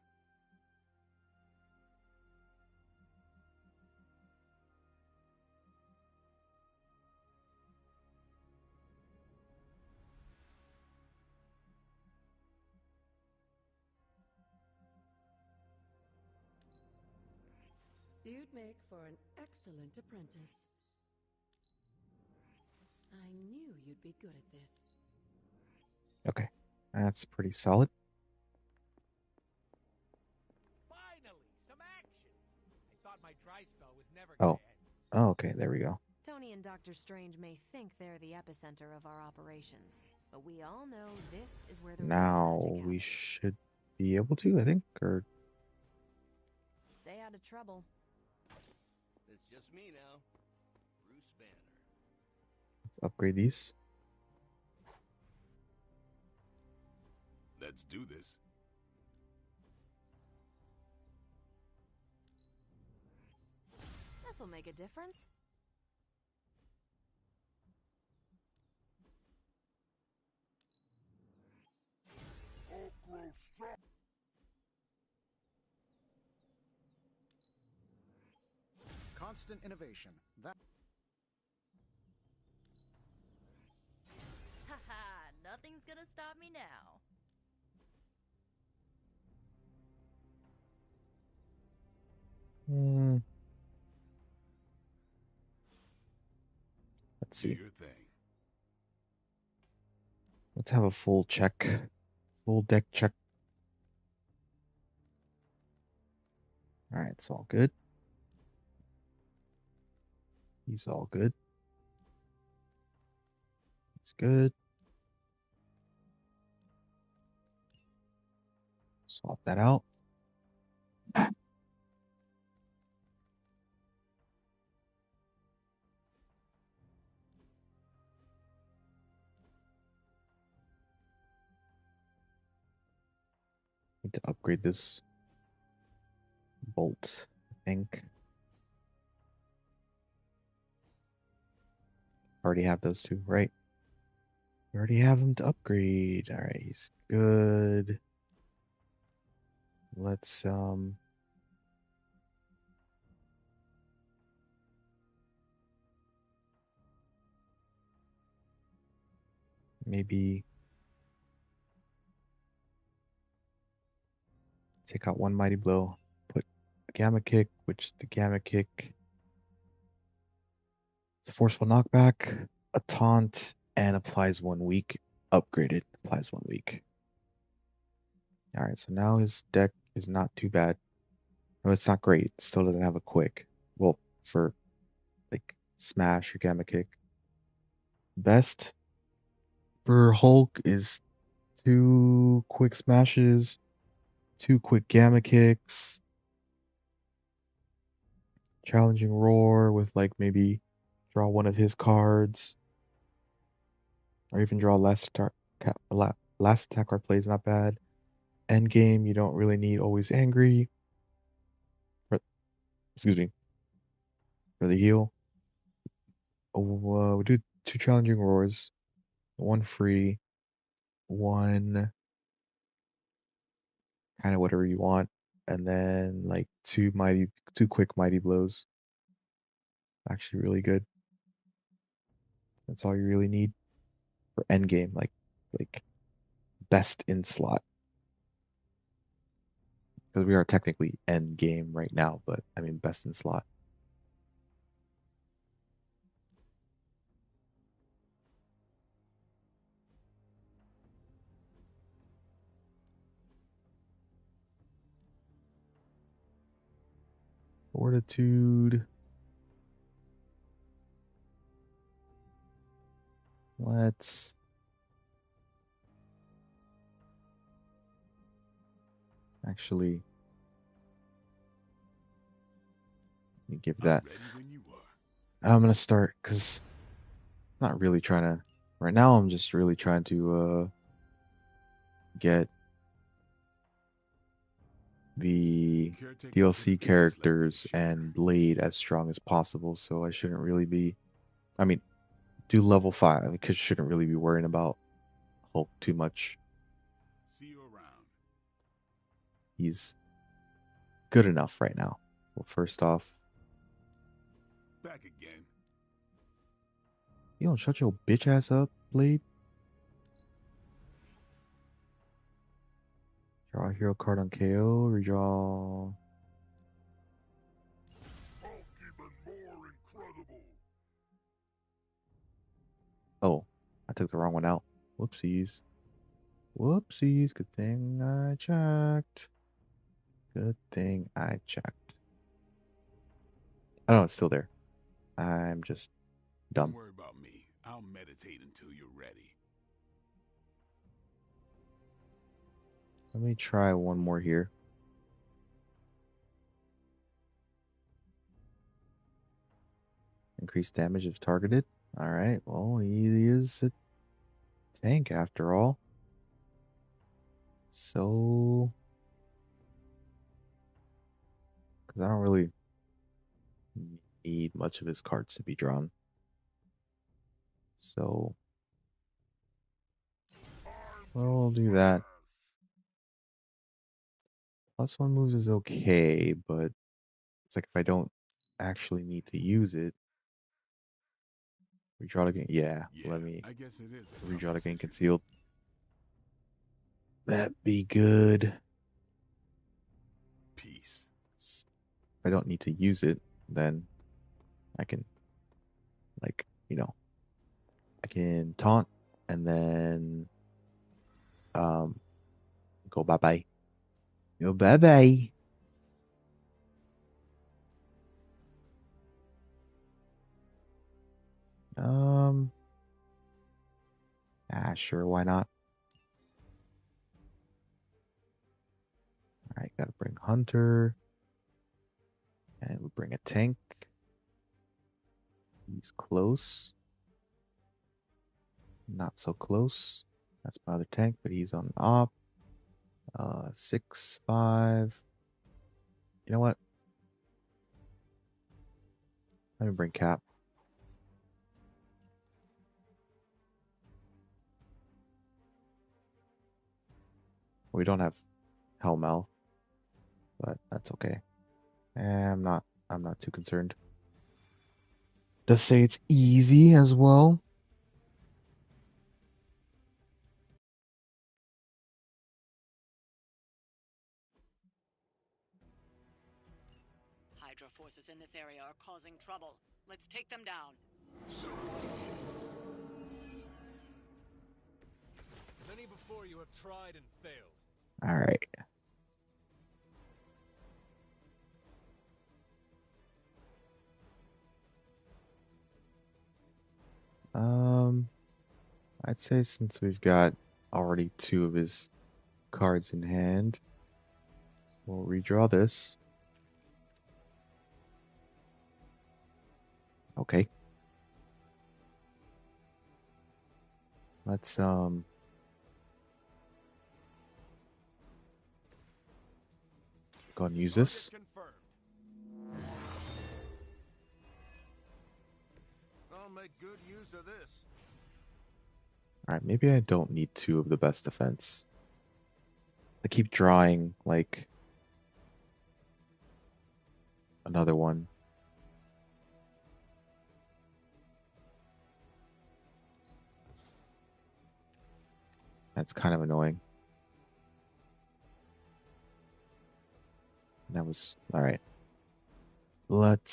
[SPEAKER 19] You'd make for an excellent apprentice. I knew you'd be good at this.
[SPEAKER 1] Okay, that's pretty solid.
[SPEAKER 15] Finally, some action. I thought my dry spell was never
[SPEAKER 1] Oh, oh, okay, there we go.
[SPEAKER 20] Tony and Dr. Strange may think they're the epicenter of our operations, but we all know this is where the
[SPEAKER 1] Now
[SPEAKER 20] real magic
[SPEAKER 1] we
[SPEAKER 20] happens.
[SPEAKER 1] should be able to, I think, or
[SPEAKER 20] Stay out of trouble.
[SPEAKER 14] It's just me now, Bruce Banner.
[SPEAKER 1] let's upgrade these.
[SPEAKER 4] Let's do this.
[SPEAKER 20] This'll make a difference.
[SPEAKER 12] Constant innovation. That.
[SPEAKER 18] Haha, nothing's gonna stop me now.
[SPEAKER 1] Let's
[SPEAKER 4] Do
[SPEAKER 1] see.
[SPEAKER 4] your thing.
[SPEAKER 1] Let's have a full check. Full deck check. All right, it's all good. He's all good. It's good. Swap that out. Need to upgrade this bolt, I think. Already have those two, right? We already have him to upgrade. Alright, he's good. Let's maybe take out one mighty blow, put a gamma kick, which the gamma kick is a forceful knockback, a taunt, and applies 1 week. Upgraded, applies 1 week. Alright, so now his deck is not too bad. No, it's not great. It still doesn't have a quick. Well, for like smash or gamma kick. Best for Hulk is 2 quick smashes, 2 quick gamma kicks, challenging roar with like maybe draw one of his cards, or even draw last attack card plays not bad. End game, you don't really need always angry. Excuse me, for the heal. We do 2 challenging roars, 1 free, 1 kind of whatever you want, and then like 2 quick mighty blows. Actually, really good. That's all you really need for end game, like best in slot. Because we are technically end game right now, but I mean best in slot. Fortitude. Let's actually let me give that. I'm gonna start because I'm not really trying to. Right now, I'm just really trying to get the DLC characters and Blade as strong as possible. So I shouldn't really be. I mean, do level 5 because shouldn't really be worrying about Hulk too much.
[SPEAKER 4] See you around.
[SPEAKER 1] He's good enough right now. Well, first off,
[SPEAKER 4] Back again.
[SPEAKER 1] you don't shut your bitch ass up, Blade. Draw a hero card on KO. Redraw. Oh, I took the wrong one out. Whoopsies. Whoopsies. Good thing I checked. Good thing I checked. Oh, it's still there. I'm just dumb.
[SPEAKER 4] Don't worry about me. I'll meditate until you're ready.
[SPEAKER 1] Let me try one more here. Increase damage if targeted. Alright, well, he is a tank after all. So... because I don't really need much of his cards to be drawn. So... we'll do that. +1 moves is okay, but it's like if I don't actually need to use it, redraw to gain. Yeah, let me
[SPEAKER 4] I guess it is
[SPEAKER 1] redraw to gain concealed. That'd be good.
[SPEAKER 4] Peace.
[SPEAKER 1] If I don't need to use it, then I can, like, you know, I can taunt and then go bye bye. Go bye bye. Sure, why not? Alright, gotta bring Hunter. And we bring a tank. He's close. Not so close. That's my other tank, but he's on op. 6, 5. You know what? Let me bring Cap. We don't have Hellmouth, but that's okay. I'm not too concerned. Does say it's easy as well.
[SPEAKER 21] Hydra forces in this area are causing trouble. Let's take them down.
[SPEAKER 17] Many before you have tried and failed.
[SPEAKER 1] All right. I'd say since we've got already 2 of his cards in hand, we'll redraw this. Okay. Let's go ahead and use this.
[SPEAKER 7] I'll make good use of this.
[SPEAKER 1] Alright, maybe I don't need 2 of the best defense. I keep drawing, like, another one. That's kind of annoying. That was... Alright. Let's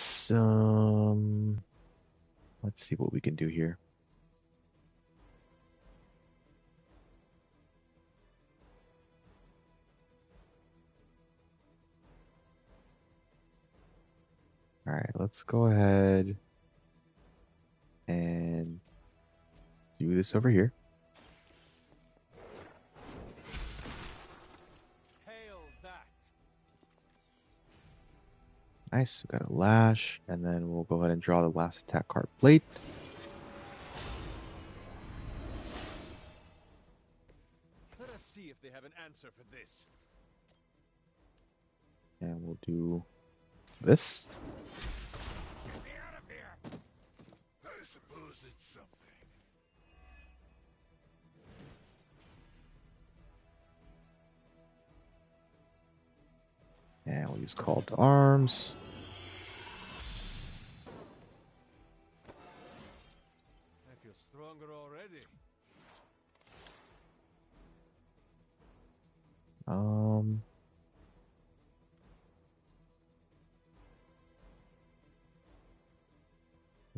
[SPEAKER 1] see what we can do here. Alright, let's go ahead and do this over here.
[SPEAKER 17] Hail that.
[SPEAKER 1] Nice, we got a lash, and then we'll go ahead and draw the last attack card plate.
[SPEAKER 17] Let us see if they have an answer for this.
[SPEAKER 1] And we'll do this.
[SPEAKER 4] Get me out of here! I suppose it's something.
[SPEAKER 1] And we'll use Call to Arms.
[SPEAKER 17] I feel stronger already.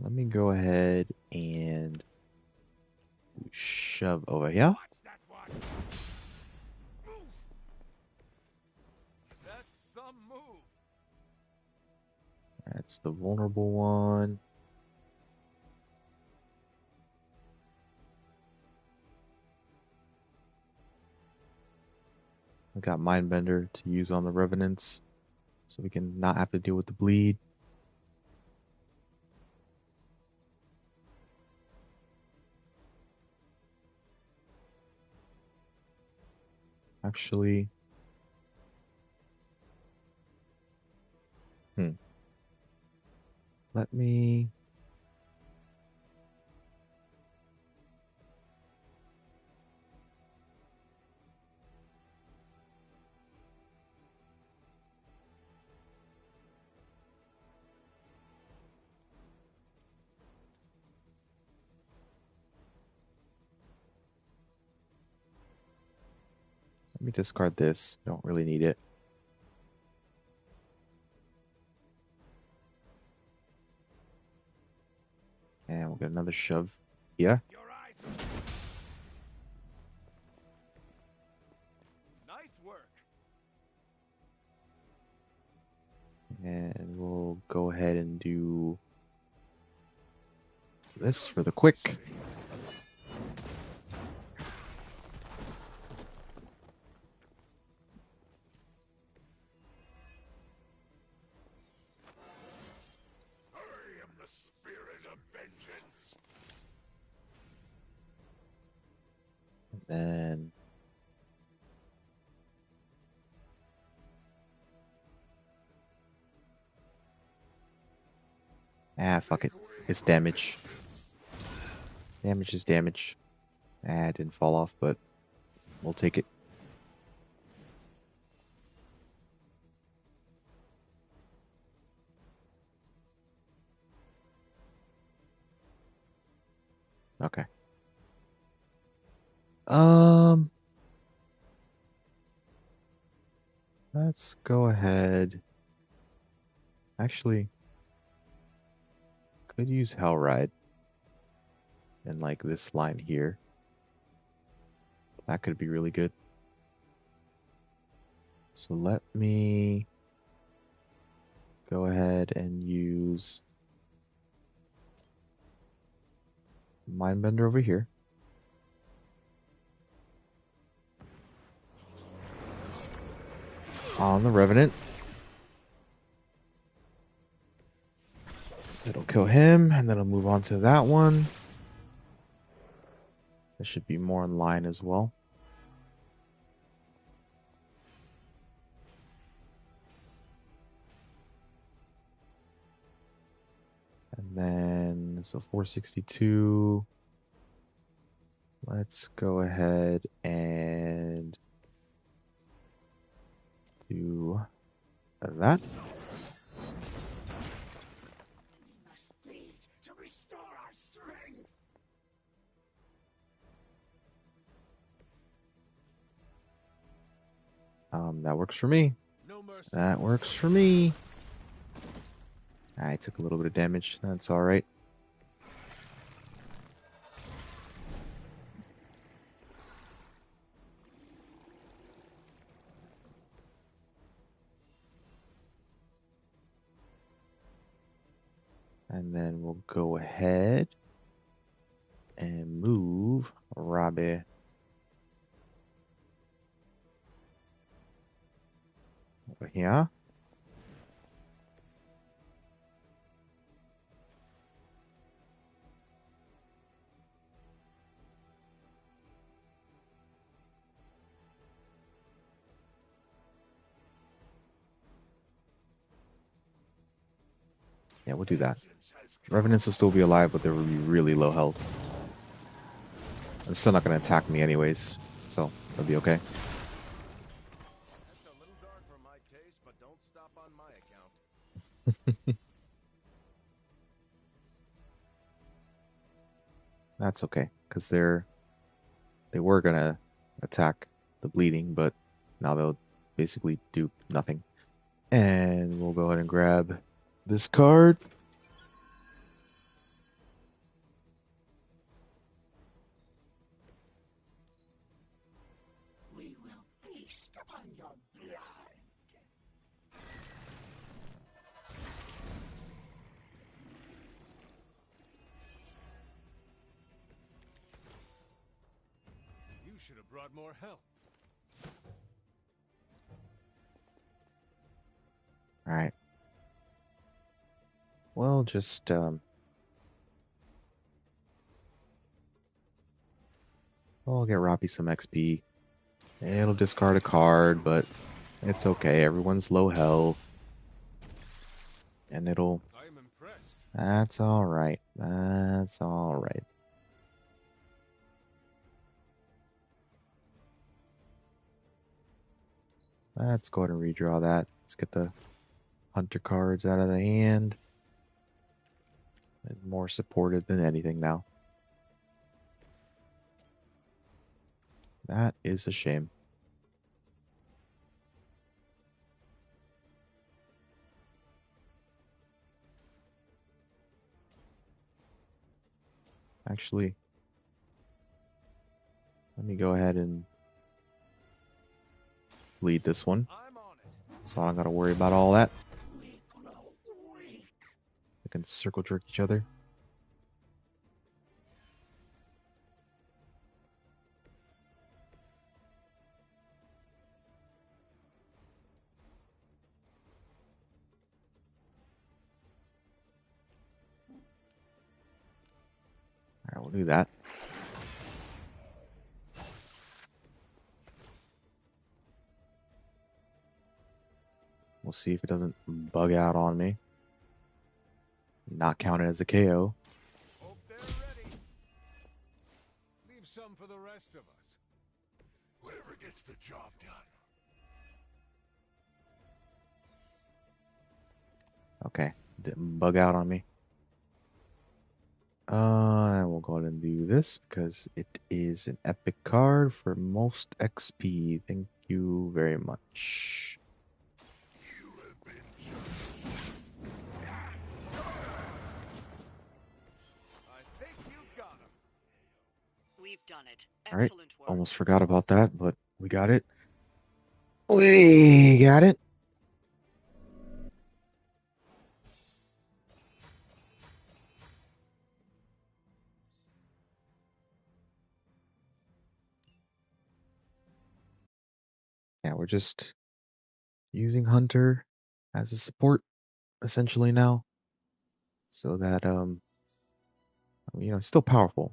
[SPEAKER 1] Let me go ahead and shove over here.
[SPEAKER 17] That's some move.
[SPEAKER 1] That's the vulnerable one. I got Mindbender to use on the Revenants, so we can not have to deal with the bleed. Actually, let me... Let me discard this. Don't really need it. And we'll get another shove here.
[SPEAKER 17] Nice work.
[SPEAKER 1] And we'll go ahead and do this for the quick.
[SPEAKER 4] I am the spirit of vengeance.
[SPEAKER 1] And then Ah, fuck it. It's damage. Damage is damage. Ah, it didn't fall off, but we'll take it. Okay. Let's go ahead. Actually, could use Hellride in like this line here. That could be really good. So let me go ahead and use Mindbender over here. On the Revenant. It'll kill him, and then I'll move on to that one. That should be more in line as well. And then, so 462. Let's go ahead and do that.
[SPEAKER 11] To restore our strength.
[SPEAKER 1] That works for me. That works for me. I took a little bit of damage. That's all right. And then we'll go ahead and move Robbie over here. Yeah, we'll do that. Revenants will still be alive, but they will be really low health. They're still not going to attack me anyways, so it'll be okay.
[SPEAKER 7] That's a little dark for my taste, but don't stop on my account.
[SPEAKER 1] That's okay, because they were going to attack the bleeding, but now they'll basically do nothing. And we'll go ahead and grab this card.
[SPEAKER 11] We will feast upon your blood.
[SPEAKER 17] You should have brought more help.
[SPEAKER 1] All right. Well, just I'll get Robbie some XP. It'll discard a card, but it's okay. Everyone's low health. And it'll...
[SPEAKER 17] I'm impressed.
[SPEAKER 1] That's alright. That's alright. Let's go ahead and redraw that. Let's get the Hunter cards out of the hand. And more supported than anything now. That is a shame. Actually, let me go ahead and lead this one. So I don't gotta worry about all that. We can circle jerk each other. Alright, we'll do that. We'll see if it doesn't bug out on me. not counted as a KO.
[SPEAKER 17] Hope they're ready. Leave some for the rest of us.
[SPEAKER 11] Whatever gets the job done.
[SPEAKER 1] Okay, didn't bug out on me. I will go ahead and do this because it is an epic card for most XP. Thank you very much.
[SPEAKER 17] I think you got him.
[SPEAKER 21] We've done it.
[SPEAKER 1] All right,
[SPEAKER 21] Excellent work.
[SPEAKER 1] almost forgot about that, but we got it. We got it. Yeah, we're just using Hunter as a support essentially now, so that still powerful,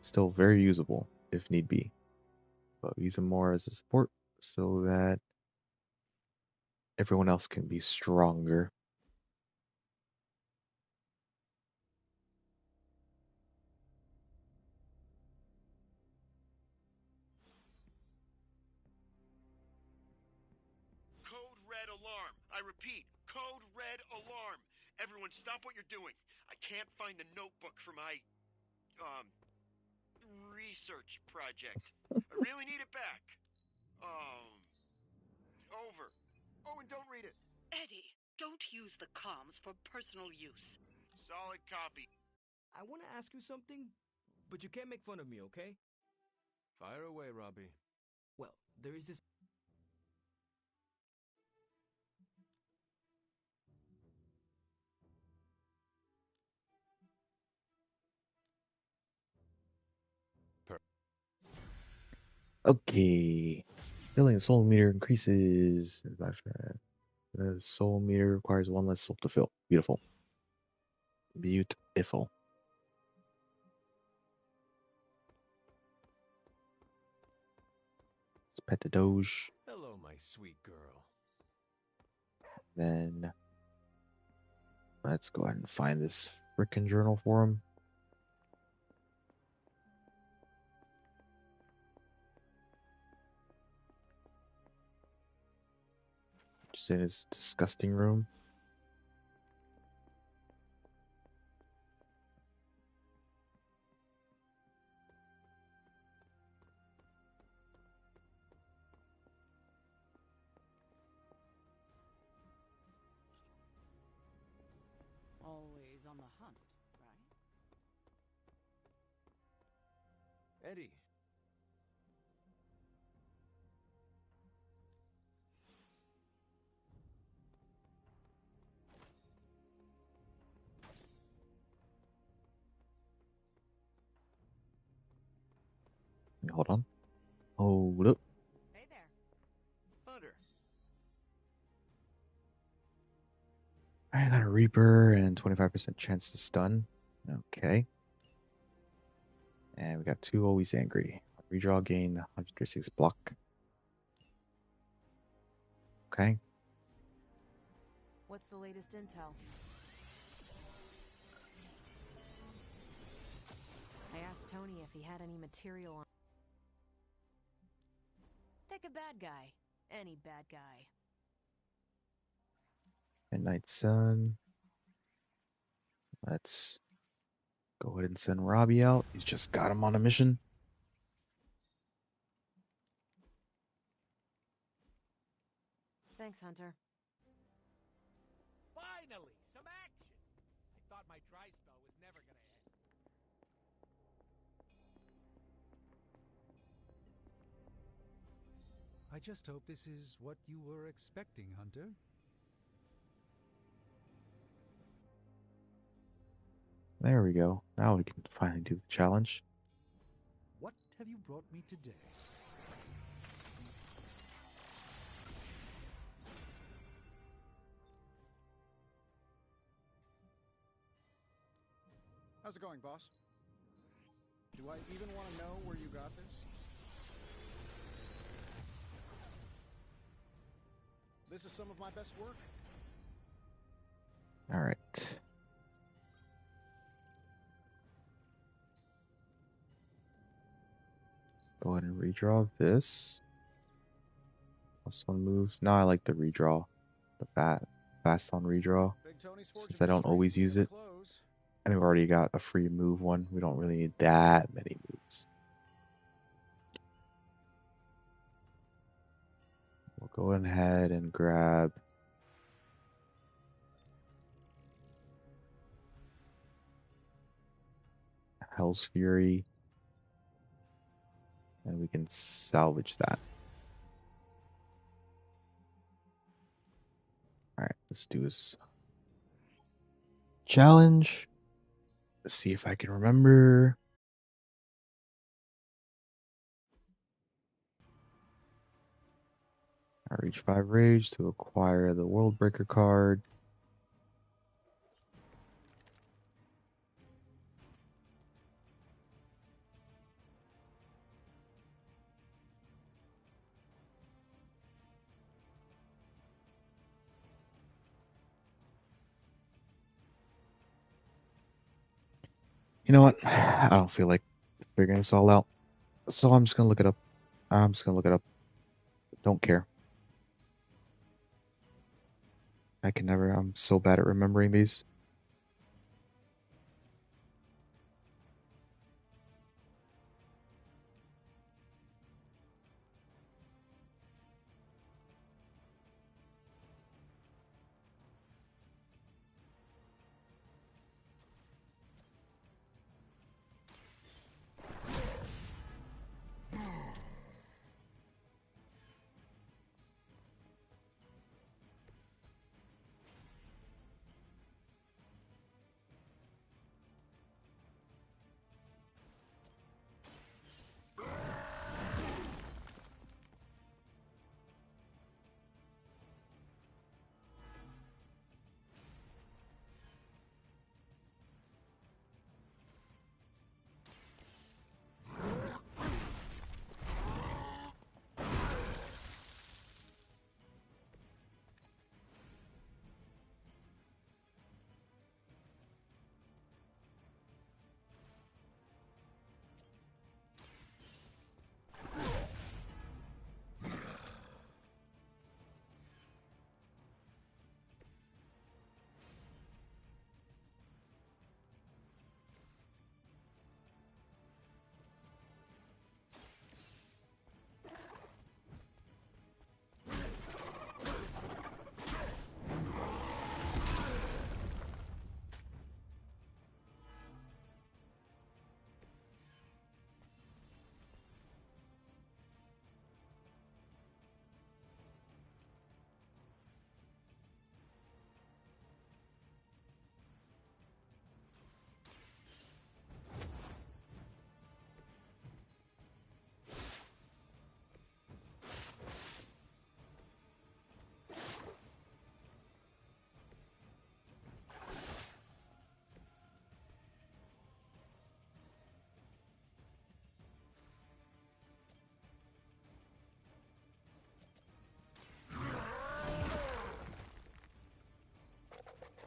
[SPEAKER 1] still very usable if need be, but we use him more as a support so that everyone else can be stronger.
[SPEAKER 16] Code red alarm. I repeat, code red alarm. Everyone stop what you're doing. I can't find the notebook for my, research project. I really need it back. Over. Oh, and don't read it.
[SPEAKER 21] Eddie, don't use the comms for personal use.
[SPEAKER 16] Solid copy.
[SPEAKER 15] I want to ask you something, but you can't make fun of me, okay?
[SPEAKER 3] Fire away, Robbie.
[SPEAKER 15] Well, there is this.
[SPEAKER 1] Okay, filling soul meter increases. The soul meter requires one less soul to fill. Beautiful. Beautiful. Let's pet the Doge.
[SPEAKER 3] Hello, my sweet girl.
[SPEAKER 1] Then let's go ahead and find this frickin' journal for him. Just in his disgusting room.
[SPEAKER 2] Always on the hunt, right?
[SPEAKER 3] Eddie.
[SPEAKER 1] Hold on. Hold up.
[SPEAKER 9] Hey there.
[SPEAKER 16] Hunter.
[SPEAKER 1] I got a Reaper and 25% chance to stun. Okay. And we got 2 always angry. Redraw gain 136 block. Okay.
[SPEAKER 20] What's the latest intel? I asked Tony if he had any material on. Pick a bad guy. Any bad guy.
[SPEAKER 1] Midnight Sun. Let's go ahead and send Robbie out. He's just got him on a mission.
[SPEAKER 20] Thanks, Hunter.
[SPEAKER 15] Finally, some action! I thought my dry spell was never gonna end.
[SPEAKER 5] I just hope this is what you were expecting, Hunter.
[SPEAKER 1] There we go. Now we can finally do the challenge.
[SPEAKER 5] What have you brought me today?
[SPEAKER 12] How's it going, boss? Do I even want to know where you got this? This is some of my best work.
[SPEAKER 1] All right. Go ahead and redraw this. Plus one moves. Now I like the redraw. The fast on redraw. Since I don't always use it. And we've already got a free move one. We don't really need that many moves. We'll go ahead and grab Hell's Fury. And we can salvage that. Alright, let's do this challenge. Let's see if I can remember. I reach 5 rage to acquire the World Breaker card. You know what? I don't feel like figuring this all out. So I'm just gonna look it up. Don't care. I can never. I'm so bad at remembering these.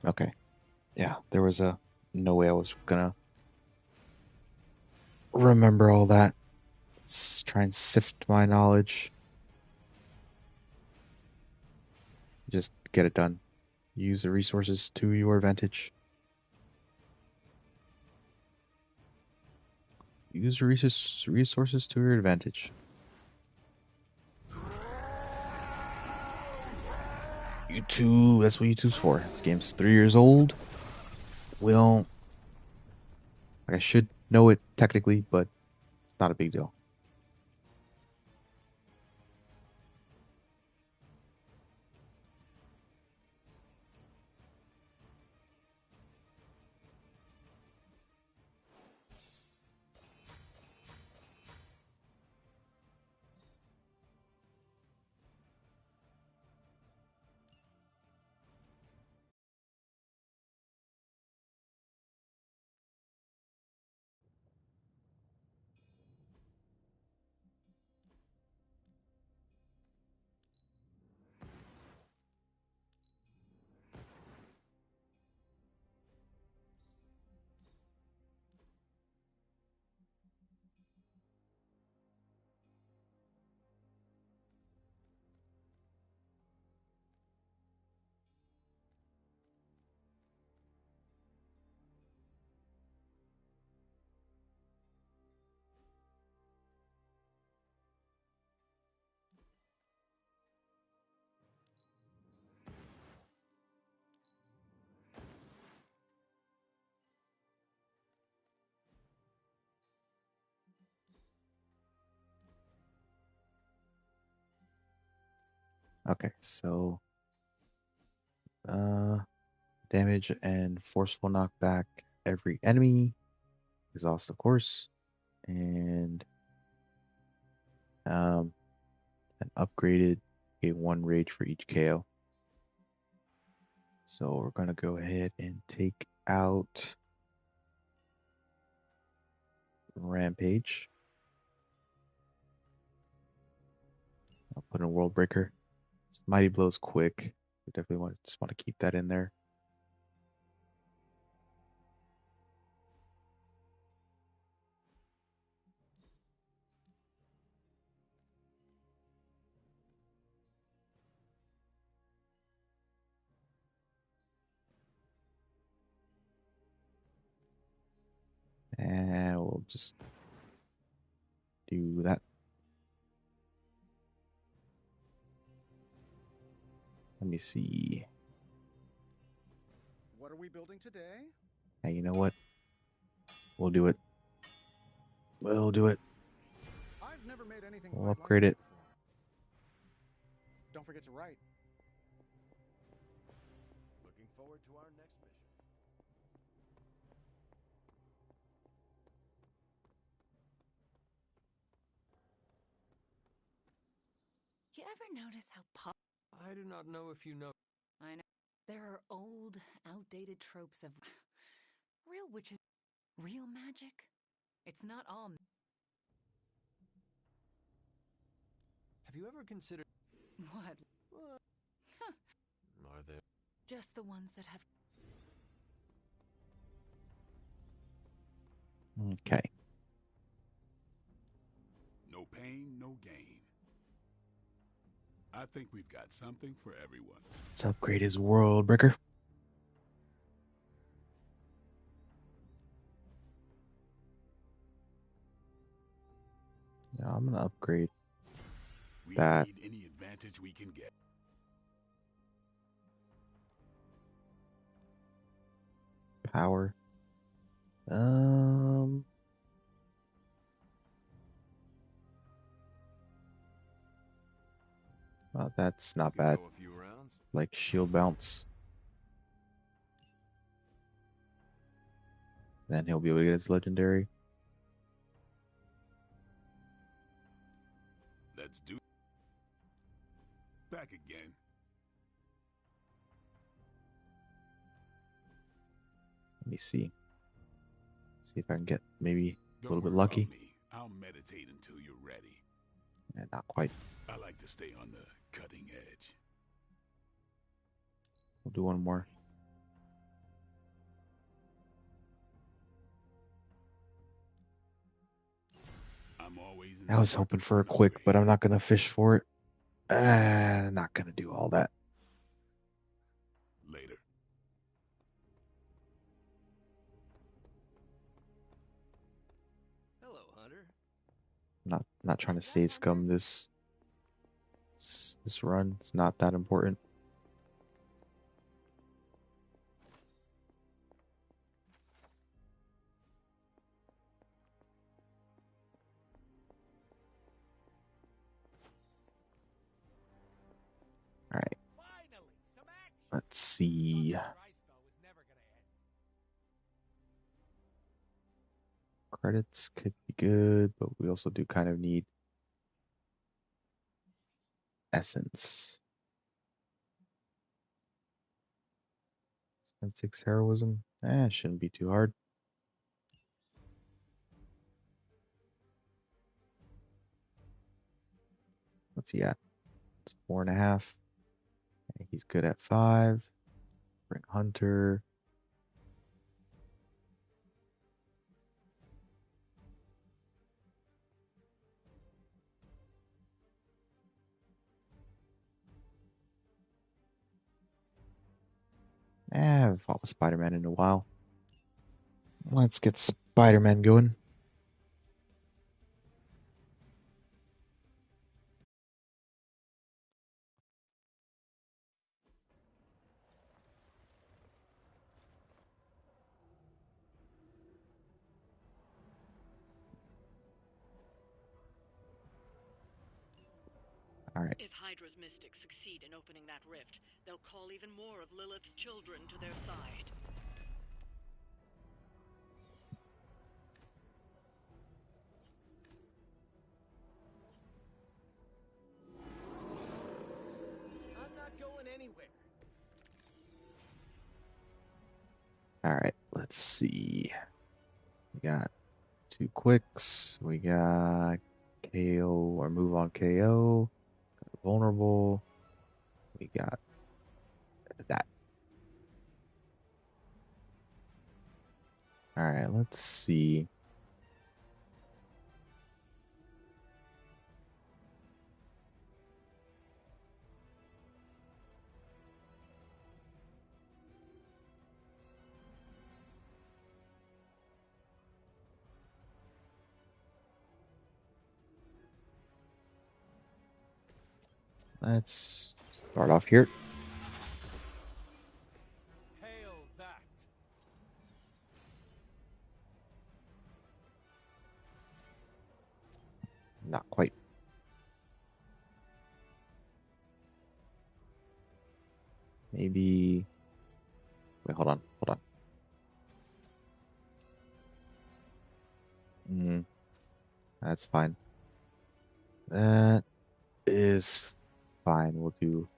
[SPEAKER 1] Okay. Yeah, there was no way I was gonna remember all that. Let's try and sift my knowledge. Just get it done. Use the resources to your advantage. Use resources to your advantage. YouTube, that's what YouTube's for. This game's 3 years old. We don't... Like, I should know it technically, but it's not a big deal. Okay, so damage and forceful knockback every enemy. Exhaust, of course, and an upgraded a 1 rage for each KO. So we're gonna go ahead and take out Rampage. I'll put in World Breaker. Mighty Blow's quick. We definitely just want to keep that in there. And we'll just do that. Let me see.
[SPEAKER 12] What are we building today?
[SPEAKER 1] Hey, you know what? We'll do it. We'll do it.
[SPEAKER 12] I've never made anything
[SPEAKER 1] We'll
[SPEAKER 12] quite
[SPEAKER 1] upgrade
[SPEAKER 12] like
[SPEAKER 1] it.
[SPEAKER 12] this before. Don't forget to write.
[SPEAKER 16] Looking forward to our next mission.
[SPEAKER 10] You ever notice how
[SPEAKER 3] I do not know if you know.
[SPEAKER 10] I know. There are old, outdated tropes of real witches. Real magic? It's not all.
[SPEAKER 3] Have you ever considered?
[SPEAKER 10] What? Huh.
[SPEAKER 3] Are there?
[SPEAKER 10] Just the ones that have.
[SPEAKER 1] Okay.
[SPEAKER 4] No pain, no gain. I think we've got something for everyone.
[SPEAKER 1] Let's upgrade his World Breaker. Yeah, I'm gonna upgrade
[SPEAKER 4] We
[SPEAKER 1] that.
[SPEAKER 4] need any advantage we can get.
[SPEAKER 1] Power. Well, that's not bad.
[SPEAKER 16] Go a few rounds.
[SPEAKER 1] Like shield bounce. Then he'll be able to get his legendary.
[SPEAKER 4] Let's do. Back again.
[SPEAKER 1] Let me see. See if I can get maybe a
[SPEAKER 4] Don't
[SPEAKER 1] little bit
[SPEAKER 4] worry
[SPEAKER 1] lucky.
[SPEAKER 4] about me. I'll meditate until you're ready.
[SPEAKER 1] Yeah, not quite.
[SPEAKER 4] I like to stay on the cutting edge.
[SPEAKER 1] We'll do one more.
[SPEAKER 4] I'm always in
[SPEAKER 1] I was hoping for a quick, but I'm not gonna fish for it. Not gonna do all that.
[SPEAKER 4] Later.
[SPEAKER 14] Hello, Hunter.
[SPEAKER 1] Not trying to save scum this run. It's not that important. All right. Let's see. Credits could be good, but we also do kind of need essence. And 6 heroism. Shouldn't be too hard. What's he at? It's 4.5. He's good at 5. Bring Hunter. I haven't fought with Spider-Man in a while. Let's get Spider-Man going. Alright.
[SPEAKER 21] If Hydra's mystics succeed in opening that rift, they'll call even more of Lilith's children to their side.
[SPEAKER 15] I'm not going anywhere.
[SPEAKER 1] Alright, let's see. We got 2 quicks. We got KO or move on KO. Vulnerable. We got that. Alright, let's see. Let's start off here.
[SPEAKER 17] Hail that.
[SPEAKER 1] Not quite. Maybe. Wait, hold on. That's fine. That is fine. We'll do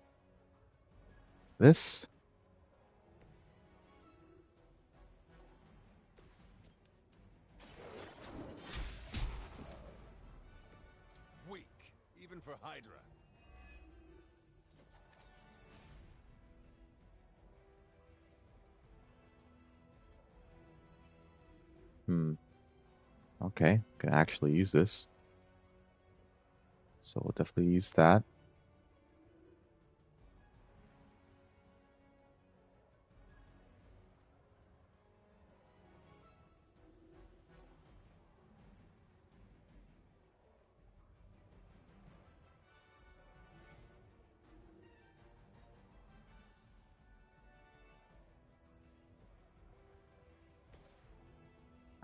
[SPEAKER 1] this.
[SPEAKER 17] Weak, even for Hydra.
[SPEAKER 1] Okay, can actually use this. So we'll definitely use that.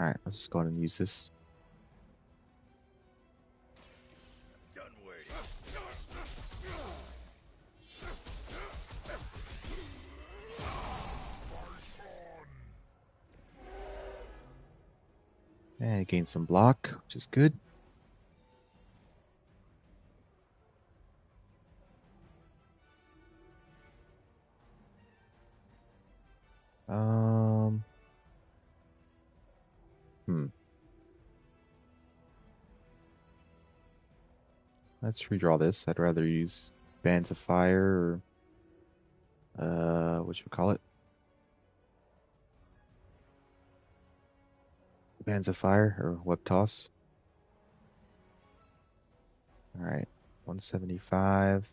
[SPEAKER 1] Alright, let's just go ahead and use this.
[SPEAKER 13] Done waiting.
[SPEAKER 1] And gain some block, which is good. Let's redraw this. I'd rather use Bands of Fire or what should we call it? Bands of Fire or Web Toss. Alright, 175.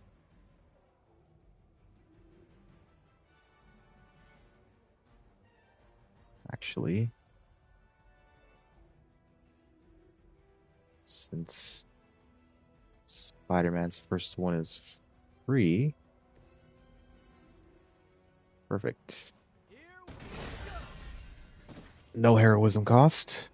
[SPEAKER 1] Actually, since Spider-Man's first one is free, perfect. No heroism cost.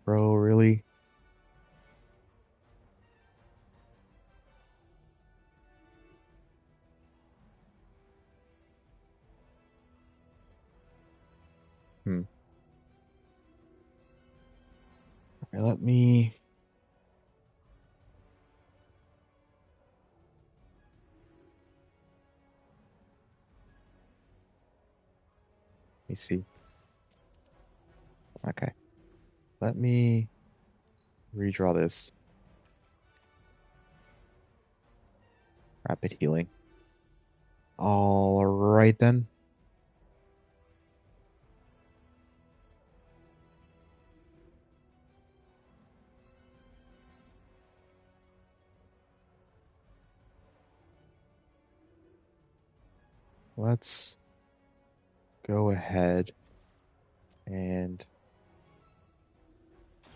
[SPEAKER 1] Bro, really? Okay, let me see. Okay. Let me redraw this. Rapid healing. All right then. Let's go ahead and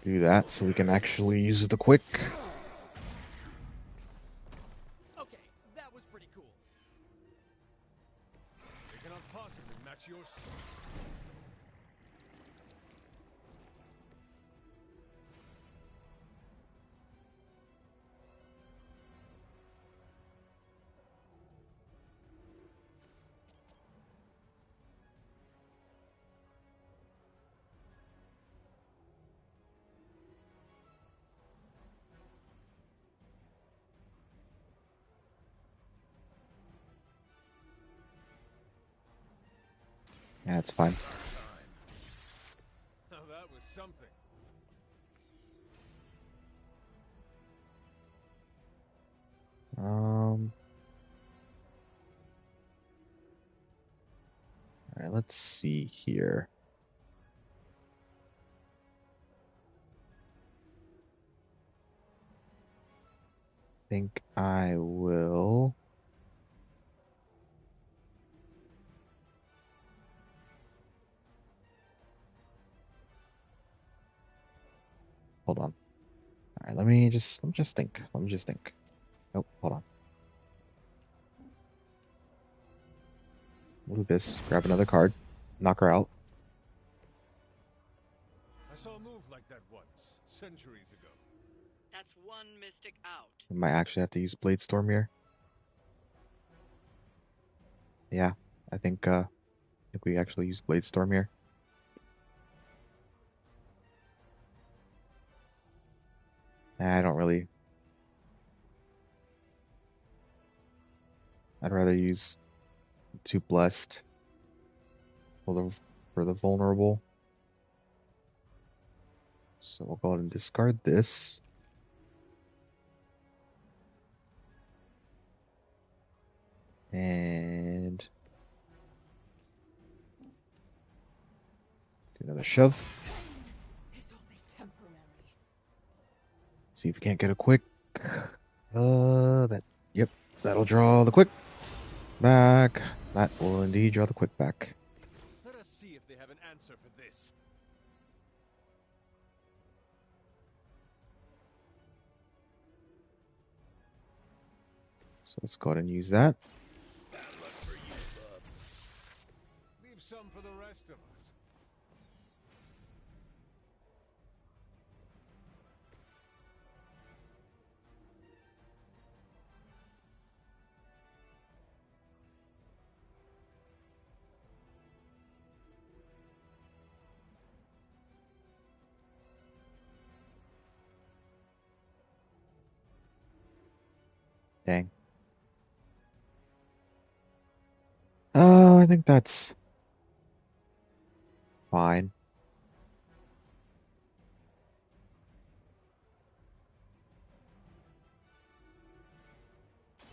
[SPEAKER 1] do that so we can actually use the quick.
[SPEAKER 15] Okay, that was pretty cool.
[SPEAKER 17] They cannot possibly match your strength.
[SPEAKER 1] Yeah, it's fine.
[SPEAKER 17] Now that was something.
[SPEAKER 1] All right, let's see here. Think I will. Hold on. All right, let me just think. Let me just think. Nope, hold on. We'll do this. Grab another card. Knock her out.
[SPEAKER 17] I saw a move like that once, centuries ago.
[SPEAKER 21] That's one mystic out.
[SPEAKER 1] We might actually have to use Blade Storm here. Yeah, I think we actually use Blade Storm here. I don't really. I'd rather use 2 Blessed for the vulnerable. So we'll go ahead and discard this. And do another shove. See if we can't get a quick. Yep, that'll draw the quick back. That will indeed draw the quick back.
[SPEAKER 17] Let us see if they have an answer for this.
[SPEAKER 1] So let's go ahead and use that.
[SPEAKER 17] Bad luck for you, bub. Leave some for the rest of us.
[SPEAKER 1] Dang. I think that's fine.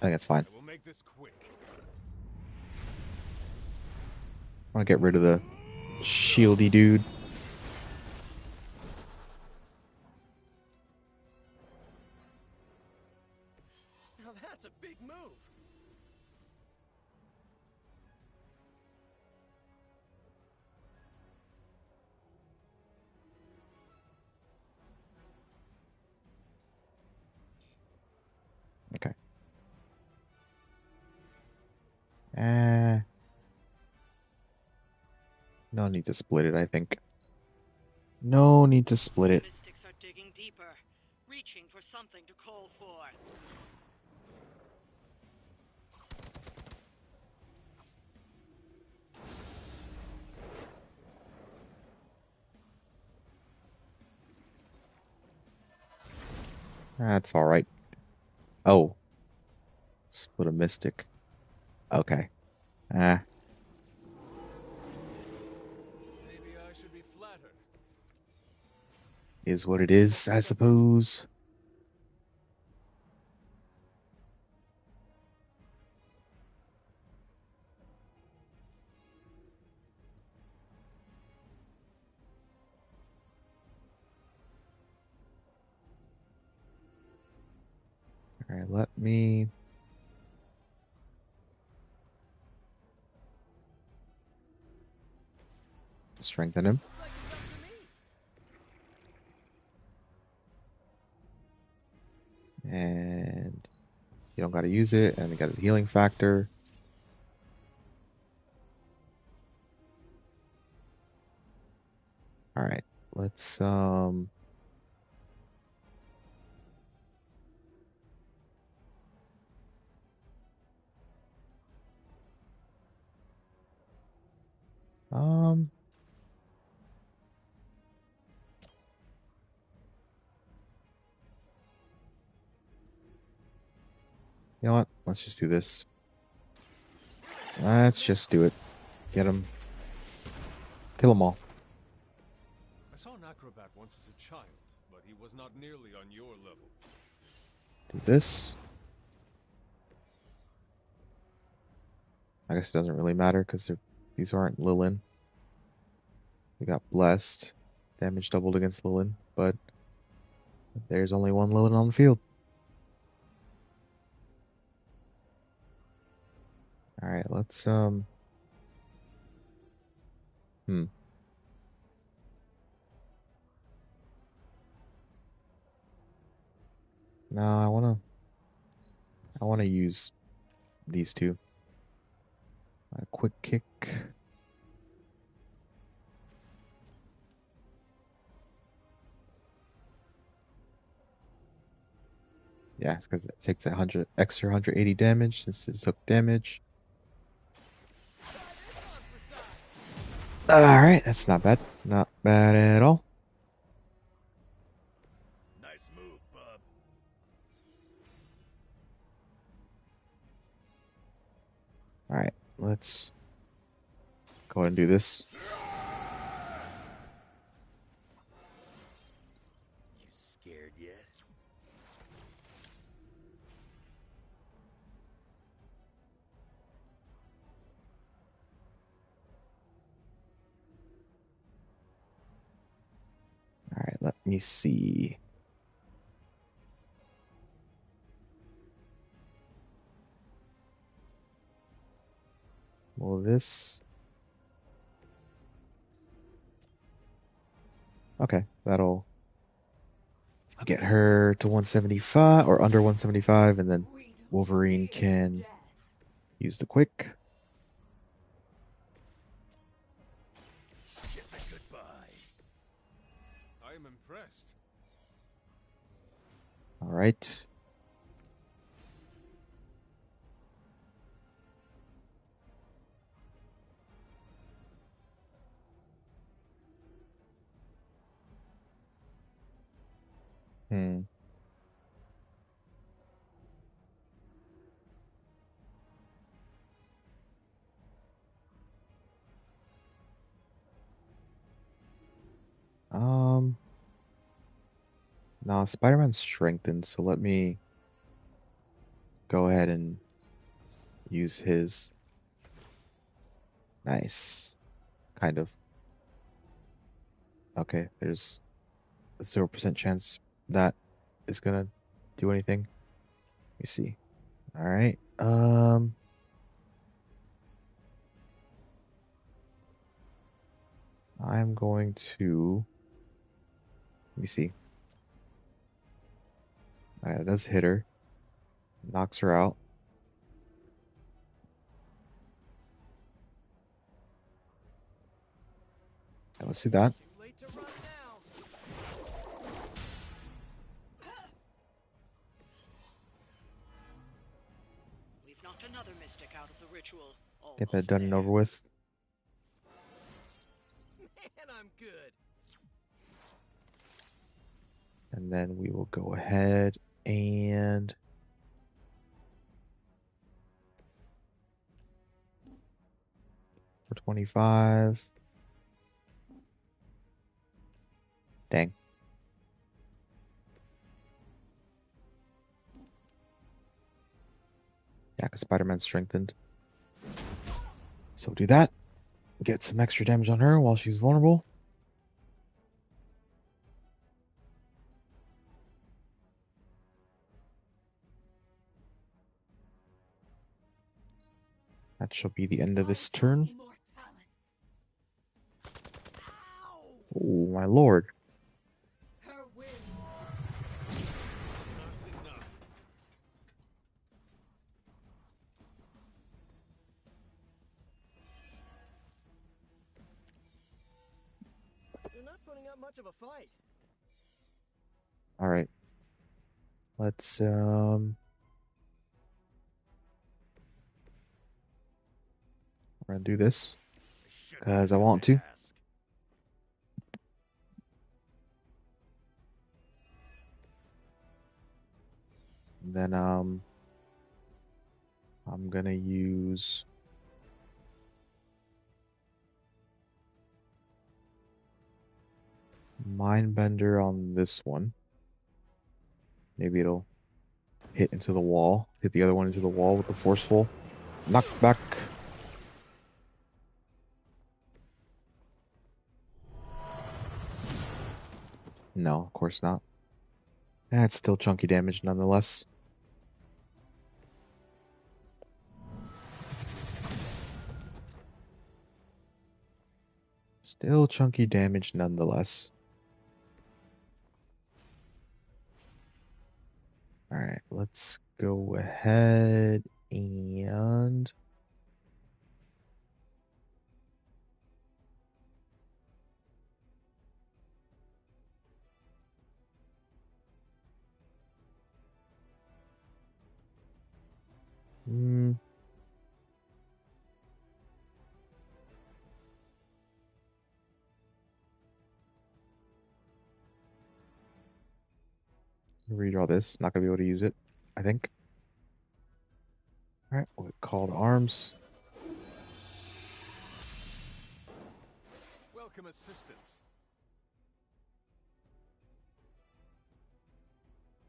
[SPEAKER 1] I think it's fine.
[SPEAKER 17] We'll make this quick.
[SPEAKER 1] I want to get rid of the shieldy dude.
[SPEAKER 16] Now that's a big move.
[SPEAKER 1] Okay. No need to split it, I think. No need to split it.
[SPEAKER 21] Mystics are digging deeper, reaching for something to call for.
[SPEAKER 1] That's all right. Oh. Split a mystic. Okay.
[SPEAKER 17] Maybe I should be flattered.
[SPEAKER 1] Is what it is, I suppose. All right, let me strengthen him. And you don't got to use it, and you got the healing factor. Let's you know what? Let's just do this. Let's just do it. Get him. Kill them all.
[SPEAKER 17] I saw an acrobat once as a child, but he was not nearly on your level.
[SPEAKER 1] Do this. I guess it doesn't really matter because these aren't Lilin. We got blessed. Damage doubled against Lilin, but there's only one Lilin on the field. Alright, let's No, I wanna use these two. A quick kick. Yeah, it's because it takes 100 extra 180 damage since it took damage. Alright, that's not bad. Not bad at all.
[SPEAKER 13] Nice move, bub.
[SPEAKER 1] Alright, let's go ahead and do this.
[SPEAKER 13] You scared yet?
[SPEAKER 1] Alright, let me see. Will this... Okay, that'll get her to 175 or under 175, and then Wolverine can use the quick.
[SPEAKER 13] Kiss it goodbye.
[SPEAKER 17] I am impressed.
[SPEAKER 1] All right. Hmm. Now Spider-Man's strengthened, so let me go ahead and use his. Nice. Kind of. Okay, there's a 0% chance that is gonna do anything. Let me see. All right. I'm going to. Let me see. All right, that does hit her. Knocks her out. Okay, let's do that.
[SPEAKER 21] We've knocked another mystic out of the ritual.
[SPEAKER 1] Get that done and over with.
[SPEAKER 15] Man, I'm good.
[SPEAKER 1] And then we will go ahead and for 25. Dang. Yeah, because Spider-Man's strengthened. So do that. Get some extra damage on her while she's vulnerable. That shall be the end of this turn. Oh, my lord.
[SPEAKER 15] Do not
[SPEAKER 14] putting up much of a fight.
[SPEAKER 1] All right. Let's we're gonna do this because I want to. And then I'm gonna use Mindbender on this one. Maybe it'll hit into the wall. Hit the other one into the wall with the forceful knockback. No, of course not. That's still chunky damage nonetheless. Still chunky damage nonetheless. Alright, let's go ahead and redraw this. Not gonna be able to use it, I think. Alright, we'll call to arms.
[SPEAKER 17] Welcome assistance.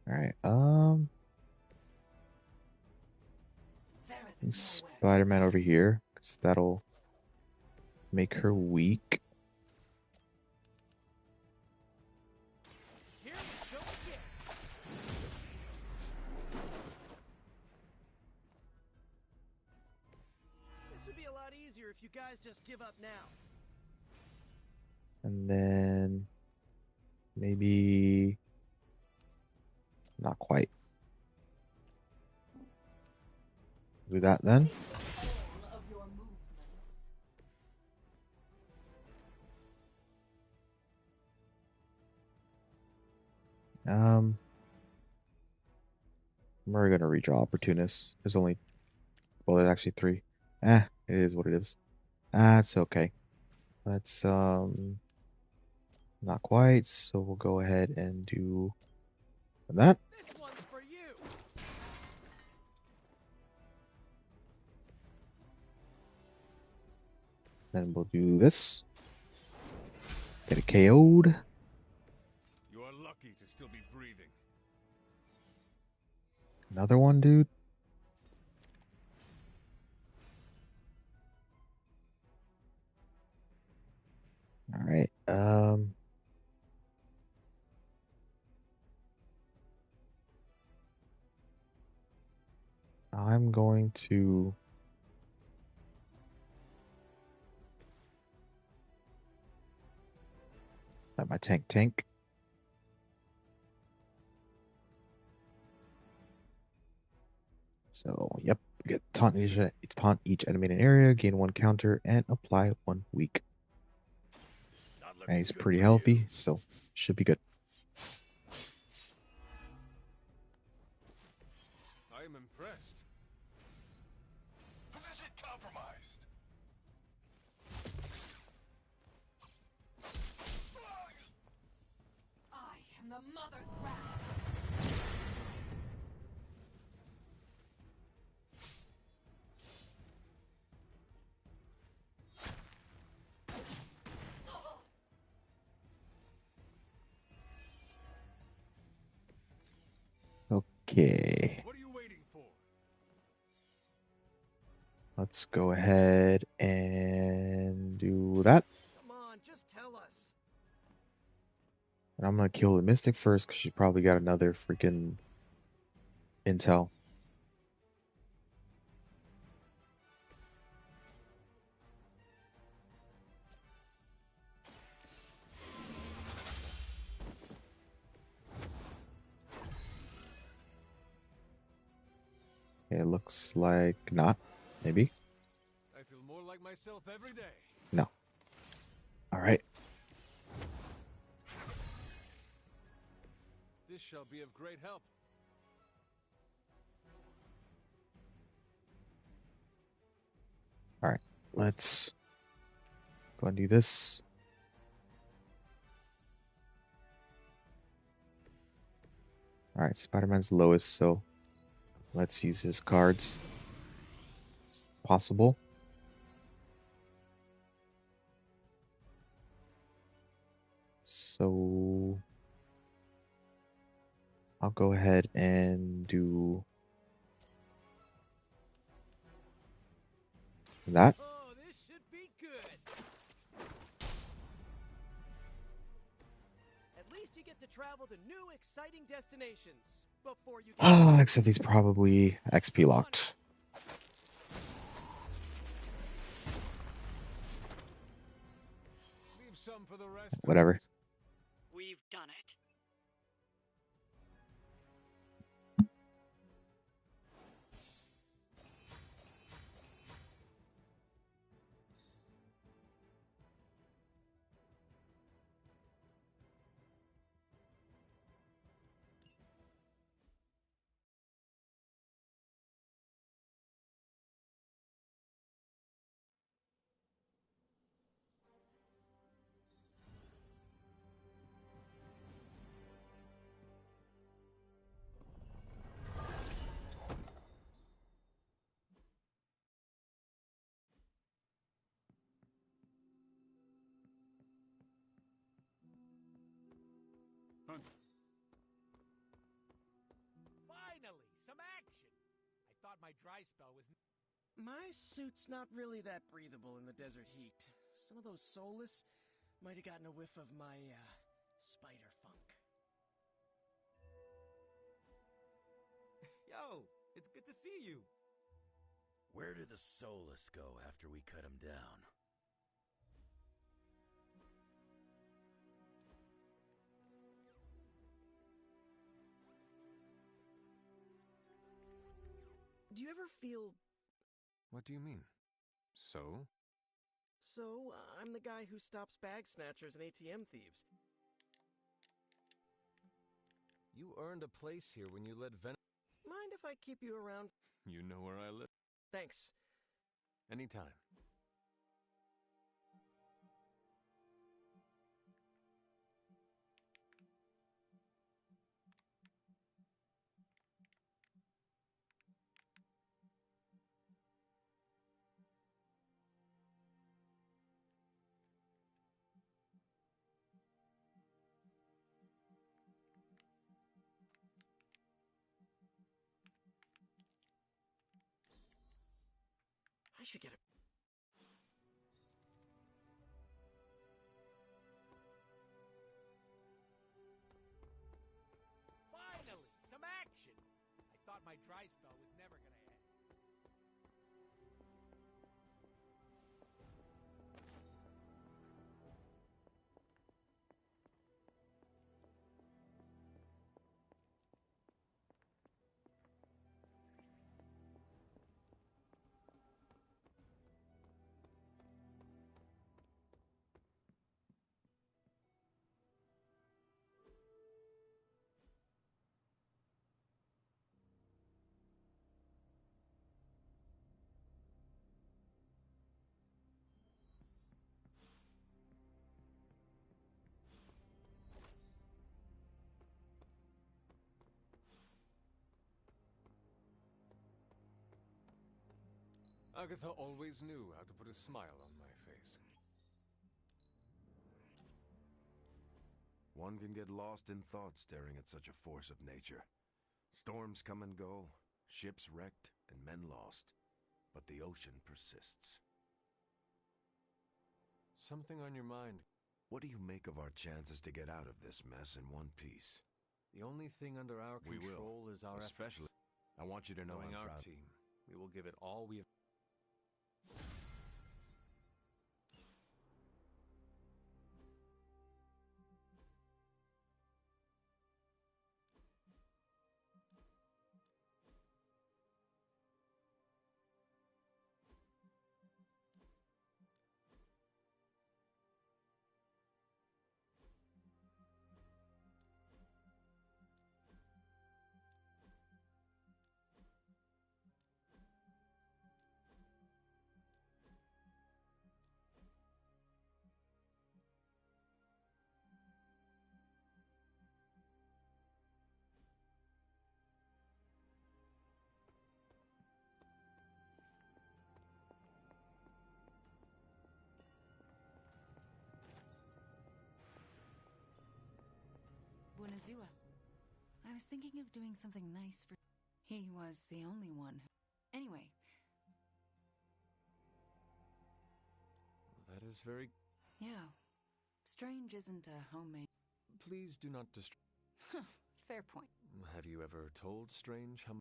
[SPEAKER 1] Alright, Spider-Man over here, because that'll make her weak.
[SPEAKER 14] Here we go again. This would be a lot easier if you guys just give up now.
[SPEAKER 1] And then maybe not quite. Do that then. We're gonna redraw Opportunist. There's only, well, there's actually 3. It is what it is. It's okay. Let's not quite. So we'll go ahead and do that.
[SPEAKER 14] This one's for you.
[SPEAKER 1] Then we'll do this. Get it KO'd.
[SPEAKER 17] You are lucky to still be breathing.
[SPEAKER 1] Another one, dude. All right. I'm going to let my tank. So, yep, get taunt each enemy in an area, gain 1 counter, and apply 1 weak. And he's pretty healthy, so should be good.
[SPEAKER 17] I am impressed.
[SPEAKER 11] Position compromised.
[SPEAKER 19] I am the Mother's Wrath.
[SPEAKER 1] Okay.
[SPEAKER 17] What are you waiting for?
[SPEAKER 1] Let's go ahead and do that.
[SPEAKER 14] Come on, just tell us.
[SPEAKER 1] And I'm gonna kill the Mystic first because she probably got another freaking intel. It looks like not. Maybe.
[SPEAKER 17] I feel more like myself every day.
[SPEAKER 1] No. All right.
[SPEAKER 17] This shall be of great help.
[SPEAKER 1] All right, let's go and do this. All right, Spider-Man's lowest, so let's use his cards. Possible. So I'll go ahead and do that.
[SPEAKER 15] Oh, this should be good. At least you get to travel to new, exciting destinations before you get...
[SPEAKER 1] Except he's probably XP locked.
[SPEAKER 17] Leave some for the rest.
[SPEAKER 1] Whatever.
[SPEAKER 21] We've done it.
[SPEAKER 15] Finally, some action! I thought my dry spell was... My suit's not really that breathable in the desert heat. Some of those soulless might have gotten a whiff of my, spider funk.
[SPEAKER 13] Yo, it's good to see you. Where did the soulless go after we cut him down?
[SPEAKER 15] Do you ever feel...
[SPEAKER 3] What do you mean? So?
[SPEAKER 15] So, I'm the guy who stops bag snatchers and ATM thieves.
[SPEAKER 3] You earned a place here when you led
[SPEAKER 15] Mind if I keep you around?
[SPEAKER 3] You know where I live.
[SPEAKER 15] Thanks.
[SPEAKER 3] Anytime.
[SPEAKER 15] I should get a... Finally, some action! I thought my dry spell was never gonna end.
[SPEAKER 3] Agatha always knew how to put a smile on my face.
[SPEAKER 7] One can get lost in thought staring at such a force of nature. Storms come and go, ships wrecked, and men lost. But the ocean persists.
[SPEAKER 3] Something on your mind.
[SPEAKER 7] What do you make of our chances to get out of this mess in one piece?
[SPEAKER 3] The only thing under our
[SPEAKER 7] We
[SPEAKER 3] control
[SPEAKER 7] will,
[SPEAKER 3] is our
[SPEAKER 7] especially.
[SPEAKER 3] efforts.
[SPEAKER 7] I want you to know
[SPEAKER 3] Knowing
[SPEAKER 7] I'm
[SPEAKER 3] our
[SPEAKER 7] proud.
[SPEAKER 3] team, we will give it all we have.
[SPEAKER 10] Inazua. I was thinking of doing something nice for... He was the only one who... Anyway.
[SPEAKER 3] That is very...
[SPEAKER 10] Yeah. Strange isn't a homemade...
[SPEAKER 3] Please do not destroy...
[SPEAKER 10] Huh, fair point.
[SPEAKER 3] Have you ever told Strange how...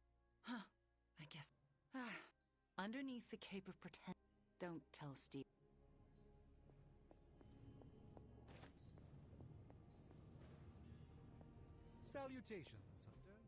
[SPEAKER 10] Huh, I guess. Underneath the cape of pretend... Don't tell Steve.
[SPEAKER 5] Salutations, Hunter.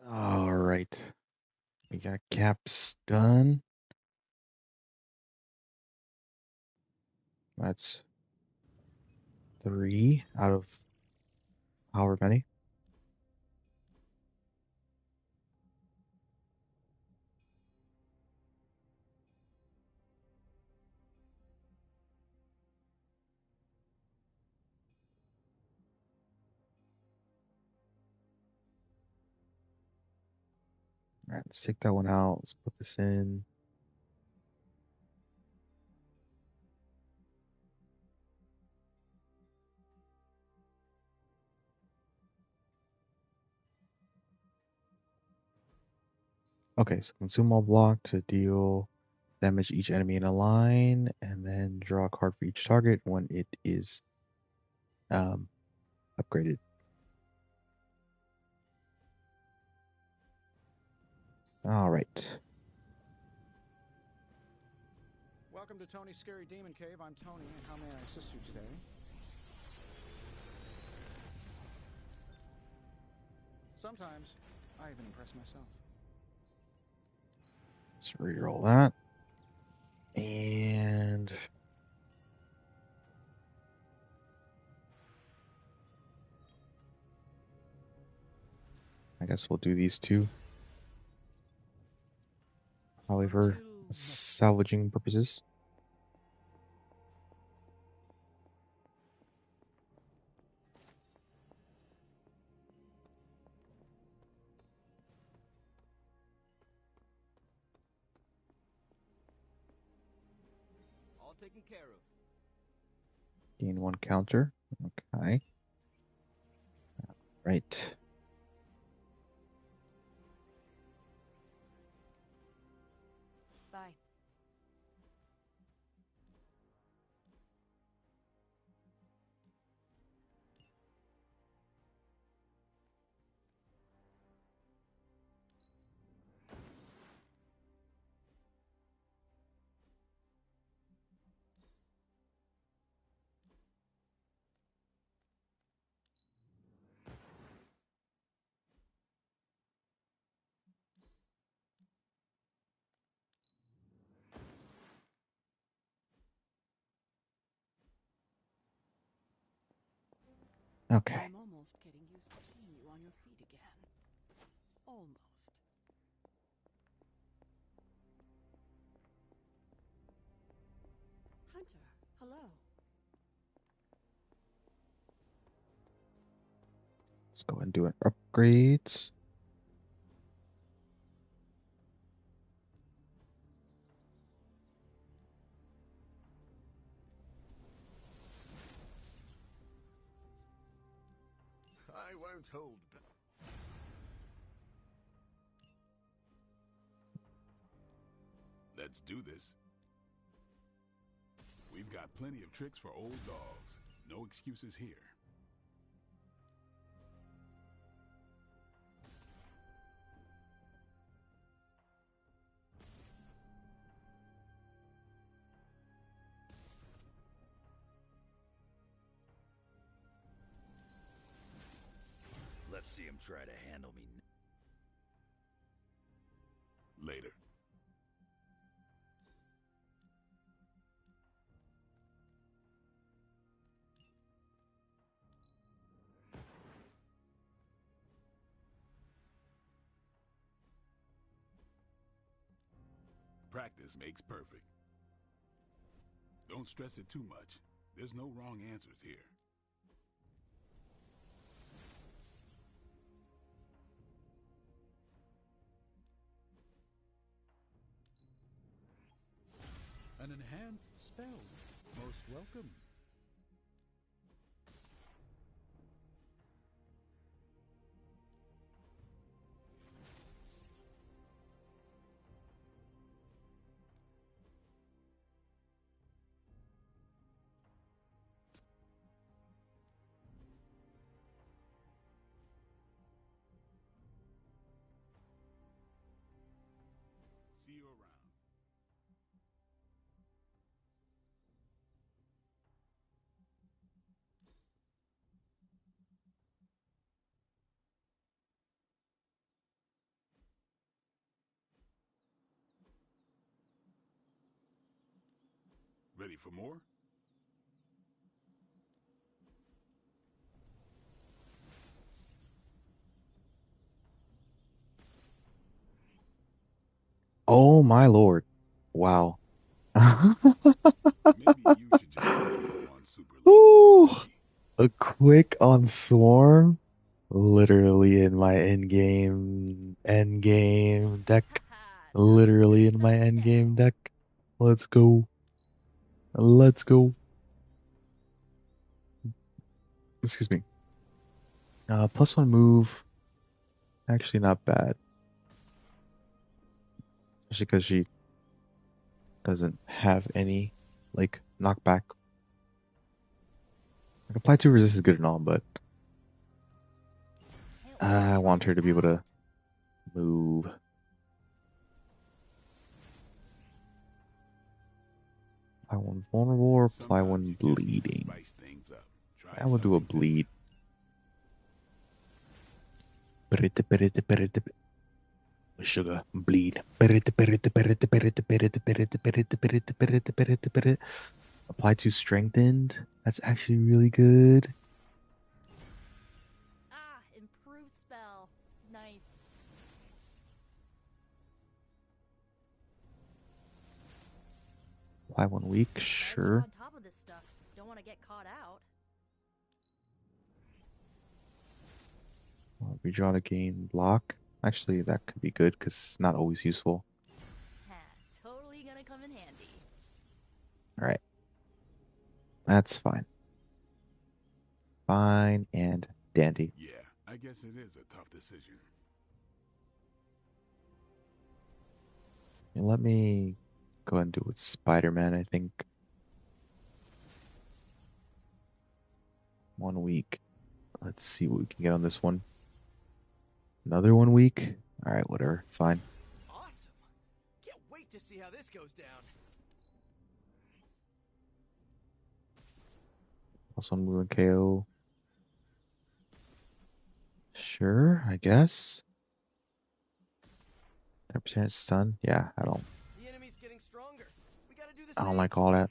[SPEAKER 1] All right. We got caps done. That's 3 out of however many. All right, let's take that one out. Let's put this in. Okay, so consume all block to deal damage each enemy in a line, and then draw a card for each target when it is upgraded. All right.
[SPEAKER 12] Welcome to Tony's Scary Demon Cave. I'm Tony, and how may I assist you today? Sometimes, I even impress myself.
[SPEAKER 1] Let's reroll that. And I guess we'll do these two. Probably for salvaging purposes.
[SPEAKER 14] All taken care of.
[SPEAKER 1] Gain 1 counter. Okay. Right.
[SPEAKER 20] Bye.
[SPEAKER 1] Okay.
[SPEAKER 2] I'm almost getting used to seeing you on your feet again. Almost. Hunter, hello.
[SPEAKER 1] Let's go and do an upgrades.
[SPEAKER 7] I won't hold back.
[SPEAKER 4] Let's do this. We've got plenty of tricks for old dogs. No excuses here.
[SPEAKER 13] Let's see him try to handle me.
[SPEAKER 4] Later. Practice makes perfect. Don't stress it too much. There's no wrong answers here.
[SPEAKER 5] An enhanced spell. Most welcome.
[SPEAKER 4] See you around. Ready for more?
[SPEAKER 1] Oh my lord. Wow. Ooh, a quick on Swarm? Literally in my endgame deck. Literally in my endgame deck. Let's go. Let's go. Excuse me. +1 move. Actually not bad. especially because she doesn't have any like knockback. Like apply 2 resist is good and all, but I want her to be able to move. Apply 1 vulnerable or apply 1 bleeding. I will do a bleed. Sugar, bleed. Apply to strengthened. That's actually really good.
[SPEAKER 18] Ah, improved spell. Nice.
[SPEAKER 1] Apply 1 week, sure.
[SPEAKER 18] On top of this stuff, don't want to get caught out.
[SPEAKER 1] Redraw to gain block. Actually, that could be good because it's not always useful.
[SPEAKER 18] Totally gonna come in handy.
[SPEAKER 1] Alright. That's fine. Fine and dandy.
[SPEAKER 4] Yeah, I guess it is a tough decision.
[SPEAKER 1] Let me go ahead and do it with Spider-Man, I think. 1 week. Let's see what we can get on this one. Another 1 week? Alright, whatever. Fine.
[SPEAKER 15] Awesome. Can't wait to see how this goes down.
[SPEAKER 1] Also move and KO. Sure, I guess. 10% stun? Yeah, I don't.
[SPEAKER 15] The enemy's getting stronger. We gotta do the
[SPEAKER 1] I
[SPEAKER 15] same.
[SPEAKER 1] don't like all that.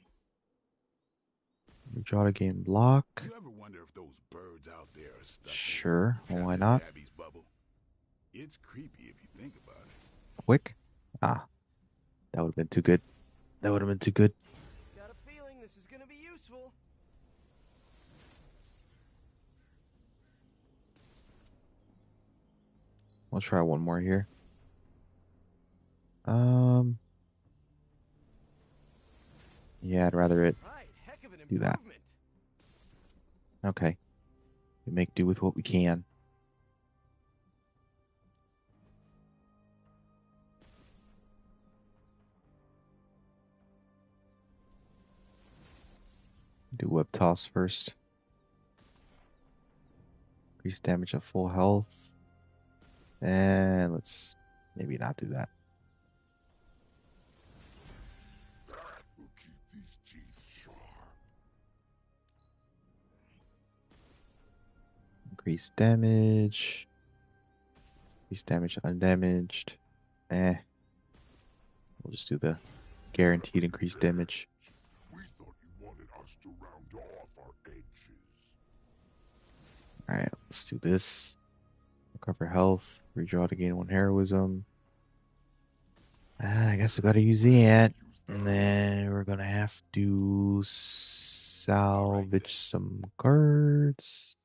[SPEAKER 1] Redraw to gain block.
[SPEAKER 4] You ever wonder if those birds out there are stuck
[SPEAKER 1] Sure, well, why
[SPEAKER 4] in
[SPEAKER 1] not?
[SPEAKER 4] Abby's bubble? It's creepy if you think about it.
[SPEAKER 1] Quick? Ah, that would have been too good. That would have been too good.
[SPEAKER 15] Got a feeling this is gonna be useful.
[SPEAKER 1] We'll try 1 more here. Yeah, I'd rather it do that. Okay. We make do with what we can. Do web toss first. Increase damage at full health. And let's maybe not do that.
[SPEAKER 11] Will keep these teeth sharp.
[SPEAKER 1] Increase damage. Increase damage undamaged. We'll just do the guaranteed increased damage.
[SPEAKER 11] We thought you wanted us to round off our edges.
[SPEAKER 1] Alright, let's do this. Recover health. Redraw to gain 1 heroism. I guess we gotta use the ant. And then we're gonna have to salvage some cards.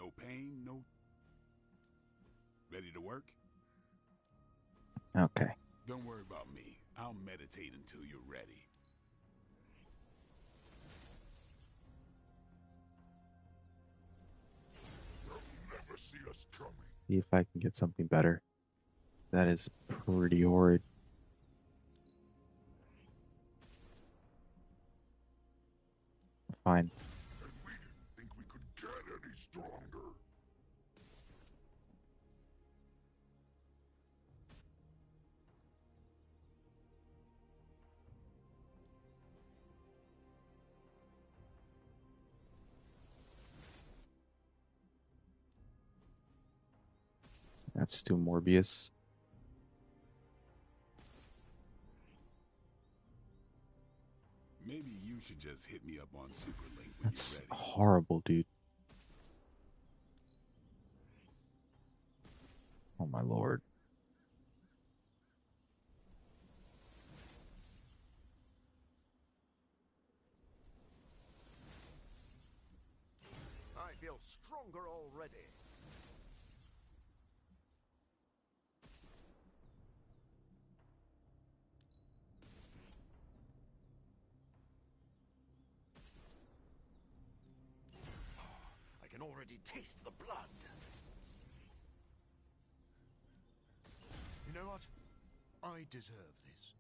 [SPEAKER 4] No pain, no... Ready to work?
[SPEAKER 1] Okay.
[SPEAKER 4] Don't worry about me. I'll meditate until you're ready.
[SPEAKER 11] They'll never see us coming.
[SPEAKER 1] See if I can get something better. That is pretty horrid. Fine.
[SPEAKER 11] And we didn't think we could get any stronger.
[SPEAKER 1] That's too Morbius.
[SPEAKER 4] Maybe you should just hit me up on Superlink when
[SPEAKER 1] That's
[SPEAKER 4] you're ready.
[SPEAKER 1] horrible, dude. Oh my lord.
[SPEAKER 7] I feel stronger already. I can already taste the blood. You know what? I deserve this.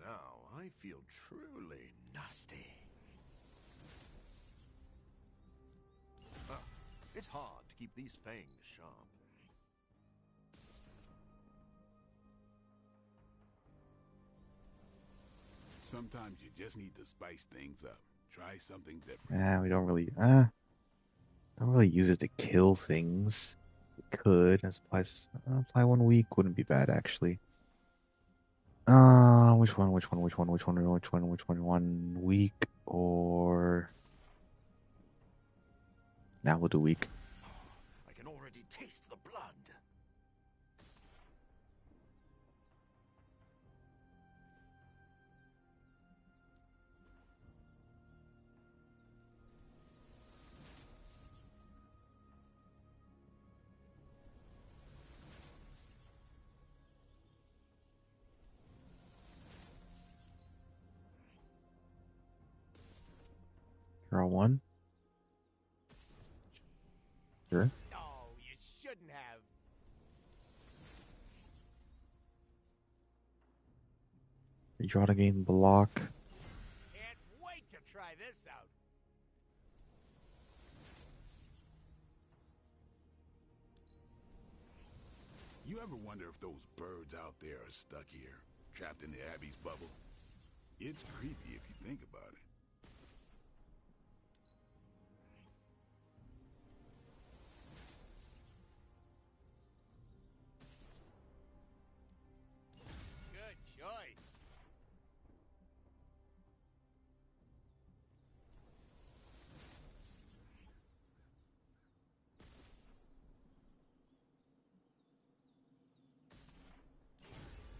[SPEAKER 7] Now I feel truly nasty. It's hard to keep these fangs sharp.
[SPEAKER 4] Sometimes you just need to spice things up. Try something different.
[SPEAKER 1] We don't really use it to kill things. We could. Apply 1 week wouldn't be bad actually. Which one? 1 week or now we'll do week.
[SPEAKER 7] I can already taste the blood.
[SPEAKER 1] Draw 1. Sure.
[SPEAKER 15] No, you shouldn't have.
[SPEAKER 1] Redraw to gain block.
[SPEAKER 15] Can't wait to try this out.
[SPEAKER 4] You ever wonder if those birds out there are stuck here, trapped in the Abbey's bubble? It's creepy if you think about it.
[SPEAKER 15] Good choice.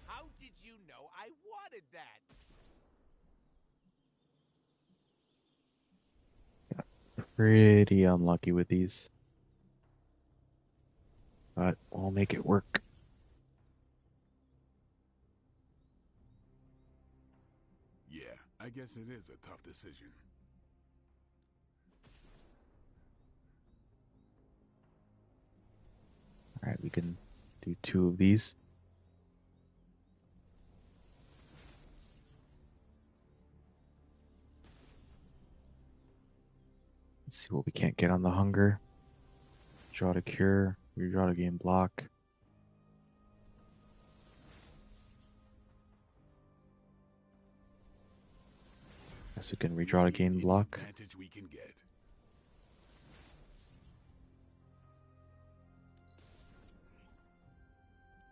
[SPEAKER 15] How did you know I wanted that?
[SPEAKER 1] Pretty unlucky with these. But we'll make it work.
[SPEAKER 4] Yeah, I guess it is a tough decision.
[SPEAKER 1] Alright, we can do 2 of these. Let's see what we can't get on the hunger. Draw to cure, redraw to gain block. Guess we can redraw to gain block.
[SPEAKER 4] Advantage we can get.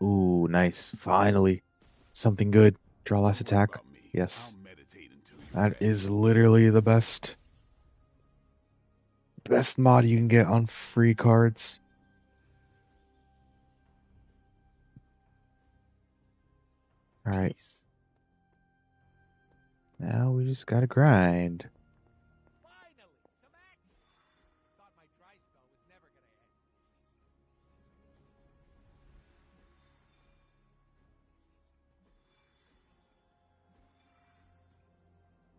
[SPEAKER 1] Ooh, nice. Finally. Something good. Draw last attack. Yes. That is literally the best mod you can get on free cards. Alright. Now we just gotta grind.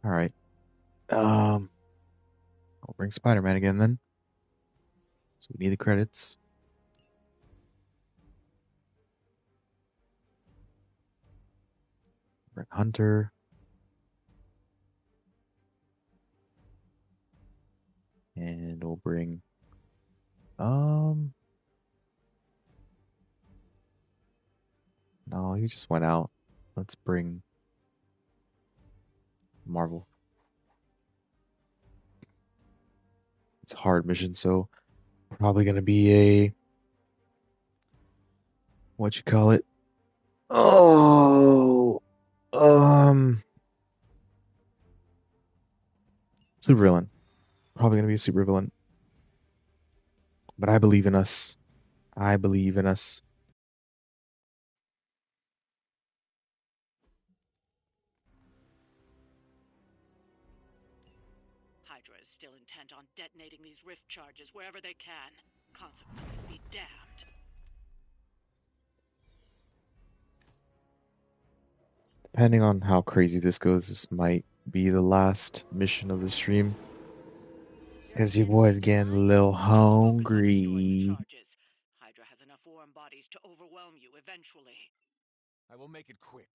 [SPEAKER 1] All right. I'll bring Spider-Man again then. So we need the credits. Bring Hunter. And we'll bring no, he just went out. Let's bring Marvel. It's a hard mission, so probably gonna be a what you call it? Oh, supervillain. Probably gonna be a supervillain. But I believe in us. I believe in us.
[SPEAKER 21] Hydra is still intent on detonating these rift charges wherever they can. Consequences be damned.
[SPEAKER 1] Depending on how crazy this goes, this might be the last mission of the stream. Because your boy's getting a little hungry.
[SPEAKER 21] Hydra has enough warm bodies to overwhelm you eventually.
[SPEAKER 17] I will make it quick.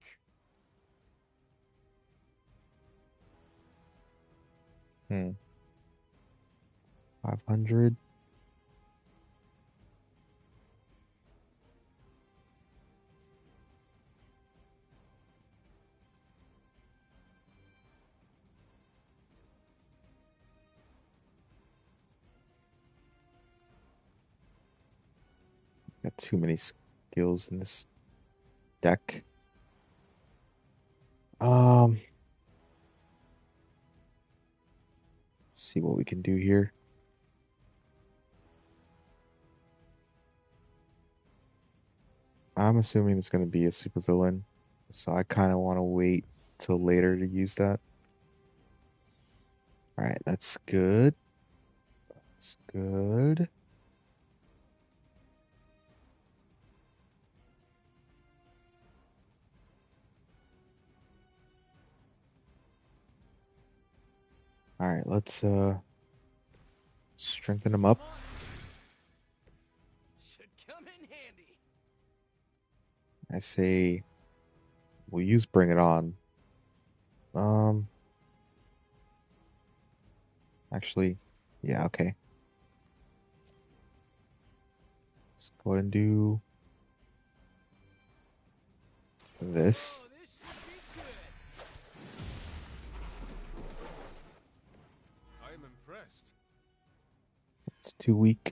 [SPEAKER 1] Hmm. 500. Got too many skills in this deck. See what we can do here. I'm assuming it's going to be a supervillain, so I kind of want to wait till later to use that. All right, that's good. That's good. All right, let's strengthen him up.
[SPEAKER 15] Should come in handy.
[SPEAKER 1] I say we'll use Bring It On. Actually, yeah, okay. Let's go ahead and do this.
[SPEAKER 17] I am impressed.
[SPEAKER 1] It's too weak.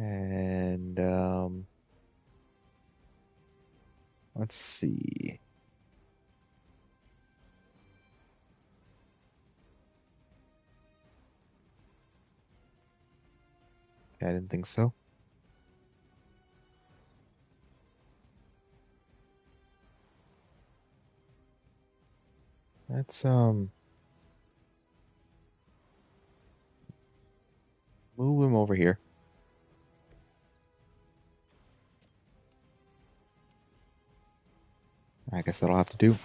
[SPEAKER 1] And let's see. I didn't think so. Let's move him over here. I guess that'll have to do.
[SPEAKER 17] Leave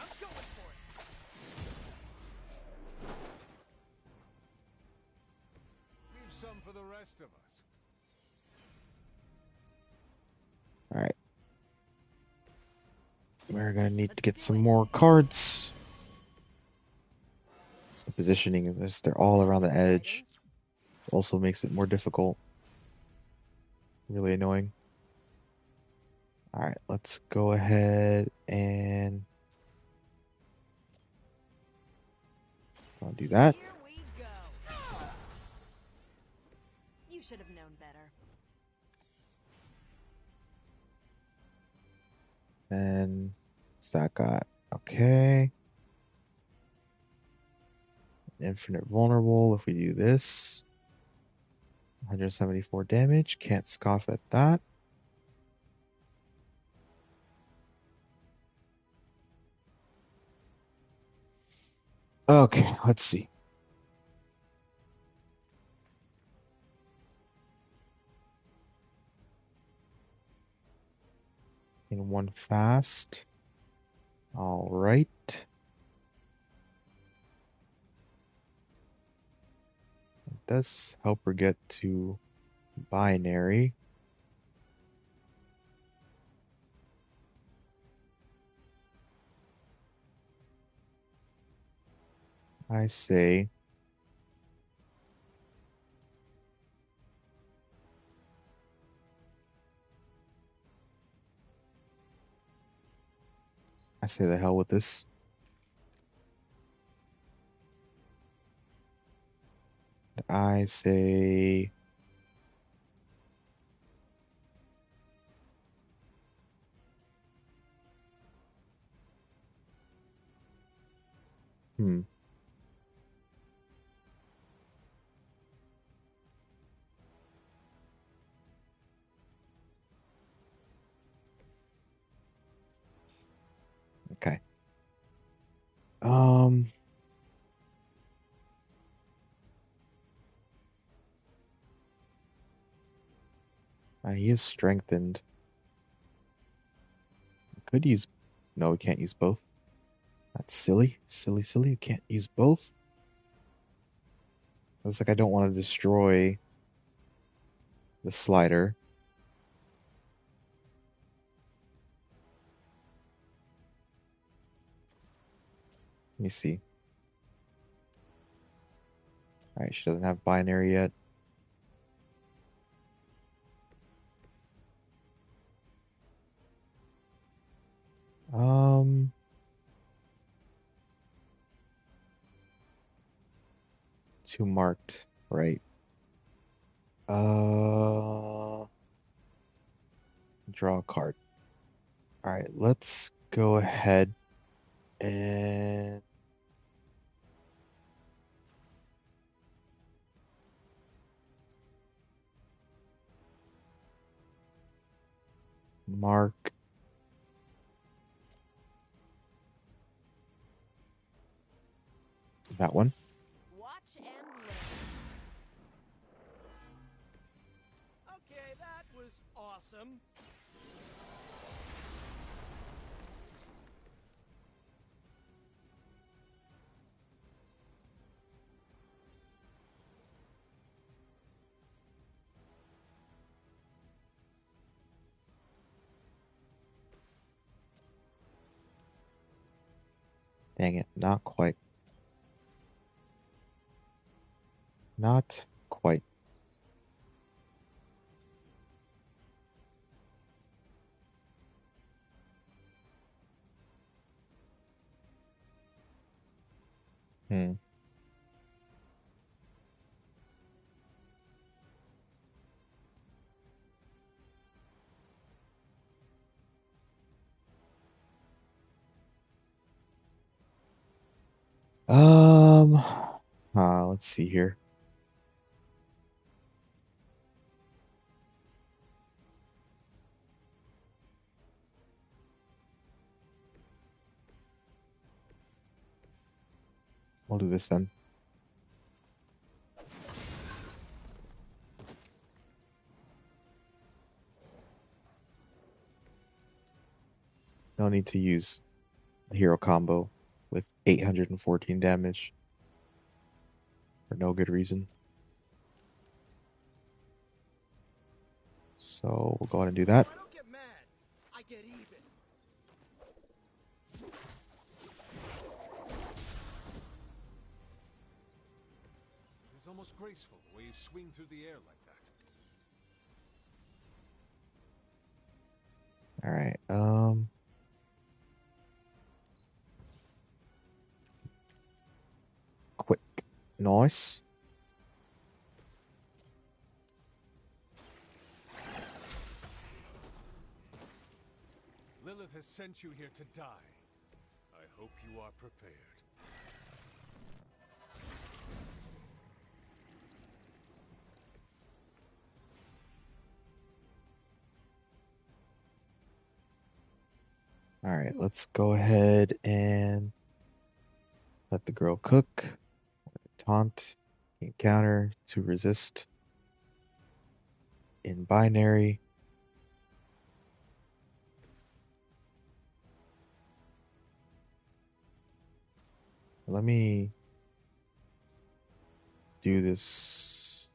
[SPEAKER 17] some for the rest of us.
[SPEAKER 1] All right. We're gonna need to get some more cards. So the positioning is this, they're all around the edge. Also makes it more difficult. Really annoying. All right, let's go ahead and I'll do that.
[SPEAKER 20] Here we go. You should have known better.
[SPEAKER 1] And what's that got? Okay. infinite vulnerable if we do this. 174 damage. Can't scoff at that. Okay, let's see. In one fast. All right. It does help her get to binary. I say the hell with this. I say Okay. He is strengthened. Could use. No, we can't use both. That's silly. Silly. We can't use both. It's like I don't want to destroy the slider. Let me see. Alright, she doesn't have binary yet. Two marked, right? Draw a card. Alright, let's go ahead and mark that one.
[SPEAKER 15] Watch and learn. Okay, that was awesome.
[SPEAKER 1] Dang it, not quite. Not quite. Hmm. Let's see here. We'll do this then. No need to use the hero combo with 814 damage for no good reason. So we'll go ahead and do that.
[SPEAKER 15] I don't get mad. I get even.
[SPEAKER 17] It's almost graceful the way you swing through the air like that.
[SPEAKER 1] All right. Quick. Nice.
[SPEAKER 17] Lilith has sent you here to die. I hope you are prepared.
[SPEAKER 1] Alright, let's go ahead and let the girl cook. Taunt, counter, to resist. In binary. Let me do this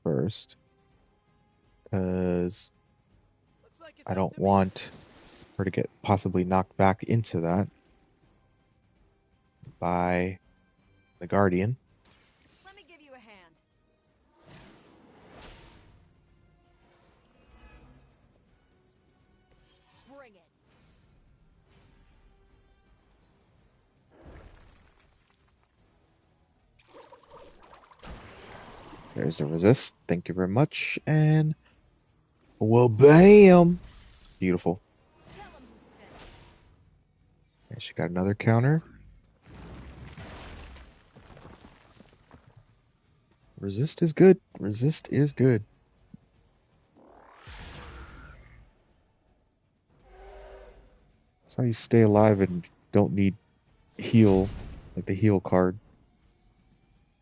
[SPEAKER 1] first, because I don't want her to get possibly knocked back into that by the Guardian.
[SPEAKER 9] Let me give you a hand. Bring it.
[SPEAKER 1] There's the resist. Thank you very much. And well, bam! Beautiful. And she got another counter. Resist is good. Resist is good. That's how you stay alive and don't need heal, like the heal card.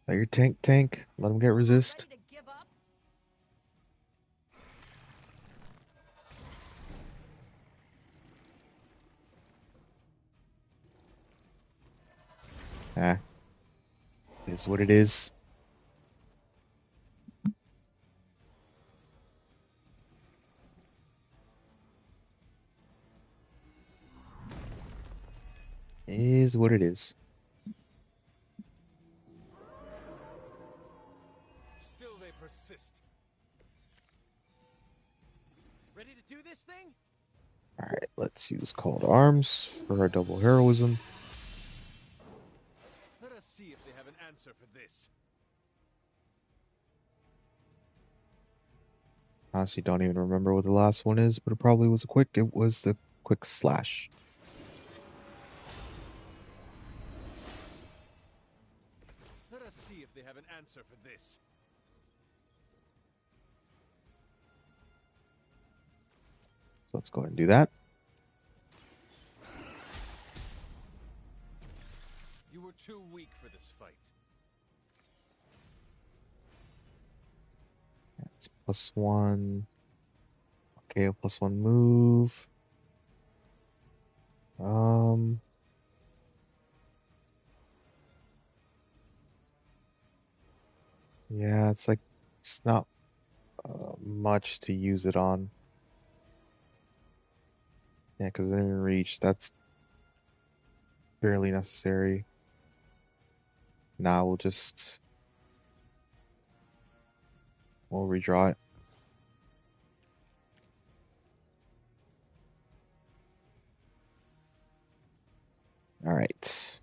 [SPEAKER 1] Let your tank. Let him get resist. Ah. It is what it is. Is what it is.
[SPEAKER 17] Still they persist. Ready to do this thing?
[SPEAKER 1] Alright, let's use Call to Arms for our double heroism.
[SPEAKER 17] Let us see if they have an answer for this.
[SPEAKER 1] Honestly, don't even remember what the last one is, but it probably was a quick. It was the quick slash.
[SPEAKER 17] Let us see if they have an answer for this.
[SPEAKER 1] So let's go ahead and do that.
[SPEAKER 17] You were too weak for this fight.
[SPEAKER 1] It's +1. Okay, a +1 move. Yeah, it's like it's not much to use it on. Yeah, because then in reach, that's barely necessary. Now we'll redraw it. All right.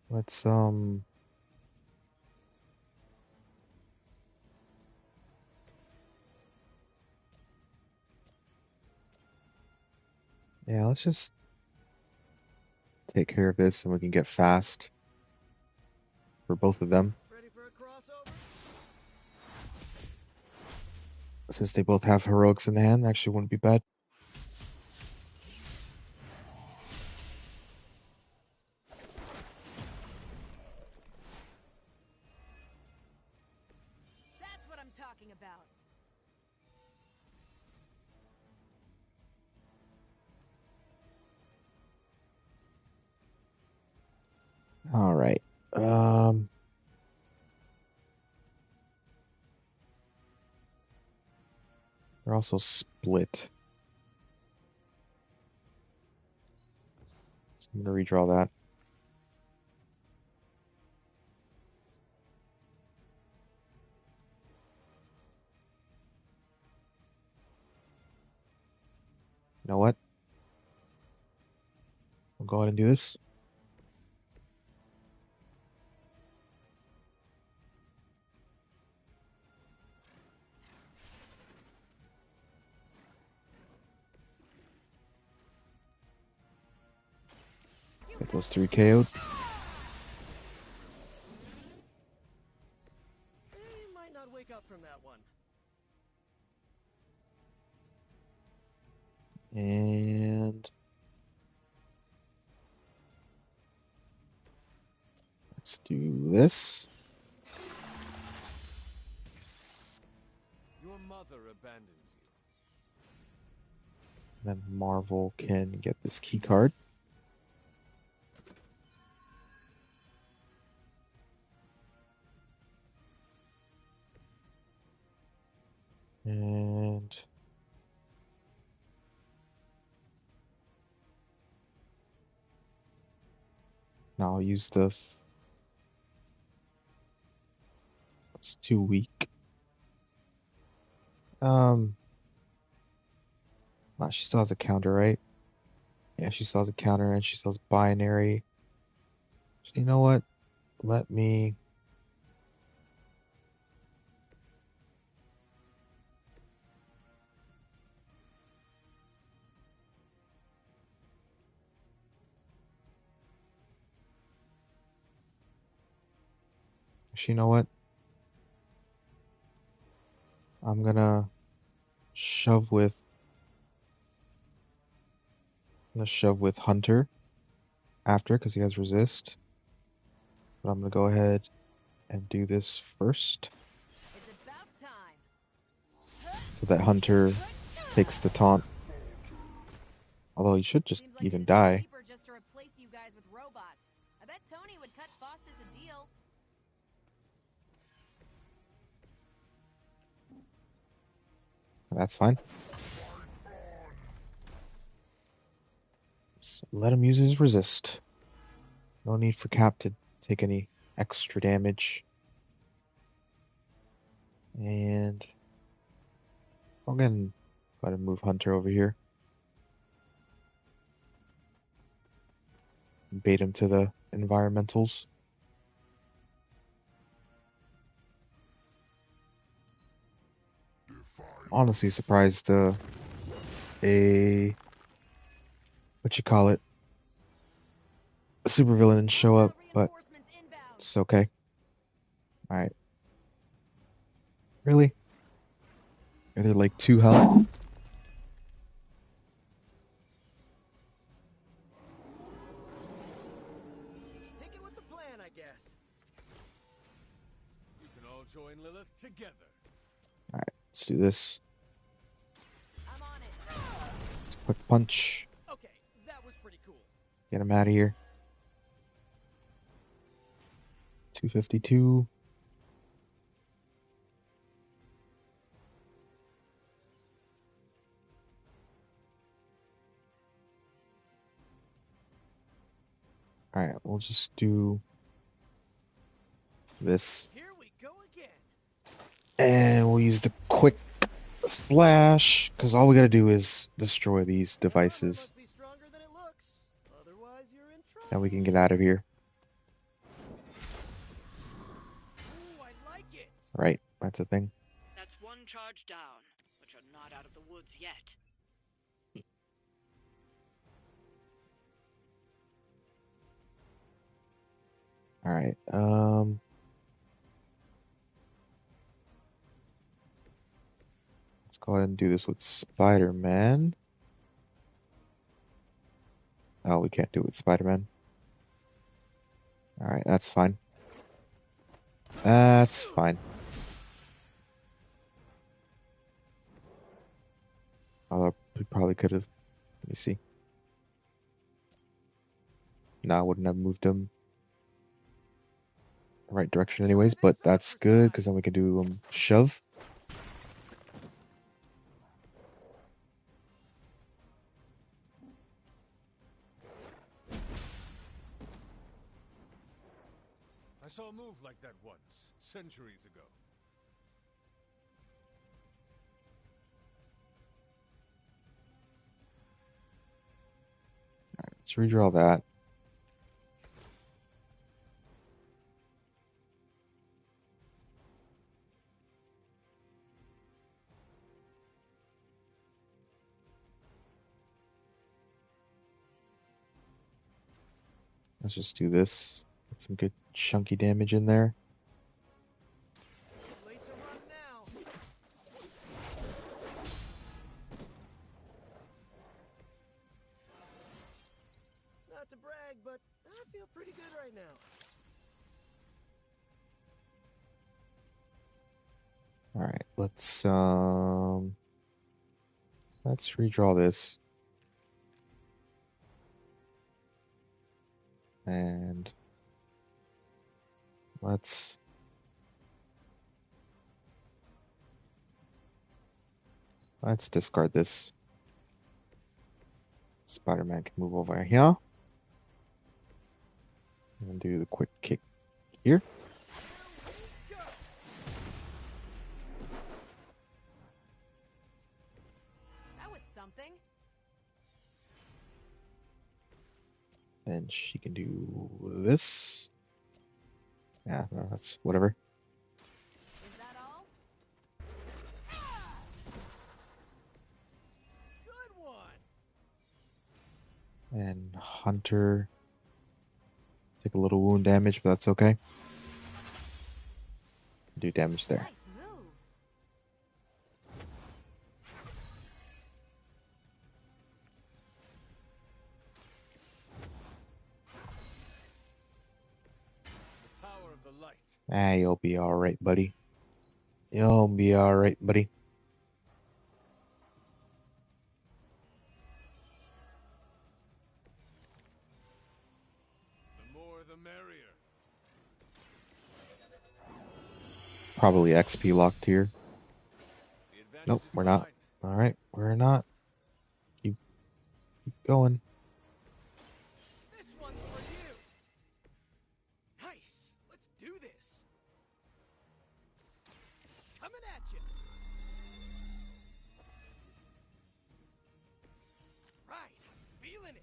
[SPEAKER 1] Let's yeah, let's just take care of this and we can get fast for both of them.
[SPEAKER 15] Ready for a crossover?
[SPEAKER 1] Since they both have heroics in the hand, actually wouldn't be bad.
[SPEAKER 9] That's what I'm talking about.
[SPEAKER 1] All right. They're also split. So I'm gonna redraw that. You know what? We'll go ahead and do this. Get those 3 KO'd. And let's do this.
[SPEAKER 3] Your mother abandons you.
[SPEAKER 1] Then Marvel can get this key card. And now I'll use the. It's too weak. Nah, she still has a counter, right? Yeah, she still has a counter, and she still has binary. So you know what? Let me. You know what? I'm gonna shove with. I'm gonna shove with Hunter after because he has resist. But I'm gonna go ahead and do this first. So that Hunter takes the taunt. Although he should just even die.
[SPEAKER 9] Cheaper just to replace you guys with robots. I bet Tony would cut Faustus a deal.
[SPEAKER 1] That's fine. So let him use his resist. No need for Cap to take any extra damage. And I'm gonna go ahead and move Hunter over here. Bait him to the environmentals. Honestly surprised a what you call it, a supervillain didn't show up, but it's okay. All right. Really? Are there like 2 health?
[SPEAKER 15] Sticking with the plan, I guess.
[SPEAKER 17] You can all join Lilith together.
[SPEAKER 1] All right, let's do this.
[SPEAKER 15] I'm on it.
[SPEAKER 1] Quick punch.
[SPEAKER 15] Okay, that was pretty cool.
[SPEAKER 1] Get him out of here. 252. All right, we'll just do this.
[SPEAKER 15] Here we go again.
[SPEAKER 1] And we'll use the quick splash, because all we gotta do is destroy these devices. And we can get out of here.
[SPEAKER 15] Ooh, I like it.
[SPEAKER 1] Right, that's a thing.
[SPEAKER 21] That's one charge down, but you're not out of the woods yet.
[SPEAKER 1] All right, let's go ahead and do this with Spider-Man. Oh, we can't do it with Spider-Man. All right, that's fine. That's fine. Although we probably could have. Let me see. No, I wouldn't have moved him the right direction anyways, but that's good because then we can do shove.
[SPEAKER 17] I saw a move like that once, centuries ago.
[SPEAKER 1] All right, let's redraw that. Let's just do this. Get some good chunky damage in there.
[SPEAKER 15] Late to run now. feel pretty good right now.
[SPEAKER 1] All right, let's redraw this. And let's discard this. Spider-Man can move over here. And do the quick kick here.
[SPEAKER 20] That was something.
[SPEAKER 1] And she can do this. Yeah, no, that's whatever.
[SPEAKER 20] Is that all?
[SPEAKER 15] Good one.
[SPEAKER 1] And Hunter take a little wound damage, but that's okay. Do damage there.
[SPEAKER 20] Nice move.
[SPEAKER 17] The power of the light.
[SPEAKER 1] Ah, you'll be alright, buddy. You'll be alright, buddy.
[SPEAKER 17] The more the merrier.
[SPEAKER 1] Probably XP locked here. Nope, we're not. Alright, we're not. Keep going.
[SPEAKER 15] This one's for you. Nice. Let's do this. Coming at you. Right. Feeling it.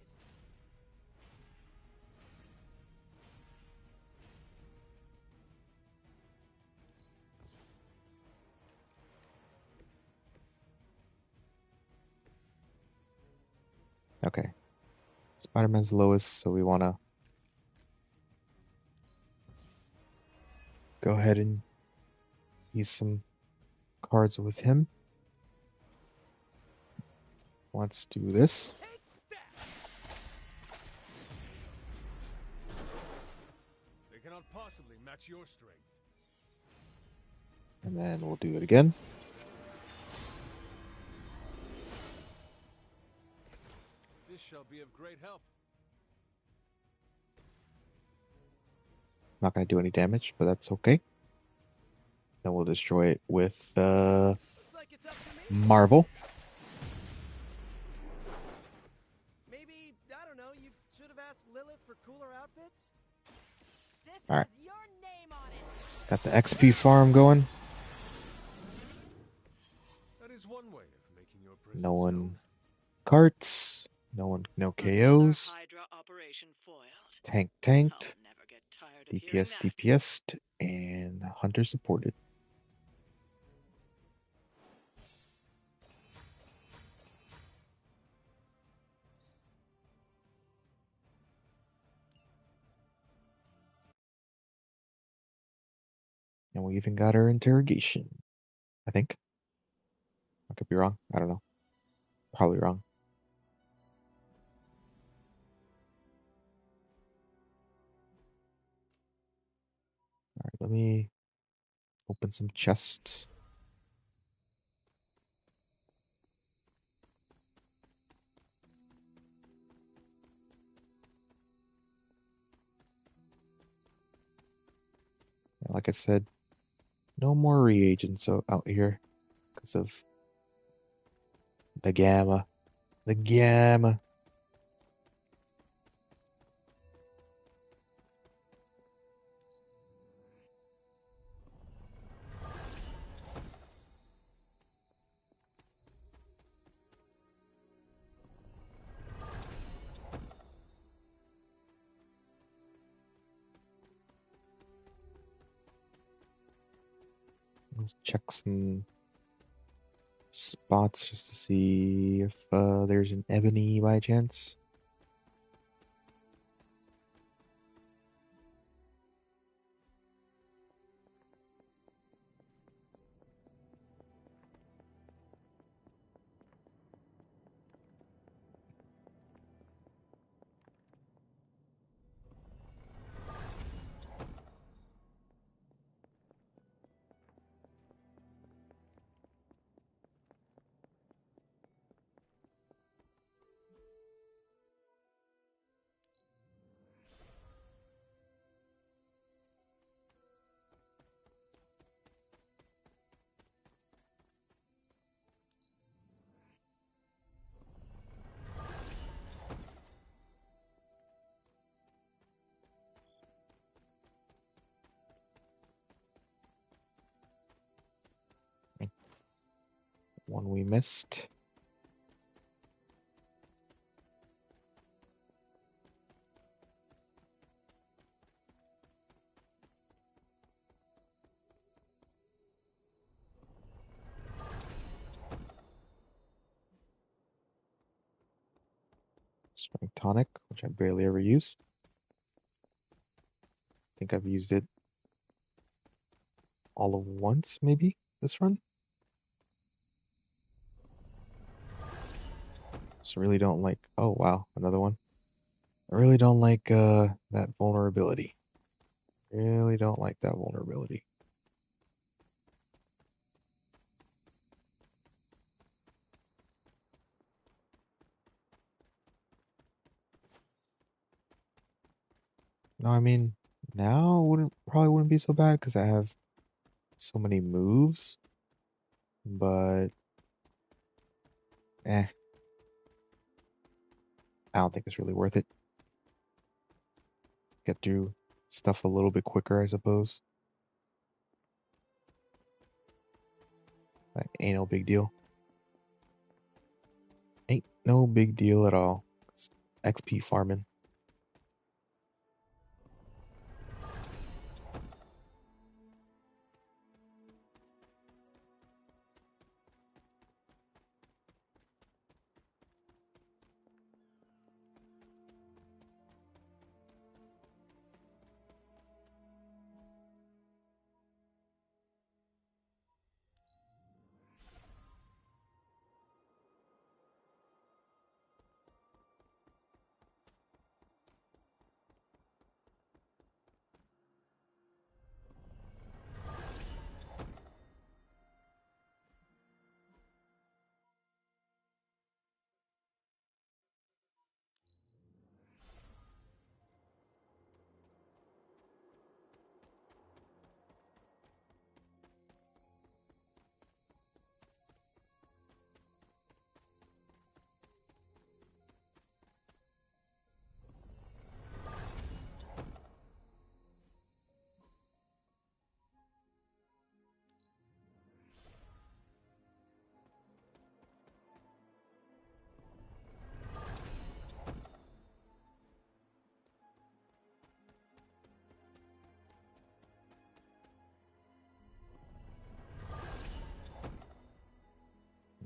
[SPEAKER 1] Okay. Spider-Man's lowest, so we want to go ahead and use some cards with him. Let's do this.
[SPEAKER 17] They cannot possibly match your strength.
[SPEAKER 1] And then we'll do it again.
[SPEAKER 17] This shall be of great help.
[SPEAKER 1] Not going to do any damage, but that's okay. Then we'll destroy it with Marvel.
[SPEAKER 15] Maybe, I don't know, you should have asked Lilith for cooler outfits?
[SPEAKER 20] This
[SPEAKER 1] All right.
[SPEAKER 20] has your name on it.
[SPEAKER 1] Got the XP farm going.
[SPEAKER 17] That is one way of making your presence
[SPEAKER 1] No one
[SPEAKER 17] known.
[SPEAKER 1] carts. No KOs.
[SPEAKER 21] Hydra operation foiled.
[SPEAKER 1] Tank tanked.
[SPEAKER 21] I'll never get tired of hearing
[SPEAKER 1] DPS
[SPEAKER 21] that.
[SPEAKER 1] DPS'd. And Hunter supported. And we even got our interrogation. I think. I could be wrong. I don't know. Probably wrong. Alright, let me open some chests. Like I said, no more reagents out here because of the gamma. The gamma. Let's check some spots just to see if there's an ebony by chance. One we missed. Strength tonic, which I barely ever use. I think I've used it all of once, maybe, this run. Just really don't like... Oh, wow, another one. I really don't like that vulnerability. Really don't like that vulnerability. No, I mean, now probably wouldn't be so bad because I have so many moves. But I don't think it's really worth it. Get through stuff a little bit quicker, I suppose. Like, ain't no big deal. Ain't no big deal at all. It's XP farming.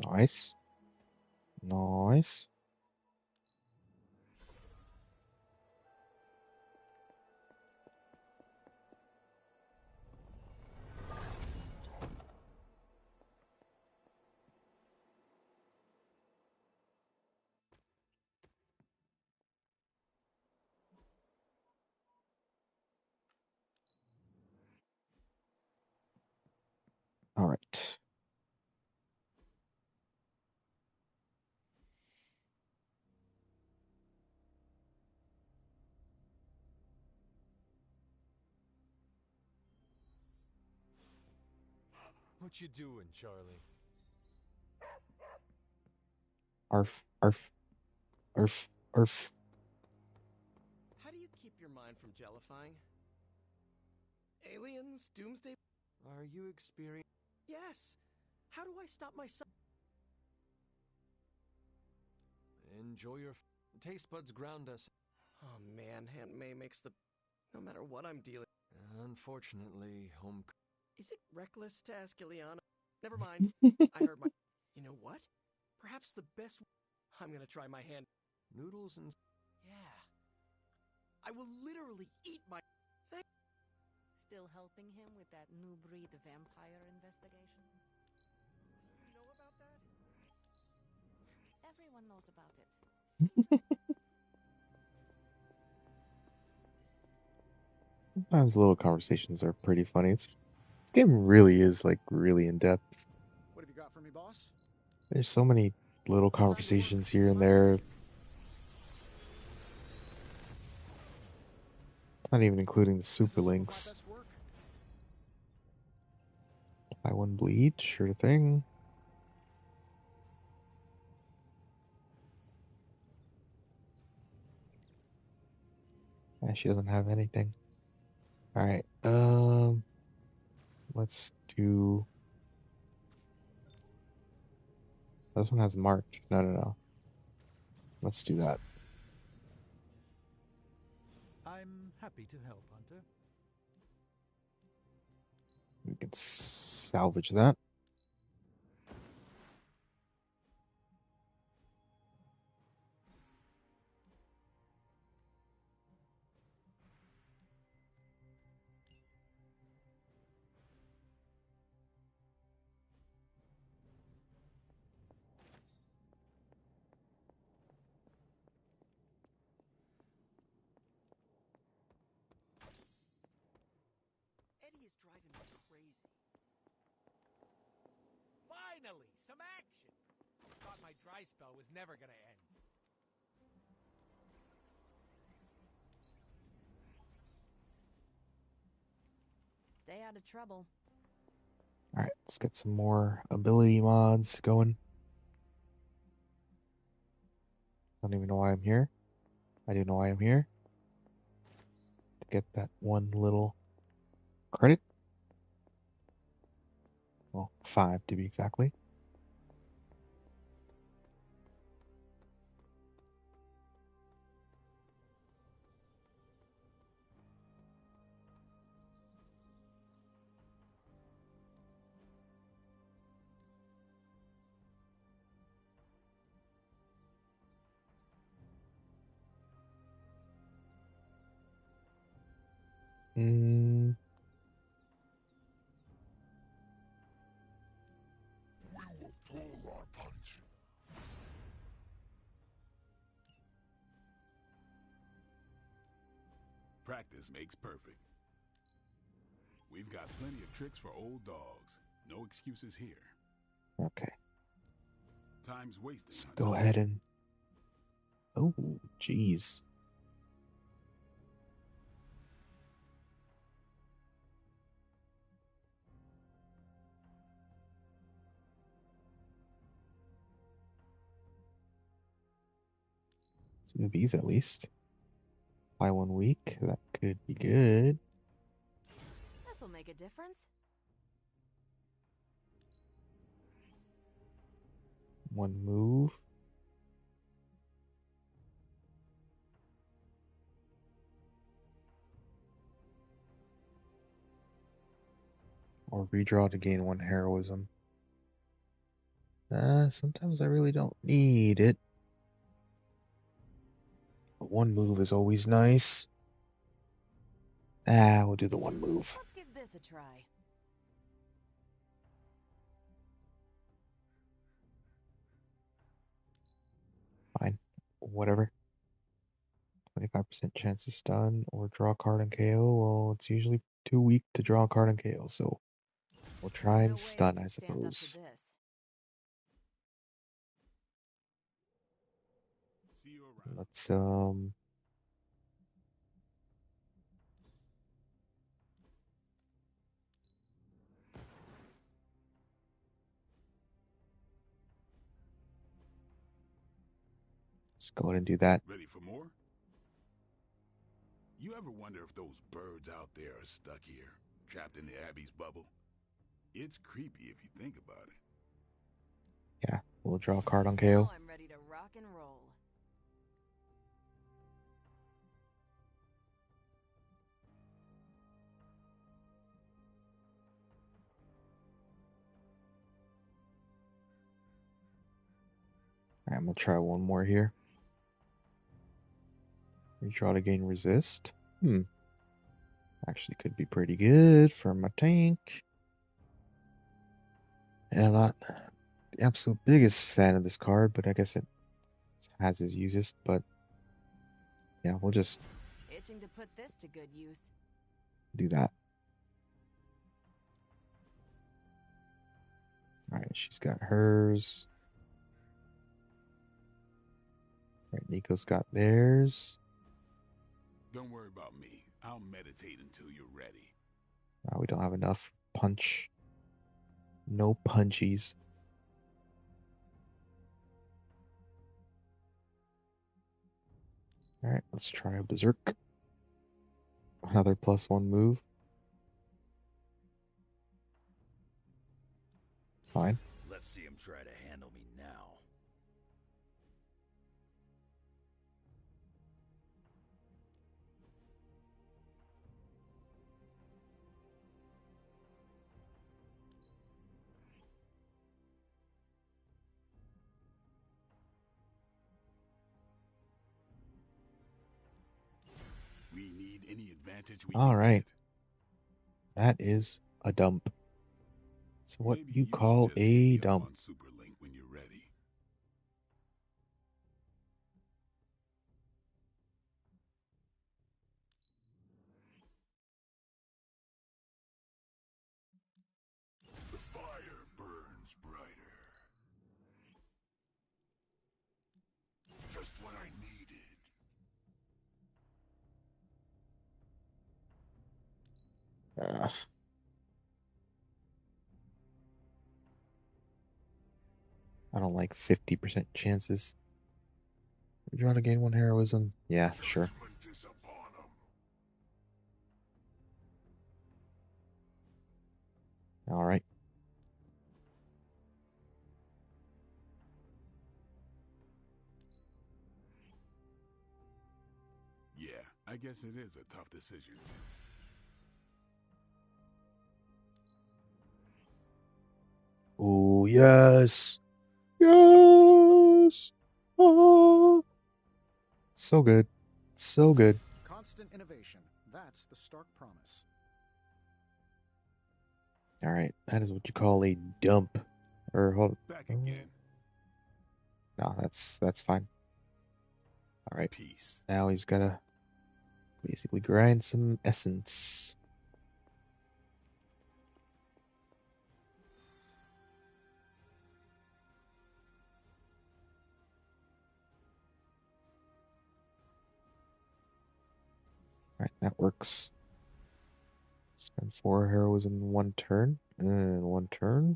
[SPEAKER 1] Nice. Nice. All right.
[SPEAKER 17] What you doing, Charlie?
[SPEAKER 1] Arf, arf, arf, arf.
[SPEAKER 15] How do you keep your mind from jellifying? Aliens? Doomsday?
[SPEAKER 3] Are you experiencing?
[SPEAKER 15] Yes! How do I stop myself?
[SPEAKER 3] Enjoy your taste buds ground us.
[SPEAKER 15] Oh man, Aunt May makes the... No matter what I'm dealing...
[SPEAKER 3] Unfortunately, home...
[SPEAKER 15] Is it reckless to ask Ileana? Never mind. I heard my... You know what? Perhaps the best... I'm gonna try my hand.
[SPEAKER 3] Noodles and...
[SPEAKER 15] Yeah. I will literally eat my...
[SPEAKER 20] Still helping him with that new breed vampire investigation?
[SPEAKER 15] You know about that?
[SPEAKER 20] Everyone knows about it.
[SPEAKER 1] Sometimes little conversations are pretty funny. This game really is like really in depth.
[SPEAKER 12] What have you got for me, boss?
[SPEAKER 1] There's so many little conversations here and there. It's not even including the super links. Buy one bleed, sure thing. Yeah, she doesn't have anything. All right. Let's do This one has March. No, no, no. Let's do that.
[SPEAKER 5] I'm happy to help, Hunter.
[SPEAKER 1] We can salvage that.
[SPEAKER 15] Eddie is driving me crazy. Finally, some action! I thought my dry spell was never gonna end.
[SPEAKER 20] Stay out of trouble.
[SPEAKER 1] Alright, let's get some more ability mods going. I don't even know why I'm here. I do know why I'm here. To get that one little credit. Well, 5 to be exactly. Mm.
[SPEAKER 4] We will pull our punch. Practice makes perfect. We've got plenty of tricks for old dogs. No excuses here.
[SPEAKER 1] Okay.
[SPEAKER 4] Time's wasted.
[SPEAKER 1] Let's go ahead and... Oh, jeez. Some of these at least. Buy 1 week. That could be good.
[SPEAKER 20] This'll make a difference.
[SPEAKER 1] One move. Or redraw to gain 1 heroism. Sometimes I really don't need it. But 1 move is always nice. We'll do the 1 move.
[SPEAKER 20] Let's give this a try.
[SPEAKER 1] Fine. Whatever. 25% chance to stun or draw a card and KO. Well, it's usually too weak to draw a card and KO, so we'll try and stun, I suppose. Let's go ahead and do that.
[SPEAKER 4] Ready for more? You ever wonder if those birds out there are stuck here, trapped in the Abbey's bubble? It's creepy if you think about it.
[SPEAKER 1] Yeah, we'll draw a card on KO.
[SPEAKER 20] Now I'm ready to rock and roll.
[SPEAKER 1] Alright, I'm gonna try 1 more here. Redraw to gain resist. Actually could be pretty good for my tank. And I'm not the absolute biggest fan of this card, but I guess it has its uses. But yeah, we'll just
[SPEAKER 20] Itching to put this to good use.
[SPEAKER 1] do that. Alright, she's got hers. Alright, Nico's got theirs.
[SPEAKER 4] Don't worry about me. I'll meditate until you're ready.
[SPEAKER 1] We don't have enough punch. No punchies. Alright, let's try a Berserk. Another +1 move. Fine.
[SPEAKER 13] Let's see him try to handle me now.
[SPEAKER 4] We need any advantage we
[SPEAKER 1] All
[SPEAKER 4] can
[SPEAKER 1] right.
[SPEAKER 4] get.
[SPEAKER 1] That is a dump. It's what
[SPEAKER 4] Maybe
[SPEAKER 1] you
[SPEAKER 4] should
[SPEAKER 1] call
[SPEAKER 4] just hit me
[SPEAKER 1] a
[SPEAKER 4] up
[SPEAKER 1] dump.
[SPEAKER 4] on Superlink when you're ready. The fire burns brighter. Just what I needed.
[SPEAKER 1] I don't like 50% chances. You draw to gain 1 heroism. Yeah, sure.
[SPEAKER 4] Is upon 'em.
[SPEAKER 1] All right.
[SPEAKER 4] Yeah, I guess it is a tough decision.
[SPEAKER 1] Oh, yes. Yes. Oh. So good. So good.
[SPEAKER 12] Constant innovation. That's the stark promise.
[SPEAKER 1] All right. That is what you call a dump. Or hold.
[SPEAKER 4] Back again.
[SPEAKER 1] No, that's fine. All right.
[SPEAKER 4] Peace.
[SPEAKER 1] Now he's gotta basically grind some essence. All right, that works. Spend 4 heroism in 1 turn. And 1 turn.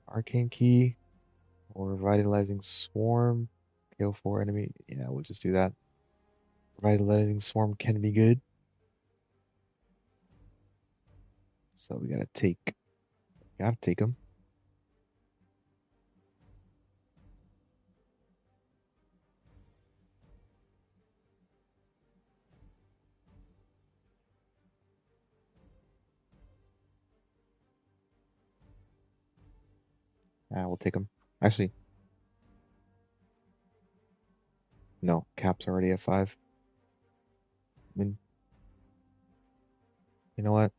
[SPEAKER 1] Arcane Key. Or Revitalizing Swarm. KO 4 enemy. Yeah, we'll just do that. Revitalizing Swarm can be good. So we gotta take him. We'll take him. Actually, no, Cap's already at 5. I mean, you know what?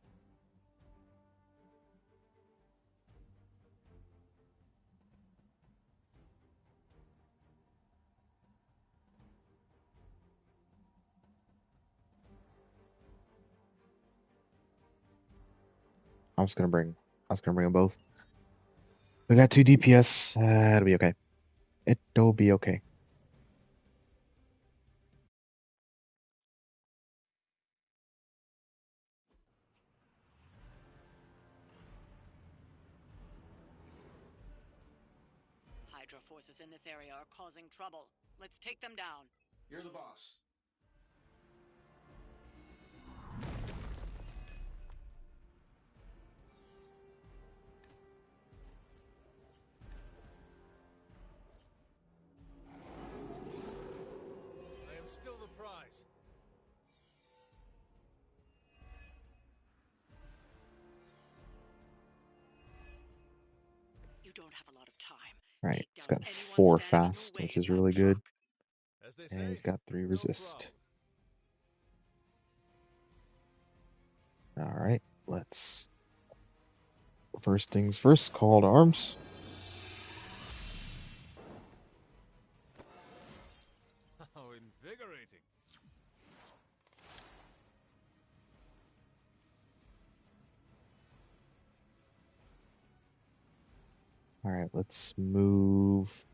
[SPEAKER 1] I was gonna bring them both. We got 2 DPS. It'll be okay. It'll be okay.
[SPEAKER 21] Hydra forces in this area are causing trouble. Let's take them down.
[SPEAKER 12] You're the boss.
[SPEAKER 17] I am still the prize.
[SPEAKER 21] You don't have a lot of time.
[SPEAKER 1] All right, he's got 4 fast, which is really good.
[SPEAKER 17] As they
[SPEAKER 1] And
[SPEAKER 17] say,
[SPEAKER 1] he's got 3
[SPEAKER 17] no
[SPEAKER 1] resist.
[SPEAKER 17] problem.
[SPEAKER 1] All right, let's. First things first, call to arms.
[SPEAKER 17] How invigorating.
[SPEAKER 1] All right, let's move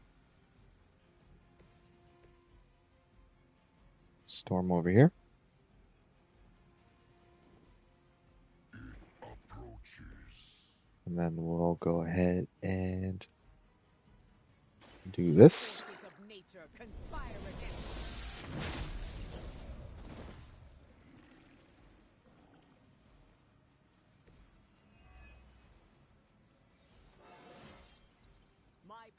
[SPEAKER 1] Storm over here. And then we'll go ahead and do this.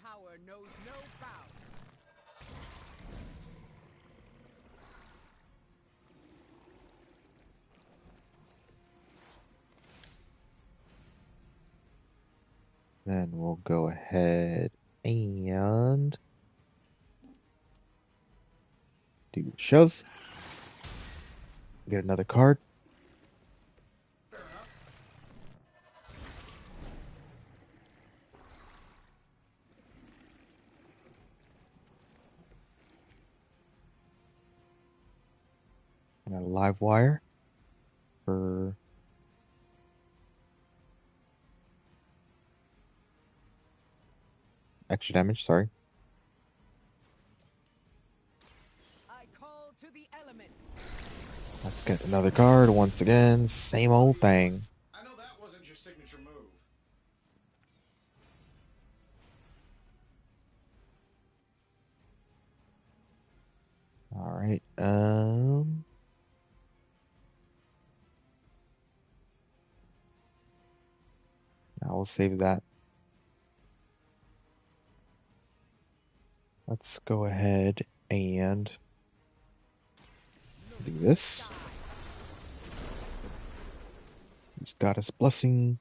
[SPEAKER 15] power knows no bounds.
[SPEAKER 1] Then we'll go ahead and do shove. Get another card. And a live wire for extra damage, sorry.
[SPEAKER 15] I call to the elements.
[SPEAKER 1] Let's get another card once again. Same old thing.
[SPEAKER 12] I know that wasn't your signature move.
[SPEAKER 1] All right. Now we'll save that. Let's go ahead and do this. He's got his blessing.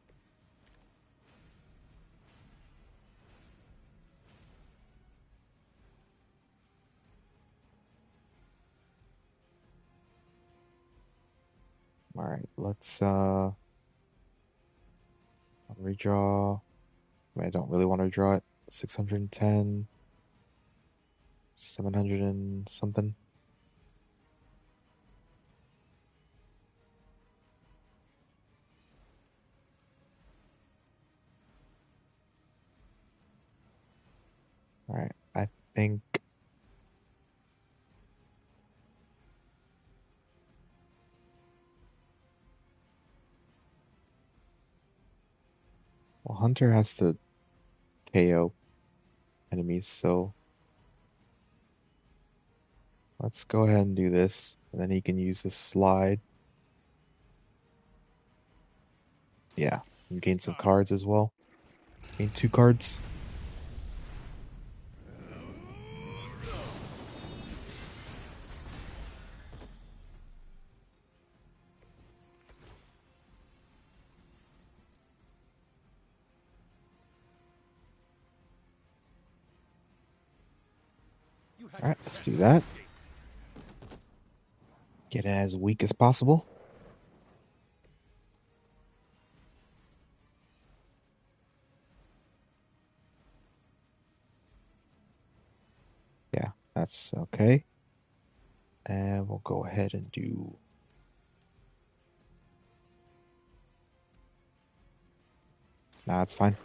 [SPEAKER 1] All right, let's redraw. I don't really want to draw it. 610, 700 and something. All right, I think well, Hunter has to KO enemies, so let's go ahead and do this, and then he can use the slide. Yeah, and gain some cards as well. Gain 2 cards. Alright, let's do that. Get it as weak as possible. Yeah, that's okay. And we'll go ahead and do... Nah, it's fine.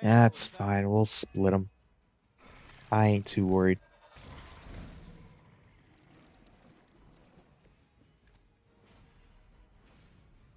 [SPEAKER 1] That's fine, we'll split them. I ain't too worried.